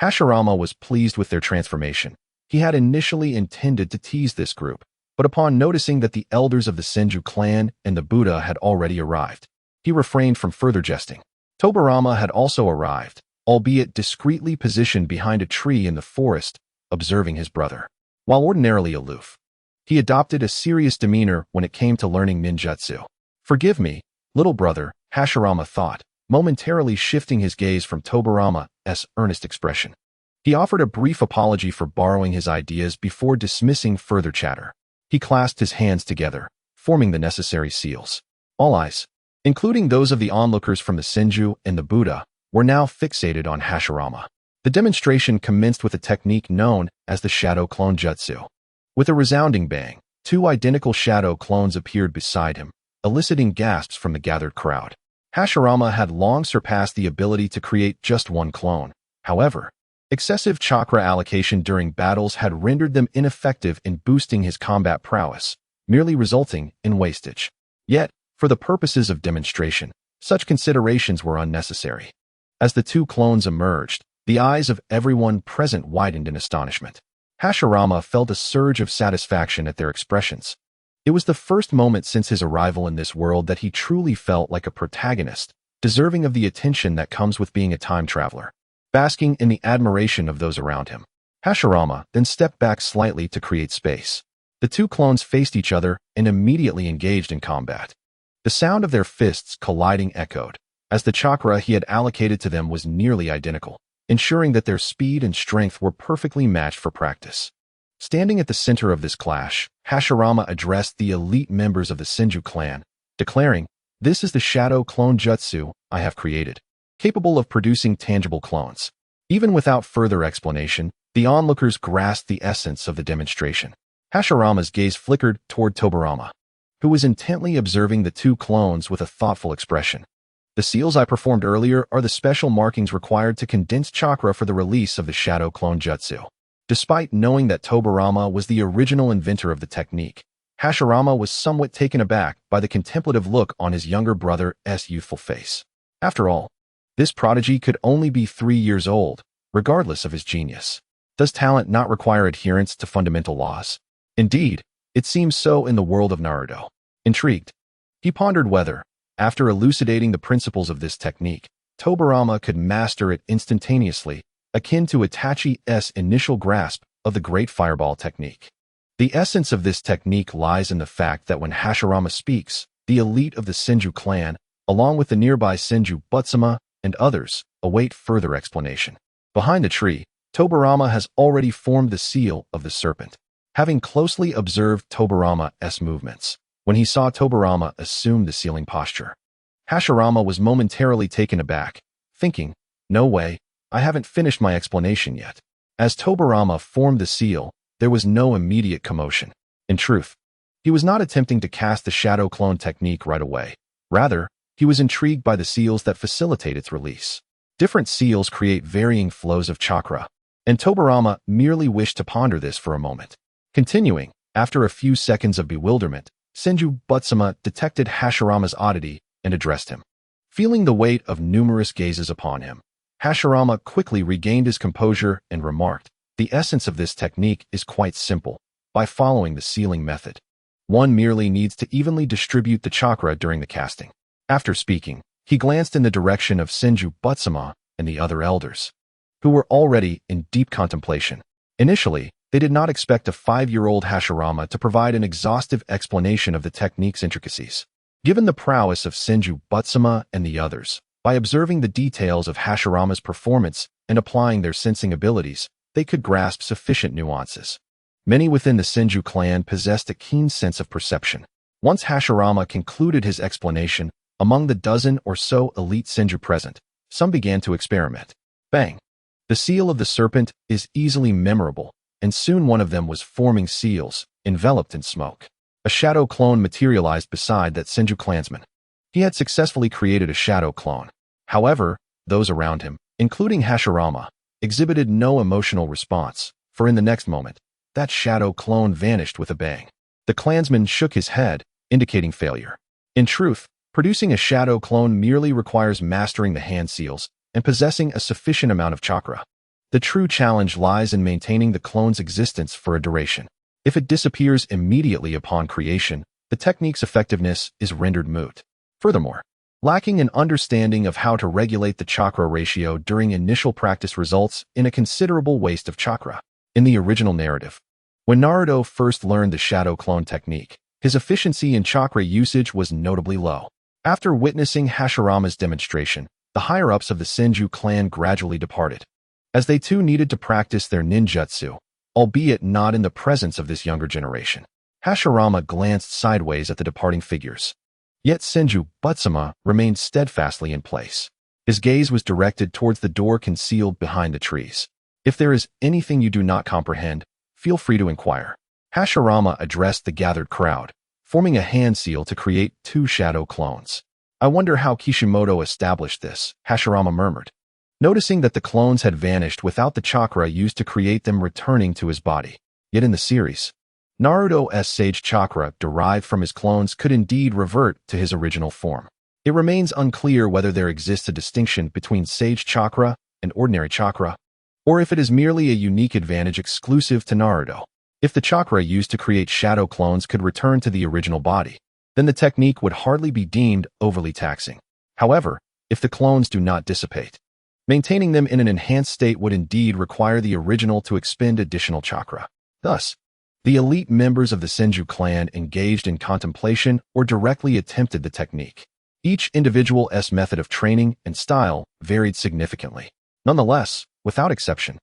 Hashirama was pleased with their transformation. He had initially intended to tease this group, but upon noticing that the elders of the Senju clan and the Buddha had already arrived, he refrained from further jesting. Tobirama had also arrived, albeit discreetly positioned behind a tree in the forest, observing his brother. While ordinarily aloof, he adopted a serious demeanor when it came to learning ninjutsu. Forgive me, little brother, Hashirama thought, momentarily shifting his gaze from Tobirama's earnest expression. He offered a brief apology for borrowing his ideas before dismissing further chatter. He clasped his hands together, forming the necessary seals. All eyes, including those of the onlookers from the Senju and the Buddha, were now fixated on Hashirama. The demonstration commenced with a technique known as the shadow clone jutsu. With a resounding bang, 2 identical shadow clones appeared beside him, eliciting gasps from the gathered crowd. Hashirama had long surpassed the ability to create just one clone. However, excessive chakra allocation during battles had rendered them ineffective in boosting his combat prowess, merely resulting in wastage. Yet, for the purposes of demonstration, such considerations were unnecessary. As the 2 clones emerged, the eyes of everyone present widened in astonishment. Hashirama felt a surge of satisfaction at their expressions. It was the first moment since his arrival in this world that he truly felt like a protagonist, deserving of the attention that comes with being a time traveler. Basking in the admiration of those around him, Hashirama then stepped back slightly to create space. The 2 clones faced each other and immediately engaged in combat. The sound of their fists colliding echoed, as the chakra he had allocated to them was nearly identical, ensuring that their speed and strength were perfectly matched for practice. Standing at the center of this clash, Hashirama addressed the elite members of the Senju clan, declaring, "This is the shadow clone jutsu I have created, capable of producing tangible clones." Even without further explanation, the onlookers grasped the essence of the demonstration. Hashirama's gaze flickered toward Tobirama, who was intently observing the 2 clones with a thoughtful expression. The seals I performed earlier are the special markings required to condense chakra for the release of the shadow clone jutsu. Despite knowing that Tobirama was the original inventor of the technique, Hashirama was somewhat taken aback by the contemplative look on his younger brother's youthful face. After all, this prodigy could only be 3 years old, regardless of his genius. Does talent not require adherence to fundamental laws? Indeed, it seems so in the world of Naruto. Intrigued, he pondered whether, after elucidating the principles of this technique, Tobirama could master it instantaneously, akin to Itachi's initial grasp of the Great Fireball technique. The essence of this technique lies in the fact that when Hashirama speaks, the elite of the Senju clan, along with the nearby Senju Butsuma and others, await further explanation. Behind the tree, Tobirama has already formed the seal of the serpent. Having closely observed Tobirama's movements, when he saw Tobirama assume the sealing posture, Hashirama was momentarily taken aback, thinking, "No way, I haven't finished my explanation yet." As Tobirama formed the seal, there was no immediate commotion. In truth, he was not attempting to cast the shadow clone technique right away. Rather, he was intrigued by the seals that facilitate its release. Different seals create varying flows of chakra, and Tobirama merely wished to ponder this for a moment. Continuing, after a few seconds of bewilderment, Senju Butsuma detected Hashirama's oddity and addressed him. Feeling the weight of numerous gazes upon him, Hashirama quickly regained his composure and remarked, "The essence of this technique is quite simple. By following the sealing method, one merely needs to evenly distribute the chakra during the casting." After speaking, he glanced in the direction of Senju Butsuma and the other elders, who were already in deep contemplation. Initially, they did not expect a 5-year-old Hashirama to provide an exhaustive explanation of the technique's intricacies. Given the prowess of Senju Butsuma and the others, by observing the details of Hashirama's performance and applying their sensing abilities, they could grasp sufficient nuances. Many within the Senju clan possessed a keen sense of perception. Once Hashirama concluded his explanation, among the dozen or so elite Senju present, some began to experiment. Bang! The seal of the serpent is easily memorable, and soon one of them was forming seals, enveloped in smoke. A shadow clone materialized beside that Senju clansman. He had successfully created a shadow clone. However, those around him, including Hashirama, exhibited no emotional response, for in the next moment, that shadow clone vanished with a bang. The clansman shook his head, indicating failure. In truth, producing a shadow clone merely requires mastering the hand seals and possessing a sufficient amount of chakra. The true challenge lies in maintaining the clone's existence for a duration. If it disappears immediately upon creation, the technique's effectiveness is rendered moot. Furthermore, lacking an understanding of how to regulate the chakra ratio during initial practice results in a considerable waste of chakra. In the original narrative, when Naruto first learned the shadow clone technique, his efficiency in chakra usage was notably low. After witnessing Hashirama's demonstration, the higher-ups of the Senju clan gradually departed, as they too needed to practice their ninjutsu, albeit not in the presence of this younger generation. Hashirama glanced sideways at the departing figures. Yet Senju Butsuma remained steadfastly in place. His gaze was directed towards the door concealed behind the trees. "If there is anything you do not comprehend, feel free to inquire." Hashirama addressed the gathered crowd, forming a hand seal to create 2 shadow clones. "I wonder how Kishimoto established this," Hashirama murmured, noticing that the clones had vanished without the chakra used to create them returning to his body. Yet in the series, Naruto's sage chakra derived from his clones could indeed revert to his original form. It remains unclear whether there exists a distinction between sage chakra and ordinary chakra, or if it is merely a unique advantage exclusive to Naruto. If the chakra used to create shadow clones could return to the original body, then the technique would hardly be deemed overly taxing. However, if the clones do not dissipate, maintaining them in an enhanced state would indeed require the original to expend additional chakra. Thus, the elite members of the Senju clan engaged in contemplation or directly attempted the technique. Each individual's method of training and style varied significantly. Nonetheless, without exception,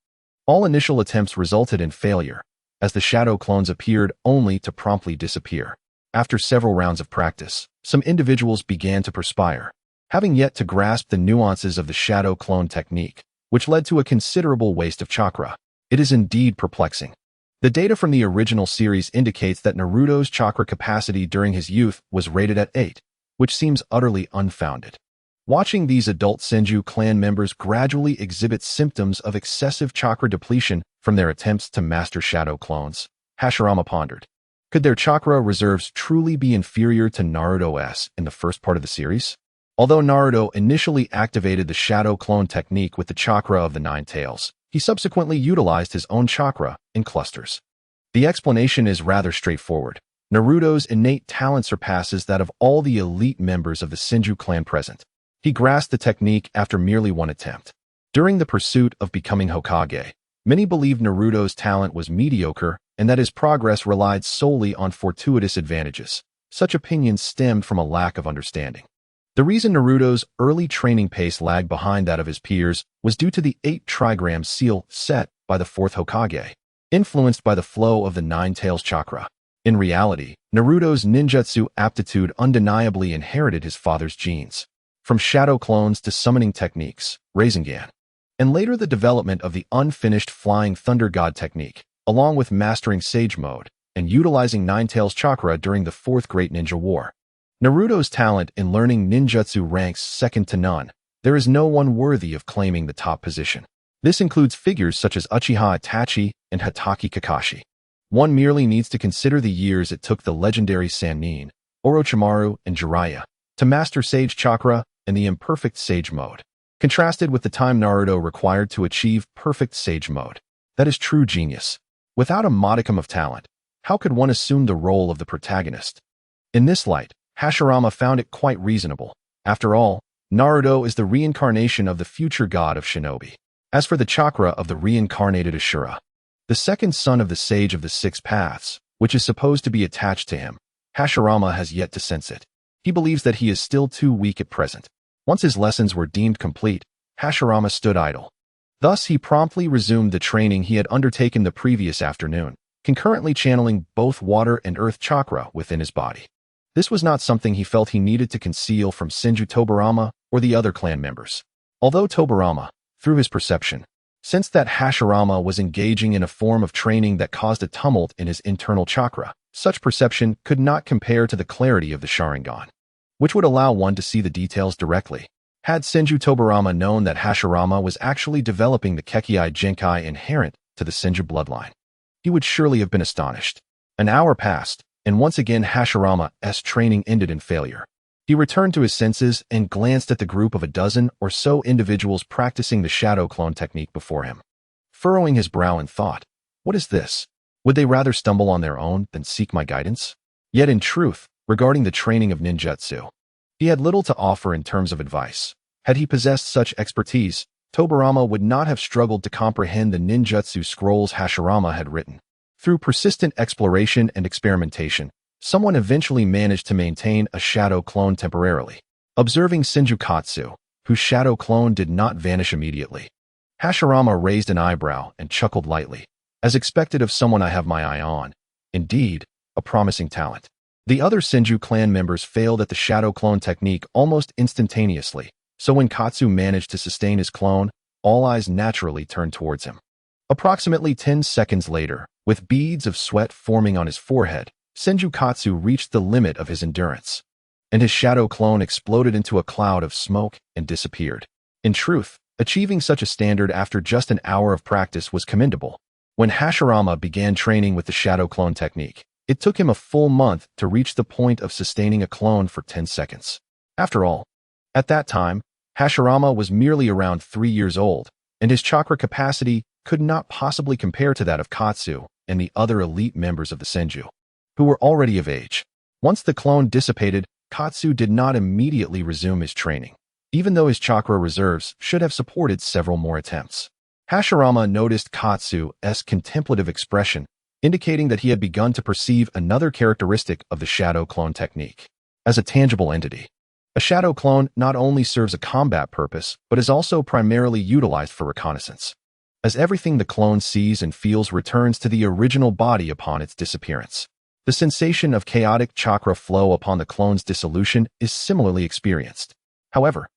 all initial attempts resulted in failure, as the shadow clones appeared only to promptly disappear. After several rounds of practice, some individuals began to perspire, having yet to grasp the nuances of the shadow clone technique, which led to a considerable waste of chakra. It is indeed perplexing. The data from the original series indicates that Naruto's chakra capacity during his youth was rated at 8, which seems utterly unfounded. Watching these adult Senju clan members gradually exhibit symptoms of excessive chakra depletion from their attempts to master shadow clones, Hashirama pondered. Could their chakra reserves truly be inferior to Naruto's in the first part of the series? Although Naruto initially activated the shadow clone technique with the chakra of the 9 tails, he subsequently utilized his own chakra in clusters. The explanation is rather straightforward. Naruto's innate talent surpasses that of all the elite members of the Senju clan present. He grasped the technique after merely one attempt. During the pursuit of becoming Hokage, many believed Naruto's talent was mediocre and that his progress relied solely on fortuitous advantages. Such opinions stemmed from a lack of understanding. The reason Naruto's early training pace lagged behind that of his peers was due to the 8 trigram seal set by the 4th Hokage, influenced by the flow of the 9 tails chakra. In reality, Naruto's ninjutsu aptitude undeniably inherited his father's genes. From shadow clones to summoning techniques, Rasengan, and later the development of the unfinished Flying Thunder God technique, along with mastering Sage Mode and utilizing 9 tails chakra during the 4th Great Ninja War. Naruto's talent in learning ninjutsu ranks second to none. There is no one worthy of claiming the top position. This includes figures such as Uchiha Itachi and Hatake Kakashi. One merely needs to consider the years it took the legendary Sannin, Orochimaru, and Jiraiya to master Sage Chakra in the imperfect Sage mode, contrasted with the time Naruto required to achieve perfect Sage mode. That is true genius. Without a modicum of talent, how could one assume the role of the protagonist? In this light, Hashirama found it quite reasonable. After all, Naruto is the reincarnation of the future god of Shinobi. As for the chakra of the reincarnated Ashura, the second son of the Sage of the Six Paths, which is supposed to be attached to him, Hashirama has yet to sense it. He believes that he is still too weak at present. Once his lessons were deemed complete, Hashirama stood idle. Thus, he promptly resumed the training he had undertaken the previous afternoon, concurrently channeling both water and earth chakra within his body. This was not something he felt he needed to conceal from Senju Tobirama or the other clan members. Although Tobirama, through his perception, sensed that Hashirama was engaging in a form of training that caused a tumult in his internal chakra, such perception could not compare to the clarity of the Sharingan, which would allow one to see the details directly. Had Senju Tobirama known that Hashirama was actually developing the Kekkei Genkai inherent to the Senju bloodline, he would surely have been astonished. An hour passed, and once again Hashirama's training ended in failure. He returned to his senses and glanced at the group of a dozen or so individuals practicing the shadow clone technique before him. Furrowing his brow in thought, what is this? Would they rather stumble on their own than seek my guidance? Yet in truth, regarding the training of ninjutsu, he had little to offer in terms of advice. Had he possessed such expertise, Tobirama would not have struggled to comprehend the ninjutsu scrolls Hashirama had written. Through persistent exploration and experimentation, someone eventually managed to maintain a shadow clone temporarily. Observing Senjukatsu, whose shadow clone did not vanish immediately, Hashirama raised an eyebrow and chuckled lightly. As expected of someone I have my eye on. Indeed, a promising talent. The other Senju clan members failed at the shadow clone technique almost instantaneously, so when Katsu managed to sustain his clone, all eyes naturally turned towards him. Approximately 10 seconds later, with beads of sweat forming on his forehead, Senju Katsu reached the limit of his endurance, and his shadow clone exploded into a cloud of smoke and disappeared. In truth, achieving such a standard after just an hour of practice was commendable. When Hashirama began training with the shadow clone technique, it took him a full month to reach the point of sustaining a clone for 10 seconds. After all, at that time, Hashirama was merely around 3 years old, and his chakra capacity could not possibly compare to that of Katsu and the other elite members of the Senju, who were already of age. Once the clone dissipated, Katsu did not immediately resume his training, even though his chakra reserves should have supported several more attempts. Hashirama noticed Katsu's contemplative expression, indicating that he had begun to perceive another characteristic of the shadow clone technique. As a tangible entity, a shadow clone not only serves a combat purpose, but is also primarily utilized for reconnaissance, as everything the clone sees and feels returns to the original body upon its disappearance. The sensation of chaotic chakra flow upon the clone's dissolution is similarly experienced. However,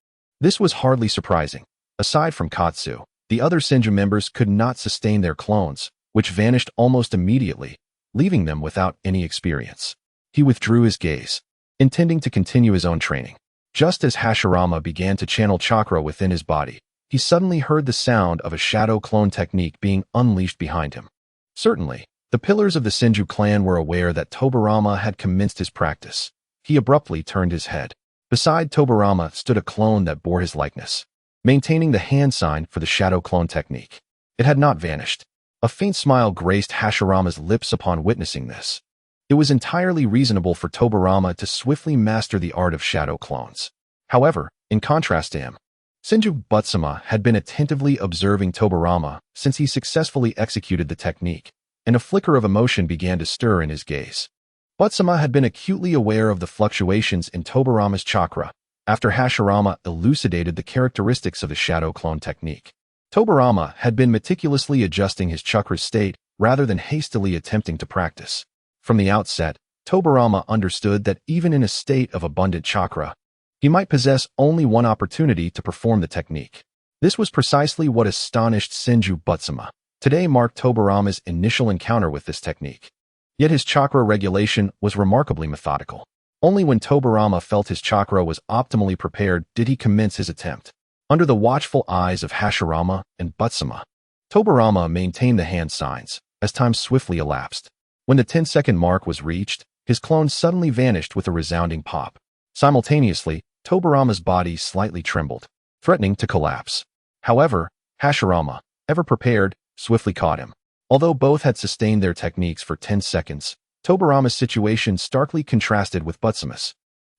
this was hardly surprising. Aside from Katsu, the other Senju members could not sustain their clones, which vanished almost immediately, leaving them without any experience. He withdrew his gaze, intending to continue his own training. Just as Hashirama began to channel chakra within his body, he suddenly heard the sound of a shadow clone technique being unleashed behind him. Certainly, the pillars of the Senju clan were aware that Tobirama had commenced his practice. He abruptly turned his head. Beside Tobirama stood a clone that bore his likeness, maintaining the hand sign for the shadow clone technique. It had not vanished. A faint smile graced Hashirama's lips upon witnessing this. It was entirely reasonable for Tobirama to swiftly master the art of shadow clones. However, in contrast to him, Senju Butsuma had been attentively observing Tobirama since he successfully executed the technique, and a flicker of emotion began to stir in his gaze. Butsuma had been acutely aware of the fluctuations in Tobirama's chakra after Hashirama elucidated the characteristics of the shadow clone technique. Tobirama had been meticulously adjusting his chakra's state rather than hastily attempting to practice. From the outset, Tobirama understood that even in a state of abundant chakra, he might possess only one opportunity to perform the technique. This was precisely what astonished Senju Butsuma. Today marked Tobirama's initial encounter with this technique. Yet his chakra regulation was remarkably methodical. Only when Tobirama felt his chakra was optimally prepared did he commence his attempt. Under the watchful eyes of Hashirama and Butsuma, Tobirama maintained the hand signs as time swiftly elapsed. When the 10-second mark was reached, his clone suddenly vanished with a resounding pop. Simultaneously, Tobarama's body slightly trembled, threatening to collapse. However, Hashirama, ever prepared, swiftly caught him. Although both had sustained their techniques for 10 seconds, Tobarama's situation starkly contrasted with Butsuma's.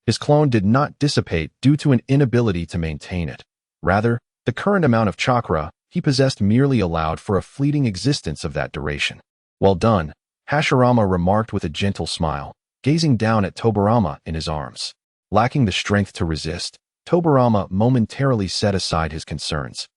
His clone did not dissipate due to an inability to maintain it. Rather, the current amount of chakra he possessed merely allowed for a fleeting existence of that duration. Well done, Hashirama remarked with a gentle smile, gazing down at Tobarama in his arms. Lacking the strength to resist, Tobarama momentarily set aside his concerns.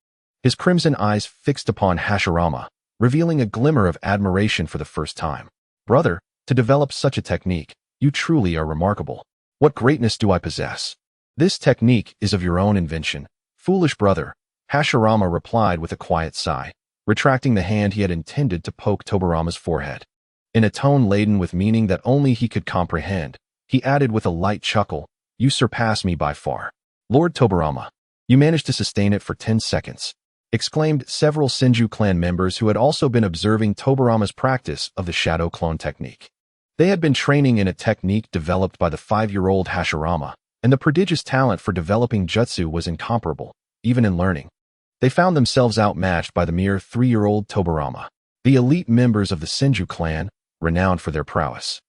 His crimson eyes fixed upon Hashirama, revealing a glimmer of admiration for the first time. Brother, to develop such a technique, you truly are remarkable. What greatness do I possess? This technique is of your own invention. Foolish brother, Hashirama replied with a quiet sigh, retracting the hand he had intended to poke Tobarama's forehead. In a tone laden with meaning that only he could comprehend, he added with a light chuckle, "You surpass me by far. Lord Tobarama, you managed to sustain it for 10 seconds," exclaimed several Senju clan members who had also been observing Tobarama's practice of the shadow clone technique. They had been training in a technique developed by the 5-year-old Hashirama, and the prodigious talent for developing jutsu was incomparable, even in learning. They found themselves outmatched by the mere 3-year-old Tobarama. The elite members of the Senju clan, renowned for their prowess,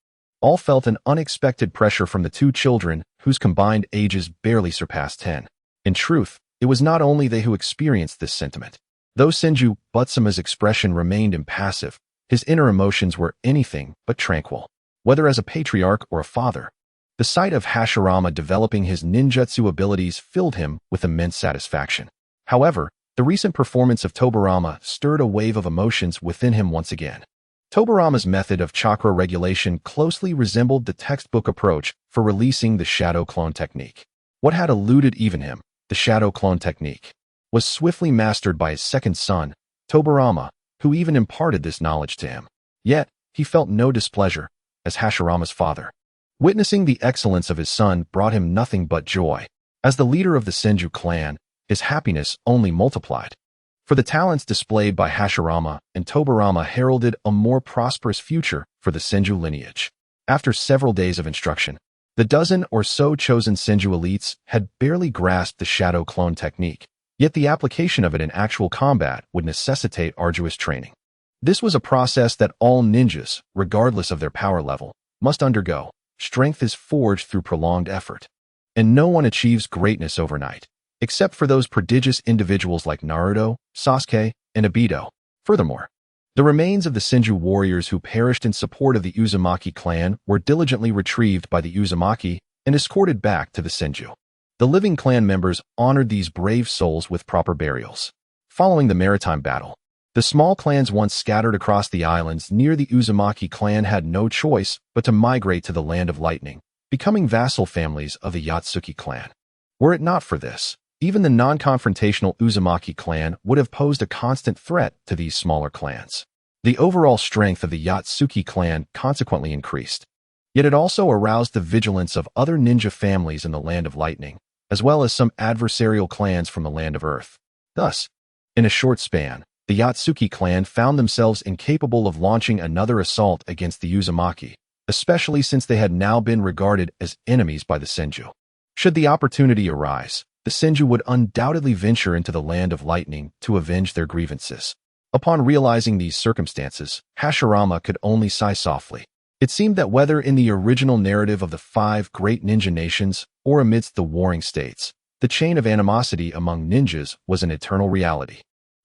all felt an unexpected pressure from the two children whose combined ages barely surpassed 10. In truth, it was not only they who experienced this sentiment. Though Senju Butsuma's expression remained impassive, his inner emotions were anything but tranquil. Whether as a patriarch or a father, the sight of Hashirama developing his ninjutsu abilities filled him with immense satisfaction. However, the recent performance of Tobarama stirred a wave of emotions within him once again. Tobarama's method of chakra regulation closely resembled the textbook approach for releasing the shadow clone technique. What had eluded even him, the shadow clone technique, was swiftly mastered by his second son, Tobarama, who even imparted this knowledge to him. Yet, he felt no displeasure, as Hashirama's father. Witnessing the excellence of his son brought him nothing but joy. As the leader of the Senju clan, his happiness only multiplied. For the talents displayed by Hashirama and Tobarama heralded a more prosperous future for the Senju lineage. After several days of instruction, the dozen or so chosen Senju elites had barely grasped the shadow clone technique, yet the application of it in actual combat would necessitate arduous training. This was a process that all ninjas, regardless of their power level, must undergo. Strength is forged through prolonged effort. And no one achieves greatness overnight, except for those prodigious individuals like Naruto, Sasuke, and Obito. Furthermore, the remains of the Senju warriors who perished in support of the Uzumaki clan were diligently retrieved by the Uzumaki and escorted back to the Senju. The living clan members honored these brave souls with proper burials. Following the maritime battle, the small clans once scattered across the islands near the Uzumaki clan had no choice but to migrate to the Land of Lightning, becoming vassal families of the Yatsuki clan. Were it not for this, even the non-confrontational Uzumaki clan would have posed a constant threat to these smaller clans. The overall strength of the Yatsuki clan consequently increased. Yet it also aroused the vigilance of other ninja families in the Land of Lightning, as well as some adversarial clans from the Land of Earth. Thus, in a short span, the Yatsuki clan found themselves incapable of launching another assault against the Uzumaki, especially since they had now been regarded as enemies by the Senju. Should the opportunity arise, the Senju would undoubtedly venture into the Land of Lightning to avenge their grievances. Upon realizing these circumstances, Hashirama could only sigh softly. It seemed that whether in the original narrative of the 5 great ninja nations or amidst the warring states, the chain of animosity among ninjas was an eternal reality.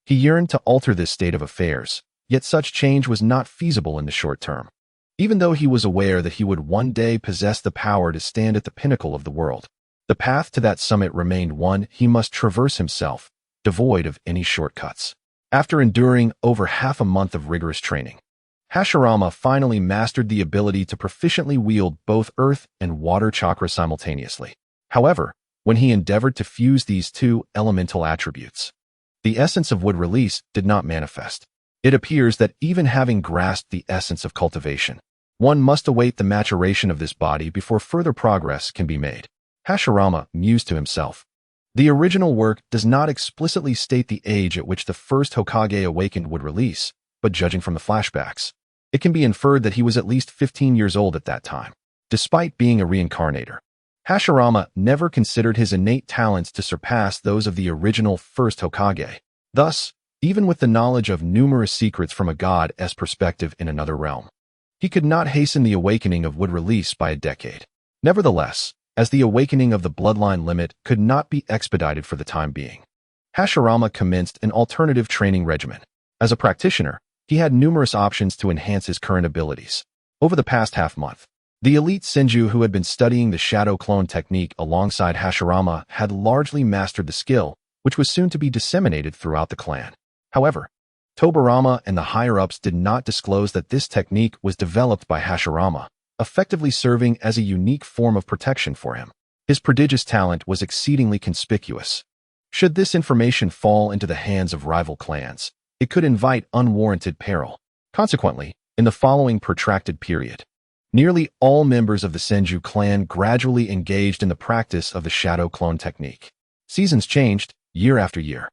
He yearned to alter this state of affairs, yet such change was not feasible in the short term. Even though he was aware that he would one day possess the power to stand at the pinnacle of the world, the path to that summit remained one he must traverse himself, devoid of any shortcuts. After enduring over half a month of rigorous training, Hashirama finally mastered the ability to proficiently wield both earth and water chakra simultaneously. However, when he endeavored to fuse these two elemental attributes, the essence of wood release did not manifest. It appears that even having grasped the essence of cultivation, one must await the maturation of this body before further progress can be made. Hashirama mused to himself. The original work does not explicitly state the age at which the first Hokage awakened would release, but judging from the flashbacks, It can be inferred that he was at least 15 years old at that time. Despite being a reincarnator, Hashirama never considered his innate talents to surpass those of the original first Hokage. Thus, even with the knowledge of numerous secrets from a god's perspective in another realm, he could not hasten the awakening of wood release by a decade. Nevertheless, as the awakening of the bloodline limit could not be expedited for the time being, Hashirama commenced an alternative training regimen. As a practitioner, he had numerous options to enhance his current abilities. Over the past half-month, the elite Senju who had been studying the shadow clone technique alongside Hashirama had largely mastered the skill, which was soon to be disseminated throughout the clan. However, Tobirama and the higher-ups did not disclose that this technique was developed by Hashirama, effectively serving as a unique form of protection for him. His prodigious talent was exceedingly conspicuous. Should this information fall into the hands of rival clans, it could invite unwarranted peril. Consequently, in the following protracted period, nearly all members of the Senju clan gradually engaged in the practice of the shadow clone technique. Seasons changed, year after year.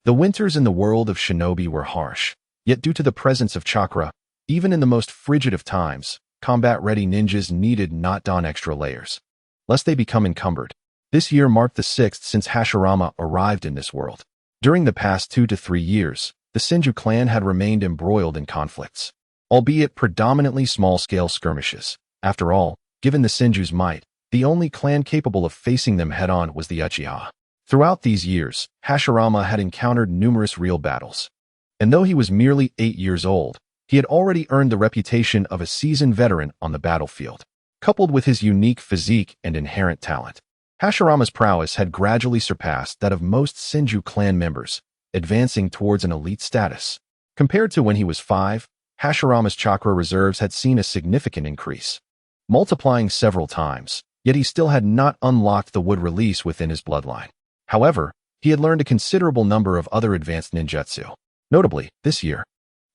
The winters in the world of Shinobi were harsh, yet due to the presence of chakra, even in the most frigid of times, combat-ready ninjas needed not don extra layers, lest they become encumbered. This year marked the 6th since Hashirama arrived in this world. During the past 2 to 3 years, the Senju clan had remained embroiled in conflicts, albeit predominantly small-scale skirmishes. After all, given the Senju's might, the only clan capable of facing them head-on was the Uchiha. Throughout these years, Hashirama had encountered numerous real battles. And though he was merely 8 years old, he had already earned the reputation of a seasoned veteran on the battlefield. Coupled with his unique physique and inherent talent, Hashirama's prowess had gradually surpassed that of most Senju clan members, advancing towards an elite status. Compared to when he was 5, Hashirama's chakra reserves had seen a significant increase, multiplying several times, yet he still had not unlocked the wood release within his bloodline. However, he had learned a considerable number of other advanced ninjutsu. Notably, this year,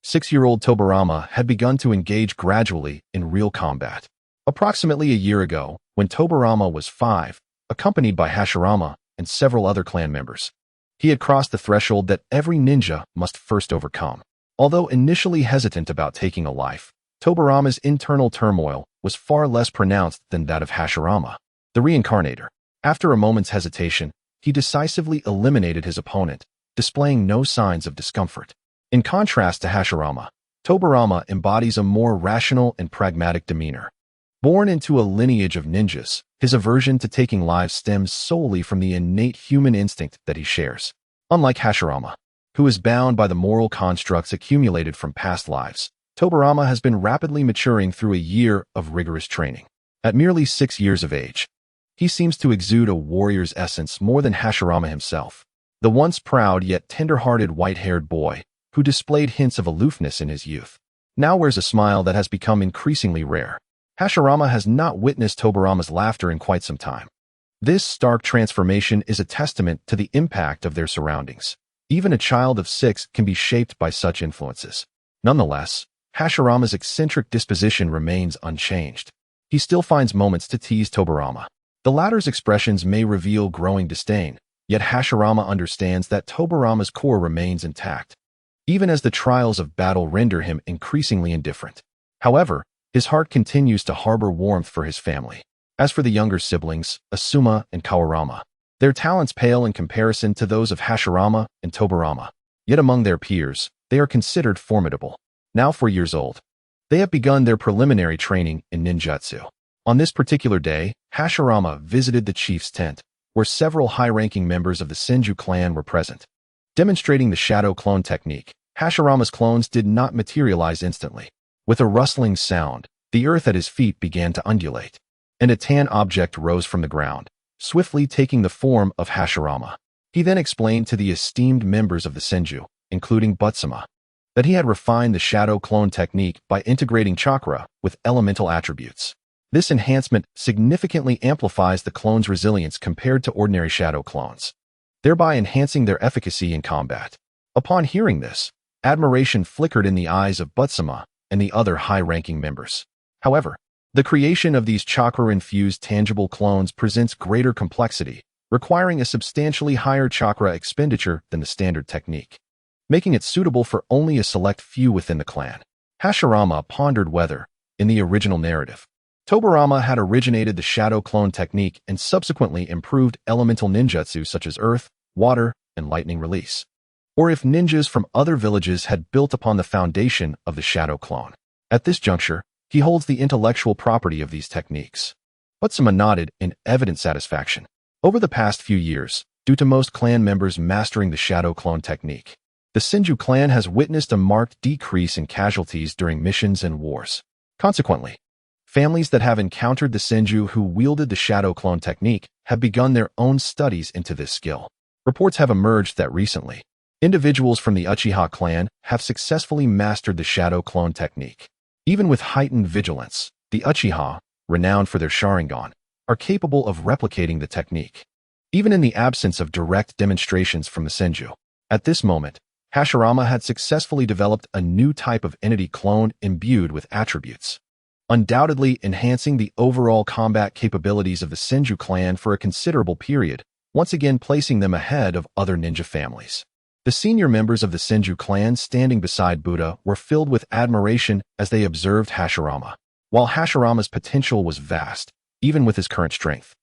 6-year-old Tobirama had begun to engage gradually in real combat. Approximately a year ago, when Tobirama was 5, accompanied by Hashirama and several other clan members, he had crossed the threshold that every ninja must first overcome. Although initially hesitant about taking a life, Tobirama's internal turmoil was far less pronounced than that of Hashirama, the reincarnator. After a moment's hesitation, he decisively eliminated his opponent, displaying no signs of discomfort. In contrast to Hashirama, Tobirama embodies a more rational and pragmatic demeanor. Born into a lineage of ninjas, his aversion to taking lives stems solely from the innate human instinct that he shares. Unlike Hashirama, who is bound by the moral constructs accumulated from past lives, Tobirama has been rapidly maturing through a year of rigorous training. At merely 6 years of age, he seems to exude a warrior's essence more than Hashirama himself. The once proud yet tender-hearted white-haired boy, who displayed hints of aloofness in his youth, now wears a smile that has become increasingly rare. Hashirama has not witnessed Tobirama's laughter in quite some time. This stark transformation is a testament to the impact of their surroundings. Even a child of 6 can be shaped by such influences. Nonetheless, Hashirama's eccentric disposition remains unchanged. He still finds moments to tease Tobirama. The latter's expressions may reveal growing disdain, yet Hashirama understands that Tobirama's core remains intact, even as the trials of battle render him increasingly indifferent. However, his heart continues to harbor warmth for his family. As for the younger siblings, Asuma and Kawarama, their talents pale in comparison to those of Hashirama and Tobirama. Yet among their peers, they are considered formidable. Now 4 years old, they have begun their preliminary training in ninjutsu. On this particular day, Hashirama visited the chief's tent, where several high-ranking members of the Senju clan were present. Demonstrating the shadow clone technique, Hashirama's clones did not materialize instantly. With a rustling sound, the earth at his feet began to undulate, and a tan object rose from the ground, swiftly taking the form of Hashirama. He then explained to the esteemed members of the Senju, including Butsuma, that he had refined the shadow clone technique by integrating chakra with elemental attributes. This enhancement significantly amplifies the clone's resilience compared to ordinary shadow clones, thereby enhancing their efficacy in combat. Upon hearing this, admiration flickered in the eyes of Butsuma and the other high-ranking members. However, the creation of these chakra-infused tangible clones presents greater complexity, requiring a substantially higher chakra expenditure than the standard technique, making it suitable for only a select few within the clan. Hashirama pondered whether, in the original narrative, Tobirama had originated the shadow clone technique and subsequently improved elemental ninjutsu such as earth, water, and lightning release, or if ninjas from other villages had built upon the foundation of the shadow clone. At this juncture, he holds the intellectual property of these techniques. Butsuma nodded in evident satisfaction. Over the past few years, due to most clan members mastering the shadow clone technique, the Senju clan has witnessed a marked decrease in casualties during missions and wars. Consequently, families that have encountered the Senju who wielded the shadow clone technique have begun their own studies into this skill. Reports have emerged that recently, individuals from the Uchiha clan have successfully mastered the shadow clone technique. Even with heightened vigilance, the Uchiha, renowned for their Sharingan, are capable of replicating the technique, even in the absence of direct demonstrations from the Senju. At this moment, Hashirama had successfully developed a new type of entity clone imbued with attributes, undoubtedly enhancing the overall combat capabilities of the Senju clan for a considerable period, once again placing them ahead of other ninja families. The senior members of the Senju clan standing beside Buddha were filled with admiration as they observed Hashirama. While Hashirama's potential was vast, even with his current strength,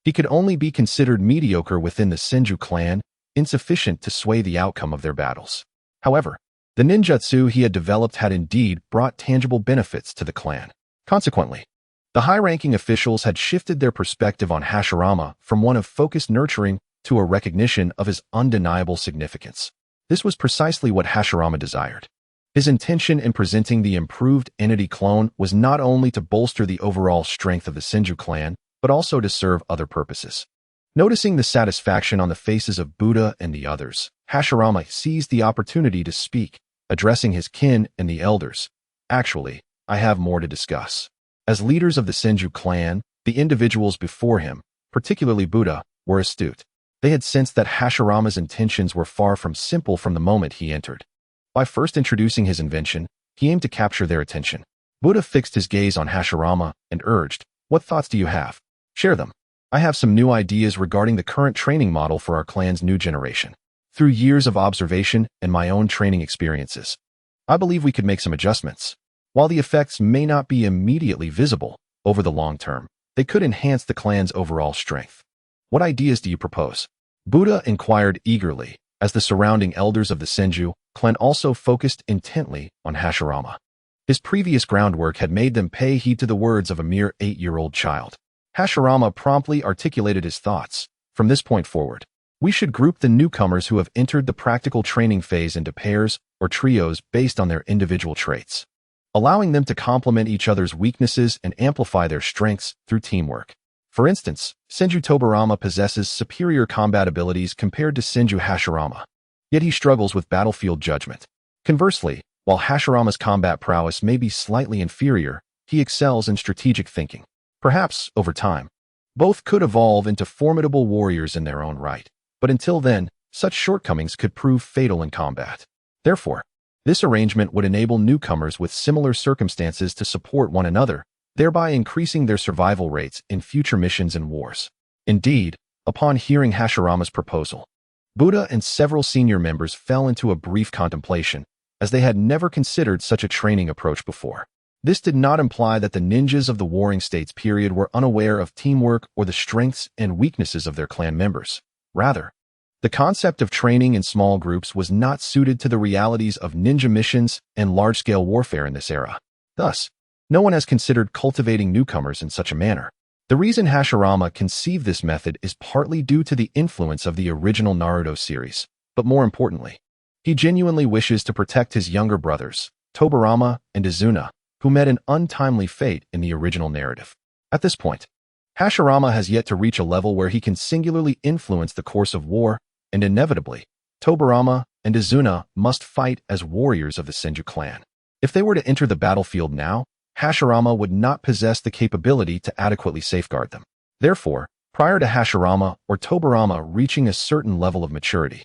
he could only be considered mediocre within the Senju clan, insufficient to sway the outcome of their battles. However, the ninjutsu he had developed had indeed brought tangible benefits to the clan. Consequently, the high-ranking officials had shifted their perspective on Hashirama from one of focused nurturing to a recognition of his undeniable significance. This was precisely what Hashirama desired. His intention in presenting the improved entity clone was not only to bolster the overall strength of the Senju clan, but also to serve other purposes. Noticing the satisfaction on the faces of Buddha and the others, Hashirama seized the opportunity to speak, addressing his kin and the elders. Actually, I have more to discuss. As leaders of the Senju clan, the individuals before him, particularly Buddha, were astute. They had sensed that Hashirama's intentions were far from simple from the moment he entered. By first introducing his invention, he aimed to capture their attention. Buddha fixed his gaze on Hashirama and urged, "What thoughts do you have? Share them. I have some new ideas regarding the current training model for our clan's new generation. Through years of observation and my own training experiences, I believe we could make some adjustments. While the effects may not be immediately visible, over the long term, they could enhance the clan's overall strength. What ideas do you propose?" Buddha inquired eagerly, as the surrounding elders of the Senju clan also focused intently on Hashirama. His previous groundwork had made them pay heed to the words of a mere 8-year-old child. Hashirama promptly articulated his thoughts. From this point forward, we should group the newcomers who have entered the practical training phase into pairs or trios based on their individual traits, allowing them to complement each other's weaknesses and amplify their strengths through teamwork. For instance, Senju Tobirama possesses superior combat abilities compared to Senju Hashirama, yet he struggles with battlefield judgment. Conversely, while Hashirama's combat prowess may be slightly inferior, he excels in strategic thinking. Perhaps, over time, both could evolve into formidable warriors in their own right, but until then, such shortcomings could prove fatal in combat. Therefore, this arrangement would enable newcomers with similar circumstances to support one another, thereby increasing their survival rates in future missions and wars. Indeed, upon hearing Hashirama's proposal, Buddha and several senior members fell into a brief contemplation, as they had never considered such a training approach before. This did not imply that the ninjas of the Warring States period were unaware of teamwork or the strengths and weaknesses of their clan members. Rather, the concept of training in small groups was not suited to the realities of ninja missions and large-scale warfare in this era. Thus, no one has considered cultivating newcomers in such a manner. The reason Hashirama conceived this method is partly due to the influence of the original Naruto series, but more importantly, he genuinely wishes to protect his younger brothers, Tobirama and Izuna, who met an untimely fate in the original narrative. At this point, Hashirama has yet to reach a level where he can singularly influence the course of war, and inevitably, Tobirama and Izuna must fight as warriors of the Senju clan. If they were to enter the battlefield now, Hashirama would not possess the capability to adequately safeguard them. Therefore, prior to Hashirama or Tobirama reaching a certain level of maturity,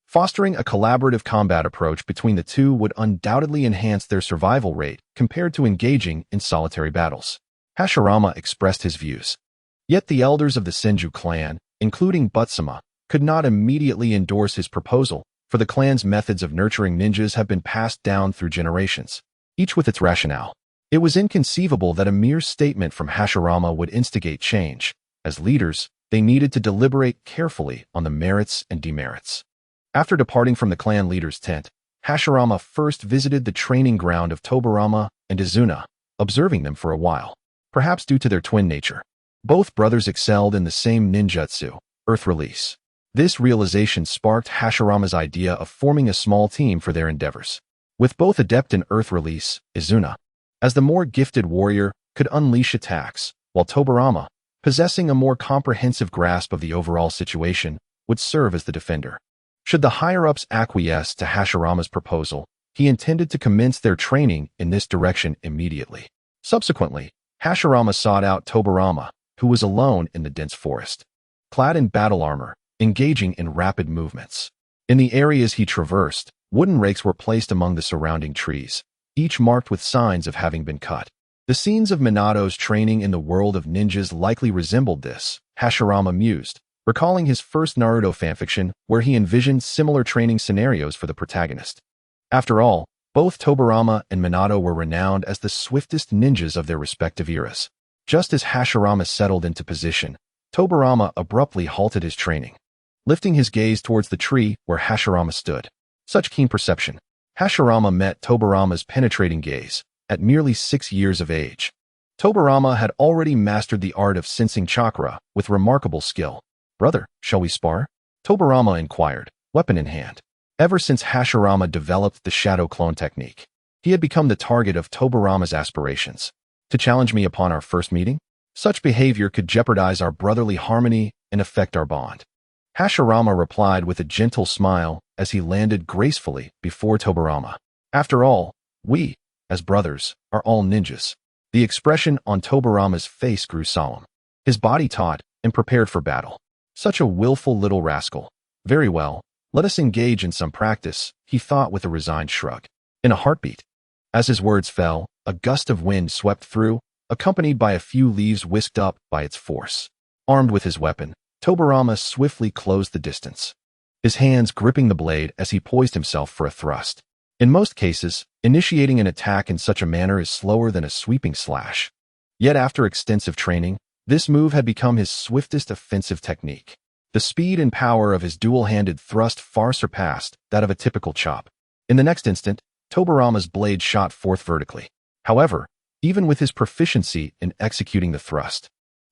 fostering a collaborative combat approach between the two would undoubtedly enhance their survival rate compared to engaging in solitary battles. Hashirama expressed his views. Yet the elders of the Senju clan, including Butsuma, could not immediately endorse his proposal, for the clan's methods of nurturing ninjas have been passed down through generations. each with its rationale. It was inconceivable that a mere statement from Hashirama would instigate change. As leaders, they needed to deliberate carefully on the merits and demerits. After departing from the clan leader's tent, Hashirama first visited the training ground of Tobarama and Izuna, observing them for a while. Perhaps due to their twin nature, both brothers excelled in the same ninjutsu, earth release. This realization sparked Hashirama's idea of forming a small team for their endeavors. With both adept in earth release, Izuna, as the more gifted warrior, could unleash attacks, while Tobarama, possessing a more comprehensive grasp of the overall situation, would serve as the defender. Should the higher-ups acquiesce to Hashirama's proposal, he intended to commence their training in this direction immediately. Subsequently, Hashirama sought out Tobarama, who was alone in the dense forest, clad in battle armor, engaging in rapid movements. In the areas he traversed, wooden rakes were placed among the surrounding trees, each marked with signs of having been cut. The scenes of Minato's training in the world of ninjas likely resembled this, Hashirama mused, recalling his first Naruto fanfiction where he envisioned similar training scenarios for the protagonist. After all, both Tobarama and Minato were renowned as the swiftest ninjas of their respective eras. Just as Hashirama settled into position, Tobarama abruptly halted his training, lifting his gaze towards the tree where Hashirama stood. Such keen perception. Hashirama met Tobarama's penetrating gaze. At merely 6 years of age, Tobarama had already mastered the art of sensing chakra with remarkable skill. "Brother, shall we spar?" Tobarama inquired, weapon in hand. Ever since Hashirama developed the shadow clone technique, he had become the target of Tobarama's aspirations. "To challenge me upon our first meeting? Such behavior could jeopardize our brotherly harmony and affect our bond." Hashirama replied with a gentle smile as he landed gracefully before Tobarama. "After all, we, as brothers, are all ninjas." The expression on Tobarama's face grew solemn, his body taut and prepared for battle. Such a willful little rascal. "Very well, let us engage in some practice," he thought with a resigned shrug. In a heartbeat. As his words fell, a gust of wind swept through, accompanied by a few leaves whisked up by its force. Armed with his weapon, Tobarama swiftly closed the distance, his hands gripping the blade as he poised himself for a thrust. In most cases, initiating an attack in such a manner is slower than a sweeping slash. Yet after extensive training, this move had become his swiftest offensive technique. The speed and power of his dual-handed thrust far surpassed that of a typical chop. In the next instant, Tobarama's blade shot forth vertically. However, even with his proficiency in executing the thrust,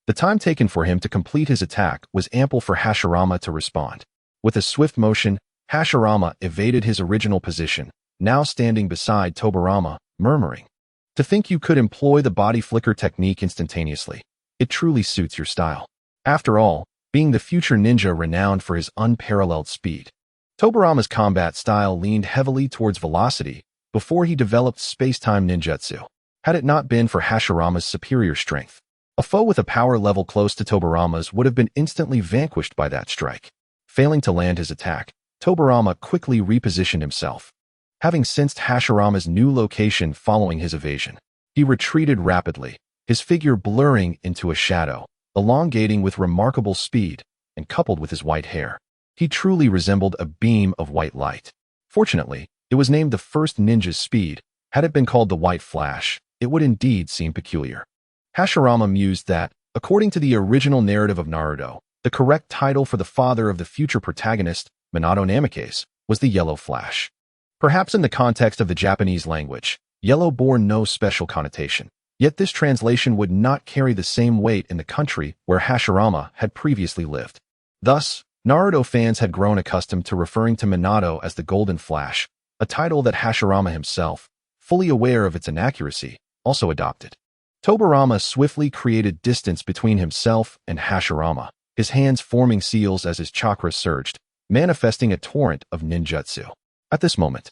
the time taken for him to complete his attack was ample for Hashirama to respond. With a swift motion, Hashirama evaded his original position, now standing beside Tobarama, murmuring, "To think you could employ the body flicker technique instantaneously. It truly suits your style." After all, being the future ninja renowned for his unparalleled speed, Tobarama's combat style leaned heavily towards velocity before he developed space-time ninjutsu. Had it not been for Hashirama's superior strength, a foe with a power level close to Tobarama's would have been instantly vanquished by that strike. Failing to land his attack, Tobarama quickly repositioned himself. Having sensed Hashirama's new location following his evasion, he retreated rapidly, his figure blurring into a shadow, elongating with remarkable speed, and coupled with his white hair, he truly resembled a beam of white light. Fortunately, it was named the first ninja's speed. Had it been called the White Flash, it would indeed seem peculiar. Hashirama mused that, according to the original narrative of Naruto, the correct title for the father of the future protagonist, Minato Namikaze, was the Yellow Flash. Perhaps in the context of the Japanese language, yellow bore no special connotation. Yet this translation would not carry the same weight in the country where Hashirama had previously lived. Thus, Naruto fans had grown accustomed to referring to Minato as the Golden Flash, a title that Hashirama himself, fully aware of its inaccuracy, also adopted. Tobarama swiftly created distance between himself and Hashirama, his hands forming seals as his chakra surged, manifesting a torrent of ninjutsu. At this moment,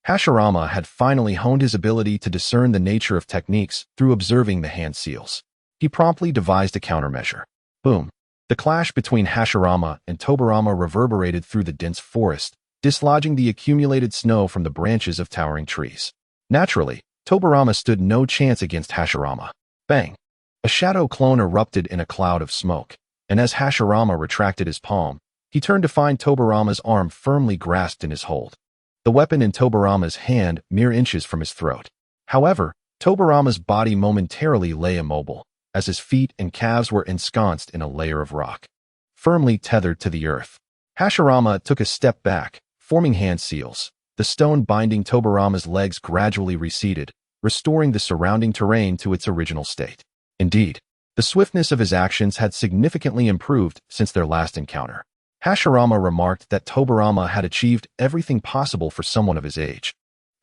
Hashirama had finally honed his ability to discern the nature of techniques through observing the hand seals. He promptly devised a countermeasure. Boom! The clash between Hashirama and Tobarama reverberated through the dense forest, dislodging the accumulated snow from the branches of towering trees. Naturally, Tobarama stood no chance against Hashirama. Bang! A shadow clone erupted in a cloud of smoke, and as Hashirama retracted his palm, he turned to find Tobarama's arm firmly grasped in his hold, the weapon in Tobarama's hand mere inches from his throat. However, Tobarama's body momentarily lay immobile, as his feet and calves were ensconced in a layer of rock, firmly tethered to the earth. Hashirama took a step back, forming hand seals. The stone binding Tobarama's legs gradually receded, restoring the surrounding terrain to its original state. Indeed, the swiftness of his actions had significantly improved since their last encounter. Hashirama remarked that Tobarama had achieved everything possible for someone of his age.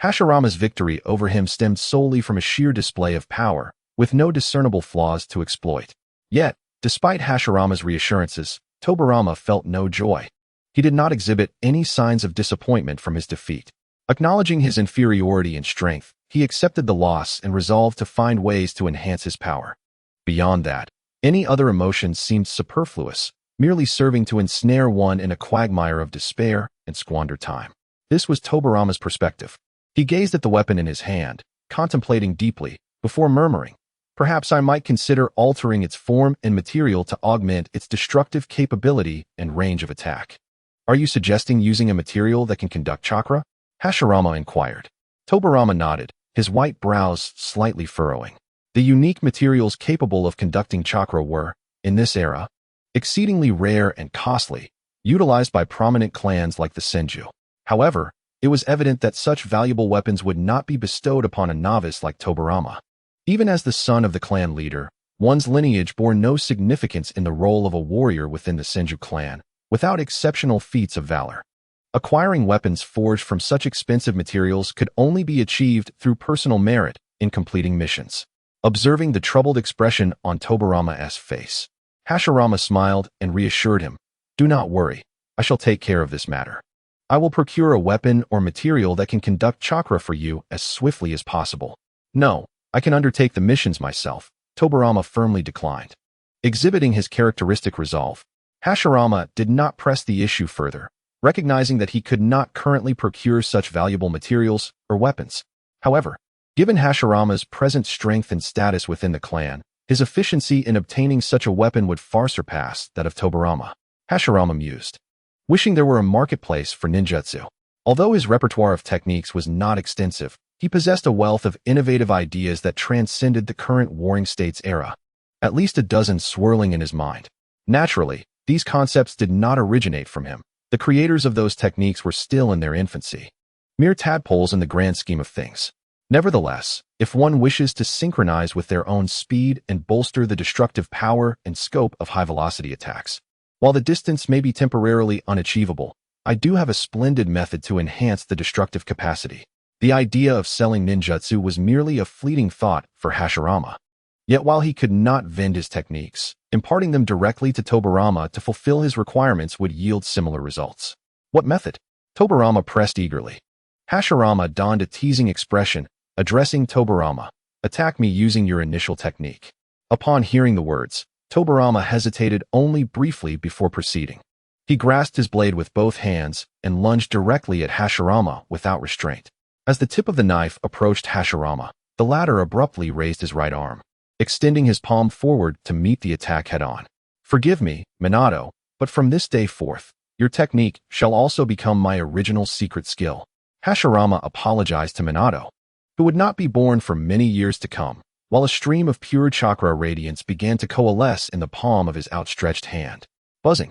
Hashirama's victory over him stemmed solely from a sheer display of power, with no discernible flaws to exploit. Yet, despite Hashirama's reassurances, Tobarama felt no joy. He did not exhibit any signs of disappointment from his defeat. Acknowledging his inferiority in strength, he accepted the loss and resolved to find ways to enhance his power. Beyond that, any other emotions seemed superfluous, merely serving to ensnare one in a quagmire of despair and squander time. This was Tobarama's perspective. He gazed at the weapon in his hand, contemplating deeply, before murmuring, "Perhaps I might consider altering its form and material to augment its destructive capability and range of attack." "Are you suggesting using a material that can conduct chakra?" Hashirama inquired. Tobarama nodded, his white brows slightly furrowing. The unique materials capable of conducting chakra were, in this era, exceedingly rare and costly, utilized by prominent clans like the Senju. However, it was evident that such valuable weapons would not be bestowed upon a novice like Tobarama. Even as the son of the clan leader, one's lineage bore no significance in the role of a warrior within the Senju clan, without exceptional feats of valor. Acquiring weapons forged from such expensive materials could only be achieved through personal merit in completing missions. Observing the troubled expression on Tobarama's face, Hashirama smiled and reassured him, "Do not worry, I shall take care of this matter. I will procure a weapon or material that can conduct chakra for you as swiftly as possible." "No, I can undertake the missions myself," Tobarama firmly declined. Exhibiting his characteristic resolve, Hashirama did not press the issue further, recognizing that he could not currently procure such valuable materials or weapons. However, given Hashirama's present strength and status within the clan, his efficiency in obtaining such a weapon would far surpass that of Tobarama. Hashirama mused, wishing there were a marketplace for ninjutsu. Although his repertoire of techniques was not extensive, he possessed a wealth of innovative ideas that transcended the current warring states era, at least a dozen swirling in his mind. Naturally, these concepts did not originate from him. The creators of those techniques were still in their infancy, mere tadpoles in the grand scheme of things. Nevertheless, if one wishes to synchronize with their own speed and bolster the destructive power and scope of high-velocity attacks, while the distance may be temporarily unachievable, I do have a splendid method to enhance the destructive capacity. The idea of selling ninjutsu was merely a fleeting thought for Hashirama. Yet while he could not vend his techniques, imparting them directly to Tobarama to fulfill his requirements would yield similar results. "What method?" Tobarama pressed eagerly. Hashirama donned a teasing expression, addressing Tobarama, "Attack me using your initial technique." Upon hearing the words, Tobarama hesitated only briefly before proceeding. He grasped his blade with both hands and lunged directly at Hashirama without restraint. As the tip of the knife approached Hashirama, the latter abruptly raised his right arm, extending his palm forward to meet the attack head-on. "Forgive me, Minato, but from this day forth, your technique shall also become my original secret skill." Hashirama apologized to Minato, who would not be born for many years to come, while a stream of pure chakra radiance began to coalesce in the palm of his outstretched hand. Buzzing,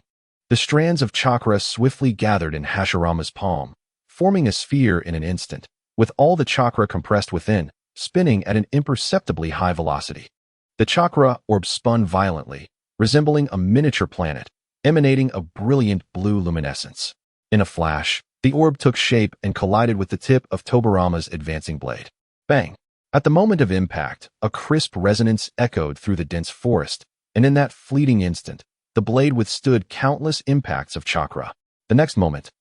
the strands of chakra swiftly gathered in Hashirama's palm, forming a sphere in an instant, with all the chakra compressed within, spinning at an imperceptibly high velocity. The chakra orb spun violently, resembling a miniature planet, emanating a brilliant blue luminescence. In a flash, the orb took shape and collided with the tip of Tobarama's advancing blade. Bang! At the moment of impact, a crisp resonance echoed through the dense forest, and in that fleeting instant, the blade withstood countless impacts of chakra. The next moment,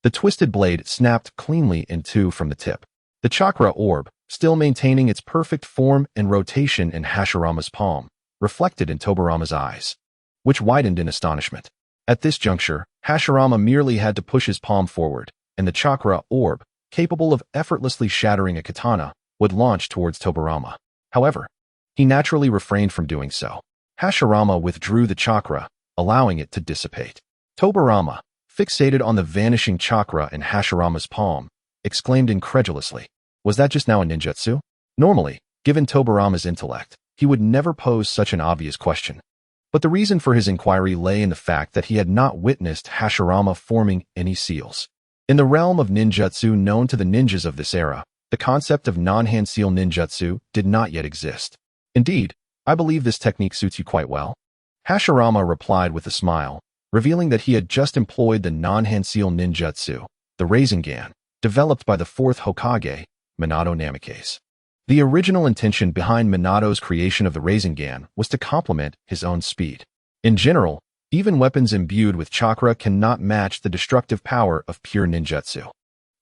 the twisted blade snapped cleanly in two from the tip. The chakra orb, still maintaining its perfect form and rotation in Hashirama's palm, reflected in Tobarama's eyes, which widened in astonishment. At this juncture, Hashirama merely had to push his palm forward, and the chakra orb, capable of effortlessly shattering a katana, would launch towards Tobarama. However, he naturally refrained from doing so. Hashirama withdrew the chakra, allowing it to dissipate. Tobarama, fixated on the vanishing chakra in Hashirama's palm, exclaimed incredulously, "Was that just now a ninjutsu?" Normally, given Tobarama's intellect, he would never pose such an obvious question. But the reason for his inquiry lay in the fact that he had not witnessed Hashirama forming any seals. In the realm of ninjutsu known to the ninjas of this era, the concept of non-hand seal ninjutsu did not yet exist. Indeed, I believe this technique suits you quite well. Hashirama replied with a smile, revealing that he had just employed the non-hand seal ninjutsu, the Rasengan, developed by the fourth Hokage, Minato Namikaze. The original intention behind Minato's creation of the Rasengan was to complement his own speed. In general, even weapons imbued with chakra cannot match the destructive power of pure ninjutsu.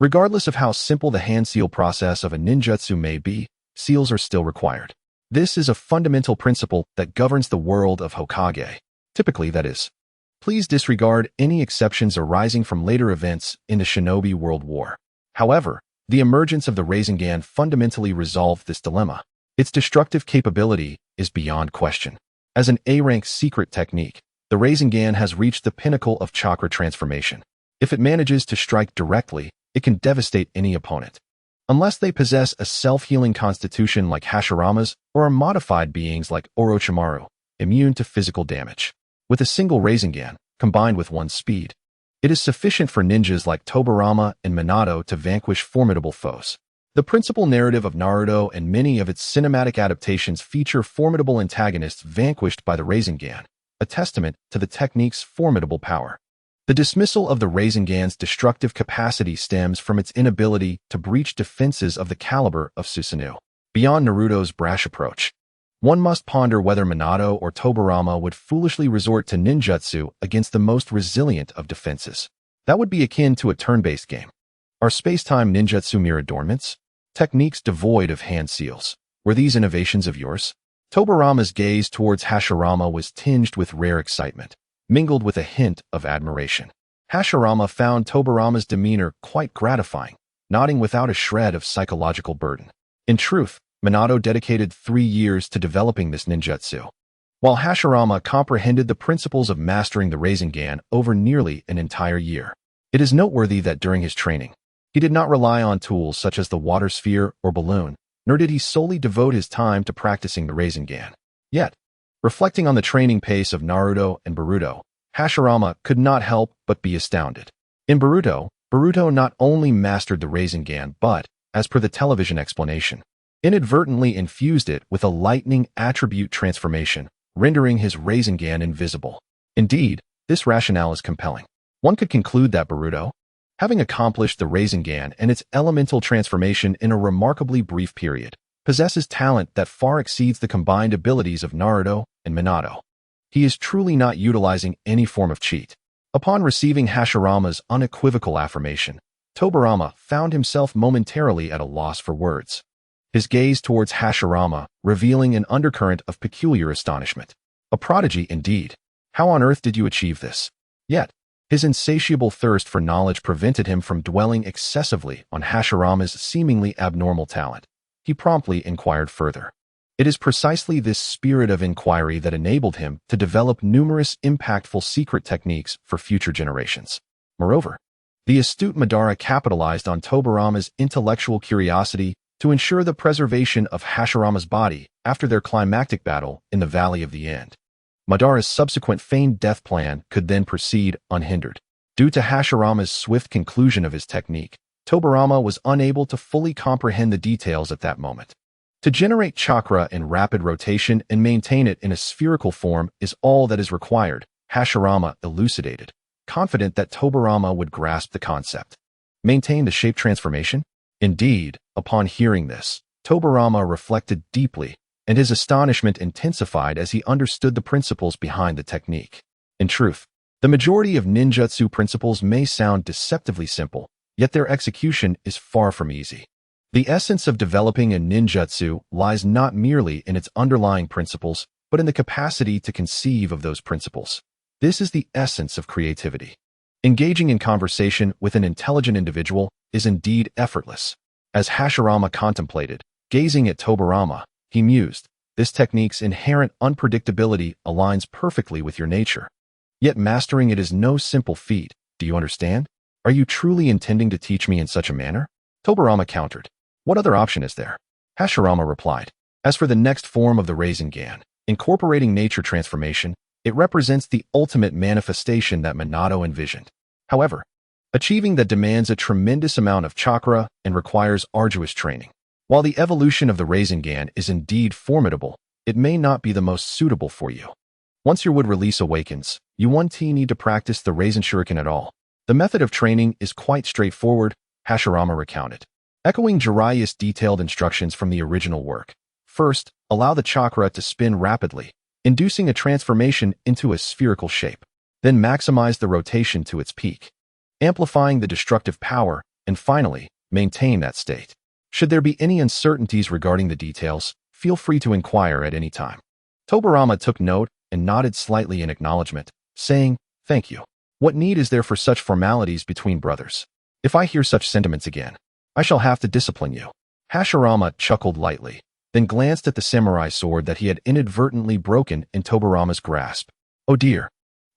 Regardless of how simple the hand seal process of a ninjutsu may be, seals are still required. This is a fundamental principle that governs the world of Hokage. Typically, that is. Please disregard any exceptions arising from later events in the Shinobi World War. However, the emergence of the Rasengan fundamentally resolved this dilemma. Its destructive capability is beyond question. As an A-rank secret technique, the Rasengan has reached the pinnacle of chakra transformation. If it manages to strike directly, it can devastate any opponent. Unless they possess a self-healing constitution like Hashirama's or are modified beings like Orochimaru, immune to physical damage. With a single Rasengan, combined with one's speed, it is sufficient for ninjas like Tobarama and Minato to vanquish formidable foes. The principal narrative of Naruto and many of its cinematic adaptations feature formidable antagonists vanquished by the Rasengan, a testament to the technique's formidable power. The dismissal of the Rasengan's destructive capacity stems from its inability to breach defenses of the caliber of Susanoo. Beyond Naruto's brash approach, one must ponder whether Minato or Tobarama would foolishly resort to ninjutsu against the most resilient of defenses. That would be akin to a turn-based game. Are space-time ninjutsu mere adornments? Techniques devoid of hand seals. Were these innovations of yours? Tobarama's gaze towards Hashirama was tinged with rare excitement, mingled with a hint of admiration. Hashirama found Tobarama's demeanor quite gratifying, nodding without a shred of psychological burden. In truth, Minato dedicated 3 years to developing this ninjutsu, while Hashirama comprehended the principles of mastering the Rasengan over nearly an entire year. It is noteworthy that during his training, he did not rely on tools such as the water sphere or balloon, nor did he solely devote his time to practicing the Rasengan. Yet, reflecting on the training pace of Naruto and Boruto, Hashirama could not help but be astounded. In Boruto not only mastered the Rasengan but, as per the television explanation, inadvertently infused it with a lightning attribute transformation, rendering his Rasengan invisible. Indeed, this rationale is compelling. One could conclude that Boruto, having accomplished the Rasengan and its elemental transformation in a remarkably brief period, possesses talent that far exceeds the combined abilities of Naruto and Minato. He is truly not utilizing any form of cheat. Upon receiving Hashirama's unequivocal affirmation, Tobarama found himself momentarily at a loss for words. His gaze towards Hashirama, revealing an undercurrent of peculiar astonishment. A prodigy indeed. How on earth did you achieve this? Yet, his insatiable thirst for knowledge prevented him from dwelling excessively on Hashirama's seemingly abnormal talent. He promptly inquired further. It is precisely this spirit of inquiry that enabled him to develop numerous impactful secret techniques for future generations. Moreover, the astute Madara capitalized on Tobarama's intellectual curiosity to ensure the preservation of Hashirama's body after their climactic battle in the Valley of the End. Madara's subsequent feigned death plan could then proceed unhindered. Due to Hashirama's swift conclusion of his technique, Tobarama was unable to fully comprehend the details at that moment. To generate chakra in rapid rotation and maintain it in a spherical form is all that is required, Hashirama elucidated, confident that Tobarama would grasp the concept. Maintain the shape transformation? Indeed, upon hearing this, Tobarama reflected deeply, and his astonishment intensified as he understood the principles behind the technique. In truth, the majority of ninjutsu principles may sound deceptively simple, yet their execution is far from easy. The essence of developing a ninjutsu lies not merely in its underlying principles, but in the capacity to conceive of those principles. This is the essence of creativity. Engaging in conversation with an intelligent individual is indeed effortless. As Hashirama contemplated, gazing at Tobarama, he mused, this technique's inherent unpredictability aligns perfectly with your nature. Yet mastering it is no simple feat, do you understand? Are you truly intending to teach me in such a manner? Tobarama countered. What other option is there? Hashirama replied. As for the next form of the Rasengan, incorporating nature transformation, it represents the ultimate manifestation that Minato envisioned. However, achieving that demands a tremendous amount of chakra and requires arduous training. While the evolution of the Rasengan is indeed formidable, it may not be the most suitable for you. Once your wood release awakens, you won't need to practice the Rasen Shuriken at all. The method of training is quite straightforward, Hashirama recounted, echoing Jiraiya's detailed instructions from the original work. First, allow the chakra to spin rapidly, inducing a transformation into a spherical shape. Then maximize the rotation to its peak, amplifying the destructive power, and finally, maintain that state. Should there be any uncertainties regarding the details, feel free to inquire at any time. Tobirama took note and nodded slightly in acknowledgement, saying, "Thank you. What need is there for such formalities between brothers? If I hear such sentiments again, I shall have to discipline you." Hashirama chuckled lightly, then glanced at the samurai sword that he had inadvertently broken in Tobirama's grasp. "Oh dear.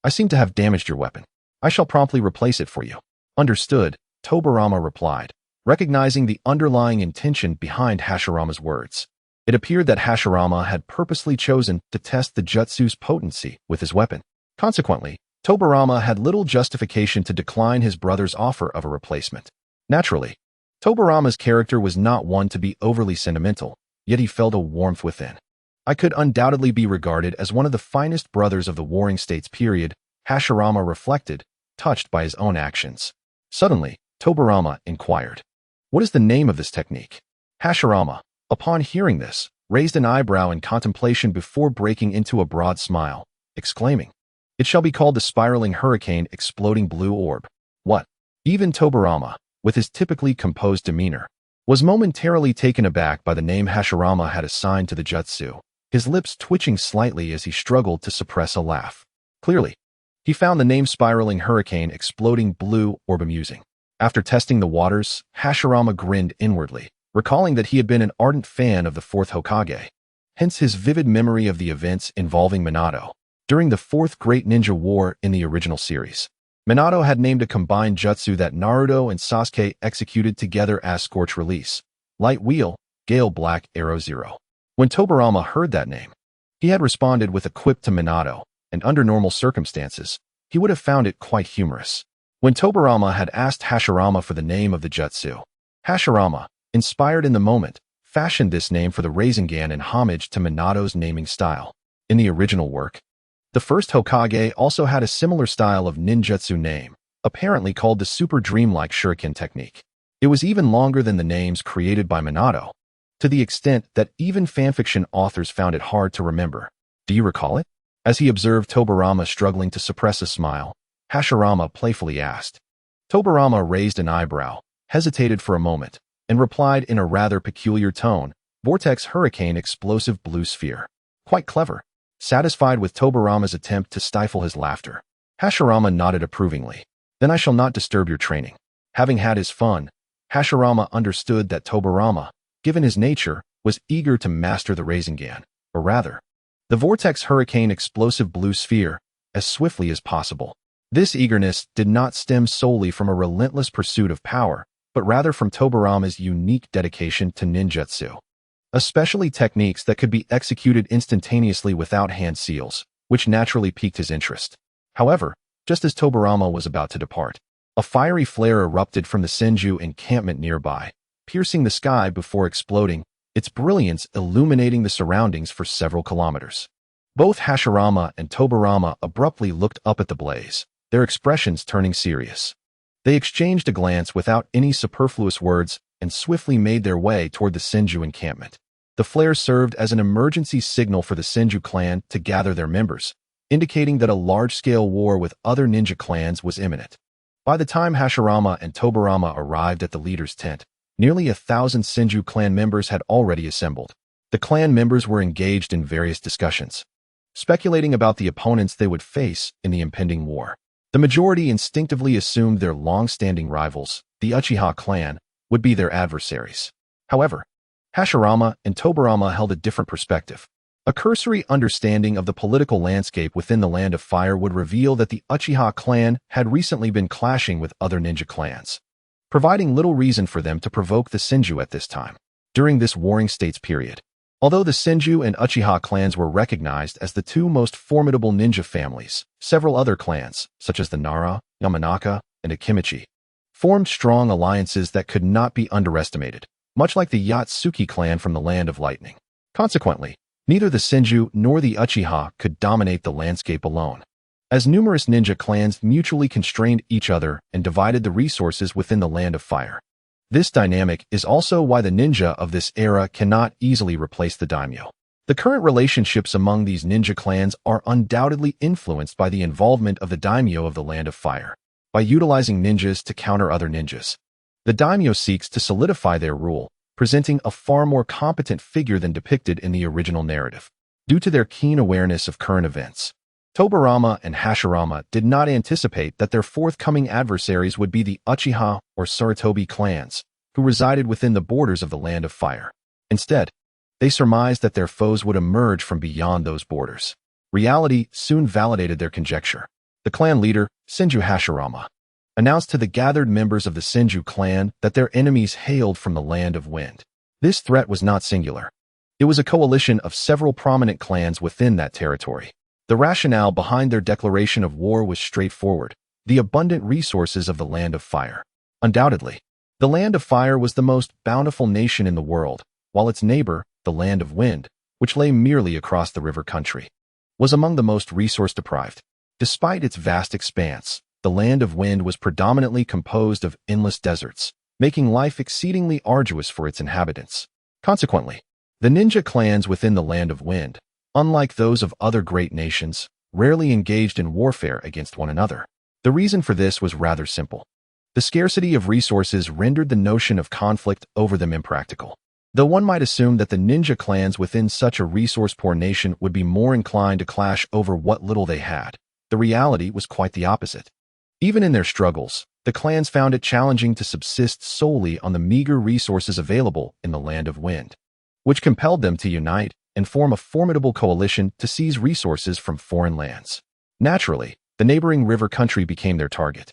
I seem to have damaged your weapon. I shall promptly replace it for you." "Understood," Tobirama replied, recognizing the underlying intention behind Hashirama's words. It appeared that Hashirama had purposely chosen to test the jutsu's potency with his weapon. Consequently, Tobirama had little justification to decline his brother's offer of a replacement. Naturally, Tobirama's character was not one to be overly sentimental, yet he felt a warmth within. "I could undoubtedly be regarded as one of the finest brothers of the Warring States period," Hashirama reflected, touched by his own actions. Suddenly, Tobirama inquired, "What is the name of this technique?" Hashirama, upon hearing this, raised an eyebrow in contemplation before breaking into a broad smile, exclaiming, "It shall be called the spiraling hurricane exploding blue orb." What? Even Tobirama, with his typically composed demeanor, was momentarily taken aback by the name Hashirama had assigned to the jutsu, his lips twitching slightly as he struggled to suppress a laugh. Clearly, he found the name spiraling hurricane exploding blue orb amusing. After testing the waters, Hashirama grinned inwardly, recalling that he had been an ardent fan of the fourth Hokage, hence his vivid memory of the events involving Minato during the Fourth Great Ninja War in the original series. Minato had named a combined jutsu that Naruto and Sasuke executed together as Scorch Release, Light Wheel, Gale Black Arrow Zero. When Tobirama heard that name, he had responded with a quip to Minato, and under normal circumstances, he would have found it quite humorous. When Tobirama had asked Hashirama for the name of the jutsu, Hashirama, inspired in the moment, fashioned this name for the Rasengan in homage to Minato's naming style. In the original work, the first Hokage also had a similar style of ninjutsu name, apparently called the Super Dreamlike Shuriken technique. It was even longer than the names created by Minato, to the extent that even fanfiction authors found it hard to remember. "Do you recall it?" As he observed Tobirama struggling to suppress a smile, Hashirama playfully asked. Tobirama raised an eyebrow, hesitated for a moment, and replied in a rather peculiar tone, "Vortex Hurricane Explosive Blue Sphere." "Quite clever." Satisfied with Tobirama's attempt to stifle his laughter, Hashirama nodded approvingly. "Then I shall not disturb your training." Having had his fun, Hashirama understood that Tobirama, given his nature, was eager to master the Rasengan, or rather, the Vortex Hurricane Explosive Blue Sphere, as swiftly as possible. This eagerness did not stem solely from a relentless pursuit of power, but rather from Tobirama's unique dedication to ninjutsu, especially techniques that could be executed instantaneously without hand seals, which naturally piqued his interest. However, just as Tobirama was about to depart, a fiery flare erupted from the Senju encampment nearby, piercing the sky before exploding, its brilliance illuminating the surroundings for several kilometers. Both Hashirama and Tobirama abruptly looked up at the blaze, their expressions turning serious. They exchanged a glance without any superfluous words and swiftly made their way toward the Senju encampment. The flare served as an emergency signal for the Senju clan to gather their members, indicating that a large-scale war with other ninja clans was imminent. By the time Hashirama and Tobirama arrived at the leader's tent, nearly 1,000 Senju clan members had already assembled. The clan members were engaged in various discussions, speculating about the opponents they would face in the impending war. The majority instinctively assumed their long-standing rivals, the Uchiha clan, would be their adversaries. However, Hashirama and Tobirama held a different perspective. A cursory understanding of the political landscape within the Land of Fire would reveal that the Uchiha clan had recently been clashing with other ninja clans, providing little reason for them to provoke the Senju at this time. during this Warring States period. Although the Senju and Uchiha clans were recognized as the two most formidable ninja families, several other clans, such as the Nara, Yamanaka, and Akimichi, formed strong alliances that could not be underestimated, much like the Yatsuki clan from the Land of Lightning. Consequently, neither the Senju nor the Uchiha could dominate the landscape alone, as numerous ninja clans mutually constrained each other and divided the resources within the Land of Fire. This dynamic is also why the ninja of this era cannot easily replace the daimyo. The current relationships among these ninja clans are undoubtedly influenced by the involvement of the daimyo of the Land of Fire. By utilizing ninjas to counter other ninjas, the daimyo seeks to solidify their rule, presenting a far more competent figure than depicted in the original narrative. Due to their keen awareness of current events, Tobirama and Hashirama did not anticipate that their forthcoming adversaries would be the Uchiha or Sarutobi clans, who resided within the borders of the Land of Fire. Instead, they surmised that their foes would emerge from beyond those borders. Reality soon validated their conjecture. The clan leader, Senju Hashirama, announced to the gathered members of the Senju clan that their enemies hailed from the Land of Wind. This threat was not singular. It was a coalition of several prominent clans within that territory. The rationale behind their declaration of war was straightforward: the abundant resources of the Land of Fire. Undoubtedly, the Land of Fire was the most bountiful nation in the world, while its neighbor, the Land of Wind, which lay merely across the river country, was among the most resource-deprived. Despite its vast expanse, the Land of Wind was predominantly composed of endless deserts, making life exceedingly arduous for its inhabitants. Consequently, the ninja clans within the Land of Wind, unlike those of other great nations, rarely engaged in warfare against one another. The reason for this was rather simple. The scarcity of resources rendered the notion of conflict over them impractical. Though one might assume that the ninja clans within such a resource-poor nation would be more inclined to clash over what little they had, the reality was quite the opposite. Even in their struggles, the clans found it challenging to subsist solely on the meager resources available in the Land of Wind, which compelled them to unite and form a formidable coalition to seize resources from foreign lands. Naturally, the neighboring river country became their target,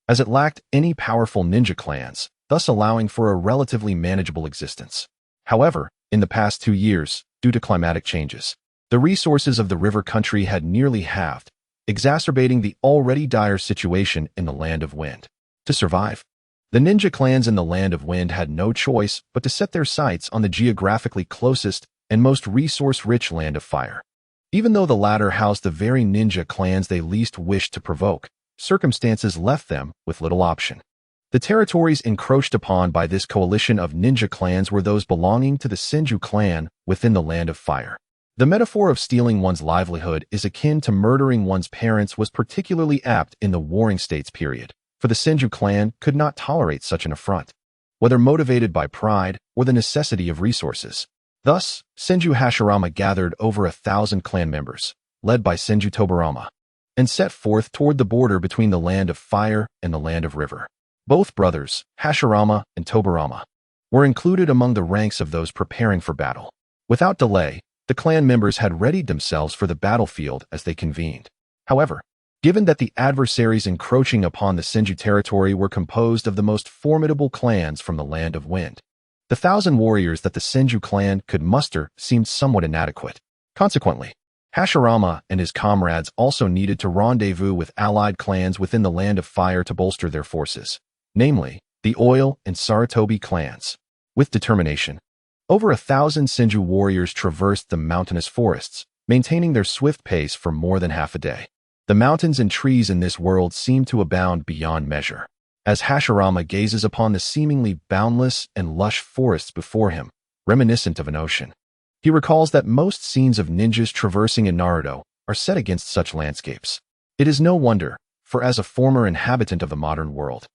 as it lacked any powerful ninja clans, thus allowing for a relatively manageable existence. However, in the past 2 years, due to climatic changes, the resources of the river country had nearly halved, exacerbating the already dire situation in the Land of Wind. To survive, the ninja clans in the Land of Wind had no choice but to set their sights on the geographically closest and most resource-rich Land of Fire. Even though the latter housed the very ninja clans they least wished to provoke, circumstances left them with little option. The territories encroached upon by this coalition of ninja clans were those belonging to the Senju clan within the Land of Fire. The metaphor of stealing one's livelihood is akin to murdering one's parents was particularly apt in the Warring States period, for the Senju clan could not tolerate such an affront, whether motivated by pride or the necessity of resources. Thus, Senju Hashirama gathered over 1,000 clan members, led by Senju Tobirama, and set forth toward the border between the Land of Fire and the Land of River. Both brothers, Hashirama and Tobirama, were included among the ranks of those preparing for battle. Without delay, the clan members had readied themselves for the battlefield as they convened. However, given that the adversaries encroaching upon the Senju territory were composed of the most formidable clans from the Land of Wind, the 1,000 warriors that the Senju clan could muster seemed somewhat inadequate. Consequently, Hashirama and his comrades also needed to rendezvous with allied clans within the Land of Fire to bolster their forces, namely, the Oil and Sarutobi clans. With determination, over 1,000 Senju warriors traversed the mountainous forests, maintaining their swift pace for more than half a day. The mountains and trees in this world seem to abound beyond measure. As Hashirama gazes upon the seemingly boundless and lush forests before him, reminiscent of an ocean, he recalls that most scenes of ninjas traversing in Naruto are set against such landscapes. It is no wonder, for as a former inhabitant of the modern world,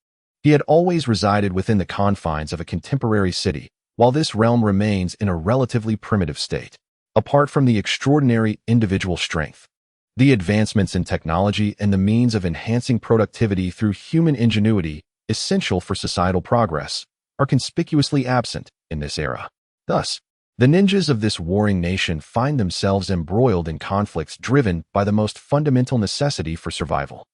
he had always resided within the confines of a contemporary city, while this realm remains in a relatively primitive state. Apart from the extraordinary individual strength, the advancements in technology and the means of enhancing productivity through human ingenuity essential for societal progress are conspicuously absent in this era. Thus, the ninjas of this warring nation find themselves embroiled in conflicts driven by the most fundamental necessity for survival.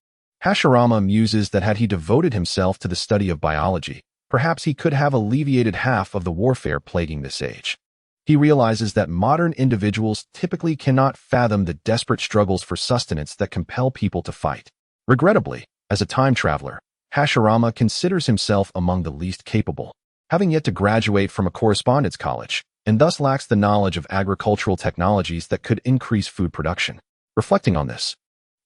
Hashirama muses that had he devoted himself to the study of biology, perhaps he could have alleviated half of the warfare plaguing this age. He realizes that modern individuals typically cannot fathom the desperate struggles for sustenance that compel people to fight. Regrettably, as a time traveler, Hashirama considers himself among the least capable, having yet to graduate from a correspondence college, and thus lacks the knowledge of agricultural technologies that could increase food production. Reflecting on this,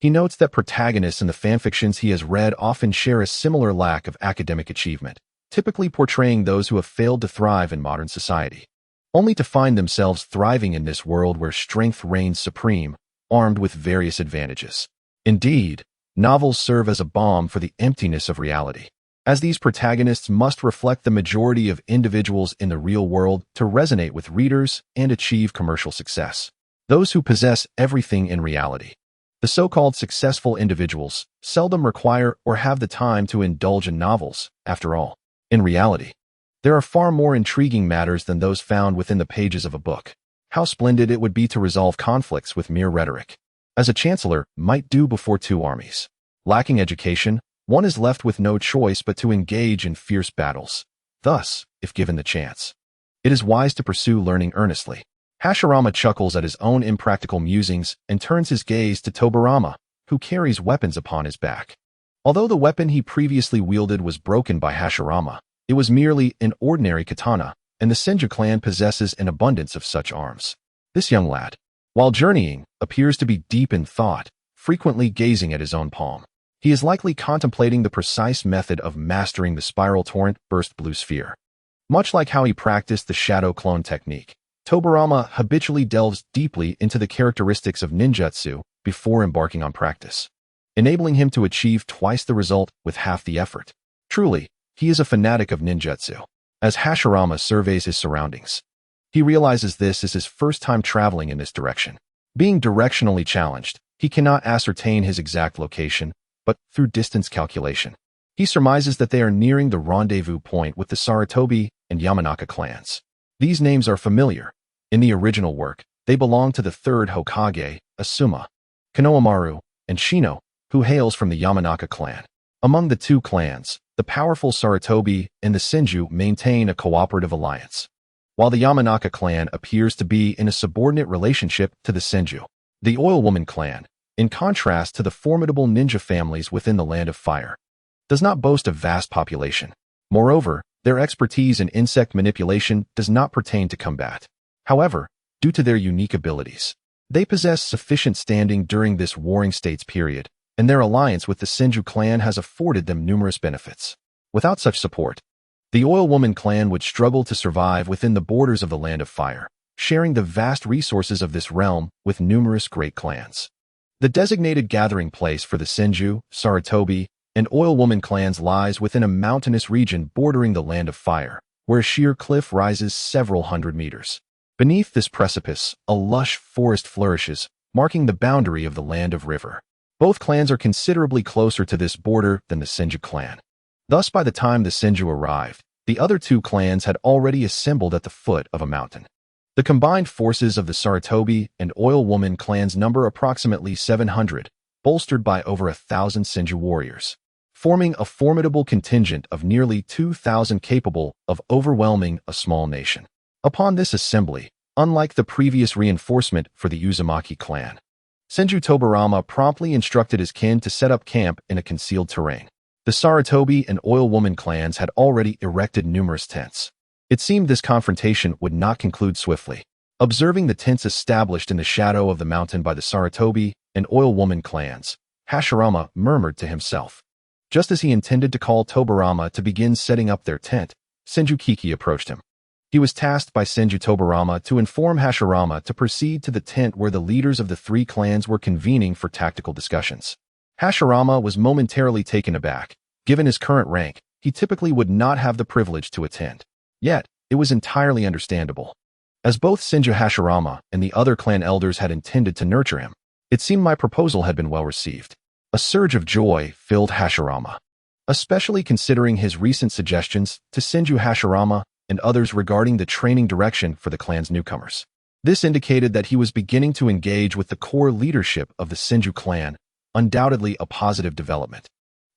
he notes that protagonists in the fanfictions he has read often share a similar lack of academic achievement, typically portraying those who have failed to thrive in modern society, only to find themselves thriving in this world where strength reigns supreme, armed with various advantages. Indeed, novels serve as a balm for the emptiness of reality, as these protagonists must reflect the majority of individuals in the real world to resonate with readers and achieve commercial success. Those who possess everything in reality, the so-called successful individuals, seldom require or have the time to indulge in novels, after all. In reality, there are far more intriguing matters than those found within the pages of a book. How splendid it would be to resolve conflicts with mere rhetoric, as a chancellor might do before two armies. Lacking education, one is left with no choice but to engage in fierce battles. Thus, if given the chance, it is wise to pursue learning earnestly. Hashirama chuckles at his own impractical musings and turns his gaze to Tobirama, who carries weapons upon his back. Although the weapon he previously wielded was broken by Hashirama, it was merely an ordinary katana, and the Senju clan possesses an abundance of such arms. This young lad, while journeying, appears to be deep in thought, frequently gazing at his own palm. He is likely contemplating the precise method of mastering the spiral torrent burst blue sphere. Much like how he practiced the shadow clone technique, Tobirama habitually delves deeply into the characteristics of ninjutsu before embarking on practice, enabling him to achieve twice the result with half the effort. Truly, he is a fanatic of ninjutsu. As Hashirama surveys his surroundings, he realizes this is his first time traveling in this direction. Being directionally challenged, he cannot ascertain his exact location, but through distance calculation, he surmises that they are nearing the rendezvous point with the Sarutobi and Yamanaka clans. These names are familiar. In the original work, they belong to the third Hokage, Asuma, Konohamaru, and Shino, who hails from the Yamanaka clan. Among the two clans, the powerful Sarutobi and the Senju maintain a cooperative alliance, while the Yamanaka clan appears to be in a subordinate relationship to the Senju. The Oil Woman clan, in contrast to the formidable ninja families within the Land of Fire, does not boast a vast population. Moreover, their expertise in insect manipulation does not pertain to combat. However, due to their unique abilities, they possess sufficient standing during this Warring States period, and their alliance with the Senju clan has afforded them numerous benefits. Without such support, the Oil Woman clan would struggle to survive within the borders of the Land of Fire, sharing the vast resources of this realm with numerous great clans. The designated gathering place for the Senju, Sarutobi, and Oil Woman clans lies within a mountainous region bordering the Land of Fire, where a sheer cliff rises several hundred meters. Beneath this precipice, a lush forest flourishes, marking the boundary of the Land of River. Both clans are considerably closer to this border than the Senju clan. Thus, by the time the Senju arrived, the other two clans had already assembled at the foot of a mountain. The combined forces of the Sarutobi and Oil Woman clans number approximately 700, bolstered by over 1,000 Senju warriors, forming a formidable contingent of nearly 2,000 capable of overwhelming a small nation. Upon this assembly, unlike the previous reinforcement for the Uzumaki clan, Senju Tobirama promptly instructed his kin to set up camp in a concealed terrain. The Sarutobi and Oil Woman clans had already erected numerous tents. It seemed this confrontation would not conclude swiftly. Observing the tents established in the shadow of the mountain by the Sarutobi and Oil Woman clans, Hashirama murmured to himself. Just as he intended to call Tobirama to begin setting up their tent, Senju Kiki approached him. He was tasked by Senju Tobirama to inform Hashirama to proceed to the tent where the leaders of the three clans were convening for tactical discussions. Hashirama was momentarily taken aback. Given his current rank, he typically would not have the privilege to attend. Yet, it was entirely understandable. As both Senju Hashirama and the other clan elders had intended to nurture him, it seemed my proposal had been well received. A surge of joy filled Hashirama, especially considering his recent suggestions to Senju Hashirama and others regarding the training direction for the clan's newcomers. This indicated that he was beginning to engage with the core leadership of the Senju clan, undoubtedly a positive development.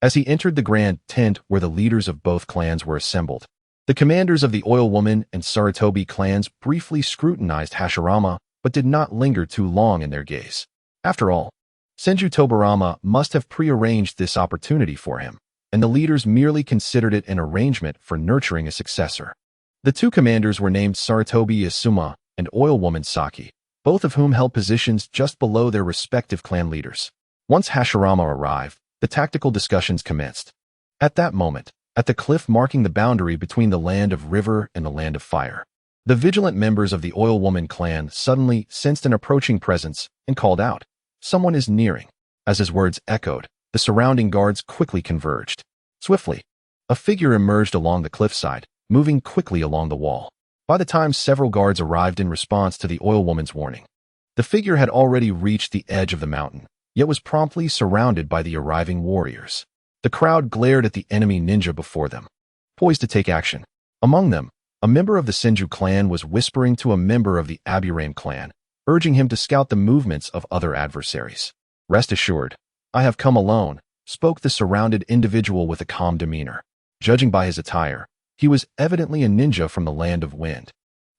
As he entered the grand tent where the leaders of both clans were assembled, the commanders of the Oil Woman and Sarutobi clans briefly scrutinized Hashirama but did not linger too long in their gaze. After all, Senju Tobarama must have prearranged this opportunity for him, and the leaders merely considered it an arrangement for nurturing a successor. The two commanders were named Sarutobi Asuma and Oil Woman Saki, both of whom held positions just below their respective clan leaders. Once Hashirama arrived, the tactical discussions commenced. At that moment, at the cliff marking the boundary between the land of river and the land of fire, the vigilant members of the Oil Woman clan suddenly sensed an approaching presence and called out, "Someone is nearing." As his words echoed, the surrounding guards quickly converged. Swiftly, a figure emerged along the cliffside, moving quickly along the wall. By the time several guards arrived in response to the Oil Woman's warning, the figure had already reached the edge of the mountain, yet was promptly surrounded by the arriving warriors. The crowd glared at the enemy ninja before them, poised to take action. Among them, a member of the Senju clan was whispering to a member of the Aburame clan, urging him to scout the movements of other adversaries. "Rest assured, I have come alone," spoke the surrounded individual with a calm demeanor. Judging by his attire, he was evidently a ninja from the land of wind.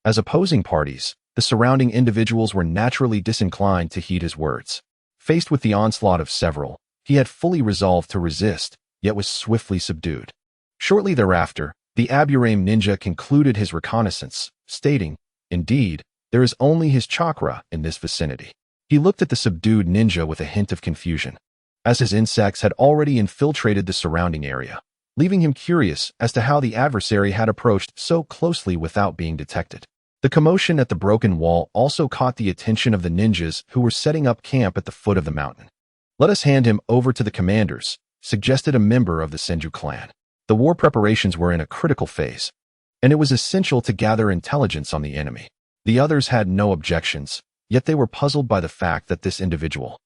As opposing parties, the surrounding individuals were naturally disinclined to heed his words. Faced with the onslaught of several, he had fully resolved to resist, yet was swiftly subdued. Shortly thereafter, the Aburame ninja concluded his reconnaissance, stating, "Indeed, there is only his chakra in this vicinity." He looked at the subdued ninja with a hint of confusion, as his insects had already infiltrated the surrounding area, leaving him curious as to how the adversary had approached so closely without being detected. The commotion at the broken wall also caught the attention of the ninjas who were setting up camp at the foot of the mountain. "Let us hand him over to the commanders," suggested a member of the Senju clan. The war preparations were in a critical phase, and it was essential to gather intelligence on the enemy. The others had no objections, yet they were puzzled by the fact that this individual,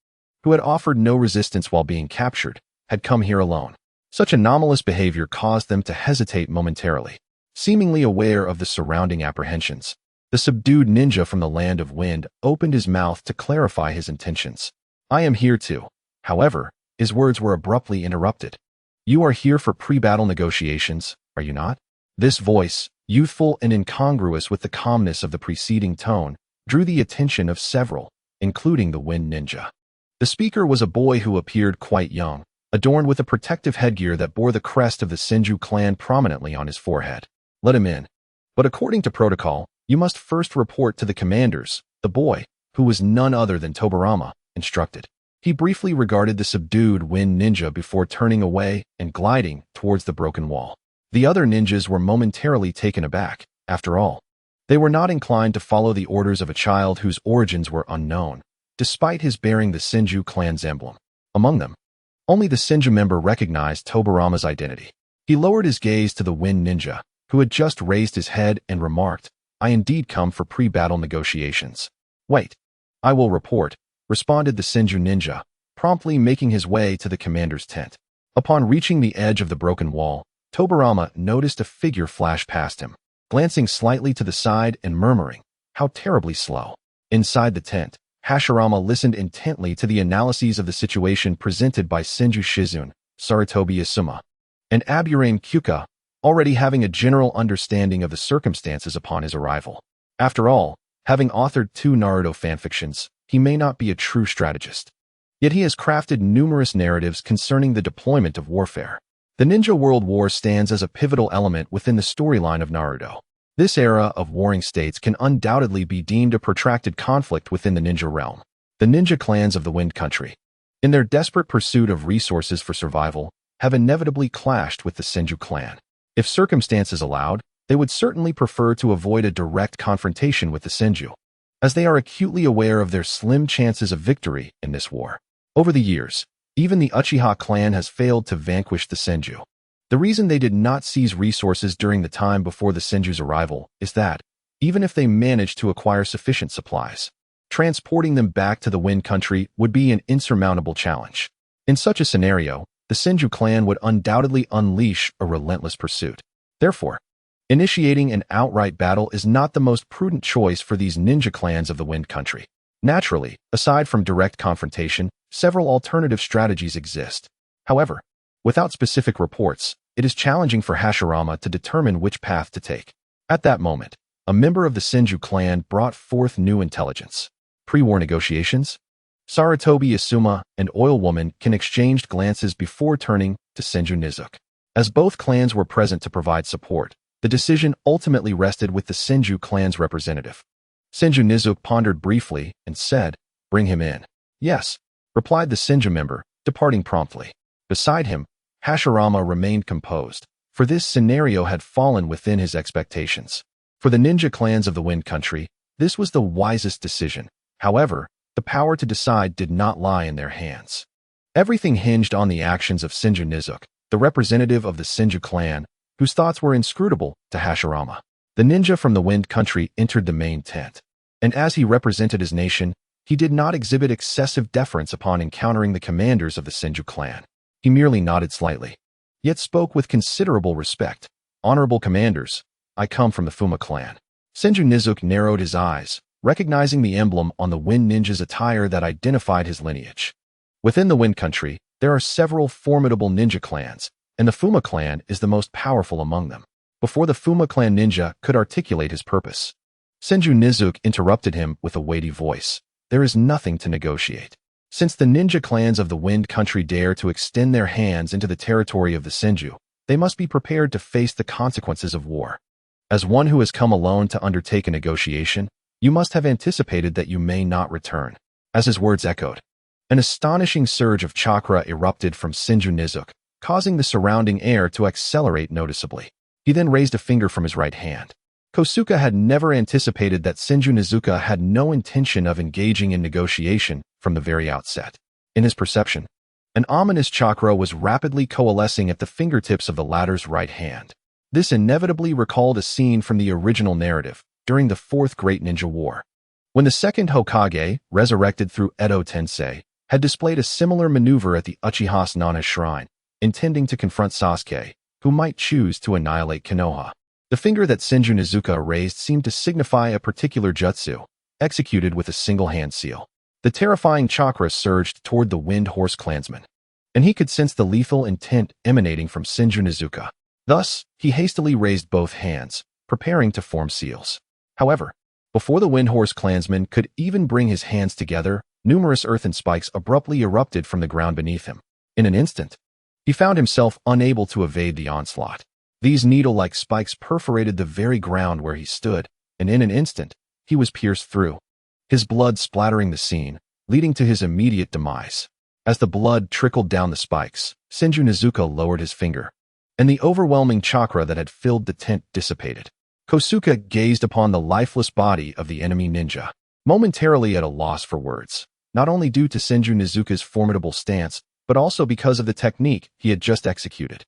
who had offered no resistance while being captured, had come here alone. Such anomalous behavior caused them to hesitate momentarily. Seemingly aware of the surrounding apprehensions, the subdued ninja from the land of wind opened his mouth to clarify his intentions. "I am here to..." However, his words were abruptly interrupted. "You are here for pre-battle negotiations, are you not?" This voice, youthful and incongruous with the calmness of the preceding tone, drew the attention of several, including the wind ninja. The speaker was a boy who appeared quite young, adorned with a protective headgear that bore the crest of the Senju clan prominently on his forehead. "Let him in. But according to protocol, you must first report to the commanders," the boy, who was none other than Tobarama, instructed. He briefly regarded the subdued wind ninja before turning away and gliding towards the broken wall. The other ninjas were momentarily taken aback. After all, they were not inclined to follow the orders of a child whose origins were unknown, despite his bearing the Senju clan's emblem. Among them, only the Senju member recognized Tobarama's identity. He lowered his gaze to the wind ninja, who had just raised his head and remarked, "I indeed come for pre-battle negotiations." "Wait, I will report," responded the Senju ninja, promptly making his way to the commander's tent. Upon reaching the edge of the broken wall, Tobarama noticed a figure flash past him, glancing slightly to the side and murmuring, "How terribly slow." Inside the tent, Hashirama listened intently to the analyses of the situation presented by Senju Shizun, Sarutobi Asuma, and Aburame Kyuka, already having a general understanding of the circumstances upon his arrival. After all, having authored 2 Naruto fanfictions, he may not be a true strategist. Yet he has crafted numerous narratives concerning the deployment of warfare. The Ninja World War stands as a pivotal element within the storyline of Naruto. This era of warring states can undoubtedly be deemed a protracted conflict within the ninja realm. The ninja clans of the Wind Country, in their desperate pursuit of resources for survival, have inevitably clashed with the Senju clan. If circumstances allowed, they would certainly prefer to avoid a direct confrontation with the Senju, as they are acutely aware of their slim chances of victory in this war. Over the years, even the Uchiha clan has failed to vanquish the Senju. The reason they did not seize resources during the time before the Senju's arrival is that, even if they managed to acquire sufficient supplies, transporting them back to the Wind Country would be an insurmountable challenge. In such a scenario, the Senju clan would undoubtedly unleash a relentless pursuit. Therefore, initiating an outright battle is not the most prudent choice for these ninja clans of the Wind Country. Naturally, aside from direct confrontation, several alternative strategies exist. However, Without specific reports, it is challenging for Hashirama to determine which path to take. At that moment, a member of the Senju clan brought forth new intelligence. Pre-war negotiations? Sarutobi Asuma and Oil Woman can exchange glances before turning to Senju Nizuka. As both clans were present to provide support, the decision ultimately rested with the Senju clan's representative. Senju Nizuka pondered briefly and said, "Bring him in." "Yes," replied the Senju member, departing promptly. Beside him, Hashirama remained composed, for this scenario had fallen within his expectations. For the ninja clans of the Wind Country, this was the wisest decision. However, the power to decide did not lie in their hands. Everything hinged on the actions of Senju Nizuka, the representative of the Senju clan, whose thoughts were inscrutable to Hashirama. The ninja from the Wind Country entered the main tent, and as he represented his nation, he did not exhibit excessive deference upon encountering the commanders of the Senju clan. He merely nodded slightly, yet spoke with considerable respect. "Honorable commanders, I come from the Fuma clan." Senju Nizuka narrowed his eyes, recognizing the emblem on the Wind Ninja's attire that identified his lineage. Within the Wind Country, there are several formidable ninja clans, and the Fuma clan is the most powerful among them. Before the Fuma clan ninja could articulate his purpose, Senju Nizuka interrupted him with a weighty voice. "There is nothing to negotiate. Since the ninja clans of the Wind Country dare to extend their hands into the territory of the Senju, they must be prepared to face the consequences of war. As one who has come alone to undertake a negotiation, you must have anticipated that you may not return." As his words echoed, an astonishing surge of chakra erupted from Senju Nizuka, causing the surrounding air to accelerate noticeably. He then raised a finger from his right hand. Kosuke had never anticipated that Senju Nizuka had no intention of engaging in negotiation from the very outset. In his perception, an ominous chakra was rapidly coalescing at the fingertips of the latter's right hand. This inevitably recalled a scene from the original narrative during the Fourth Great Ninja War, when the second Hokage, resurrected through Edo Tensei, had displayed a similar maneuver at the Uchiha Nana's shrine, intending to confront Sasuke, who might choose to annihilate Konoha. The finger that Senju Nizuka raised seemed to signify a particular jutsu, executed with a single hand seal. The terrifying chakra surged toward the Wind Horse clansman, and he could sense the lethal intent emanating from Senju Nizuka. Thus, he hastily raised both hands, preparing to form seals. However, before the Wind Horse clansman could even bring his hands together, numerous earthen spikes abruptly erupted from the ground beneath him. In an instant, he found himself unable to evade the onslaught. These needle-like spikes perforated the very ground where he stood, and in an instant, he was pierced through, his blood splattering the scene, leading to his immediate demise. As the blood trickled down the spikes, Senju Nizuka lowered his finger, and the overwhelming chakra that had filled the tent dissipated. Kosuke gazed upon the lifeless body of the enemy ninja, momentarily at a loss for words, not only due to Senju Nizuka's formidable stance, but also because of the technique he had just executed.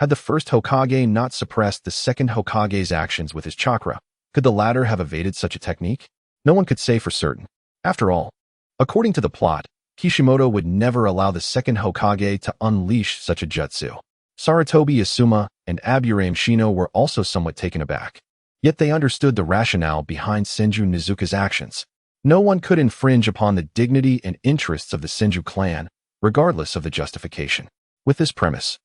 Had the first Hokage not suppressed the second Hokage's actions with his chakra, could the latter have evaded such a technique? No one could say for certain. After all, according to the plot, Kishimoto would never allow the second Hokage to unleash such a jutsu. Sarutobi Asuma and Aburame Shino were also somewhat taken aback. Yet they understood the rationale behind Senju Nizuka's actions. No one could infringe upon the dignity and interests of the Senju clan, regardless of the justification. With this premise,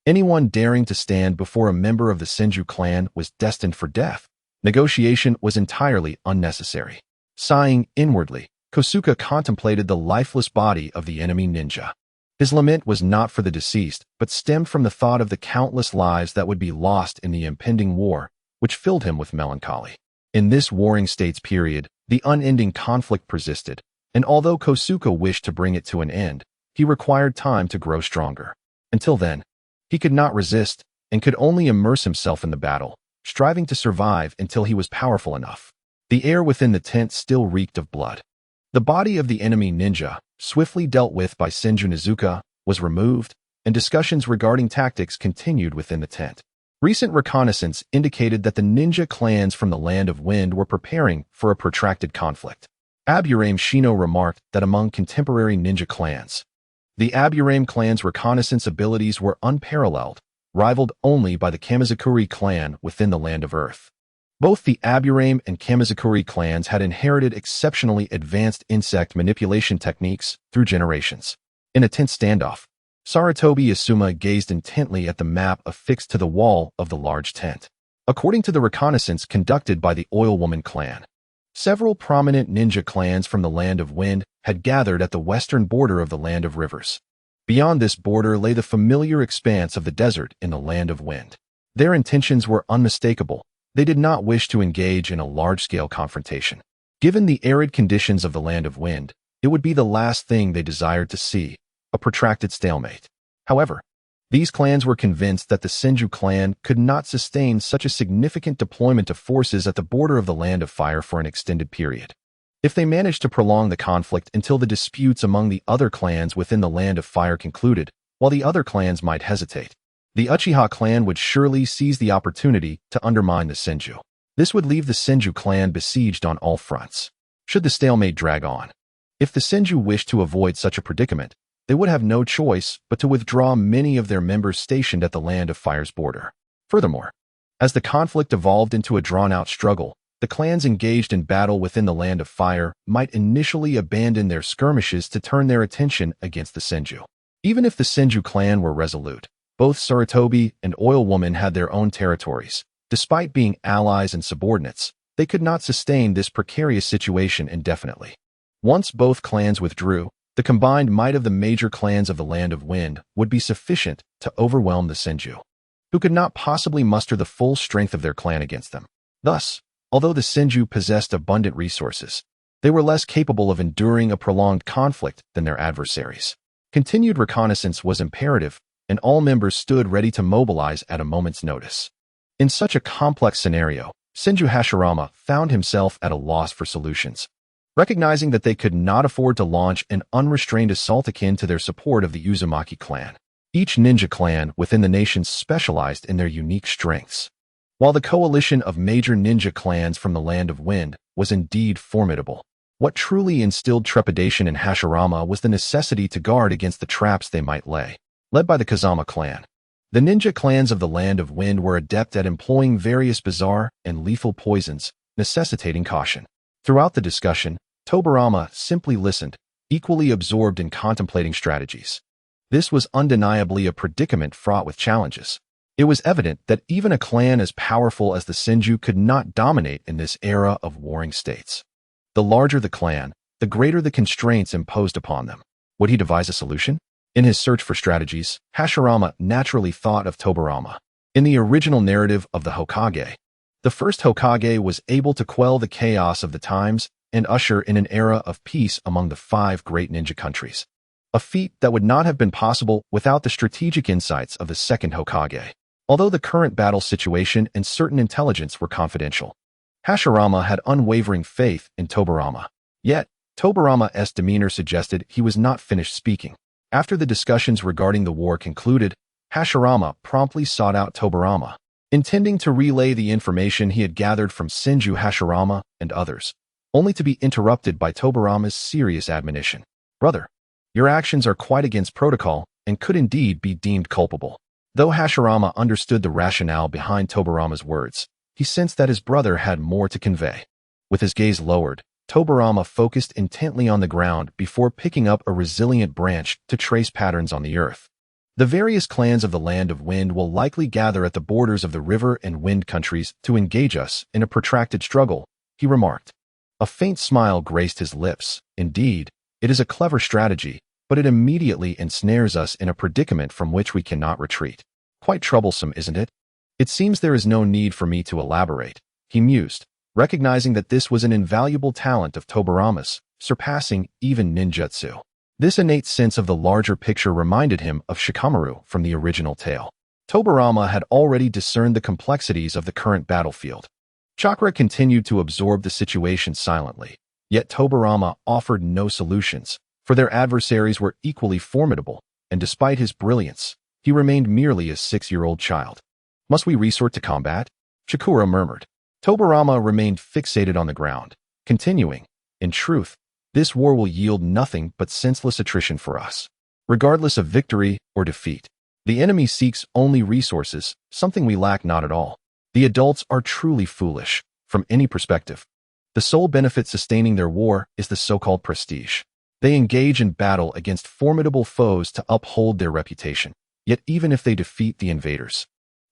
anyone daring to stand before a member of the Senju clan was destined for death. Negotiation was entirely unnecessary. Sighing inwardly, Kosuke contemplated the lifeless body of the enemy ninja. His lament was not for the deceased, but stemmed from the thought of the countless lives that would be lost in the impending war, which filled him with melancholy. In this warring states period, the unending conflict persisted, and although Kosuke wished to bring it to an end, he required time to grow stronger. Until then, he could not resist and could only immerse himself in the battle, striving to survive until he was powerful enough. The air within the tent still reeked of blood. The body of the enemy ninja, swiftly dealt with by Senju Nizuka, was removed, and discussions regarding tactics continued within the tent. Recent reconnaissance indicated that the ninja clans from the Land of Wind were preparing for a protracted conflict. Aburame Shino remarked that among contemporary ninja clans, the Aburame clan's reconnaissance abilities were unparalleled, rivaled only by the Kamizakuri clan within the Land of Earth. Both the Aburame and Kamizakuri clans had inherited exceptionally advanced insect manipulation techniques through generations. In a tense standoff, Saratobi Asuma gazed intently at the map affixed to the wall of the large tent. According to the reconnaissance conducted by the Oil Woman clan, several prominent ninja clans from the Land of Wind had gathered at the western border of the Land of Rivers. Beyond this border lay the familiar expanse of the desert in the Land of Wind. Their intentions were unmistakable. They did not wish to engage in a large-scale confrontation. Given the arid conditions of the Land of Wind, it would be the last thing they desired to see, a protracted stalemate. However, these clans were convinced that the Senju clan could not sustain such a significant deployment of forces at the border of the Land of Fire for an extended period. If they managed to prolong the conflict until the disputes among the other clans within the Land of Fire concluded, while the other clans might hesitate, the Uchiha clan would surely seize the opportunity to undermine the Senju. This would leave the Senju clan besieged on all fronts, should the stalemate drag on. If the Senju wished to avoid such a predicament, they would have no choice but to withdraw many of their members stationed at the Land of Fire's border. Furthermore, as the conflict evolved into a drawn-out struggle, the clans engaged in battle within the Land of Fire might initially abandon their skirmishes to turn their attention against the Senju. Even if the Senju clan were resolute, both Saratobi and Oil Woman had their own territories. Despite being allies and subordinates, they could not sustain this precarious situation indefinitely. Once both clans withdrew, the combined might of the major clans of the Land of Wind would be sufficient to overwhelm the Senju, who could not possibly muster the full strength of their clan against them. Thus, although the Senju possessed abundant resources, they were less capable of enduring a prolonged conflict than their adversaries. Continued reconnaissance was imperative, and all members stood ready to mobilize at a moment's notice. In such a complex scenario, Senju Hashirama found himself at a loss for solutions. Recognizing that they could not afford to launch an unrestrained assault akin to their support of the Uzumaki clan, each ninja clan within the nation specialized in their unique strengths. While the coalition of major ninja clans from the Land of Wind was indeed formidable, what truly instilled trepidation in Hashirama was the necessity to guard against the traps they might lay. Led by the Kazama clan, the ninja clans of the Land of Wind were adept at employing various bizarre and lethal poisons, necessitating caution. Throughout the discussion, Tobarama simply listened, equally absorbed in contemplating strategies. This was undeniably a predicament fraught with challenges. It was evident that even a clan as powerful as the Senju could not dominate in this era of warring states. The larger the clan, the greater the constraints imposed upon them. Would he devise a solution? In his search for strategies, Hashirama naturally thought of Tobarama. In the original narrative of the Hokage, the first Hokage was able to quell the chaos of the times and usher in an era of peace among the 5 great ninja countries. A feat that would not have been possible without the strategic insights of the second Hokage. Although the current battle situation and certain intelligence were confidential, Hashirama had unwavering faith in Tobarama. Yet, Tobarama's demeanor suggested he was not finished speaking. After the discussions regarding the war concluded, Hashirama promptly sought out Tobarama, intending to relay the information he had gathered from Senju Hashirama and others, only to be interrupted by Tobarama's serious admonition. Brother, your actions are quite against protocol and could indeed be deemed culpable. Though Hashirama understood the rationale behind Tobarama's words, he sensed that his brother had more to convey. With his gaze lowered, Tobarama focused intently on the ground before picking up a resilient branch to trace patterns on the earth. The various clans of the Land of Wind will likely gather at the borders of the river and wind countries to engage us in a protracted struggle, he remarked. A faint smile graced his lips. Indeed, it is a clever strategy, but it immediately ensnares us in a predicament from which we cannot retreat. Quite troublesome, isn't it? It seems there is no need for me to elaborate, he mused, recognizing that this was an invaluable talent of Tobarama's, surpassing even ninjutsu. This innate sense of the larger picture reminded him of Shikamaru from the original tale. Tobarama had already discerned the complexities of the current battlefield. Chakra continued to absorb the situation silently, yet Tobarama offered no solutions, for their adversaries were equally formidable, and despite his brilliance, he remained merely a 6-year-old child. Must we resort to combat? Chikura murmured. Tobarama remained fixated on the ground, continuing, in truth, this war will yield nothing but senseless attrition for us. Regardless of victory or defeat, the enemy seeks only resources, something we lack not at all. The adults are truly foolish, from any perspective. The sole benefit sustaining their war is the so-called prestige. They engage in battle against formidable foes to uphold their reputation. Yet even if they defeat the invaders,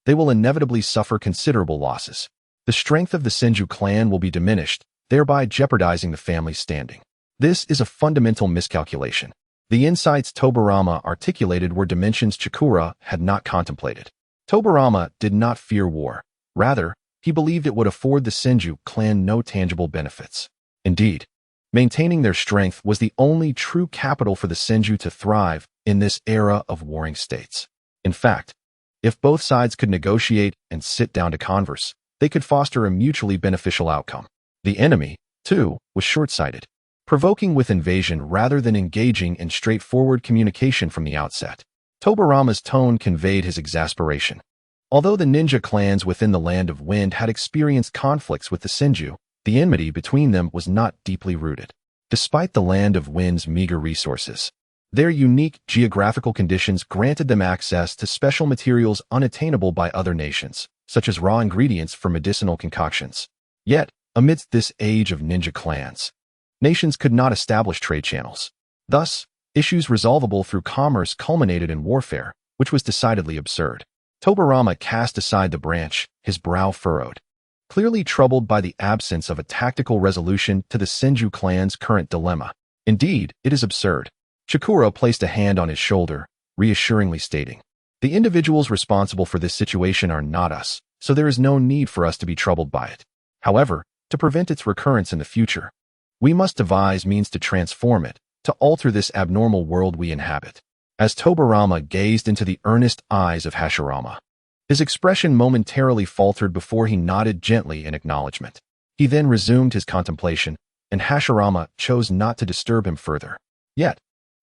they will inevitably suffer considerable losses. The strength of the Senju clan will be diminished, thereby jeopardizing the family's standing. This is a fundamental miscalculation. The insights Tobarama articulated were dimensions Chikura had not contemplated. Tobarama did not fear war. Rather, he believed it would afford the Senju clan no tangible benefits. Indeed, maintaining their strength was the only true capital for the Senju to thrive in this era of warring states. In fact, if both sides could negotiate and sit down to converse, they could foster a mutually beneficial outcome. The enemy, too, was short-sighted, provoking with invasion rather than engaging in straightforward communication from the outset. Tobarama's tone conveyed his exasperation. Although the ninja clans within the Land of Wind had experienced conflicts with the Senju, the enmity between them was not deeply rooted. Despite the Land of Wind's meager resources, their unique geographical conditions granted them access to special materials unattainable by other nations, such as raw ingredients for medicinal concoctions. Yet, amidst this age of ninja clans, nations could not establish trade channels. Thus, issues resolvable through commerce culminated in warfare, which was decidedly absurd. Tobarama cast aside the branch, his brow furrowed, clearly troubled by the absence of a tactical resolution to the Senju clan's current dilemma. Indeed, it is absurd. Chikura placed a hand on his shoulder, reassuringly stating, "The individuals responsible for this situation are not us, so there is no need for us to be troubled by it. However, to prevent its recurrence in the future, we must devise means to transform it, to alter this abnormal world we inhabit." As Tobarama gazed into the earnest eyes of Hashirama, his expression momentarily faltered before he nodded gently in acknowledgement. He then resumed his contemplation, and Hashirama chose not to disturb him further. Yet,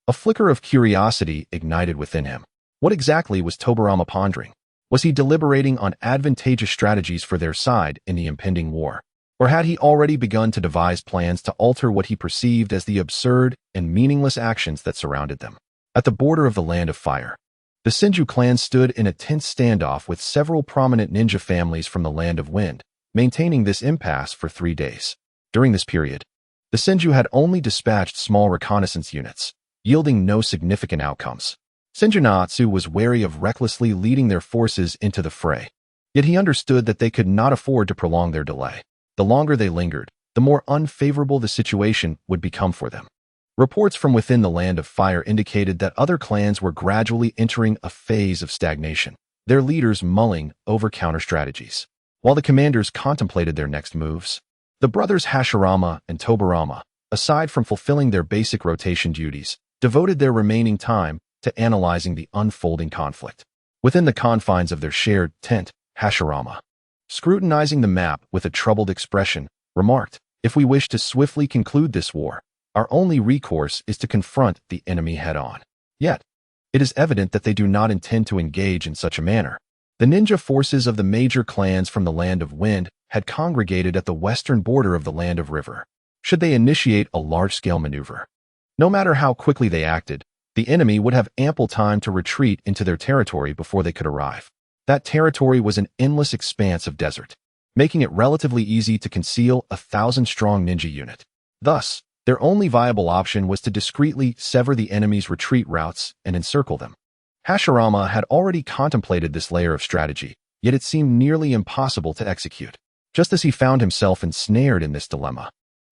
a flicker of curiosity ignited within him. What exactly was Tobarama pondering? Was he deliberating on advantageous strategies for their side in the impending war? Or had he already begun to devise plans to alter what he perceived as the absurd and meaningless actions that surrounded them? At the border of the Land of Fire, the Senju clan stood in a tense standoff with several prominent ninja families from the Land of Wind, maintaining this impasse for 3 days. During this period, the Senju had only dispatched small reconnaissance units, yielding no significant outcomes. Senju Naatsu was wary of recklessly leading their forces into the fray. Yet he understood that they could not afford to prolong their delay. The longer they lingered, the more unfavorable the situation would become for them. Reports from within the Land of Fire indicated that other clans were gradually entering a phase of stagnation, their leaders mulling over counter-strategies. While the commanders contemplated their next moves, the brothers Hashirama and Tobarama, aside from fulfilling their basic rotation duties, devoted their remaining time to analyzing the unfolding conflict. Within the confines of their shared tent, Hashirama, scrutinizing the map with a troubled expression, remarked, "If we wish to swiftly conclude this war, our only recourse is to confront the enemy head-on." Yet, it is evident that they do not intend to engage in such a manner. The ninja forces of the major clans from the Land of Wind had congregated at the western border of the Land of River. Should they initiate a large-scale maneuver, no matter how quickly they acted, the enemy would have ample time to retreat into their territory before they could arrive. That territory was an endless expanse of desert, making it relatively easy to conceal a 1,000-strong ninja unit. Thus, their only viable option was to discreetly sever the enemy's retreat routes and encircle them. Hashirama had already contemplated this layer of strategy, yet it seemed nearly impossible to execute. Just as he found himself ensnared in this dilemma,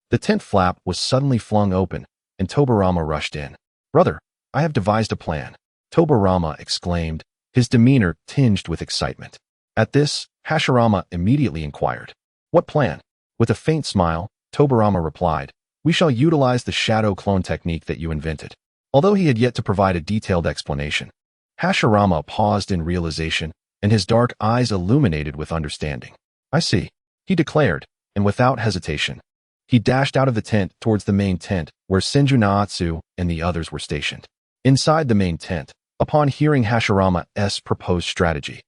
the tent flap was suddenly flung open, and Tobarama rushed in. "Brother, I have devised a plan," Tobarama exclaimed, his demeanor tinged with excitement. At this, Hashirama immediately inquired, "What plan?" With a faint smile, Tobarama replied, "We shall utilize the shadow clone technique that you invented." Although he had yet to provide a detailed explanation, Hashirama paused in realization, and his dark eyes illuminated with understanding. "I see," he declared, and without hesitation, he dashed out of the tent towards the main tent where Senju Naatsu and the others were stationed. Inside the main tent, upon hearing Hashirama's proposed strategy,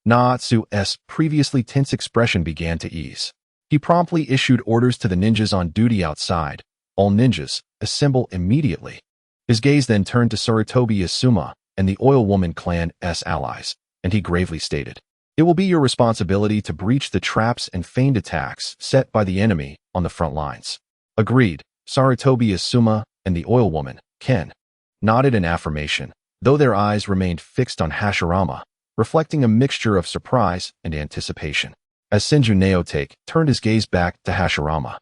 Naatsu's previously tense expression began to ease. He promptly issued orders to the ninjas on duty outside. "All ninjas, assemble immediately." His gaze then turned to Sarutobi Asuma and the Oil Woman clan's allies, and he gravely stated, "It will be your responsibility to breach the traps and feigned attacks set by the enemy on the front lines." "Agreed," Sarutobi Asuma and the oil woman, Ken, nodded in affirmation, though their eyes remained fixed on Hashirama, reflecting a mixture of surprise and anticipation. As Senju Naotake turned his gaze back to Hashirama,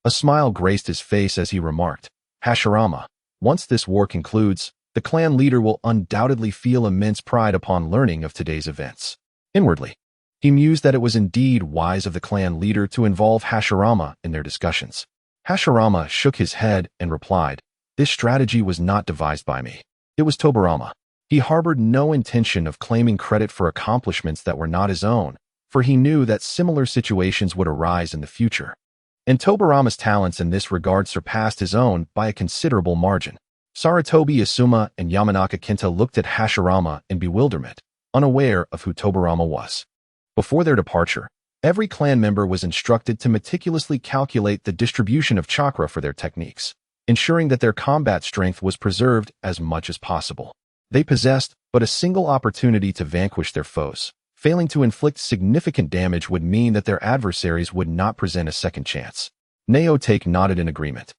a smile graced his face as he remarked, "Hashirama, once this war concludes, the clan leader will undoubtedly feel immense pride upon learning of today's events." Inwardly, he mused that it was indeed wise of the clan leader to involve Hashirama in their discussions. Hashirama shook his head and replied, "This strategy was not devised by me. It was Tobarama." He harbored no intention of claiming credit for accomplishments that were not his own, for he knew that similar situations would arise in the future. And Tobarama's talents in this regard surpassed his own by a considerable margin. Sarutobi Asuma and Yamanaka Kenta looked at Hashirama in bewilderment, unaware of who Tobarama was. Before their departure, every clan member was instructed to meticulously calculate the distribution of chakra for their techniques, ensuring that their combat strength was preserved as much as possible. They possessed but a single opportunity to vanquish their foes. Failing to inflict significant damage would mean that their adversaries would not present a second chance. Naotake nodded in agreement.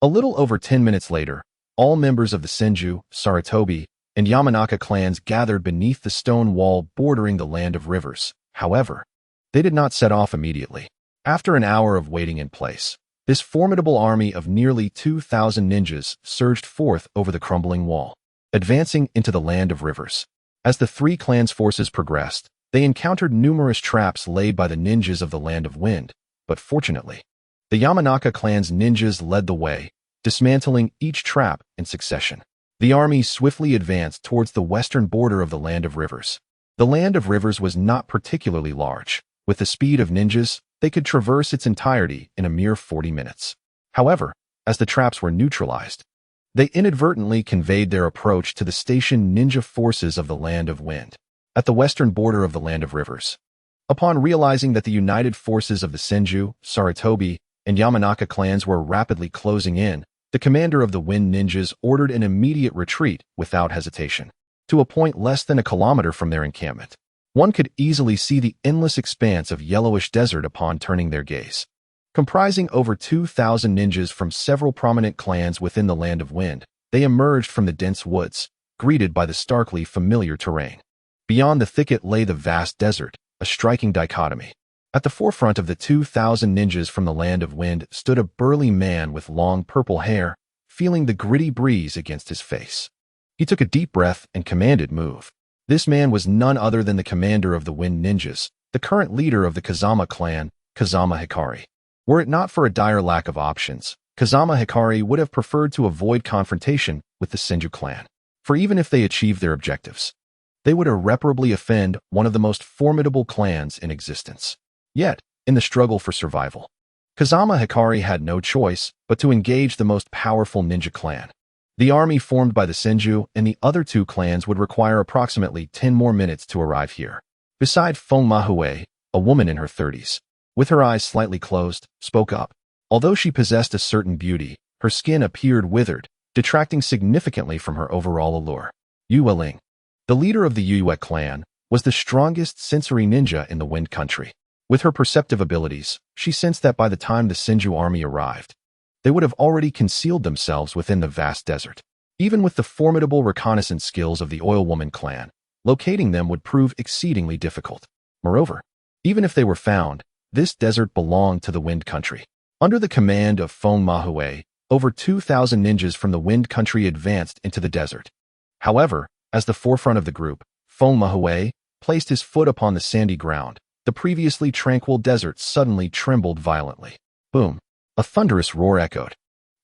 A little over 10 minutes later, all members of the Senju, Sarutobi, and Yamanaka clans gathered beneath the stone wall bordering the Land of Rivers. However, they did not set off immediately. After an hour of waiting in place, this formidable army of nearly 2,000 ninjas surged forth over the crumbling wall, advancing into the Land of Rivers. As the three clans' forces progressed, they encountered numerous traps laid by the ninjas of the Land of Wind, but fortunately, the Yamanaka clan's ninjas led the way, dismantling each trap in succession. The army swiftly advanced towards the western border of the Land of Rivers. The Land of Rivers was not particularly large. With the speed of ninjas, they could traverse its entirety in a mere 40 minutes. However, as the traps were neutralized, they inadvertently conveyed their approach to the stationed ninja forces of the Land of Wind, at the western border of the Land of Rivers. Upon realizing that the united forces of the Senju, Sarutobi, and Yamanaka clans were rapidly closing in, the commander of the Wind Ninjas ordered an immediate retreat without hesitation, to a point less than a kilometer from their encampment. One could easily see the endless expanse of yellowish desert upon turning their gaze. Comprising over 2,000 ninjas from several prominent clans within the Land of Wind, they emerged from the dense woods, greeted by the starkly familiar terrain. Beyond the thicket lay the vast desert, a striking dichotomy. At the forefront of the 2,000 ninjas from the Land of Wind stood a burly man with long purple hair, feeling the gritty breeze against his face. He took a deep breath and commanded, "Move." This man was none other than the commander of the Wind Ninjas, the current leader of the Kazama clan, Kazama Hikari. Were it not for a dire lack of options, Kazama Hikari would have preferred to avoid confrontation with the Senju clan. For even if they achieved their objectives, they would irreparably offend one of the most formidable clans in existence. Yet, in the struggle for survival, Kazama Hikari had no choice but to engage the most powerful ninja clan. The army formed by the Senju and the other two clans would require approximately 10 more minutes to arrive here. Beside Feng Mahue, a woman in her 30s, with her eyes slightly closed, spoke up. Although she possessed a certain beauty, her skin appeared withered, detracting significantly from her overall allure. Yue Ling, the leader of the Yue clan, was the strongest sensory ninja in the Wind Country. With her perceptive abilities, she sensed that by the time the Senju army arrived, they would have already concealed themselves within the vast desert. Even with the formidable reconnaissance skills of the Oil Woman clan, locating them would prove exceedingly difficult. Moreover, even if they were found, this desert belonged to the Wind Country. Under the command of Feng Mahue, over 2,000 ninjas from the Wind Country advanced into the desert. However, as the forefront of the group, Feng Mahue placed his foot upon the sandy ground. The previously tranquil desert suddenly trembled violently. Boom! A thunderous roar echoed.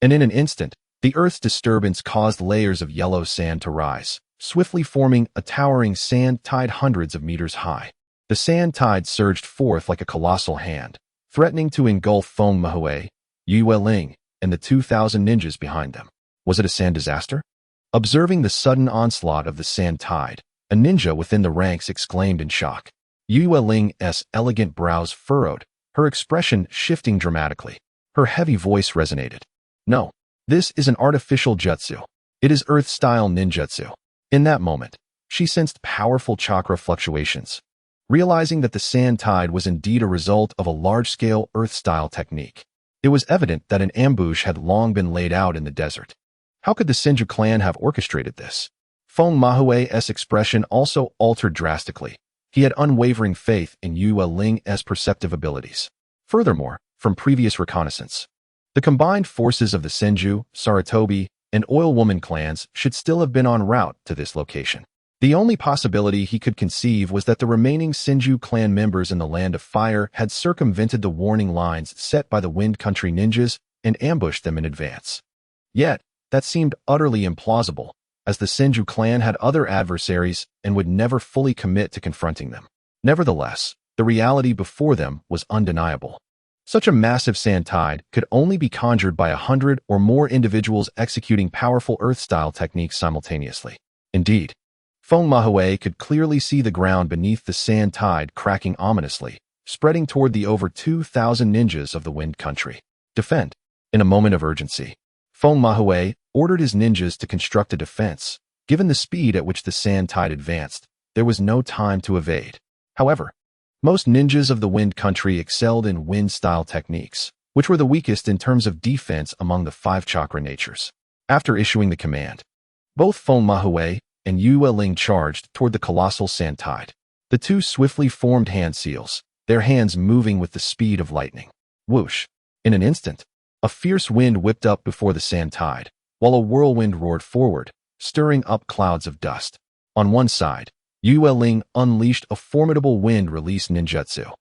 And in an instant, the earth's disturbance caused layers of yellow sand to rise, swiftly forming a towering sand tide hundreds of meters high. The sand tide surged forth like a colossal hand, threatening to engulf Feng Mahue, Yue Ling, and the 2,000 ninjas behind them. Was it a sand disaster? Observing the sudden onslaught of the sand tide, a ninja within the ranks exclaimed in shock. Yue Ling's elegant brows furrowed, her expression shifting dramatically. Her heavy voice resonated. "No, this is an artificial jutsu. It is Earth-style ninjutsu." In that moment, she sensed powerful chakra fluctuations, realizing that the sand tide was indeed a result of a large-scale Earth-style technique. It was evident that an ambush had long been laid out in the desert. How could the Senju clan have orchestrated this? Feng Mahue's expression also altered drastically. He had unwavering faith in Yue Ling's perceptive abilities. Furthermore, from previous reconnaissance, the combined forces of the Senju, Sarutobi, and Oil Woman clans should still have been en route to this location. The only possibility he could conceive was that the remaining Senju clan members in the Land of Fire had circumvented the warning lines set by the Wind Country ninjas and ambushed them in advance. Yet, that seemed utterly implausible, as the Senju clan had other adversaries and would never fully commit to confronting them. Nevertheless, the reality before them was undeniable. Such a massive sand tide could only be conjured by 100 or more individuals executing powerful Earth-style techniques simultaneously. Indeed, Feng Mahue could clearly see the ground beneath the sand tide cracking ominously, spreading toward the over 2,000 ninjas of the Wind Country. Defend. In a moment of urgency, Feng Mahue ordered his ninjas to construct a defense. Given the speed at which the sand tide advanced, there was no time to evade. However, most ninjas of the Wind Country excelled in wind-style techniques, which were the weakest in terms of defense among the 5 chakra natures. After issuing the command, both Feng Mahue and Yue Ling charged toward the colossal sand tide. The two swiftly formed hand seals, their hands moving with the speed of lightning. Whoosh! In an instant, a fierce wind whipped up before the sand tide, while a whirlwind roared forward, stirring up clouds of dust. On one side, Yue Ling unleashed a formidable wind-release ninjutsu.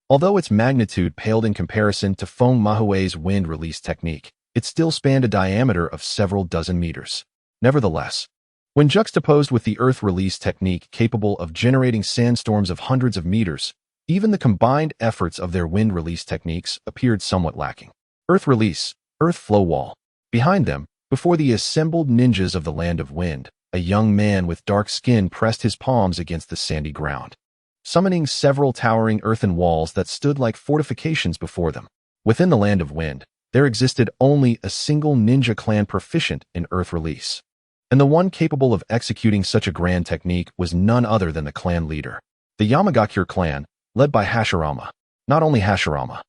Although its magnitude paled in comparison to Feng Mahue's wind-release technique, it still spanned a diameter of several dozen meters. Nevertheless, when juxtaposed with the earth-release technique capable of generating sandstorms of hundreds of meters, even the combined efforts of their wind-release techniques appeared somewhat lacking. Earth release, earth flow wall. Behind them, before the assembled ninjas of the Land of Wind, a young man with dark skin pressed his palms against the sandy ground, summoning several towering earthen walls that stood like fortifications before them. Within the Land of Wind, there existed only a single ninja clan proficient in earth release, and the one capable of executing such a grand technique was none other than the clan leader. The Yamagakure clan, led by Hashirama. Not only Hashirama,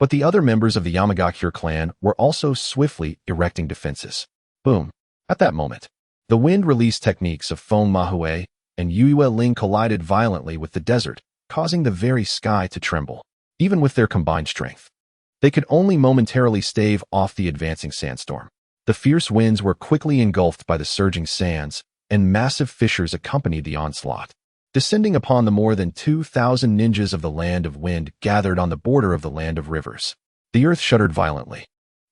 but the other members of the Yamagakure clan were also swiftly erecting defenses. Boom. At that moment, the wind-release techniques of Feng Mahue and Yue Ling collided violently with the desert, causing the very sky to tremble. Even with their combined strength, they could only momentarily stave off the advancing sandstorm. The fierce winds were quickly engulfed by the surging sands, and massive fissures accompanied the onslaught. Descending upon the more than 2,000 ninjas of the Land of Wind gathered on the border of the Land of Rivers, the earth shuddered violently,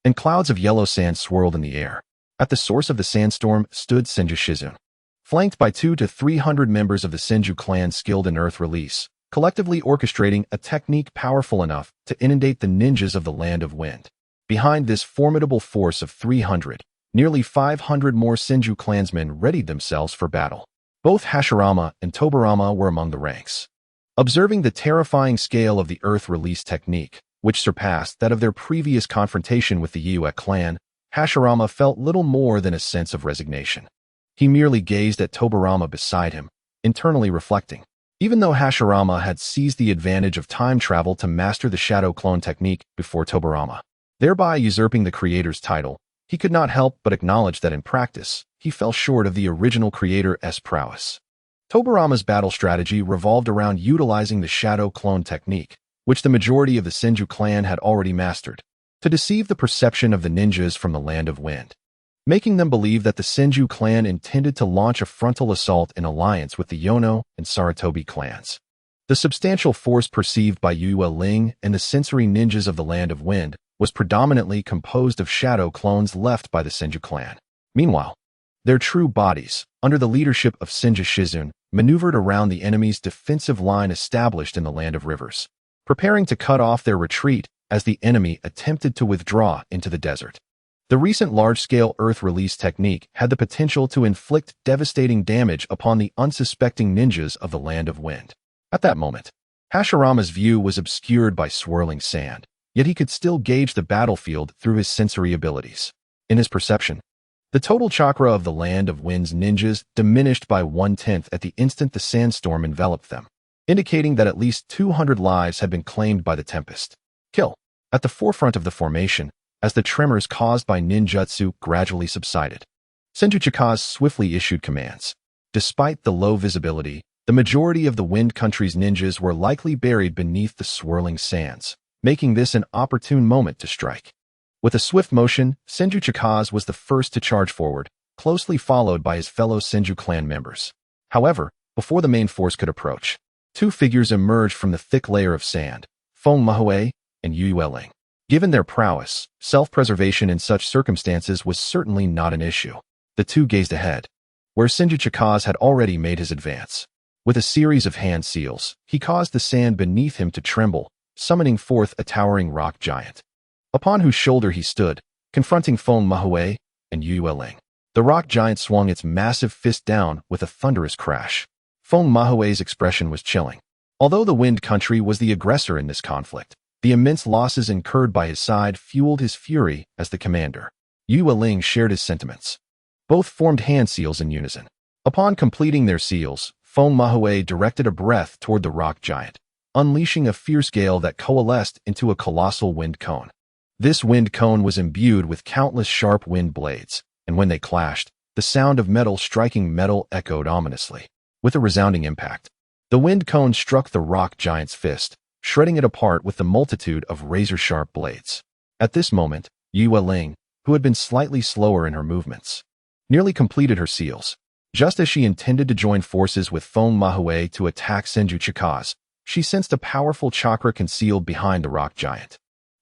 and clouds of yellow sand swirled in the air. At the source of the sandstorm stood Senju Shizun, flanked by 200 to 300 members of the Senju clan skilled in earth release, collectively orchestrating a technique powerful enough to inundate the ninjas of the Land of Wind. Behind this formidable force of 300, nearly 500 more Senju clansmen readied themselves for battle. Both Hashirama and Tobarama were among the ranks. Observing the terrifying scale of the earth release technique, which surpassed that of their previous confrontation with the Yue clan, Hashirama felt little more than a sense of resignation. He merely gazed at Tobarama beside him, internally reflecting. Even though Hashirama had seized the advantage of time travel to master the shadow clone technique before Tobarama, thereby usurping the creator's title, he could not help but acknowledge that in practice, he fell short of the original creator's prowess. Tobarama's battle strategy revolved around utilizing the shadow clone technique, which the majority of the Senju clan had already mastered, to deceive the perception of the ninjas from the Land of Wind, making them believe that the Senju clan intended to launch a frontal assault in alliance with the Yono and Sarutobi clans. The substantial force perceived by Yue Ling and the sensory ninjas of the Land of Wind was predominantly composed of shadow clones left by the Senju clan. Meanwhile, their true bodies, under the leadership of Senju Shizun, maneuvered around the enemy's defensive line established in the Land of Rivers, preparing to cut off their retreat as the enemy attempted to withdraw into the desert. The recent large-scale earth release technique had the potential to inflict devastating damage upon the unsuspecting ninjas of the Land of Wind. At that moment, Hashirama's view was obscured by swirling sand, yet he could still gauge the battlefield through his sensory abilities. In his perception, the total chakra of the Land of Wind's ninjas diminished by 1/10 at the instant the sandstorm enveloped them, indicating that at least 200 lives had been claimed by the tempest. Kill. At the forefront of the formation, as the tremors caused by ninjutsu gradually subsided, Senju Chikaze swiftly issued commands. Despite the low visibility, the majority of the Wind Country's ninjas were likely buried beneath the swirling sands, making this an opportune moment to strike. With a swift motion, Senju Chikaze was the first to charge forward, closely followed by his fellow Senju clan members. However, before the main force could approach, two figures emerged from the thick layer of sand, Feng Mahue and Yu Yueling. Given their prowess, self-preservation in such circumstances was certainly not an issue. The two gazed ahead, where Senju Chikaze had already made his advance. With a series of hand seals, he caused the sand beneath him to tremble, summoning forth a towering rock giant, upon whose shoulder he stood, confronting Feng Mahue and Yu Yueling. The rock giant swung its massive fist down with a thunderous crash. Feng Mahue's expression was chilling. Although the Wind Country was the aggressor in this conflict, the immense losses incurred by his side fueled his fury as the commander. Yu Yueling shared his sentiments. Both formed hand seals in unison. Upon completing their seals, Feng Mahue directed a breath toward the rock giant, unleashing a fierce gale that coalesced into a colossal wind cone. This wind cone was imbued with countless sharp wind blades, and when they clashed, the sound of metal striking metal echoed ominously. With a resounding impact, the wind cone struck the rock giant's fist, shredding it apart with the multitude of razor-sharp blades. At this moment, Yu Yueling, who had been slightly slower in her movements, nearly completed her seals. Just as she intended to join forces with Feng Mahue to attack Senju Chikaze, she sensed a powerful chakra concealed behind the rock giant.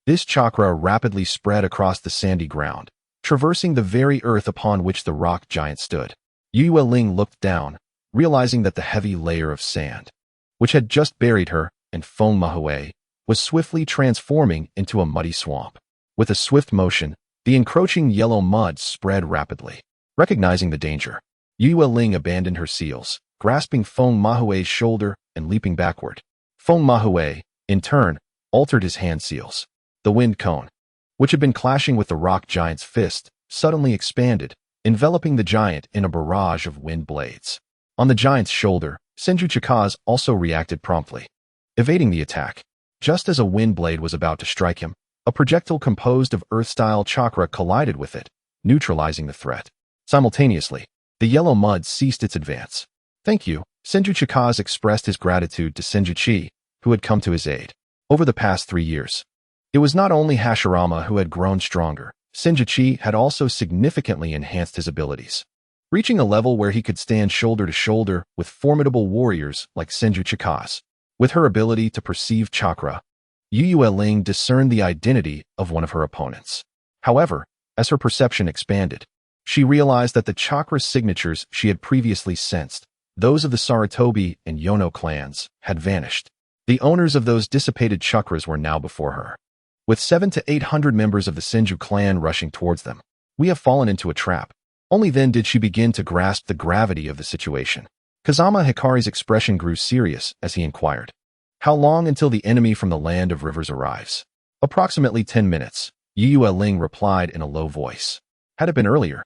This chakra rapidly spread across the sandy ground, traversing the very earth upon which the rock giant stood. Yu Yueling looked down, realizing that the heavy layer of sand, which had just buried her and Feng Mahue, was swiftly transforming into a muddy swamp. With a swift motion, the encroaching yellow mud spread rapidly. Recognizing the danger, Yu Yueling abandoned her seals, grasping Feng Mahue's shoulder and leaping backward. Feng Mahue, in turn, altered his hand seals. The wind cone, which had been clashing with the rock giant's fist, suddenly expanded, enveloping the giant in a barrage of wind blades. On the giant's shoulder, Senju Chikaze also reacted promptly, evading the attack. Just as a wind blade was about to strike him, a projectile composed of earth-style chakra collided with it, neutralizing the threat. Simultaneously, the yellow mud ceased its advance. "Thank you," Senju Chikaze expressed his gratitude to Senju Chi, who had come to his aid. Over the past 3 years, it was not only Hashirama who had grown stronger. Senju Chi had also significantly enhanced his abilities, reaching a level where he could stand shoulder to shoulder with formidable warriors like Senju Chikaze. With her ability to perceive chakra, Yu Yueling discerned the identity of one of her opponents. However, as her perception expanded, she realized that the chakra signatures she had previously sensed, those of the Sarutobi and Yono clans, had vanished. The owners of those dissipated chakras were now before her. With 700 to 800 members of the Senju clan rushing towards them, we have fallen into a trap. Only then did she begin to grasp the gravity of the situation. Kazama Hikari's expression grew serious as he inquired, "How long until the enemy from the land of rivers arrives?" "Approximately 10 minutes, Yu Yueling replied in a low voice. Had it been earlier,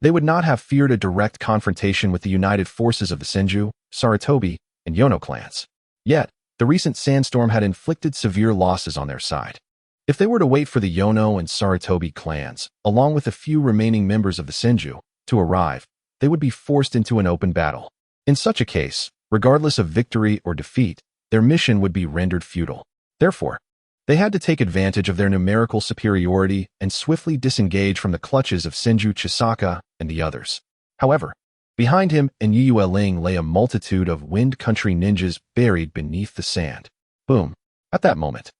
they would not have feared a direct confrontation with the united forces of the Senju, Sarutobi, and Yono clans. Yet, the recent sandstorm had inflicted severe losses on their side. If they were to wait for the Yono and Sarutobi clans, along with a few remaining members of the Senju, to arrive, they would be forced into an open battle. In such a case, regardless of victory or defeat, their mission would be rendered futile. Therefore, they had to take advantage of their numerical superiority and swiftly disengage from the clutches of Senju Chisaka and the others. However, behind him and Yu Yueling lay a multitude of Wind Country ninjas buried beneath the sand. Boom! At that moment,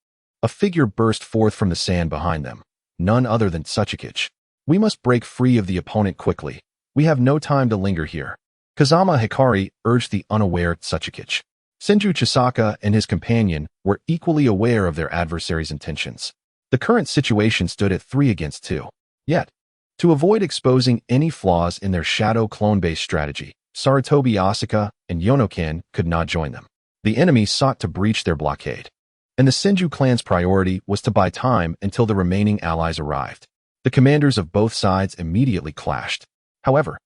a figure burst forth from the sand behind them, none other than Tsuchikage. "We must break free of the opponent quickly. We have no time to linger here," Kazama Hikari urged the unaware Tsuchikage. Senju Chisaka and his companion were equally aware of their adversary's intentions. The current situation stood at 3 against 2. Yet, to avoid exposing any flaws in their shadow clone-based strategy, Sarutobi Asuka and Yonoken could not join them. The enemy sought to breach their blockade, and the Senju clan's priority was to buy time until the remaining allies arrived. The commanders of both sides immediately clashed. However,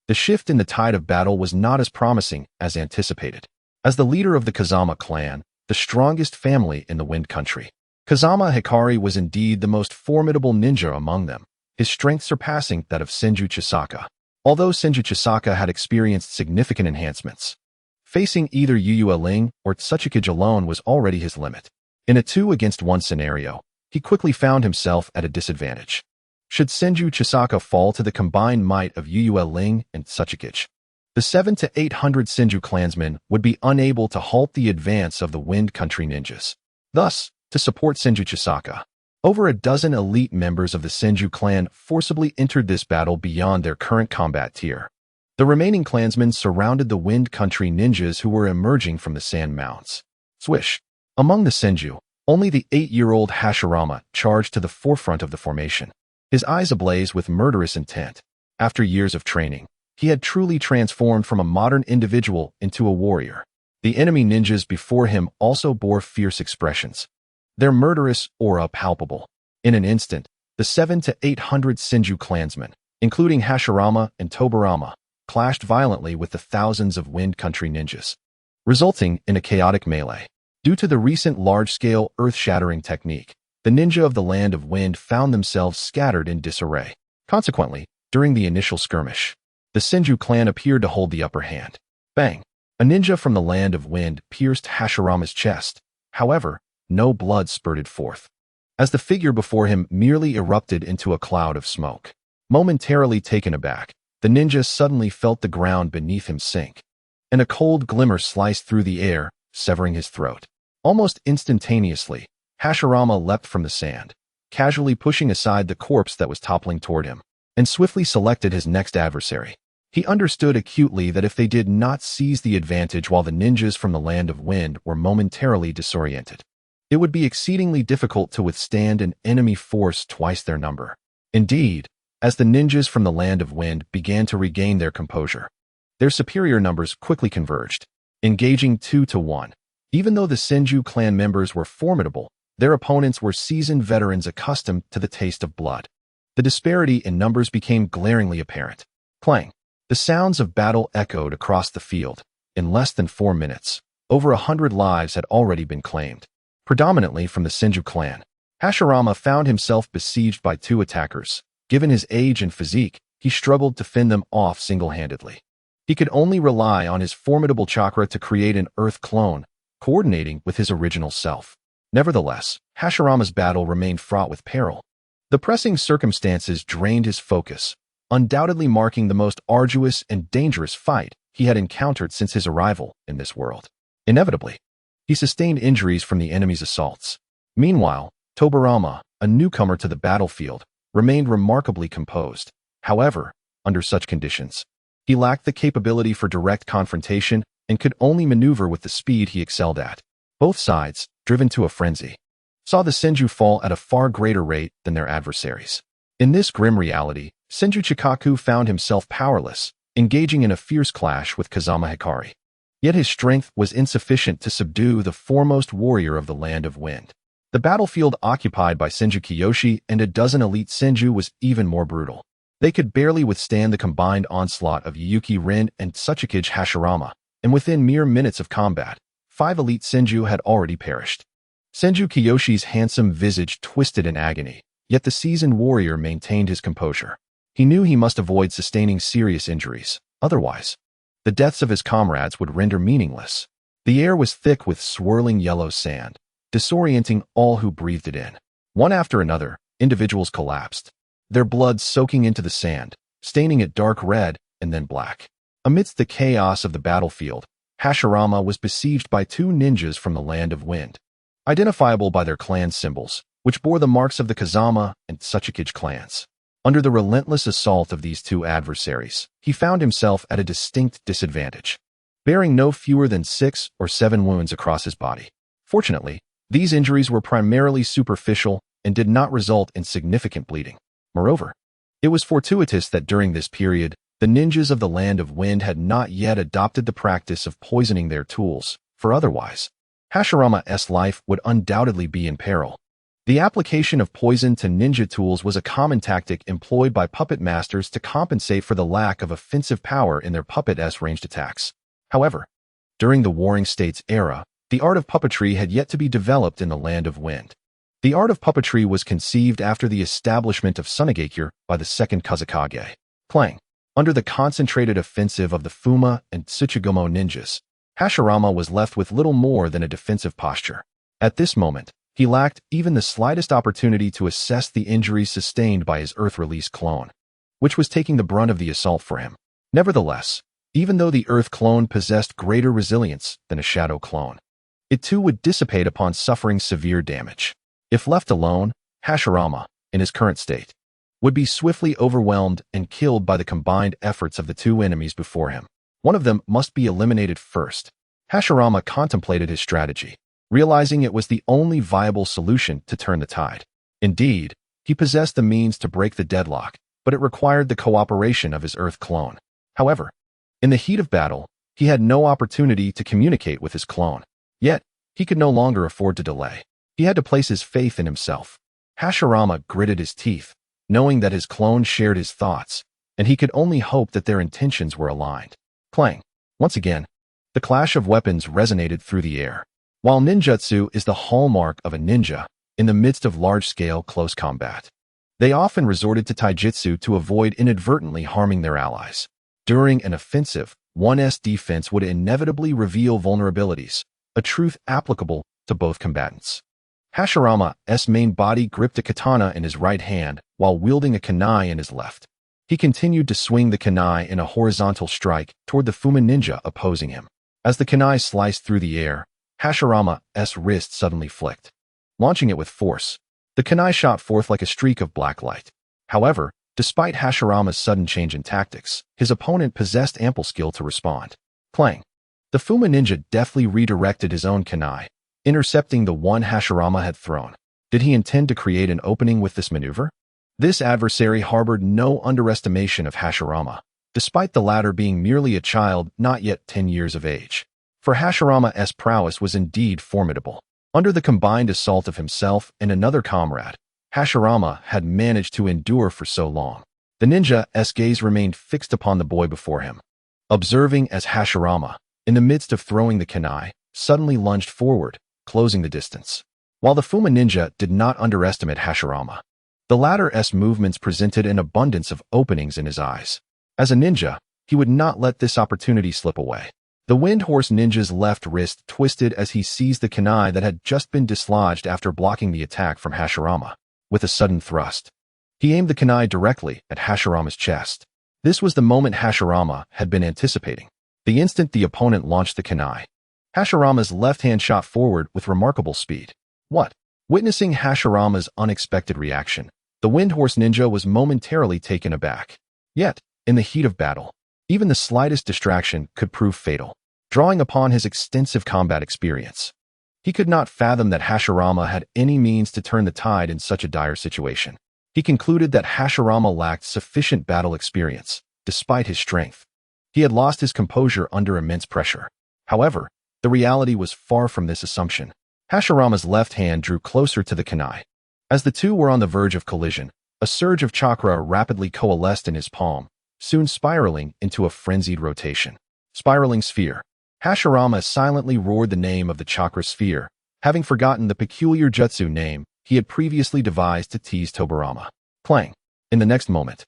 the shift in the tide of battle was not as promising as anticipated. As the leader of the Kazama clan, the strongest family in the Wind Country, Kazama Hikari was indeed the most formidable ninja among them, his strength surpassing that of Senju Chisaka. Although Senju Chisaka had experienced significant enhancements, facing either Yu Ling or Tsuchikage alone was already his limit. In a 2-against-1 scenario, he quickly found himself at a disadvantage. Should Senju Chisaka fall to the combined might of Yu Ling and Tsuchikage, the 700 to 800 Senju clansmen would be unable to halt the advance of the Wind Country ninjas. Thus, to support Senju Chisaka, over a dozen elite members of the Senju clan forcibly entered this battle beyond their current combat tier. The remaining clansmen surrounded the Wind Country ninjas who were emerging from the sand mounds. Swish! Among the Senju, only the 8-year-old Hashirama charged to the forefront of the formation, his eyes ablaze with murderous intent. After years of training, he had truly transformed from a modern individual into a warrior. The enemy ninjas before him also bore fierce expressions, their murderous aura palpable. In an instant, the 700 to 800 Senju clansmen, including Hashirama and Tobarama, clashed violently with the thousands of Wind Country ninjas, resulting in a chaotic melee. Due to the recent large-scale earth-shattering technique, the ninja of the Land of Wind found themselves scattered in disarray. Consequently, during the initial skirmish, the Senju clan appeared to hold the upper hand. Bang! A ninja from the Land of Wind pierced Hashirama's chest. However, no blood spurted forth, as the figure before him merely erupted into a cloud of smoke. Momentarily taken aback, the ninja suddenly felt the ground beneath him sink, and a cold glimmer sliced through the air, severing his throat. Almost instantaneously, Hashirama leapt from the sand, casually pushing aside the corpse that was toppling toward him, and swiftly selected his next adversary. He understood acutely that if they did not seize the advantage while the ninjas from the Land of Wind were momentarily disoriented, it would be exceedingly difficult to withstand an enemy force twice their number. Indeed, as the ninjas from the Land of Wind began to regain their composure, their superior numbers quickly converged, engaging 2 to 1. Even though the Senju clan members were formidable, their opponents were seasoned veterans accustomed to the taste of blood. The disparity in numbers became glaringly apparent. Clang! The sounds of battle echoed across the field. In less than 4 minutes, over 100 lives had already been claimed, predominantly from the Senju clan. Hashirama found himself besieged by 2 attackers. Given his age and physique, he struggled to fend them off single-handedly. He could only rely on his formidable chakra to create an earth clone, coordinating with his original self. Nevertheless, Hashirama's battle remained fraught with peril. The pressing circumstances drained his focus, undoubtedly marking the most arduous and dangerous fight he had encountered since his arrival in this world. Inevitably, he sustained injuries from the enemy's assaults. Meanwhile, Tobarama, a newcomer to the battlefield, remained remarkably composed. However, under such conditions, he lacked the capability for direct confrontation and could only maneuver with the speed he excelled at. Both sides, driven to a frenzy, saw the Senju fall at a far greater rate than their adversaries. In this grim reality, Senju Chikaku found himself powerless, engaging in a fierce clash with Kazama Hikari. Yet his strength was insufficient to subdue the foremost warrior of the Land of Wind. The battlefield occupied by Senju Kiyoshi and a dozen elite Senju was even more brutal. They could barely withstand the combined onslaught of Yuki Rin and Tsuchikage Hashirama, and within mere minutes of combat, 5 elite Senju had already perished. Senju Kiyoshi's handsome visage twisted in agony, yet the seasoned warrior maintained his composure. He knew he must avoid sustaining serious injuries. Otherwise, the deaths of his comrades would render meaningless. The air was thick with swirling yellow sand, disorienting all who breathed it in. One after another, individuals collapsed, their blood soaking into the sand, staining it dark red and then black. Amidst the chaos of the battlefield, Hashirama was besieged by 2 ninjas from the Land of Wind, identifiable by their clan symbols, which bore the marks of the Kazama and Tsuchikage clans. Under the relentless assault of these 2 adversaries, he found himself at a distinct disadvantage, bearing no fewer than 6 or 7 wounds across his body. Fortunately, these injuries were primarily superficial and did not result in significant bleeding. Moreover, it was fortuitous that during this period, the ninjas of the Land of Wind had not yet adopted the practice of poisoning their tools, for otherwise, Hashirama's life would undoubtedly be in peril. The application of poison to ninja tools was a common tactic employed by puppet masters to compensate for the lack of offensive power in their puppet's ranged attacks. However, during the Warring States era, the art of puppetry had yet to be developed in the Land of Wind. The art of puppetry was conceived after the establishment of Sunagakure by the second Kazakage. Clang! Under the concentrated offensive of the Fuma and Tsuchigumo ninjas, Hashirama was left with little more than a defensive posture. At this moment, he lacked even the slightest opportunity to assess the injuries sustained by his Earth-release clone, which was taking the brunt of the assault for him. Nevertheless, even though the Earth clone possessed greater resilience than a Shadow clone, it too would dissipate upon suffering severe damage. If left alone, Hashirama, in his current state, would be swiftly overwhelmed and killed by the combined efforts of the two enemies before him. One of them must be eliminated first. Hashirama contemplated his strategy, realizing it was the only viable solution to turn the tide. Indeed, he possessed the means to break the deadlock, but it required the cooperation of his Earth clone. However, in the heat of battle, he had no opportunity to communicate with his clone. Yet, he could no longer afford to delay. He had to place his faith in himself. Hashirama gritted his teeth, knowing that his clone shared his thoughts, and he could only hope that their intentions were aligned. Clang! Once again, the clash of weapons resonated through the air. While ninjutsu is the hallmark of a ninja, in the midst of large-scale close combat, they often resorted to taijutsu to avoid inadvertently harming their allies. During an offensive, one's defense would inevitably reveal vulnerabilities, a truth applicable to both combatants. Hashirama's main body gripped a katana in his right hand while wielding a kunai in his left. He continued to swing the kunai in a horizontal strike toward the Fuma ninja opposing him. As the kunai sliced through the air, Hashirama's wrist suddenly flicked. Launching it with force, the kunai shot forth like a streak of black light. However, despite Hashirama's sudden change in tactics, his opponent possessed ample skill to respond. Clang! The Fuma ninja deftly redirected his own kunai, intercepting the one Hashirama had thrown. Did he intend to create an opening with this maneuver? This adversary harbored no underestimation of Hashirama, despite the latter being merely a child not yet 10 years of age. For Hashirama's prowess was indeed formidable. Under the combined assault of himself and another comrade, Hashirama had managed to endure for so long. The ninja's gaze remained fixed upon the boy before him, observing as Hashirama, in the midst of throwing the kunai, suddenly lunged forward, closing the distance. While the Fuma ninja did not underestimate Hashirama, the latter's movements presented an abundance of openings in his eyes. As a ninja, he would not let this opportunity slip away. The Wind Horse ninja's left wrist twisted as he seized the kunai that had just been dislodged after blocking the attack from Hashirama. With a sudden thrust, he aimed the kunai directly at Hashirama's chest. This was the moment Hashirama had been anticipating. The instant the opponent launched the kunai, Hashirama's left hand shot forward with remarkable speed. What? Witnessing Hashirama's unexpected reaction, the Wind Horse ninja was momentarily taken aback. Yet, in the heat of battle, even the slightest distraction could prove fatal. Drawing upon his extensive combat experience, he could not fathom that Hashirama had any means to turn the tide in such a dire situation. He concluded that Hashirama lacked sufficient battle experience, despite his strength. He had lost his composure under immense pressure. However, the reality was far from this assumption. Hashirama's left hand drew closer to the kunai. As the two were on the verge of collision, a surge of chakra rapidly coalesced in his palm, soon spiraling into a frenzied rotation. Spiraling sphere. Hashirama silently roared the name of the chakra sphere, having forgotten the peculiar jutsu name he had previously devised to tease Tobarama. Clang! In the next moment,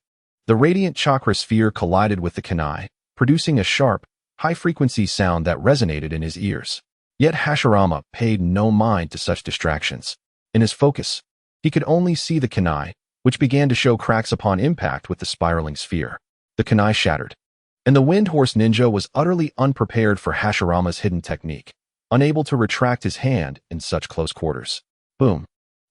the radiant chakra sphere collided with the kunai, producing a sharp, high-frequency sound that resonated in his ears. Yet Hashirama paid no mind to such distractions. In his focus, he could only see the kunai, which began to show cracks upon impact with the spiraling sphere. The kunai shattered, and the Wind Horse ninja was utterly unprepared for Hashirama's hidden technique, unable to retract his hand in such close quarters. Boom!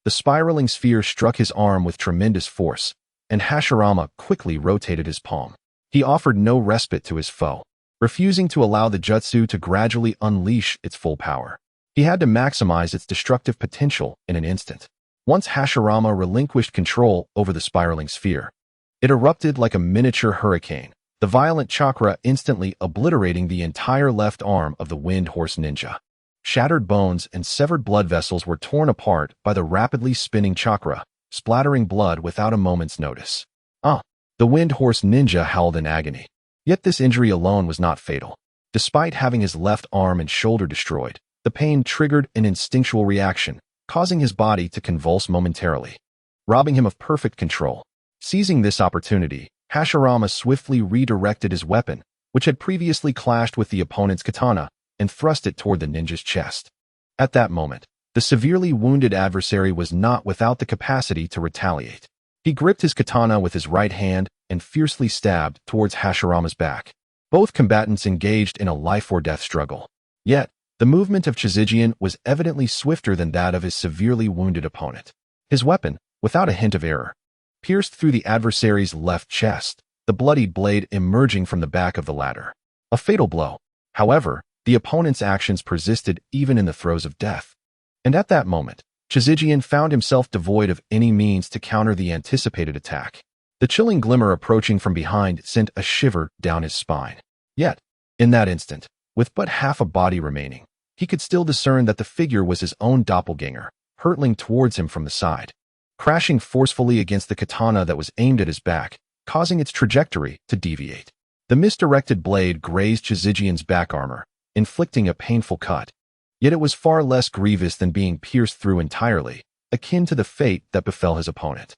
The spiraling sphere struck his arm with tremendous force, and Hashirama quickly rotated his palm. He offered no respite to his foe, refusing to allow the jutsu to gradually unleash its full power. He had to maximize its destructive potential in an instant. Once Hashirama relinquished control over the spiraling sphere, it erupted like a miniature hurricane, the violent chakra instantly obliterating the entire left arm of the Wind Horse ninja. Shattered bones and severed blood vessels were torn apart by the rapidly spinning chakra, splattering blood without a moment's notice. The Wind Horse ninja howled in agony. Yet this injury alone was not fatal. Despite having his left arm and shoulder destroyed, the pain triggered an instinctual reaction, causing his body to convulse momentarily, robbing him of perfect control. Seizing this opportunity, Hashirama swiftly redirected his weapon, which had previously clashed with the opponent's katana, and thrust it toward the ninja's chest. At that moment, the severely wounded adversary was not without the capacity to retaliate. He gripped his katana with his right hand and fiercely stabbed towards Hashirama's back. Both combatants engaged in a life-or-death struggle. Yet, the movement of Chizijian was evidently swifter than that of his severely wounded opponent. His weapon, without a hint of error, pierced through the adversary's left chest, the bloodied blade emerging from the back of the latter. A fatal blow. However, the opponent's actions persisted even in the throes of death. And at that moment, Chizijian found himself devoid of any means to counter the anticipated attack. The chilling glimmer approaching from behind sent a shiver down his spine. Yet, in that instant, with but half a body remaining, he could still discern that the figure was his own doppelganger, hurtling towards him from the side, crashing forcefully against the katana that was aimed at his back, causing its trajectory to deviate. The misdirected blade grazed Chizijian's back armor, inflicting a painful cut. Yet it was far less grievous than being pierced through entirely, akin to the fate that befell his opponent.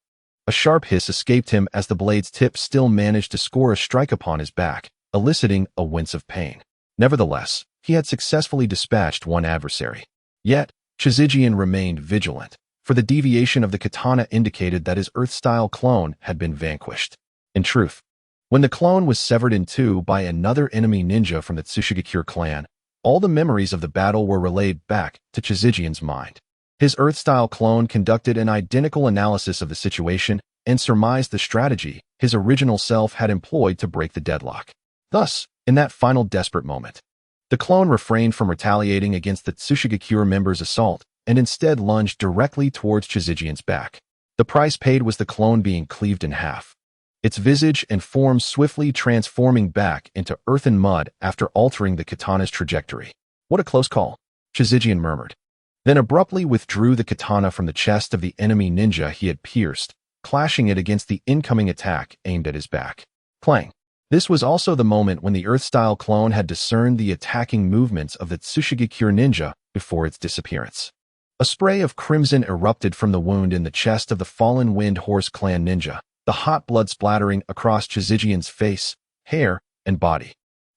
A sharp hiss escaped him as the blade's tip still managed to score a strike upon his back, eliciting a wince of pain. Nevertheless, he had successfully dispatched one adversary. Yet, Chizijian remained vigilant, for the deviation of the katana indicated that his Earth-style clone had been vanquished. In truth, when the clone was severed in two by another enemy ninja from the Tsushigakure clan, all the memories of the battle were relayed back to Chizijian's mind. His Earth-style clone conducted an identical analysis of the situation and surmised the strategy his original self had employed to break the deadlock. Thus, in that final desperate moment, the clone refrained from retaliating against the Tsushigakure member's assault and instead lunged directly towards Chizijian's back. The price paid was the clone being cleaved in half, its visage and form swiftly transforming back into earth and mud after altering the katana's trajectory. What a close call, Chizijian murmured, then abruptly withdrew the katana from the chest of the enemy ninja he had pierced, clashing it against the incoming attack aimed at his back. Clang. This was also the moment when the Earth-style clone had discerned the attacking movements of the Tsushigakure ninja before its disappearance. A spray of crimson erupted from the wound in the chest of the fallen Wind Horse clan ninja, the hot blood splattering across Chizijian's face, hair, and body.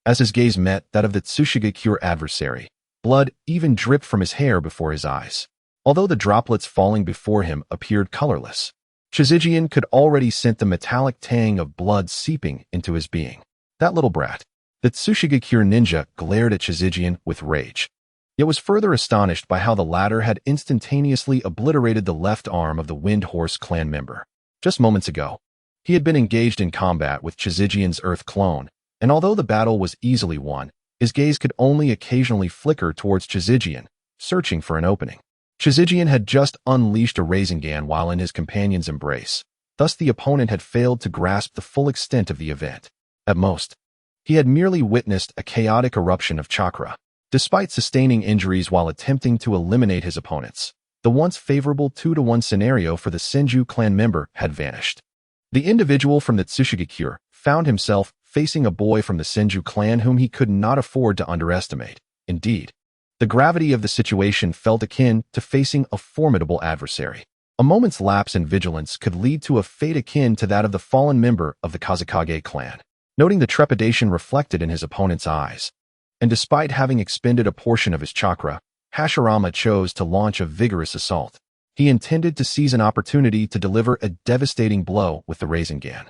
As his gaze met that of the Tsushigakure adversary, blood even dripped from his hair before his eyes. Although the droplets falling before him appeared colorless, Chizijian could already scent the metallic tang of blood seeping into his being. That little brat. The Tsushigakure ninja glared at Chizijian with rage, yet was further astonished by how the latter had instantaneously obliterated the left arm of the Wind Horse clan member. Just moments ago, he had been engaged in combat with Chizijian's Earth clone, and although the battle was easily won, his gaze could only occasionally flicker towards Chizijian, searching for an opening. Chizijian had just unleashed a Rasengan while in his companion's embrace, thus the opponent had failed to grasp the full extent of the event. At most, he had merely witnessed a chaotic eruption of chakra. Despite sustaining injuries while attempting to eliminate his opponents, the once favorable 2-to-1 scenario for the Senju clan member had vanished. The individual from the Tsushigakure found himself facing a boy from the Senju clan whom he could not afford to underestimate. Indeed, the gravity of the situation felt akin to facing a formidable adversary. A moment's lapse in vigilance could lead to a fate akin to that of the fallen member of the Kazekage clan. Noting the trepidation reflected in his opponent's eyes, and despite having expended a portion of his chakra, Hashirama chose to launch a vigorous assault. He intended to seize an opportunity to deliver a devastating blow with the Rasengan.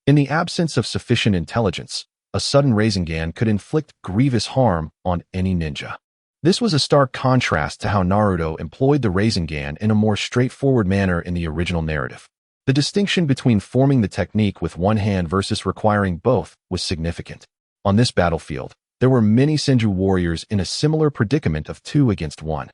In the absence of sufficient intelligence, a sudden Rasengan could inflict grievous harm on any ninja. This was a stark contrast to how Naruto employed the Rasengan in a more straightforward manner in the original narrative. The distinction between forming the technique with one hand versus requiring both was significant. On this battlefield, there were many Senju warriors in a similar predicament of 2 against 1.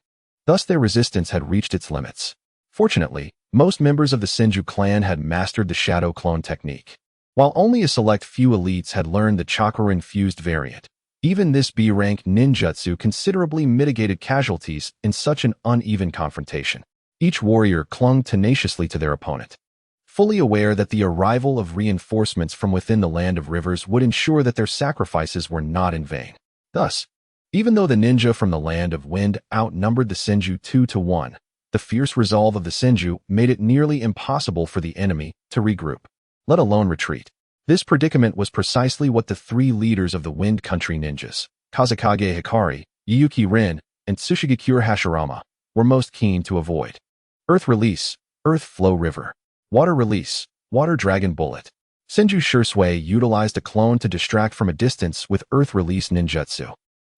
Thus their resistance had reached its limits. Fortunately, most members of the Senju clan had mastered the shadow clone technique, while only a select few elites had learned the chakra-infused variant. Even this B-rank ninjutsu considerably mitigated casualties in such an uneven confrontation. Each warrior clung tenaciously to their opponent, fully aware that the arrival of reinforcements from within the Land of Rivers would ensure that their sacrifices were not in vain. Thus, even though the ninja from the Land of Wind outnumbered the Senju 2-to-1, the fierce resolve of the Senju made it nearly impossible for the enemy to regroup, let alone retreat. This predicament was precisely what the three leaders of the Wind Country ninjas, Kazekage Hikari, Yuki Rin, and Tsushigakure Hashirama, were most keen to avoid. Earth Release, Earth Flow River. Water Release, Water Dragon Bullet. Senju Shursui utilized a clone to distract from a distance with Earth Release ninjutsu,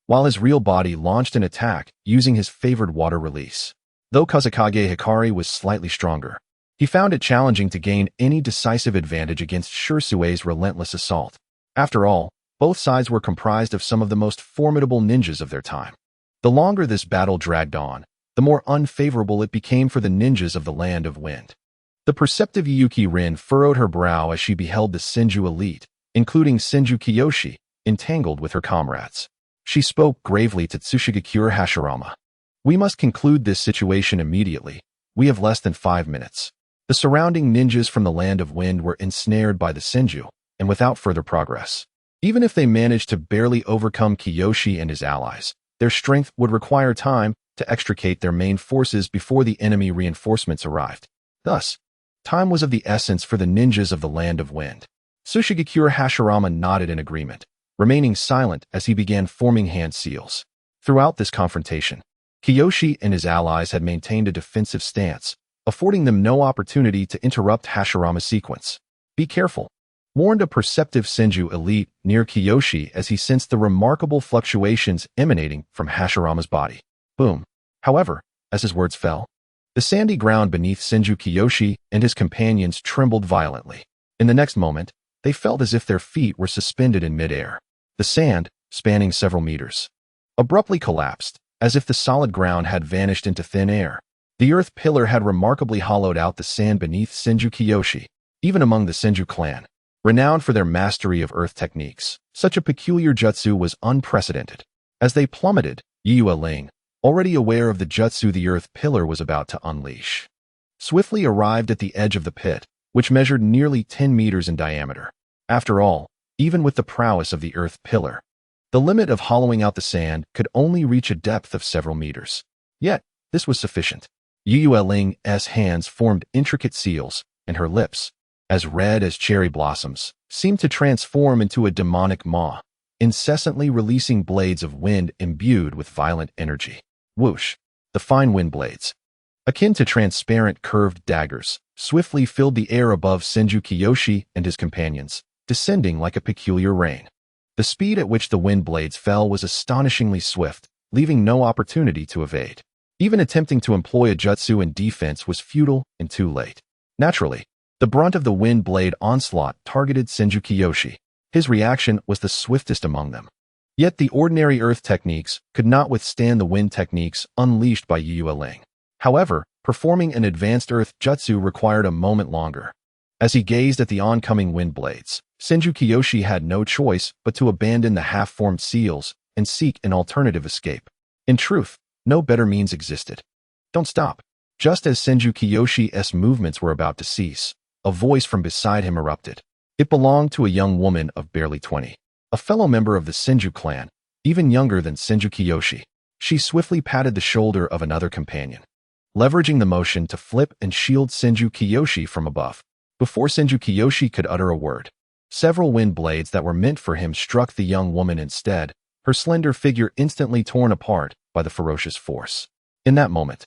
while his real body launched an attack using his favored Water Release. Though Kazekage Hikari was slightly stronger, he found it challenging to gain any decisive advantage against Shursui's relentless assault. After all, both sides were comprised of some of the most formidable ninjas of their time. The longer this battle dragged on, the more unfavorable it became for the ninjas of the Land of Wind. The perceptive Yuki Rin furrowed her brow as she beheld the Senju elite, including Senju Kiyoshi, entangled with her comrades. She spoke gravely to Tsushigakure Hashirama. "We must conclude this situation immediately. We have less than 5 minutes." The surrounding ninjas from the Land of Wind were ensnared by the Senju, and without further progress. Even if they managed to barely overcome Kiyoshi and his allies, their strength would require time to extricate their main forces before the enemy reinforcements arrived. Thus, time was of the essence for the ninjas of the Land of Wind. Tsushigakure Hashirama nodded in agreement, remaining silent as he began forming hand seals. Throughout this confrontation, Kiyoshi and his allies had maintained a defensive stance, affording them no opportunity to interrupt Hashirama's sequence. "Be careful," warned a perceptive Senju elite near Kiyoshi as he sensed the remarkable fluctuations emanating from Hashirama's body. Boom. However, as his words fell, the sandy ground beneath Senju Kiyoshi and his companions trembled violently. In the next moment, they felt as if their feet were suspended in midair. The sand, spanning several meters, abruptly collapsed, as if the solid ground had vanished into thin air. The earth pillar had remarkably hollowed out the sand beneath Senju Kiyoshi. Even among the Senju clan, renowned for their mastery of earth techniques, such a peculiar jutsu was unprecedented. As they plummeted, Yue Ling, already aware of the jutsu the earth pillar was about to unleash, swiftly arrived at the edge of the pit, which measured nearly 10 meters in diameter. After all, even with the prowess of the earth pillar, the limit of hollowing out the sand could only reach a depth of several meters. Yet, this was sufficient. Yue Ling's hands formed intricate seals, and her lips, as red as cherry blossoms, seemed to transform into a demonic maw, incessantly releasing blades of wind imbued with violent energy. Whoosh! The fine wind blades, akin to transparent curved daggers, swiftly filled the air above Senju Kiyoshi and his companions, descending like a peculiar rain. The speed at which the wind blades fell was astonishingly swift, leaving no opportunity to evade. Even attempting to employ a jutsu in defense was futile and too late. Naturally, the brunt of the wind blade onslaught targeted Senju Kiyoshi. His reaction was the swiftest among them. Yet the ordinary earth techniques could not withstand the wind techniques unleashed by Yue Ling. However, performing an advanced earth jutsu required a moment longer. As he gazed at the oncoming wind blades, Senju Kiyoshi had no choice but to abandon the half-formed seals and seek an alternative escape. In truth, no better means existed. "Don't stop." Just as Senju Kiyoshi's movements were about to cease, a voice from beside him erupted. It belonged to a young woman of barely 20, a fellow member of the Senju clan, even younger than Senju Kiyoshi. She swiftly patted the shoulder of another companion, leveraging the motion to flip and shield Senju Kiyoshi from above. Before Senju Kiyoshi could utter a word, several wind blades that were meant for him struck the young woman instead, her slender figure instantly torn apart by the ferocious force. In that moment,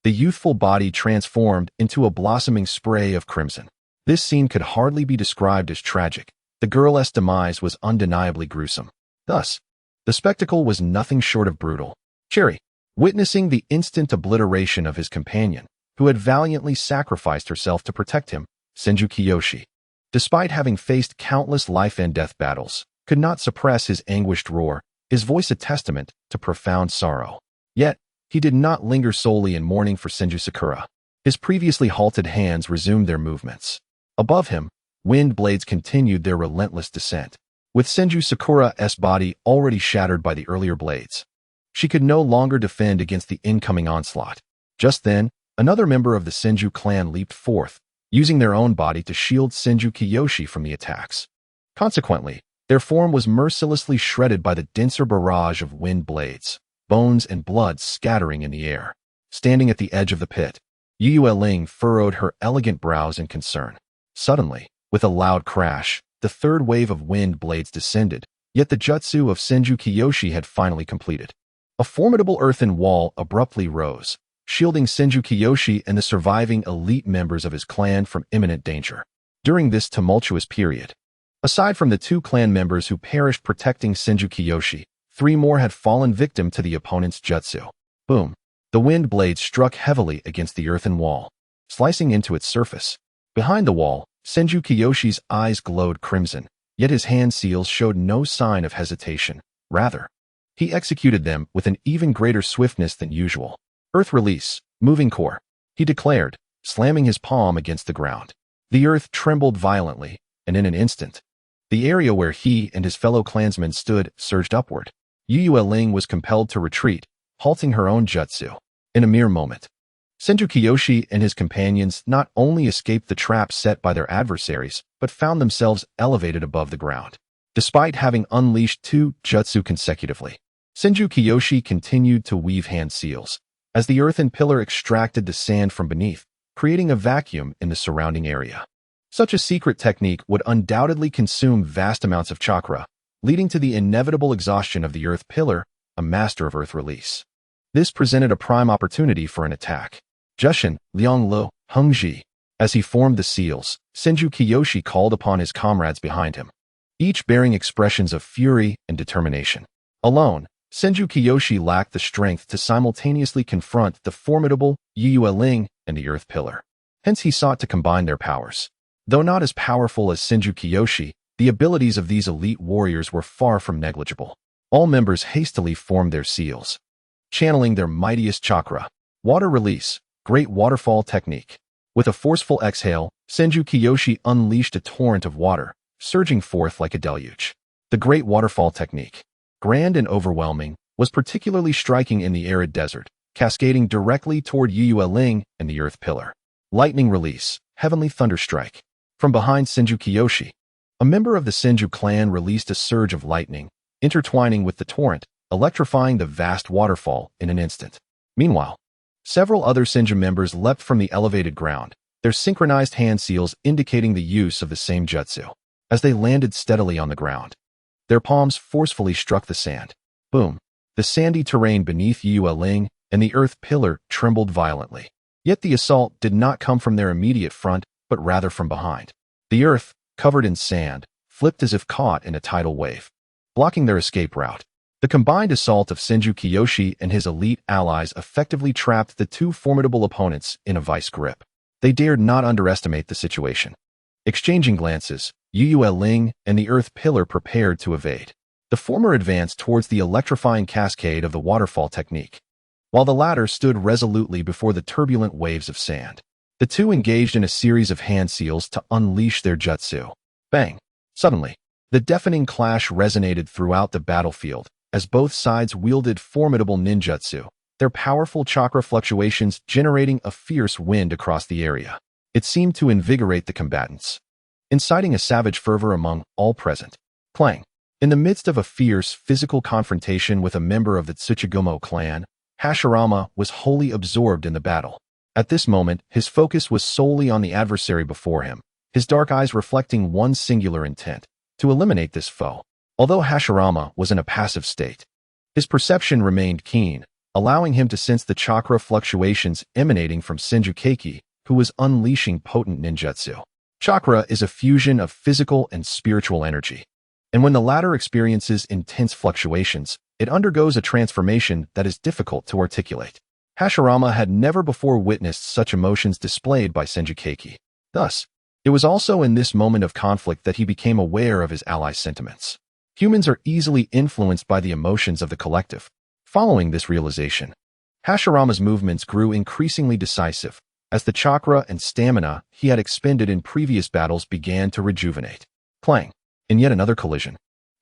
the youthful body transformed into a blossoming spray of crimson. This scene could hardly be described as tragic. The girl's demise was undeniably gruesome. Thus, the spectacle was nothing short of brutal. Cherry, witnessing the instant obliteration of his companion, who had valiantly sacrificed herself to protect him, Senju Kiyoshi, despite having faced countless life-and-death battles, could not suppress his anguished roar, his voice a testament to profound sorrow. Yet, he did not linger solely in mourning for Senju Sakura. His previously halted hands resumed their movements. Above him, wind blades continued their relentless descent. With Senju Sakura's body already shattered by the earlier blades, she could no longer defend against the incoming onslaught. Just then, another member of the Senju clan leaped forth, using their own body to shield Senju Kiyoshi from the attacks. Consequently, their form was mercilessly shredded by the denser barrage of wind blades, bones and blood scattering in the air. Standing at the edge of the pit, Yue Ling furrowed her elegant brows in concern. Suddenly, with a loud crash, the third wave of wind blades descended, yet the jutsu of Senju Kiyoshi had finally completed. A formidable earthen wall abruptly rose, shielding Senju Kiyoshi and the surviving elite members of his clan from imminent danger. During this tumultuous period, aside from the 2 clan members who perished protecting Senju Kiyoshi, 3 more had fallen victim to the opponent's jutsu. Boom! The wind blades struck heavily against the earthen wall, slicing into its surface. Behind the wall, Senju Kiyoshi's eyes glowed crimson, yet his hand seals showed no sign of hesitation. Rather, he executed them with an even greater swiftness than usual. Earth release, moving core, he declared, slamming his palm against the ground. The earth trembled violently, and in an instant, the area where he and his fellow clansmen stood surged upward. Yu Ling was compelled to retreat, halting her own jutsu. In a mere moment, Senju Kiyoshi and his companions not only escaped the trap set by their adversaries, but found themselves elevated above the ground. Despite having unleashed 2 jutsu consecutively, Senju Kiyoshi continued to weave hand seals, as the earthen pillar extracted the sand from beneath, creating a vacuum in the surrounding area. Such a secret technique would undoubtedly consume vast amounts of chakra, leading to the inevitable exhaustion of the earth pillar, a master of earth release. This presented a prime opportunity for an attack. Jushin, Lianglo, Hengji. As he formed the seals, Senju Kiyoshi called upon his comrades behind him, each bearing expressions of fury and determination. Alone, Senju Kiyoshi lacked the strength to simultaneously confront the formidable Yu Ling and the earth pillar. Hence he sought to combine their powers. Though not as powerful as Senju Kiyoshi, the abilities of these elite warriors were far from negligible. All members hastily formed their seals, channeling their mightiest chakra. Water release, great waterfall technique. With a forceful exhale, Senju Kiyoshi unleashed a torrent of water, surging forth like a deluge. The great waterfall technique, grand and overwhelming, was particularly striking in the arid desert, cascading directly toward Yu Ling and the earth pillar. Lightning release, heavenly thunderstrike. From behind Senju Kiyoshi, a member of the Senju clan released a surge of lightning, intertwining with the torrent, electrifying the vast waterfall in an instant. Meanwhile, several other Senju members leapt from the elevated ground, their synchronized hand seals indicating the use of the same jutsu. As they landed steadily on the ground, their palms forcefully struck the sand. Boom! The sandy terrain beneath Yu Ling and the earth pillar trembled violently. Yet the assault did not come from their immediate front, but rather from behind. The earth, covered in sand, flipped as if caught in a tidal wave, blocking their escape route. The combined assault of Senju Kiyoshi and his elite allies effectively trapped the 2 formidable opponents in a vice grip. They dared not underestimate the situation. Exchanging glances, Yu Ling and the earth pillar prepared to evade. The former advanced towards the electrifying cascade of the waterfall technique, while the latter stood resolutely before the turbulent waves of sand. The 2 engaged in a series of hand seals to unleash their jutsu. Bang! Suddenly, the deafening clash resonated throughout the battlefield, as both sides wielded formidable ninjutsu, their powerful chakra fluctuations generating a fierce wind across the area. It seemed to invigorate the combatants, inciting a savage fervor among all present. Clang! In the midst of a fierce physical confrontation with a member of the Tsuchigumo clan, Hashirama was wholly absorbed in the battle. At this moment, his focus was solely on the adversary before him, his dark eyes reflecting one singular intent: to eliminate this foe. Although Hashirama was in a passive state, his perception remained keen, allowing him to sense the chakra fluctuations emanating from Senju Keiki, who was unleashing potent ninjutsu. Chakra is a fusion of physical and spiritual energy, and when the latter experiences intense fluctuations, it undergoes a transformation that is difficult to articulate. Hashirama had never before witnessed such emotions displayed by Senju Keiki. Thus, it was also in this moment of conflict that he became aware of his ally's sentiments. Humans are easily influenced by the emotions of the collective. Following this realization, Hashirama's movements grew increasingly decisive, as the chakra and stamina he had expended in previous battles began to rejuvenate. Clang! In yet another collision,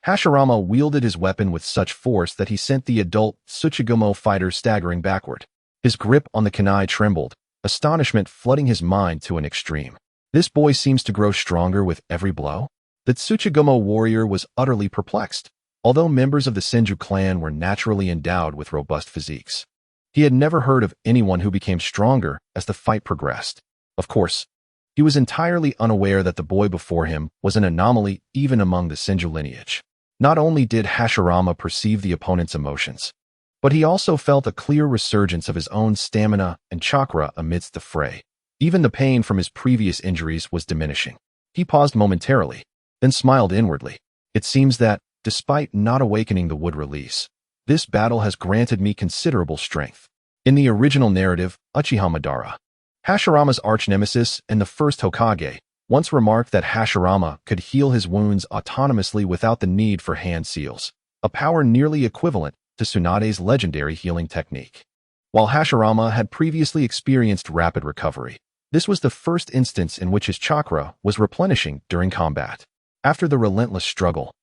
Hashirama wielded his weapon with such force that he sent the adult Tsuchigumo fighter staggering backward. His grip on the kunai trembled, astonishment flooding his mind to an extreme. This boy seems to grow stronger with every blow. The Tsuchigumo warrior was utterly perplexed. Although members of the Senju clan were naturally endowed with robust physiques, he had never heard of anyone who became stronger as the fight progressed. Of course, He was entirely unaware that the boy before him was an anomaly even among the Senju lineage. Not only did Hashirama perceive the opponent's emotions, but he also felt a clear resurgence of his own stamina and chakra amidst the fray. Even the pain from his previous injuries was diminishing. He paused momentarily, then smiled inwardly. It seems that, despite not awakening the wood release, this battle has granted me considerable strength. In the original narrative, Uchiha Madara, Hashirama's arch-nemesis and the first Hokage, once remarked that Hashirama could heal his wounds autonomously without the need for hand seals, a power nearly equivalent to Tsunade's legendary healing technique. While Hashirama had previously experienced rapid recovery, this was the first instance in which his chakra was replenishing during combat. After the relentless struggle,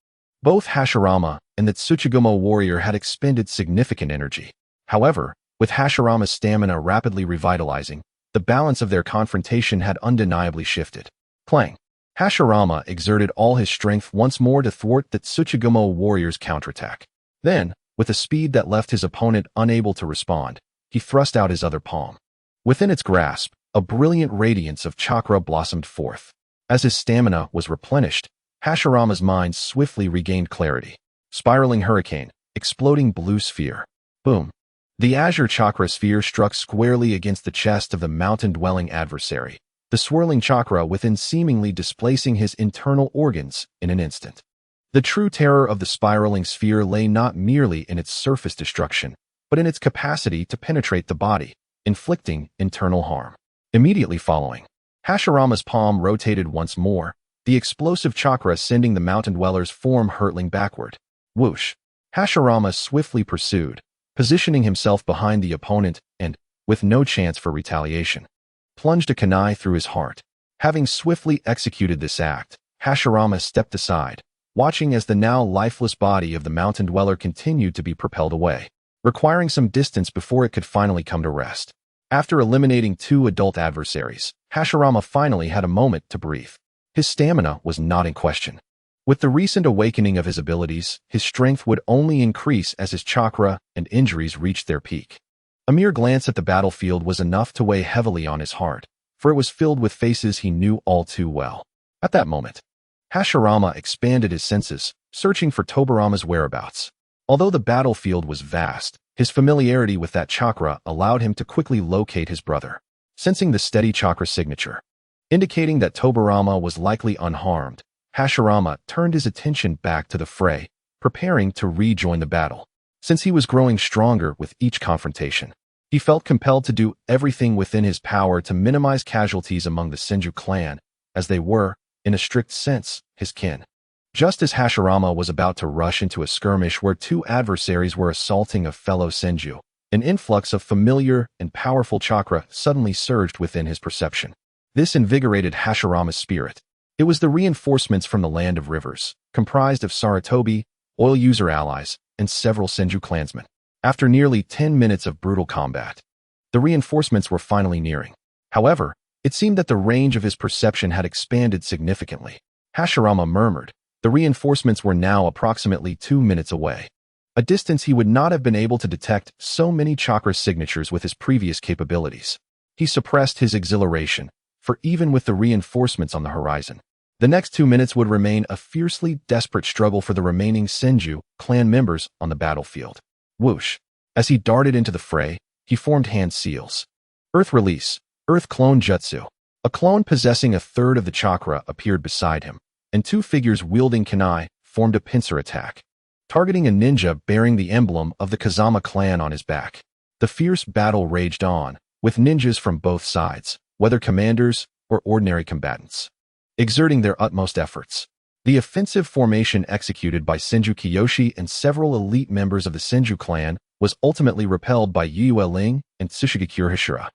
both Hashirama and the Tsuchigumo warrior had expended significant energy. However, with Hashirama's stamina rapidly revitalizing, the balance of their confrontation had undeniably shifted. Clang! Hashirama exerted all his strength once more to thwart the Tsuchigumo warrior's counterattack. Then, with a speed that left his opponent unable to respond, he thrust out his other palm. Within its grasp, a brilliant radiance of chakra blossomed forth. As his stamina was replenished, Hashirama's mind swiftly regained clarity. Spiraling hurricane, exploding blue sphere. Boom! The azure chakra sphere struck squarely against the chest of the mountain-dwelling adversary, the swirling chakra within seemingly displacing his internal organs in an instant. The true terror of the spiraling sphere lay not merely in its surface destruction, but in its capacity to penetrate the body, inflicting internal harm. Immediately following, Hashirama's palm rotated once more, the explosive chakra sending the mountain dweller's form hurtling backward. Whoosh! Hashirama swiftly pursued, positioning himself behind the opponent and, with no chance for retaliation, plunged a kunai through his heart. Having swiftly executed this act, Hashirama stepped aside, watching as the now lifeless body of the mountain dweller continued to be propelled away, requiring some distance before it could finally come to rest. After eliminating 2 adult adversaries, Hashirama finally had a moment to breathe. His stamina was not in question. With the recent awakening of his abilities, his strength would only increase as his chakra and injuries reached their peak. A mere glance at the battlefield was enough to weigh heavily on his heart, for it was filled with faces he knew all too well. At that moment, Hashirama expanded his senses, searching for Tobarama's whereabouts. Although the battlefield was vast, his familiarity with that chakra allowed him to quickly locate his brother. Sensing the steady chakra signature, indicating that Tobarama was likely unharmed, Hashirama turned his attention back to the fray, preparing to rejoin the battle. Since he was growing stronger with each confrontation, he felt compelled to do everything within his power to minimize casualties among the Senju clan, as they were, in a strict sense, his kin. Just as Hashirama was about to rush into a skirmish where 2 adversaries were assaulting a fellow Senju, an influx of familiar and powerful chakra suddenly surged within his perception. This invigorated Hashirama's spirit. It was the reinforcements from the Land of Rivers, comprised of Sarutobi, oil user allies, and several Senju clansmen. After nearly 10 minutes of brutal combat, the reinforcements were finally nearing. However, it seemed that the range of his perception had expanded significantly. Hashirama murmured, the reinforcements were now approximately 2 minutes away, a distance he would not have been able to detect so many chakra signatures with his previous capabilities. He suppressed his exhilaration, for even with the reinforcements on the horizon, the next 2 minutes would remain a fiercely desperate struggle for the remaining Senju clan members on the battlefield. Whoosh! As he darted into the fray, he formed hand seals. Earth release, Earth clone jutsu. A clone possessing a third of the chakra appeared beside him, and 2 figures wielding kunai formed a pincer attack, targeting a ninja bearing the emblem of the Kazama clan on his back. The fierce battle raged on, with ninjas from both sides, whether commanders or ordinary combatants, exerting their utmost efforts. The offensive formation executed by Senju Kiyoshi and several elite members of the Senju clan was ultimately repelled by Yue Ling and Tsushigakure Hashira,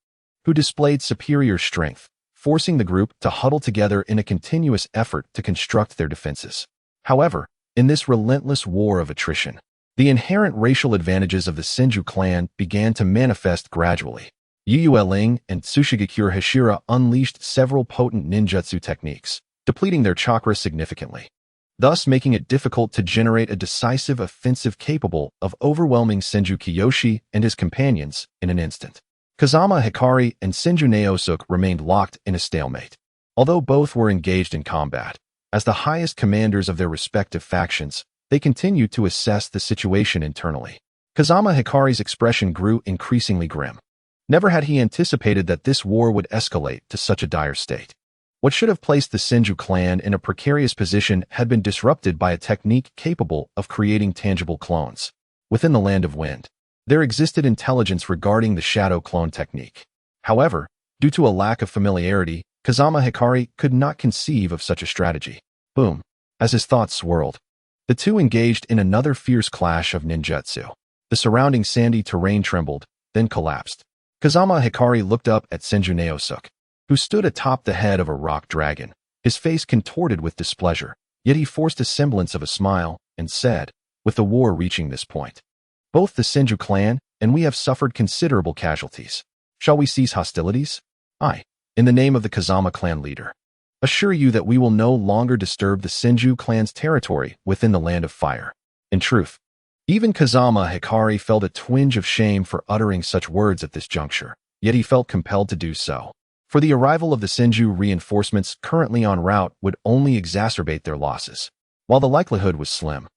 who displayed superior strength, forcing the group to huddle together in a continuous effort to construct their defenses. However, in this relentless war of attrition, the inherent racial advantages of the Senju clan began to manifest gradually. Yue Ling and Tsushigakure Hashira unleashed several potent ninjutsu techniques, depleting their chakra significantly, thus making it difficult to generate a decisive offensive capable of overwhelming Senju Kiyoshi and his companions in an instant. Kazama Hikari and Senju Naosuk remained locked in a stalemate. Although both were engaged in combat, as the highest commanders of their respective factions, they continued to assess the situation internally. Kazama Hikari's expression grew increasingly grim. Never had he anticipated that this war would escalate to such a dire state. What should have placed the Senju clan in a precarious position had been disrupted by a technique capable of creating tangible clones. Within the Land of Wind, there existed intelligence regarding the shadow clone technique. However, due to a lack of familiarity, Kazama Hikari could not conceive of such a strategy. Boom. As his thoughts swirled, the two engaged in another fierce clash of ninjutsu. The surrounding sandy terrain trembled, then collapsed. Kazama Hikari looked up at Senju Naosuke, who stood atop the head of a rock dragon, his face contorted with displeasure, yet he forced a semblance of a smile and said, with the war reaching this point, both the Senju clan and we have suffered considerable casualties. Shall we cease hostilities? I, in the name of the Kazama clan leader, assure you that we will no longer disturb the Senju clan's territory within the Land of Fire. In truth, even Kazama Hikari felt a twinge of shame for uttering such words at this juncture, yet he felt compelled to do so. For the arrival of the Senju reinforcements currently en route would only exacerbate their losses, while the likelihood was slim.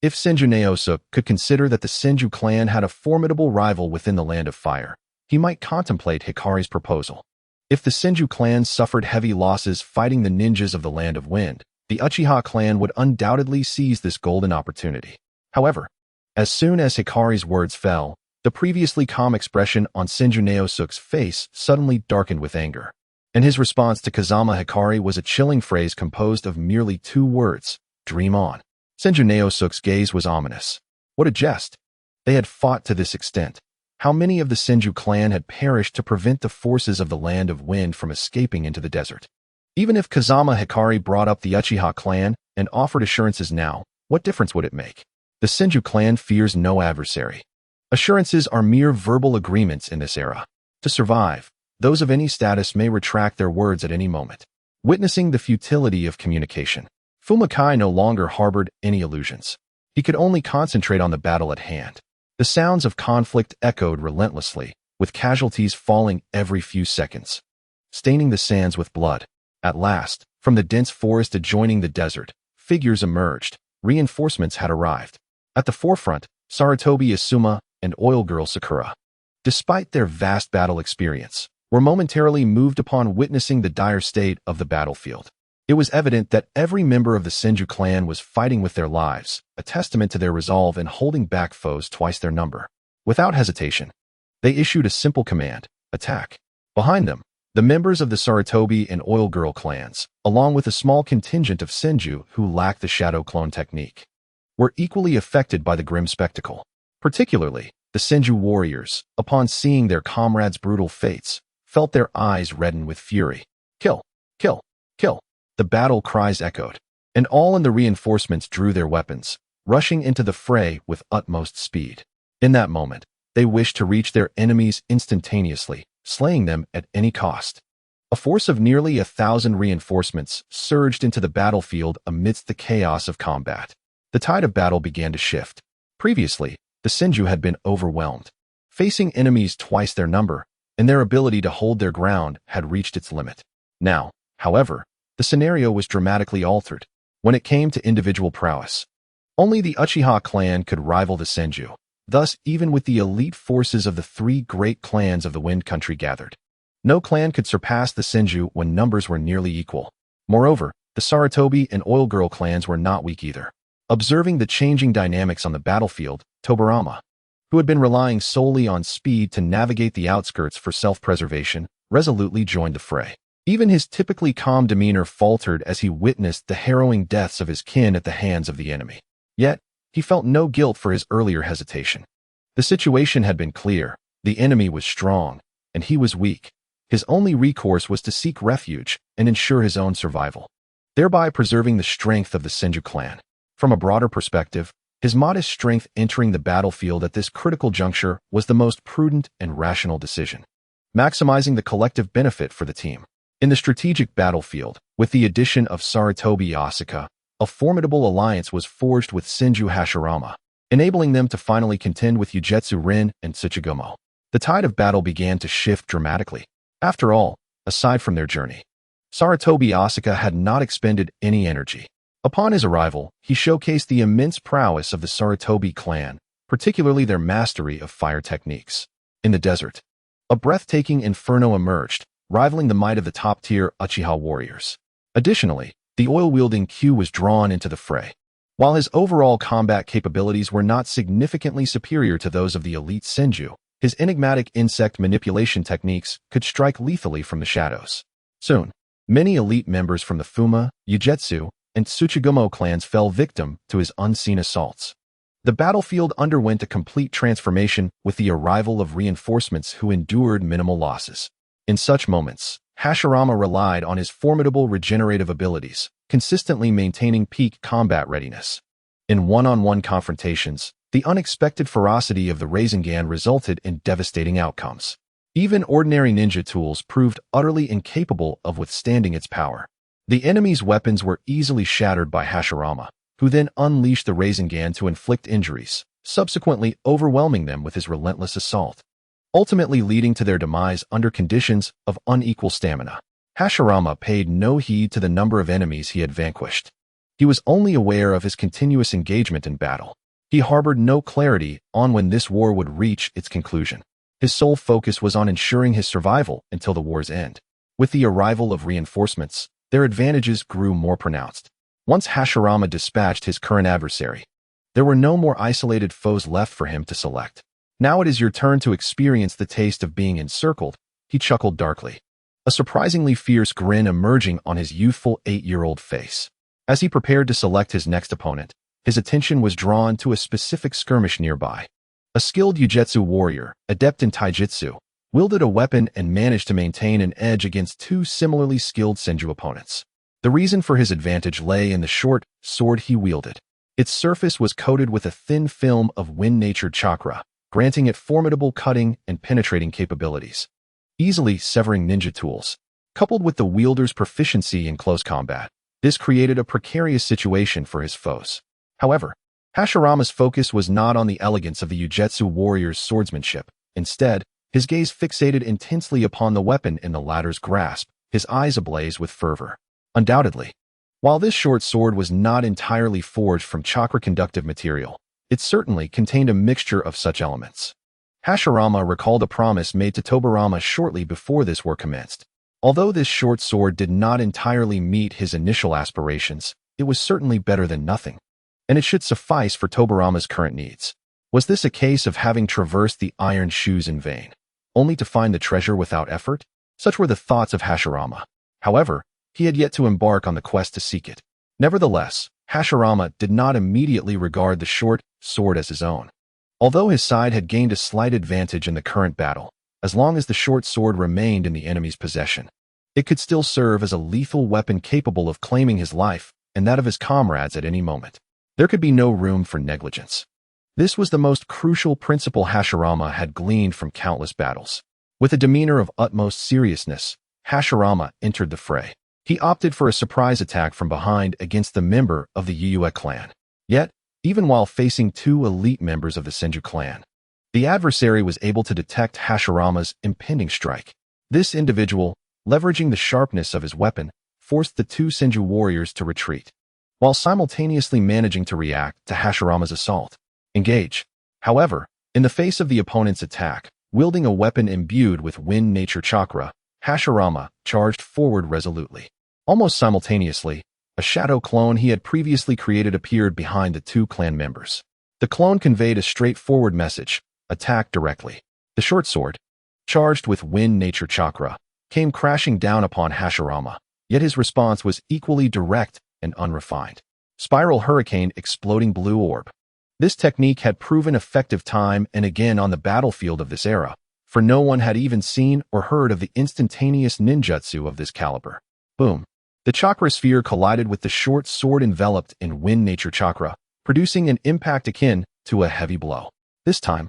If Senju Naosuke could consider that the Senju clan had a formidable rival within the Land of Fire, he might contemplate Hikari's proposal. If the Senju clan suffered heavy losses fighting the ninjas of the Land of Wind, the Uchiha clan would undoubtedly seize this golden opportunity. However, as soon as Hikari's words fell, the previously calm expression on Senju Naosuke's face suddenly darkened with anger, and his response to Kazama Hikari was a chilling phrase composed of merely 2 words, "Dream on." Senju Naosuke's gaze was ominous. What a jest! They had fought to this extent. How many of the Senju clan had perished to prevent the forces of the Land of Wind from escaping into the desert? Even if Kazama Hikari brought up the Uchiha clan and offered assurances now, what difference would it make? The Senju clan fears no adversary. Assurances are mere verbal agreements in this era. To survive, those of any status may retract their words at any moment. Witnessing the futility of communication, Fumakai no longer harbored any illusions. He could only concentrate on the battle at hand. The sounds of conflict echoed relentlessly, with casualties falling every few seconds, staining the sands with blood. At last, from the dense forest adjoining the desert, figures emerged. Reinforcements had arrived. At the forefront, Sarutobi Asuma and Oil Girl Sakura, despite their vast battle experience, were momentarily moved upon witnessing the dire state of the battlefield. It was evident that every member of the Senju clan was fighting with their lives, a testament to their resolve in holding back foes twice their number. Without hesitation, they issued a simple command: attack. Behind them, the members of the Sarutobi and Oil Girl clans, along with a small contingent of Senju who lacked the shadow clone technique, were equally affected by the grim spectacle. Particularly, the Senju warriors, upon seeing their comrades' brutal fates, felt their eyes redden with fury. Kill! Kill! Kill! The battle cries echoed, and all in the reinforcements drew their weapons, rushing into the fray with utmost speed. In that moment, they wished to reach their enemies instantaneously, slaying them at any cost. A force of nearly 1,000 reinforcements surged into the battlefield amidst the chaos of combat. The tide of battle began to shift. Previously, the Senju had been overwhelmed, facing enemies twice their number, and their ability to hold their ground had reached its limit. Now, however, the scenario was dramatically altered. When it came to individual prowess, only the Uchiha clan could rival the Senju. Thus, even with the elite forces of the 3 great clans of the Wind Country gathered, no clan could surpass the Senju when numbers were nearly equal. Moreover, the Sarutobi and Oil Girl clans were not weak either. Observing the changing dynamics on the battlefield, Tobarama, who had been relying solely on speed to navigate the outskirts for self-preservation, resolutely joined the fray. Even his typically calm demeanor faltered as he witnessed the harrowing deaths of his kin at the hands of the enemy. Yet, he felt no guilt for his earlier hesitation. The situation had been clear. The enemy was strong, and he was weak. His only recourse was to seek refuge and ensure his own survival, thereby preserving the strength of the Senju clan. From a broader perspective, his modest strength entering the battlefield at this critical juncture was the most prudent and rational decision, maximizing the collective benefit for the team. In the strategic battlefield, with the addition of Sarutobi Asuka, a formidable alliance was forged with Senju Hashirama, enabling them to finally contend with Ugetsu Rin and Tsuchigumo. The tide of battle began to shift dramatically. After all, aside from their journey, Sarutobi Asaka had not expended any energy. Upon his arrival, he showcased the immense prowess of the Sarutobi clan, particularly their mastery of fire techniques. In the desert, a breathtaking inferno emerged, rivaling the might of the top-tier Uchiha warriors. Additionally, the oil-wielding Q was drawn into the fray. While his overall combat capabilities were not significantly superior to those of the elite Senju, his enigmatic insect manipulation techniques could strike lethally from the shadows. Soon, many elite members from the Fuma, Yujetsu, and Tsuchigumo clans fell victim to his unseen assaults. The battlefield underwent a complete transformation with the arrival of reinforcements who endured minimal losses. In such moments, Hashirama relied on his formidable regenerative abilities, consistently maintaining peak combat readiness. In one-on-one confrontations, the unexpected ferocity of the Rasengan resulted in devastating outcomes. Even ordinary ninja tools proved utterly incapable of withstanding its power. The enemy's weapons were easily shattered by Hashirama, who then unleashed the Rasengan to inflict injuries, subsequently overwhelming them with his relentless assault, ultimately leading to their demise under conditions of unequal stamina. Hashirama paid no heed to the number of enemies he had vanquished. He was only aware of his continuous engagement in battle. He harbored no clarity on when this war would reach its conclusion. His sole focus was on ensuring his survival until the war's end. With the arrival of reinforcements, their advantages grew more pronounced. Once Hashirama dispatched his current adversary, there were no more isolated foes left for him to select. Now it is your turn to experience the taste of being encircled, he chuckled darkly, a surprisingly fierce grin emerging on his youthful 8-year-old face. As he prepared to select his next opponent, his attention was drawn to a specific skirmish nearby. A skilled Yujetsu warrior, adept in taijutsu, wielded a weapon and managed to maintain an edge against two similarly skilled Senju opponents. The reason for his advantage lay in the short sword he wielded. Its surface was coated with a thin film of wind-natured chakra, granting it formidable cutting and penetrating capabilities, easily severing ninja tools. Coupled with the wielder's proficiency in close combat, this created a precarious situation for his foes. However, Hashirama's focus was not on the elegance of the Yujetsu warrior's swordsmanship. Instead, his gaze fixated intensely upon the weapon in the latter's grasp, his eyes ablaze with fervor. Undoubtedly, while this short sword was not entirely forged from chakra-conductive material, it certainly contained a mixture of such elements. Hashirama recalled a promise made to Tobarama shortly before this war commenced. Although this short sword did not entirely meet his initial aspirations, it was certainly better than nothing, and it should suffice for Tobarama's current needs. Was this a case of having traversed the iron shoes in vain, only to find the treasure without effort? Such were the thoughts of Hashirama. However, he had yet to embark on the quest to seek it. Nevertheless, Hashirama did not immediately regard the short sword as his own. Although his side had gained a slight advantage in the current battle, as long as the short sword remained in the enemy's possession, it could still serve as a lethal weapon capable of claiming his life and that of his comrades at any moment. There could be no room for negligence. This was the most crucial principle Hashirama had gleaned from countless battles. With a demeanor of utmost seriousness, Hashirama entered the fray. He opted for a surprise attack from behind against the member of the Yue clan. Yet, even while facing two elite members of the Senju clan, the adversary was able to detect Hashirama's impending strike. This individual, leveraging the sharpness of his weapon, forced the two Senju warriors to retreat, while simultaneously managing to react to Hashirama's assault. Engage. However, in the face of the opponent's attack, wielding a weapon imbued with wind nature chakra, Hashirama charged forward resolutely. Almost simultaneously, a shadow clone he had previously created appeared behind the two clan members. The clone conveyed a straightforward message: attack directly. The short sword, charged with wind nature chakra, came crashing down upon Hashirama, yet his response was equally direct and unrefined. Spiral Hurricane Exploding Blue Orb. This technique had proven effective time and again on the battlefield of this era, for no one had even seen or heard of the instantaneous ninjutsu of this caliber. Boom. The chakra sphere collided with the short sword enveloped in wind nature chakra, producing an impact akin to a heavy blow. This time,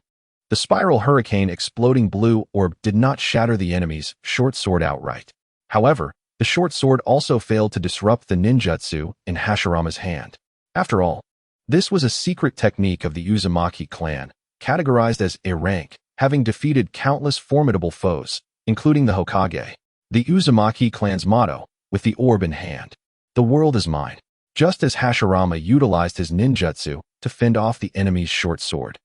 the Spiral Hurricane Exploding Blue Orb did not shatter the enemy's short sword outright. However, the short sword also failed to disrupt the ninjutsu in Hashirama's hand. After all, this was a secret technique of the Uzumaki clan, categorized as A rank, having defeated countless formidable foes, including the Hokage. The Uzumaki clan's motto, with the orb in hand. The world is mine. Just as Hashirama utilized his ninjutsu to fend off the enemy's short sword,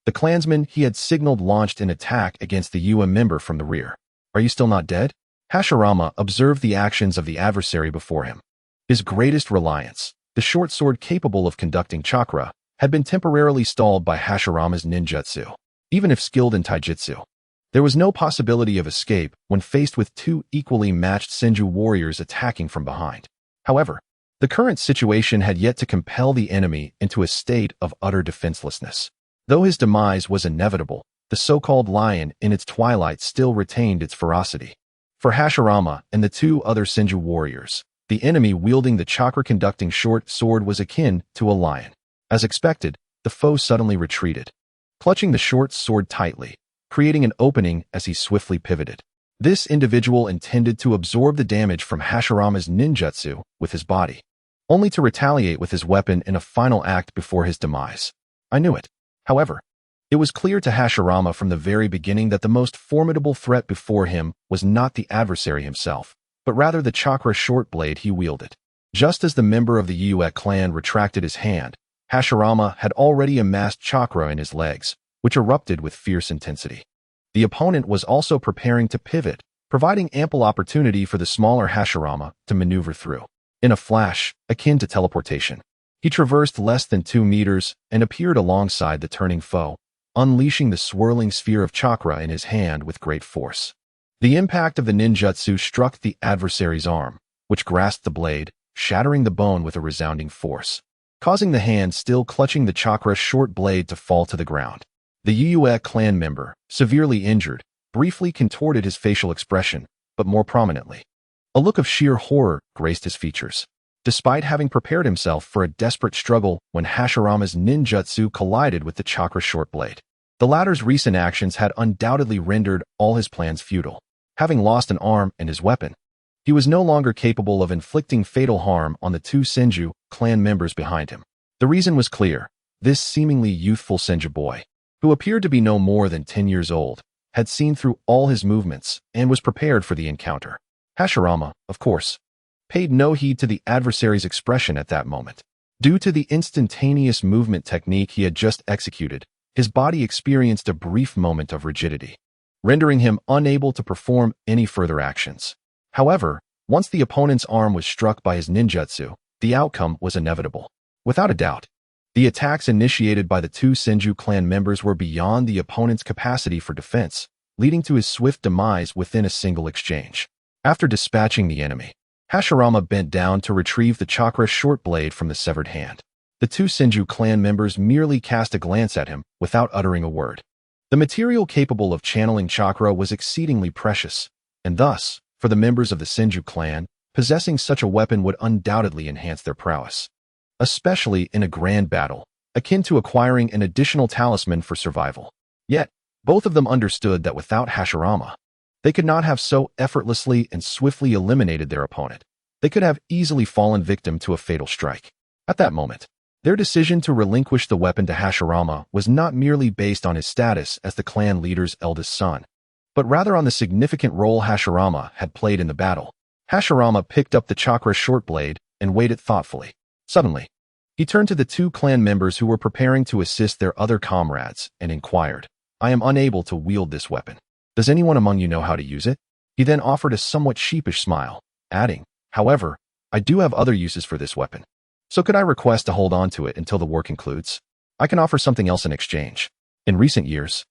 the clansman he had signaled launched an attack against the member from the rear. Are you still not dead? Hashirama observed the actions of the adversary before him. His greatest reliance, the short sword capable of conducting chakra, had been temporarily stalled by Hashirama's ninjutsu. Even if skilled in taijutsu, there was no possibility of escape when faced with two equally matched Senju warriors attacking from behind. However, the current situation had yet to compel the enemy into a state of utter defenselessness. Though his demise was inevitable, the so-called lion in its twilight still retained its ferocity. For Hashirama and the two other Senju warriors, the enemy wielding the chakra-conducting short sword was akin to a lion. As expected, the foe suddenly retreated, clutching the short sword tightly, creating an opening as he swiftly pivoted. This individual intended to absorb the damage from Hashirama's ninjutsu with his body, only to retaliate with his weapon in a final act before his demise. I knew it. However, it was clear to Hashirama from the very beginning that the most formidable threat before him was not the adversary himself, but rather the chakra short blade he wielded. Just as the member of the Yue clan retracted his hand, Hashirama had already amassed chakra in his legs, which erupted with fierce intensity. The opponent was also preparing to pivot, providing ample opportunity for the smaller Hashirama to maneuver through. In a flash, akin to teleportation, he traversed less than 2 meters and appeared alongside the turning foe, unleashing the swirling sphere of chakra in his hand with great force. The impact of the ninjutsu struck the adversary's arm, which grasped the blade, shattering the bone with a resounding force, causing the hand still clutching the chakra short blade to fall to the ground. The Yue clan member, severely injured, briefly contorted his facial expression, but more prominently, a look of sheer horror graced his features. Despite having prepared himself for a desperate struggle when Hashirama's ninjutsu collided with the chakra short blade, the latter's recent actions had undoubtedly rendered all his plans futile. Having lost an arm and his weapon, he was no longer capable of inflicting fatal harm on the two Senju clan members behind him. The reason was clear. This seemingly youthful Senju boy, who appeared to be no more than 10 years old, had seen through all his movements and was prepared for the encounter. Hashirama, of course, paid no heed to the adversary's expression at that moment. Due to the instantaneous movement technique he had just executed, his body experienced a brief moment of rigidity, rendering him unable to perform any further actions. However, once the opponent's arm was struck by his ninjutsu, the outcome was inevitable. Without a doubt, the attacks initiated by the two Senju clan members were beyond the opponent's capacity for defense, leading to his swift demise within a single exchange. After dispatching the enemy, Hashirama bent down to retrieve the chakra short blade from the severed hand. The two Senju clan members merely cast a glance at him without uttering a word. The material capable of channeling chakra was exceedingly precious, and thus, for the members of the Senju clan, possessing such a weapon would undoubtedly enhance their prowess, especially in a grand battle, akin to acquiring an additional talisman for survival. Yet, both of them understood that without Hashirama, they could not have so effortlessly and swiftly eliminated their opponent. They could have easily fallen victim to a fatal strike. At that moment, their decision to relinquish the weapon to Hashirama was not merely based on his status as the clan leader's eldest son, but rather on the significant role Hashirama had played in the battle. Hashirama picked up the chakra short blade and weighed it thoughtfully. Suddenly, he turned to the two clan members who were preparing to assist their other comrades and inquired, "I am unable to wield this weapon. Does anyone among you know how to use it?" He then offered a somewhat sheepish smile, adding, "However, I do have other uses for this weapon. So could I request to hold on to it until the war concludes? I can offer something else in exchange." In recent years,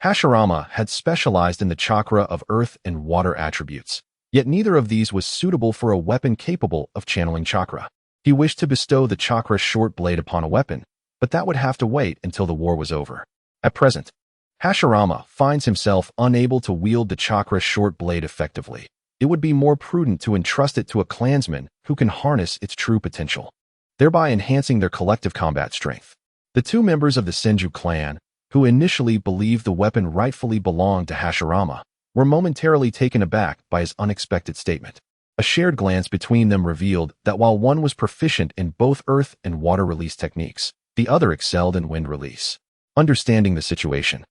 Hashirama had specialized in the chakra of earth and water attributes, yet neither of these was suitable for a weapon capable of channeling chakra. He wished to bestow the chakra short blade upon a weapon, but that would have to wait until the war was over. At present, Hashirama finds himself unable to wield the chakra short blade effectively. It would be more prudent to entrust it to a clansman who can harness its true potential, thereby enhancing their collective combat strength. The two members of the Senju clan, who initially believed the weapon rightfully belonged to Hashirama, were momentarily taken aback by his unexpected statement. A shared glance between them revealed that while one was proficient in both earth and water release techniques, the other excelled in wind release. Understanding the situation,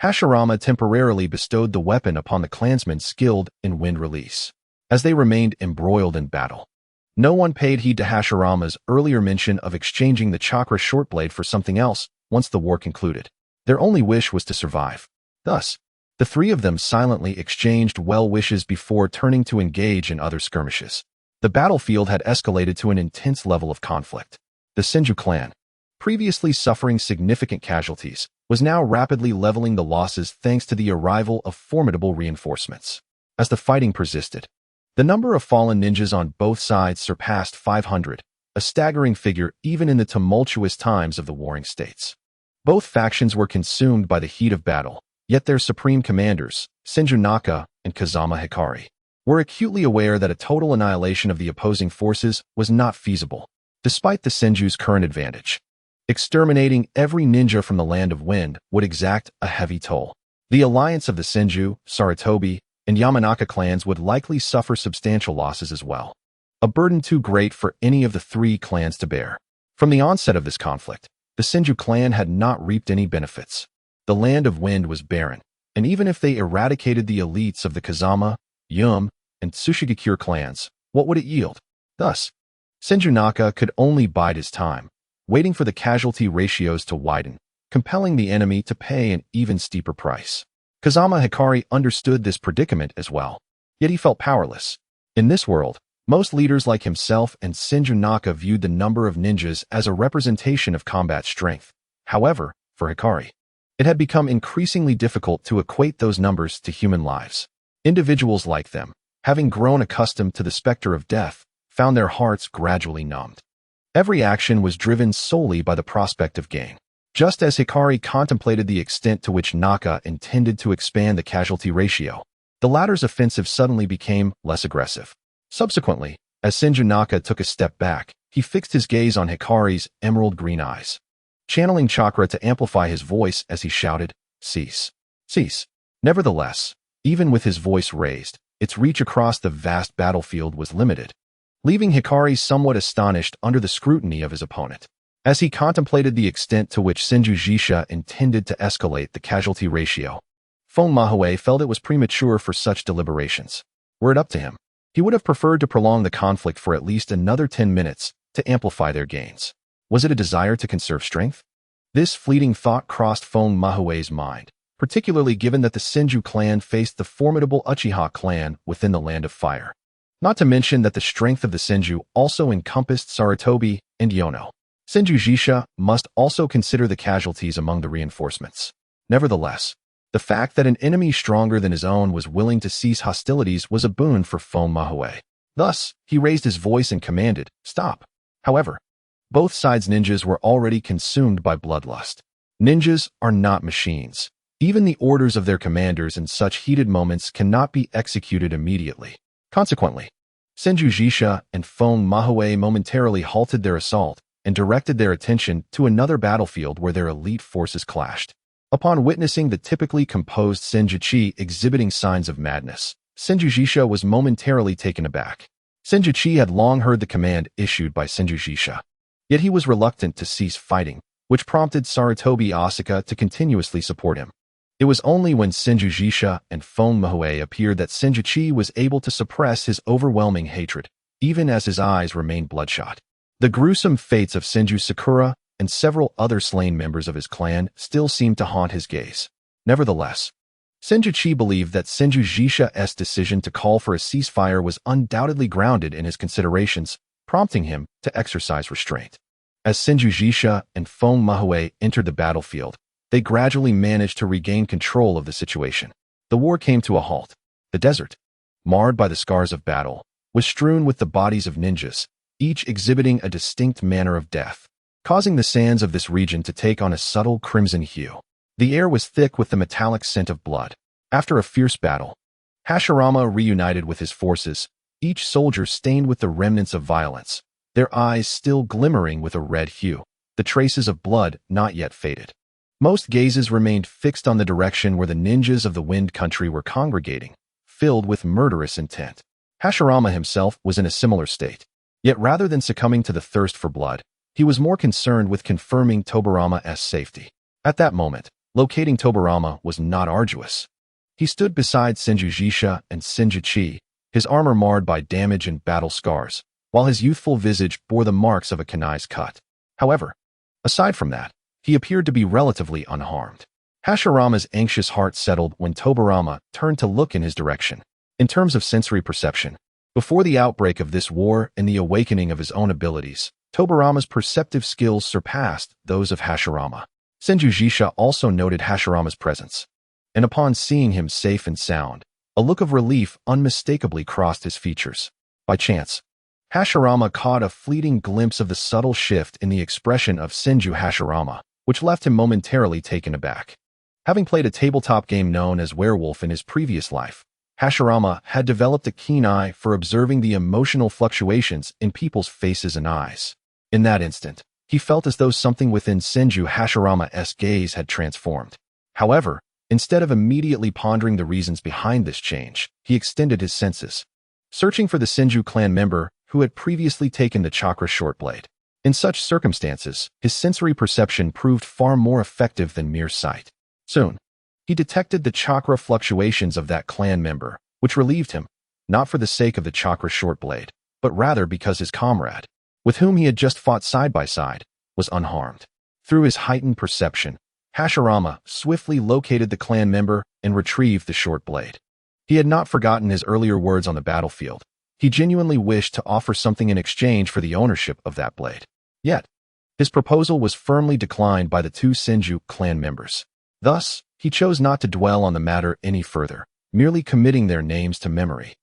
Hashirama temporarily bestowed the weapon upon the clansman skilled in wind release. as they remained embroiled in battle. No one paid heed to Hashirama's earlier mention of exchanging the chakra shortblade for something else once the war concluded. Their only wish was to survive. Thus, the three of them silently exchanged well wishes before turning to engage in other skirmishes. The battlefield had escalated to an intense level of conflict. The Senju clan, previously suffering significant casualties, was now rapidly leveling the losses thanks to the arrival of formidable reinforcements. As the fighting persisted, the number of fallen ninjas on both sides surpassed 500, a staggering figure even in the tumultuous times of the warring states. Both factions were consumed by the heat of battle, yet their supreme commanders, Senju Naka and Kazama Hikari, were acutely aware that a total annihilation of the opposing forces was not feasible, despite the Senju's current advantage. Exterminating every ninja from the Land of Wind would exact a heavy toll. The alliance of the Senju, Sarutobi, and Yamanaka clans would likely suffer substantial losses as well, a burden too great for any of the three clans to bear. From the onset of this conflict, the Senju clan had not reaped any benefits. The Land of Wind was barren, and even if they eradicated the elites of the Kazama, Yum, and Tsushigakure clans, what would it yield? Thus, Senju Naka could only bide his time, waiting for the casualty ratios to widen, compelling the enemy to pay an even steeper price. Kazama Hikari understood this predicament as well, yet he felt powerless. In this world, most leaders like himself and Senju Naka viewed the number of ninjas as a representation of combat strength. However, for Hikari, it had become increasingly difficult to equate those numbers to human lives. Individuals like them, having grown accustomed to the specter of death, found their hearts gradually numbed. Every action was driven solely by the prospect of gain. Just as Hikari contemplated the extent to which Naka intended to expand the casualty ratio, the latter's offensive suddenly became less aggressive. Subsequently, as Senju Naka took a step back, he fixed his gaze on Hikari's emerald green eyes, channeling chakra to amplify his voice as he shouted, "Cease! Cease!" Nevertheless, even with his voice raised, its reach across the vast battlefield was limited, leaving Hikari somewhat astonished under the scrutiny of his opponent. As he contemplated the extent to which Senju Jisha intended to escalate the casualty ratio, Fong Mahue felt it was premature for such deliberations. Were it up to him, he would have preferred to prolong the conflict for at least another 10 minutes to amplify their gains. Was it a desire to conserve strength? This fleeting thought crossed Fong Mahue's mind, particularly given that the Senju clan faced the formidable Uchiha clan within the Land of Fire. Not to mention that the strength of the Senju also encompassed Sarutobi and Yono. Senju Jisha must also consider the casualties among the reinforcements. Nevertheless, the fact that an enemy stronger than his own was willing to cease hostilities was a boon for Fong Mahue. Thus, he raised his voice and commanded, "Stop." However, both sides' ninjas were already consumed by bloodlust. Ninjas are not machines. Even the orders of their commanders in such heated moments cannot be executed immediately. Consequently, Senju Jisha and Fong Mahue momentarily halted their assault and directed their attention to another battlefield where their elite forces clashed. Upon witnessing the typically composed Senju Chi exhibiting signs of madness, Senju Jisha was momentarily taken aback. Senju Chi had long heard the command issued by Senju Jisha, yet he was reluctant to cease fighting, which prompted Sarutobi Asaka to continuously support him. It was only when Senju Jisha and Fong Mahue appeared that Senju Chi was able to suppress his overwhelming hatred, even as his eyes remained bloodshot. The gruesome fates of Senju Sakura and several other slain members of his clan still seemed to haunt his gaze. Nevertheless, Senju Chi believed that Senju Jisha's decision to call for a ceasefire was undoubtedly grounded in his considerations, prompting him to exercise restraint. As Senju Jisha and Fong Mahue entered the battlefield, they gradually managed to regain control of the situation. The war came to a halt. The desert, marred by the scars of battle, was strewn with the bodies of ninjas, each exhibiting a distinct manner of death, causing the sands of this region to take on a subtle crimson hue. The air was thick with the metallic scent of blood. After a fierce battle, Hashirama reunited with his forces, each soldier stained with the remnants of violence, their eyes still glimmering with a red hue, the traces of blood not yet faded. Most gazes remained fixed on the direction where the ninjas of the Wind Country were congregating, filled with murderous intent. Hashirama himself was in a similar state. Yet rather than succumbing to the thirst for blood, he was more concerned with confirming Tobarama's safety. At that moment, locating Tobarama was not arduous. He stood beside Senju Jisha and Senju Chi, his armor marred by damage and battle scars, while his youthful visage bore the marks of a kunai's cut. However, aside from that, he appeared to be relatively unharmed. Hashirama's anxious heart settled when Tobirama turned to look in his direction. In terms of sensory perception, before the outbreak of this war and the awakening of his own abilities, Tobirama's perceptive skills surpassed those of Hashirama. Senju Jisha also noted Hashirama's presence, and upon seeing him safe and sound, a look of relief unmistakably crossed his features. By chance, Hashirama caught a fleeting glimpse of the subtle shift in the expression of Senju Hashirama, which left him momentarily taken aback. Having played a tabletop game known as Werewolf in his previous life, Hashirama had developed a keen eye for observing the emotional fluctuations in people's faces and eyes. In that instant, he felt as though something within Senju Hashirama's gaze had transformed. However, instead of immediately pondering the reasons behind this change, he extended his senses, searching for the Senju clan member who had previously taken the chakra shortblade. In such circumstances, his sensory perception proved far more effective than mere sight. Soon, he detected the chakra fluctuations of that clan member, which relieved him, not for the sake of the chakra shortblade, but rather because his comrade, with whom he had just fought side by side, was unharmed. Through his heightened perception, Hashirama swiftly located the clan member and retrieved the short blade. He had not forgotten his earlier words on the battlefield. He genuinely wished to offer something in exchange for the ownership of that blade. Yet, his proposal was firmly declined by the two Senju clan members. Thus, he chose not to dwell on the matter any further, merely committing their names to memory,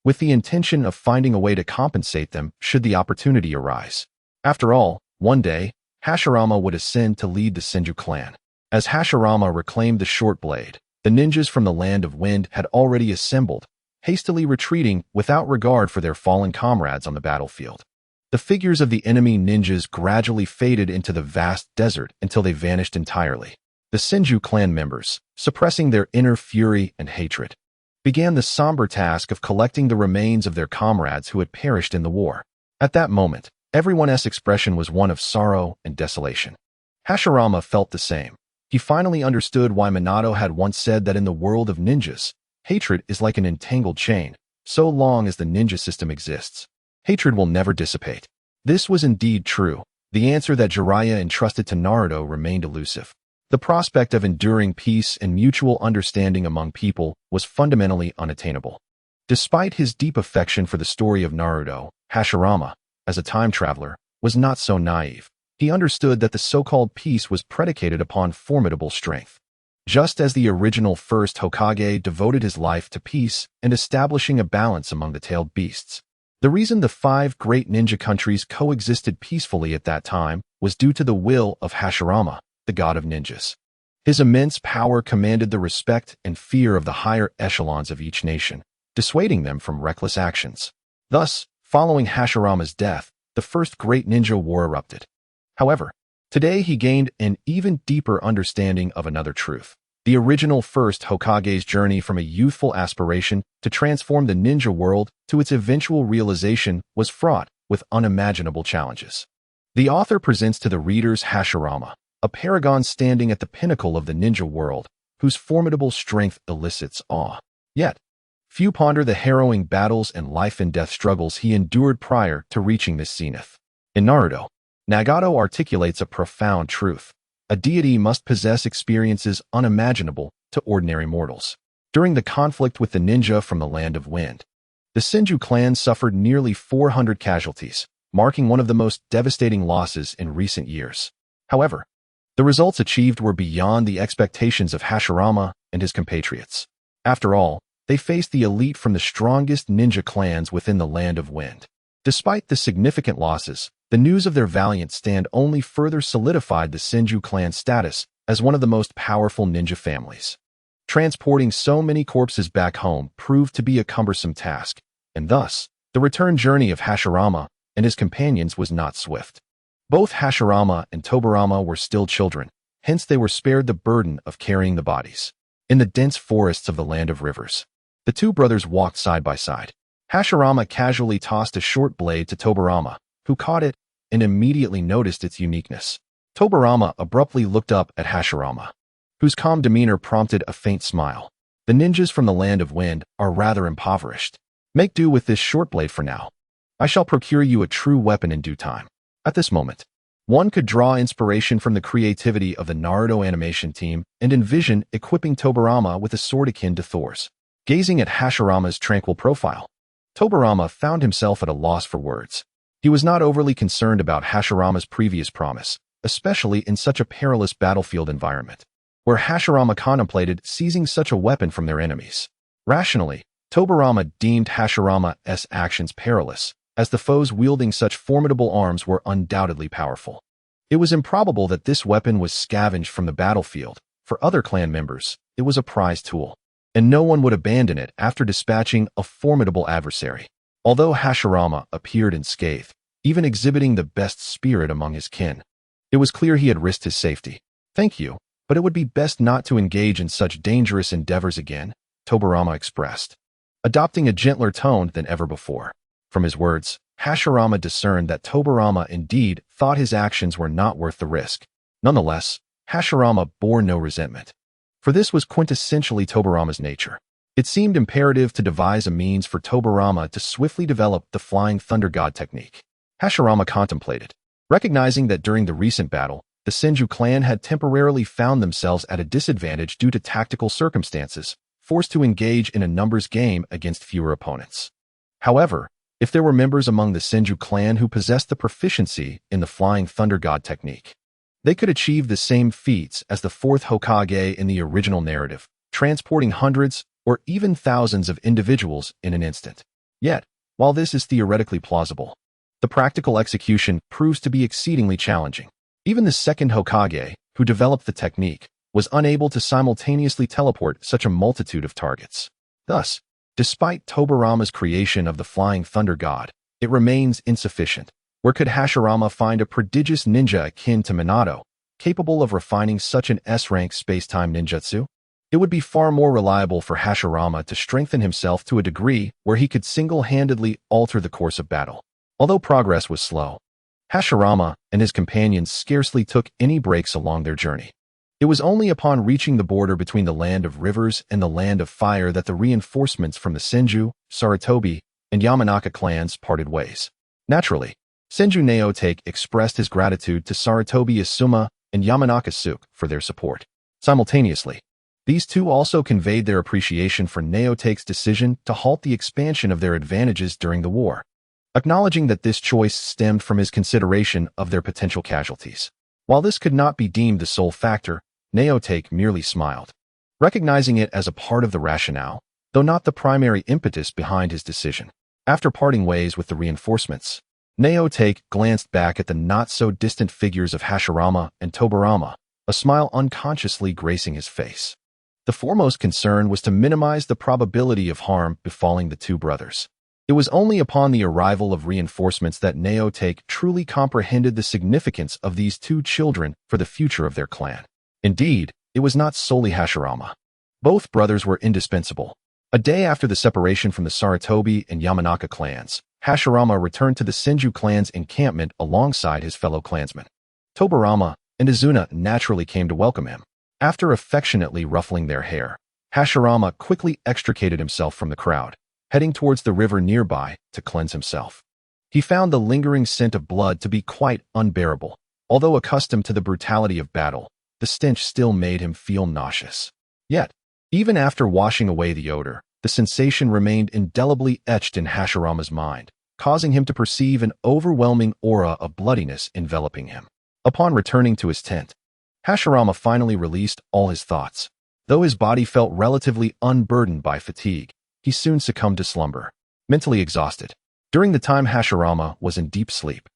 with the intention of finding a way to compensate them should the opportunity arise. After all, one day, Hashirama would ascend to lead the Senju clan. As Hashirama reclaimed the short blade, the ninjas from the Land of Wind had already assembled, hastily retreating without regard for their fallen comrades on the battlefield. The figures of the enemy ninjas gradually faded into the vast desert until they vanished entirely. The Senju clan members, suppressing their inner fury and hatred, began the somber task of collecting the remains of their comrades who had perished in the war. At that moment, everyone's expression was one of sorrow and desolation. Hashirama felt the same. He finally understood why Minato had once said that in the world of ninjas, hatred is like an entangled chain. So long as the ninja system exists, hatred will never dissipate. This was indeed true. The answer that Jiraiya entrusted to Naruto remained elusive. The prospect of enduring peace and mutual understanding among people was fundamentally unattainable. Despite his deep affection for the story of Naruto, Hashirama, as a time traveler, was not so naive. He understood that the so-called peace was predicated upon formidable strength. Just as the original first Hokage devoted his life to peace and establishing a balance among the tailed beasts. The reason the 5 great ninja countries coexisted peacefully at that time was due to the will of Hashirama, the god of ninjas. His immense power commanded the respect and fear of the higher echelons of each nation, dissuading them from reckless actions. Thus, following Hashirama's death, the first great ninja war erupted. However, today he gained an even deeper understanding of another truth. The original first Hokage's journey from a youthful aspiration to transform the ninja world to its eventual realization was fraught with unimaginable challenges. The author presents to the readers Hashirama, a paragon standing at the pinnacle of the ninja world, whose formidable strength elicits awe. Yet, few ponder the harrowing battles and life-and-death struggles he endured prior to reaching this zenith. In Naruto, Nagato articulates a profound truth. A deity must possess experiences unimaginable to ordinary mortals. During the conflict with the ninja from the Land of Wind, the Senju clan suffered nearly 400 casualties, marking one of the most devastating losses in recent years. However, the results achieved were beyond the expectations of Hashirama and his compatriots. After all, they faced the elite from the strongest ninja clans within the Land of Wind. Despite the significant losses, the news of their valiant stand only further solidified the Senju clan's status as one of the most powerful ninja families. Transporting so many corpses back home proved to be a cumbersome task, and thus, the return journey of Hashirama and his companions was not swift. Both Hashirama and Tobirama were still children, hence they were spared the burden of carrying the bodies. In the dense forests of the Land of Rivers, the two brothers walked side by side. Hashirama casually tossed a short blade to Tobirama, who caught it and immediately noticed its uniqueness. Tobirama abruptly looked up at Hashirama, whose calm demeanor prompted a faint smile. The ninjas from the Land of Wind are rather impoverished. Make do with this short blade for now. I shall procure you a true weapon in due time. At this moment, one could draw inspiration from the creativity of the Naruto animation team and envision equipping Tobirama with a sword akin to Thor's. Gazing at Hashirama's tranquil profile, Tobirama found himself at a loss for words. He was not overly concerned about Hashirama's previous promise, especially in such a perilous battlefield environment, where Hashirama contemplated seizing such a weapon from their enemies. Rationally, Tobirama deemed Hashirama's actions perilous, as the foes wielding such formidable arms were undoubtedly powerful. It was improbable that this weapon was scavenged from the battlefield. For other clan members, it was a prized tool, and no one would abandon it after dispatching a formidable adversary. Although Hashirama appeared unscathed, even exhibiting the best spirit among his kin, it was clear he had risked his safety. Thank you, but it would be best not to engage in such dangerous endeavors again, Tobirama expressed, adopting a gentler tone than ever before. From his words, Hashirama discerned that Tobirama indeed thought his actions were not worth the risk. Nonetheless, Hashirama bore no resentment, for this was quintessentially Tobirama's nature. It seemed imperative to devise a means for Tobirama to swiftly develop the Flying Thunder God technique. Hashirama contemplated, recognizing that during the recent battle, the Senju clan had temporarily found themselves at a disadvantage due to tactical circumstances, forced to engage in a numbers game against fewer opponents. However, if there were members among the Senju clan who possessed the proficiency in the Flying Thunder God technique, they could achieve the same feats as the fourth Hokage in the original narrative, transporting hundreds or even thousands of individuals in an instant. Yet, while this is theoretically plausible, the practical execution proves to be exceedingly challenging. Even the second Hokage, who developed the technique, was unable to simultaneously teleport such a multitude of targets. Thus, despite Tobirama's creation of the Flying Thunder God, it remains insufficient. Where could Hashirama find a prodigious ninja akin to Minato, capable of refining such an S-rank space-time ninjutsu? It would be far more reliable for Hashirama to strengthen himself to a degree where he could single-handedly alter the course of battle. Although progress was slow, Hashirama and his companions scarcely took any breaks along their journey. It was only upon reaching the border between the Land of Rivers and the Land of Fire that the reinforcements from the Senju, Sarutobi, and Yamanaka clans parted ways. Naturally, Senju Naotake expressed his gratitude to Sarutobi Asuma and Yamanaka Suke for their support. Simultaneously, these two also conveyed their appreciation for Naotake's decision to halt the expansion of their advantages during the war, acknowledging that this choice stemmed from his consideration of their potential casualties. While this could not be deemed the sole factor, Naotake merely smiled, recognizing it as a part of the rationale, though not the primary impetus behind his decision. After parting ways with the reinforcements, Naotake glanced back at the not-so-distant figures of Hashirama and Tobirama, a smile unconsciously gracing his face. The foremost concern was to minimize the probability of harm befalling the two brothers. It was only upon the arrival of reinforcements that Naotake truly comprehended the significance of these two children for the future of their clan. Indeed, it was not solely Hashirama. Both brothers were indispensable. A day after the separation from the Sarutobi and Yamanaka clans, Hashirama returned to the Senju clan's encampment alongside his fellow clansmen. Tobirama and Izuna naturally came to welcome him. After affectionately ruffling their hair, Hashirama quickly extricated himself from the crowd, heading towards the river nearby to cleanse himself. He found the lingering scent of blood to be quite unbearable. Although accustomed to the brutality of battle, the stench still made him feel nauseous. Yet, even after washing away the odor, the sensation remained indelibly etched in Hashirama's mind, causing him to perceive an overwhelming aura of bloodiness enveloping him. Upon returning to his tent, Hashirama finally released all his thoughts. Though his body felt relatively unburdened by fatigue, he soon succumbed to slumber, mentally exhausted. During the time Hashirama was in deep sleep,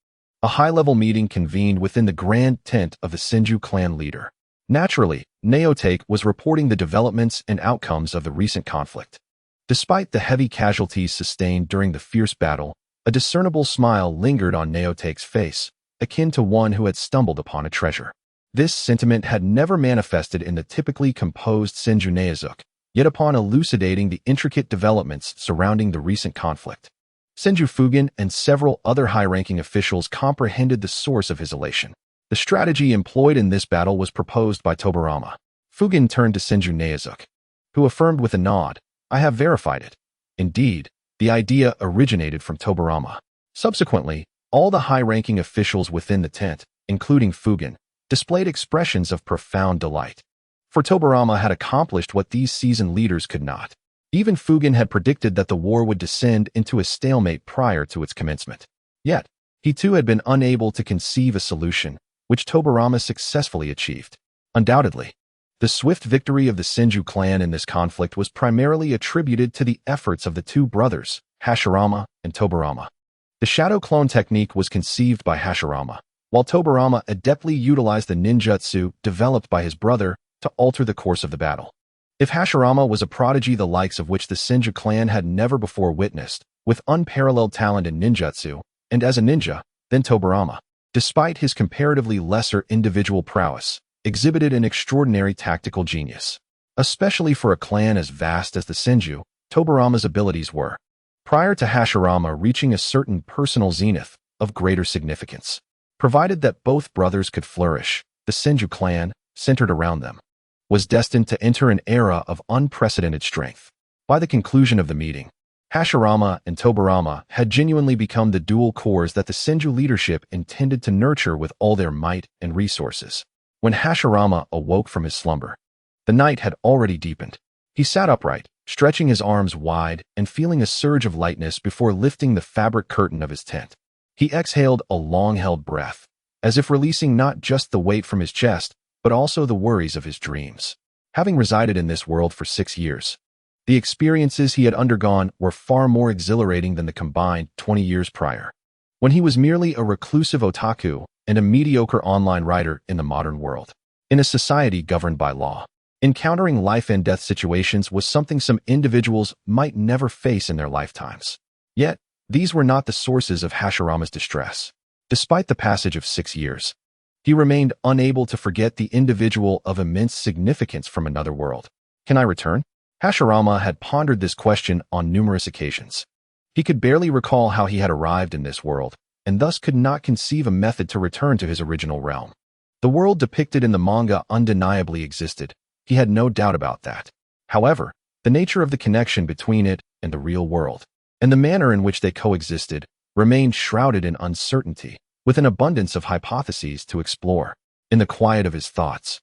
a high-level meeting convened within the grand tent of the Senju clan leader. Naturally, Naotake was reporting the developments and outcomes of the recent conflict. Despite the heavy casualties sustained during the fierce battle, a discernible smile lingered on Naotake's face, akin to one who had stumbled upon a treasure. This sentiment had never manifested in the typically composed Senju Neozuke, yet upon elucidating the intricate developments surrounding the recent conflict, Senju Fugen and several other high-ranking officials comprehended the source of his elation. The strategy employed in this battle was proposed by Tobirama. Fugen turned to Senju Neozuke, who affirmed with a nod, "I have verified it. Indeed, The idea originated from Tobarama. Subsequently, all the high-ranking officials within the tent, including Fugen, displayed expressions of profound delight. For Tobarama had accomplished what these seasoned leaders could not. Even Fugen had predicted that the war would descend into a stalemate prior to its commencement. Yet, he too had been unable to conceive a solution, which Tobarama successfully achieved. Undoubtedly, the swift victory of the Senju clan in this conflict was primarily attributed to the efforts of the two brothers, Hashirama and Tobarama. The shadow clone technique was conceived by Hashirama, while Tobarama adeptly utilized the ninjutsu developed by his brother to alter the course of the battle. If Hashirama was a prodigy the likes of which the Senju clan had never before witnessed, with unparalleled talent in ninjutsu, and as a ninja, then Tobarama, despite his comparatively lesser individual prowess, exhibited an extraordinary tactical genius. Especially for a clan as vast as the Senju, Tobarama's abilities were, prior to Hashirama reaching a certain personal zenith, of greater significance. Provided that both brothers could flourish, the Senju clan, centered around them, was destined to enter an era of unprecedented strength. By the conclusion of the meeting, Hashirama and Tobarama had genuinely become the dual cores that the Senju leadership intended to nurture with all their might and resources. When Hashirama awoke from his slumber, the night had already deepened. He sat upright, stretching his arms wide and feeling a surge of lightness before lifting the fabric curtain of his tent. He exhaled a long-held breath, as if releasing not just the weight from his chest, but also the worries of his dreams. Having resided in this world for 6 years, the experiences he had undergone were far more exhilarating than the combined 20 years prior, when he was merely a reclusive otaku and a mediocre online writer in the modern world. In a society governed by law, encountering life-and-death situations was something some individuals might never face in their lifetimes. Yet, these were not the sources of Hashirama's distress. Despite the passage of 6 years, he remained unable to forget the individual of immense significance from another world. Can I return? Hashirama had pondered this question on numerous occasions. He could barely recall how he had arrived in this world, and thus could not conceive a method to return to his original realm. The world depicted in the manga undeniably existed. He had no doubt about that. However, the nature of the connection between it and the real world, and the manner in which they coexisted, remained shrouded in uncertainty, with an abundance of hypotheses to explore. In the quiet of his thoughts,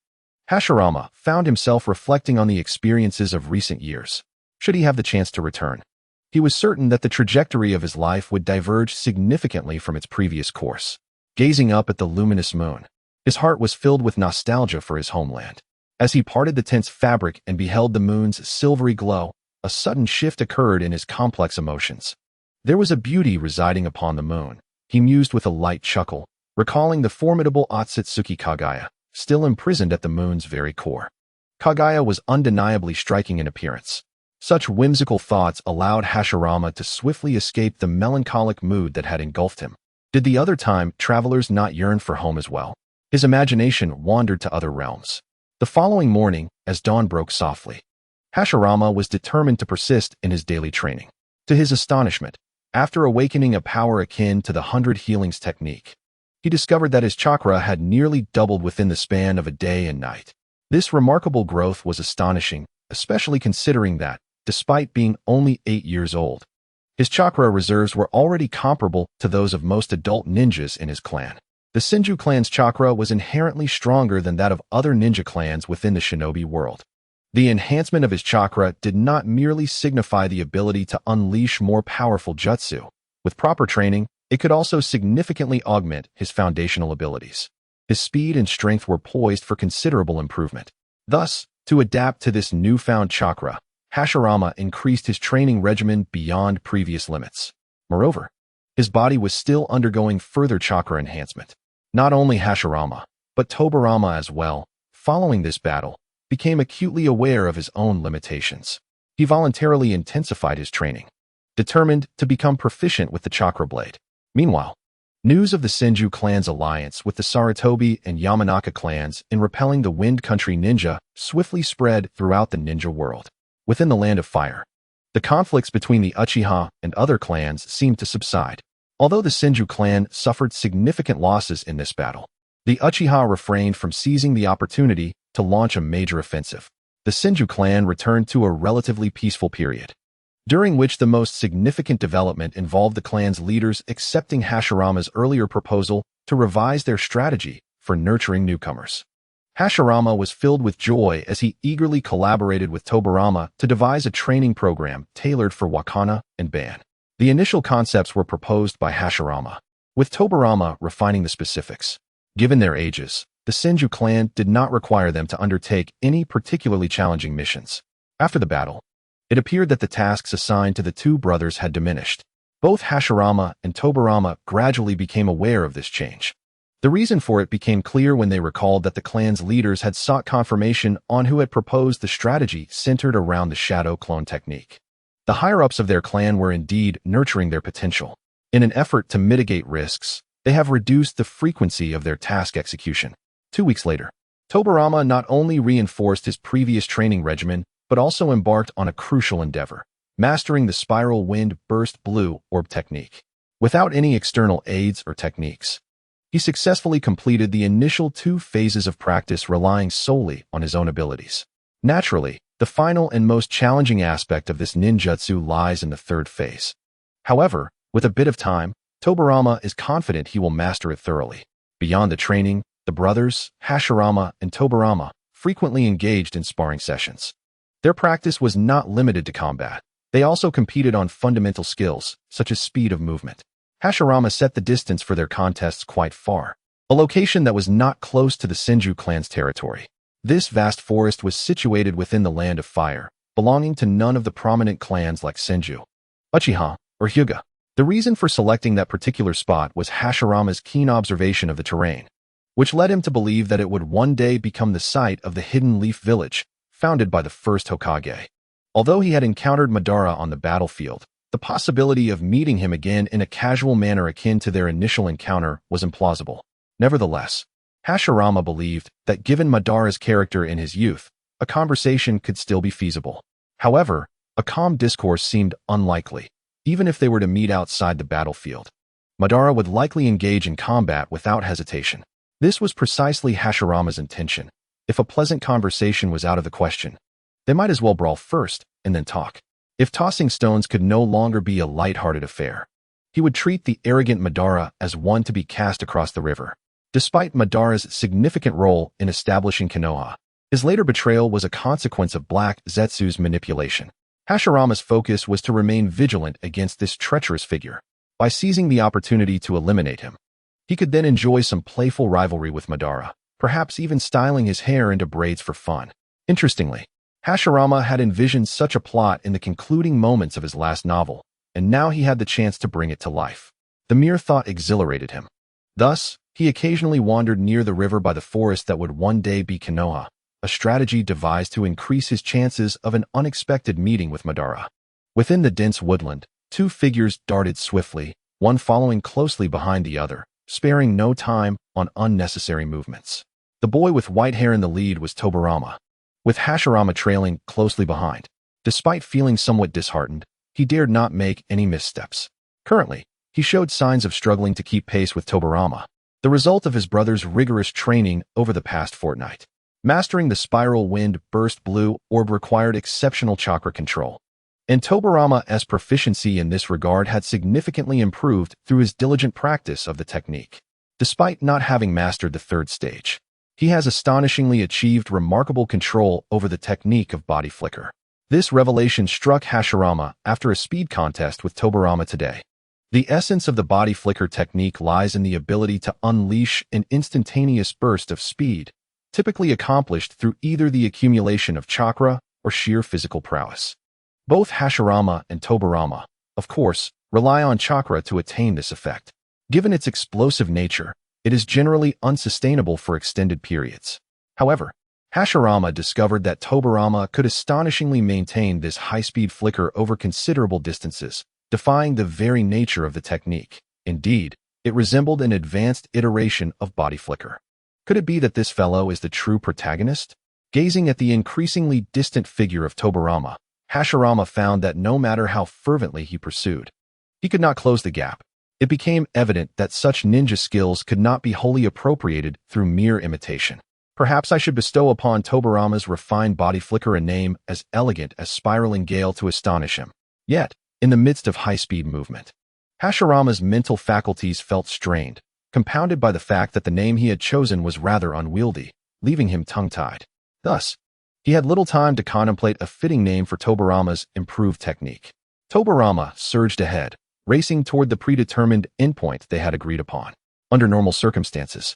Hashirama found himself reflecting on the experiences of recent years. Should he have the chance to return, he was certain that the trajectory of his life would diverge significantly from its previous course. Gazing up at the luminous moon, his heart was filled with nostalgia for his homeland. As he parted the tent's fabric and beheld the moon's silvery glow, a sudden shift occurred in his complex emotions. There was a beauty residing upon the moon, he mused with a light chuckle, recalling the formidable Otsutsuki Kaguya, still imprisoned at the moon's very core. Kaguya was undeniably striking in appearance. Such whimsical thoughts allowed Hashirama to swiftly escape the melancholic mood that had engulfed him. Did the other time travelers not yearn for home as well? His imagination wandered to other realms. The following morning, as dawn broke softly, Hashirama was determined to persist in his daily training. To his astonishment, after awakening a power akin to the 100 healings technique, he discovered that his chakra had nearly doubled within the span of a day and night. This remarkable growth was astonishing, especially considering that, despite being only 8 years old, his chakra reserves were already comparable to those of most adult ninjas in his clan. The Senju clan's chakra was inherently stronger than that of other ninja clans within the Shinobi world. The enhancement of his chakra did not merely signify the ability to unleash more powerful jutsu. With proper training, it could also significantly augment his foundational abilities. His speed and strength were poised for considerable improvement. Thus, to adapt to this newfound chakra, Hashirama increased his training regimen beyond previous limits. Moreover, his body was still undergoing further chakra enhancement. Not only Hashirama, but Tobarama as well, following this battle, became acutely aware of his own limitations. He voluntarily intensified his training, determined to become proficient with the chakra blade. Meanwhile, news of the Senju clan's alliance with the Sarutobi and Yamanaka clans in repelling the Wind Country ninja swiftly spread throughout the ninja world. Within the Land of Fire, the conflicts between the Uchiha and other clans seemed to subside. Although the Senju clan suffered significant losses in this battle, the Uchiha refrained from seizing the opportunity to launch a major offensive. The Senju clan returned to a relatively peaceful period. during which the most significant development involved the clan's leaders accepting Hashirama's earlier proposal to revise their strategy for nurturing newcomers. Hashirama was filled with joy as he eagerly collaborated with Tobirama to devise a training program tailored for Wakana and Ban. The initial concepts were proposed by Hashirama, with Tobirama refining the specifics. Given their ages, the Senju clan did not require them to undertake any particularly challenging missions. After the battle, it appeared that the tasks assigned to the two brothers had diminished. Both Hashirama and Tobirama gradually became aware of this change. The reason for it became clear when they recalled that the clan's leaders had sought confirmation on who had proposed the strategy centered around the shadow clone technique. The higher-ups of their clan were indeed nurturing their potential. In an effort to mitigate risks, they have reduced the frequency of their task execution. 2 weeks later, Tobirama not only reinforced his previous training regimen, but also embarked on a crucial endeavor, mastering the spiral wind burst blue orb technique. Without any external aids or techniques, he successfully completed the initial 2 phases of practice relying solely on his own abilities. Naturally, the final and most challenging aspect of this ninjutsu lies in the 3rd phase. However, with a bit of time, Tobirama is confident he will master it thoroughly. Beyond the training, the brothers, Hashirama and Tobirama, frequently engaged in sparring sessions. Their practice was not limited to combat. They also competed on fundamental skills, such as speed of movement. Hashirama set the distance for their contests quite far, a location that was not close to the Senju clan's territory. This vast forest was situated within the Land of Fire, belonging to none of the prominent clans like Senju, Uchiha, or Hyuga. The reason for selecting that particular spot was Hashirama's keen observation of the terrain, which led him to believe that it would one day become the site of the Hidden Leaf Village, founded by the first Hokage. Although he had encountered Madara on the battlefield, the possibility of meeting him again in a casual manner akin to their initial encounter was implausible. Nevertheless, Hashirama believed that given Madara's character in his youth, a conversation could still be feasible. However, a calm discourse seemed unlikely. Even if they were to meet outside the battlefield, Madara would likely engage in combat without hesitation. This was precisely Hashirama's intention. If a pleasant conversation was out of the question, they might as well brawl first and then talk. If tossing stones could no longer be a light-hearted affair, he would treat the arrogant Madara as one to be cast across the river. Despite Madara's significant role in establishing Konoha, his later betrayal was a consequence of Black Zetsu's manipulation. Hashirama's focus was to remain vigilant against this treacherous figure. By seizing the opportunity to eliminate him, he could then enjoy some playful rivalry with Madara, perhaps even styling his hair into braids for fun. Interestingly, Hashirama had envisioned such a plot in the concluding moments of his last novel, and now he had the chance to bring it to life. The mere thought exhilarated him. Thus, he occasionally wandered near the river by the forest that would one day be Konoha, a strategy devised to increase his chances of an unexpected meeting with Madara. Within the dense woodland, 2 figures darted swiftly, one following closely behind the other, sparing no time on unnecessary movements. The boy with white hair in the lead was Tobirama, with Hashirama trailing closely behind. Despite feeling somewhat disheartened, he dared not make any missteps. Currently, he showed signs of struggling to keep pace with Tobirama, the result of his brother's rigorous training over the past fortnight. Mastering the spiral wind burst blue orb required exceptional chakra control, and Tobirama's proficiency in this regard had significantly improved through his diligent practice of the technique. Despite not having mastered the 3rd stage, he has astonishingly achieved remarkable control over the technique of body flicker. This revelation struck Hashirama after a speed contest with Tobirama today. The essence of the body flicker technique lies in the ability to unleash an instantaneous burst of speed, typically accomplished through either the accumulation of chakra or sheer physical prowess. Both Hashirama and Tobirama, of course, rely on chakra to attain this effect. Given its explosive nature, it is generally unsustainable for extended periods. However, Hashirama discovered that Tobirama could astonishingly maintain this high-speed flicker over considerable distances, defying the very nature of the technique. Indeed, it resembled an advanced iteration of body flicker. Could it be that this fellow is the true protagonist? Gazing at the increasingly distant figure of Tobirama, Hashirama found that no matter how fervently he pursued, he could not close the gap. It became evident that such ninja skills could not be wholly appropriated through mere imitation. Perhaps I should bestow upon Tobirama's refined body flicker a name as elegant as Spiraling Gale to astonish him. Yet, in the midst of high-speed movement, Hashirama's mental faculties felt strained, compounded by the fact that the name he had chosen was rather unwieldy, leaving him tongue-tied. Thus, he had little time to contemplate a fitting name for Tobarama's improved technique. Tobarama surged ahead, racing toward the predetermined endpoint they had agreed upon. Under normal circumstances,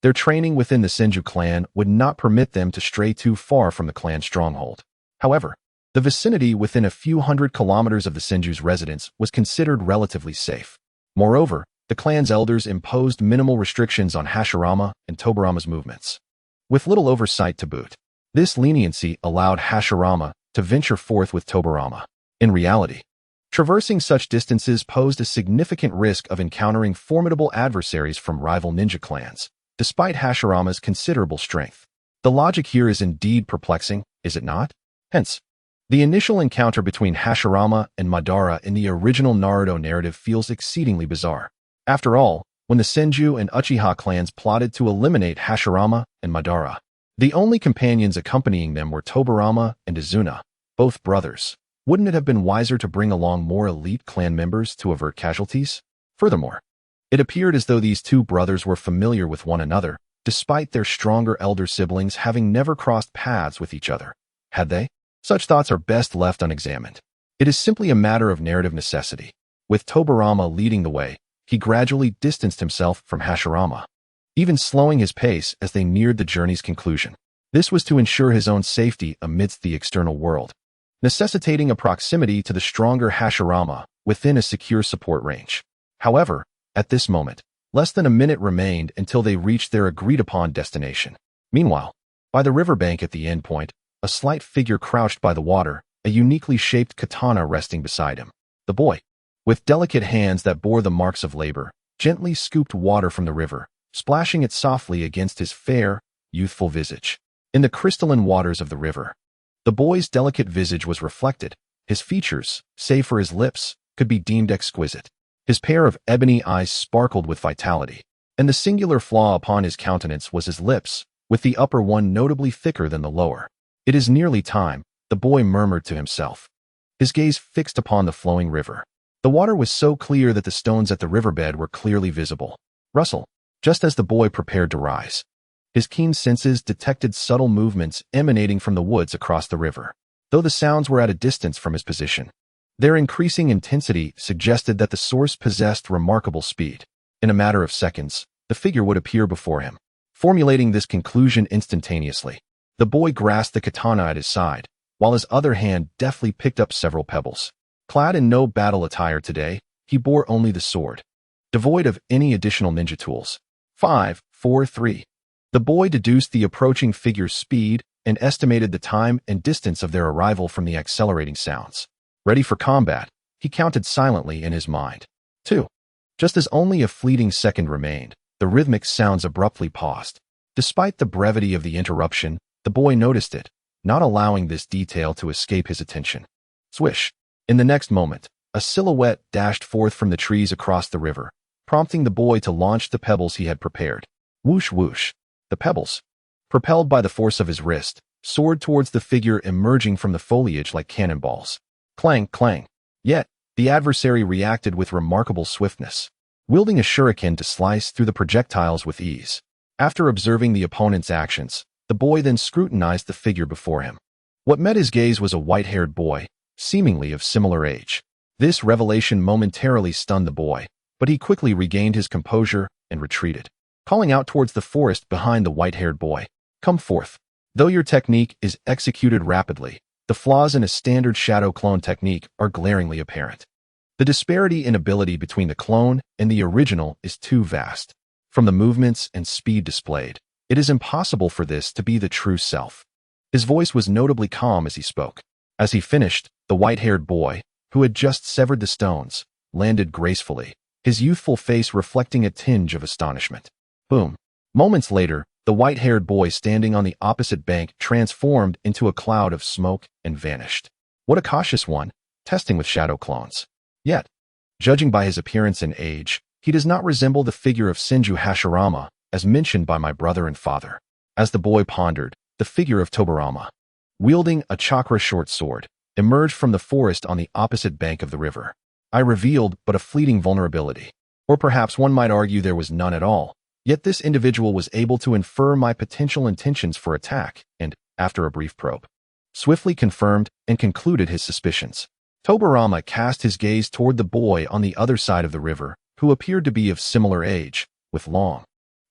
their training within the Senju clan would not permit them to stray too far from the clan's stronghold. However, the vicinity within a few hundred kilometers of the Senju's residence was considered relatively safe. Moreover, the clan's elders imposed minimal restrictions on Hashirama and Tobarama's movements, with little oversight to boot. This leniency allowed Hashirama to venture forth with Tobarama. In reality, traversing such distances posed a significant risk of encountering formidable adversaries from rival ninja clans, despite Hashirama's considerable strength. The logic here is indeed perplexing, is it not? Hence, the initial encounter between Hashirama and Madara in the original Naruto narrative feels exceedingly bizarre. After all, when the Senju and Uchiha clans plotted to eliminate Hashirama and Madara, the only companions accompanying them were Tobarama and Izuna, both brothers. Wouldn't it have been wiser to bring along more elite clan members to avert casualties? Furthermore, it appeared as though these two brothers were familiar with one another, despite their stronger elder siblings having never crossed paths with each other. Had they? Such thoughts are best left unexamined. It is simply a matter of narrative necessity. With Tobarama leading the way, he gradually distanced himself from Hashirama, even slowing his pace as they neared the journey's conclusion. This was to ensure his own safety amidst the external world, necessitating a proximity to the stronger Hashirama within a secure support range. However, at this moment, less than a minute remained until they reached their agreed-upon destination. Meanwhile, by the riverbank at the endpoint, a slight figure crouched by the water, a uniquely shaped katana resting beside him. The boy, with delicate hands that bore the marks of labor, gently scooped water from the river, splashing it softly against his fair, youthful visage. In the crystalline waters of the river, the boy's delicate visage was reflected. His features, save for his lips, could be deemed exquisite. His pair of ebony eyes sparkled with vitality, and the singular flaw upon his countenance was his lips, with the upper one notably thicker than the lower. "It is nearly time," the boy murmured to himself, his gaze fixed upon the flowing river. The water was so clear that the stones at the riverbed were clearly visible. Rustle, just as the boy prepared to rise. His keen senses detected subtle movements emanating from the woods across the river, though the sounds were at a distance from his position. Their increasing intensity suggested that the source possessed remarkable speed. In a matter of seconds, the figure would appear before him. Formulating this conclusion instantaneously, the boy grasped the katana at his side, while his other hand deftly picked up several pebbles. Clad in no battle attire today, he bore only the sword, devoid of any additional ninja tools. 5, 4, 3. The boy deduced the approaching figure's speed and estimated the time and distance of their arrival from the accelerating sounds. Ready for combat, he counted silently in his mind. 2. Just as only a fleeting second remained, the rhythmic sounds abruptly paused. Despite the brevity of the interruption, the boy noticed it, not allowing this detail to escape his attention. Swish! In the next moment, a silhouette dashed forth from the trees across the river, prompting the boy to launch the pebbles he had prepared. Whoosh whoosh! The pebbles, propelled by the force of his wrist, soared towards the figure emerging from the foliage like cannonballs. Clang, clang. Yet, the adversary reacted with remarkable swiftness, wielding a shuriken to slice through the projectiles with ease. After observing the opponent's actions, the boy then scrutinized the figure before him. What met his gaze was a white-haired boy, seemingly of similar age. This revelation momentarily stunned the boy, but he quickly regained his composure and retreated, calling out towards the forest behind the white-haired boy. "Come forth." Though your technique is executed rapidly, the flaws in a standard shadow clone technique are glaringly apparent. The disparity in ability between the clone and the original is too vast. From the movements and speed displayed, it is impossible for this to be the true self. His voice was notably calm as he spoke. As he finished, the white-haired boy, who had just severed the stones, landed gracefully, his youthful face reflecting a tinge of astonishment. Boom! Moments later, the white-haired boy standing on the opposite bank transformed into a cloud of smoke and vanished. What a cautious one, testing with shadow clones. Yet, judging by his appearance and age, he does not resemble the figure of Senju Hashirama, as mentioned by my brother and father. As the boy pondered, the figure of Tobarama, wielding a chakra short sword, emerged from the forest on the opposite bank of the river. I revealed but a fleeting vulnerability. Or perhaps one might argue there was none at all. Yet this individual was able to infer my potential intentions for attack and, after a brief probe, swiftly confirmed and concluded his suspicions. Tobarama cast his gaze toward the boy on the other side of the river, who appeared to be of similar age, with long,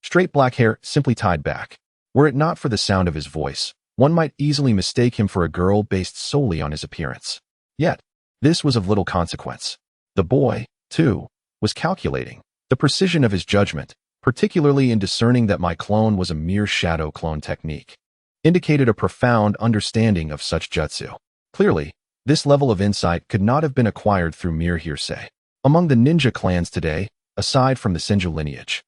straight black hair simply tied back. Were it not for the sound of his voice, one might easily mistake him for a girl based solely on his appearance. Yet, this was of little consequence. The boy, too, was calculating. The precision of his judgment, particularly in discerning that my clone was a mere shadow clone technique, indicated a profound understanding of such jutsu. Clearly, this level of insight could not have been acquired through mere hearsay. Among the ninja clans today, aside from the Senju lineage,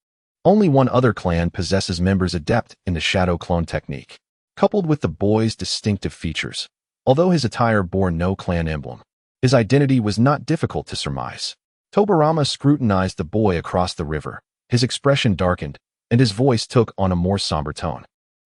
only one other clan possesses members adept in the shadow clone technique. Coupled with the boy's distinctive features, although his attire bore no clan emblem, his identity was not difficult to surmise. Tobarama scrutinized the boy across the river. His expression darkened, and his voice took on a more somber tone.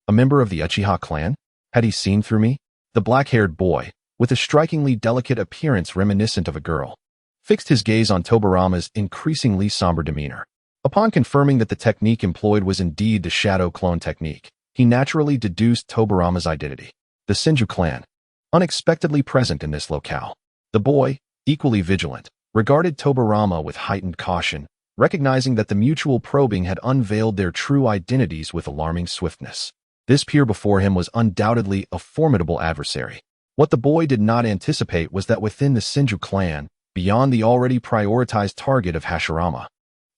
A member of the Uchiha clan? Had he seen through me? The black-haired boy, with a strikingly delicate appearance reminiscent of a girl, fixed his gaze on Tobarama's increasingly somber demeanor. Upon confirming that the technique employed was indeed the shadow clone technique, he naturally deduced Tobarama's identity. The Senju clan, unexpectedly present in this locale. The boy, equally vigilant, regarded Tobarama with heightened caution, recognizing that the mutual probing had unveiled their true identities with alarming swiftness. This peer before him was undoubtedly a formidable adversary. What the boy did not anticipate was that within the Senju clan, beyond the already prioritized target of Hashirama,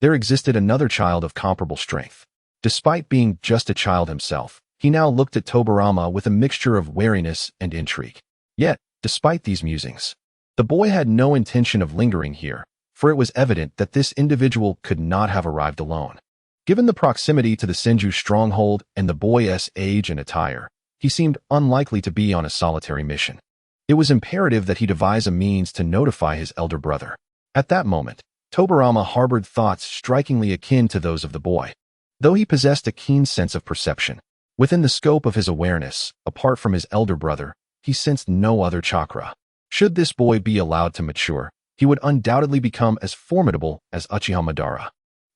there existed another child of comparable strength. Despite being just a child himself, he now looked at Tobarama with a mixture of wariness and intrigue. Yet, despite these musings, the boy had no intention of lingering here, for it was evident that this individual could not have arrived alone. Given the proximity to the Senju stronghold and the boy's age and attire, he seemed unlikely to be on a solitary mission. It was imperative that he devise a means to notify his elder brother. At that moment, Tobarama harbored thoughts strikingly akin to those of the boy. Though he possessed a keen sense of perception, within the scope of his awareness, apart from his elder brother, he sensed no other chakra. Should this boy be allowed to mature, he would undoubtedly become as formidable as Uchiha Madara.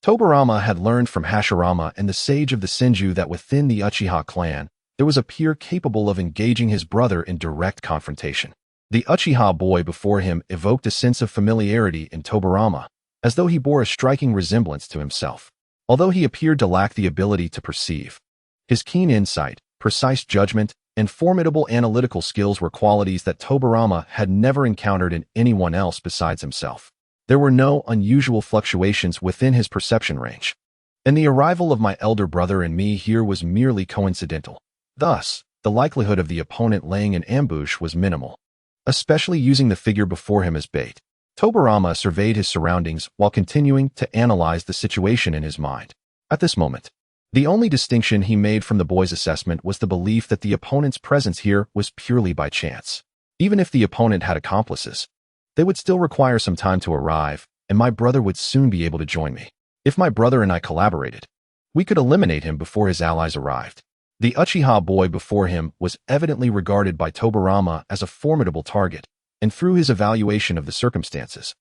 Tobarama had learned from Hashirama and the sage of the Senju that within the Uchiha clan, there was a peer capable of engaging his brother in direct confrontation. The Uchiha boy before him evoked a sense of familiarity in Tobarama, as though he bore a striking resemblance to himself. Although he appeared to lack the ability to perceive, his keen insight, precise judgment, and formidable analytical skills were qualities that Tobarama had never encountered in anyone else besides himself. There were no unusual fluctuations within his perception range, and the arrival of my elder brother and me here was merely coincidental. Thus, the likelihood of the opponent laying an ambush was minimal, especially using the figure before him as bait. Tobarama surveyed his surroundings while continuing to analyze the situation in his mind. At this moment, the only distinction he made from the boy's assessment was the belief that the opponent's presence here was purely by chance. Even if the opponent had accomplices, they would still require some time to arrive, and my brother would soon be able to join me. If my brother and I collaborated, we could eliminate him before his allies arrived. The Uchiha boy before him was evidently regarded by Tobarama as a formidable target, and through his evaluation of the circumstances,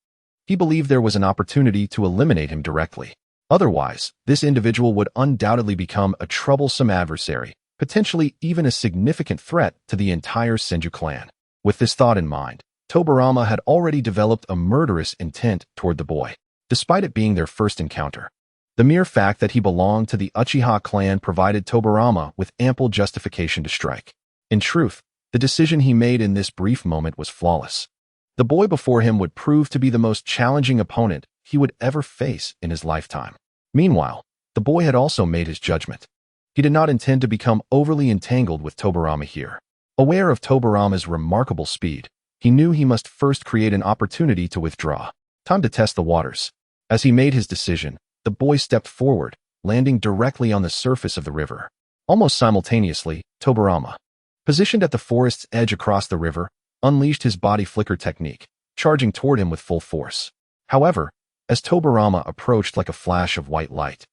he believed there was an opportunity to eliminate him directly. Otherwise, this individual would undoubtedly become a troublesome adversary, potentially even a significant threat to the entire Senju clan. With this thought in mind, Tobarama had already developed a murderous intent toward the boy, despite it being their first encounter. The mere fact that he belonged to the Uchiha clan provided Tobarama with ample justification to strike. In truth, the decision he made in this brief moment was flawless. The boy before him would prove to be the most challenging opponent he would ever face in his lifetime. Meanwhile, the boy had also made his judgment. He did not intend to become overly entangled with Tobarama here. Aware of Tobarama's remarkable speed, he knew he must first create an opportunity to withdraw. Time to test the waters. As he made his decision, the boy stepped forward, landing directly on the surface of the river. Almost simultaneously, Tobarama, positioned at the forest's edge across the river, unleashed his body flicker technique, charging toward him with full force. However, as Tobarama approached like a flash of white light,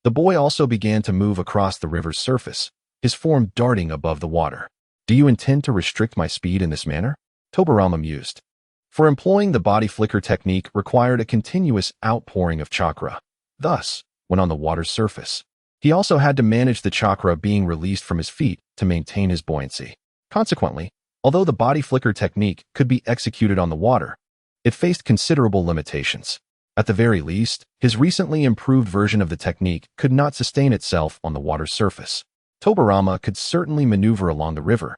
the boy also began to move across the river's surface, his form darting above the water. Do you intend to restrict my speed in this manner? Tobarama mused. For employing the body flicker technique required a continuous outpouring of chakra. Thus, when on the water's surface, he also had to manage the chakra being released from his feet to maintain his buoyancy. Consequently, although the body flicker technique could be executed on the water, it faced considerable limitations. At the very least, his recently improved version of the technique could not sustain itself on the water's surface. Tobarama could certainly maneuver along the river,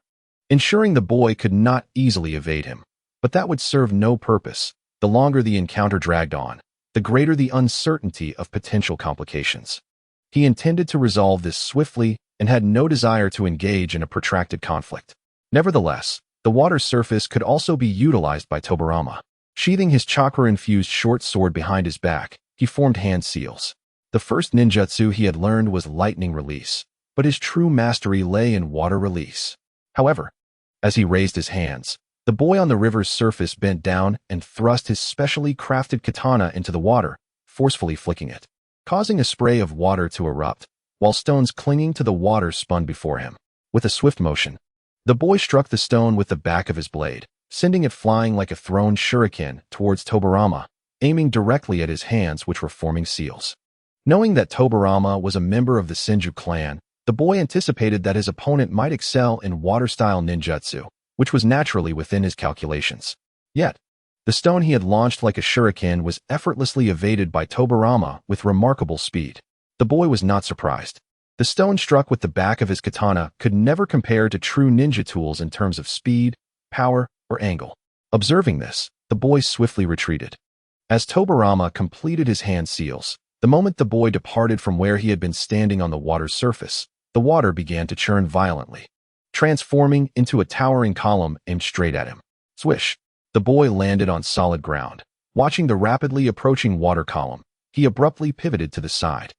ensuring the boy could not easily evade him. But that would serve no purpose. The longer the encounter dragged on, the greater the uncertainty of potential complications. He intended to resolve this swiftly and had no desire to engage in a protracted conflict. Nevertheless, the water's surface could also be utilized by Tobarama. Sheathing his chakra-infused short sword behind his back, he formed hand seals. The first ninjutsu he had learned was lightning release, but his true mastery lay in water release. However, as he raised his hands, the boy on the river's surface bent down and thrust his specially crafted katana into the water, forcefully flicking it, causing a spray of water to erupt, while stones clinging to the water spun before him. With a swift motion, the boy struck the stone with the back of his blade, sending it flying like a thrown shuriken towards Tobarama, aiming directly at his hands which were forming seals. Knowing that Tobarama was a member of the Senju clan, the boy anticipated that his opponent might excel in water-style ninjutsu, which was naturally within his calculations. Yet, the stone he had launched like a shuriken was effortlessly evaded by Tobarama with remarkable speed. The boy was not surprised. The stone struck with the back of his katana could never compare to true ninja tools in terms of speed, power, or angle. Observing this, the boy swiftly retreated. As Tobarama completed his hand seals, the moment the boy departed from where he had been standing on the water's surface, the water began to churn violently, transforming into a towering column aimed straight at him. Swish! The boy landed on solid ground. Watching the rapidly approaching water column, he abruptly pivoted to the side,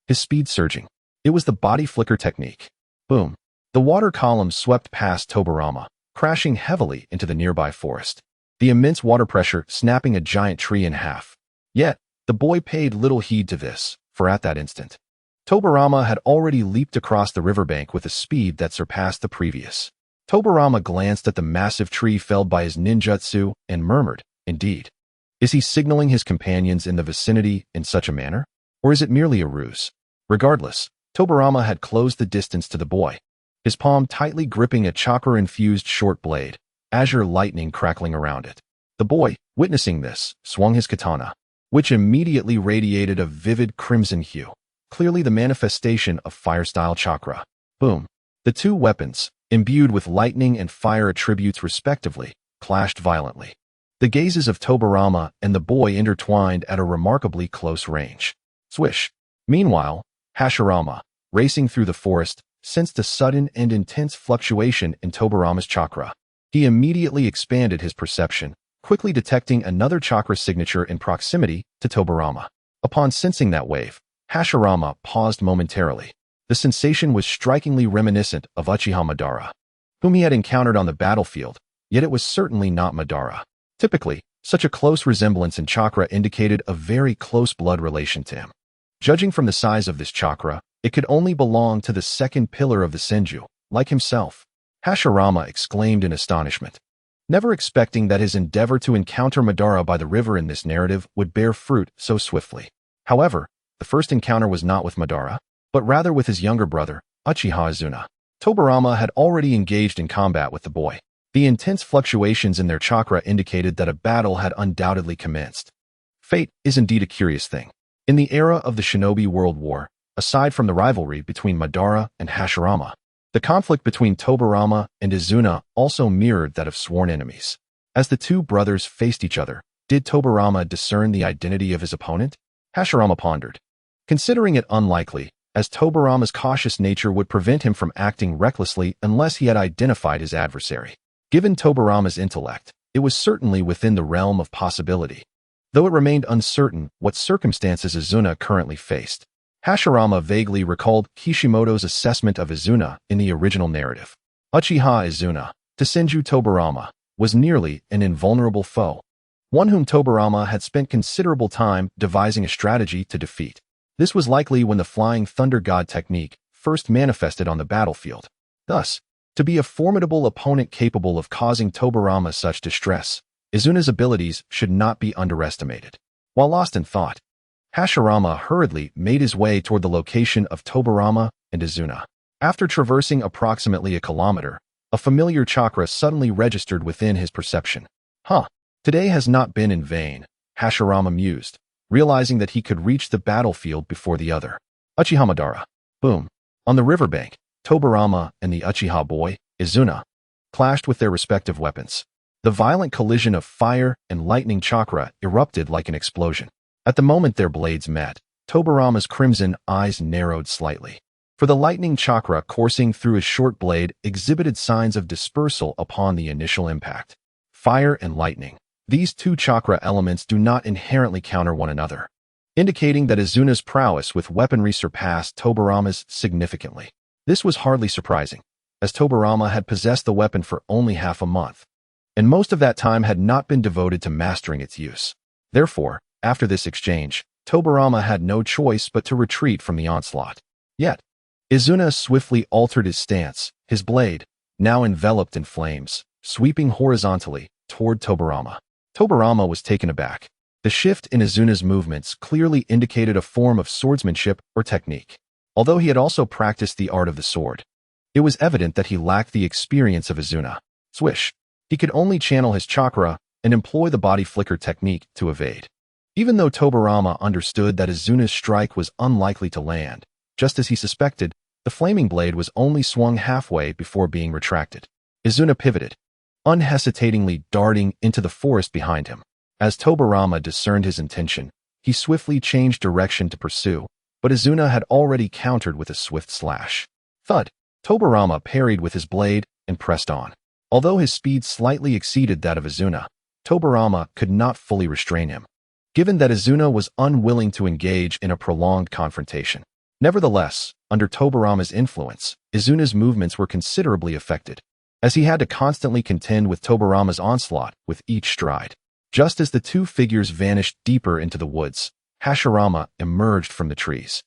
his speed surging. It was the body flicker technique. Boom! The water column swept past Tobarama, crashing heavily into the nearby forest, the immense water pressure snapping a giant tree in half. Yet, the boy paid little heed to this, for at that instant, Tobarama had already leaped across the riverbank with a speed that surpassed the previous. Tobarama glanced at the massive tree felled by his ninjutsu and murmured, "Indeed. Is he signaling his companions in the vicinity in such a manner? Or is it merely a ruse?" Regardless, Tobarama had closed the distance to the boy, his palm tightly gripping a chakra-infused short blade, azure lightning crackling around it. The boy, witnessing this, swung his katana, which immediately radiated a vivid crimson hue, clearly the manifestation of fire-style chakra. Boom! The two weapons, imbued with lightning and fire attributes respectively, clashed violently. The gazes of Tobarama and the boy intertwined at a remarkably close range. Swish! Meanwhile, Hashirama, racing through the forest, sensed a sudden and intense fluctuation in Tobarama's chakra. He immediately expanded his perception, quickly detecting another chakra signature in proximity to Tobarama. Upon sensing that wave, Hashirama paused momentarily. The sensation was strikingly reminiscent of Uchiha Madara, whom he had encountered on the battlefield, yet it was certainly not Madara. Typically, such a close resemblance in chakra indicated a very close blood relation to him. Judging from the size of this chakra, it could only belong to the second pillar of the Senju, like himself. Hashirama exclaimed in astonishment, never expecting that his endeavor to encounter Madara by the river in this narrative would bear fruit so swiftly. However, the first encounter was not with Madara, but rather with his younger brother, Uchiha Izuna. Tobarama had already engaged in combat with the boy. The intense fluctuations in their chakra indicated that a battle had undoubtedly commenced. Fate is indeed a curious thing. In the era of the Shinobi World War, aside from the rivalry between Madara and Hashirama, the conflict between Tobarama and Izuna also mirrored that of sworn enemies. As the two brothers faced each other, did Tobarama discern the identity of his opponent? Hashirama pondered, considering it unlikely, as Tobarama's cautious nature would prevent him from acting recklessly unless he had identified his adversary. Given Tobarama's intellect, it was certainly within the realm of possibility, though it remained uncertain what circumstances Izuna currently faced. Hashirama vaguely recalled Kishimoto's assessment of Izuna in the original narrative. Uchiha Izuna, to Senju Tobarama, was nearly an invulnerable foe, one whom Tobarama had spent considerable time devising a strategy to defeat. This was likely when the Flying Thunder God technique first manifested on the battlefield. Thus, To be a formidable opponent capable of causing Tobirama such distress, Izuna's abilities should not be underestimated. While lost in thought, Hashirama hurriedly made his way toward the location of Tobirama and Izuna. After traversing approximately a kilometer, a familiar chakra suddenly registered within his perception. Today has not been in vain, Hashirama mused, realizing that he could reach the battlefield before the other. Uchiha Madara. Boom. On the riverbank, Tobirama and the Uchiha boy, Izuna, clashed with their respective weapons. The violent collision of fire and lightning chakra erupted like an explosion. At the moment their blades met, Tobirama's crimson eyes narrowed slightly. For the lightning chakra coursing through his short blade exhibited signs of dispersal upon the initial impact. Fire and lightning. These two chakra elements do not inherently counter one another, indicating that Izuna's prowess with weaponry surpassed Tobirama's significantly. This was hardly surprising, as Tobirama had possessed the weapon for only half a month, and most of that time had not been devoted to mastering its use. Therefore, after this exchange, Tobirama had no choice but to retreat from the onslaught. Yet, Izuna swiftly altered his stance, his blade, now enveloped in flames, sweeping horizontally toward Tobirama. Tobirama was taken aback. The shift in Izuna's movements clearly indicated a form of swordsmanship or technique. Although he had also practiced the art of the sword, it was evident that he lacked the experience of Izuna. Swish. He could only channel his chakra and employ the body flicker technique to evade. Even though Tobirama understood that Izuna's strike was unlikely to land, just as he suspected, the flaming blade was only swung halfway before being retracted. Izuna pivoted, unhesitatingly darting into the forest behind him. As Tobirama discerned his intention, he swiftly changed direction to pursue, but Izuna had already countered with a swift slash. Thud! Tobirama parried with his blade and pressed on. Although his speed slightly exceeded that of Izuna, Tobirama could not fully restrain him, given that Izuna was unwilling to engage in a prolonged confrontation. Nevertheless, under Tobirama's influence, Izuna's movements were considerably affected, as he had to constantly contend with Tobirama's onslaught with each stride. Just as the two figures vanished deeper into the woods, Hashirama emerged from the trees.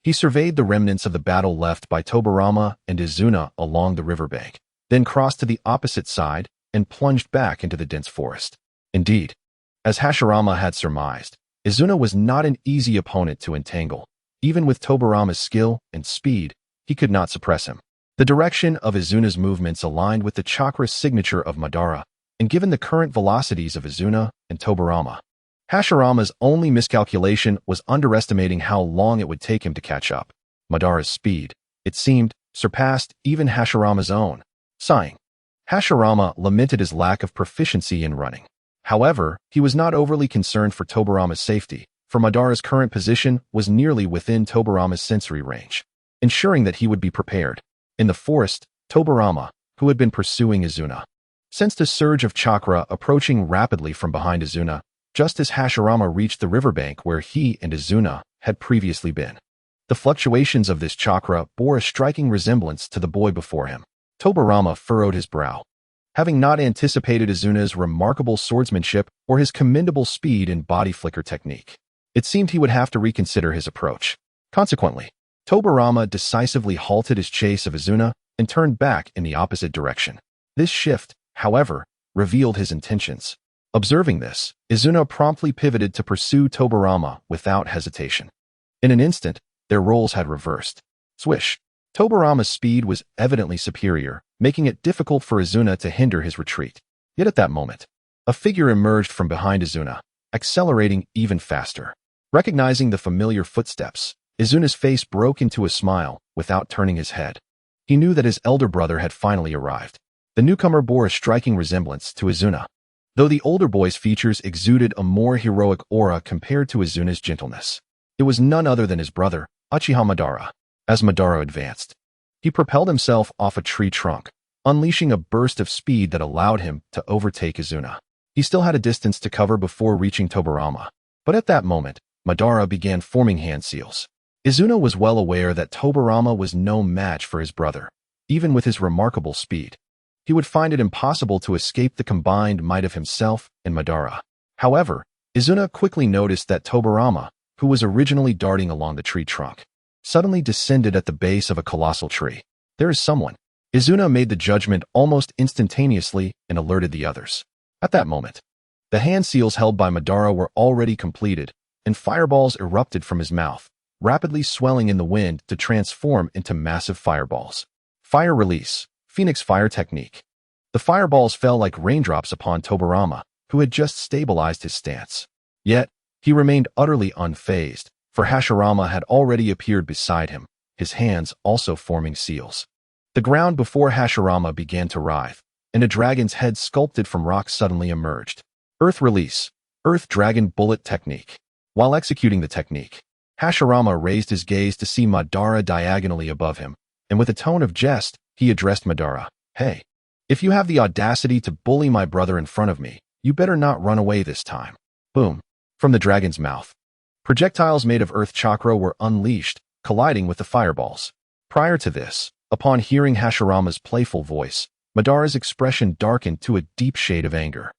He surveyed the remnants of the battle left by Tobirama and Izuna along the riverbank, then crossed to the opposite side and plunged back into the dense forest. Indeed, as Hashirama had surmised, Izuna was not an easy opponent to entangle. Even with Tobirama's skill and speed, he could not suppress him. The direction of Izuna's movements aligned with the chakra signature of Madara, and given the current velocities of Izuna and Tobirama, Hashirama's only miscalculation was underestimating how long it would take him to catch up. Madara's speed, it seemed, surpassed even Hashirama's own. Sighing, Hashirama lamented his lack of proficiency in running. However, he was not overly concerned for Tobirama's safety, for Madara's current position was nearly within Tobirama's sensory range, ensuring that he would be prepared. In the forest, Tobirama, who had been pursuing Izuna, sensed a surge of chakra approaching rapidly from behind Izuna, just as Hashirama reached the riverbank where he and Izuna had previously been. The fluctuations of this chakra bore a striking resemblance to the boy before him. Tobirama furrowed his brow, having not anticipated Izuna's remarkable swordsmanship or his commendable speed and body flicker technique. It seemed he would have to reconsider his approach. Consequently, Tobirama decisively halted his chase of Izuna and turned back in the opposite direction. This shift, however, revealed his intentions. Observing this, Izuna promptly pivoted to pursue Tobirama without hesitation. In an instant, their roles had reversed. Swish! Tobirama's speed was evidently superior, making it difficult for Izuna to hinder his retreat. Yet at that moment, a figure emerged from behind Izuna, accelerating even faster. Recognizing the familiar footsteps, Izuna's face broke into a smile without turning his head. He knew that his elder brother had finally arrived. The newcomer bore a striking resemblance to Izuna, though the older boy's features exuded a more heroic aura compared to Izuna's gentleness. It was none other than his brother, Uchiha Madara. As Madara advanced, he propelled himself off a tree trunk, unleashing a burst of speed that allowed him to overtake Izuna. He still had a distance to cover before reaching Tobirama, but at that moment, Madara began forming hand seals. Izuna was well aware that Tobirama was no match for his brother, even with his remarkable speed. He would find it impossible to escape the combined might of himself and Madara. However, Izuna quickly noticed that Tobirama, who was originally darting along the tree trunk, suddenly descended at the base of a colossal tree. There is someone. Izuna made the judgment almost instantaneously and alerted the others. At that moment, the hand seals held by Madara were already completed, and fireballs erupted from his mouth, rapidly swelling in the wind to transform into massive fireballs. Fire release, Phoenix Fire Technique. The fireballs fell like raindrops upon Tobirama, who had just stabilized his stance. Yet, he remained utterly unfazed, for Hashirama had already appeared beside him, his hands also forming seals. The ground before Hashirama began to writhe, and a dragon's head sculpted from rock suddenly emerged. Earth release, Earth Dragon Bullet Technique. While executing the technique, Hashirama raised his gaze to see Madara diagonally above him, and with a tone of jest, he addressed Madara. Hey, if you have the audacity to bully my brother in front of me, you better not run away this time. Boom. From the dragon's mouth. Projectiles made of earth chakra were unleashed, colliding with the fireballs. Prior to this, upon hearing Hashirama's playful voice, Madara's expression darkened to a deep shade of anger,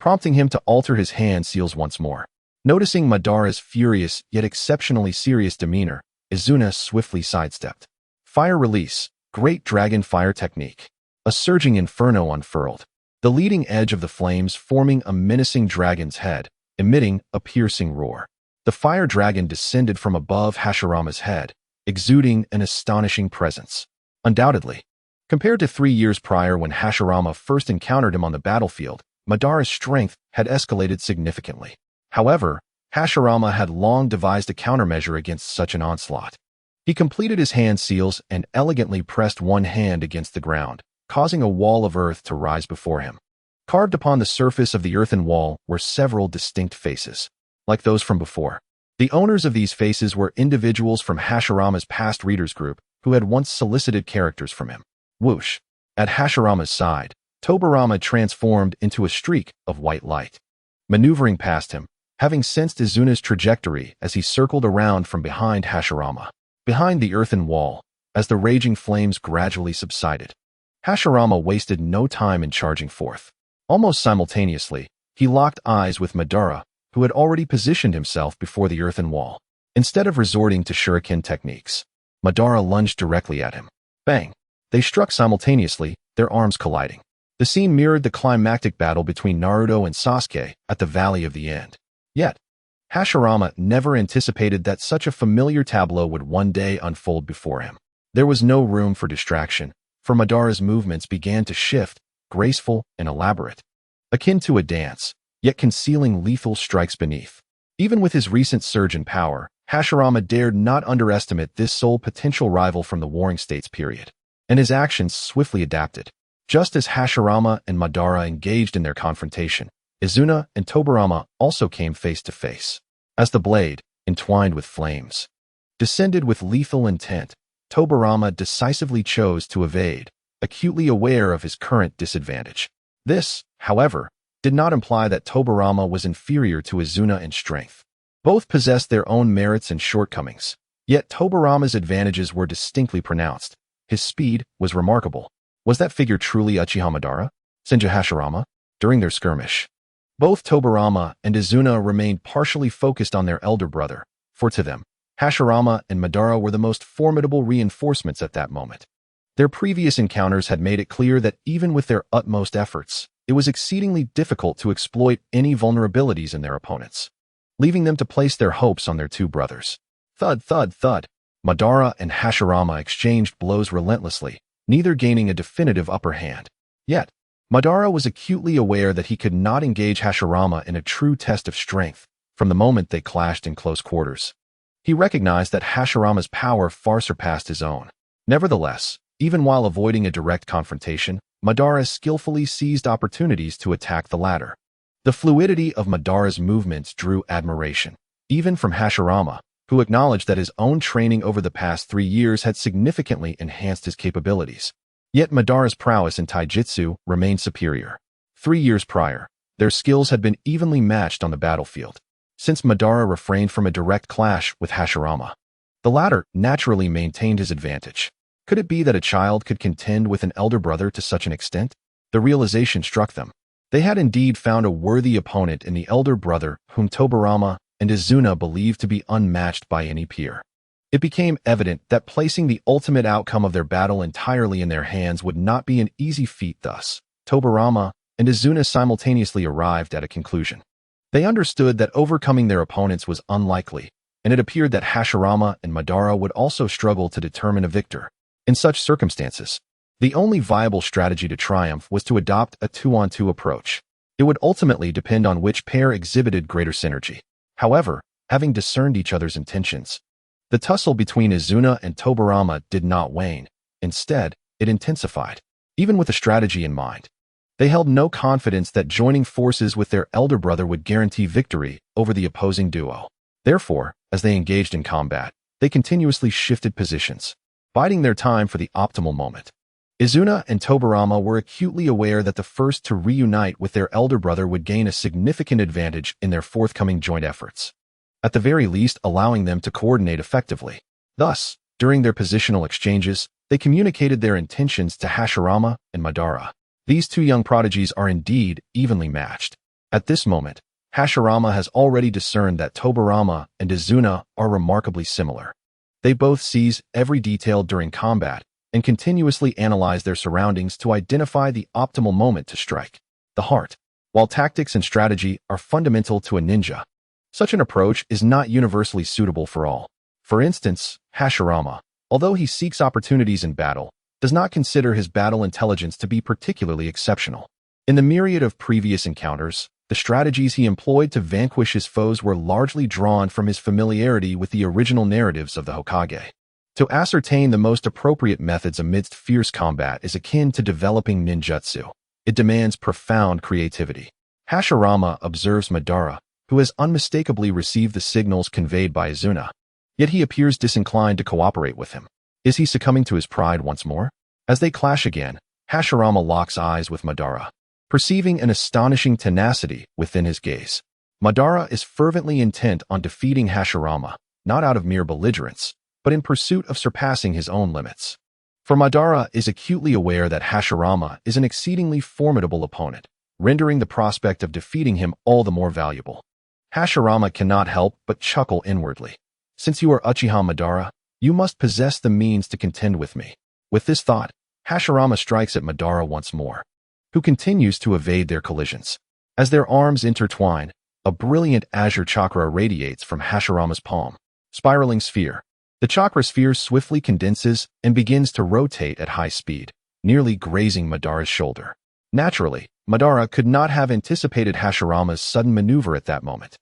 prompting him to alter his hand seals once more. Noticing Madara's furious yet exceptionally serious demeanor, Izuna swiftly sidestepped. Fire release, Great Dragon Fire Technique. A surging inferno unfurled, the leading edge of the flames forming a menacing dragon's head, emitting a piercing roar. The fire dragon descended from above Hashirama's head, exuding an astonishing presence. Undoubtedly, compared to 3 years prior when Hashirama first encountered him on the battlefield, Madara's strength had escalated significantly. However, Hashirama had long devised a countermeasure against such an onslaught. He completed his hand seals and elegantly pressed one hand against the ground, causing a wall of earth to rise before him. Carved upon the surface of the earthen wall were several distinct faces, like those from before. The owners of these faces were individuals from Hashirama's past readers group who had once solicited characters from him. Whoosh! At Hashirama's side, Tobirama transformed into a streak of white light. Maneuvering past him, having sensed Izuna's trajectory as he circled around from behind Hashirama, behind the earthen wall, as the raging flames gradually subsided. Hashirama wasted no time in charging forth. Almost simultaneously, he locked eyes with Madara, who had already positioned himself before the earthen wall. Instead of resorting to shuriken techniques, Madara lunged directly at him. Bang! They struck simultaneously, their arms colliding. The scene mirrored the climactic battle between Naruto and Sasuke at the Valley of the End. Yet, Hashirama never anticipated that such a familiar tableau would one day unfold before him. There was no room for distraction, for Madara's movements began to shift, graceful and elaborate, akin to a dance, yet concealing lethal strikes beneath. Even with his recent surge in power, Hashirama dared not underestimate this sole potential rival from the Warring States period, and his actions swiftly adapted. Just as Hashirama and Madara engaged in their confrontation, Izuna and Tobirama also came face to face. As the blade, entwined with flames, descended with lethal intent, Tobirama decisively chose to evade, acutely aware of his current disadvantage. This, however, did not imply that Tobirama was inferior to Izuna in strength. Both possessed their own merits and shortcomings, yet Tobirama's advantages were distinctly pronounced. His speed was remarkable. Was that figure truly Uchiha Madara, Senju Hashirama? During their skirmish, both Tobirama and Izuna remained partially focused on their elder brother, for to them, Hashirama and Madara were the most formidable reinforcements at that moment. Their previous encounters had made it clear that even with their utmost efforts, it was exceedingly difficult to exploit any vulnerabilities in their opponents, leaving them to place their hopes on their two brothers. Thud, thud, thud. Madara and Hashirama exchanged blows relentlessly, neither gaining a definitive upper hand. Yet, Madara was acutely aware that he could not engage Hashirama in a true test of strength from the moment they clashed in close quarters. He recognized that Hashirama's power far surpassed his own. Nevertheless, even while avoiding a direct confrontation, Madara skillfully seized opportunities to attack the latter. The fluidity of Madara's movements drew admiration, even from Hashirama, who acknowledged that his own training over the past 3 years had significantly enhanced his capabilities. Yet Madara's prowess in taijutsu remained superior. 3 years prior, their skills had been evenly matched on the battlefield, since Madara refrained from a direct clash with Hashirama. The latter naturally maintained his advantage. Could it be that a child could contend with an elder brother to such an extent? The realization struck them. They had indeed found a worthy opponent in the elder brother whom Tobirama and Izuna believed to be unmatched by any peer. It became evident that placing the ultimate outcome of their battle entirely in their hands would not be an easy feat. Thus, Tobirama and Izuna simultaneously arrived at a conclusion. They understood that overcoming their opponents was unlikely, and it appeared that Hashirama and Madara would also struggle to determine a victor. In such circumstances, the only viable strategy to triumph was to adopt a two-on-two approach. It would ultimately depend on which pair exhibited greater synergy. However, having discerned each other's intentions, the tussle between Izuna and Tobirama did not wane. Instead, it intensified. Even with a strategy in mind, they held no confidence that joining forces with their elder brother would guarantee victory over the opposing duo. Therefore, as they engaged in combat, they continuously shifted positions, biding their time for the optimal moment. Izuna and Tobirama were acutely aware that the first to reunite with their elder brother would gain a significant advantage in their forthcoming joint efforts, at the very least allowing them to coordinate effectively. Thus, during their positional exchanges, they communicated their intentions to Hashirama and Madara. These two young prodigies are indeed evenly matched. At this moment, Hashirama has already discerned that Tobirama and Izuna are remarkably similar. They both seize every detail during combat and continuously analyze their surroundings to identify the optimal moment to strike. The heart. While tactics and strategy are fundamental to a ninja, such an approach is not universally suitable for all. For instance, Hashirama, although he seeks opportunities in battle, does not consider his battle intelligence to be particularly exceptional. In the myriad of previous encounters, the strategies he employed to vanquish his foes were largely drawn from his familiarity with the original narratives of the Hokage. To ascertain the most appropriate methods amidst fierce combat is akin to developing ninjutsu. It demands profound creativity. Hashirama observes Madara, who has unmistakably received the signals conveyed by Izuna. Yet he appears disinclined to cooperate with him. Is he succumbing to his pride once more? As they clash again, Hashirama locks eyes with Madara, perceiving an astonishing tenacity within his gaze. Madara is fervently intent on defeating Hashirama, not out of mere belligerence, but in pursuit of surpassing his own limits. For Madara is acutely aware that Hashirama is an exceedingly formidable opponent, rendering the prospect of defeating him all the more valuable. Hashirama cannot help but chuckle inwardly. Since you are Uchiha Madara, you must possess the means to contend with me. With this thought, Hashirama strikes at Madara once more, who continues to evade their collisions. As their arms intertwine, a brilliant azure chakra radiates from Hashirama's palm. Spiraling sphere. The chakra sphere swiftly condenses and begins to rotate at high speed, nearly grazing Madara's shoulder. Naturally, Madara could not have anticipated Hashirama's sudden maneuver at that moment.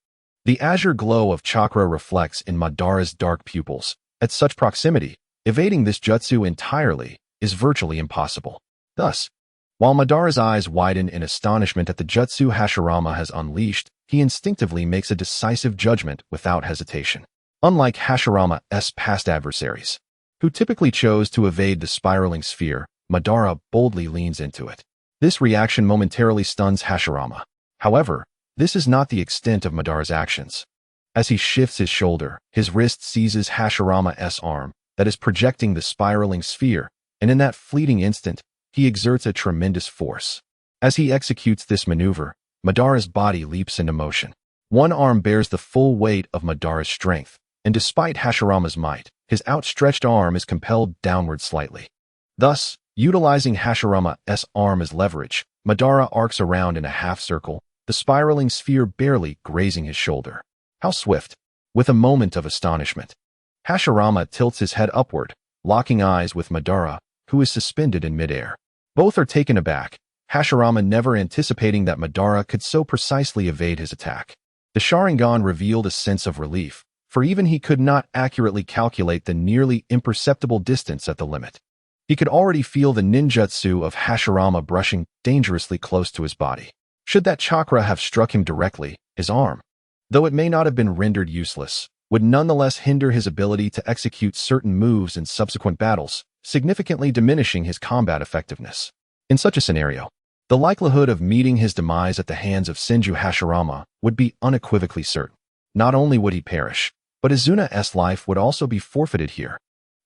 The azure glow of chakra reflects in Madara's dark pupils. At such proximity, evading this jutsu entirely is virtually impossible. Thus, while Madara's eyes widen in astonishment at the jutsu Hashirama has unleashed, he instinctively makes a decisive judgment without hesitation. Unlike Hashirama's past adversaries, who typically chose to evade the spiraling sphere, Madara boldly leans into it. This reaction momentarily stuns Hashirama. However, this is not the extent of Madara's actions. As he shifts his shoulder, his wrist seizes Hashirama's arm that is projecting the spiraling sphere, and in that fleeting instant, he exerts a tremendous force. As he executes this maneuver, Madara's body leaps into motion. One arm bears the full weight of Madara's strength, and despite Hashirama's might, his outstretched arm is compelled downward slightly. Thus, utilizing Hashirama's arm as leverage, Madara arcs around in a half-circle, the spiraling sphere barely grazing his shoulder. How swift! With a moment of astonishment, Hashirama tilts his head upward, locking eyes with Madara, who is suspended in midair. Both are taken aback, Hashirama never anticipating that Madara could so precisely evade his attack. The Sharingan revealed a sense of relief, for even he could not accurately calculate the nearly imperceptible distance at the limit. He could already feel the ninjutsu of Hashirama brushing dangerously close to his body. Should that chakra have struck him directly, his arm, though it may not have been rendered useless, would nonetheless hinder his ability to execute certain moves in subsequent battles, significantly diminishing his combat effectiveness. In such a scenario, the likelihood of meeting his demise at the hands of Senju Hashirama would be unequivocally certain. Not only would he perish, but Izuna's life would also be forfeited here.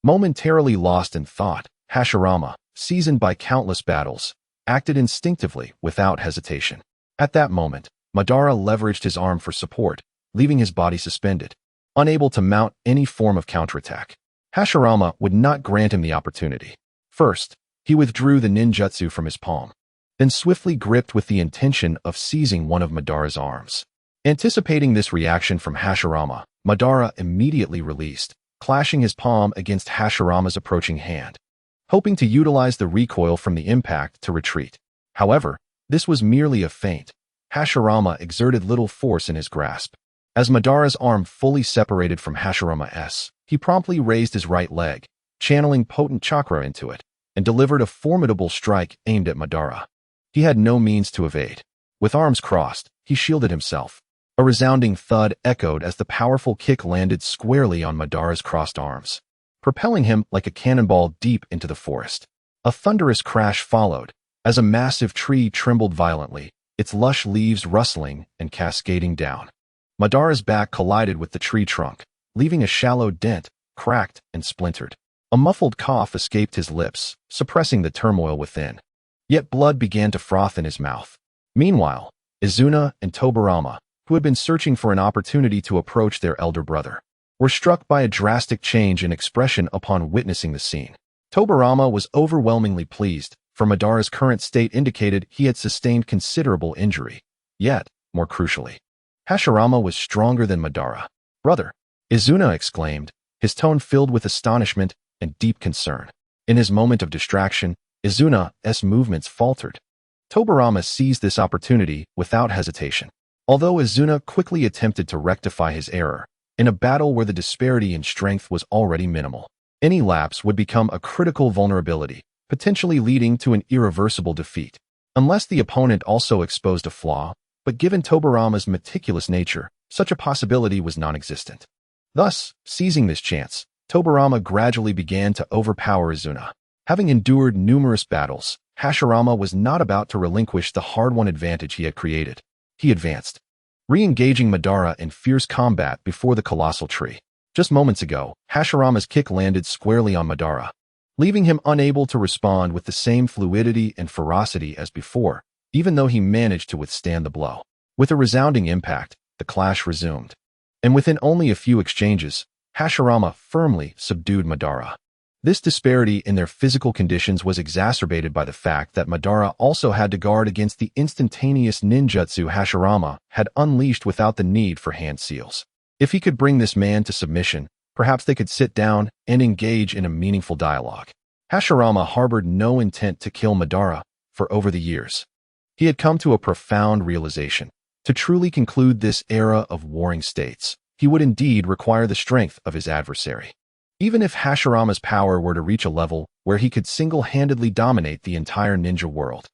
Momentarily lost in thought, Hashirama, seasoned by countless battles, acted instinctively without hesitation. At that moment, Madara leveraged his arm for support, leaving his body suspended. unable to mount any form of counterattack. Hashirama would not grant him the opportunity. First, he withdrew the ninjutsu from his palm, then swiftly gripped with the intention of seizing one of Madara's arms. Anticipating this reaction from Hashirama, Madara immediately released, clashing his palm against Hashirama's approaching hand, hoping to utilize the recoil from the impact to retreat. However, this was merely a feint. Hashirama exerted little force in his grasp. As Madara's arm fully separated from Hashirama's, he promptly raised his right leg, channeling potent chakra into it, and delivered a formidable strike aimed at Madara. He had no means to evade. With arms crossed, he shielded himself. A resounding thud echoed as the powerful kick landed squarely on Madara's crossed arms, propelling him like a cannonball deep into the forest. A thunderous crash followed, as a massive tree trembled violently, its lush leaves rustling and cascading down. Madara's back collided with the tree trunk, leaving a shallow dent, cracked and splintered. A muffled cough escaped his lips, suppressing the turmoil within. Yet blood began to froth in his mouth. Meanwhile, Izuna and Tobirama, who had been searching for an opportunity to approach their elder brother, were struck by a drastic change in expression upon witnessing the scene. Tobirama was overwhelmingly pleased, for Madara's current state indicated he had sustained considerable injury. Yet, more crucially, Hashirama was stronger than Madara. "Brother," Izuna exclaimed, his tone filled with astonishment and deep concern. In his moment of distraction, Izuna's movements faltered. Tobirama seized this opportunity without hesitation. Although Izuna quickly attempted to rectify his error, in a battle where the disparity in strength was already minimal, any lapse would become a critical vulnerability, potentially leading to an irreversible defeat. Unless the opponent also exposed a flaw, but given Tobirama's meticulous nature, such a possibility was non-existent. Thus, seizing this chance, Tobirama gradually began to overpower Izuna. Having endured numerous battles, Hashirama was not about to relinquish the hard-won advantage he had created. He advanced, re-engaging Madara in fierce combat before the colossal tree. Just moments ago, Hashirama's kick landed squarely on Madara, leaving him unable to respond with the same fluidity and ferocity as before, even though he managed to withstand the blow. With a resounding impact, the clash resumed, and within only a few exchanges, Hashirama firmly subdued Madara. This disparity in their physical conditions was exacerbated by the fact that Madara also had to guard against the instantaneous ninjutsu Hashirama had unleashed without the need for hand seals. If he could bring this man to submission, perhaps they could sit down and engage in a meaningful dialogue. Hashirama harbored no intent to kill Madara, for over the years, he had come to a profound realization. To truly conclude this era of warring states, he would indeed require the strength of his adversary. Even if Hashirama's power were to reach a level where he could single-handedly dominate the entire ninja world,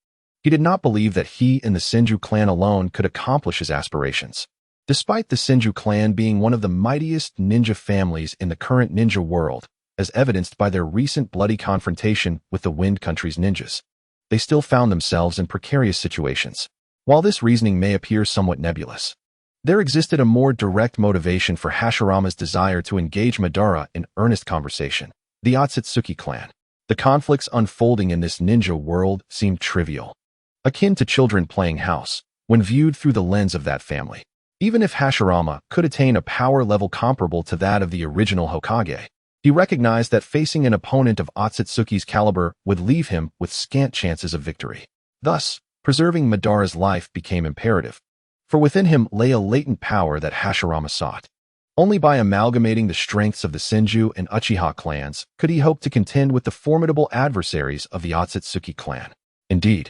he did not believe that he and the Senju clan alone could accomplish his aspirations. Despite the Senju clan being one of the mightiest ninja families in the current ninja world, as evidenced by their recent bloody confrontation with the Wind Country's ninjas, they still found themselves in precarious situations. While this reasoning may appear somewhat nebulous, there existed a more direct motivation for Hashirama's desire to engage Madara in earnest conversation: the Otsutsuki clan. The conflicts unfolding in this ninja world seemed trivial, akin to children playing house, when viewed through the lens of that family. Even if Hashirama could attain a power level comparable to that of the original Hokage, he recognized that facing an opponent of Otsutsuki's caliber would leave him with scant chances of victory. Thus, preserving Madara's life became imperative, for within him lay a latent power that Hashirama sought. Only by amalgamating the strengths of the Senju and Uchiha clans could he hope to contend with the formidable adversaries of the Otsutsuki clan. Indeed,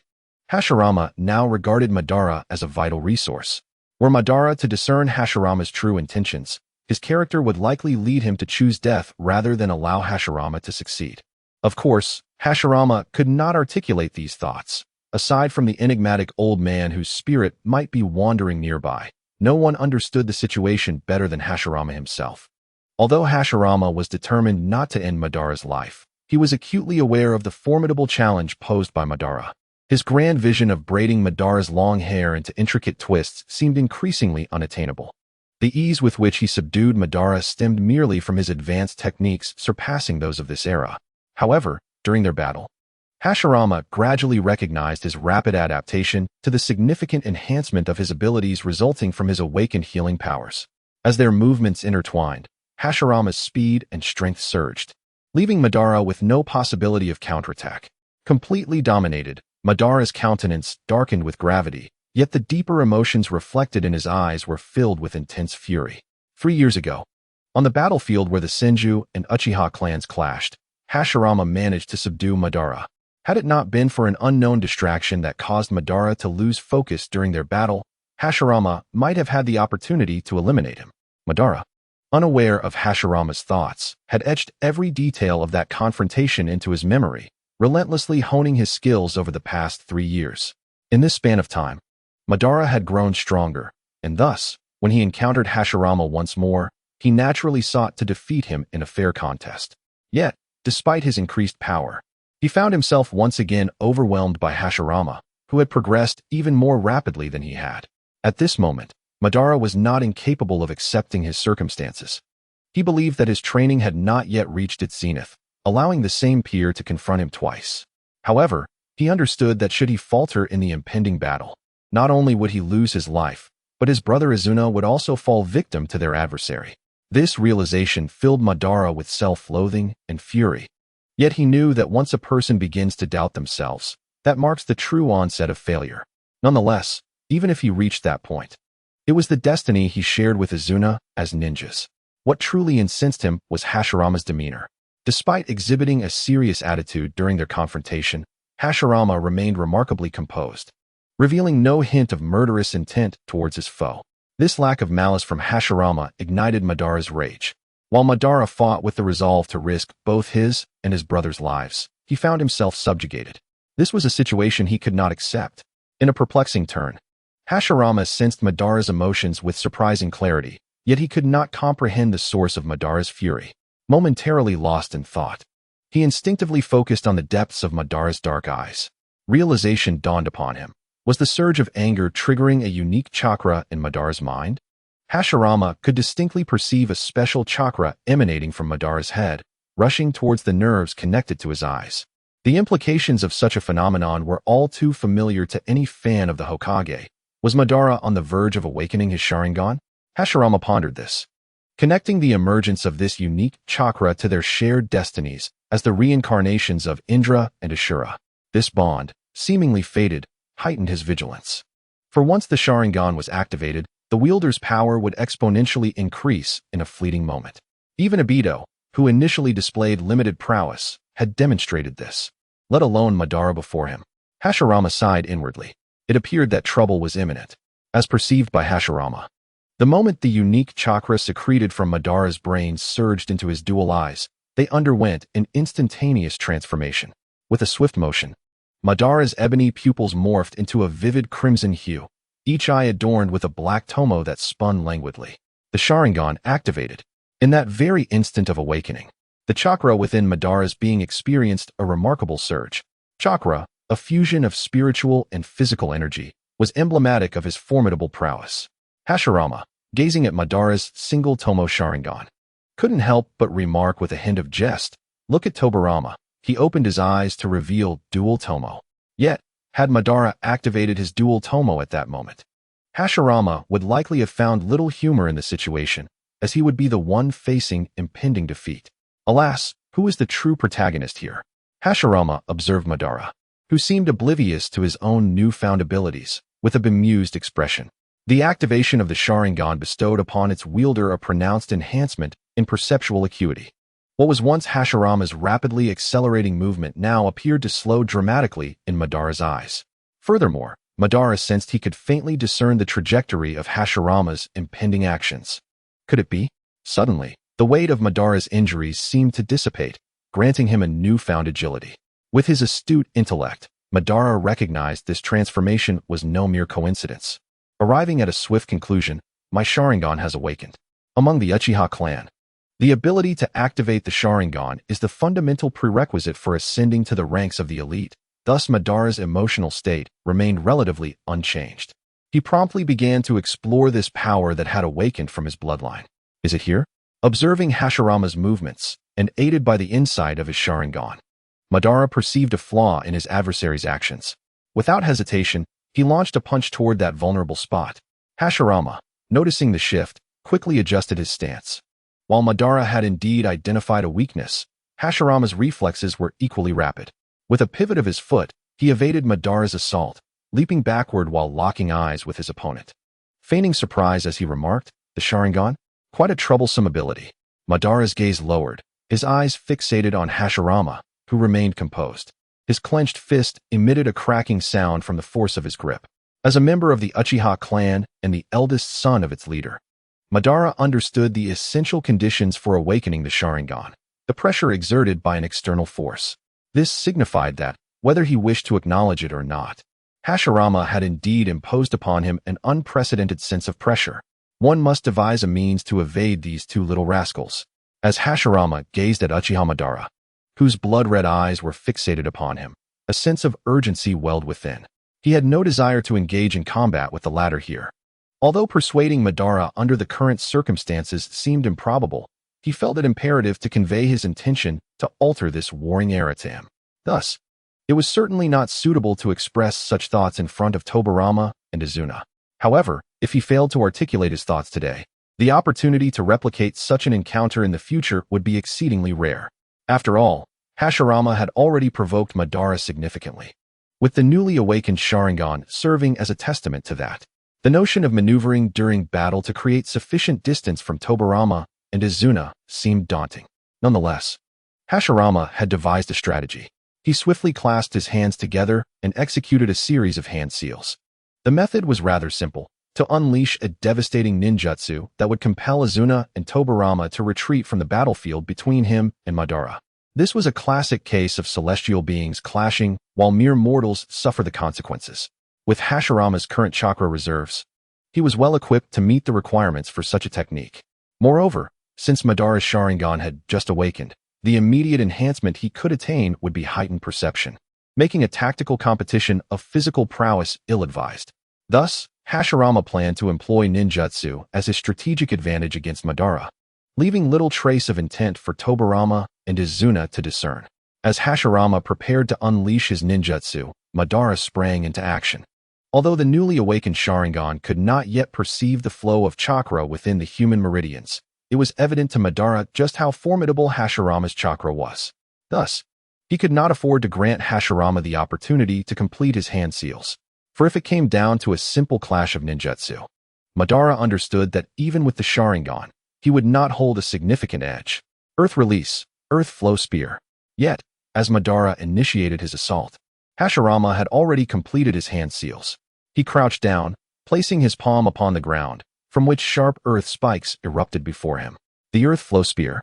Hashirama now regarded Madara as a vital resource. Were Madara to discern Hashirama's true intentions, his character would likely lead him to choose death rather than allow Hashirama to succeed. Of course, Hashirama could not articulate these thoughts. Aside from the enigmatic old man whose spirit might be wandering nearby, no one understood the situation better than Hashirama himself. Although Hashirama was determined not to end Madara's life, he was acutely aware of the formidable challenge posed by Madara. His grand vision of braiding Madara's long hair into intricate twists seemed increasingly unattainable. The ease with which he subdued Madara stemmed merely from his advanced techniques surpassing those of this era. However, during their battle, Hashirama gradually recognized his rapid adaptation to the significant enhancement of his abilities resulting from his awakened healing powers. As their movements intertwined, Hashirama's speed and strength surged, leaving Madara with no possibility of counterattack. Completely dominated, Madara's countenance darkened with gravity, yet the deeper emotions reflected in his eyes were filled with intense fury. 3 years ago, on the battlefield where the Senju and Uchiha clans clashed, Hashirama managed to subdue Madara. Had it not been for an unknown distraction that caused Madara to lose focus during their battle, Hashirama might have had the opportunity to eliminate him. Madara, unaware of Hashirama's thoughts, had etched every detail of that confrontation into his memory, relentlessly honing his skills over the past 3 years. In this span of time, Madara had grown stronger, and thus, when he encountered Hashirama once more, he naturally sought to defeat him in a fair contest. Yet, despite his increased power, he found himself once again overwhelmed by Hashirama, who had progressed even more rapidly than he had. At this moment, Madara was not incapable of accepting his circumstances. He believed that his training had not yet reached its zenith, allowing the same peer to confront him twice. However, he understood that should he falter in the impending battle, not only would he lose his life, but his brother Izuna would also fall victim to their adversary. This realization filled Madara with self-loathing and fury. Yet he knew that once a person begins to doubt themselves, that marks the true onset of failure. Nonetheless, even if he reached that point, it was the destiny he shared with Izuna as ninjas. What truly incensed him was Hashirama's demeanor. Despite exhibiting a serious attitude during their confrontation, Hashirama remained remarkably composed, revealing no hint of murderous intent towards his foe. This lack of malice from Hashirama ignited Madara's rage. While Madara fought with the resolve to risk both his and his brother's lives, he found himself subjugated. This was a situation he could not accept. In a perplexing turn, Hashirama sensed Madara's emotions with surprising clarity, yet he could not comprehend the source of Madara's fury. Momentarily lost in thought, he instinctively focused on the depths of Madara's dark eyes. Realization dawned upon him. Was the surge of anger triggering a unique chakra in Madara's mind? Hashirama could distinctly perceive a special chakra emanating from Madara's head, rushing towards the nerves connected to his eyes. The implications of such a phenomenon were all too familiar to any fan of the Hokage. Was Madara on the verge of awakening his Sharingan? Hashirama pondered this, connecting the emergence of this unique chakra to their shared destinies as the reincarnations of Indra and Ashura. This bond, seemingly fated, heightened his vigilance. For once the Sharingan was activated, the wielder's power would exponentially increase in a fleeting moment. Even Obito, who initially displayed limited prowess, had demonstrated this, let alone Madara before him. Hashirama sighed inwardly. It appeared that trouble was imminent, as perceived by Hashirama. The moment the unique chakra secreted from Madara's brain surged into his dual eyes, they underwent an instantaneous transformation. With a swift motion, Madara's ebony pupils morphed into a vivid crimson hue, each eye adorned with a black tomo that spun languidly. The Sharingan activated. In that very instant of awakening, the chakra within Madara's being experienced a remarkable surge. Chakra, a fusion of spiritual and physical energy, was emblematic of his formidable prowess. Hashirama, gazing at Madara's single tomo Sharingan, couldn't help but remark with a hint of jest, "Look at Tobirama." He opened his eyes to reveal dual tomo. Yet, had Madara activated his dual tomo at that moment, Hashirama would likely have found little humor in the situation, as he would be the one facing impending defeat. Alas, who is the true protagonist here? Hashirama observed Madara, who seemed oblivious to his own newfound abilities, with a bemused expression. The activation of the Sharingan bestowed upon its wielder a pronounced enhancement in perceptual acuity. What was once Hashirama's rapidly accelerating movement now appeared to slow dramatically in Madara's eyes. Furthermore, Madara sensed he could faintly discern the trajectory of Hashirama's impending actions. Could it be? Suddenly, the weight of Madara's injuries seemed to dissipate, granting him a newfound agility. With his astute intellect, Madara recognized this transformation was no mere coincidence. Arriving at a swift conclusion, my Sharingan has awakened. Among the Uchiha clan, the ability to activate the Sharingan is the fundamental prerequisite for ascending to the ranks of the elite. Thus, Madara's emotional state remained relatively unchanged. He promptly began to explore this power that had awakened from his bloodline. Is it here? Observing Hashirama's movements, and aided by the insight of his Sharingan, Madara perceived a flaw in his adversary's actions. Without hesitation, he launched a punch toward that vulnerable spot. Hashirama, noticing the shift, quickly adjusted his stance. While Madara had indeed identified a weakness, Hashirama's reflexes were equally rapid. With a pivot of his foot, he evaded Madara's assault, leaping backward while locking eyes with his opponent. Feigning surprise as he remarked, "The Sharingan? Quite a troublesome ability." Madara's gaze lowered, his eyes fixated on Hashirama, who remained composed. His clenched fist emitted a cracking sound from the force of his grip. As a member of the Uchiha clan and the eldest son of its leader, Madara understood the essential conditions for awakening the Sharingan, the pressure exerted by an external force. This signified that, whether he wished to acknowledge it or not, Hashirama had indeed imposed upon him an unprecedented sense of pressure. One must devise a means to evade these two little rascals. As Hashirama gazed at Uchiha Madara, whose blood-red eyes were fixated upon him, a sense of urgency welled within. He had no desire to engage in combat with the latter here. Although persuading Madara under the current circumstances seemed improbable, he felt it imperative to convey his intention to alter this warring era to him. Thus, it was certainly not suitable to express such thoughts in front of Tobirama and Izuna. However, if he failed to articulate his thoughts today, the opportunity to replicate such an encounter in the future would be exceedingly rare. After all, Hashirama had already provoked Madara significantly, with the newly awakened Sharingan serving as a testament to that. The notion of maneuvering during battle to create sufficient distance from Tobirama and Izuna seemed daunting. Nonetheless, Hashirama had devised a strategy. He swiftly clasped his hands together and executed a series of hand seals. The method was rather simple: to unleash a devastating ninjutsu that would compel Izuna and Tobirama to retreat from the battlefield between him and Madara. This was a classic case of celestial beings clashing while mere mortals suffer the consequences. With Hashirama's current chakra reserves, he was well equipped to meet the requirements for such a technique. Moreover, since Madara's Sharingan had just awakened, the immediate enhancement he could attain would be heightened perception, making a tactical competition of physical prowess ill-advised. Thus, Hashirama planned to employ ninjutsu as his strategic advantage against Madara, leaving little trace of intent for Tobirama and Izuna to discern. As Hashirama prepared to unleash his ninjutsu, Madara sprang into action. Although the newly awakened Sharingan could not yet perceive the flow of chakra within the human meridians, it was evident to Madara just how formidable Hashirama's chakra was. Thus, he could not afford to grant Hashirama the opportunity to complete his hand seals. For if it came down to a simple clash of ninjutsu, Madara understood that even with the Sharingan, he would not hold a significant edge. Earth Release, Earth Flow Spear. Yet, as Madara initiated his assault, Hashirama had already completed his hand seals. He crouched down, placing his palm upon the ground, from which sharp earth spikes erupted before him. The Earth Flow Spear,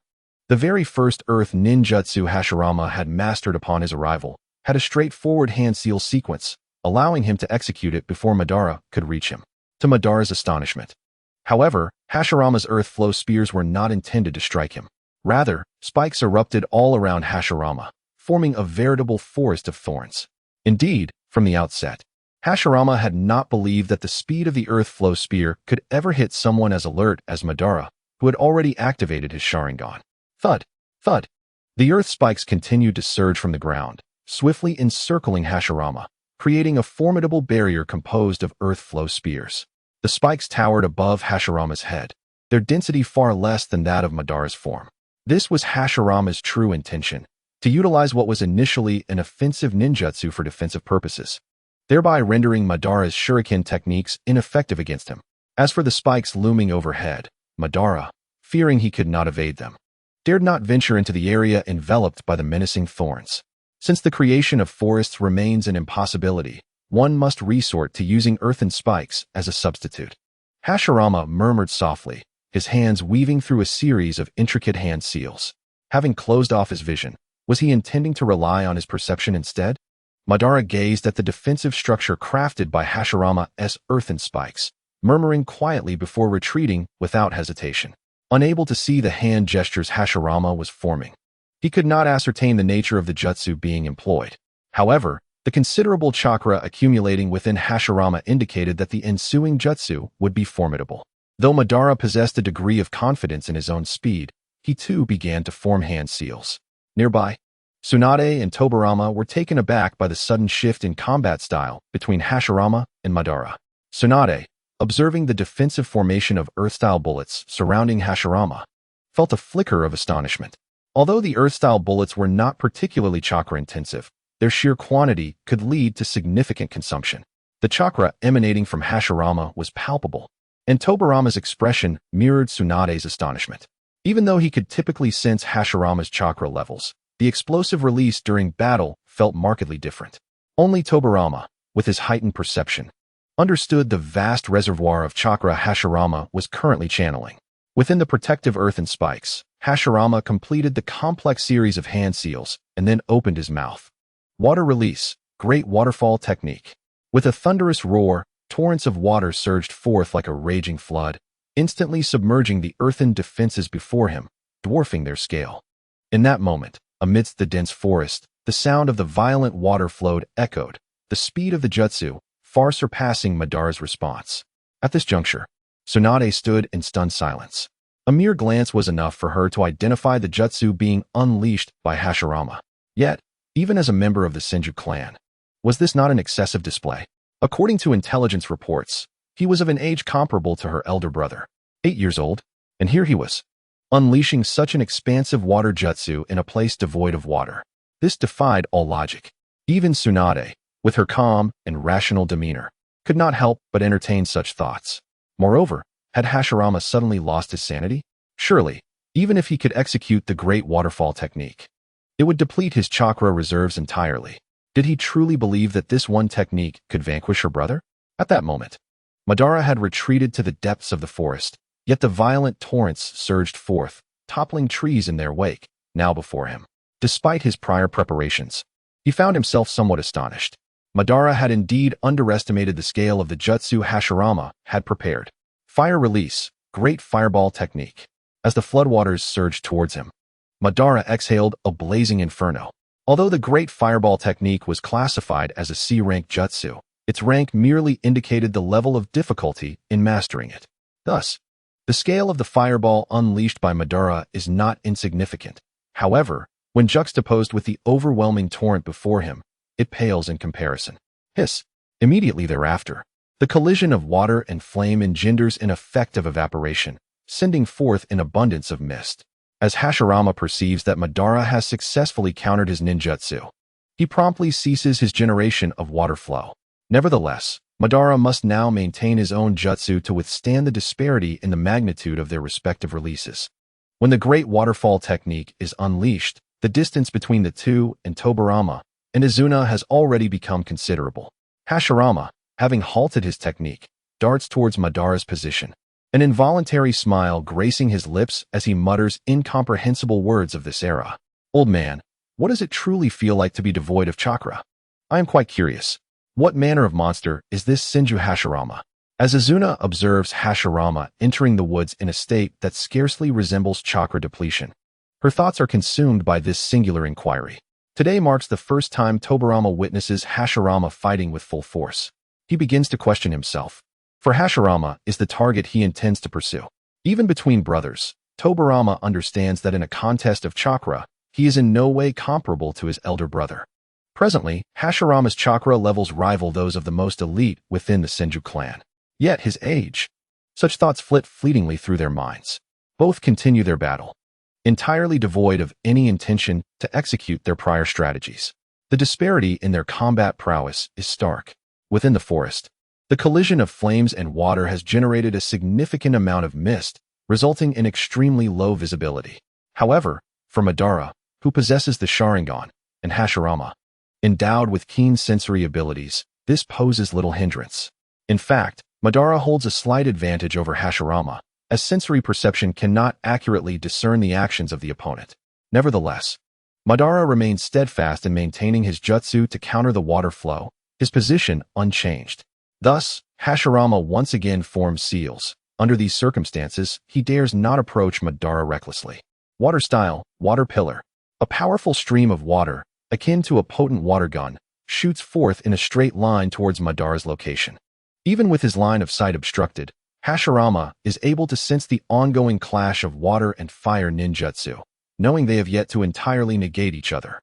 the very first earth ninjutsu Hashirama had mastered upon his arrival, had a straightforward hand seal sequence, allowing him to execute it before Madara could reach him. To Madara's astonishment, however, Hashirama's Earth Flow Spears were not intended to strike him. Rather, spikes erupted all around Hashirama, forming a veritable forest of thorns. Indeed, from the outset, Hashirama had not believed that the speed of the Earth Flow Spear could ever hit someone as alert as Madara, who had already activated his Sharingan. Thud! Thud! The earth spikes continued to surge from the ground, swiftly encircling Hashirama, creating a formidable barrier composed of Earth Flow Spears. The spikes towered above Hashirama's head, their density far less than that of Madara's form. This was Hashirama's true intention, to utilize what was initially an offensive ninjutsu for defensive purposes, thereby rendering Madara's shuriken techniques ineffective against him. As for the spikes looming overhead, Madara, fearing he could not evade them, dared not venture into the area enveloped by the menacing thorns. Since the creation of forests remains an impossibility, one must resort to using earthen spikes as a substitute. Hashirama murmured softly, his hands weaving through a series of intricate hand seals. Having closed off his vision, was he intending to rely on his perception instead? Madara gazed at the defensive structure crafted by Hashirama's earthen spikes, murmuring quietly before retreating without hesitation. Unable to see the hand gestures Hashirama was forming, he could not ascertain the nature of the jutsu being employed. However, the considerable chakra accumulating within Hashirama indicated that the ensuing jutsu would be formidable. Though Madara possessed a degree of confidence in his own speed, he too began to form hand seals. Nearby, Tsunade and Tobirama were taken aback by the sudden shift in combat style between Hashirama and Madara. Tsunade, observing the defensive formation of Earth-style bullets surrounding Hashirama, felt a flicker of astonishment. Although the Earth-style bullets were not particularly chakra-intensive, their sheer quantity could lead to significant consumption. The chakra emanating from Hashirama was palpable, and Tobarama's expression mirrored Tsunade's astonishment. Even though he could typically sense Hashirama's chakra levels, the explosive release during battle felt markedly different. Only Tobarama, with his heightened perception, understood the vast reservoir of chakra Hashirama was currently channeling. Within the protective earthen spikes, Hashirama completed the complex series of hand seals and then opened his mouth. Water release, great waterfall technique. With a thunderous roar, torrents of water surged forth like a raging flood, instantly submerging the earthen defenses before him, dwarfing their scale. In that moment, amidst the dense forest, the sound of the violent water flowed echoed, the speed of the jutsu far surpassing Madara's response. At this juncture, Tsunade stood in stunned silence. A mere glance was enough for her to identify the jutsu being unleashed by Hashirama. Yet, even as a member of the Senju clan, was this not an excessive display? According to intelligence reports, he was of an age comparable to her elder brother, 8 years old, and here he was, unleashing such an expansive water jutsu in a place devoid of water. This defied all logic. Even Tsunade, with her calm and rational demeanor, could not help but entertain such thoughts. Moreover, had Hashirama suddenly lost his sanity? Surely, even if he could execute the great waterfall technique, it would deplete his chakra reserves entirely. Did he truly believe that this one technique could vanquish her brother? At that moment, Madara had retreated to the depths of the forest, yet the violent torrents surged forth, toppling trees in their wake, now before him. Despite his prior preparations, he found himself somewhat astonished. Madara had indeed underestimated the scale of the jutsu Hashirama had prepared. Fire release, great fireball technique. As the floodwaters surged towards him, Madara exhaled a blazing inferno. Although the great fireball technique was classified as a C-rank jutsu, its rank merely indicated the level of difficulty in mastering it. Thus, the scale of the fireball unleashed by Madara is not insignificant. However, when juxtaposed with the overwhelming torrent before him, it pales in comparison. Hiss! Immediately thereafter, the collision of water and flame engenders an effect of evaporation, sending forth an abundance of mist. As Hashirama perceives that Madara has successfully countered his ninjutsu, he promptly ceases his generation of water flow. Nevertheless, Madara must now maintain his own jutsu to withstand the disparity in the magnitude of their respective releases. When the great waterfall technique is unleashed, the distance between the two and Tobarama and Izuna has already become considerable. Hashirama, having halted his technique, darts towards Madara's position, an involuntary smile gracing his lips as he mutters incomprehensible words of this era. Old man, what does it truly feel like to be devoid of chakra? I am quite curious. What manner of monster is this Senju Hashirama? As Izuna observes Hashirama entering the woods in a state that scarcely resembles chakra depletion, her thoughts are consumed by this singular inquiry. Today marks the first time Tobarama witnesses Hashirama fighting with full force. He begins to question himself, for Hashirama is the target he intends to pursue. Even between brothers, Tobarama understands that in a contest of chakra, he is in no way comparable to his elder brother. Presently, Hashirama's chakra levels rival those of the most elite within the Senju clan. Yet his age. Such thoughts flit fleetingly through their minds. Both continue their battle, entirely devoid of any intention to execute their prior strategies. The disparity in their combat prowess is stark. Within the forest, the collision of flames and water has generated a significant amount of mist, resulting in extremely low visibility. However, for Madara, who possesses the Sharingan, and Hashirama, endowed with keen sensory abilities, this poses little hindrance. In fact, Madara holds a slight advantage over Hashirama, as sensory perception cannot accurately discern the actions of the opponent. Nevertheless, Madara remains steadfast in maintaining his jutsu to counter the water flow, his position unchanged. Thus, Hashirama once again forms seals. Under these circumstances, he dares not approach Madara recklessly. Water style, water pillar. A powerful stream of water, akin to a potent water gun, shoots forth in a straight line towards Madara's location. Even with his line of sight obstructed, Hashirama is able to sense the ongoing clash of water and fire ninjutsu, knowing they have yet to entirely negate each other.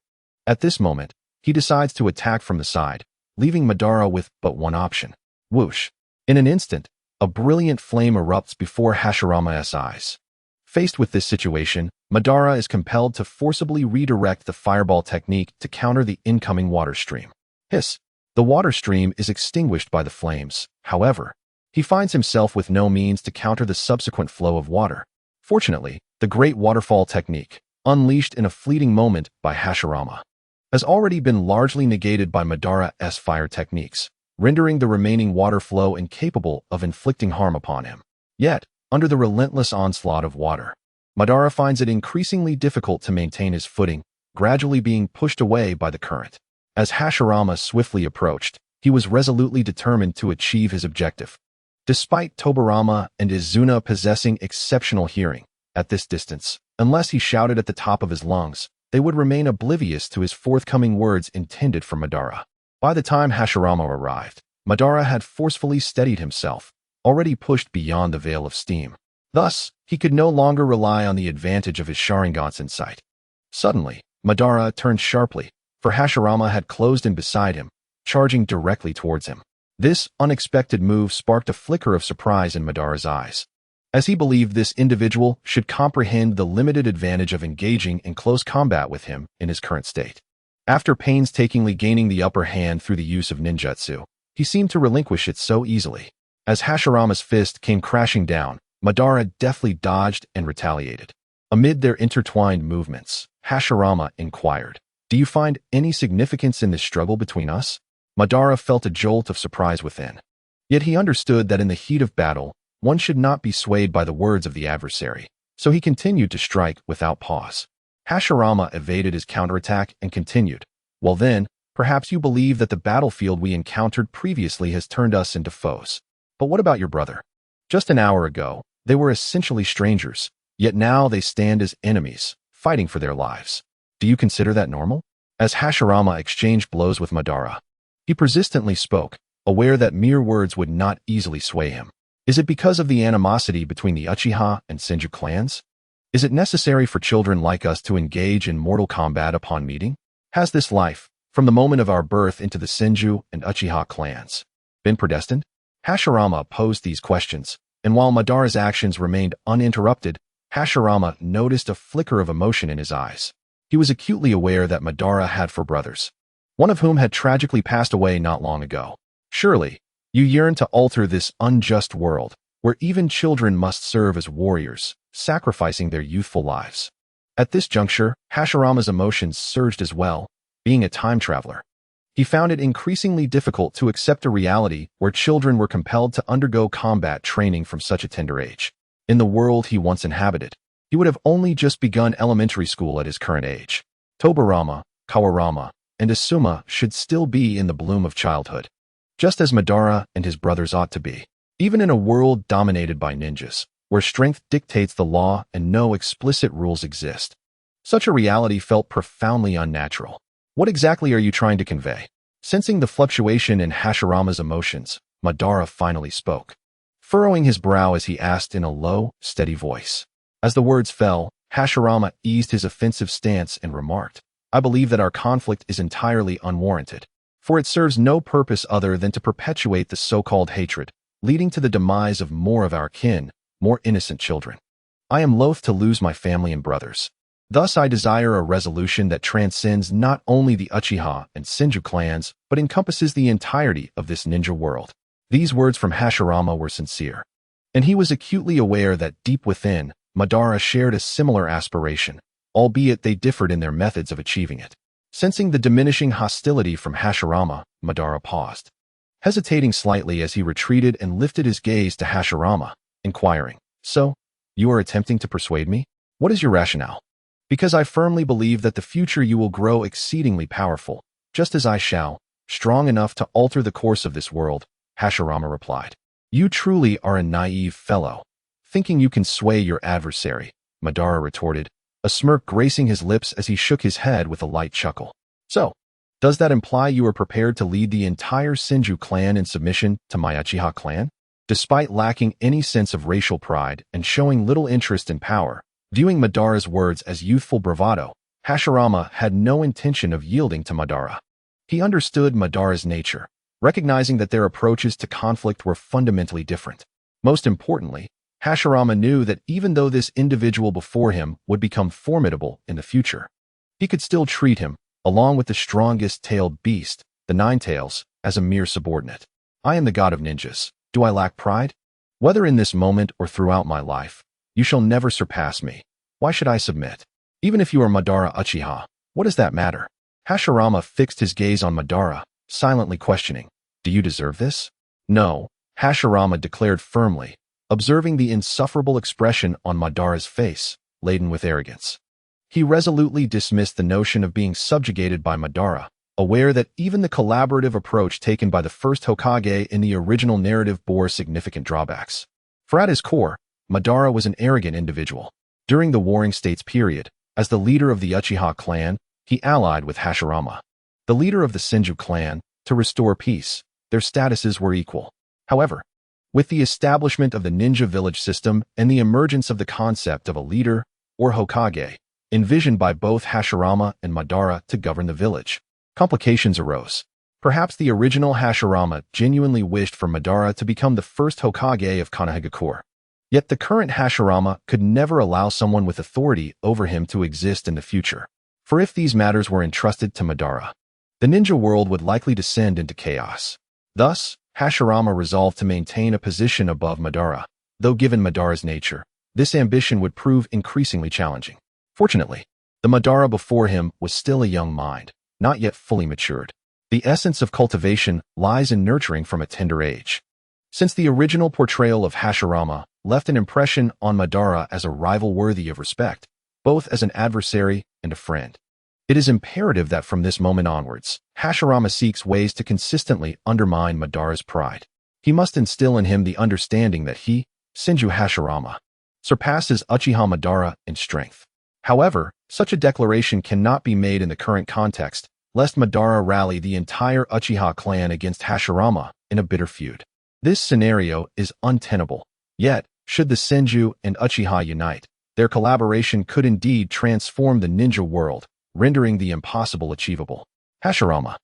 At this moment, he decides to attack from the side, leaving Madara with but one option. Whoosh! In an instant, a brilliant flame erupts before Hashirama's eyes. Faced with this situation, Madara is compelled to forcibly redirect the fireball technique to counter the incoming water stream. Hiss! The water stream is extinguished by the flames. However, he finds himself with no means to counter the subsequent flow of water. Fortunately, the Great Waterfall technique, unleashed in a fleeting moment by Hashirama, has already been largely negated by Madara's fire techniques, rendering the remaining water flow incapable of inflicting harm upon him. Yet, under the relentless onslaught of water, Madara finds it increasingly difficult to maintain his footing, gradually being pushed away by the current. As Hashirama swiftly approached, he was resolutely determined to achieve his objective. Despite Tobirama and Izuna possessing exceptional hearing, at this distance, unless he shouted at the top of his lungs, they would remain oblivious to his forthcoming words intended for Madara. By the time Hashirama arrived, Madara had forcefully steadied himself, already pushed beyond the veil of steam. Thus, he could no longer rely on the advantage of his Sharingan's insight. Suddenly, Madara turned sharply, for Hashirama had closed in beside him, charging directly towards him. This unexpected move sparked a flicker of surprise in Madara's eyes, as he believed this individual should comprehend the limited advantage of engaging in close combat with him in his current state. After painstakingly gaining the upper hand through the use of ninjutsu, he seemed to relinquish it so easily. As Hashirama's fist came crashing down, Madara deftly dodged and retaliated. Amid their intertwined movements, Hashirama inquired, "Do you find any significance in this struggle between us?" Madara felt a jolt of surprise within. Yet he understood that in the heat of battle, one should not be swayed by the words of the adversary, so he continued to strike without pause. Hashirama evaded his counterattack and continued, "Well then, perhaps you believe that the battlefield we encountered previously has turned us into foes. But what about your brother? Just an hour ago, they were essentially strangers, yet now they stand as enemies, fighting for their lives. Do you consider that normal?" As Hashirama exchanged blows with Madara, he persistently spoke, aware that mere words would not easily sway him. "Is it because of the animosity between the Uchiha and Senju clans? Is it necessary for children like us to engage in mortal combat upon meeting? Has this life, from the moment of our birth into the Senju and Uchiha clans, been predestined?" Hashirama posed these questions, and while Madara's actions remained uninterrupted, Hashirama noticed a flicker of emotion in his eyes. He was acutely aware that Madara had four brothers, one of whom had tragically passed away not long ago. Surely, you yearn to alter this unjust world, where even children must serve as warriors, sacrificing their youthful lives. At this juncture, Hashirama's emotions surged as well. Being a time traveler, he found it increasingly difficult to accept a reality where children were compelled to undergo combat training from such a tender age. In the world he once inhabited, he would have only just begun elementary school at his current age. Tobirama, Kawarama, and Asuma should still be in the bloom of childhood, just as Madara and his brothers ought to be. Even in a world dominated by ninjas, where strength dictates the law and no explicit rules exist, such a reality felt profoundly unnatural. "What exactly are you trying to convey?" Sensing the fluctuation in Hashirama's emotions, Madara finally spoke, furrowing his brow as he asked in a low, steady voice. As the words fell, Hashirama eased his offensive stance and remarked, "I believe that our conflict is entirely unwarranted, for it serves no purpose other than to perpetuate the so-called hatred, leading to the demise of more of our kin, more innocent children. I am loath to lose my family and brothers. Thus I desire a resolution that transcends not only the Uchiha and Senju clans, but encompasses the entirety of this ninja world." These words from Hashirama were sincere, and he was acutely aware that deep within, Madara shared a similar aspiration, albeit they differed in their methods of achieving it. Sensing the diminishing hostility from Hashirama, Madara paused, hesitating slightly as he retreated and lifted his gaze to Hashirama, inquiring, "So, you are attempting to persuade me? What is your rationale?" "Because I firmly believe that the future you will grow exceedingly powerful, just as I shall, strong enough to alter the course of this world," Hashirama replied. "You truly are a naive fellow, thinking you can sway your adversary," Madara retorted, a smirk gracing his lips as he shook his head with a light chuckle. "So, does that imply you are prepared to lead the entire Senju clan in submission to my Uchiha clan?" Despite lacking any sense of racial pride and showing little interest in power, viewing Madara's words as youthful bravado, Hashirama had no intention of yielding to Madara. He understood Madara's nature, recognizing that their approaches to conflict were fundamentally different. Most importantly, Hashirama knew that even though this individual before him would become formidable in the future, he could still treat him, along with the strongest tailed beast, the Nine Tails, as a mere subordinate. I am the god of ninjas. Do I lack pride? Whether in this moment or throughout my life, you shall never surpass me. Why should I submit? Even if you are Madara Uchiha, what does that matter? Hashirama fixed his gaze on Madara, silently questioning, do you deserve this? No, Hashirama declared firmly, observing the insufferable expression on Madara's face, laden with arrogance. He resolutely dismissed the notion of being subjugated by Madara, aware that even the collaborative approach taken by the first Hokage in the original narrative bore significant drawbacks. For at his core, Madara was an arrogant individual. During the Warring States period, as the leader of the Uchiha clan, he allied with Hashirama, the leader of the Senju clan, to restore peace. Their statuses were equal. However, with the establishment of the ninja village system and the emergence of the concept of a leader, or Hokage, envisioned by both Hashirama and Madara to govern the village, complications arose. Perhaps the original Hashirama genuinely wished for Madara to become the first Hokage of Konohagakure. Yet the current Hashirama could never allow someone with authority over him to exist in the future. For if these matters were entrusted to Madara, the ninja world would likely descend into chaos. Thus, Hashirama resolved to maintain a position above Madara, though given Madara's nature, this ambition would prove increasingly challenging. Fortunately, the Madara before him was still a young mind, not yet fully matured. The essence of cultivation lies in nurturing from a tender age. Since the original portrayal of Hashirama left an impression on Madara as a rival worthy of respect, both as an adversary and a friend, it is imperative that from this moment onwards, Hashirama seeks ways to consistently undermine Madara's pride. He must instill in him the understanding that he, Senju Hashirama, surpasses Uchiha Madara in strength. However, such a declaration cannot be made in the current context, lest Madara rally the entire Uchiha clan against Hashirama in a bitter feud. This scenario is untenable. Yet, should the Senju and Uchiha unite, their collaboration could indeed transform the ninja world, rendering the impossible achievable. Hashirama,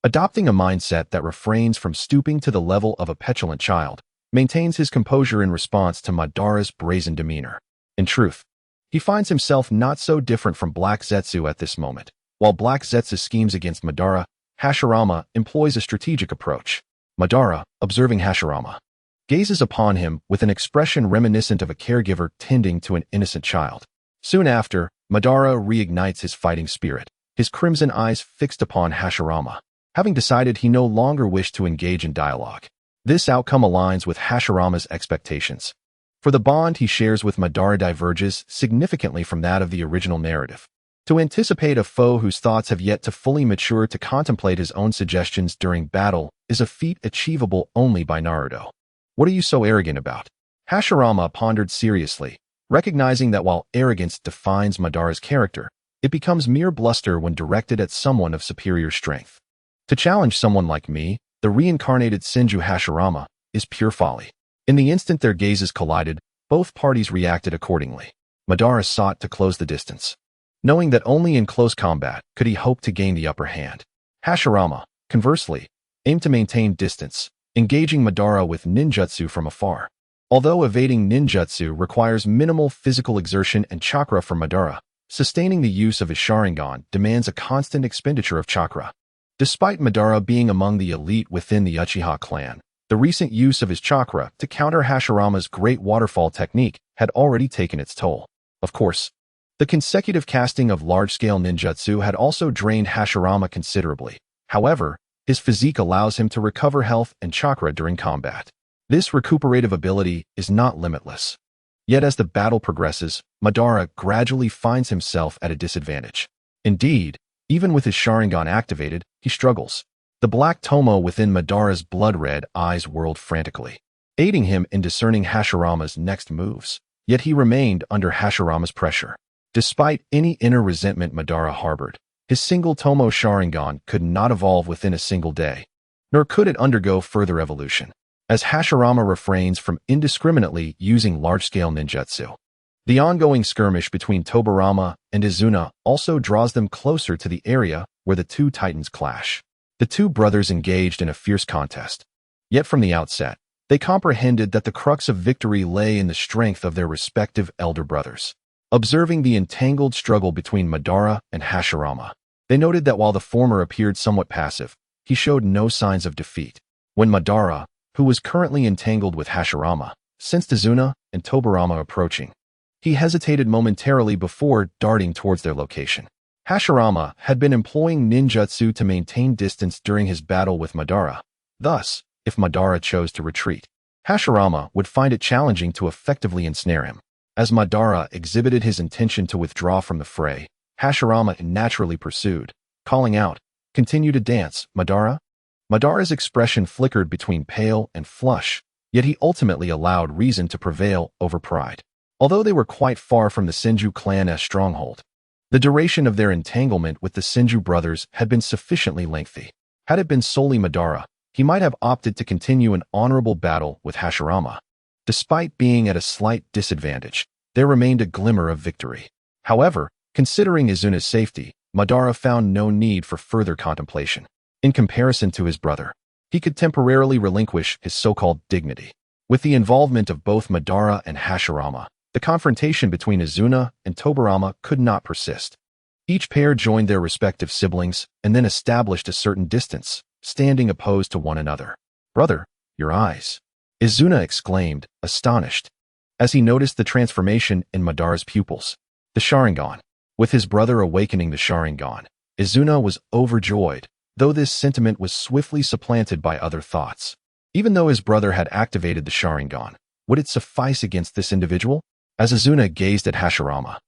adopting a mindset that refrains from stooping to the level of a petulant child, maintains his composure in response to Madara's brazen demeanor. In truth, he finds himself not so different from Black Zetsu at this moment. While Black Zetsu schemes against Madara, Hashirama employs a strategic approach. Madara, observing Hashirama, gazes upon him with an expression reminiscent of a caregiver tending to an innocent child. Soon after, Madara reignites his fighting spirit, his crimson eyes fixed upon Hashirama, having decided he no longer wished to engage in dialogue. This outcome aligns with Hashirama's expectations, for the bond he shares with Madara diverges significantly from that of the original narrative. To anticipate a foe whose thoughts have yet to fully mature to contemplate his own suggestions during battle is a feat achievable only by Naruto. What are you so arrogant about? Hashirama pondered seriously, recognizing that while arrogance defines Madara's character, it becomes mere bluster when directed at someone of superior strength. To challenge someone like me, the reincarnated Senju Hashirama, is pure folly. In the instant their gazes collided, both parties reacted accordingly. Madara sought to close the distance, knowing that only in close combat could he hope to gain the upper hand. Hashirama, conversely, aimed to maintain distance, engaging Madara with ninjutsu from afar. Although evading ninjutsu requires minimal physical exertion and chakra from Madara, sustaining the use of his Sharingan demands a constant expenditure of chakra. Despite Madara being among the elite within the Uchiha clan, the recent use of his chakra to counter Hashirama's great waterfall technique had already taken its toll. Of course, the consecutive casting of large-scale ninjutsu had also drained Hashirama considerably. However, his physique allows him to recover health and chakra during combat. This recuperative ability is not limitless. Yet as the battle progresses, Madara gradually finds himself at a disadvantage. Indeed, even with his Sharingan activated, he struggles. The black tomo within Madara's blood-red eyes whirled frantically, aiding him in discerning Hashirama's next moves. Yet he remained under Hashirama's pressure. Despite any inner resentment Madara harbored, his single tomo Sharingan could not evolve within a single day, nor could it undergo further evolution, as Hashirama refrains from indiscriminately using large-scale ninjutsu. The ongoing skirmish between Tobirama and Izuna also draws them closer to the area where the two titans clash. The two brothers engaged in a fierce contest. Yet from the outset, They comprehended that the crux of victory lay in the strength of their respective elder brothers. Observing the entangled struggle between Madara and Hashirama, they noted that while the former appeared somewhat passive, he showed no signs of defeat. When Madara, who was currently entangled with Hashirama, sensed Izuna and Tobirama approaching, he hesitated momentarily before darting towards their location. Hashirama had been employing ninjutsu to maintain distance during his battle with Madara. Thus, if Madara chose to retreat, Hashirama would find it challenging to effectively ensnare him. As Madara exhibited his intention to withdraw from the fray, Hashirama naturally pursued, calling out, "Continue to dance, Madara." Madara's expression flickered between pale and flush, yet he ultimately allowed reason to prevail over pride. Although they were quite far from the Senju clan's stronghold, the duration of their entanglement with the Senju brothers had been sufficiently lengthy. Had it been solely Madara, he might have opted to continue an honorable battle with Hashirama. Despite being at a slight disadvantage, there remained a glimmer of victory. However, considering Izuna's safety, Madara found no need for further contemplation. In comparison to his brother, he could temporarily relinquish his so-called dignity. With the involvement of both Madara and Hashirama, the confrontation between Izuna and Tobirama could not persist. Each pair joined their respective siblings and then established a certain distance, standing opposed to one another. "Brother, your eyes," Izuna exclaimed, astonished, as he noticed the transformation in Madara's pupils. The Sharingan. With his brother awakening the Sharingan, Izuna was overjoyed, though this sentiment was swiftly supplanted by other thoughts. Even though his brother had activated the Sharingan, would it suffice against this individual? As Izuna gazed at Hashirama,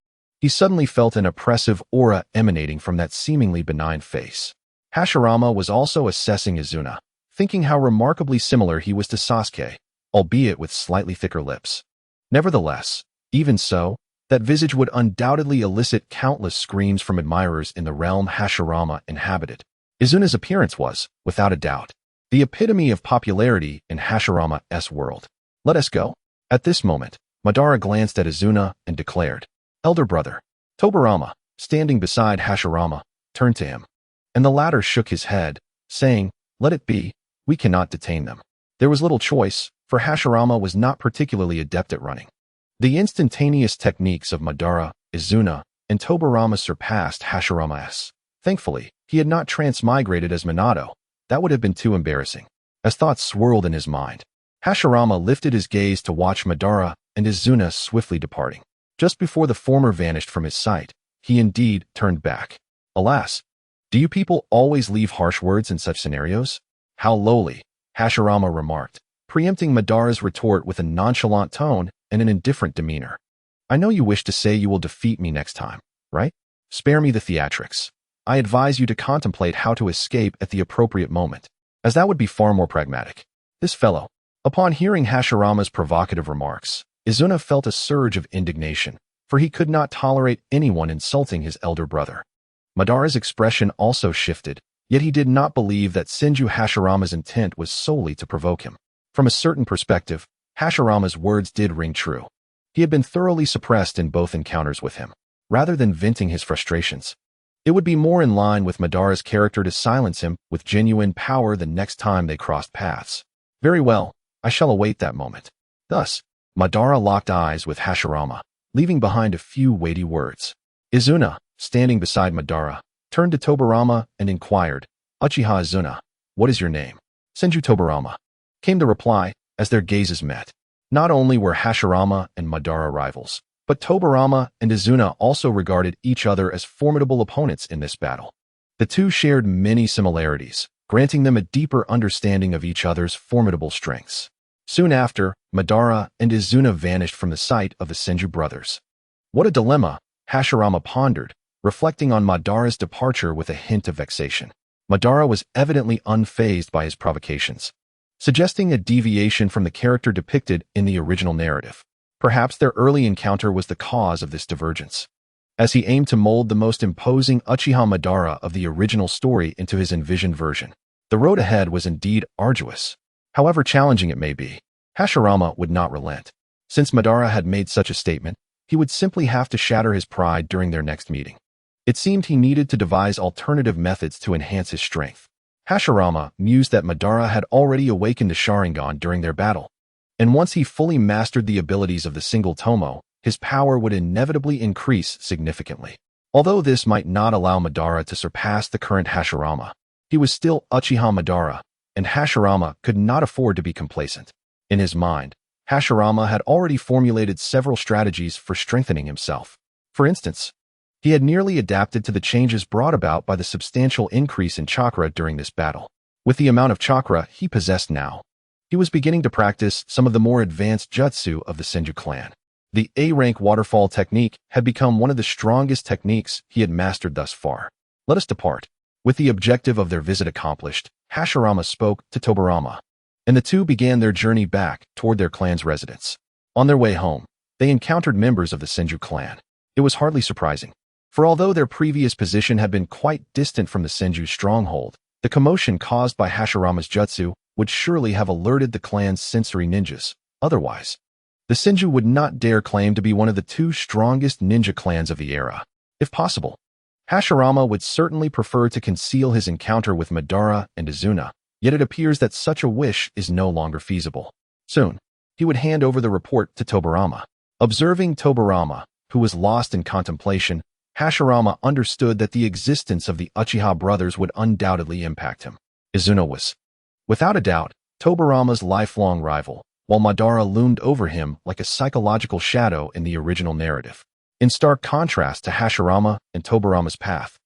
he suddenly felt an oppressive aura emanating from that seemingly benign face. Hashirama was also assessing Izuna, thinking how remarkably similar he was to Sasuke, albeit with slightly thicker lips. Nevertheless, even so, that visage would undoubtedly elicit countless screams from admirers in the realm Hashirama inhabited. Izuna's appearance was, without a doubt, the epitome of popularity in Hashirama's world. "Let us go." At this moment, Madara glanced at Izuna and declared, "Elder brother." Tobirama, standing beside Hashirama, turned to him, and the latter shook his head, saying, "Let it be, we cannot detain them." There was little choice, for Hashirama was not particularly adept at running. The instantaneous techniques of Madara, Izuna, and Tobirama surpassed Hashirama's. Thankfully, he had not transmigrated as Minato. That would have been too embarrassing. As thoughts swirled in his mind, Hashirama lifted his gaze to watch Madara and Izuna swiftly departing. Just before the former vanished from his sight, he indeed turned back. "Alas, do you people always leave harsh words in such scenarios?" "How lowly," Hashirama remarked, preempting Madara's retort with a nonchalant tone and an indifferent demeanor. "I know you wish to say you will defeat me next time, right? Spare me the theatrics. I advise you to contemplate how to escape at the appropriate moment, as that would be far more pragmatic." This fellow. Upon hearing Hashirama's provocative remarks, Izuna felt a surge of indignation, for he could not tolerate anyone insulting his elder brother. Madara's expression also shifted, yet he did not believe that Senju Hashirama's intent was solely to provoke him. From a certain perspective, Hashirama's words did ring true. He had been thoroughly suppressed in both encounters with him. Rather than venting his frustrations, it would be more in line with Madara's character to silence him with genuine power the next time they crossed paths. "Very well, I shall await that moment." Thus, Madara locked eyes with Hashirama, leaving behind a few weighty words. Izuna, standing beside Madara, turned to Tobirama and inquired, "Uchiha Izuna, what is your name?" "Senju Tobirama," came the reply, as their gazes met. Not only were Hashirama and Madara rivals, but Tobirama and Izuna also regarded each other as formidable opponents in this battle. The two shared many similarities, granting them a deeper understanding of each other's formidable strengths. Soon after, Madara and Izuna vanished from the sight of the Senju brothers. What a dilemma, Hashirama pondered, reflecting on Madara's departure with a hint of vexation. Madara was evidently unfazed by his provocations, suggesting a deviation from the character depicted in the original narrative. Perhaps their early encounter was the cause of this divergence, as he aimed to mold the most imposing Uchiha Madara of the original story into his envisioned version. The road ahead was indeed arduous. However challenging it may be, Hashirama would not relent. Since Madara had made such a statement, he would simply have to shatter his pride during their next meeting. It seemed he needed to devise alternative methods to enhance his strength. Hashirama mused that Madara had already awakened the Sharingan during their battle. And once he fully mastered the abilities of the single Tomo, his power would inevitably increase significantly. Although this might not allow Madara to surpass the current Hashirama, he was still Uchiha Madara, and Hashirama could not afford to be complacent. In his mind, Hashirama had already formulated several strategies for strengthening himself. For instance, he had nearly adapted to the changes brought about by the substantial increase in chakra during this battle. With the amount of chakra he possessed now, he was beginning to practice some of the more advanced jutsu of the Senju clan. The A-rank waterfall technique had become one of the strongest techniques he had mastered thus far. Let us depart. With the objective of their visit accomplished, Hashirama spoke to Tobirama, and the two began their journey back toward their clan's residence. On their way home, they encountered members of the Senju clan. It was hardly surprising, for although their previous position had been quite distant from the Senju stronghold, the commotion caused by Hashirama's jutsu would surely have alerted the clan's sensory ninjas. Otherwise, the Senju would not dare claim to be one of the two strongest ninja clans of the era. If possible, Hashirama would certainly prefer to conceal his encounter with Madara and Izuna, yet it appears that such a wish is no longer feasible. Soon, he would hand over the report to Tobirama. Observing Tobirama, who was lost in contemplation, Hashirama understood that the existence of the Uchiha brothers would undoubtedly impact him. Izuna was, without a doubt, Tobirama's lifelong rival, while Madara loomed over him like a psychological shadow in the original narrative. In stark contrast to Hashirama and Tobirama's path,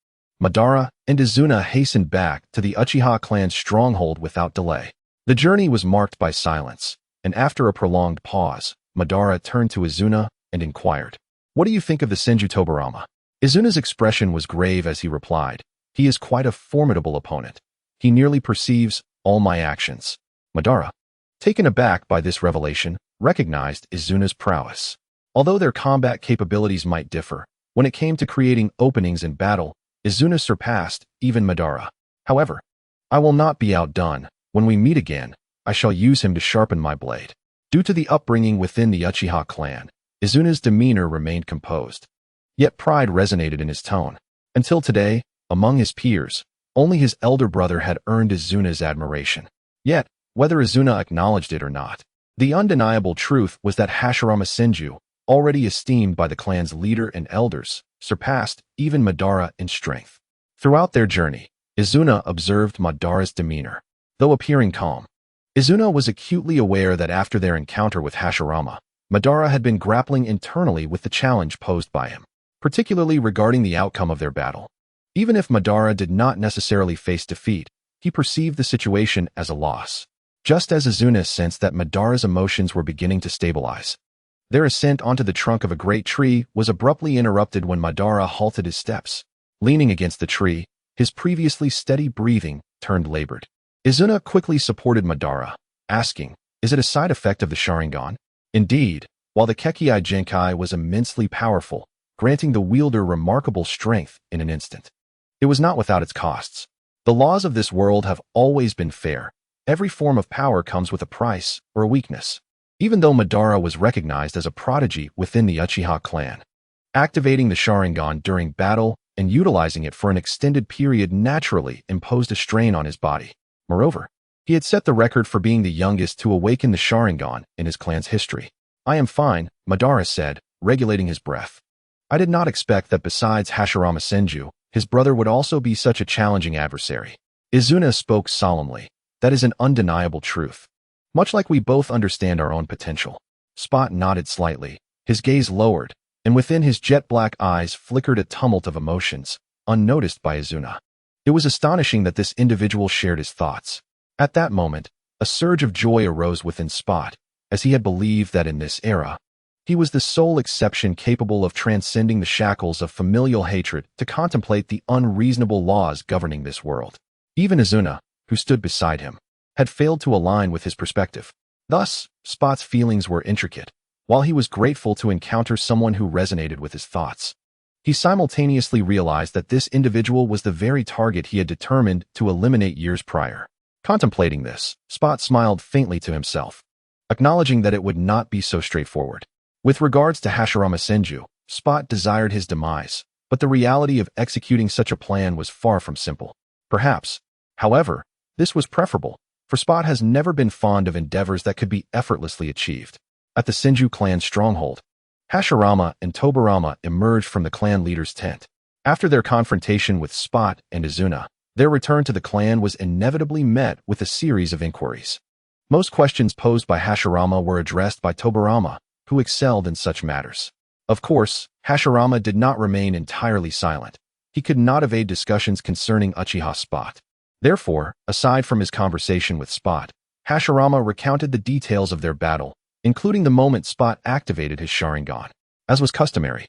Madara and Izuna hastened back to the Uchiha clan's stronghold without delay. The journey was marked by silence, and after a prolonged pause, Madara turned to Izuna and inquired, "What do you think of the Senju, Tobirama?" Izuna's expression was grave as he replied, "He is quite a formidable opponent. He nearly perceives all my actions." Madara, taken aback by this revelation, recognized Izuna's prowess. Although their combat capabilities might differ, when it came to creating openings in battle, Izuna surpassed even Madara. However, I will not be outdone. When we meet again, I shall use him to sharpen my blade. Due to the upbringing within the Uchiha clan, Izuna's demeanor remained composed. Yet pride resonated in his tone. Until today, among his peers, only his elder brother had earned Izuna's admiration. Yet, whether Izuna acknowledged it or not, the undeniable truth was that Hashirama Senju, already esteemed by the clan's leader and elders, surpassed even Madara in strength. Throughout their journey, Izuna observed Madara's demeanor. Though appearing calm, Izuna was acutely aware that after their encounter with Hashirama, Madara had been grappling internally with the challenge posed by him, particularly regarding the outcome of their battle. Even if Madara did not necessarily face defeat, he perceived the situation as a loss. Just as Izuna sensed that Madara's emotions were beginning to stabilize, their ascent onto the trunk of a great tree was abruptly interrupted when Madara halted his steps. Leaning against the tree, his previously steady breathing turned labored. Izuna quickly supported Madara, asking, "Is it a side effect of the Sharingan?" Indeed, while the Kekkei Genkai was immensely powerful, granting the wielder remarkable strength in an instant, it was not without its costs. The laws of this world have always been fair. Every form of power comes with a price or a weakness. Even though Madara was recognized as a prodigy within the Uchiha clan, activating the Sharingan during battle and utilizing it for an extended period naturally imposed a strain on his body. Moreover, he had set the record for being the youngest to awaken the Sharingan in his clan's history. "I am fine," Madara said, regulating his breath. "I did not expect that besides Hashirama Senju, his brother would also be such a challenging adversary." Izuna spoke solemnly. "That is an undeniable truth. Much like we both understand our own potential." Spot nodded slightly, his gaze lowered, and within his jet-black eyes flickered a tumult of emotions, unnoticed by Izuna. It was astonishing that this individual shared his thoughts. At that moment, a surge of joy arose within Spot, as he had believed that in this era, he was the sole exception capable of transcending the shackles of familial hatred to contemplate the unreasonable laws governing this world. Even Izuna, who stood beside him, had failed to align with his perspective. Thus, Spot's feelings were intricate. While he was grateful to encounter someone who resonated with his thoughts, he simultaneously realized that this individual was the very target he had determined to eliminate years prior. Contemplating this, Spot smiled faintly to himself, acknowledging that it would not be so straightforward. With regards to Hashirama Senju, Spot desired his demise, but the reality of executing such a plan was far from simple. Perhaps, however, this was preferable. for Spot has never been fond of endeavors that could be effortlessly achieved. At the Senju clan stronghold, Hashirama and Tobirama emerged from the clan leader's tent. After their confrontation with Spot and Izuna, their return to the clan was inevitably met with a series of inquiries. Most questions posed by Hashirama were addressed by Tobirama, who excelled in such matters. Of course, Hashirama did not remain entirely silent. He could not evade discussions concerning Uchiha Spot. Therefore, aside from his conversation with Spot, Hashirama recounted the details of their battle, including the moment Spot activated his Sharingan. As was customary,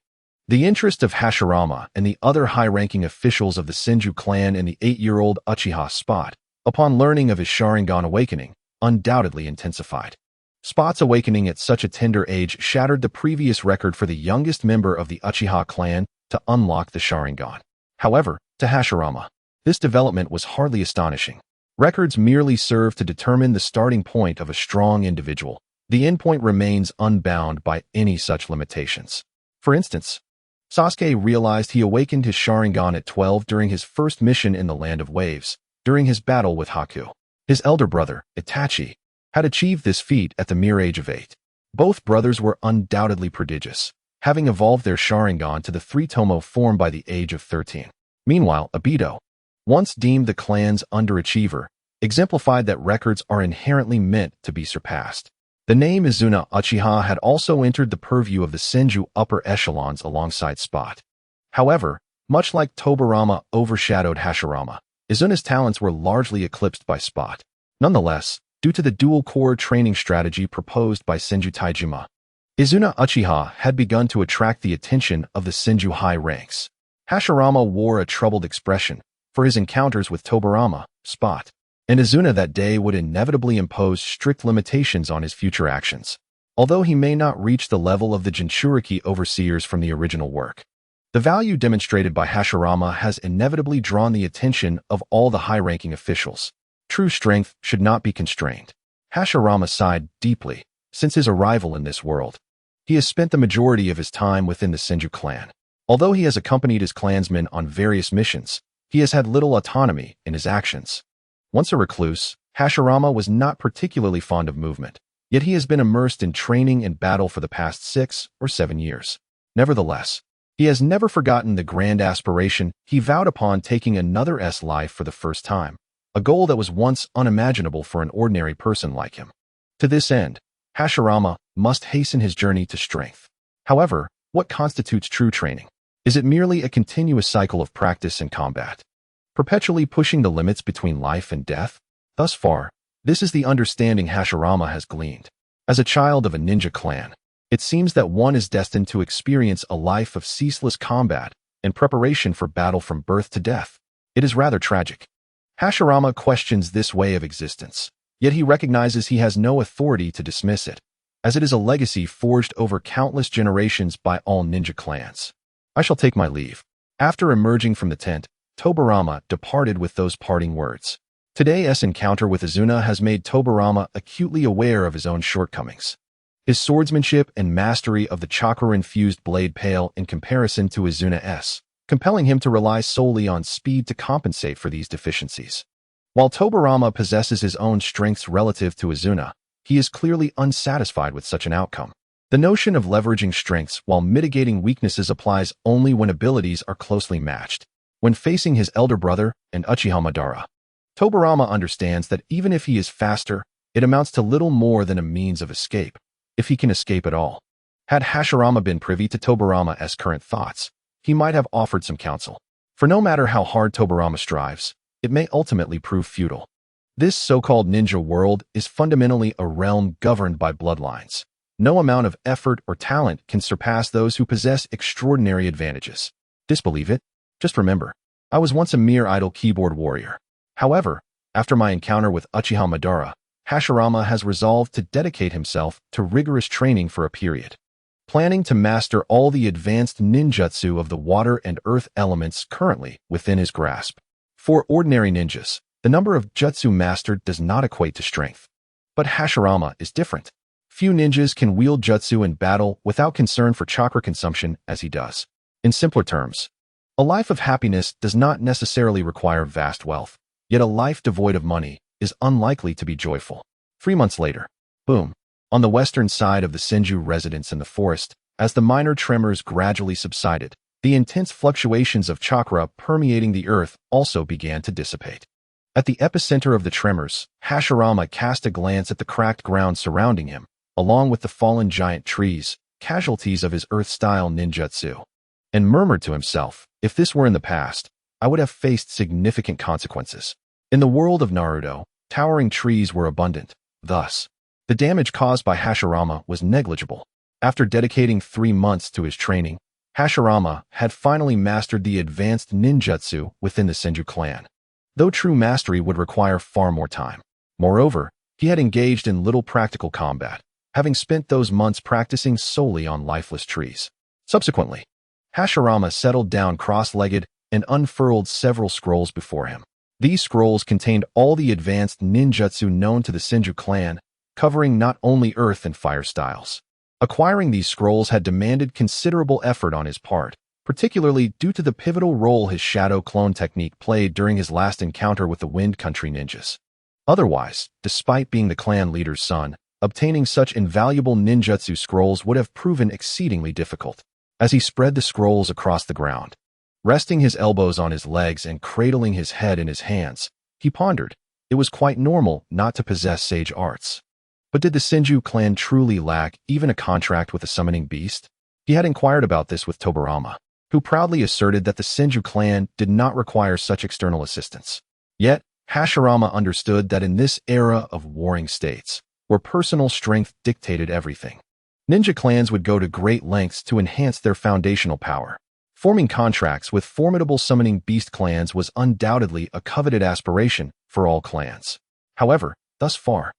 the interest of Hashirama and the other high-ranking officials of the Senju clan in the 8-year-old Uchiha Spot, upon learning of his Sharingan awakening, undoubtedly intensified. Spot's awakening at such a tender age shattered the previous record for the youngest member of the Uchiha clan to unlock the Sharingan. However, to Hashirama, this development was hardly astonishing. Records merely serve to determine the starting point of a strong individual. The endpoint remains unbound by any such limitations. For instance, Sasuke realized he awakened his Sharingan at 12 during his first mission in the Land of Waves, during his battle with Haku. His elder brother, Itachi, had achieved this feat at the mere age of 8. Both brothers were undoubtedly prodigious, having evolved their Sharingan to the 3-tomo form by the age of 13. Meanwhile, Obito, once deemed the clan's underachiever, exemplified that records are inherently meant to be surpassed. The name Izuna Uchiha had also entered the purview of the Senju upper echelons alongside Spot. However, much like Tobirama overshadowed Hashirama, Izuna's talents were largely eclipsed by Spot. Nonetheless, due to the dual-core training strategy proposed by Senju Taijima, Izuna Uchiha had begun to attract the attention of the Senju high ranks. Hashirama wore a troubled expression for his encounters with Tobirama, Spot, and Izuna that day would inevitably impose strict limitations on his future actions, although he may not reach the level of the Jinchuriki overseers from the original work. The value demonstrated by Hashirama has inevitably drawn the attention of all the high-ranking officials. True strength should not be constrained. Hashirama sighed deeply since his arrival in this world. He has spent the majority of his time within the Senju clan. Although he has accompanied his clansmen on various missions, he has had little autonomy in his actions. Once a recluse, Hashirama was not particularly fond of movement, yet he has been immersed in training and battle for the past 6 or 7 years. Nevertheless, he has never forgotten the grand aspiration he vowed upon taking another life for the first time, a goal that was once unimaginable for an ordinary person like him. To this end, Hashirama must hasten his journey to strength. However, what constitutes true training? Is it merely a continuous cycle of practice and combat, perpetually pushing the limits between life and death? Thus far, this is the understanding Hashirama has gleaned. As a child of a ninja clan, it seems that one is destined to experience a life of ceaseless combat and preparation for battle from birth to death. It is rather tragic. Hashirama questions this way of existence, yet he recognizes he has no authority to dismiss it, as it is a legacy forged over countless generations by all ninja clans. I shall take my leave. After emerging from the tent, Tobirama departed with those parting words. Today's encounter with Izuna has made Tobirama acutely aware of his own shortcomings. His swordsmanship and mastery of the chakra-infused blade pale in comparison to Izuna's, compelling him to rely solely on speed to compensate for these deficiencies. While Tobirama possesses his own strengths relative to Izuna, he is clearly unsatisfied with such an outcome. The notion of leveraging strengths while mitigating weaknesses applies only when abilities are closely matched. When facing his elder brother and Uchiha Madara, Tobirama understands that even if he is faster, it amounts to little more than a means of escape, if he can escape at all. Had Hashirama been privy to Tobirama's current thoughts, he might have offered some counsel. For no matter how hard Tobirama strives, it may ultimately prove futile. This so-called ninja world is fundamentally a realm governed by bloodlines. No amount of effort or talent can surpass those who possess extraordinary advantages. Disbelieve it? Just remember, I was once a mere idle keyboard warrior. However, after my encounter with Uchiha Madara, Hashirama has resolved to dedicate himself to rigorous training for a period, planning to master all the advanced ninjutsu of the water and earth elements currently within his grasp. For ordinary ninjas, the number of jutsu mastered does not equate to strength. But Hashirama is different. Few ninjas can wield jutsu in battle without concern for chakra consumption as he does. In simpler terms, a life of happiness does not necessarily require vast wealth, yet a life devoid of money is unlikely to be joyful. 3 months later, boom. On the western side of the Senju residence in the forest, as the minor tremors gradually subsided, the intense fluctuations of chakra permeating the earth also began to dissipate. At the epicenter of the tremors, Hashirama cast a glance at the cracked ground surrounding him, along with the fallen giant trees, casualties of his earth-style ninjutsu, and murmured to himself, if this were in the past, I would have faced significant consequences. In the world of Naruto, towering trees were abundant. Thus, the damage caused by Hashirama was negligible. After dedicating 3 months to his training, Hashirama had finally mastered the advanced ninjutsu within the Senju clan, though true mastery would require far more time. Moreover, he had engaged in little practical combat, having spent those months practicing solely on lifeless trees. Subsequently, Hashirama settled down cross-legged and unfurled several scrolls before him. These scrolls contained all the advanced ninjutsu known to the Senju clan, covering not only earth and fire styles. Acquiring these scrolls had demanded considerable effort on his part, particularly due to the pivotal role his shadow clone technique played during his last encounter with the Wind Country ninjas. Otherwise, despite being the clan leader's son, obtaining such invaluable ninjutsu scrolls would have proven exceedingly difficult. As he spread the scrolls across the ground, resting his elbows on his legs and cradling his head in his hands, he pondered. It was quite normal not to possess sage arts. But did the Senju clan truly lack even a contract with the summoning beast? He had inquired about this with Tobirama, who proudly asserted that the Senju clan did not require such external assistance. Yet, Hashirama understood that in this era of warring states, where personal strength dictated everything, ninja clans would go to great lengths to enhance their foundational power. Forming contracts with formidable summoning beast clans was undoubtedly a coveted aspiration for all clans. However, thus far,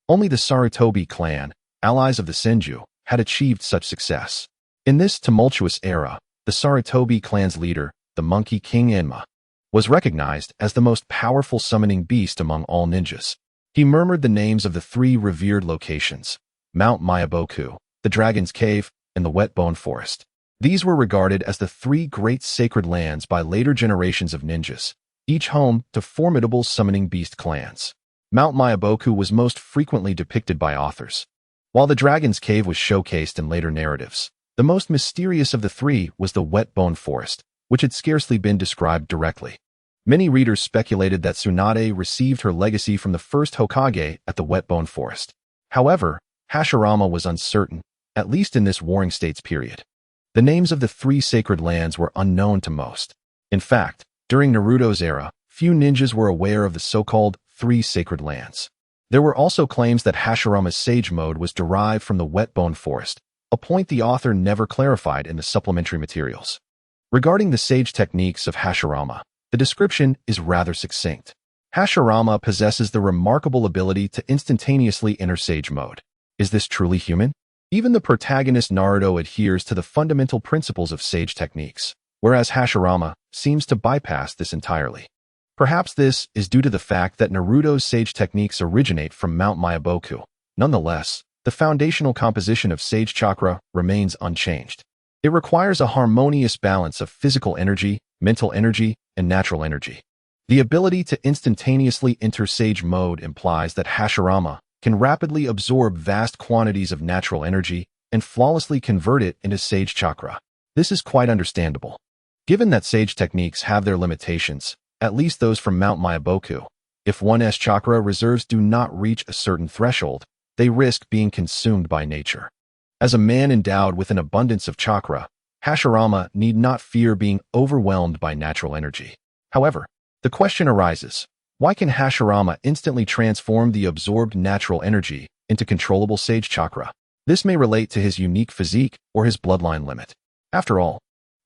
only the Sarutobi clan, allies of the Senju, had achieved such success. In this tumultuous era, the Sarutobi clan's leader, the Monkey King Enma, was recognized as the most powerful summoning beast among all ninjas. He murmured the names of the 3 revered locations, Mount Myaboku, the Dragon's Cave, and the Wet Bone Forest. These were regarded as the 3 great sacred lands by later generations of ninjas, each home to formidable summoning beast clans. Mount Myaboku was most frequently depicted by authors, while the Dragon's Cave was showcased in later narratives. The most mysterious of the 3 was the Wet Bone Forest, which had scarcely been described directly. Many readers speculated that Tsunade received her legacy from the first Hokage at the Wet Bone Forest. However, Hashirama was uncertain, at least in this Warring States period. The names of the 3 sacred lands were unknown to most. In fact, during Naruto's era, few ninjas were aware of the so-called 3 sacred lands. There were also claims that Hashirama's sage mode was derived from the Wet Bone Forest, a point the author never clarified in the supplementary materials. Regarding the sage techniques of Hashirama, the description is rather succinct. Hashirama possesses the remarkable ability to instantaneously enter sage mode. Is this truly human? Even the protagonist Naruto adheres to the fundamental principles of sage techniques, whereas Hashirama seems to bypass this entirely. Perhaps this is due to the fact that Naruto's sage techniques originate from Mount Myaboku. Nonetheless, the foundational composition of sage chakra remains unchanged. It requires a harmonious balance of physical energy, mental energy, and natural energy. The ability to instantaneously enter sage mode implies that Hashirama can rapidly absorb vast quantities of natural energy and flawlessly convert it into sage chakra. This is quite understandable. Given that sage techniques have their limitations, at least those from Mount Myaboku, if one's chakra reserves do not reach a certain threshold, they risk being consumed by nature. As a man endowed with an abundance of chakra, Hashirama need not fear being overwhelmed by natural energy. However, the question arises, why can Hashirama instantly transform the absorbed natural energy into controllable sage chakra? This may relate to his unique physique or his bloodline limit. After all,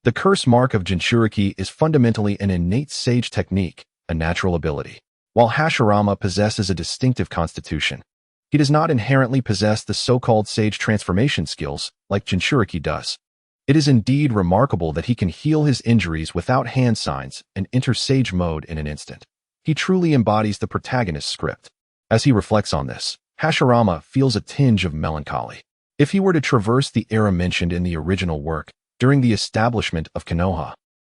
the curse mark of Jinchuriki is fundamentally an innate sage technique, a natural ability. While Hashirama possesses a distinctive constitution, he does not inherently possess the so-called sage transformation skills like Jinchuriki does. It is indeed remarkable that he can heal his injuries without hand signs and enter sage mode in an instant. He truly embodies the protagonist's script. As he reflects on this, Hashirama feels a tinge of melancholy. If he were to traverse the era mentioned in the original work, during the establishment of Konoha,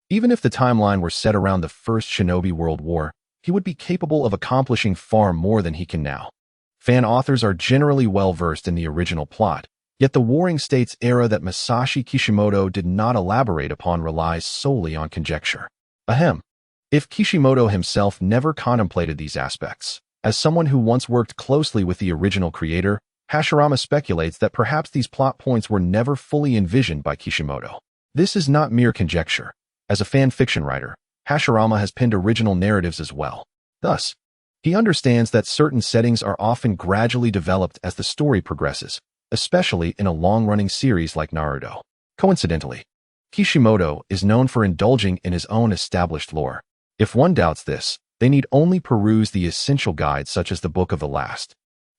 even if the timeline were set around the First Shinobi World War, he would be capable of accomplishing far more than he can now. Fan authors are generally well-versed in the original plot, yet the Warring States era that Masashi Kishimoto did not elaborate upon relies solely on conjecture. Ahem. If Kishimoto himself never contemplated these aspects, as someone who once worked closely with the original creator, Hashirama speculates that perhaps these plot points were never fully envisioned by Kishimoto. This is not mere conjecture. As a fan fiction writer, Hashirama has penned original narratives as well. Thus, he understands that certain settings are often gradually developed as the story progresses, especially in a long-running series like Naruto. Coincidentally, Kishimoto is known for indulging in his own established lore. If one doubts this, they need only peruse the essential guides such as the Book of the Last,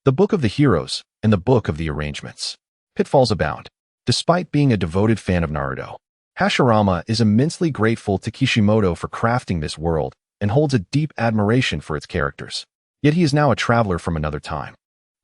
the Book of the Heroes, and the Book of the Arrangements. Pitfalls abound. Despite being a devoted fan of Naruto, Hashirama is immensely grateful to Kishimoto for crafting this world and holds a deep admiration for its characters. Yet he is now a traveler from another time.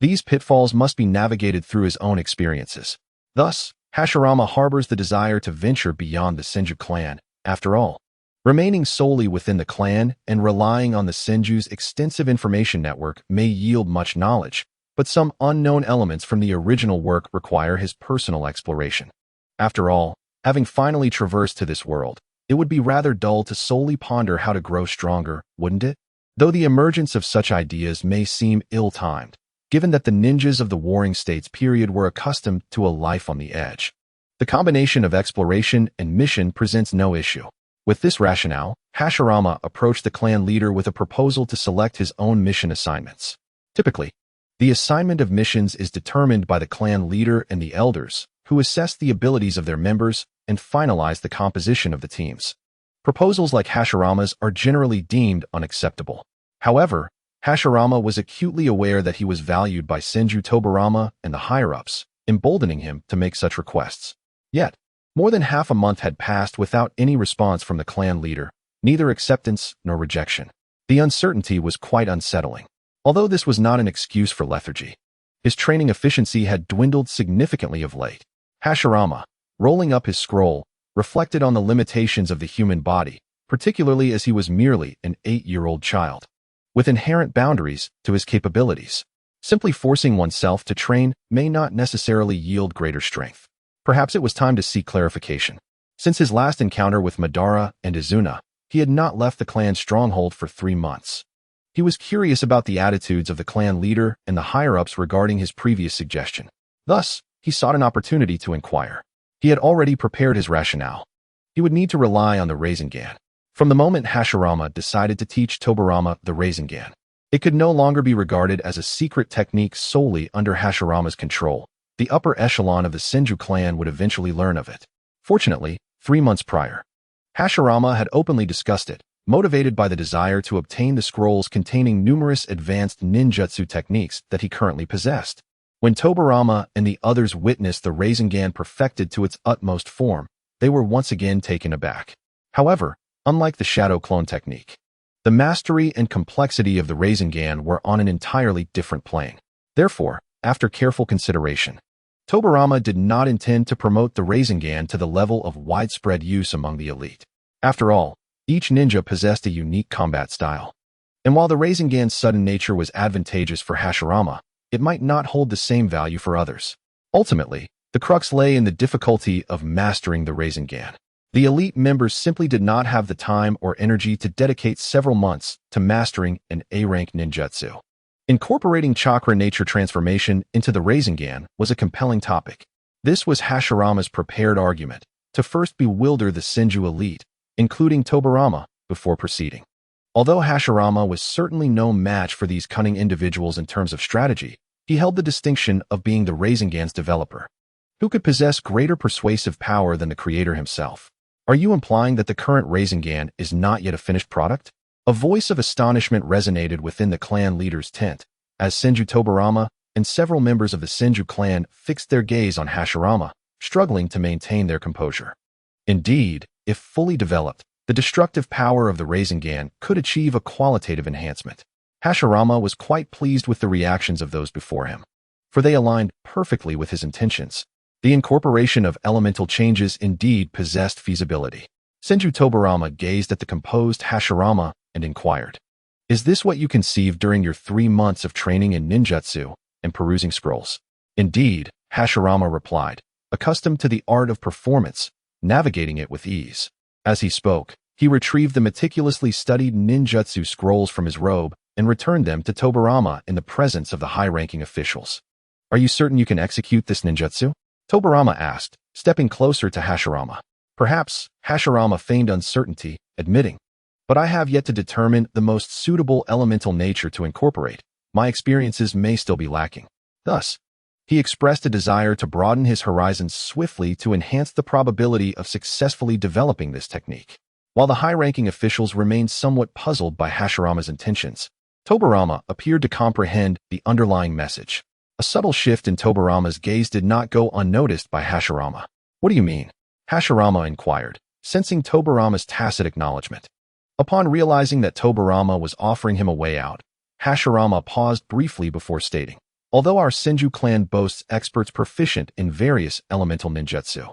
These pitfalls must be navigated through his own experiences. Thus, Hashirama harbors the desire to venture beyond the Senju clan. After all, remaining solely within the clan and relying on the Senju's extensive information network may yield much knowledge, but some unknown elements from the original work require his personal exploration. After all, having finally traversed to this world, it would be rather dull to solely ponder how to grow stronger, wouldn't it? Though the emergence of such ideas may seem ill-timed, given that the ninjas of the Warring States period were accustomed to a life on the edge. The combination of exploration and mission presents no issue. With this rationale, Hashirama approached the clan leader with a proposal to select his own mission assignments. Typically, the assignment of missions is determined by the clan leader and the elders, who assess the abilities of their members and finalize the composition of the teams. Proposals like Hashirama's are generally deemed unacceptable. However, Hashirama was acutely aware that he was valued by Senju Tobarama and the higher-ups, emboldening him to make such requests. Yet, more than half a month had passed without any response from the clan leader, neither acceptance nor rejection. The uncertainty was quite unsettling. Although this was not an excuse for lethargy, his training efficiency had dwindled significantly of late. Hashirama, rolling up his scroll, reflected on the limitations of the human body, particularly as he was merely an 8-year-old child, with inherent boundaries to his capabilities. Simply forcing oneself to train may not necessarily yield greater strength. Perhaps it was time to seek clarification. Since his last encounter with Madara and Izuna, he had not left the clan's stronghold for 3 months. He was curious about the attitudes of the clan leader and the higher-ups regarding his previous suggestion. Thus, he sought an opportunity to inquire. He had already prepared his rationale. He would need to rely on the Rasengan. From the moment Hashirama decided to teach Tobarama the Rasengan, it could no longer be regarded as a secret technique solely under Hashirama's control. The upper echelon of the Senju clan would eventually learn of it. Fortunately, 3 months prior, Hashirama had openly discussed it, motivated by the desire to obtain the scrolls containing numerous advanced ninjutsu techniques that he currently possessed. When Tobarama and the others witnessed the Rasengan perfected to its utmost form, they were once again taken aback. However, unlike the shadow clone technique, the mastery and complexity of the Rasengan were on an entirely different plane. Therefore, after careful consideration, Tobarama did not intend to promote the Rasengan to the level of widespread use among the elite. After all, each ninja possessed a unique combat style. And while the Rasengan's sudden nature was advantageous for Hashirama, it might not hold the same value for others. Ultimately, the crux lay in the difficulty of mastering the Rasengan. The elite members simply did not have the time or energy to dedicate several months to mastering an A-rank ninjutsu. Incorporating chakra nature transformation into the Rasengan was a compelling topic. This was Hashirama's prepared argument, to first bewilder the Senju elite, including Tobarama, before proceeding. Although Hashirama was certainly no match for these cunning individuals in terms of strategy, he held the distinction of being the Rasengan's developer, who could possess greater persuasive power than the creator himself. Are you implying that the current Rasengan is not yet a finished product? A voice of astonishment resonated within the clan leader's tent, as Senju Tobarama and several members of the Senju clan fixed their gaze on Hashirama, struggling to maintain their composure. Indeed, if fully developed, the destructive power of the Rasengan could achieve a qualitative enhancement. Hashirama was quite pleased with the reactions of those before him, for they aligned perfectly with his intentions. The incorporation of elemental changes indeed possessed feasibility. Senju Tobarama gazed at the composed Hashirama and inquired, Is this what you conceived during your 3 months of training in ninjutsu and perusing scrolls? Indeed, Hashirama replied, accustomed to the art of performance, navigating it with ease. As he spoke, he retrieved the meticulously studied ninjutsu scrolls from his robe and returned them to Tobarama in the presence of the high-ranking officials. Are you certain you can execute this ninjutsu? Tobarama asked, stepping closer to Hashirama. Perhaps, Hashirama feigned uncertainty, admitting, but I have yet to determine the most suitable elemental nature to incorporate. My experiences may still be lacking. Thus, he expressed a desire to broaden his horizons swiftly to enhance the probability of successfully developing this technique. While the high-ranking officials remained somewhat puzzled by Hashirama's intentions, Tobarama appeared to comprehend the underlying message. A subtle shift in Tobarama's gaze did not go unnoticed by Hashirama. What do you mean? Hashirama inquired, sensing Tobarama's tacit acknowledgement. Upon realizing that Tobarama was offering him a way out, Hashirama paused briefly before stating, although our Senju clan boasts experts proficient in various elemental ninjutsu,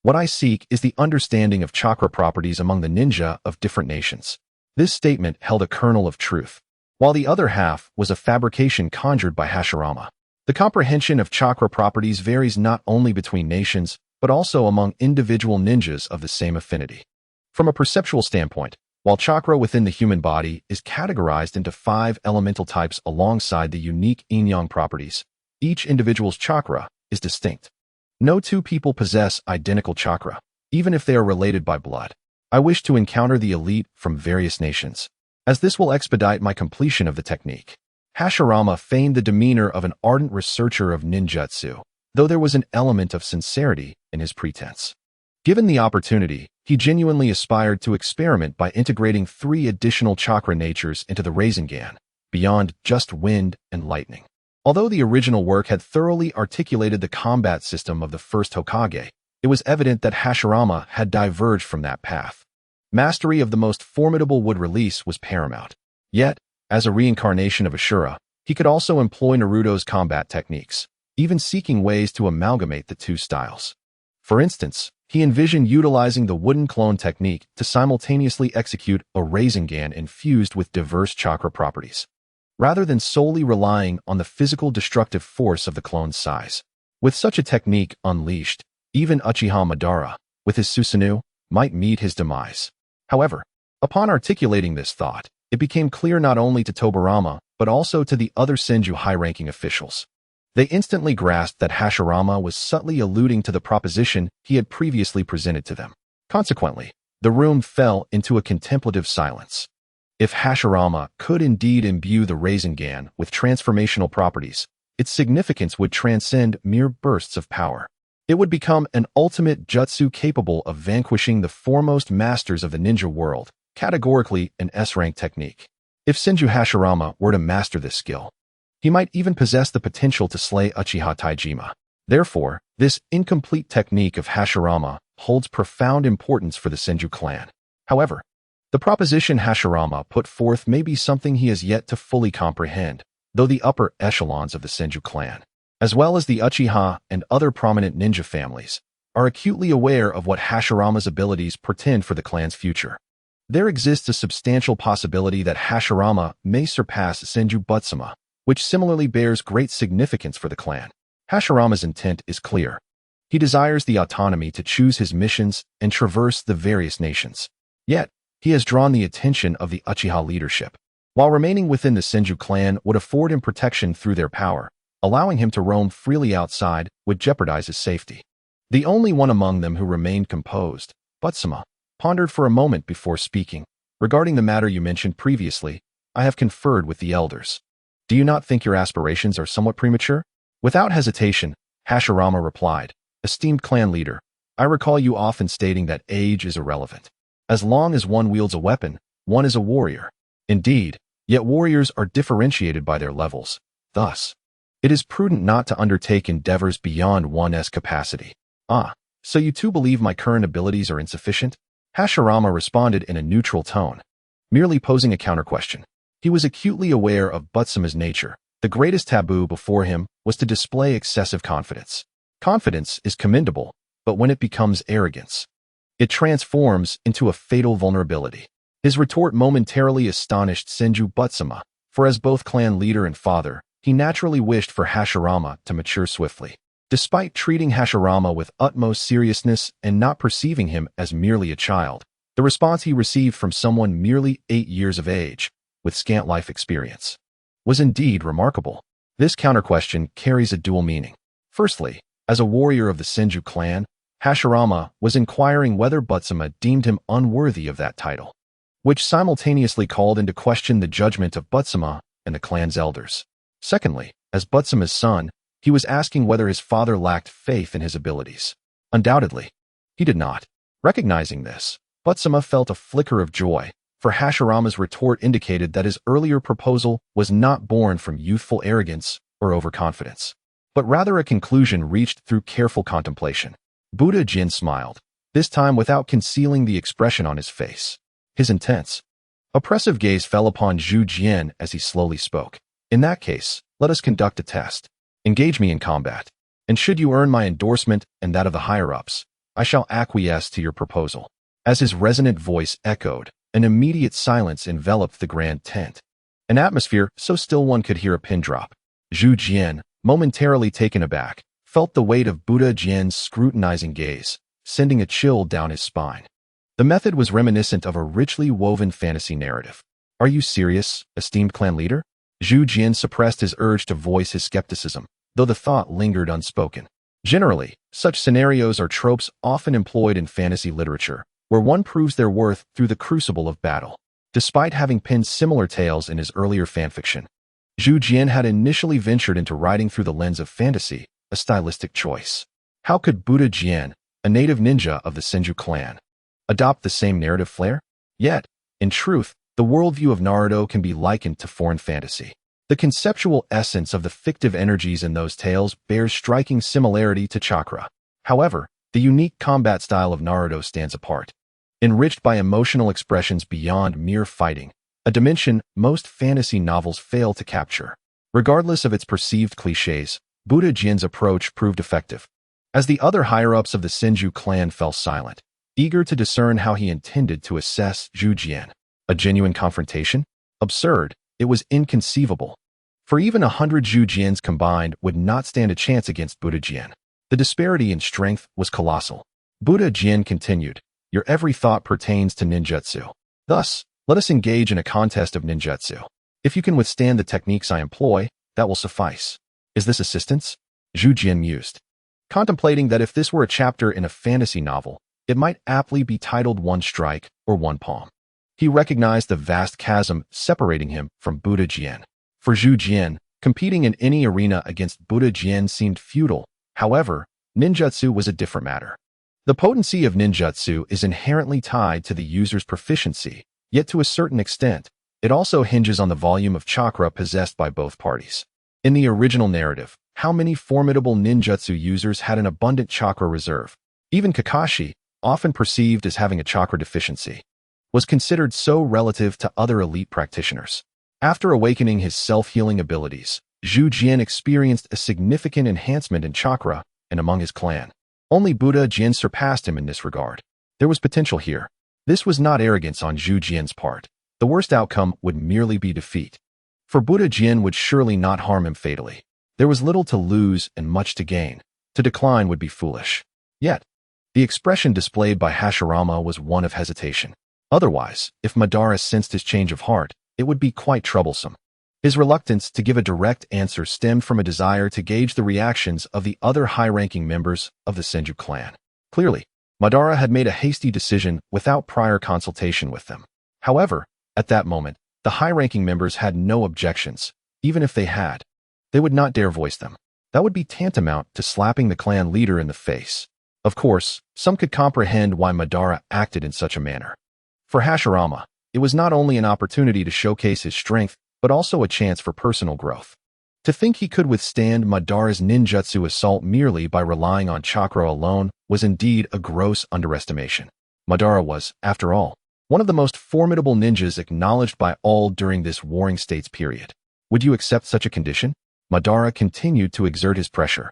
what I seek is the understanding of chakra properties among the ninja of different nations. This statement held a kernel of truth, while the other half was a fabrication conjured by Hashirama. The comprehension of chakra properties varies not only between nations, but also among individual ninjas of the same affinity. From a perceptual standpoint, while chakra within the human body is categorized into 5 elemental types alongside the unique yin-yang properties, each individual's chakra is distinct. No two people possess identical chakra, even if they are related by blood. I wish to encounter the elite from various nations, as this will expedite my completion of the technique. Hashirama feigned the demeanor of an ardent researcher of ninjutsu, though there was an element of sincerity in his pretense. Given the opportunity, he genuinely aspired to experiment by integrating 3 additional chakra natures into the Rasengan, beyond just wind and lightning. Although the original work had thoroughly articulated the combat system of the first Hokage, it was evident that Hashirama had diverged from that path. Mastery of the most formidable wood release was paramount. Yet, as a reincarnation of Ashura, he could also employ Naruto's combat techniques, even seeking ways to amalgamate the 2 styles. For instance, he envisioned utilizing the wooden clone technique to simultaneously execute a Rasengan infused with diverse chakra properties, rather than solely relying on the physical destructive force of the clone's size. With such a technique unleashed, even Uchiha Madara, with his Susanoo, might meet his demise. However, upon articulating this thought, it became clear not only to Tobarama, but also to the other Senju high-ranking officials. They instantly grasped that Hashirama was subtly alluding to the proposition he had previously presented to them. Consequently, the room fell into a contemplative silence. If Hashirama could indeed imbue the Rasengan with transformational properties, its significance would transcend mere bursts of power. It would become an ultimate jutsu capable of vanquishing the foremost masters of the ninja world, categorically an S-rank technique. If Senju Hashirama were to master this skill, he might even possess the potential to slay Uchiha Taijima. Therefore, this incomplete technique of Hashirama holds profound importance for the Senju clan. However, the proposition Hashirama put forth may be something he has yet to fully comprehend, though the upper echelons of the Senju clan, as well as the Uchiha and other prominent ninja families, are acutely aware of what Hashirama's abilities portend for the clan's future. There exists a substantial possibility that Hashirama may surpass Senju Butsuma, which similarly bears great significance for the clan. Hashirama's intent is clear. He desires the autonomy to choose his missions and traverse the various nations. Yet, he has drawn the attention of the Uchiha leadership. While remaining within the Senju clan would afford him protection through their power, allowing him to roam freely outside would jeopardize his safety. The only one among them who remained composed, Butsuma, pondered for a moment before speaking. Regarding the matter you mentioned previously, I have conferred with the elders. Do you not think your aspirations are somewhat premature? Without hesitation, Hashirama replied, esteemed clan leader, I recall you often stating that age is irrelevant. As long as one wields a weapon, one is a warrior. Indeed, yet warriors are differentiated by their levels. Thus, it is prudent not to undertake endeavors beyond one's capacity. Ah, so you too believe my current abilities are insufficient? Hashirama responded in a neutral tone, merely posing a counter-question. He was acutely aware of Butsuma's nature. The greatest taboo before him was to display excessive confidence. Confidence is commendable, but when it becomes arrogance, it transforms into a fatal vulnerability. His retort momentarily astonished Senju Butsuma, for as both clan leader and father, he naturally wished for Hashirama to mature swiftly. Despite treating Hashirama with utmost seriousness and not perceiving him as merely a child, the response he received from someone merely 8 years of age, with scant life experience, was indeed remarkable. This counter-question carries a dual meaning. Firstly, as a warrior of the Senju clan, Hashirama was inquiring whether Butsuma deemed him unworthy of that title, which simultaneously called into question the judgment of Butsuma and the clan's elders. Secondly, as Butsuma's son, he was asking whether his father lacked faith in his abilities. Undoubtedly, he did not. Recognizing this, Butsuma felt a flicker of joy, for Hashirama's retort indicated that his earlier proposal was not born from youthful arrogance or overconfidence, but rather a conclusion reached through careful contemplation. Buddha Jin smiled, this time without concealing the expression on his face. His intense, oppressive gaze fell upon Zhu Jian as he slowly spoke. In that case, let us conduct a test. Engage me in combat, and should you earn my endorsement and that of the higher-ups, I shall acquiesce to your proposal. As his resonant voice echoed, an immediate silence enveloped the grand tent. An atmosphere so still one could hear a pin drop. Zhu Jian, momentarily taken aback, felt the weight of Buddha Jian's scrutinizing gaze, sending a chill down his spine. The method was reminiscent of a richly woven fantasy narrative. Are you serious, esteemed clan leader? Zhu Jian suppressed his urge to voice his skepticism, though the thought lingered unspoken. Generally, such scenarios are tropes often employed in fantasy literature, where one proves their worth through the crucible of battle. Despite having penned similar tales in his earlier fanfiction, Zhu Jian had initially ventured into writing through the lens of fantasy, a stylistic choice. How could Buddha Jian, a native ninja of the Senju clan, adopt the same narrative flair? Yet, in truth, the worldview of Naruto can be likened to foreign fantasy. The conceptual essence of the fictive energies in those tales bears striking similarity to chakra. However, the unique combat style of Naruto stands apart, enriched by emotional expressions beyond mere fighting, a dimension most fantasy novels fail to capture. Regardless of its perceived cliches, Buddha Jin's approach proved effective. As the other higher-ups of the Senju clan fell silent, eager to discern how he intended to assess Zhu Jian. A genuine confrontation? Absurd. It was inconceivable. For even 100 Zhu Jians combined would not stand a chance against Buddha Jian. The disparity in strength was colossal. Buddha Jian continued, your every thought pertains to ninjutsu. Thus, let us engage in a contest of ninjutsu. If you can withstand the techniques I employ, that will suffice. Is this assistance? Zhu Jian mused, contemplating that if this were a chapter in a fantasy novel, it might aptly be titled One Strike or One Palm. He recognized the vast chasm separating him from Buddha Jian. For Zhu Jian, competing in any arena against Buddha Jian seemed futile. However, ninjutsu was a different matter. The potency of ninjutsu is inherently tied to the user's proficiency, yet to a certain extent, it also hinges on the volume of chakra possessed by both parties. In the original narrative, how many formidable ninjutsu users had an abundant chakra reserve? Even Kakashi, often perceived as having a chakra deficiency, was considered so relative to other elite practitioners. After awakening his self-healing abilities, Zhu Jian experienced a significant enhancement in chakra and among his clan. Only Buddha Jian surpassed him in this regard. There was potential here. This was not arrogance on Zhu Jian's part. The worst outcome would merely be defeat. For Buddha Jian would surely not harm him fatally. There was little to lose and much to gain. To decline would be foolish. Yet, the expression displayed by Hashirama was one of hesitation. Otherwise, if Madara sensed his change of heart, it would be quite troublesome. His reluctance to give a direct answer stemmed from a desire to gauge the reactions of the other high-ranking members of the Senju clan. Clearly, Madara had made a hasty decision without prior consultation with them. However, at that moment, the high-ranking members had no objections. Even if they had, they would not dare voice them. That would be tantamount to slapping the clan leader in the face. Of course, some could comprehend why Madara acted in such a manner. For Hashirama, it was not only an opportunity to showcase his strength, but also a chance for personal growth. To think he could withstand Madara's ninjutsu assault merely by relying on chakra alone was indeed a gross underestimation. Madara was, after all, one of the most formidable ninjas acknowledged by all during this Warring States period. Would you accept such a condition? Madara continued to exert his pressure.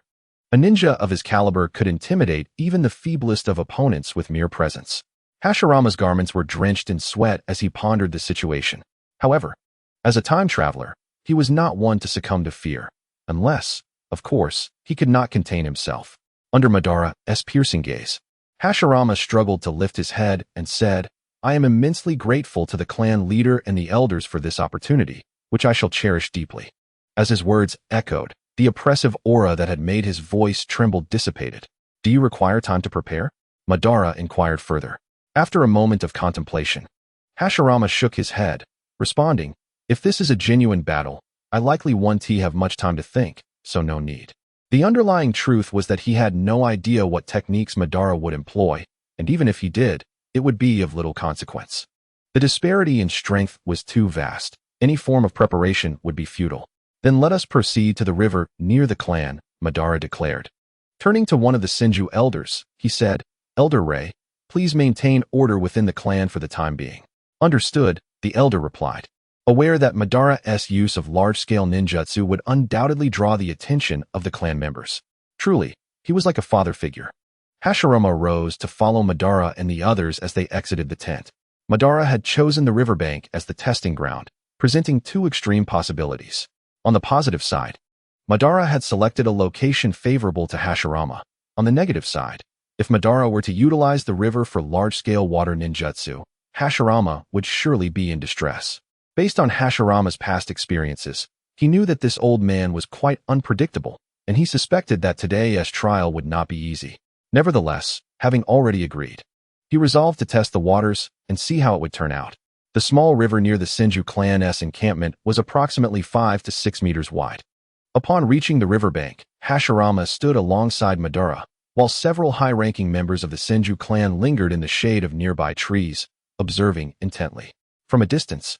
A ninja of his caliber could intimidate even the feeblest of opponents with mere presence. Hashirama's garments were drenched in sweat as he pondered the situation. However, as a time traveler, he was not one to succumb to fear, unless, of course, he could not contain himself. Under Madara's piercing gaze, Hashirama struggled to lift his head and said, "I am immensely grateful to the clan leader and the elders for this opportunity, which I shall cherish deeply." As his words echoed, the oppressive aura that had made his voice tremble dissipated. "Do you require time to prepare?" Madara inquired further. After a moment of contemplation, Hashirama shook his head, responding, "If this is a genuine battle, I likely won't have much time to think, so no need." The underlying truth was that he had no idea what techniques Madara would employ, and even if he did, it would be of little consequence. The disparity in strength was too vast. Any form of preparation would be futile. "Then let us proceed to the river near the clan," Madara declared. Turning to one of the Senju elders, he said, "Elder Ray, please maintain order within the clan for the time being." "Understood," the elder replied, aware that Madara's use of large-scale ninjutsu would undoubtedly draw the attention of the clan members. Truly, he was like a father figure. Hashirama rose to follow Madara and the others as they exited the tent. Madara had chosen the riverbank as the testing ground, presenting two extreme possibilities. On the positive side, Madara had selected a location favorable to Hashirama. On the negative side, if Madara were to utilize the river for large-scale water ninjutsu, Hashirama would surely be in distress. Based on Hashirama's past experiences, he knew that this old man was quite unpredictable, and he suspected that today's trial would not be easy. Nevertheless, having already agreed, he resolved to test the waters and see how it would turn out. The small river near the Senju clan's encampment was approximately 5 to 6 meters wide. Upon reaching the riverbank, Hashirama stood alongside Madara, while several high-ranking members of the Senju clan lingered in the shade of nearby trees, observing intently. From a distance,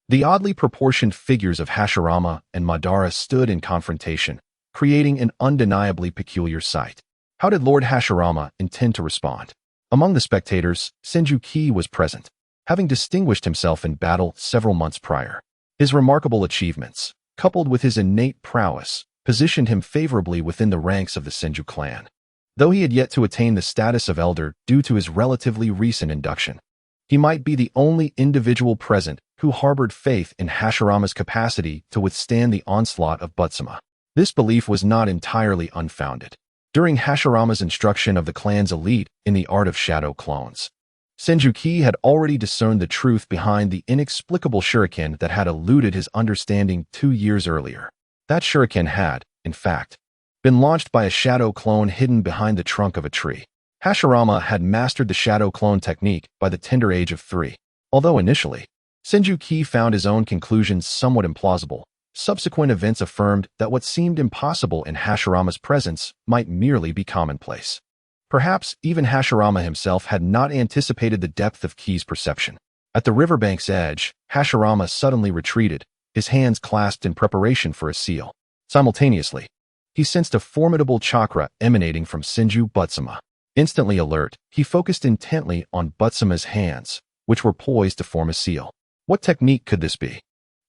the oddly proportioned figures of Hashirama and Madara stood in confrontation, creating an undeniably peculiar sight. How did Lord Hashirama intend to respond? Among the spectators, Senju Ki was present, having distinguished himself in battle several months prior. His remarkable achievements, coupled with his innate prowess, positioned him favorably within the ranks of the Senju clan. Though he had yet to attain the status of elder due to his relatively recent induction, he might be the only individual present who harbored faith in Hashirama's capacity to withstand the onslaught of Butsuma. This belief was not entirely unfounded. During Hashirama's instruction of the clan's elite in the art of shadow clones, Senju Ki had already discerned the truth behind the inexplicable shuriken that had eluded his understanding 2 years earlier. That shuriken had, in fact, been launched by a shadow clone hidden behind the trunk of a tree. Hashirama had mastered the shadow clone technique by the tender age of 3. Although initially, Senju Ki found his own conclusions somewhat implausible, subsequent events affirmed that what seemed impossible in Hashirama's presence might merely be commonplace. Perhaps even Hashirama himself had not anticipated the depth of Ki's perception. At the riverbank's edge, Hashirama suddenly retreated, his hands clasped in preparation for a seal. Simultaneously, he sensed a formidable chakra emanating from Senju Butsuma. Instantly alert, he focused intently on Butsuma's hands, which were poised to form a seal. What technique could this be?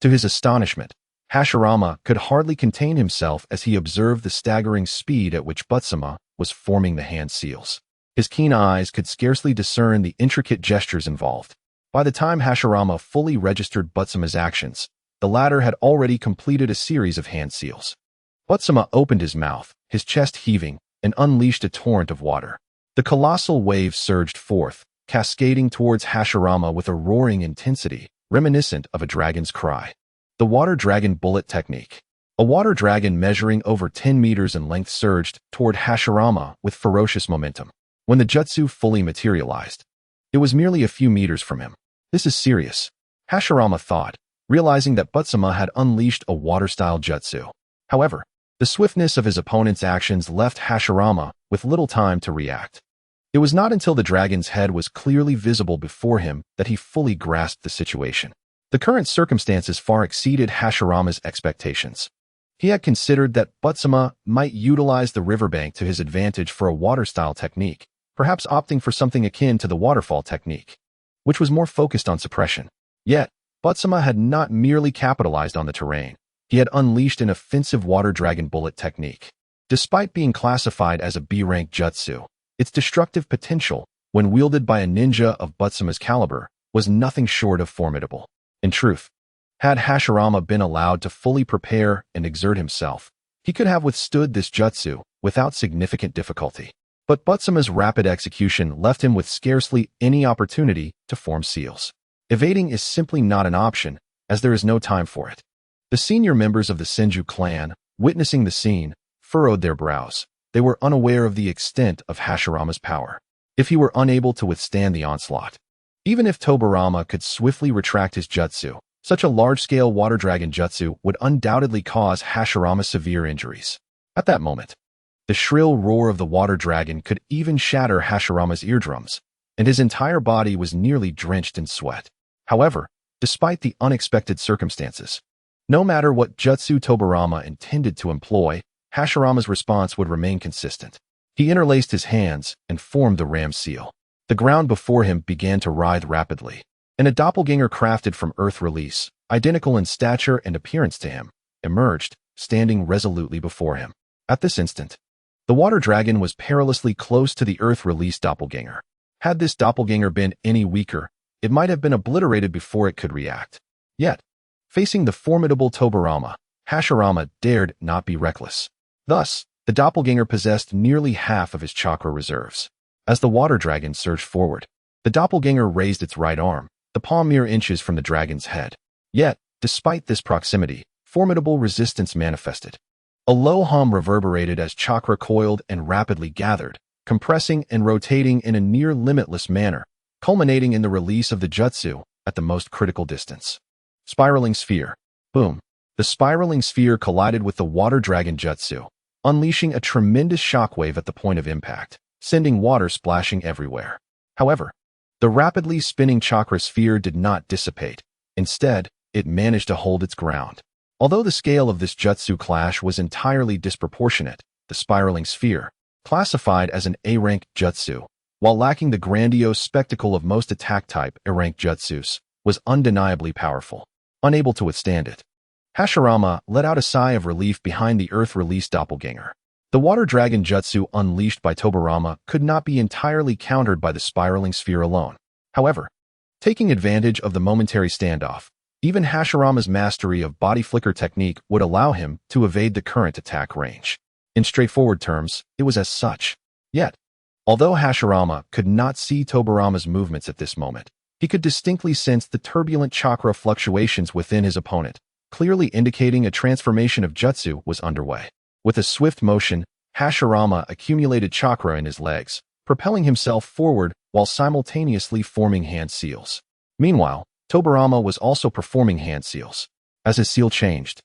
To his astonishment, Hashirama could hardly contain himself as he observed the staggering speed at which Butsuma was forming the hand seals. His keen eyes could scarcely discern the intricate gestures involved. By the time Hashirama fully registered Butsuma's actions, the latter had already completed a series of hand seals. Butsuma opened his mouth, his chest heaving, and unleashed a torrent of water. The colossal wave surged forth, cascading towards Hashirama with a roaring intensity, reminiscent of a dragon's cry. The water dragon bullet technique. A water dragon measuring over 10 meters in length surged toward Hashirama with ferocious momentum. When the jutsu fully materialized, it was merely a few meters from him. This is serious, Hashirama thought, realizing that Butsuma had unleashed a water-style jutsu. However, the swiftness of his opponent's actions left Hashirama with little time to react. It was not until the dragon's head was clearly visible before him that he fully grasped the situation. The current circumstances far exceeded Hashirama's expectations. He had considered that Butsuma might utilize the riverbank to his advantage for a water-style technique, perhaps opting for something akin to the waterfall technique, which was more focused on suppression. Yet, Butsuma had not merely capitalized on the terrain. He had unleashed an offensive water dragon bullet technique. Despite being classified as a B-rank jutsu, its destructive potential when wielded by a ninja of Butsuma's caliber, was nothing short of formidable. In truth, had Hashirama been allowed to fully prepare and exert himself, he could have withstood this jutsu without significant difficulty. But Butsuma's rapid execution left him with scarcely any opportunity to form seals. Evading is simply not an option, as there is no time for it. The senior members of the Senju clan, witnessing the scene, furrowed their brows. They were unaware of the extent of Hashirama's power. If he were unable to withstand the onslaught, even if Tobirama could swiftly retract his jutsu, such a large-scale water dragon jutsu would undoubtedly cause Hashirama severe injuries. At that moment, the shrill roar of the water dragon could even shatter Hashirama's eardrums, and his entire body was nearly drenched in sweat. However, despite the unexpected circumstances, no matter what jutsu Tobirama intended to employ, Hashirama's response would remain consistent. He interlaced his hands and formed the ram seal. The ground before him began to writhe rapidly, and a doppelganger crafted from earth release, identical in stature and appearance to him, emerged, standing resolutely before him. At this instant, the water dragon was perilously close to the earth release doppelganger. Had this doppelganger been any weaker, it might have been obliterated before it could react. Yet, facing the formidable Tobirama, Hashirama dared not be reckless. Thus, the doppelganger possessed nearly half of his chakra reserves. As the water dragon surged forward, the doppelganger raised its right arm, the palm mere inches from the dragon's head. Yet, despite this proximity, formidable resistance manifested. A low hum reverberated as chakra coiled and rapidly gathered, compressing and rotating in a near limitless manner, culminating in the release of the jutsu at the most critical distance. Spiraling sphere. Boom. The spiraling sphere collided with the water dragon jutsu, unleashing a tremendous shockwave at the point of impact, sending water splashing everywhere. However, the rapidly spinning chakra sphere did not dissipate. Instead, it managed to hold its ground. Although the scale of this jutsu clash was entirely disproportionate, the spiraling sphere, classified as an A-rank jutsu, while lacking the grandiose spectacle of most attack-type A-rank jutsus, was undeniably powerful. Unable to withstand it, Hashirama let out a sigh of relief behind the earth-released doppelganger. The water dragon jutsu unleashed by Tobirama could not be entirely countered by the spiraling sphere alone. However, taking advantage of the momentary standoff, even Hashirama's mastery of body flicker technique would allow him to evade the current attack range. In straightforward terms, it was as such. Yet, although Hashirama could not see Tobirama's movements at this moment, he could distinctly sense the turbulent chakra fluctuations within his opponent, clearly indicating a transformation of jutsu was underway. With a swift motion, Hashirama accumulated chakra in his legs, propelling himself forward while simultaneously forming hand seals. Meanwhile, Tobirama was also performing hand seals. As his seal changed,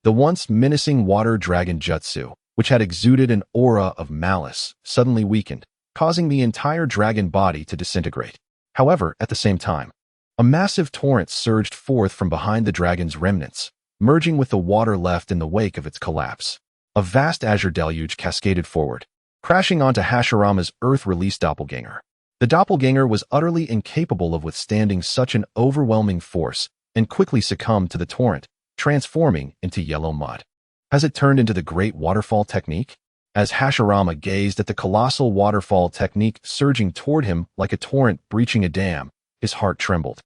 the once menacing water dragon jutsu, which had exuded an aura of malice, suddenly weakened, causing the entire dragon body to disintegrate. However, at the same time, a massive torrent surged forth from behind the dragon's remnants, merging with the water left in the wake of its collapse. A vast azure deluge cascaded forward, crashing onto Hashirama's earth-released doppelganger. The doppelganger was utterly incapable of withstanding such an overwhelming force and quickly succumbed to the torrent, transforming into yellow mud. Has it turned into the great waterfall technique? As Hashirama gazed at the colossal waterfall technique surging toward him like a torrent breaching a dam, his heart trembled.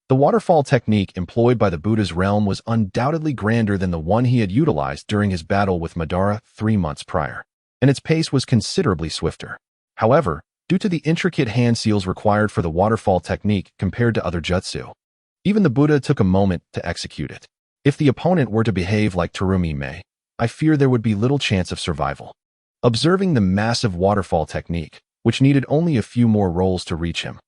The waterfall technique employed by the Buddha's realm was undoubtedly grander than the one he had utilized during his battle with Madara 3 months prior, and its pace was considerably swifter. However, due to the intricate hand seals required for the waterfall technique compared to other jutsu, even the Buddha took a moment to execute it. If the opponent were to behave like Terumi-Mei, I fear there would be little chance of survival. Observing the massive waterfall technique, which needed only a few more rolls to reach him,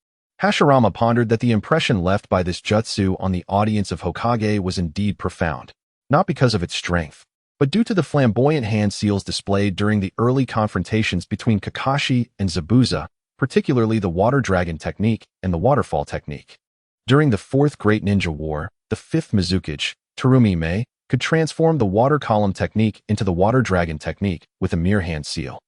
Hashirama pondered that the impression left by this jutsu on the audience of Hokage was indeed profound, not because of its strength, but due to the flamboyant hand seals displayed during the early confrontations between Kakashi and Zabuza, particularly the water dragon technique and the waterfall technique. During the Fourth Great Ninja War, the Fifth Mizukage, Terumi-Mei could transform the water column technique into the water dragon technique with a mere hand seal,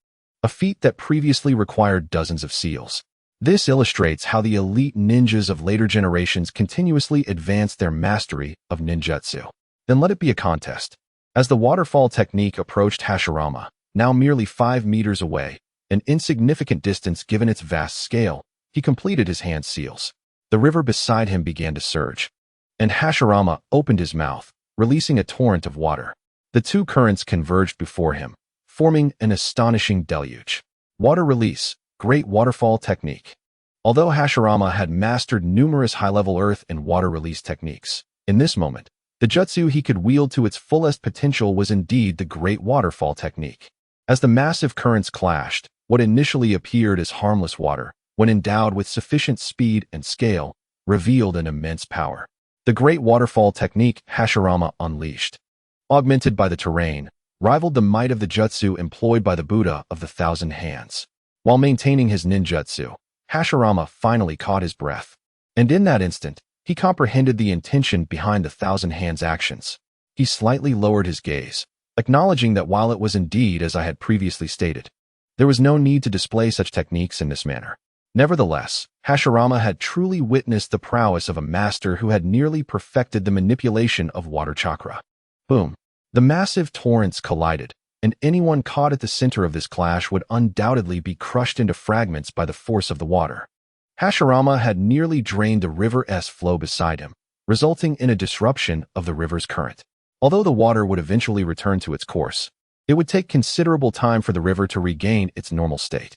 a feat that previously required dozens of seals. This illustrates how the elite ninjas of later generations continuously advanced their mastery of ninjutsu. Then let it be a contest. As the waterfall technique approached Hashirama, now merely 5 meters away, an insignificant distance given its vast scale, he completed his hand seals. The river beside him began to surge, and Hashirama opened his mouth, releasing a torrent of water. The two currents converged before him, forming an astonishing deluge. Water release, great waterfall technique. Although Hashirama had mastered numerous high-level earth and water release techniques, in this moment, the jutsu he could wield to its fullest potential was indeed the great waterfall technique. As the massive currents clashed, what initially appeared as harmless water, when endowed with sufficient speed and scale, revealed an immense power. The great waterfall technique Hashirama unleashed, augmented by the terrain, rivaled the might of the jutsu employed by the Buddha of the Thousand Hands. While maintaining his ninjutsu, Hashirama finally caught his breath. And in that instant, he comprehended the intention behind the Thousand Hands actions. He slightly lowered his gaze, acknowledging that while it was indeed as I had previously stated, there was no need to display such techniques in this manner. Nevertheless, Hashirama had truly witnessed the prowess of a master who had nearly perfected the manipulation of water chakra. Boom! The massive torrents collided, and anyone caught at the center of this clash would undoubtedly be crushed into fragments by the force of the water. Hashirama had nearly drained the river's flow beside him, resulting in a disruption of the river's current. Although the water would eventually return to its course, it would take considerable time for the river to regain its normal state.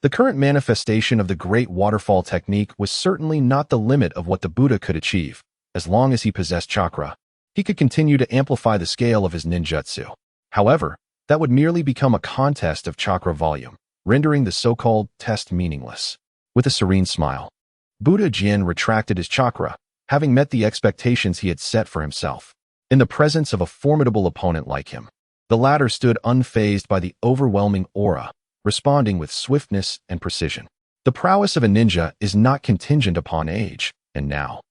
The current manifestation of the great waterfall technique was certainly not the limit of what the Buddha could achieve. As long as he possessed chakra, he could continue to amplify the scale of his ninjutsu. However, that would merely become a contest of chakra volume, rendering the so-called test meaningless. With a serene smile, Buddha Jin retracted his chakra, having met the expectations he had set for himself. In the presence of a formidable opponent like him, the latter stood unfazed by the overwhelming aura, responding with swiftness and precision. The prowess of a ninja is not contingent upon age, and now,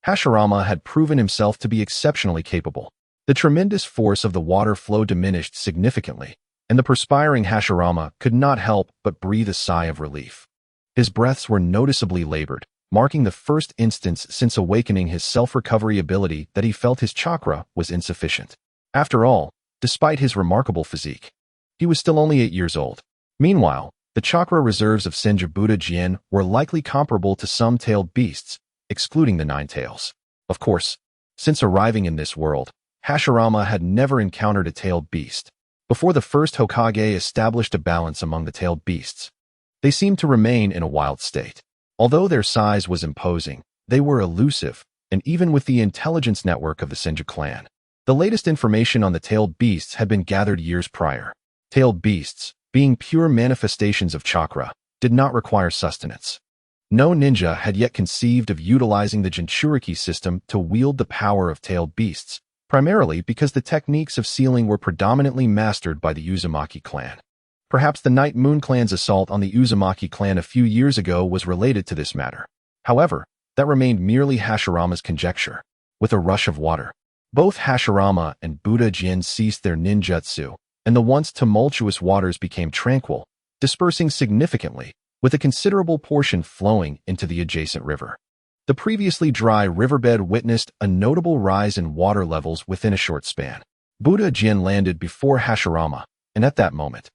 Hashirama had proven himself to be exceptionally capable. The tremendous force of the water flow diminished significantly, and the perspiring Hashirama could not help but breathe a sigh of relief. His breaths were noticeably labored, marking the first instance since awakening his self-recovery ability that he felt his chakra was insufficient. After all, despite his remarkable physique, he was still only 8 years old. Meanwhile, the chakra reserves of Senju Buddha Jin were likely comparable to some tailed beasts, excluding the 9 tails. Of course, since arriving in this world, Hashirama had never encountered a tailed beast. Before the first Hokage established a balance among the tailed beasts, they seemed to remain in a wild state. Although their size was imposing, they were elusive, and even with the intelligence network of the Senju clan, the latest information on the tailed beasts had been gathered years prior. Tailed beasts, being pure manifestations of chakra, did not require sustenance. No ninja had yet conceived of utilizing the Jinchuriki system to wield the power of tailed beasts, primarily because the techniques of sealing were predominantly mastered by the Uzumaki clan. Perhaps the Night Moon clan's assault on the Uzumaki clan a few years ago was related to this matter. However, that remained merely Hashirama's conjecture. With a rush of water, both Hashirama and Buddha Jin ceased their ninjutsu, and the once tumultuous waters became tranquil, dispersing significantly, with a considerable portion flowing into the adjacent river. The previously dry riverbed witnessed a notable rise in water levels within a short span. Buddha Jin landed before Hashirama, and at that moment,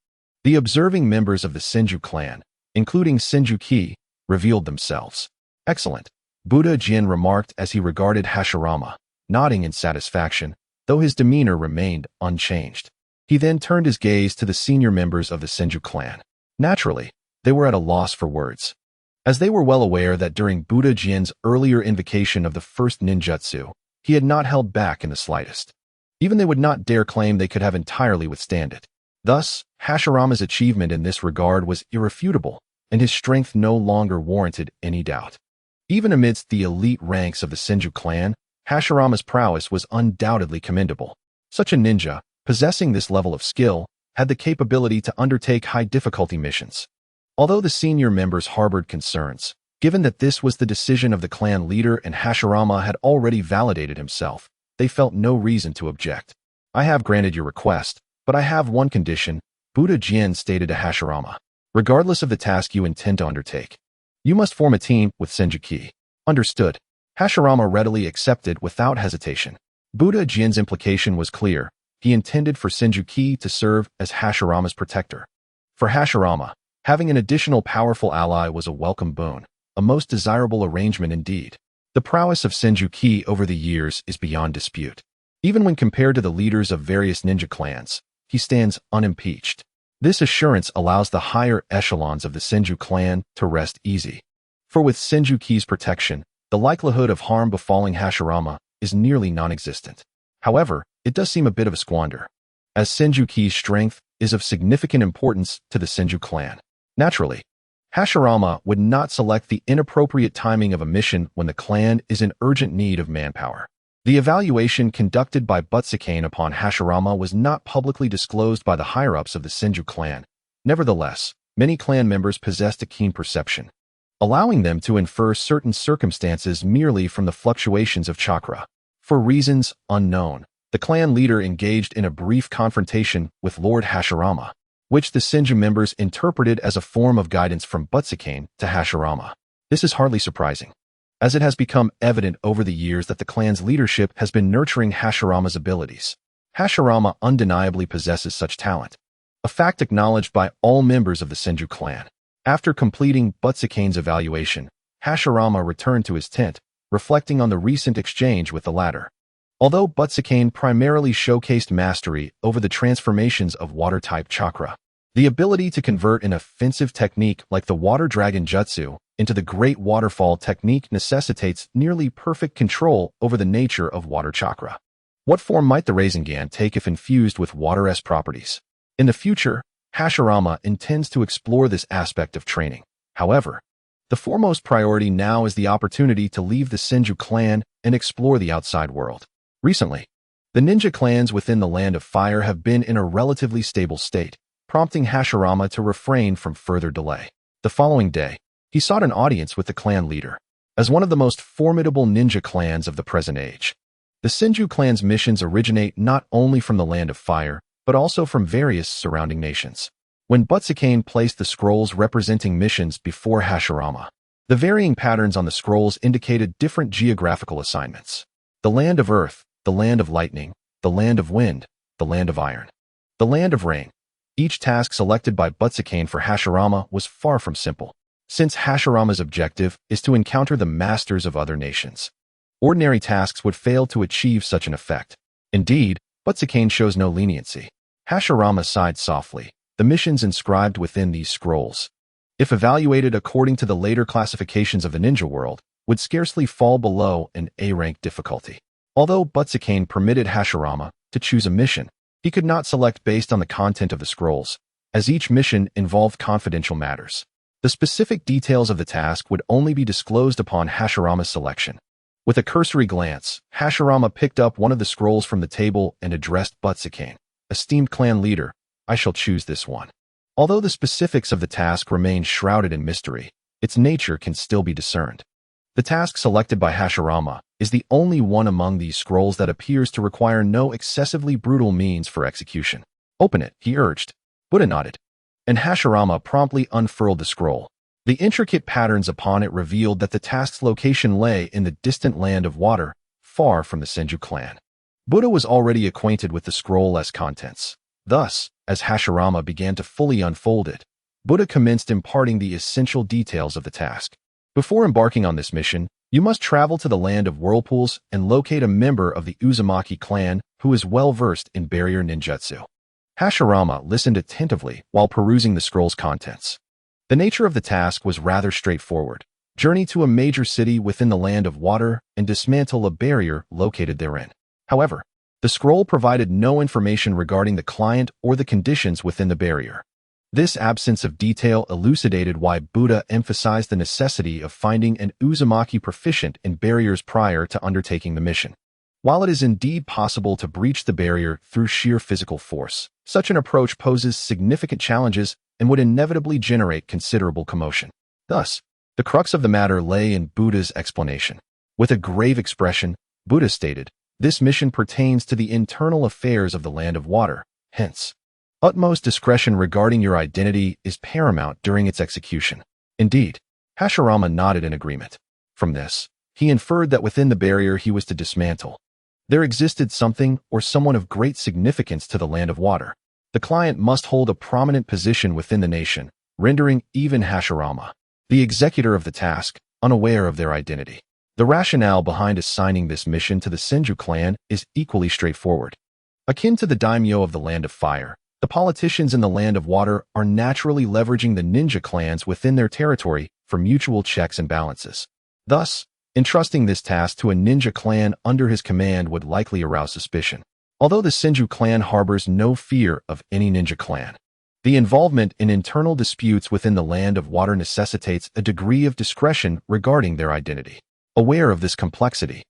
the observing members of the Senju clan, including Senju Ki, revealed themselves. Excellent, Buddha Jin remarked as he regarded Hashirama, nodding in satisfaction, though his demeanor remained unchanged. He then turned his gaze to the senior members of the Senju clan. Naturally, they were at a loss for words, as they were well aware that during Buddha Jin's earlier invocation of the first ninjutsu, he had not held back in the slightest. Even they would not dare claim they could have entirely withstand it. Thus, Hashirama's achievement in this regard was irrefutable, and his strength no longer warranted any doubt. Even amidst the elite ranks of the Senju clan, Hashirama's prowess was undoubtedly commendable. Such a ninja, possessing this level of skill, had the capability to undertake high-difficulty missions. Although the senior members harbored concerns, given that this was the decision of the clan leader and Hashirama had already validated himself, they felt no reason to object. "I have granted your request, but I have one condition," Buddha Jin stated to Hashirama. "Regardless of the task you intend to undertake, you must form a team with Senju Ki." Understood. Hashirama readily accepted without hesitation. Buddha Jin's implication was clear. He intended for Senju Ki to serve as Hashirama's protector. For Hashirama, having an additional powerful ally was a welcome boon. a most desirable arrangement indeed. The prowess of Senju Ki over the years is beyond dispute. Even when compared to the leaders of various ninja clans, he stands unimpeached. This assurance allows the higher echelons of the Senju clan to rest easy. For with Senju Ki's protection, the likelihood of harm befalling Hashirama is nearly non-existent. However, it does seem a bit of a squander, as Senju Ki's strength is of significant importance to the Senju clan. Naturally, Hashirama would not select the inappropriate timing of a mission when the clan is in urgent need of manpower. The evaluation conducted by Butsuma upon Hashirama was not publicly disclosed by the higher-ups of the Senju clan. Nevertheless, many clan members possessed a keen perception, allowing them to infer certain circumstances merely from the fluctuations of chakra. For reasons unknown, the clan leader engaged in a brief confrontation with Lord Hashirama, which the Senju members interpreted as a form of guidance from Butsuma to Hashirama. This is hardly surprising, as it has become evident over the years that the clan's leadership has been nurturing Hashirama's abilities. Hashirama undeniably possesses such talent, a fact acknowledged by all members of the Senju clan. After completing Butsuma's evaluation, Hashirama returned to his tent, reflecting on the recent exchange with the latter. Although Butsuma primarily showcased mastery over the transformations of water-type chakra, the ability to convert an offensive technique like the Water Dragon Jutsu into the Great Waterfall technique necessitates nearly perfect control over the nature of water chakra. What form might the Rasengan take if infused with water-esque properties? In the future, Hashirama intends to explore this aspect of training. However, the foremost priority now is the opportunity to leave the Senju clan and explore the outside world. Recently, the ninja clans within the Land of Fire have been in a relatively stable state, prompting Hashirama to refrain from further delay. The following day, he sought an audience with the clan leader. As one of the most formidable ninja clans of the present age, the Senju clan's missions originate not only from the Land of Fire, but also from various surrounding nations. When Butsuma placed the scrolls representing missions before Hashirama, the varying patterns on the scrolls indicated different geographical assignments: the Land of Earth, the Land of Lightning, the Land of Wind, the Land of Iron, the Land of Rain. Each task selected by Butsuma for Hashirama was far from simple, since Hashirama's objective is to encounter the masters of other nations. Ordinary tasks would fail to achieve such an effect. Indeed, Butsuma shows no leniency. Hashirama sighed softly. The missions inscribed within these scrolls, if evaluated according to the later classifications of the ninja world, would scarcely fall below an A-rank difficulty. Although Butsuma permitted Hashirama to choose a mission, he could not select based on the content of the scrolls, as each mission involved confidential matters. The specific details of the task would only be disclosed upon Hashirama's selection. With a cursory glance, Hashirama picked up one of the scrolls from the table and addressed Butsuma. "Esteemed clan leader, I shall choose this one." Although the specifics of the task remain shrouded in mystery, its nature can still be discerned. The task selected by Hashirama is the only one among these scrolls that appears to require no excessively brutal means for execution. "Open it," he urged. Buddha nodded, and Hashirama promptly unfurled the scroll. The intricate patterns upon it revealed that the task's location lay in the distant Land of Water, far from the Senju clan. Buddha was already acquainted with the scroll's contents. Thus, as Hashirama began to fully unfold it, Buddha commenced imparting the essential details of the task. "Before embarking on this mission, you must travel to the Land of Whirlpools and locate a member of the Uzumaki clan who is well-versed in barrier ninjutsu." Hashirama listened attentively while perusing the scroll's contents. The nature of the task was rather straightforward. Journey to a major city within the Land of Water and dismantle a barrier located therein. However, the scroll provided no information regarding the client or the conditions within the barrier. This absence of detail elucidated why Buddha emphasized the necessity of finding an Uzumaki proficient in barriers prior to undertaking the mission. While it is indeed possible to breach the barrier through sheer physical force, such an approach poses significant challenges and would inevitably generate considerable commotion. Thus, the crux of the matter lay in Buddha's explanation. With a grave expression, Buddha stated, "This mission pertains to the internal affairs of the Land of Water, hence, utmost discretion regarding your identity is paramount during its execution." Indeed, Hashirama nodded in agreement. From this, he inferred that within the barrier he was to dismantle, there existed something or someone of great significance to the Land of Water. The client must hold a prominent position within the nation, rendering even Hashirama, the executor of the task, unaware of their identity. The rationale behind assigning this mission to the Senju clan is equally straightforward. Akin to the daimyo of the Land of Fire, the politicians in the Land of Water are naturally leveraging the ninja clans within their territory for mutual checks and balances. Thus, entrusting this task to a ninja clan under his command would likely arouse suspicion. Although the Senju clan harbors no fear of any ninja clan, the involvement in internal disputes within the Land of Water necessitates a degree of discretion regarding their identity. Aware of this complexity,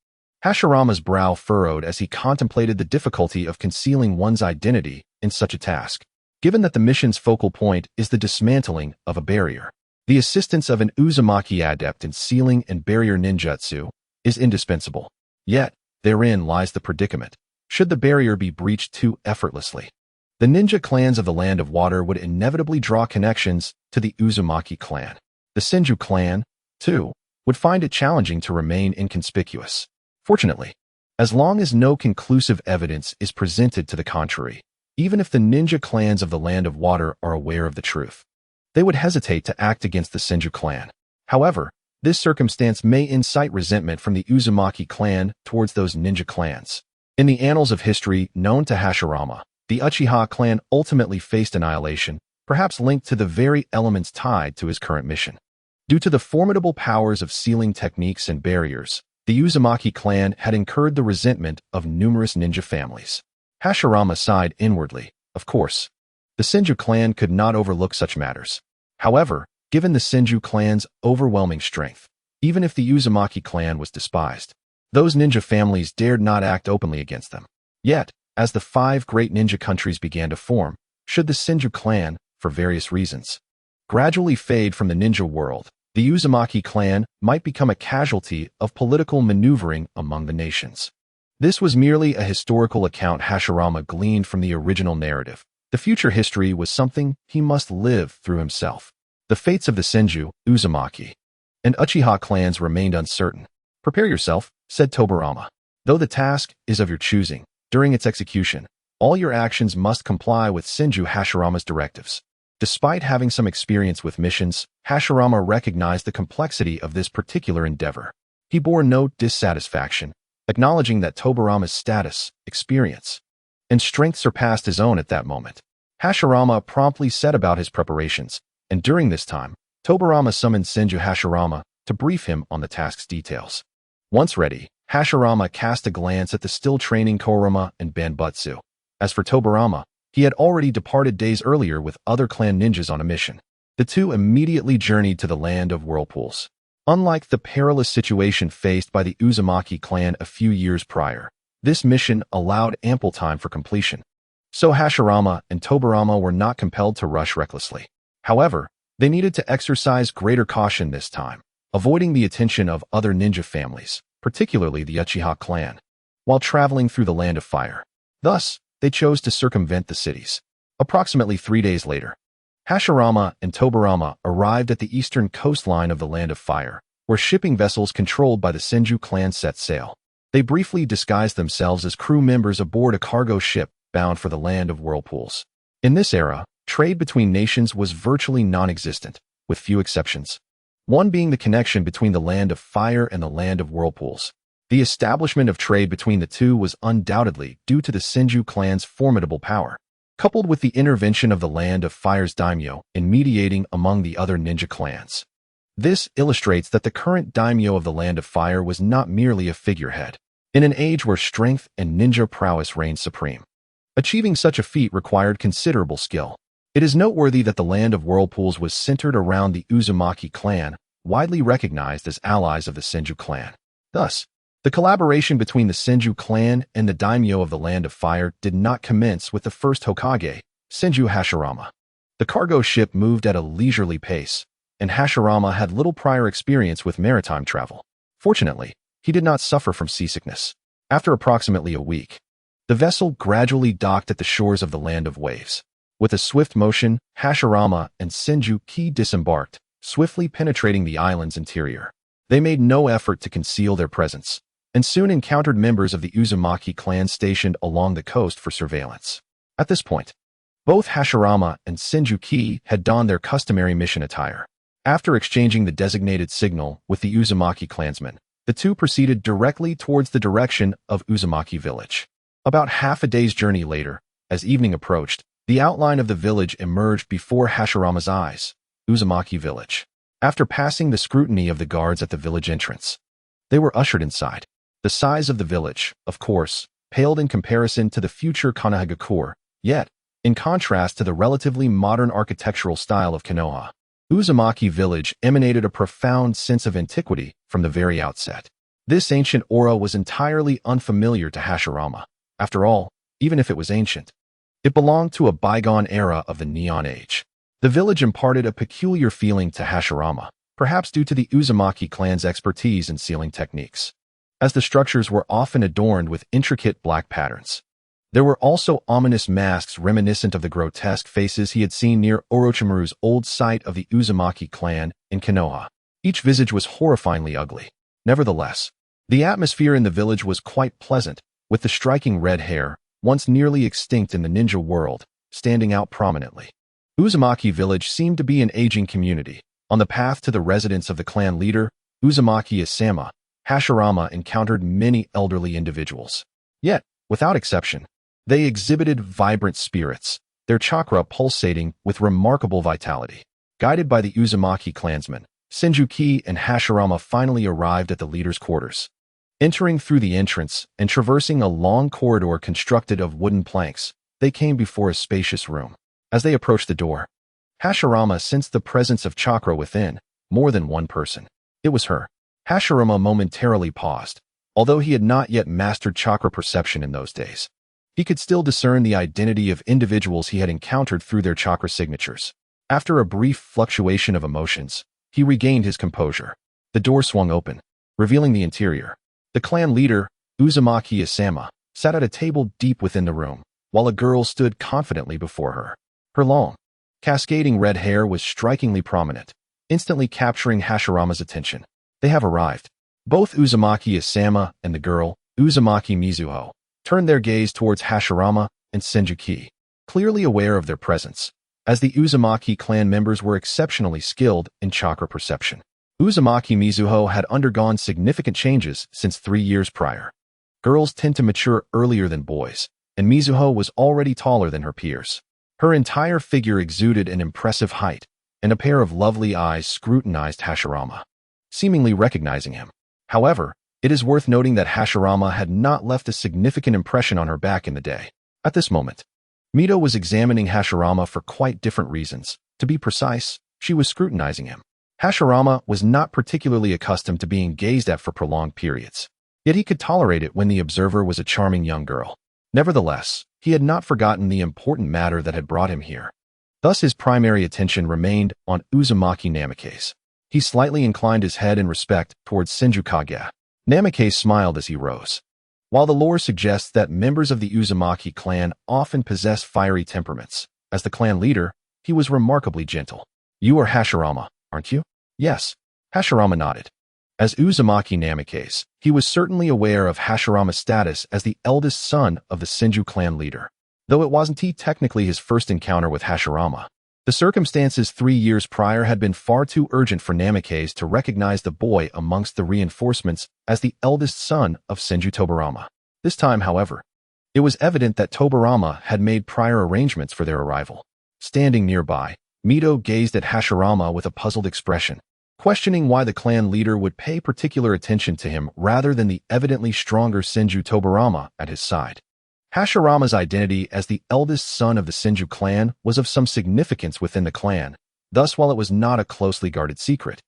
Hashirama's brow furrowed as he contemplated the difficulty of concealing one's identity in such a task. Given that the mission's focal point is the dismantling of a barrier, the assistance of an Uzumaki adept in sealing and barrier ninjutsu is indispensable. Yet, therein lies the predicament. Should the barrier be breached too effortlessly, the ninja clans of the Land of Water would inevitably draw connections to the Uzumaki clan. The Senju clan, too, would find it challenging to remain inconspicuous. Fortunately, as long as no conclusive evidence is presented to the contrary, even if the ninja clans of the Land of Water are aware of the truth, they would hesitate to act against the Senju clan. However, this circumstance may incite resentment from the Uzumaki clan towards those ninja clans. In the annals of history known to Hashirama, the Uchiha clan ultimately faced annihilation, perhaps linked to the very elements tied to his current mission. Due to the formidable powers of sealing techniques and barriers, the Uzumaki clan had incurred the resentment of numerous ninja families. Hashirama sighed inwardly. Of course, the Senju clan could not overlook such matters. However, given the Senju clan's overwhelming strength, even if the Uzumaki clan was despised, those ninja families dared not act openly against them. Yet, as the 5 great ninja countries began to form, should the Senju clan, for various reasons, gradually fade from the ninja world, the Uzumaki clan might become a casualty of political maneuvering among the nations. This was merely a historical account Hashirama gleaned from the original narrative. The future history was something he must live through himself. The fates of the Senju, Uzumaki, and Uchiha clans remained uncertain. "Prepare yourself," said Tobirama. "Though the task is of your choosing, during its execution, all your actions must comply with Senju Hashirama's directives." Despite having some experience with missions, Hashirama recognized the complexity of this particular endeavor. He bore no dissatisfaction, acknowledging that Tobirama's status, experience, and strength surpassed his own at that moment. Hashirama promptly set about his preparations, and during this time, Tobirama summoned Senju Hashirama to brief him on the task's details. Once ready, Hashirama cast a glance at the still training Kurama and Banbutsu. As for Tobirama, he had already departed days earlier with other clan ninjas on a mission. The two immediately journeyed to the Land of Whirlpools. Unlike the perilous situation faced by the Uzumaki clan a few years prior, this mission allowed ample time for completion. So Hashirama and Tobirama were not compelled to rush recklessly. However, they needed to exercise greater caution this time, avoiding the attention of other ninja families, particularly the Uchiha clan, while traveling through the Land of Fire. Thus, they chose to circumvent the cities. Approximately 3 days later, Hashirama and Tobirama arrived at the eastern coastline of the Land of Fire, where shipping vessels controlled by the Senju clan set sail. They briefly disguised themselves as crew members aboard a cargo ship bound for the Land of Whirlpools. In this era, trade between nations was virtually non-existent, with few exceptions. One being the connection between the Land of Fire and the Land of Whirlpools. The establishment of trade between the two was undoubtedly due to the Senju clan's formidable power, coupled with the intervention of the Land of Fire's daimyo in mediating among the other ninja clans. This illustrates that the current daimyo of the Land of Fire was not merely a figurehead, in an age where strength and ninja prowess reigned supreme. Achieving such a feat required considerable skill. It is noteworthy that the Land of Whirlpools was centered around the Uzumaki clan, widely recognized as allies of the Senju clan. Thus, the collaboration between the Senju clan and the daimyo of the Land of Fire did not commence with the first Hokage, Senju Hashirama. The cargo ship moved at a leisurely pace, and Hashirama had little prior experience with maritime travel. Fortunately, he did not suffer from seasickness. After approximately a week, the vessel gradually docked at the shores of the Land of Waves. With a swift motion, Hashirama and Senju Ki disembarked, swiftly penetrating the island's interior. They made no effort to conceal their presence, and soon encountered members of the Uzumaki clan stationed along the coast for surveillance. At this point, both Hashirama and Senju Ki had donned their customary mission attire. After exchanging the designated signal with the Uzumaki clansmen, the two proceeded directly towards the direction of Uzumaki village. About half a day's journey later, as evening approached, the outline of the village emerged before Hashirama's eyes. Uzumaki village. After passing the scrutiny of the guards at the village entrance, they were ushered inside. The size of the village, of course, paled in comparison to the future Kanahagakure, yet, in contrast to the relatively modern architectural style of Konoha, Uzumaki village emanated a profound sense of antiquity from the very outset. This ancient aura was entirely unfamiliar to Hashirama. After all, even if it was ancient, it belonged to a bygone era of the Neon Age. The village imparted a peculiar feeling to Hashirama, perhaps due to the Uzumaki clan's expertise in sealing techniques, as the structures were often adorned with intricate black patterns. There were also ominous masks reminiscent of the grotesque faces he had seen near Orochimaru's old site of the Uzumaki clan in Konoha. Each visage was horrifyingly ugly. Nevertheless, the atmosphere in the village was quite pleasant, with the striking red hair, once nearly extinct in the ninja world, standing out prominently. Uzumaki village seemed to be an aging community. On the path to the residence of the clan leader, Uzumaki Isama, Hashirama encountered many elderly individuals. Yet, without exception, they exhibited vibrant spirits, their chakra pulsating with remarkable vitality. Guided by the Uzumaki clansmen, Senju and Hashirama finally arrived at the leader's quarters. Entering through the entrance and traversing a long corridor constructed of wooden planks, they came before a spacious room. As they approached the door, Hashirama sensed the presence of chakra within, more than one person. It was her. Hashirama momentarily paused. Although he had not yet mastered chakra perception in those days, he could still discern the identity of individuals he had encountered through their chakra signatures. After a brief fluctuation of emotions, he regained his composure. The door swung open, revealing the interior. The clan leader, Uzumaki Isama, sat at a table deep within the room, while a girl stood confidently before her. Her long, cascading red hair was strikingly prominent, instantly capturing Hashirama's attention. They have arrived. Both Uzumaki Isama and the girl, Uzumaki Mizuho, turned their gaze towards Hashirama and Senju, clearly aware of their presence, as the Uzumaki clan members were exceptionally skilled in chakra perception. Uzumaki Mizuho had undergone significant changes since 3 years prior. Girls tend to mature earlier than boys, and Mizuho was already taller than her peers. Her entire figure exuded an impressive height, and a pair of lovely eyes scrutinized Hashirama, seemingly recognizing him. However, it is worth noting that Hashirama had not left a significant impression on her back in the day. At this moment, Mito was examining Hashirama for quite different reasons. To be precise, she was scrutinizing him. Hashirama was not particularly accustomed to being gazed at for prolonged periods, yet he could tolerate it when the observer was a charming young girl. Nevertheless, he had not forgotten the important matter that had brought him here. Thus his primary attention remained on Uzumaki Namikaze. He slightly inclined his head in respect towards Senju Kage. Namikaze smiled as he rose. While the lore suggests that members of the Uzumaki clan often possess fiery temperaments, as the clan leader, he was remarkably gentle. "You are Hashirama, aren't you?" "Yes." Hashirama nodded. As Uzumaki Namikaze, he was certainly aware of Hashirama's status as the eldest son of the Senju clan leader. Though it wasn't technically his first encounter with Hashirama, the circumstances 3 years prior had been far too urgent for Namikaze to recognize the boy amongst the reinforcements as the eldest son of Senju Tobarama. This time, however, it was evident that Tobarama had made prior arrangements for their arrival. Standing nearby, Mito gazed at Hashirama with a puzzled expression, questioning why the clan leader would pay particular attention to him rather than the evidently stronger Senju Tobarama at his side. Hashirama's identity as the eldest son of the Senju clan was of some significance within the clan. Thus, while it was not a closely guarded secret,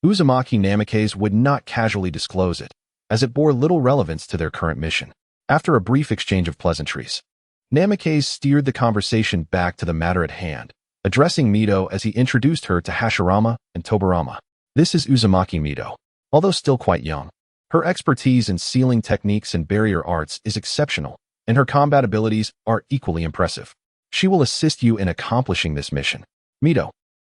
Uzumaki Namikaze would not casually disclose it, as it bore little relevance to their current mission. After a brief exchange of pleasantries, Namikaze steered the conversation back to the matter at hand, addressing Mito as he introduced her to Hashirama and Tobarama. "This is Uzumaki Mito. Although still quite young, her expertise in sealing techniques and barrier arts is exceptional, and her combat abilities are equally impressive. She will assist you in accomplishing this mission." "Mito,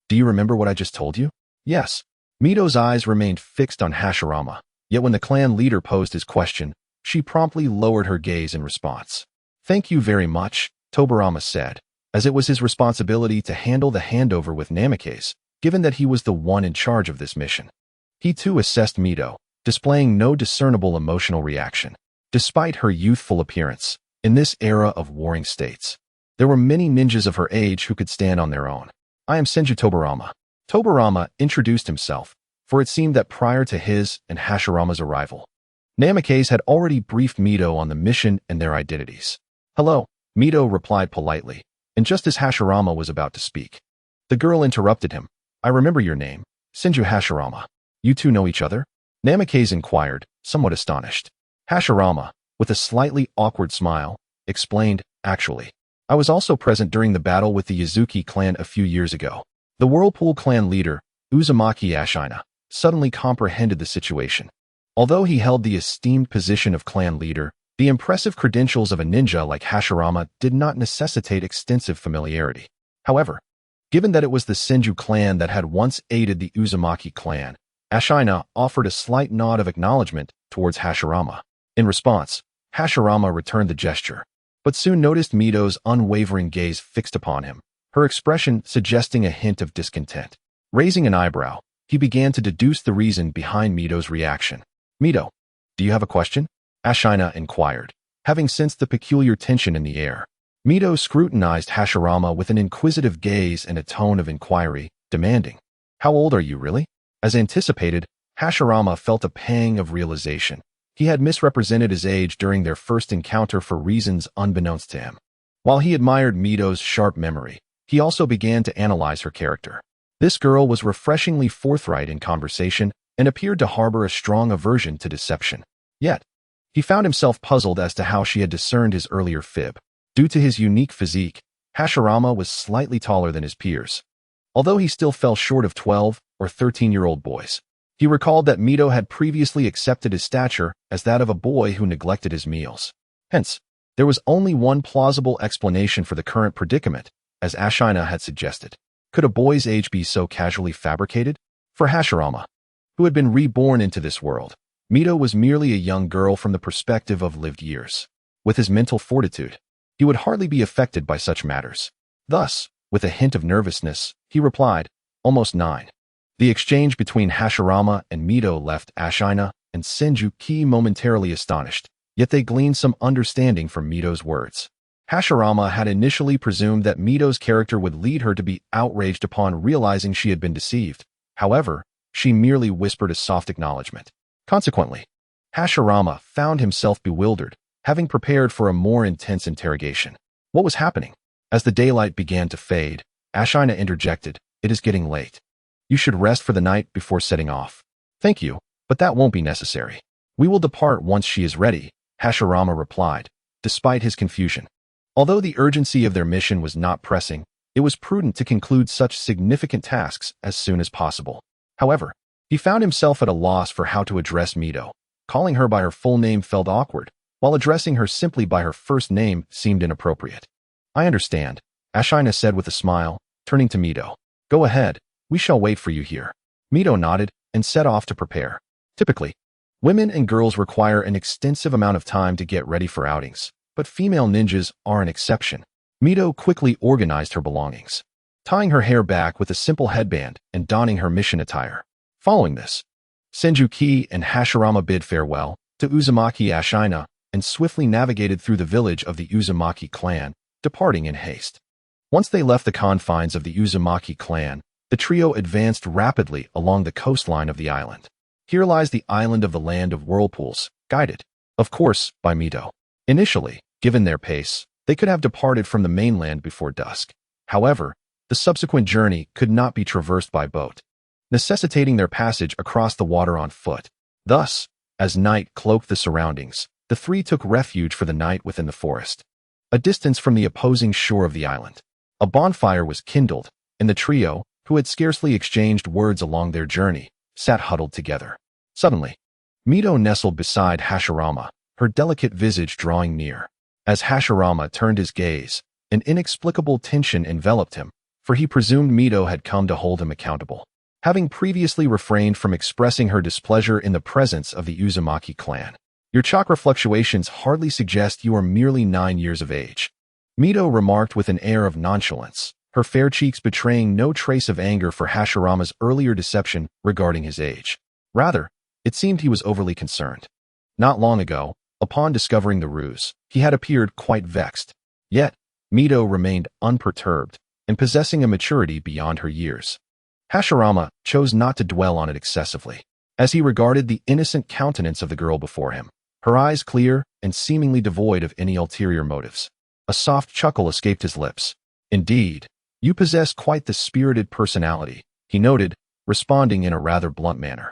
do you remember what I just told you?" "Yes." Mito's eyes remained fixed on Hashirama, yet when the clan leader posed his question, she promptly lowered her gaze in response. "Thank you very much," Tobarama said, as it was his responsibility to handle the handover with Namikaze, given that he was the one in charge of this mission. He too assessed Mito, displaying no discernible emotional reaction. Despite her youthful appearance, in this era of warring states, there were many ninjas of her age who could stand on their own. I am Senju Tobarama. Tobarama introduced himself, for it seemed that prior to his and Hashirama's arrival, Namikaze had already briefed Mito on the mission and their identities. Hello, Mito replied politely, and just as Hashirama was about to speak, the girl interrupted him. I remember your name, Senju Hashirama. You two know each other? Namikaze inquired, somewhat astonished. Hashirama, with a slightly awkward smile, explained, actually, I was also present during the battle with the Yazuki clan a few years ago. The Whirlpool clan leader, Uzumaki Ashina, suddenly comprehended the situation. Although he held the esteemed position of clan leader, the impressive credentials of a ninja like Hashirama did not necessitate extensive familiarity. However, given that it was the Senju clan that had once aided the Uzumaki clan, Ashina offered a slight nod of acknowledgement towards Hashirama. In response, Hashirama returned the gesture, but soon noticed Mito's unwavering gaze fixed upon him, her expression suggesting a hint of discontent. Raising an eyebrow, he began to deduce the reason behind Mito's reaction. Mito, do you have a question? Ashina inquired, having sensed the peculiar tension in the air. Mito scrutinized Hashirama with an inquisitive gaze and a tone of inquiry, demanding, How old are you really? As anticipated, Hashirama felt a pang of realization. He had misrepresented his age during their first encounter for reasons unbeknownst to him. While he admired Mito's sharp memory, he also began to analyze her character. This girl was refreshingly forthright in conversation and appeared to harbor a strong aversion to deception. Yet, he found himself puzzled as to how she had discerned his earlier fib. Due to his unique physique, Hashirama was slightly taller than his peers. Although he still fell short of 12 or 13-year-old boys, he recalled that Mito had previously accepted his stature as that of a boy who neglected his meals. Hence, there was only one plausible explanation for the current predicament, as Ashina had suggested. Could a boy's age be so casually fabricated? For Hashirama, who had been reborn into this world, Mito was merely a young girl from the perspective of lived years. With his mental fortitude, he would hardly be affected by such matters. Thus, with a hint of nervousness, he replied, almost 9. The exchange between Hashirama and Mito left Ashina and Senju Ki momentarily astonished, yet they gleaned some understanding from Mito's words. Hashirama had initially presumed that Mito's character would lead her to be outraged upon realizing she had been deceived. However, she merely whispered a soft acknowledgement. Consequently, Hashirama found himself bewildered, having prepared for a more intense interrogation. What was happening? As the daylight began to fade, Ashina interjected, It is getting late. You should rest for the night before setting off. Thank you, but that won't be necessary. We will depart once she is ready, Hashirama replied, despite his confusion. Although the urgency of their mission was not pressing, it was prudent to conclude such significant tasks as soon as possible. However, he found himself at a loss for how to address Mito. Calling her by her full name felt awkward, while addressing her simply by her first name seemed inappropriate. I understand, Ashina said with a smile, turning to Mito. Go ahead, we shall wait for you here. Mito nodded and set off to prepare. Typically, women and girls require an extensive amount of time to get ready for outings, but female ninjas are an exception. Mito quickly organized her belongings, tying her hair back with a simple headband and donning her mission attire. Following this, Senju Ki and Hashirama bid farewell to Uzumaki Ashina and swiftly navigated through the village of the Uzumaki clan, departing in haste. Once they left the confines of the Uzumaki clan, the trio advanced rapidly along the coastline of the island. Here lies the island of the Land of Whirlpools, guided, of course, by Mito. Initially, given their pace, they could have departed from the mainland before dusk. However, the subsequent journey could not be traversed by boat, necessitating their passage across the water on foot. Thus, as night cloaked the surroundings, the three took refuge for the night within the forest, a distance from the opposing shore of the island. A bonfire was kindled, and the trio, who had scarcely exchanged words along their journey, sat huddled together. Suddenly, Mito nestled beside Hashirama, her delicate visage drawing near. As Hashirama turned his gaze, an inexplicable tension enveloped him, for he presumed Mito had come to hold him accountable. Having previously refrained from expressing her displeasure in the presence of the Uzumaki clan, your chakra fluctuations hardly suggest you are merely 9 years of age, Mito remarked with an air of nonchalance, her fair cheeks betraying no trace of anger for Hashirama's earlier deception regarding his age. Rather, it seemed he was overly concerned. Not long ago, upon discovering the ruse, he had appeared quite vexed. Yet, Mito remained unperturbed and possessing a maturity beyond her years. Hashirama chose not to dwell on it excessively, as he regarded the innocent countenance of the girl before him, her eyes clear and seemingly devoid of any ulterior motives. A soft chuckle escaped his lips. "Indeed, you possess quite the spirited personality," he noted, responding in a rather blunt manner.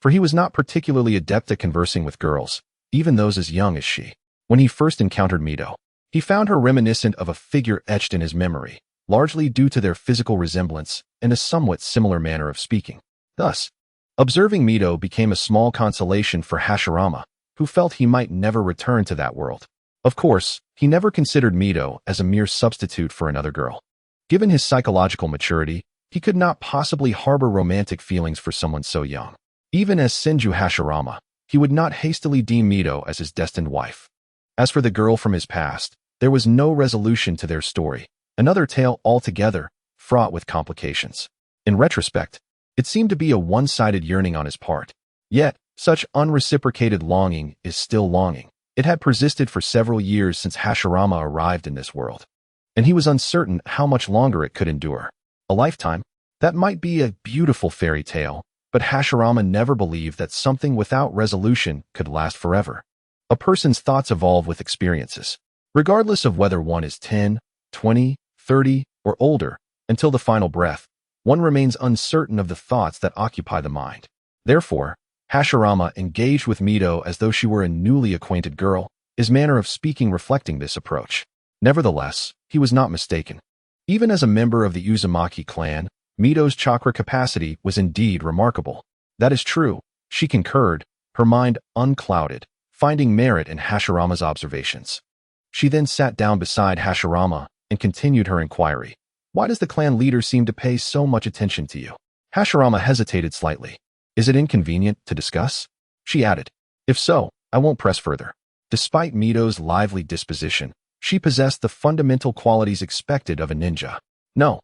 For he was not particularly adept at conversing with girls, even those as young as she. When he first encountered Mito, he found her reminiscent of a figure etched in his memory, largely due to their physical resemblance and a somewhat similar manner of speaking. Thus, observing Mito became a small consolation for Hashirama, who felt he might never return to that world. Of course, he never considered Mito as a mere substitute for another girl. Given his psychological maturity, he could not possibly harbor romantic feelings for someone so young. Even as Senju Hashirama, he would not hastily deem Mito as his destined wife. As for the girl from his past, there was no resolution to their story, another tale altogether, fraught with complications. In retrospect, it seemed to be a one-sided yearning on his part. Yet, such unreciprocated longing is still longing. It had persisted for several years since Hashirama arrived in this world, and he was uncertain how much longer it could endure. A lifetime? That might be a beautiful fairy tale, but Hashirama never believed that something without resolution could last forever. A person's thoughts evolve with experiences, regardless of whether one is 10, 20, 30, or older. Until the final breath, one remains uncertain of the thoughts that occupy the mind. Therefore, Hashirama engaged with Mito as though she were a newly acquainted girl, his manner of speaking reflecting this approach. Nevertheless, he was not mistaken. Even as a member of the Uzumaki clan, Mito's chakra capacity was indeed remarkable. That is true, she concurred, her mind unclouded, finding merit in Hashirama's observations. She then sat down beside Hashirama and continued her inquiry. "Why does the clan leader seem to pay so much attention to you?" Hashirama hesitated slightly. "Is it inconvenient to discuss?" she added. "If so, I won't press further." Despite Mito's lively disposition, she possessed the fundamental qualities expected of a ninja. "No,"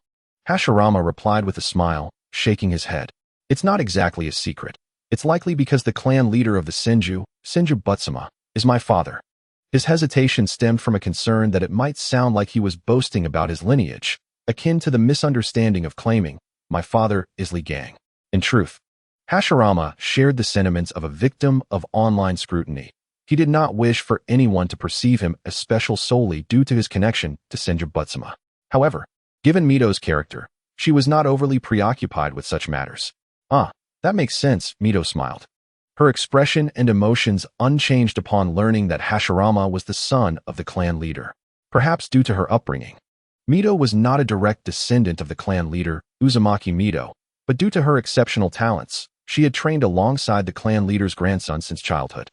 Hashirama replied with a smile, shaking his head. "It's not exactly a secret. It's likely because the clan leader of the Senju, Senju Butsuma, is my father." His hesitation stemmed from a concern that it might sound like he was boasting about his lineage, akin to the misunderstanding of claiming, "My father is Li Gang." In truth, Hashirama shared the sentiments of a victim of online scrutiny. He did not wish for anyone to perceive him as special solely due to his connection to Senju Butsuma. However, given Mito's character, she was not overly preoccupied with such matters. "Ah, that makes sense," Mito smiled, her expression and emotions unchanged upon learning that Hashirama was the son of the clan leader. Perhaps due to her upbringing, Mito was not a direct descendant of the clan leader, Uzumaki Mito, but due to her exceptional talents, she had trained alongside the clan leader's grandson since childhood.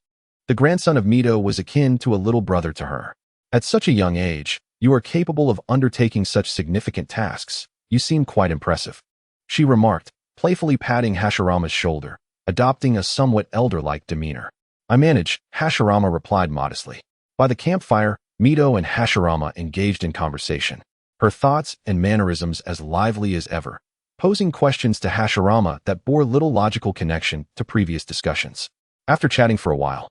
The grandson of Mito was akin to a little brother to her. "At such a young age, you are capable of undertaking such significant tasks. You seem quite impressive," she remarked, playfully patting Hashirama's shoulder, adopting a somewhat elder-like demeanor. "I manage," Hashirama replied modestly. By the campfire, Mito and Hashirama engaged in conversation, her thoughts and mannerisms as lively as ever, posing questions to Hashirama that bore little logical connection to previous discussions. After chatting for a while,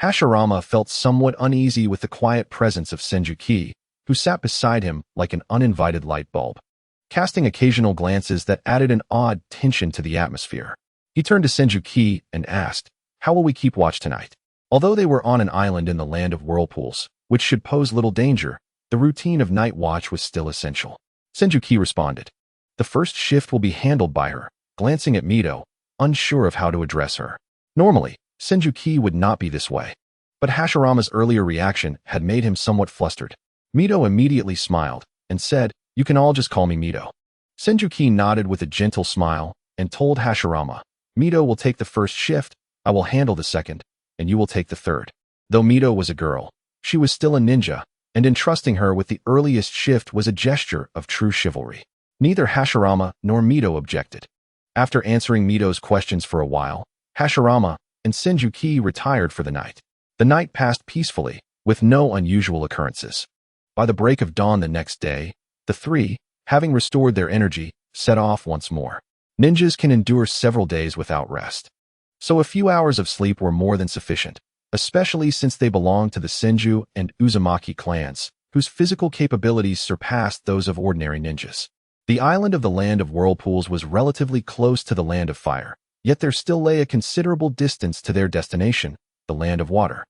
Hashirama felt somewhat uneasy with the quiet presence of Senju Ki, who sat beside him like an uninvited light bulb, casting occasional glances that added an odd tension to the atmosphere. He turned to Senju Ki and asked, "How will we keep watch tonight?" Although they were on an island in the land of whirlpools, which should pose little danger, the routine of night watch was still essential. Senju Ki responded, "The first shift will be handled by her," glancing at Mito, unsure of how to address her. Normally, Senju Ki would not be this way, but Hashirama's earlier reaction had made him somewhat flustered. Mito immediately smiled and said, "You can all just call me Mito." Senju Ki nodded with a gentle smile and told Hashirama, "Mito will take the first shift, I will handle the second, and you will take the third." Though Mito was a girl, she was still a ninja, and entrusting her with the earliest shift was a gesture of true chivalry. Neither Hashirama nor Mito objected. After answering Mito's questions for a while, Hashirama and Senju Ki retired for the night. The night passed peacefully, with no unusual occurrences. By the break of dawn the next day, the three, having restored their energy, set off once more. Ninjas can endure several days without rest, so a few hours of sleep were more than sufficient, especially since they belonged to the Senju and Uzumaki clans, whose physical capabilities surpassed those of ordinary ninjas. The island of the Land of Whirlpools was relatively close to the Land of Fire, yet there still lay a considerable distance to their destination, the Land of Water.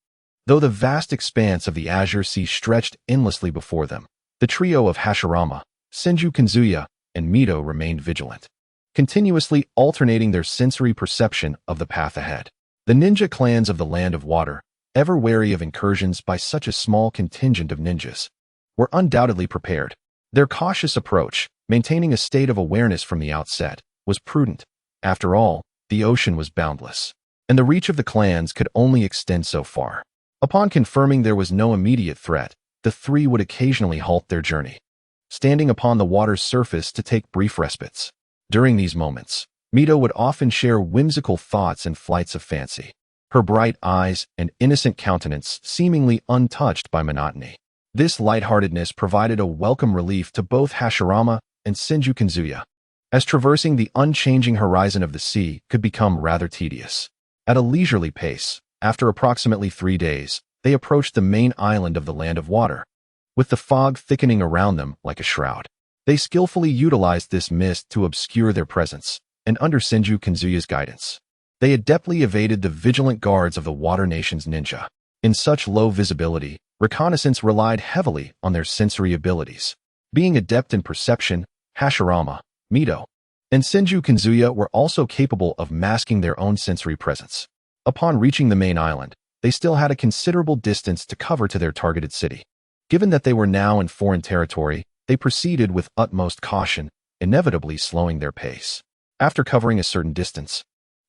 Though the vast expanse of the Azure Sea stretched endlessly before them, the trio of Hashirama, Senju Kanzuya, and Mito remained vigilant, continuously alternating their sensory perception of the path ahead. The ninja clans of the Land of Water, ever wary of incursions by such a small contingent of ninjas, were undoubtedly prepared. Their cautious approach, maintaining a state of awareness from the outset, was prudent. After all, the ocean was boundless, and the reach of the clans could only extend so far. Upon confirming there was no immediate threat, the three would occasionally halt their journey, standing upon the water's surface to take brief respites. During these moments, Mito would often share whimsical thoughts and flights of fancy, her bright eyes and innocent countenance seemingly untouched by monotony. This lightheartedness provided a welcome relief to both Hashirama and Senju Kanzuya, as traversing the unchanging horizon of the sea could become rather tedious. At a leisurely pace, after approximately 3 days, they approached the main island of the Land of Water, with the fog thickening around them like a shroud. They skillfully utilized this mist to obscure their presence, and under Senju Kanzuya's guidance, they adeptly evaded the vigilant guards of the Water Nation's ninja. In such low visibility, reconnaissance relied heavily on their sensory abilities. Being adept in perception, Hashirama, Mito, and Senju Kanzuya were also capable of masking their own sensory presence. Upon reaching the main island, they still had a considerable distance to cover to their targeted city. Given that they were now in foreign territory, they proceeded with utmost caution, inevitably slowing their pace. After covering a certain distance,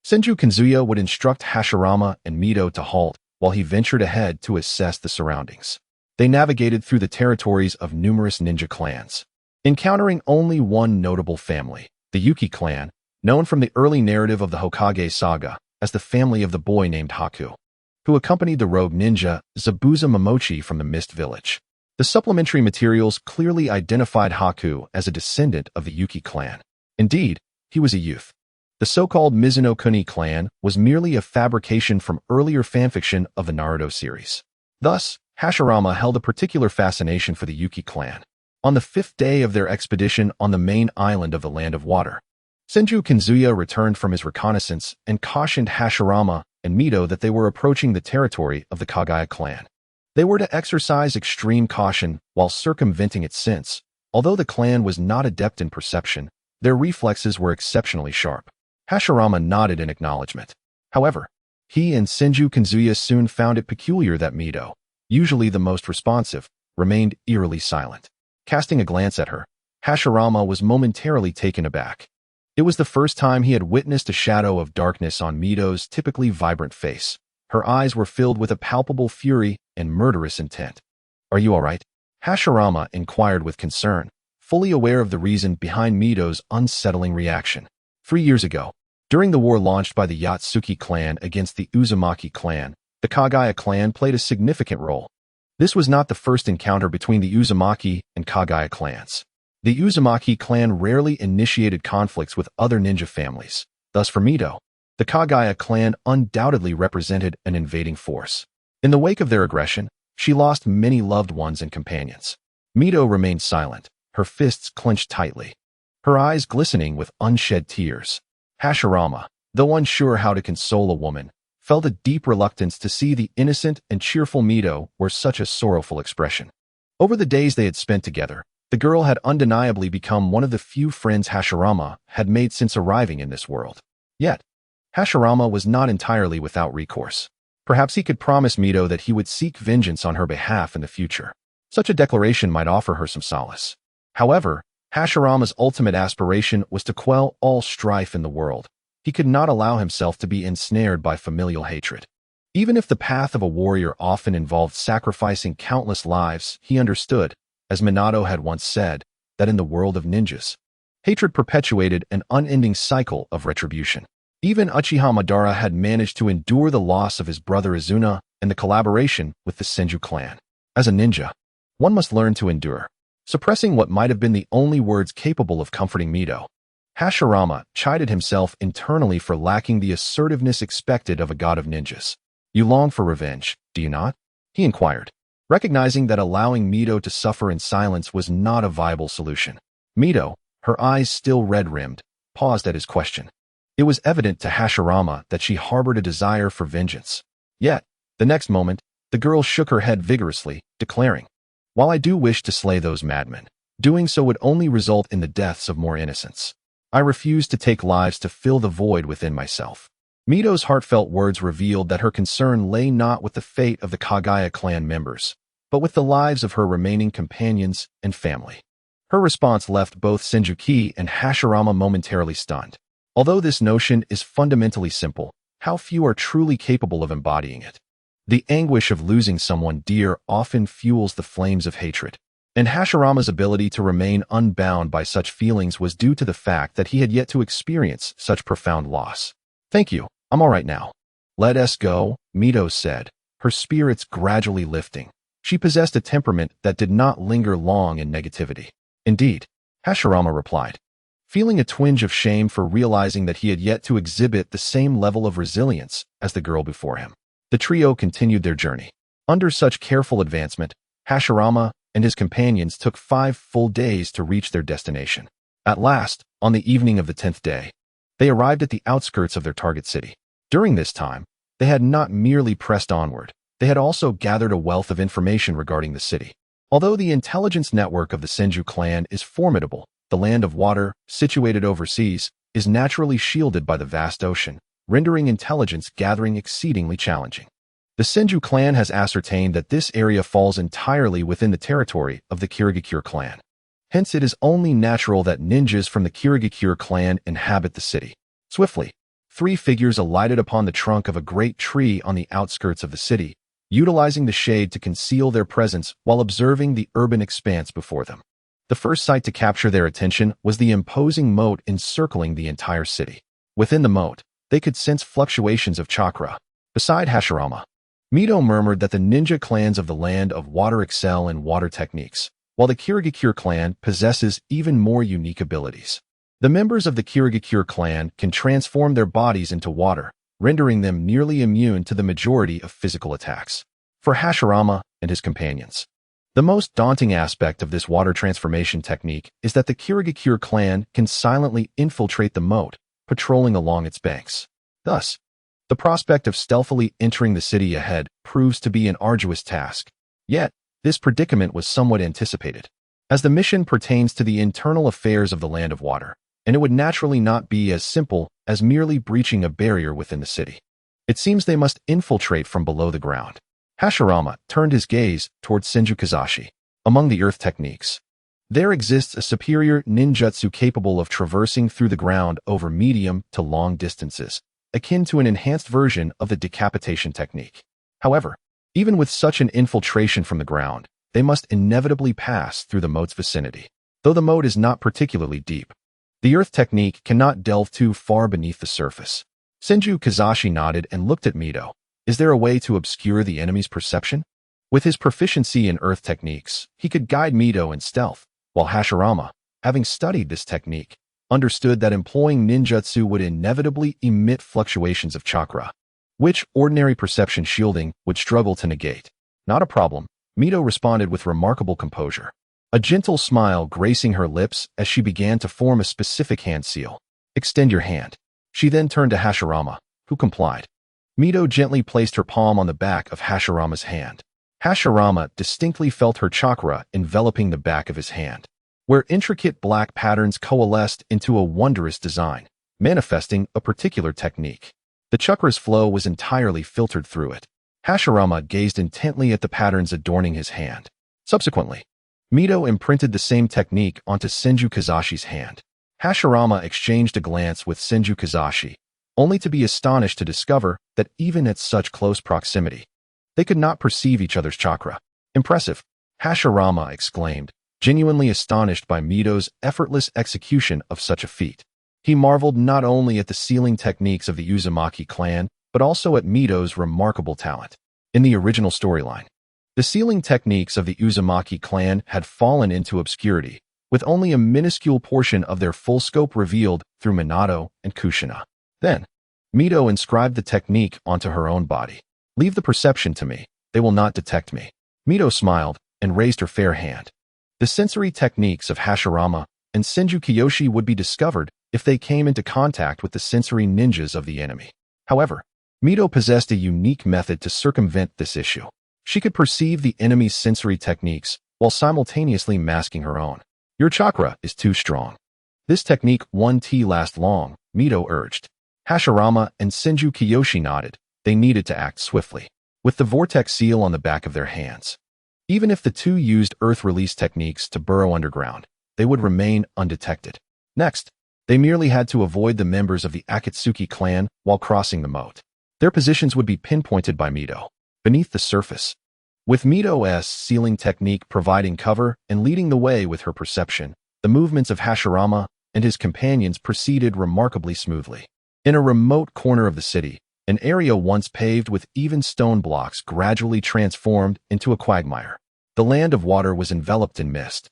Senju Kanzuya would instruct Hashirama and Mito to halt while he ventured ahead to assess the surroundings. They navigated through the territories of numerous ninja clans, encountering only one notable family, the Yuki clan, known from the early narrative of the Hokage saga as the family of the boy named Haku, who accompanied the rogue ninja Zabuza Momochi from the Mist Village. The supplementary materials clearly identified Haku as a descendant of the Yuki clan. Indeed, he was a youth. The so-called Mizuno Kuni clan was merely a fabrication from earlier fanfiction of the Naruto series. Thus, Hashirama held a particular fascination for the Yuki clan. On the 5th day of their expedition on the main island of the Land of Water, Senju Kanzuya returned from his reconnaissance and cautioned Hashirama and Mito that they were approaching the territory of the Kagaya clan. They were to exercise extreme caution while circumventing its sense. Although the clan was not adept in perception, their reflexes were exceptionally sharp. Hashirama nodded in acknowledgement. However, he and Senju Kanzuya soon found it peculiar that Mito, usually the most responsive, remained eerily silent. Casting a glance at her, Hashirama was momentarily taken aback. It was the first time he had witnessed a shadow of darkness on Mito's typically vibrant face. Her eyes were filled with a palpable fury and murderous intent. "Are you all right?" Hashirama inquired with concern, fully aware of the reason behind Mito's unsettling reaction. 3 years ago, during the war launched by the Yatsuki clan against the Uzumaki clan, the Kagaya clan played a significant role. This was not the first encounter between the Uzumaki and Kagaya clans. The Uzumaki clan rarely initiated conflicts with other ninja families. Thus for Mito, the Kagaya clan undoubtedly represented an invading force. In the wake of their aggression, she lost many loved ones and companions. Mito remained silent, her fists clenched tightly, her eyes glistening with unshed tears. Hashirama, though unsure how to console a woman, felt a deep reluctance to see the innocent and cheerful Mito wear such a sorrowful expression. Over the days they had spent together, the girl had undeniably become one of the few friends Hashirama had made since arriving in this world. Yet, Hashirama was not entirely without recourse. Perhaps he could promise Mito that he would seek vengeance on her behalf in the future. Such a declaration might offer her some solace. However, Hashirama's ultimate aspiration was to quell all strife in the world. He could not allow himself to be ensnared by familial hatred. Even if the path of a warrior often involved sacrificing countless lives, he understood, as Minato had once said, that in the world of ninjas, hatred perpetuated an unending cycle of retribution. Even Uchiha Madara had managed to endure the loss of his brother Izuna and the collaboration with the Senju clan. As a ninja, one must learn to endure. suppressing what might have been the only words capable of comforting Mito. Hashirama chided himself internally for lacking the assertiveness expected of a god of ninjas. "You long for revenge, do you not?" he inquired, recognizing that allowing Mito to suffer in silence was not a viable solution. Mito, her eyes still red-rimmed, paused at his question. It was evident to Hashirama that she harbored a desire for vengeance. Yet, the next moment, the girl shook her head vigorously, declaring, "While I do wish to slay those madmen, doing so would only result in the deaths of more innocents. I refuse to take lives to fill the void within myself." Mito's heartfelt words revealed that her concern lay not with the fate of the Kagaya clan members, but with the lives of her remaining companions and family. Her response left both Senjuki and Hashirama momentarily stunned. Although this notion is fundamentally simple, how few are truly capable of embodying it. The anguish of losing someone dear often fuels the flames of hatred, and Hashirama's ability to remain unbound by such feelings was due to the fact that he had yet to experience such profound loss. "Thank you, I'm all right now. Let us go," Mito said, her spirits gradually lifting. She possessed a temperament that did not linger long in negativity. "Indeed," Hashirama replied, feeling a twinge of shame for realizing that he had yet to exhibit the same level of resilience as the girl before him. The trio continued their journey. Under such careful advancement, Hashirama and his companions took 5 full days to reach their destination. At last, on the evening of the 10th day, they arrived at the outskirts of their target city. During this time, they had not merely pressed onward, they had also gathered a wealth of information regarding the city. Although the intelligence network of the Senju clan is formidable, the land of water, situated overseas, is naturally shielded by the vast ocean, rendering intelligence gathering exceedingly challenging. The Senju clan has ascertained that this area falls entirely within the territory of the Kirigakure clan. Hence, it is only natural that ninjas from the Kirigakure clan inhabit the city. Swiftly, 3 figures alighted upon the trunk of a great tree on the outskirts of the city, utilizing the shade to conceal their presence while observing the urban expanse before them. The first sight to capture their attention was the imposing moat encircling the entire city. Within the moat, they could sense fluctuations of chakra. Beside Hashirama, Mito murmured that the ninja clans of the land of water excel in water techniques, while the Kirigakure clan possesses even more unique abilities. The members of the Kirigakure clan can transform their bodies into water, rendering them nearly immune to the majority of physical attacks. For Hashirama and his companions, the most daunting aspect of this water transformation technique is that the Kirigakure clan can silently infiltrate the moat, patrolling along its banks. Thus, the prospect of stealthily entering the city ahead proves to be an arduous task. Yet, this predicament was somewhat anticipated, as the mission pertains to the internal affairs of the land of water, and it would naturally not be as simple as merely breaching a barrier within the city. It seems they must infiltrate from below the ground. Hashirama turned his gaze towards Senju Kazashi. Among the earth techniques, there exists a superior ninjutsu capable of traversing through the ground over medium to long distances, akin to an enhanced version of the decapitation technique. However, even with such an infiltration from the ground, they must inevitably pass through the moat's vicinity. Though the moat is not particularly deep, the earth technique cannot delve too far beneath the surface. Senju Kazashi nodded and looked at Mito. Is there a way to obscure the enemy's perception? With his proficiency in earth techniques, he could guide Mito in stealth, while Hashirama, having studied this technique, understood that employing ninjutsu would inevitably emit fluctuations of chakra, which ordinary perception shielding would struggle to negate. Not a problem, Mito responded with remarkable composure, a gentle smile gracing her lips as she began to form a specific hand seal. Extend your hand. She then turned to Hashirama, who complied. Mito gently placed her palm on the back of Hashirama's hand. Hashirama distinctly felt her chakra enveloping the back of his hand, where intricate black patterns coalesced into a wondrous design, manifesting a particular technique. The chakra's flow was entirely filtered through it. Hashirama gazed intently at the patterns adorning his hand. Subsequently, Mito imprinted the same technique onto Senju Kazashi's hand. Hashirama exchanged a glance with Senju Kazashi, only to be astonished to discover that even at such close proximity, they could not perceive each other's chakra. Impressive, Hashirama exclaimed, genuinely astonished by Mito's effortless execution of such a feat. He marveled not only at the sealing techniques of the Uzumaki clan, but also at Mito's remarkable talent. In the original storyline, The sealing techniques of the Uzumaki clan had fallen into obscurity, with only a minuscule portion of their full scope revealed through Minato and Kushina. Then, Mito inscribed the technique onto her own body. "Leave the perception to me. They will not detect me." Mito smiled and raised her fair hand. The sensory techniques of Hashirama and Senju Kiyoshi would be discovered if they came into contact with the sensory ninjas of the enemy. However, Mito possessed a unique method to circumvent this issue. She could perceive the enemy's sensory techniques while simultaneously masking her own. "Your chakra is too strong. This technique won't last long," Mito urged. Hashirama and Senju Kiyoshi nodded. They needed to act swiftly, with the vortex seal on the back of their hands. Even if the two used earth release techniques to burrow underground, they would remain undetected. Next, they merely had to avoid the members of the Akatsuki clan while crossing the moat. Their positions would be pinpointed by Mito, beneath the surface. With Mito's sealing technique providing cover and leading the way with her perception, the movements of Hashirama and his companions proceeded remarkably smoothly. In a remote corner of the city, an area once paved with even stone blocks gradually transformed into a quagmire. The land of water was enveloped in mist,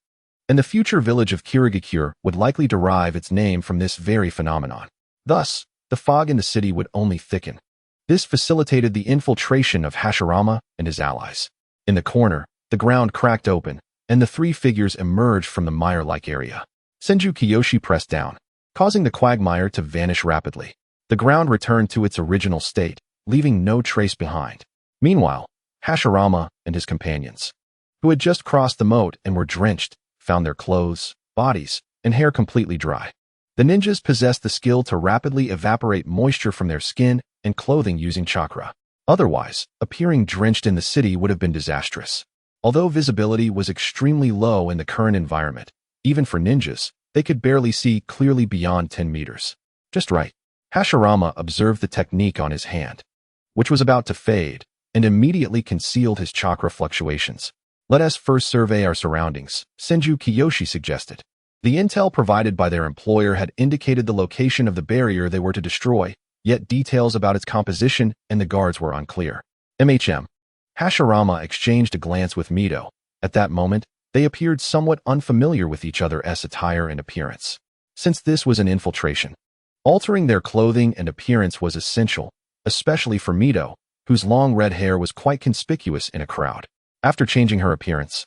and the future village of Kirigakure would likely derive its name from this very phenomenon. Thus, the fog in the city would only thicken. This facilitated the infiltration of Hashirama and his allies. In the corner, the ground cracked open, and the three figures emerged from the mire-like area. Senju Kiyoshi pressed down, causing the quagmire to vanish rapidly. The ground returned to its original state, leaving no trace behind. Meanwhile, Hashirama and his companions, who had just crossed the moat and were drenched, found their clothes, bodies, and hair completely dry. The ninjas possessed the skill to rapidly evaporate moisture from their skin and clothing using chakra. Otherwise, appearing drenched in the city would have been disastrous. Although visibility was extremely low in the current environment, even for ninjas, they could barely see clearly beyond 10 meters. Just right. Hashirama observed the technique on his hand, which was about to fade, and immediately concealed his chakra fluctuations. "Let us first survey our surroundings," Senju Kiyoshi suggested. The intel provided by their employer had indicated the location of the barrier they were to destroy, yet details about its composition and the guards were unclear. Hashirama exchanged a glance with Mito. At that moment, they appeared somewhat unfamiliar with each other's attire and appearance. Since this was an infiltration, altering their clothing and appearance was essential, especially for Mito, whose long red hair was quite conspicuous in a crowd. After changing her appearance,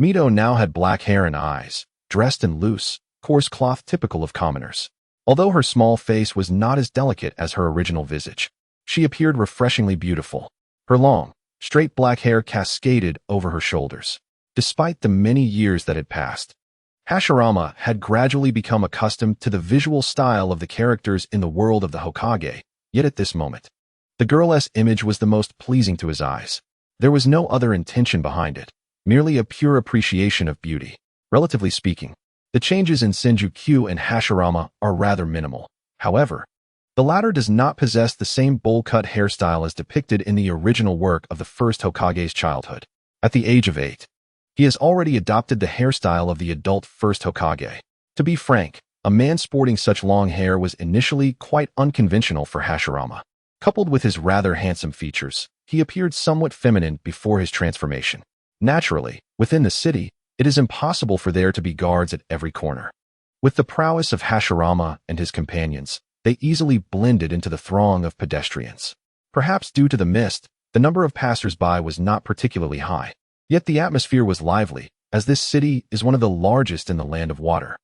Mito now had black hair and eyes, dressed in loose, coarse cloth typical of commoners. Although her small face was not as delicate as her original visage, she appeared refreshingly beautiful. Her long, straight black hair cascaded over her shoulders. Despite the many years that had passed, Hashirama had gradually become accustomed to the visual style of the characters in the world of the Hokage, yet at this moment, the girl's image was the most pleasing to his eyes. There was no other intention behind it, merely a pure appreciation of beauty. Relatively speaking, the changes in Senju Q and Hashirama are rather minimal. However, the latter does not possess the same bowl-cut hairstyle as depicted in the original work of the first Hokage's childhood. At the age of 8, he has already adopted the hairstyle of the adult first Hokage. To be frank, a man sporting such long hair was initially quite unconventional for Hashirama. Coupled with his rather handsome features, he appeared somewhat feminine before his transformation. Naturally, within the city, it is impossible for there to be guards at every corner. With the prowess of Hashirama and his companions, they easily blended into the throng of pedestrians. Perhaps due to the mist, the number of passers-by was not particularly high. Yet the atmosphere was lively, as this city is one of the largest in the land of water.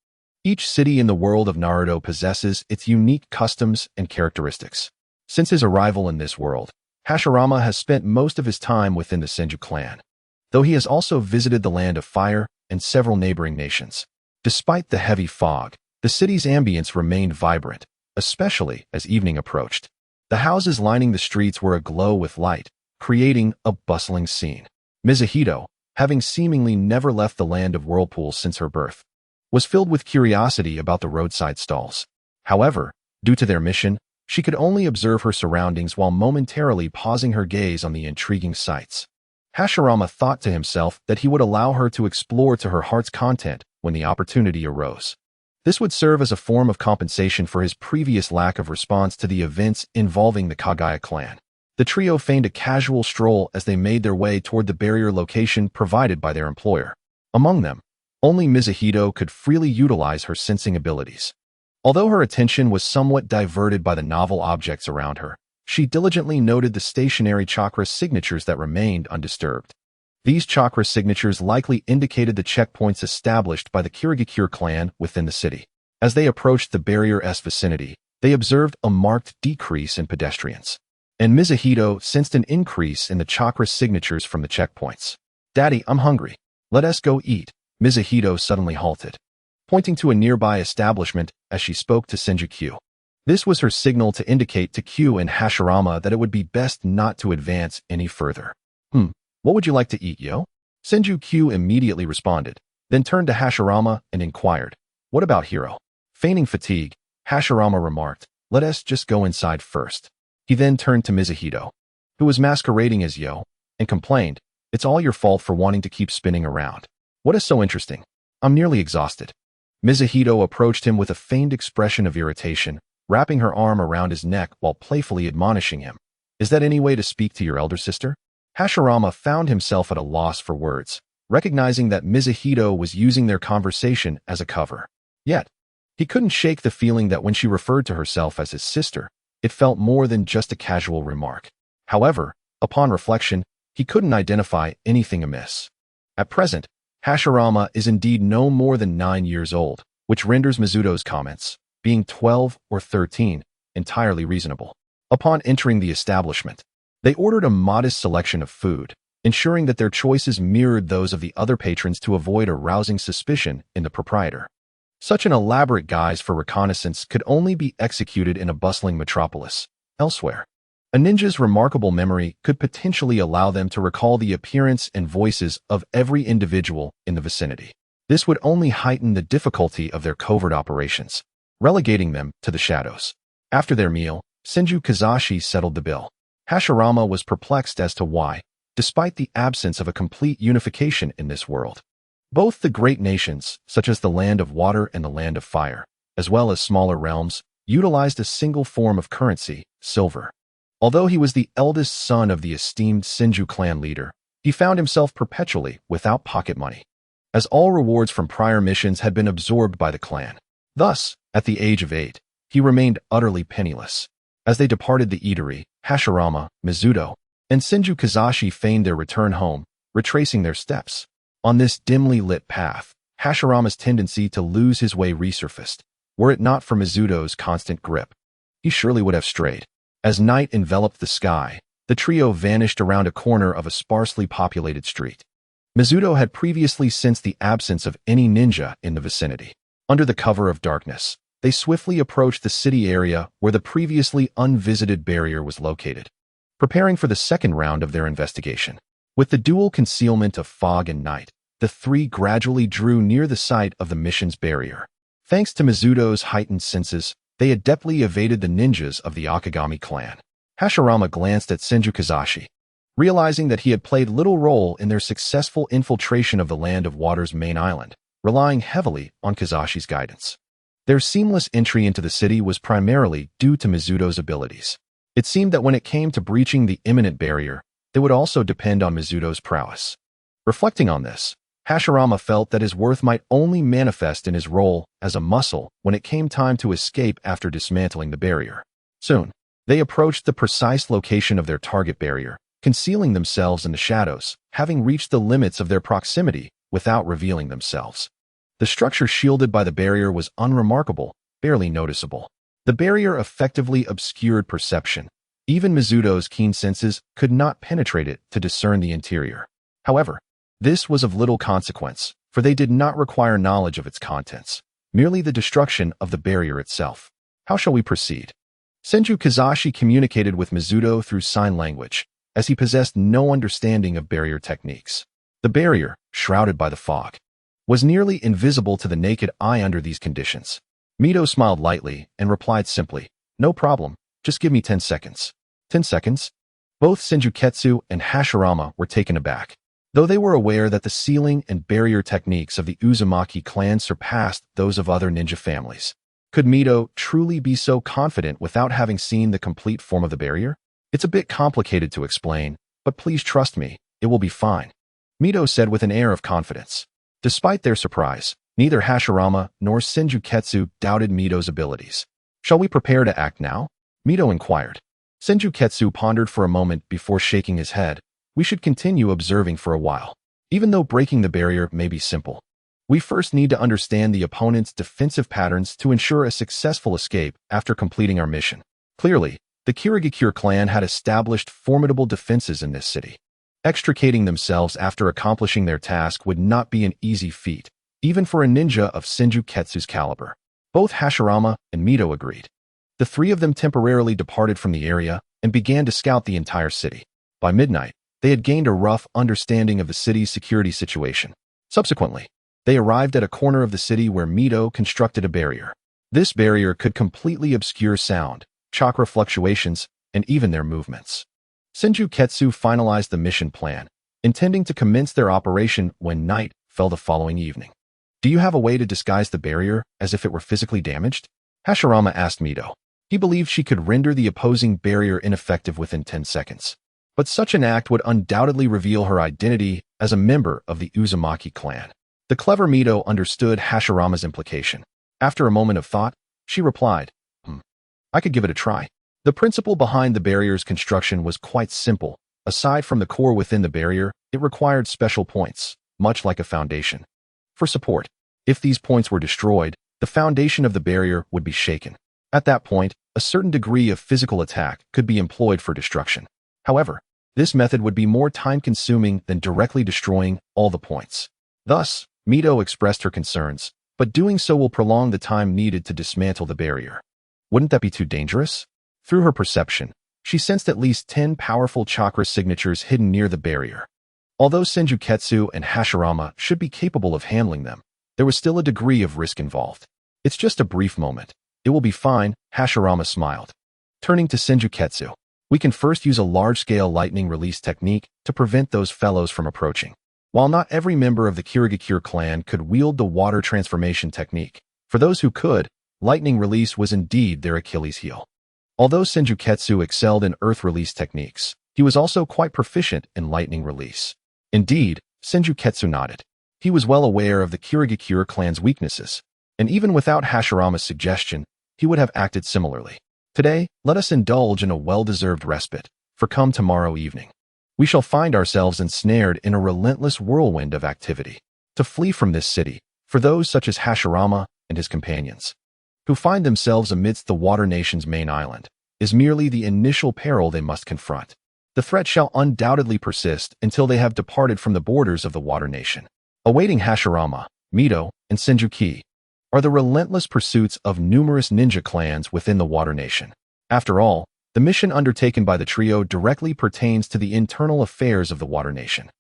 Each city in the world of Naruto possesses its unique customs and characteristics. Since his arrival in this world, Hashirama has spent most of his time within the Senju clan, though he has also visited the land of fire and several neighboring nations. Despite the heavy fog, the city's ambience remained vibrant, especially as evening approached. The houses lining the streets were aglow with light, creating a bustling scene. Mizuhito, having seemingly never left the land of whirlpools since her birth, was filled with curiosity about the roadside stalls. However, due to their mission, she could only observe her surroundings while momentarily pausing her gaze on the intriguing sights. Hashirama thought to himself that he would allow her to explore to her heart's content when the opportunity arose. This would serve as a form of compensation for his previous lack of response to the events involving the Kagaya clan. The trio feigned a casual stroll as they made their way toward the barrier location provided by their employer. Among them, only Mizuhito could freely utilize her sensing abilities. Although her attention was somewhat diverted by the novel objects around her, she diligently noted the stationary chakra signatures that remained undisturbed. These chakra signatures likely indicated the checkpoints established by the Kirigakure clan within the city. As they approached the barrier's vicinity, they observed a marked decrease in pedestrians, and Mizuhito sensed an increase in the chakra signatures from the checkpoints. "Daddy, I'm hungry. Let us go eat." Mizuhito suddenly halted, pointing to a nearby establishment as she spoke to Senju Q. This was her signal to indicate to Q and Hashirama that it would be best not to advance any further. What would you like to eat, yo?" Senju Q immediately responded, then turned to Hashirama and inquired, "What about Hiro?" Feigning fatigue, Hashirama remarked, "Let us just go inside first." He then turned to Mizuhito, who was masquerading as Yo, and complained, "It's all your fault for wanting to keep spinning around. What is so interesting? I'm nearly exhausted." Mizuhito approached him with a feigned expression of irritation, wrapping her arm around his neck while playfully admonishing him. "Is that any way to speak to your elder sister?" Hashirama found himself at a loss for words, recognizing that Mizuhito was using their conversation as a cover. Yet, he couldn't shake the feeling that when she referred to herself as his sister, it felt more than just a casual remark. However, upon reflection, he couldn't identify anything amiss. At present, Hashirama is indeed no more than 9 years old, which renders Mizuto's comments, being 12 or 13, entirely reasonable. Upon entering the establishment, they ordered a modest selection of food, ensuring that their choices mirrored those of the other patrons to avoid arousing suspicion in the proprietor. Such an elaborate guise for reconnaissance could only be executed in a bustling metropolis. Elsewhere, a ninja's remarkable memory could potentially allow them to recall the appearance and voices of every individual in the vicinity. This would only heighten the difficulty of their covert operations, relegating them to the shadows. After their meal, Senju Kazashi settled the bill. Hashirama was perplexed as to why, despite the absence of a complete unification in this world, both the great nations, such as the Land of Water and the Land of Fire, as well as smaller realms, utilized a single form of currency, silver. Although he was the eldest son of the esteemed Senju clan leader, he found himself perpetually without pocket money, as all rewards from prior missions had been absorbed by the clan. Thus, at the age of 8, he remained utterly penniless. As they departed the eatery, Hashirama, Mizuto, and Senju Kazashi feigned their return home, retracing their steps. On this dimly lit path, Hashirama's tendency to lose his way resurfaced. Were it not for Mizuto's constant grip, he surely would have strayed. As night enveloped the sky, the trio vanished around a corner of a sparsely populated street. Mizuto had previously sensed the absence of any ninja in the vicinity. Under the cover of darkness, they swiftly approached the city area where the previously unvisited barrier was located, preparing for the second round of their investigation. With the dual concealment of fog and night, the three gradually drew near the site of the mission's barrier. Thanks to Mizuto's heightened senses, they adeptly evaded the ninjas of the Akagami clan. Hashirama glanced at Senju Kazashi, realizing that he had played little role in their successful infiltration of the Land of Water's main island, relying heavily on Kazashi's guidance. Their seamless entry into the city was primarily due to Mizuto's abilities. It seemed that when it came to breaching the imminent barrier, they would also depend on Mizuto's prowess. Reflecting on this, Hashirama felt that his worth might only manifest in his role as a muscle when it came time to escape after dismantling the barrier. Soon, they approached the precise location of their target barrier, concealing themselves in the shadows, having reached the limits of their proximity without revealing themselves. The structure shielded by the barrier was unremarkable, barely noticeable. The barrier effectively obscured perception. Even Mizuto's keen senses could not penetrate it to discern the interior. However, this was of little consequence, for they did not require knowledge of its contents, merely the destruction of the barrier itself. How shall we proceed? Senju Kazashi communicated with Mizuto through sign language, as he possessed no understanding of barrier techniques. The barrier, shrouded by the fog, was nearly invisible to the naked eye under these conditions. Mito smiled lightly and replied simply, "No problem, just give me 10 seconds. 10 seconds? Both Senjuketsu and Hashirama were taken aback. Though they were aware that the sealing and barrier techniques of the Uzumaki clan surpassed those of other ninja families. Could Mito truly be so confident without having seen the complete form of the barrier? It's a bit complicated to explain, but please trust me, it will be fine, Mito said with an air of confidence. Despite their surprise, neither Hashirama nor Senju Ketsu doubted Mito's abilities. Shall we prepare to act now? Mito inquired. Senju Ketsu pondered for a moment before shaking his head. We should continue observing for a while. Even though breaking the barrier may be simple, we first need to understand the opponent's defensive patterns to ensure a successful escape after completing our mission. Clearly, the Kirigakure clan had established formidable defenses in this city. Extricating themselves after accomplishing their task would not be an easy feat, even for a ninja of Senju Ketsu's caliber. Both Hashirama and Mito agreed. The three of them temporarily departed from the area and began to scout the entire city. By midnight, they had gained a rough understanding of the city's security situation. Subsequently, they arrived at a corner of the city where Mito constructed a barrier. This barrier could completely obscure sound, chakra fluctuations, and even their movements. Senju Ketsu finalized the mission plan, intending to commence their operation when night fell the following evening. Do you have a way to disguise the barrier as if it were physically damaged? Hashirama asked Mito. He believed she could render the opposing barrier ineffective within 10 seconds. But such an act would undoubtedly reveal her identity as a member of the Uzumaki clan. The clever Mito understood Hashirama's implication. After a moment of thought, she replied, I could give it a try. The principle behind the barrier's construction was quite simple. Aside from the core within the barrier, it required special points, much like a foundation, for support. If these points were destroyed, the foundation of the barrier would be shaken. At that point, a certain degree of physical attack could be employed for destruction. However, this method would be more time-consuming than directly destroying all the points. Thus, Mito expressed her concerns, but doing so will prolong the time needed to dismantle the barrier. Wouldn't that be too dangerous? Through her perception, she sensed at least 10 powerful chakra signatures hidden near the barrier. Although Senju Ketsu and Hashirama should be capable of handling them, there was still a degree of risk involved. It's just a brief moment. It will be fine, Hashirama smiled. Turning to Senju Ketsu, we can first use a large-scale lightning release technique to prevent those fellows from approaching. While not every member of the Kirigakure clan could wield the water transformation technique, for those who could, lightning release was indeed their Achilles heel. Although Senju Ketsu excelled in earth release techniques, he was also quite proficient in lightning release. Indeed, Senju Ketsu nodded. He was well aware of the Kirigakure clan's weaknesses, and even without Hashirama's suggestion, he would have acted similarly. Today, let us indulge in a well-deserved respite, for come tomorrow evening, we shall find ourselves ensnared in a relentless whirlwind of activity. To flee from this city, for those such as Hashirama and his companions, who find themselves amidst the Water Nation's main island, is merely the initial peril they must confront. The threat shall undoubtedly persist until they have departed from the borders of the Water Nation. Awaiting Hashirama, Mito, and Senjuki are the relentless pursuits of numerous ninja clans within the Water Nation. After all, the mission undertaken by the trio directly pertains to the internal affairs of the Water Nation.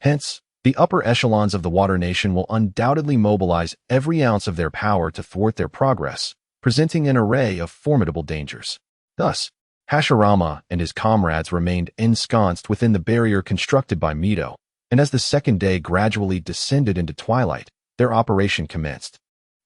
Hence, the upper echelons of the Water Nation will undoubtedly mobilize every ounce of their power to thwart their progress, presenting an array of formidable dangers. Thus, Hashirama and his comrades remained ensconced within the barrier constructed by Mito, and as the second day gradually descended into twilight, their operation commenced.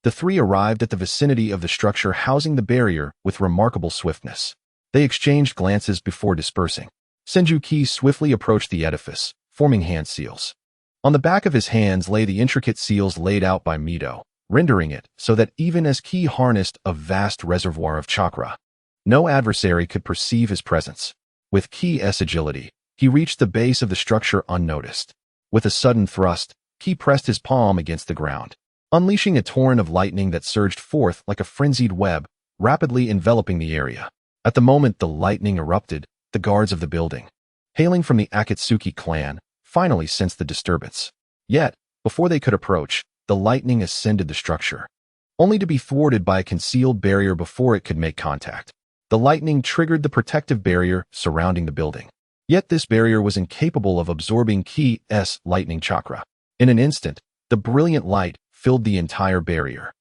The three arrived at the vicinity of the structure housing the barrier with remarkable swiftness. They exchanged glances before dispersing. Senjuki swiftly approached the edifice, forming hand seals. On the back of his hands lay the intricate seals laid out by Mito, rendering it so that even as Ki harnessed a vast reservoir of chakra, no adversary could perceive his presence. With Ki's agility, he reached the base of the structure unnoticed. With a sudden thrust, Ki pressed his palm against the ground, unleashing a torrent of lightning that surged forth like a frenzied web, rapidly enveloping the area. At the moment the lightning erupted, the guards of the building, hailing from the Akatsuki clan, finally sensed the disturbance. Yet, before they could approach, the lightning ascended the structure, only to be thwarted by a concealed barrier before it could make contact. The lightning triggered the protective barrier surrounding the building. Yet this barrier was incapable of absorbing Ki's lightning chakra. In an instant, the brilliant light filled the entire barrier,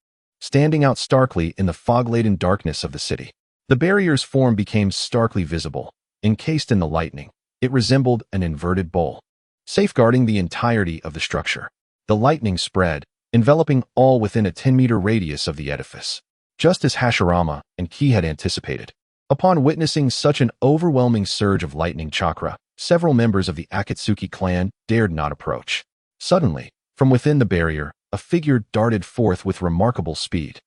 standing out starkly in the fog-laden darkness of the city. The barrier's form became starkly visible. Encased in the lightning, it resembled an inverted bowl, safeguarding the entirety of the structure. The lightning spread, enveloping all within a 10-meter radius of the edifice. Just as Hashirama and Ki had anticipated, Upon witnessing such an overwhelming surge of lightning chakra, several members of the Akatsuki clan dared not approach. Suddenly, from within the barrier, a figure darted forth with remarkable speed,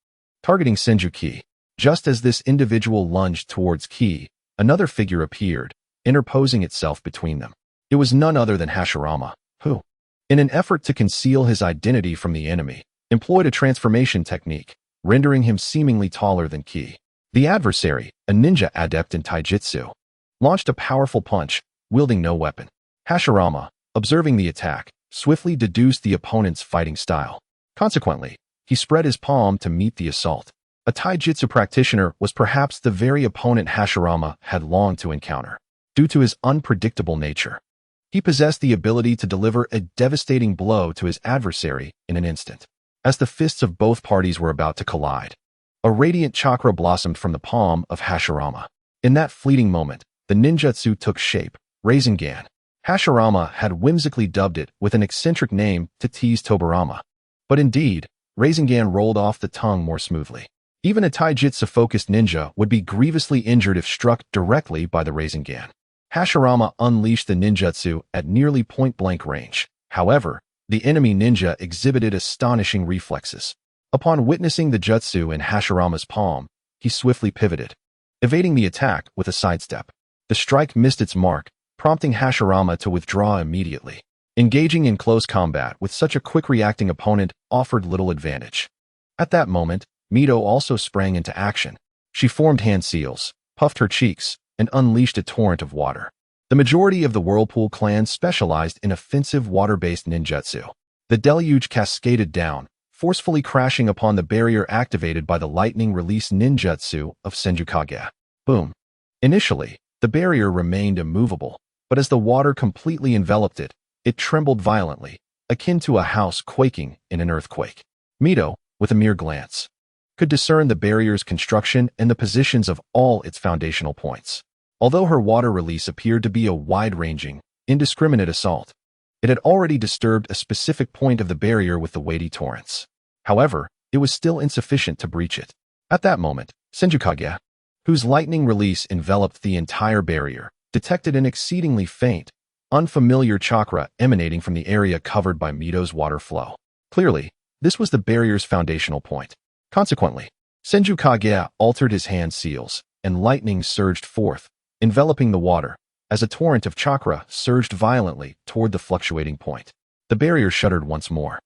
targeting Senju Ki. Just as this individual lunged towards Ki, another figure appeared, interposing itself between them. It was none other than Hashirama, who, in an effort to conceal his identity from the enemy, employed a transformation technique, rendering him seemingly taller than Ki. The adversary, a ninja adept in taijutsu, launched a powerful punch, wielding no weapon. Hashirama, observing the attack, swiftly deduced the opponent's fighting style. Consequently, he spread his palm to meet the assault. A taijutsu practitioner was perhaps the very opponent Hashirama had longed to encounter. Due to his unpredictable nature, he possessed the ability to deliver a devastating blow to his adversary in an instant. As the fists of both parties were about to collide, a radiant chakra blossomed from the palm of Hashirama. In that fleeting moment, the ninjutsu took shape, Rasengan. Hashirama had whimsically dubbed it with an eccentric name to tease Tobarama. But indeed, Rasengan rolled off the tongue more smoothly. Even a taijutsu-focused ninja would be grievously injured if struck directly by the Rasengan. Hashirama unleashed the ninjutsu at nearly point-blank range. However, the enemy ninja exhibited astonishing reflexes. Upon witnessing the jutsu in Hashirama's palm, he swiftly pivoted, evading the attack with a sidestep. The strike missed its mark, prompting Hashirama to withdraw immediately. Engaging in close combat with such a quick-reacting opponent offered little advantage. At that moment, Mito also sprang into action. She formed hand seals, puffed her cheeks, and unleashed a torrent of water. The majority of the Whirlpool clan specialized in offensive water-based ninjutsu. The deluge cascaded down, forcefully crashing upon the barrier activated by the lightning release ninjutsu of Senju Kage. Boom. Initially, the barrier remained immovable, but as the water completely enveloped it, it trembled violently, akin to a house quaking in an earthquake. Mito, with a mere glance, could discern the barrier's construction and the positions of all its foundational points. Although her water release appeared to be a wide-ranging, indiscriminate assault, it had already disturbed a specific point of the barrier with the weighty torrents. However, it was still insufficient to breach it. At that moment, Senju Kage, whose lightning release enveloped the entire barrier, detected an exceedingly faint, unfamiliar chakra emanating from the area covered by Mito's water flow. Clearly, this was the barrier's foundational point. Consequently, Senju Kage altered his hand seals, and lightning surged forth, enveloping the water, as a torrent of chakra surged violently toward the fluctuating point. The barrier shuddered once more,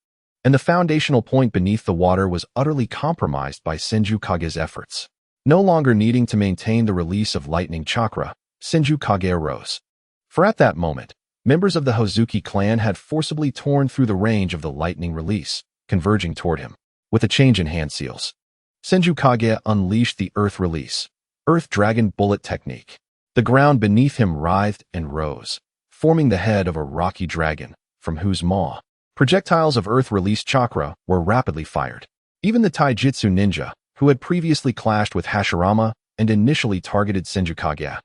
and the foundational point beneath the water was utterly compromised by Senju Kage's efforts. No longer needing to maintain the release of lightning chakra, Senju Kage arose. For at that moment, members of the Hozuki clan had forcibly torn through the range of the lightning release, converging toward him. With a change in hand seals, Senju Kage unleashed the Earth Release, Earth Dragon Bullet technique. The ground beneath him writhed and rose, forming the head of a rocky dragon, from whose maw projectiles of Earth Release chakra were rapidly fired. Even the taijutsu ninja, who had previously clashed with Hashirama and initially targeted Senju Kage,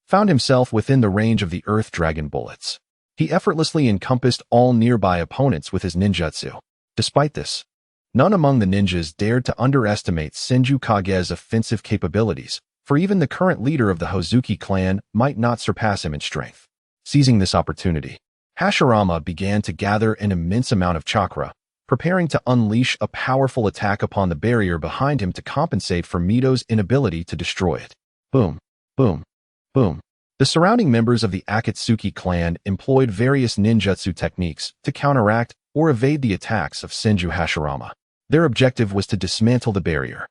found himself within the range of the Earth Dragon bullets. He effortlessly encompassed all nearby opponents with his ninjutsu. Despite this, none among the ninjas dared to underestimate Senju Kage's offensive capabilities, for even the current leader of the Hozuki clan might not surpass him in strength. Seizing this opportunity, Hashirama began to gather an immense amount of chakra, preparing to unleash a powerful attack upon the barrier behind him to compensate for Mito's inability to destroy it. Boom, boom, boom. The surrounding members of the Akatsuki clan employed various ninjutsu techniques to counteract or evade the attacks of Senju Hashirama. Their objective was to dismantle the barrier.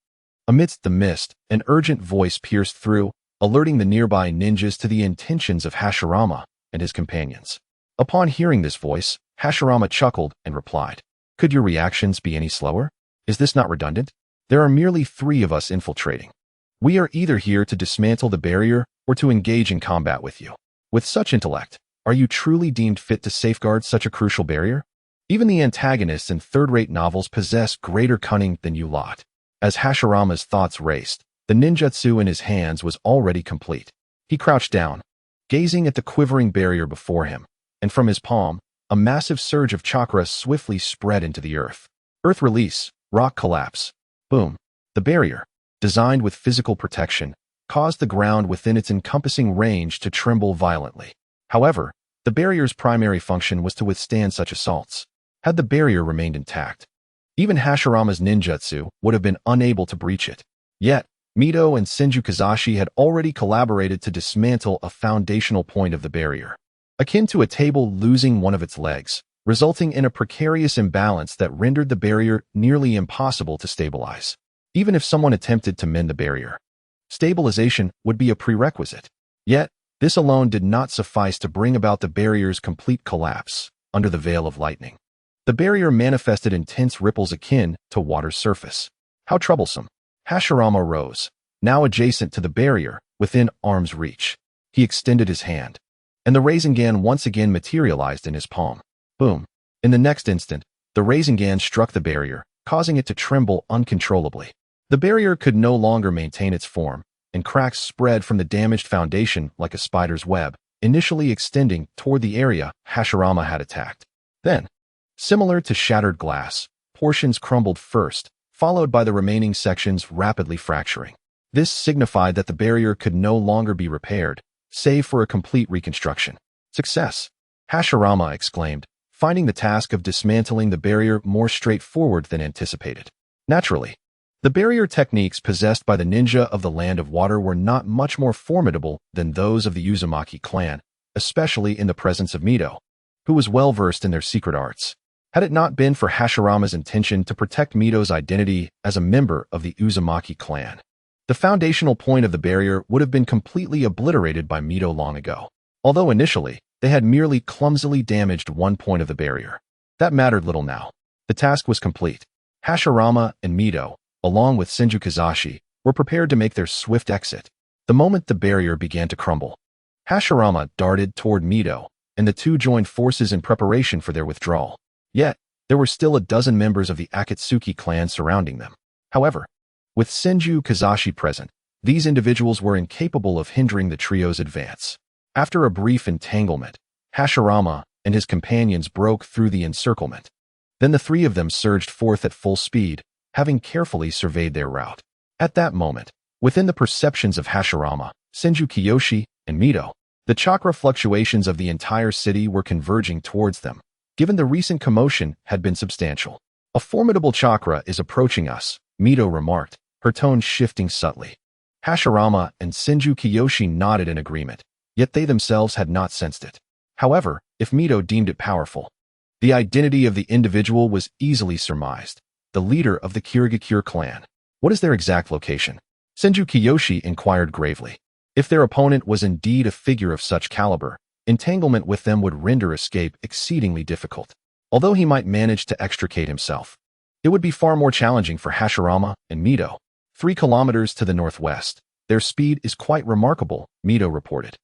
Amidst the mist, an urgent voice pierced through, alerting the nearby ninjas to the intentions of Hashirama and his companions. Upon hearing this voice, Hashirama chuckled and replied, "Could your reactions be any slower? Is this not redundant? There are merely 3 of us infiltrating. We are either here to dismantle the barrier or to engage in combat with you. With such intellect, are you truly deemed fit to safeguard such a crucial barrier? Even the antagonists in third-rate novels possess greater cunning than you lot." As Hashirama's thoughts raced, the ninjutsu in his hands was already complete. He crouched down, gazing at the quivering barrier before him, and from his palm, a massive surge of chakra swiftly spread into the earth. Earth release, rock collapse. Boom. The barrier, designed with physical protection, caused the ground within its encompassing range to tremble violently. However, the barrier's primary function was to withstand such assaults. Had the barrier remained intact, even Hashirama's ninjutsu would have been unable to breach it. Yet, Mito and Senju Kazashi had already collaborated to dismantle a foundational point of the barrier, akin to a table losing one of its legs, resulting in a precarious imbalance that rendered the barrier nearly impossible to stabilize. Even if someone attempted to mend the barrier, stabilization would be a prerequisite. Yet, this alone did not suffice to bring about the barrier's complete collapse under the veil of lightning. The barrier manifested intense ripples akin to water's surface. How troublesome. Hashirama rose, now adjacent to the barrier, within arm's reach. He extended his hand, and the Rasengan once again materialized in his palm. Boom. In the next instant, the Rasengan struck the barrier, causing it to tremble uncontrollably. The barrier could no longer maintain its form, and cracks spread from the damaged foundation like a spider's web, initially extending toward the area Hashirama had attacked. Then, similar to shattered glass, portions crumbled first, followed by the remaining sections rapidly fracturing. This signified that the barrier could no longer be repaired, save for a complete reconstruction. Success! Hashirama exclaimed, finding the task of dismantling the barrier more straightforward than anticipated. Naturally, the barrier techniques possessed by the ninja of the Land of Water were not much more formidable than those of the Uzumaki clan, especially in the presence of Mito, who was well versed in their secret arts. Had it not been for Hashirama's intention to protect Mito's identity as a member of the Uzumaki clan, the foundational point of the barrier would have been completely obliterated by Mito long ago. Although initially, they had merely clumsily damaged one point of the barrier. That mattered little now. The task was complete. Hashirama and Mito, along with Senju Kazashi, were prepared to make their swift exit. The moment the barrier began to crumble, Hashirama darted toward Mito, and the two joined forces in preparation for their withdrawal. Yet, there were still a dozen members of the Akatsuki clan surrounding them. However, with Senju Kazashi present, these individuals were incapable of hindering the trio's advance. After a brief entanglement, Hashirama and his companions broke through the encirclement. Then the three of them surged forth at full speed, having carefully surveyed their route. At that moment, within the perceptions of Hashirama, Senju Kiyoshi, and Mito, the chakra fluctuations of the entire city were converging towards them, given the recent commotion had been substantial. A formidable chakra is approaching us, Mito remarked, her tone shifting subtly. Hashirama and Senju Kiyoshi nodded in agreement, yet they themselves had not sensed it. However, if Mito deemed it powerful, the identity of the individual was easily surmised, the leader of the Kirigakure clan. What is their exact location? Senju Kiyoshi inquired gravely. If their opponent was indeed a figure of such caliber, entanglement with them would render escape exceedingly difficult. Although he might manage to extricate himself, it would be far more challenging for Hashirama and Mito. 3 kilometers to the northwest. Their speed is quite remarkable, Mito reported.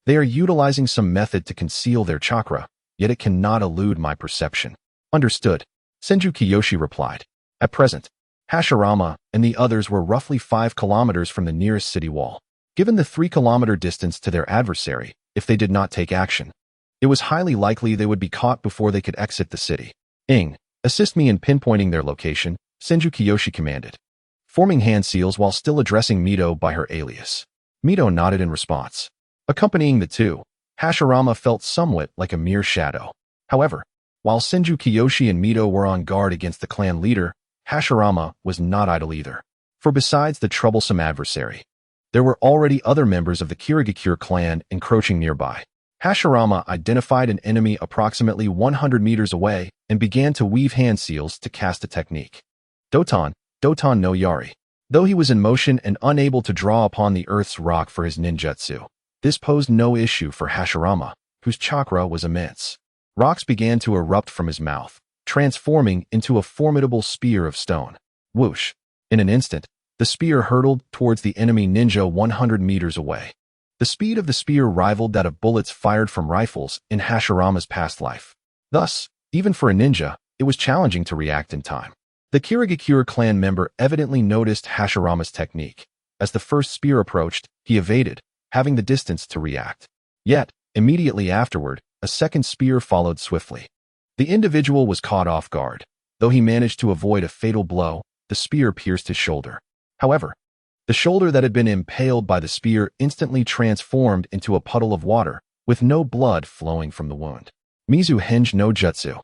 They are utilizing some method to conceal their chakra, yet it cannot elude my perception. Understood, Senju Kiyoshi replied. At present, Hashirama and the others were roughly 5 kilometers from the nearest city wall. Given the 3-kilometer distance to their adversary, if they did not take action, it was highly likely they would be caught before they could exit the city. Assist me in pinpointing their location, Senju Kiyoshi commanded, forming hand seals while still addressing Mito by her alias. Mito nodded in response. Accompanying the two, Hashirama felt somewhat like a mere shadow. However, while Senju Kiyoshi and Mito were on guard against the clan leader, Hashirama was not idle either. For besides the troublesome adversary, there were already other members of the Kirigakure clan encroaching nearby. Hashirama identified an enemy approximately 100 meters away and began to weave hand seals to cast a technique. Doton no Yari. Though he was in motion and unable to draw upon the earth's rock for his ninjutsu, this posed no issue for Hashirama, whose chakra was immense. Rocks began to erupt from his mouth, transforming into a formidable spear of stone. Whoosh! In an instant, the spear hurtled towards the enemy ninja 100 meters away. The speed of the spear rivaled that of bullets fired from rifles in Hashirama's past life. Thus, even for a ninja, it was challenging to react in time. The Kirigakure clan member evidently noticed Hashirama's technique. As the first spear approached, he evaded, having the distance to react. Yet, immediately afterward, a second spear followed swiftly. The individual was caught off guard. Though he managed to avoid a fatal blow, the spear pierced his shoulder. However, The shoulder that had been impaled by the spear instantly transformed into a puddle of water, with no blood flowing from the wound. Mizu Henge no Jutsu.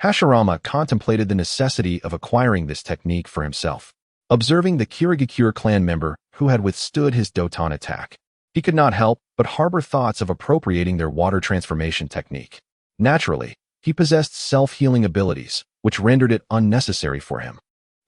Hashirama contemplated the necessity of acquiring this technique for himself. Observing the Kirigakure clan member who had withstood his Doton attack, he could not help but harbor thoughts of appropriating their water transformation technique. Naturally, he possessed self-healing abilities, which rendered it unnecessary for him.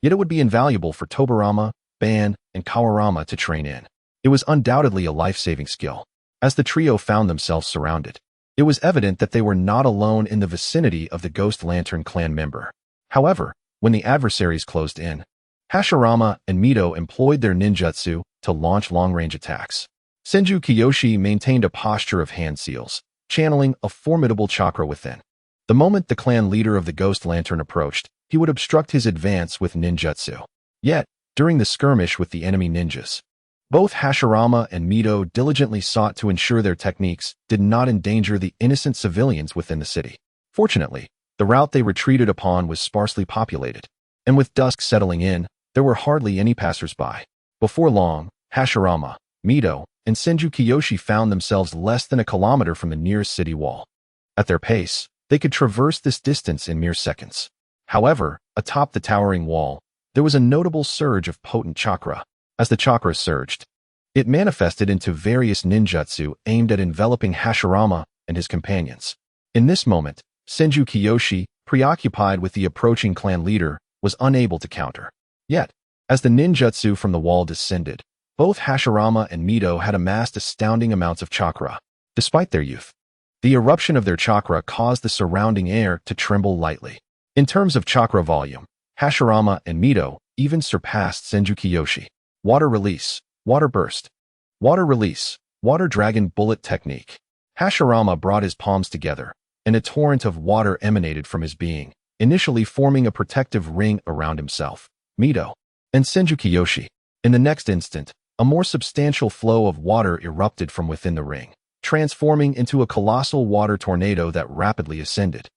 Yet it would be invaluable for Tobarama, Ban, and Kawarama to train in. It was undoubtedly a life-saving skill. As the trio found themselves surrounded, it was evident that they were not alone in the vicinity of the Ghost Lantern clan member. However, when the adversaries closed in, Hashirama and Mito employed their ninjutsu to launch long-range attacks. Senju Kiyoshi maintained a posture of hand seals, channeling a formidable chakra within. The moment the clan leader of the Ghost Lantern approached, he would obstruct his advance with ninjutsu. Yet, during the skirmish with the enemy ninjas, both Hashirama and Mito diligently sought to ensure their techniques did not endanger the innocent civilians within the city. Fortunately, the route they retreated upon was sparsely populated, and with dusk settling in, there were hardly any passers-by. Before long, Hashirama, Mito, and Senju Kiyoshi found themselves less than a kilometer from the nearest city wall. At their pace, they could traverse this distance in mere seconds. However, atop the towering wall, there was a notable surge of potent chakra. As the chakra surged, it manifested into various ninjutsu aimed at enveloping Hashirama and his companions. In this moment, Senju Kiyoshi, preoccupied with the approaching clan leader, was unable to counter. Yet, as the ninjutsu from the wall descended, both Hashirama and Mito had amassed astounding amounts of chakra. Despite their youth, the eruption of their chakra caused the surrounding air to tremble lightly. In terms of chakra volume, Hashirama and Mito even surpassed Senju Kiyoshi. Water release, water burst, water release, water dragon bullet technique. Hashirama brought his palms together, and a torrent of water emanated from his being, initially forming a protective ring around himself, Mito, and Senju Kiyoshi. In the next instant, a more substantial flow of water erupted from within the ring, transforming into a colossal water tornado that rapidly ascended,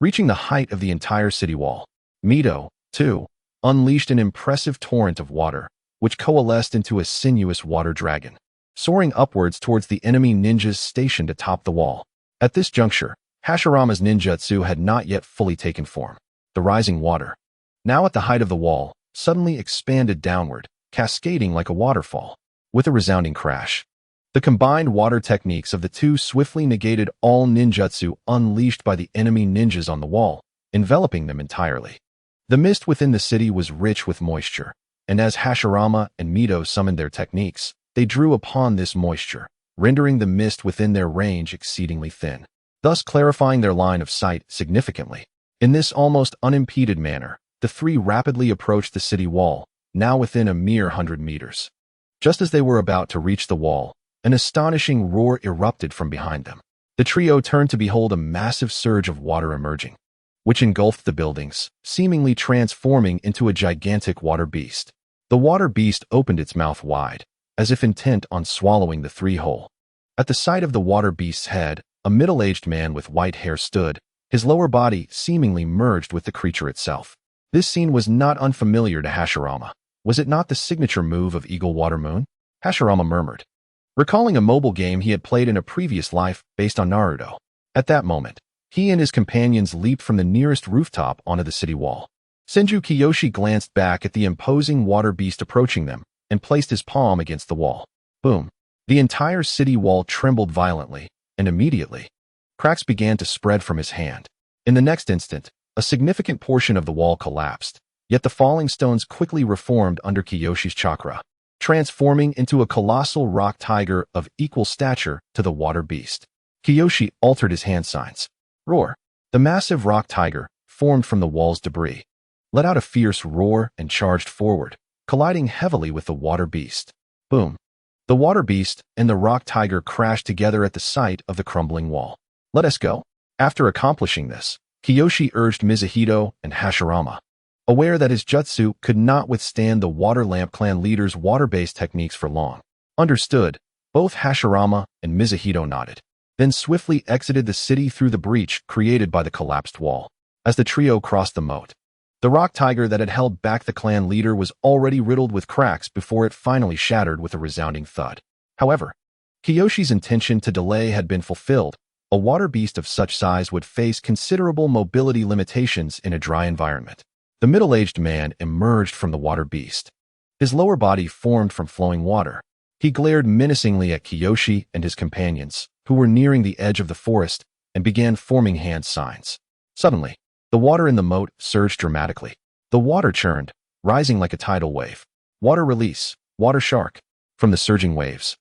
reaching the height of the entire city wall. Mito, too, unleashed an impressive torrent of water, which coalesced into a sinuous water dragon, soaring upwards towards the enemy ninjas stationed atop the wall. At this juncture, Hashirama's ninjutsu had not yet fully taken form. The rising water, now at the height of the wall, suddenly expanded downward, cascading like a waterfall. With a resounding crash, the combined water techniques of the two swiftly negated all ninjutsu unleashed by the enemy ninjas on the wall, enveloping them entirely. The mist within the city was rich with moisture, and as Hashirama and Mito summoned their techniques, they drew upon this moisture, rendering the mist within their range exceedingly thin, thus clarifying their line of sight significantly. In this almost unimpeded manner, the three rapidly approached the city wall, now within a mere 100 meters. Just as they were about to reach the wall, an astonishing roar erupted from behind them. The trio turned to behold a massive surge of water emerging, which engulfed the buildings, seemingly transforming into a gigantic water beast. The water beast opened its mouth wide, as if intent on swallowing the three whole. At the sight of the water beast's head, a middle-aged man with white hair stood, his lower body seemingly merged with the creature itself. This scene was not unfamiliar to Hashirama. Was it not the signature move of Eagle Water Moon? Hashirama murmured, recalling a mobile game he had played in a previous life based on Naruto. At that moment, he and his companions leaped from the nearest rooftop onto the city wall. Senju Kiyoshi glanced back at the imposing water beast approaching them and placed his palm against the wall. Boom! The entire city wall trembled violently, and immediately, cracks began to spread from his hand. In the next instant, a significant portion of the wall collapsed, yet the falling stones quickly reformed under Kiyoshi's chakra, transforming into a colossal rock tiger of equal stature to the water beast. Kiyoshi altered his hand signs. Roar! The massive rock tiger, formed from the wall's debris, let out a fierce roar and charged forward, colliding heavily with the water beast. Boom! The water beast and the rock tiger crashed together at the sight of the crumbling wall. Let us go. After accomplishing this, Kiyoshi urged Mizuhito and Hashirama, aware that his jutsu could not withstand the Water Lamp clan leader's water-based techniques for long. Understood, both Hashirama and Mizuhito nodded, then swiftly exited the city through the breach created by the collapsed wall. As the trio crossed the moat, The rock tiger that had held back the clan leader was already riddled with cracks before it finally shattered with a resounding thud. However, Kiyoshi's intention to delay had been fulfilled. A water beast of such size would face considerable mobility limitations in a dry environment. The middle-aged man emerged from the water beast. His lower body formed from flowing water. He glared menacingly at Kiyoshi and his companions, who were nearing the edge of the forest, and began forming hand signs. Suddenly, the water in the moat surged dramatically. The water churned, rising like a tidal wave. Water release, water shark. From the surging waves,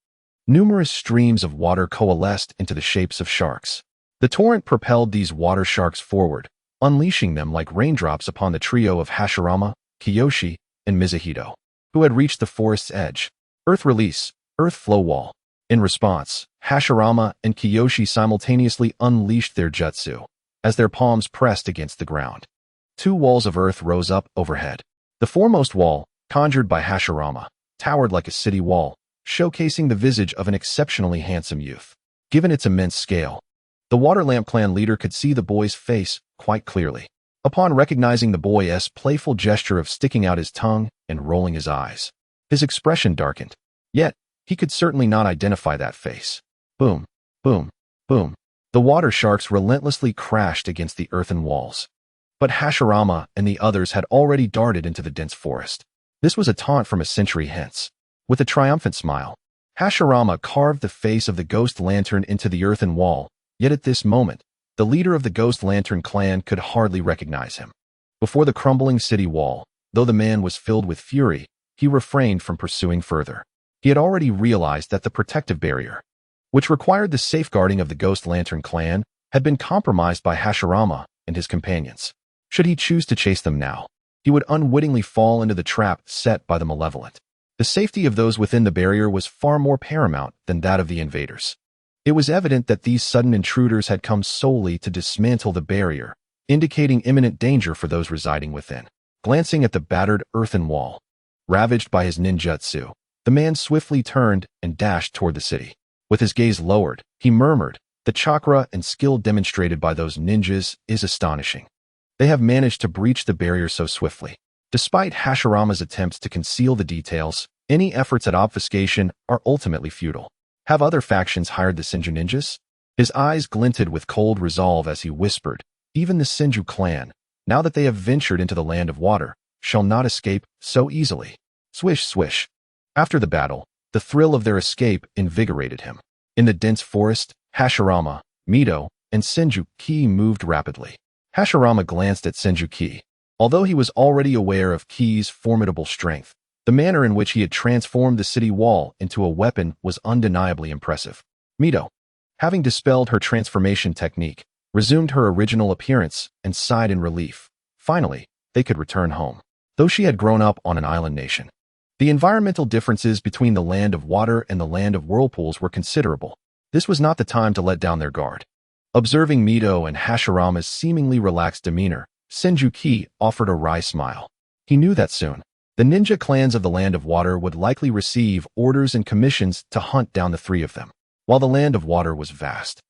numerous streams of water coalesced into the shapes of sharks. The torrent propelled these water sharks forward, unleashing them like raindrops upon the trio of Hashirama, Kiyoshi, and Mizuhito, who had reached the forest's edge. Earth release, earth flow wall. In response, Hashirama and Kiyoshi simultaneously unleashed their jutsu, as their palms pressed against the ground. Two walls of earth rose up overhead. The foremost wall, conjured by Hashirama, towered like a city wall, showcasing the visage of an exceptionally handsome youth. Given its immense scale, the Water Lamp Clan leader could see the boy's face quite clearly. Upon recognizing the boy's playful gesture of sticking out his tongue and rolling his eyes, his expression darkened. Yet, he could certainly not identify that face. Boom, boom, boom. The water sharks relentlessly crashed against the earthen walls. But Hashirama and the others had already darted into the dense forest. This was a taunt from a century hence. With a triumphant smile, Hashirama carved the face of the Ghost Lantern into the earthen wall, yet at this moment, the leader of the Ghost Lantern clan could hardly recognize him. Before the crumbling city wall, though the man was filled with fury, he refrained from pursuing further. He had already realized that the protective barrier, which required the safeguarding of the Ghost Lantern clan, had been compromised by Hashirama and his companions. Should he choose to chase them now, he would unwittingly fall into the trap set by the malevolent. The safety of those within the barrier was far more paramount than that of the invaders. It was evident that these sudden intruders had come solely to dismantle the barrier, indicating imminent danger for those residing within. Glancing at the battered earthen wall, ravaged by his ninjutsu, the man swiftly turned and dashed toward the city. With his gaze lowered, he murmured, "The chakra and skill demonstrated by those ninjas is astonishing. They have managed to breach the barrier so swiftly." Despite Hashirama's attempts to conceal the details, any efforts at obfuscation are ultimately futile. Have other factions hired the Senju ninjas? His eyes glinted with cold resolve as he whispered, "Even the Senju clan, now that they have ventured into the land of water, shall not escape so easily." Swish, swish. After the battle, the thrill of their escape invigorated him. In the dense forest, Hashirama, Mito, and Senju Ki moved rapidly. Hashirama glanced at Senju Ki. Although he was already aware of Ki's formidable strength, the manner in which he had transformed the city wall into a weapon was undeniably impressive. Mito, having dispelled her transformation technique, resumed her original appearance and sighed in relief. Finally, they could return home. Though she had grown up on an island nation, the environmental differences between the land of water and the land of whirlpools were considerable. This was not the time to let down their guard. Observing Mito and Hashirama's seemingly relaxed demeanor, Senju Ki offered a wry smile. He knew that soon, the ninja clans of the Land of Water would likely receive orders and commissions to hunt down the three of them. While the Land of Water was vast,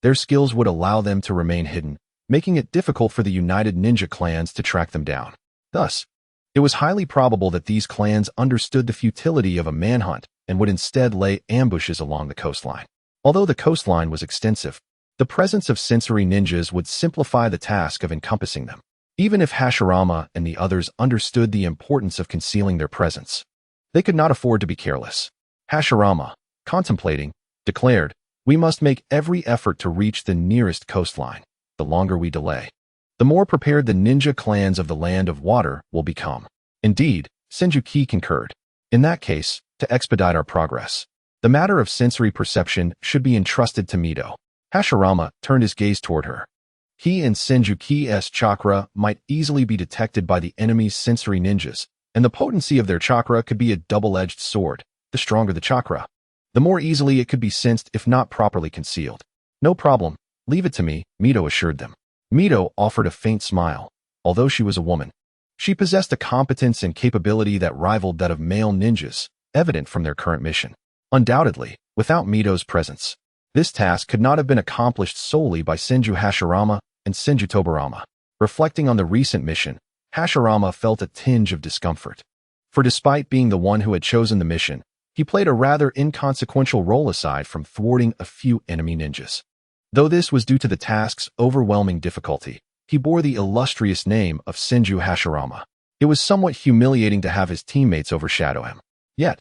their skills would allow them to remain hidden, making it difficult for the united ninja clans to track them down. Thus, it was highly probable that these clans understood the futility of a manhunt and would instead lay ambushes along the coastline. Although the coastline was extensive, the presence of sensory ninjas would simplify the task of encompassing them. Even if Hashirama and the others understood the importance of concealing their presence, they could not afford to be careless. Hashirama, contemplating, declared, "We must make every effort to reach the nearest coastline. The longer we delay, the more prepared the ninja clans of the Land of Water will become." Indeed, Senju Ki concurred. In that case, to expedite our progress, the matter of sensory perception should be entrusted to Mito. Hashirama turned his gaze toward her. He and Senju Ki's chakra might easily be detected by the enemy's sensory ninjas, and the potency of their chakra could be a double-edged sword. The stronger the chakra, the more easily it could be sensed if not properly concealed. "No problem, leave it to me," Mito assured them. Mito offered a faint smile. Although she was a woman, she possessed a competence and capability that rivaled that of male ninjas, evident from their current mission. Undoubtedly, without Mito's presence, this task could not have been accomplished solely by Senju Hashirama and Senju Tobarama. Reflecting on the recent mission, Hashirama felt a tinge of discomfort. For despite being the one who had chosen the mission, he played a rather inconsequential role aside from thwarting a few enemy ninjas. Though this was due to the task's overwhelming difficulty, he bore the illustrious name of Senju Hashirama. It was somewhat humiliating to have his teammates overshadow him. Yet,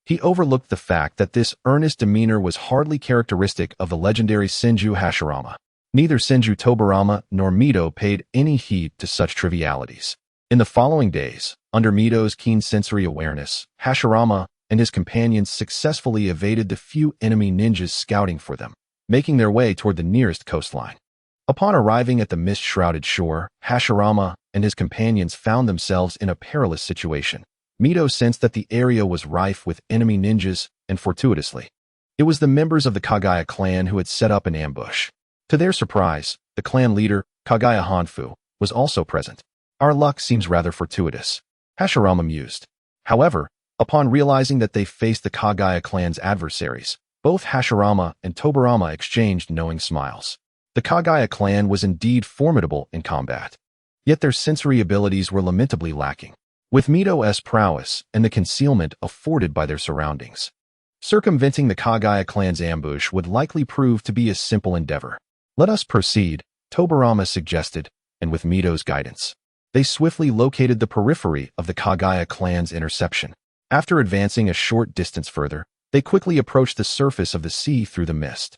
he overlooked the fact that this earnest demeanor was hardly characteristic of the legendary Senju Hashirama. Neither Senju Tobarama nor Mito paid any heed to such trivialities. In the following days, under Mito's keen sensory awareness, Hashirama and his companions successfully evaded the few enemy ninjas scouting for them, making their way toward the nearest coastline. Upon arriving at the mist-shrouded shore, Hashirama and his companions found themselves in a perilous situation. Mito sensed that the area was rife with enemy ninjas, and fortuitously, it was the members of the Kagaya clan who had set up an ambush. To their surprise, the clan leader, Kagaya Hanfu, was also present. Our luck seems rather fortuitous, Hashirama mused. However, upon realizing that they faced the Kagaya clan's adversaries, both Hashirama and Tobarama exchanged knowing smiles. The Kagaya clan was indeed formidable in combat. Yet their sensory abilities were lamentably lacking, with Mito's prowess and the concealment afforded by their surroundings. Circumventing the Kagaya clan's ambush would likely prove to be a simple endeavor. Let us proceed, Tobarama suggested, and with Mito's guidance, they swiftly located the periphery of the Kagaya clan's interception. After advancing a short distance further, they quickly approached the surface of the sea through the mist.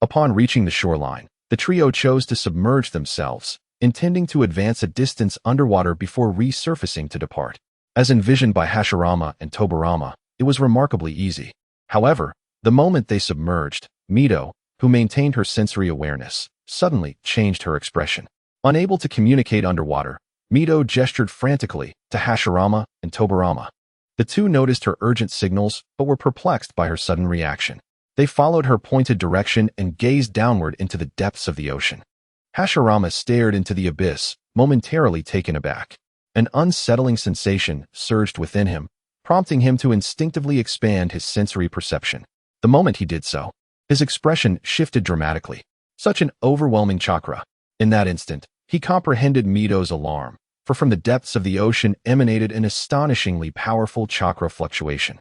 Upon reaching the shoreline, the trio chose to submerge themselves, intending to advance a distance underwater before resurfacing to depart. As envisioned by Hashirama and Tobarama, it was remarkably easy. However, the moment they submerged, Mito, who maintained her sensory awareness, suddenly changed her expression. Unable to communicate underwater, Mito gestured frantically to Hashirama and Tobarama. The two noticed her urgent signals but were perplexed by her sudden reaction. They followed her pointed direction and gazed downward into the depths of the ocean. Hashirama stared into the abyss, momentarily taken aback. An unsettling sensation surged within him, prompting him to instinctively expand his sensory perception. The moment he did so, his expression shifted dramatically. Such an overwhelming chakra. In that instant, he comprehended Mito's alarm, for from the depths of the ocean emanated an astonishingly powerful chakra fluctuation.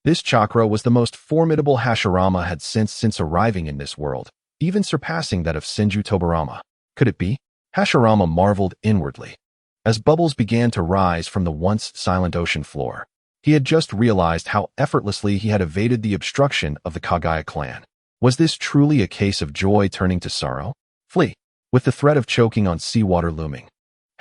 This chakra was the most formidable Hashirama had sensed since arriving in this world, even surpassing that of Senju Tobarama. Could it be? Hashirama marveled inwardly. As bubbles began to rise from the once silent ocean floor, he had just realized how effortlessly he had evaded the obstruction of the Kagaya clan. Was this truly a case of joy turning to sorrow? Flee. With the threat of choking on seawater looming,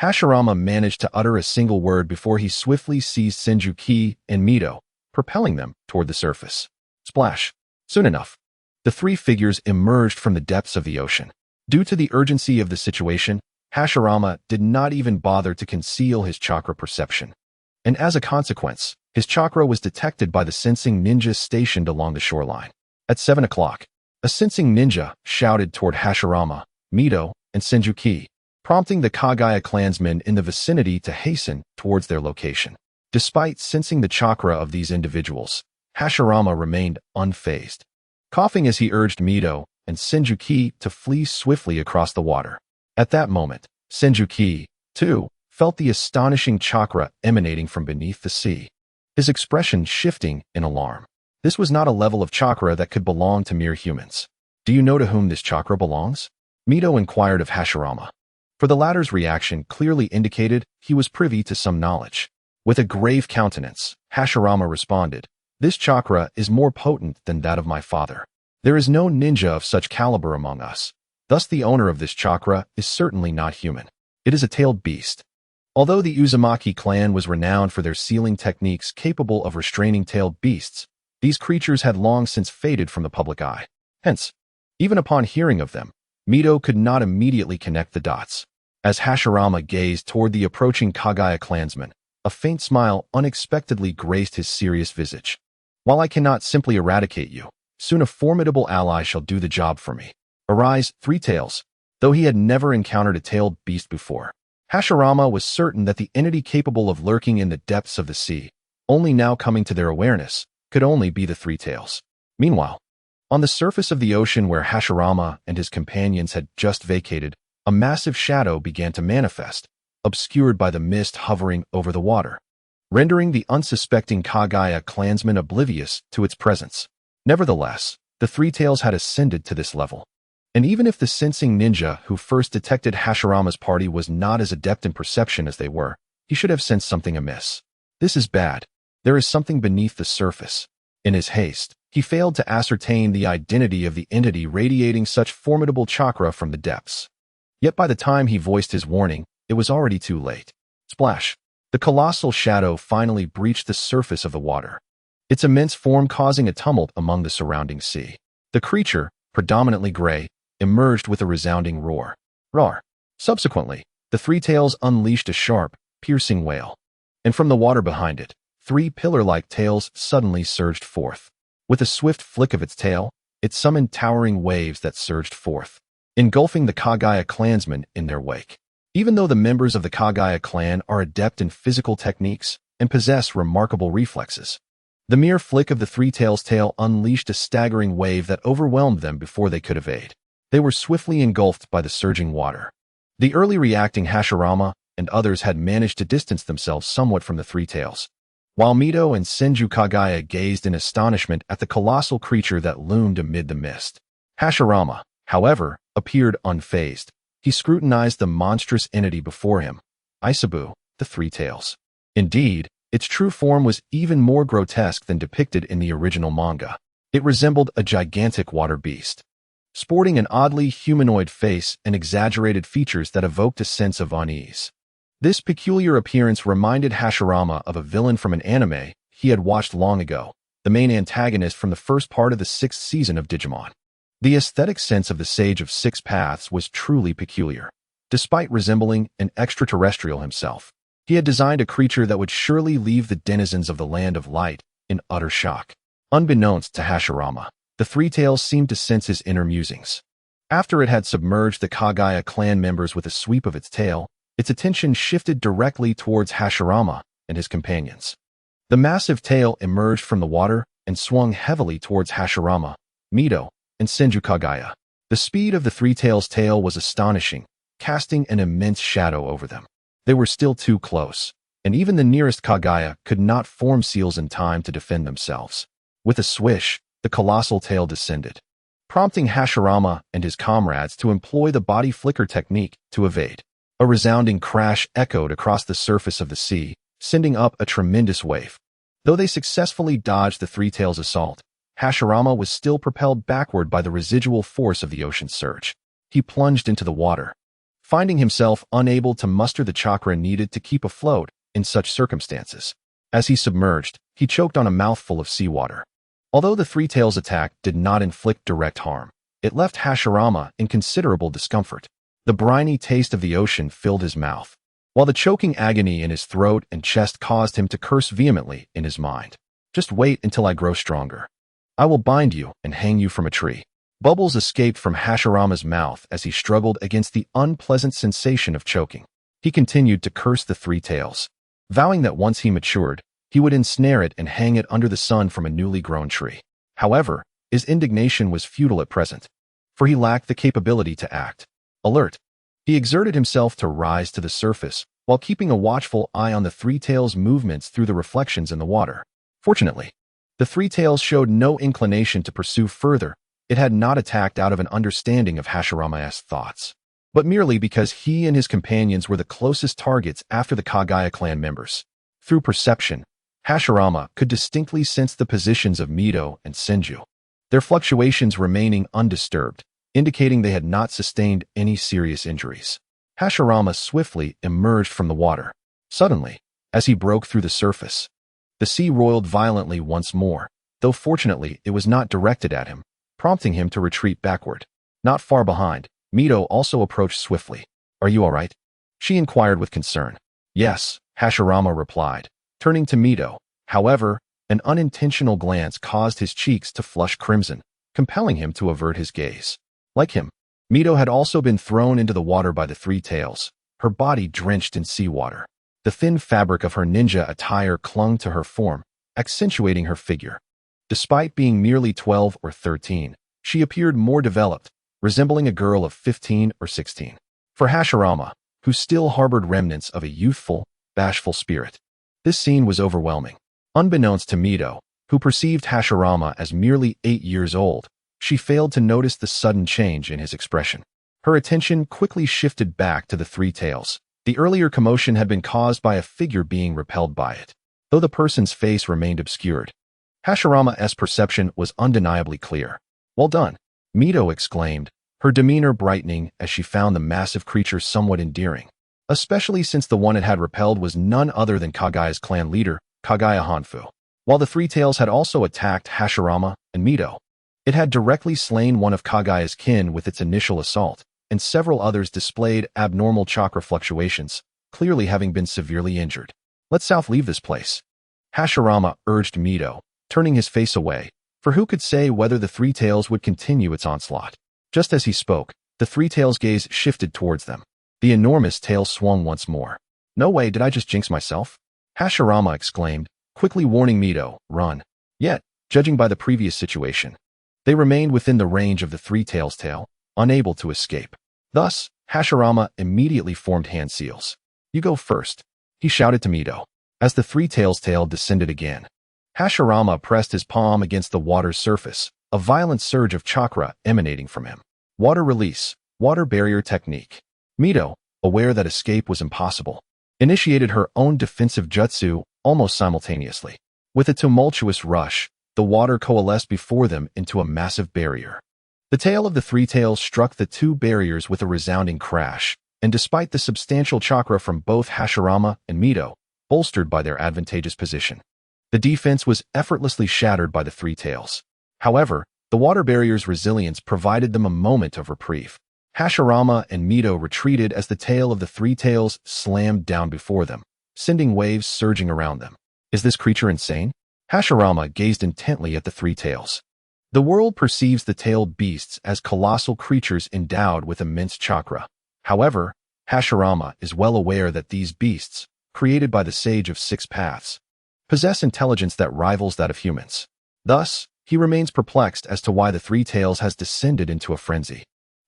Hashirama managed to utter a single word before he swiftly seized Senju Ki and Mito, propelling them toward the surface. Splash. Soon enough, the three figures emerged from the depths of the ocean. Due to the urgency of the situation, Hashirama did not even bother to conceal his chakra perception. And as a consequence, his chakra was detected by the sensing ninja stationed along the shoreline. At 7 o'clock, a sensing ninja shouted toward Hashirama, Mito, and Senju Ki, prompting the Kagaya clansmen in the vicinity to hasten towards their location. Despite sensing the chakra of these individuals, Hashirama remained unfazed, coughing as he urged Mito and Senju Ki to flee swiftly across the water. At that moment, Senju Ki, too, felt the astonishing chakra emanating from beneath the sea, his expression shifting in alarm. This was not a level of chakra that could belong to mere humans. Do you know to whom this chakra belongs? Mito inquired of Hashirama. For the latter's reaction clearly indicated he was privy to some knowledge. With a grave countenance, Hashirama responded, "This chakra is more potent than that of my father. There is no ninja of such caliber among us. Thus the owner of this chakra is certainly not human. It is a tailed beast." Although the Uzumaki clan was renowned for their sealing techniques capable of restraining tailed beasts, these creatures had long since faded from the public eye. Hence, even upon hearing of them, Mito could not immediately connect the dots. As Hashirama gazed toward the approaching Kagaya clansmen, a faint smile unexpectedly graced his serious visage. "While I cannot simply eradicate you, soon a formidable ally shall do the job for me. Arise, Three Tails." Though he had never encountered a tailed beast before, Hashirama was certain that the entity capable of lurking in the depths of the sea, only now coming to their awareness, could only be the Three Tails. Meanwhile, on the surface of the ocean where Hashirama and his companions had just vacated, a massive shadow began to manifest, obscured by the mist hovering over the water, rendering the unsuspecting Kagaya clansman oblivious to its presence. Nevertheless, the Three Tails had ascended to this level. And even if the sensing ninja who first detected Hashirama's party was not as adept in perception as they were, he should have sensed something amiss. This is bad. There is something beneath the surface. In his haste, he failed to ascertain the identity of the entity radiating such formidable chakra from the depths. Yet by the time he voiced his warning, it was already too late. Splash! The colossal shadow finally breached the surface of the water, its immense form causing a tumult among the surrounding sea. The creature, predominantly gray, emerged with a resounding roar. Roar! Subsequently, the Three Tails unleashed a sharp, piercing wail. And from the water behind it, three pillar-like tails suddenly surged forth. With a swift flick of its tail, it summoned towering waves that surged forth, engulfing the Kagaya clansmen in their wake. Even though the members of the Kagaya clan are adept in physical techniques and possess remarkable reflexes, the mere flick of the Three Tails' tail unleashed a staggering wave that overwhelmed them before they could evade. They were swiftly engulfed by the surging water. The early reacting Hashirama and others had managed to distance themselves somewhat from the Three Tails, while Mito and Senju Kagaya gazed in astonishment at the colossal creature that loomed amid the mist. Hashirama, however, appeared unfazed. He scrutinized the monstrous entity before him, Isabu, the Three Tails. Indeed, its true form was even more grotesque than depicted in the original manga. It resembled a gigantic water beast, sporting an oddly humanoid face and exaggerated features that evoked a sense of unease. This peculiar appearance reminded Hashirama of a villain from an anime he had watched long ago, the main antagonist from the first part of the 6th season of Digimon. The aesthetic sense of the Sage of Six Paths was truly peculiar. Despite resembling an extraterrestrial himself, he had designed a creature that would surely leave the denizens of the Land of Light in utter shock. Unbeknownst to Hashirama, the Three Tails seemed to sense his inner musings. After it had submerged the Kagaya clan members with a sweep of its tail, its attention shifted directly towards Hashirama and his companions. The massive tail emerged from the water and swung heavily towards Hashirama, Mito, and Senju Kagaya. The speed of the Three Tails' tail was astonishing, casting an immense shadow over them. They were still too close, and even the nearest Kagaya could not form seals in time to defend themselves. With a swish, the colossal tail descended, prompting Hashirama and his comrades to employ the body flicker technique to evade. A resounding crash echoed across the surface of the sea, sending up a tremendous wave. Though they successfully dodged the Three Tails' assault, Hashirama was still propelled backward by the residual force of the ocean surge. He plunged into the water, finding himself unable to muster the chakra needed to keep afloat in such circumstances. As he submerged, he choked on a mouthful of seawater. Although the Three Tails' attack did not inflict direct harm, it left Hashirama in considerable discomfort. The briny taste of the ocean filled his mouth, while the choking agony in his throat and chest caused him to curse vehemently in his mind. Just wait until I grow stronger. I will bind you and hang you from a tree. Bubbles escaped from Hashirama's mouth as he struggled against the unpleasant sensation of choking. He continued to curse the Three Tails, vowing that once he matured, he would ensnare it and hang it under the sun from a newly grown tree. However, his indignation was futile at present, for he lacked the capability to act. Alert! He exerted himself to rise to the surface, while keeping a watchful eye on the Three Tails' movements through the reflections in the water. Fortunately, the Three Tails showed no inclination to pursue further. It had not attacked out of an understanding of Hashirama's thoughts, but merely because he and his companions were the closest targets after the Kagaya clan members. Through perception, Hashirama could distinctly sense the positions of Mito and Senju, their fluctuations remaining undisturbed, indicating they had not sustained any serious injuries. Hashirama swiftly emerged from the water. Suddenly, as he broke through the surface, the sea roiled violently once more, though fortunately it was not directed at him, prompting him to retreat backward. Not far behind, Mito also approached swiftly. "Are you all right?" she inquired with concern. "Yes," Hashirama replied, turning to Mito. However, an unintentional glance caused his cheeks to flush crimson, compelling him to avert his gaze. Like him, Mito had also been thrown into the water by the Three Tails, her body drenched in seawater. The thin fabric of her ninja attire clung to her form, accentuating her figure. Despite being merely 12 or 13, she appeared more developed, resembling a girl of 15 or 16. For Hashirama, who still harbored remnants of a youthful, bashful spirit. This scene was overwhelming. Unbeknownst to Mito, who perceived Hashirama as merely 8 years old, she failed to notice the sudden change in his expression. Her attention quickly shifted back to the three tails. The earlier commotion had been caused by a figure being repelled by it, though the person's face remained obscured. Hashirama's perception was undeniably clear. "Well done," Mito exclaimed, her demeanor brightening as she found the massive creature somewhat endearing, especially since the one it had repelled was none other than Kagaya's clan leader, Kagaya Hanfu. While the three tails had also attacked Hashirama and Mito, it had directly slain one of Kagaya's kin with its initial assault, and several others displayed abnormal chakra fluctuations, clearly having been severely injured. "Let's South leave this place," Hashirama urged Mito, turning his face away, for who could say whether the three tails would continue its onslaught. Just as he spoke, the three tails' gaze shifted towards them. The enormous tail swung once more. "No way, did I just jinx myself?" Hashirama exclaimed, quickly warning Mito, "Run." Yet, judging by the previous situation, they remained within the range of the three tails' tail, unable to escape. Thus, Hashirama immediately formed hand seals. "You go first," he shouted to Mito. As the three tails' tail descended again, Hashirama pressed his palm against the water's surface, a violent surge of chakra emanating from him. Water release, water barrier technique. Mito, aware that escape was impossible, initiated her own defensive jutsu almost simultaneously. With a tumultuous rush, the water coalesced before them into a massive barrier. The tail of the three tails struck the two barriers with a resounding crash, and despite the substantial chakra from both Hashirama and Mito, bolstered by their advantageous position, the defense was effortlessly shattered by the three tails. However, the water barrier's resilience provided them a moment of reprieve. Hashirama and Mito retreated as the tail of the three tails slammed down before them, sending waves surging around them. "Is this creature insane?" Hashirama gazed intently at the three tails. The world perceives the tailed beasts as colossal creatures endowed with immense chakra. However, Hashirama is well aware that these beasts, created by the Sage of Six Paths, possess intelligence that rivals that of humans. Thus, he remains perplexed as to why the three tails has descended into a frenzy,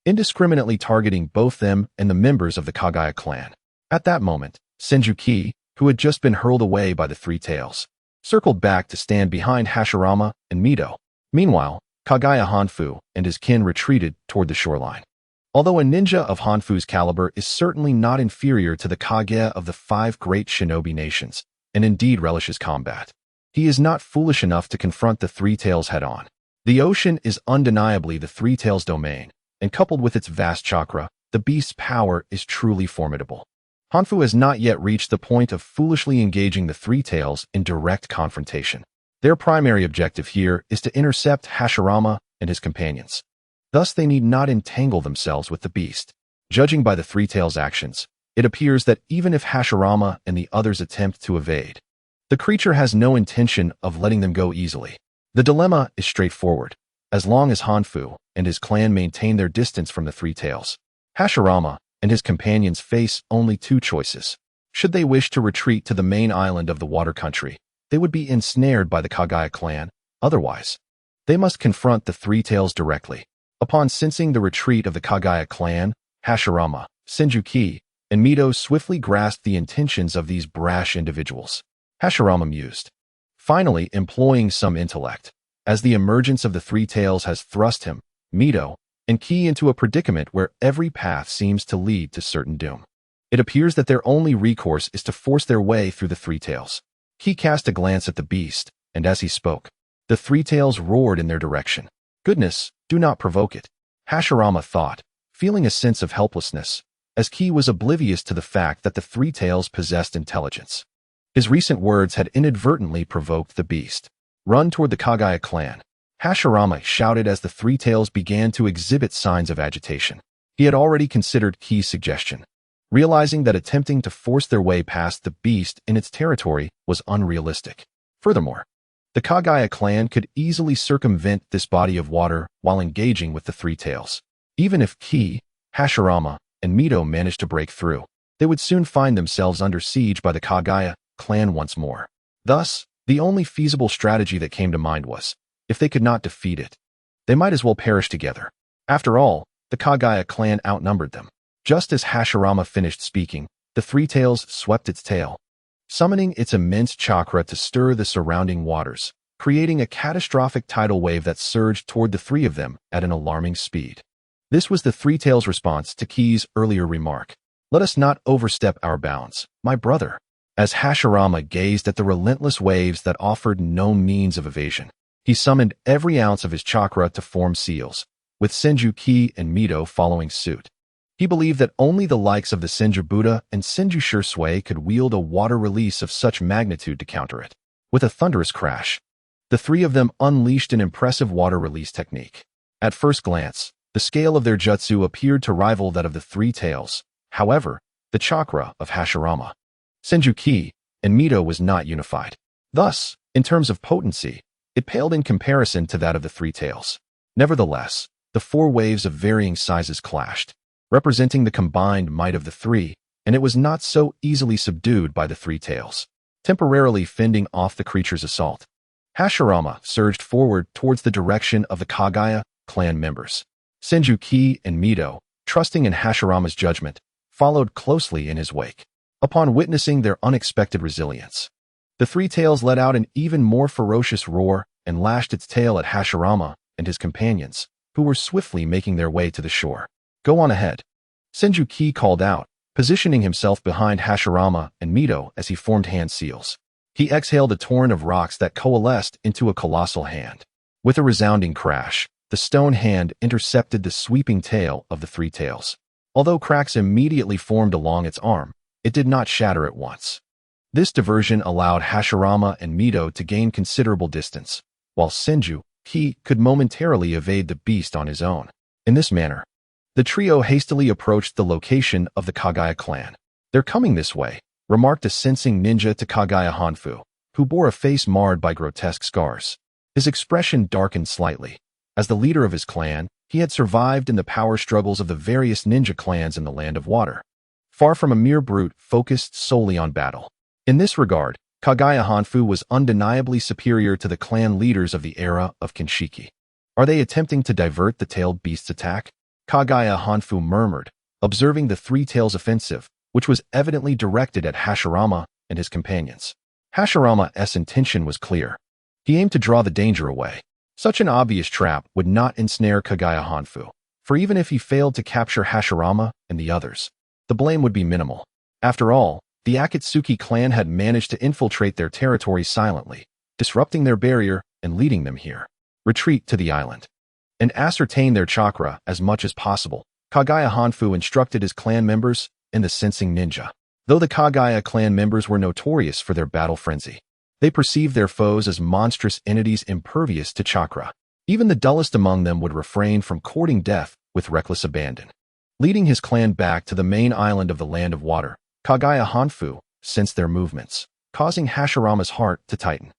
indiscriminately targeting both them and the members of the Kagaya clan. At that moment, Senju, who had just been hurled away by the three tails, circled back to stand behind Hashirama and Mito. Meanwhile, Kagaya Hanfu and his kin retreated toward the shoreline. Although a ninja of Hanfu's caliber is certainly not inferior to the Kage of the 5 great shinobi nations, and indeed relishes combat, he is not foolish enough to confront the three tails head-on. The ocean is undeniably the three tails' domain, and coupled with its vast chakra, the beast's power is truly formidable. Hanfu has not yet reached the point of foolishly engaging the three tails in direct confrontation. Their primary objective here is to intercept Hashirama and his companions. Thus they need not entangle themselves with the beast. Judging by the three tails' actions, it appears that even if Hashirama and the others attempt to evade, the creature has no intention of letting them go easily. The dilemma is straightforward. As long as Hanfu and his clan maintain their distance from the three tails, Hashirama and his companions face only two choices. Should they wish to retreat to the main island of the water country, they would be ensnared by the Kagaya clan. Otherwise, they must confront the three tails directly. Upon sensing the retreat of the Kagaya clan, Hashirama, Senju, and Mito swiftly grasped the intentions of these brash individuals. Hashirama mused, finally employing some intellect, as the emergence of the three tails has thrust him, Mito, and Ki into a predicament where every path seems to lead to certain doom. It appears that their only recourse is to force their way through the three tails. He cast a glance at the beast, and as he spoke, the three tails roared in their direction. "Goodness, do not provoke it," Hashirama thought, feeling a sense of helplessness, as Ki was oblivious to the fact that the three tails possessed intelligence. His recent words had inadvertently provoked the beast. "Run toward the Kagaya clan," Hashirama shouted as the three tails began to exhibit signs of agitation. He had already considered Ki's suggestion, realizing that attempting to force their way past the beast in its territory was unrealistic. Furthermore, the Kagaya clan could easily circumvent this body of water while engaging with the three tails. Even if Ki, Hashirama, and Mito managed to break through, they would soon find themselves under siege by the Kagaya clan once more. Thus, the only feasible strategy that came to mind was, if they could not defeat it, they might as well perish together. After all, the Kagaya clan outnumbered them. Just as Hashirama finished speaking, the three tails swept its tail, summoning its immense chakra to stir the surrounding waters, creating a catastrophic tidal wave that surged toward the three of them at an alarming speed. This was the three tails' response to Ki's earlier remark. Let us not overstep our bounds, my brother. As Hashirama gazed at the relentless waves that offered no means of evasion, he summoned every ounce of his chakra to form seals, with Senju Ki and Mito following suit. He believed that only the likes of the Senju Buddha and Senju Shui could wield a water release of such magnitude to counter it. With a thunderous crash, the three of them unleashed an impressive water release technique. At first glance, the scale of their jutsu appeared to rival that of the three tails. However, the chakra of Hashirama, Senju Ki, and Mito was not unified. Thus, in terms of potency, it paled in comparison to that of the three tails. Nevertheless, the four waves of varying sizes clashed, representing the combined might of the three, and it was not so easily subdued by the three tails, temporarily fending off the creature's assault. Hashirama surged forward towards the direction of the Kagaya clan members. Senju Ki and Mito, trusting in Hashirama's judgment, followed closely in his wake. Upon witnessing their unexpected resilience, the three tails let out an even more ferocious roar and lashed its tail at Hashirama and his companions, who were swiftly making their way to the shore. Go on ahead, Senju Ki called out, positioning himself behind Hashirama and Mito as he formed hand seals. He exhaled a torrent of rocks that coalesced into a colossal hand. With a resounding crash, the stone hand intercepted the sweeping tail of the three tails. Although cracks immediately formed along its arm, it did not shatter at once. This diversion allowed Hashirama and Mito to gain considerable distance, while Senju Ki could momentarily evade the beast on his own. In this manner, the trio hastily approached the location of the Kagaya clan. They're coming this way, remarked a sensing ninja to Kagaya Hanfu, who bore a face marred by grotesque scars. His expression darkened slightly. As the leader of his clan, he had survived in the power struggles of the various ninja clans in the Land of Water, far from a mere brute focused solely on battle. In this regard, Kagaya Hanfu was undeniably superior to the clan leaders of the era of Kinshiki. Are they attempting to divert the tailed beast's attack? Kagaya Hanfu murmured, observing the three tails offensive, which was evidently directed at Hashirama and his companions. Hashirama's intention was clear. He aimed to draw the danger away. Such an obvious trap would not ensnare Kagaya Hanfu, for even if he failed to capture Hashirama and the others, the blame would be minimal. After all, the Akatsuki clan had managed to infiltrate their territory silently, disrupting their barrier and leading them here. Retreat to the island and ascertain their chakra as much as possible, Kagaya Hanfu instructed his clan members and the sensing ninja. Though the Kagaya clan members were notorious for their battle frenzy, they perceived their foes as monstrous entities impervious to chakra. Even the dullest among them would refrain from courting death with reckless abandon. Leading his clan back to the main island of the Land of Water, Kagaya Hanfu sensed their movements, causing Hashirama's heart to tighten.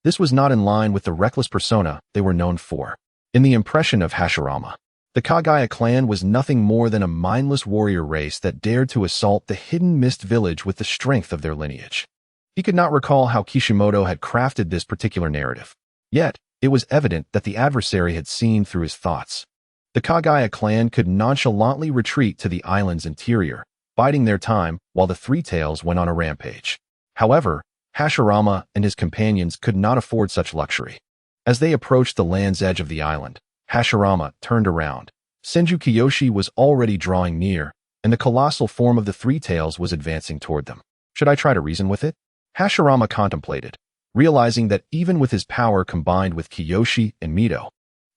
This was not in line with the reckless persona they were known for. In the impression of Hashirama, the Kagaya clan was nothing more than a mindless warrior race that dared to assault the hidden mist village with the strength of their lineage. He could not recall how Kishimoto had crafted this particular narrative. Yet, it was evident that the adversary had seen through his thoughts. The Kagaya clan could nonchalantly retreat to the island's interior, biding their time while the three tails went on a rampage. However, Hashirama and his companions could not afford such luxury. As they approached the land's edge of the island, Hashirama turned around. Senju Kiyoshi was already drawing near, and the colossal form of the three tails was advancing toward them. Should I try to reason with it? Hashirama contemplated, realizing that even with his power combined with Kiyoshi and Mito,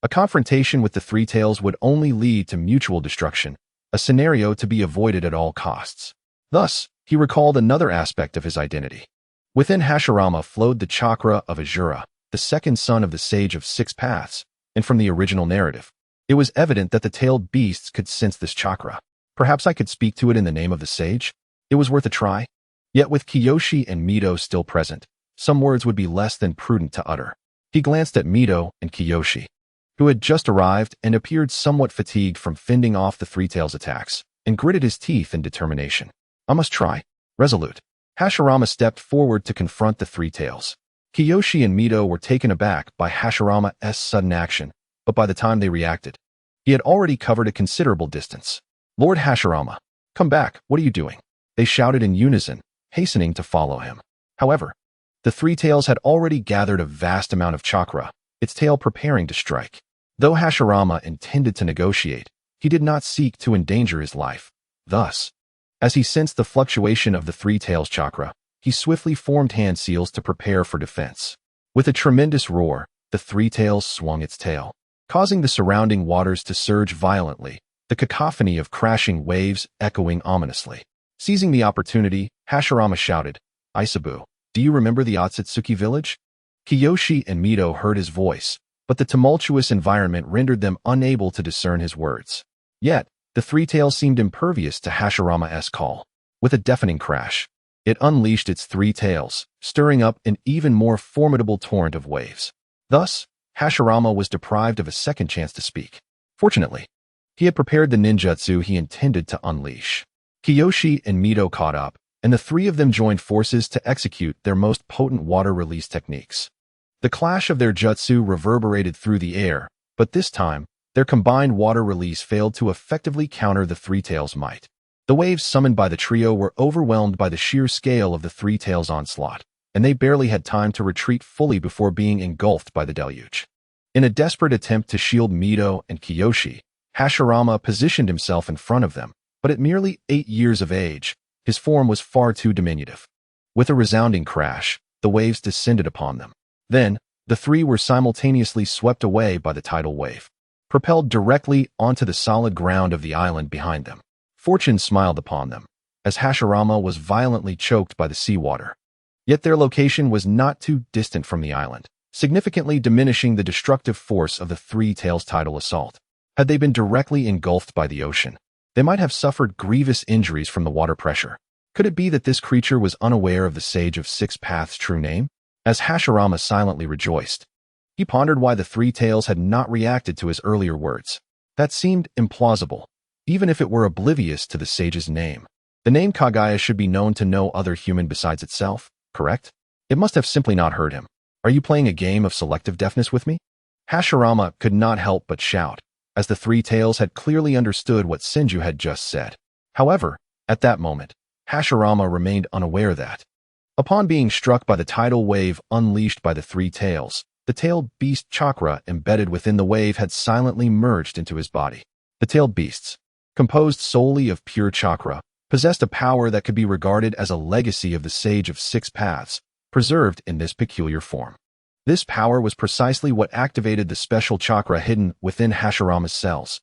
a confrontation with the three tails would only lead to mutual destruction, a scenario to be avoided at all costs. Thus, he recalled another aspect of his identity. Within Hashirama flowed the chakra of Azura, the second son of the Sage of Six Paths, and from the original narrative, it was evident that the tailed beasts could sense this chakra. Perhaps I could speak to it in the name of the sage? It was worth a try. Yet with Kiyoshi and Mito still present, some words would be less than prudent to utter. He glanced at Mito and Kiyoshi, who had just arrived and appeared somewhat fatigued from fending off the three tails' attacks, and gritted his teeth in determination. I must try. Resolute, Hashirama stepped forward to confront the three tails. Kiyoshi and Mito were taken aback by Hashirama's sudden action, but by the time they reacted, he had already covered a considerable distance. Lord Hashirama, Come back, what are you doing? They shouted in unison, hastening to follow him. However, the three tails had already gathered a vast amount of chakra, its tail preparing to strike. Though Hashirama intended to negotiate, he did not seek to endanger his life. Thus, as he sensed the fluctuation of the three tails chakra, he swiftly formed hand seals to prepare for defense. With a tremendous roar, the three tails swung its tail, causing the surrounding waters to surge violently, the cacophony of crashing waves echoing ominously. Seizing the opportunity, Hashirama shouted, "Isabu, do you remember the Otsutsuki village?" Kiyoshi and Mito heard his voice, but the tumultuous environment rendered them unable to discern his words. Yet, the three tails seemed impervious to Hashirama's call. With a deafening crash, it unleashed its three tails, stirring up an even more formidable torrent of waves. Thus, Hashirama was deprived of a second chance to speak. Fortunately, he had prepared the ninjutsu he intended to unleash. Kiyoshi and Mito caught up, and the three of them joined forces to execute their most potent water release techniques. The clash of their jutsu reverberated through the air, but this time, their combined water release failed to effectively counter the three tails' might. The waves summoned by the trio were overwhelmed by the sheer scale of the three tails' onslaught, and they barely had time to retreat fully before being engulfed by the deluge. In a desperate attempt to shield Mito and Kiyoshi, Hashirama positioned himself in front of them, but at merely 8 years of age, his form was far too diminutive. With a resounding crash, the waves descended upon them. Then, the three were simultaneously swept away by the tidal wave, propelled directly onto the solid ground of the island behind them. Fortune smiled upon them, as Hashirama was violently choked by the seawater. Yet their location was not too distant from the island, significantly diminishing the destructive force of the three tails' tidal assault. Had they been directly engulfed by the ocean, they might have suffered grievous injuries from the water pressure. Could it be that this creature was unaware of the Sage of Six Paths' true name? As Hashirama silently rejoiced, he pondered why the three tails had not reacted to his earlier words. That seemed implausible, even if it were oblivious to the sage's name. The name Kagaya should be known to no other human besides itself, correct? It must have simply not heard him. Are you playing a game of selective deafness with me? Hashirama could not help but shout, as the three tails had clearly understood what Senju had just said. However, at that moment, Hashirama remained unaware that, upon being struck by the tidal wave unleashed by the three tails, the tailed beast chakra embedded within the wave had silently merged into his body. The tailed beasts, composed solely of pure chakra, possessed a power that could be regarded as a legacy of the Sage of Six Paths, preserved in this peculiar form. This power was precisely what activated the special chakra hidden within Hashirama's cells,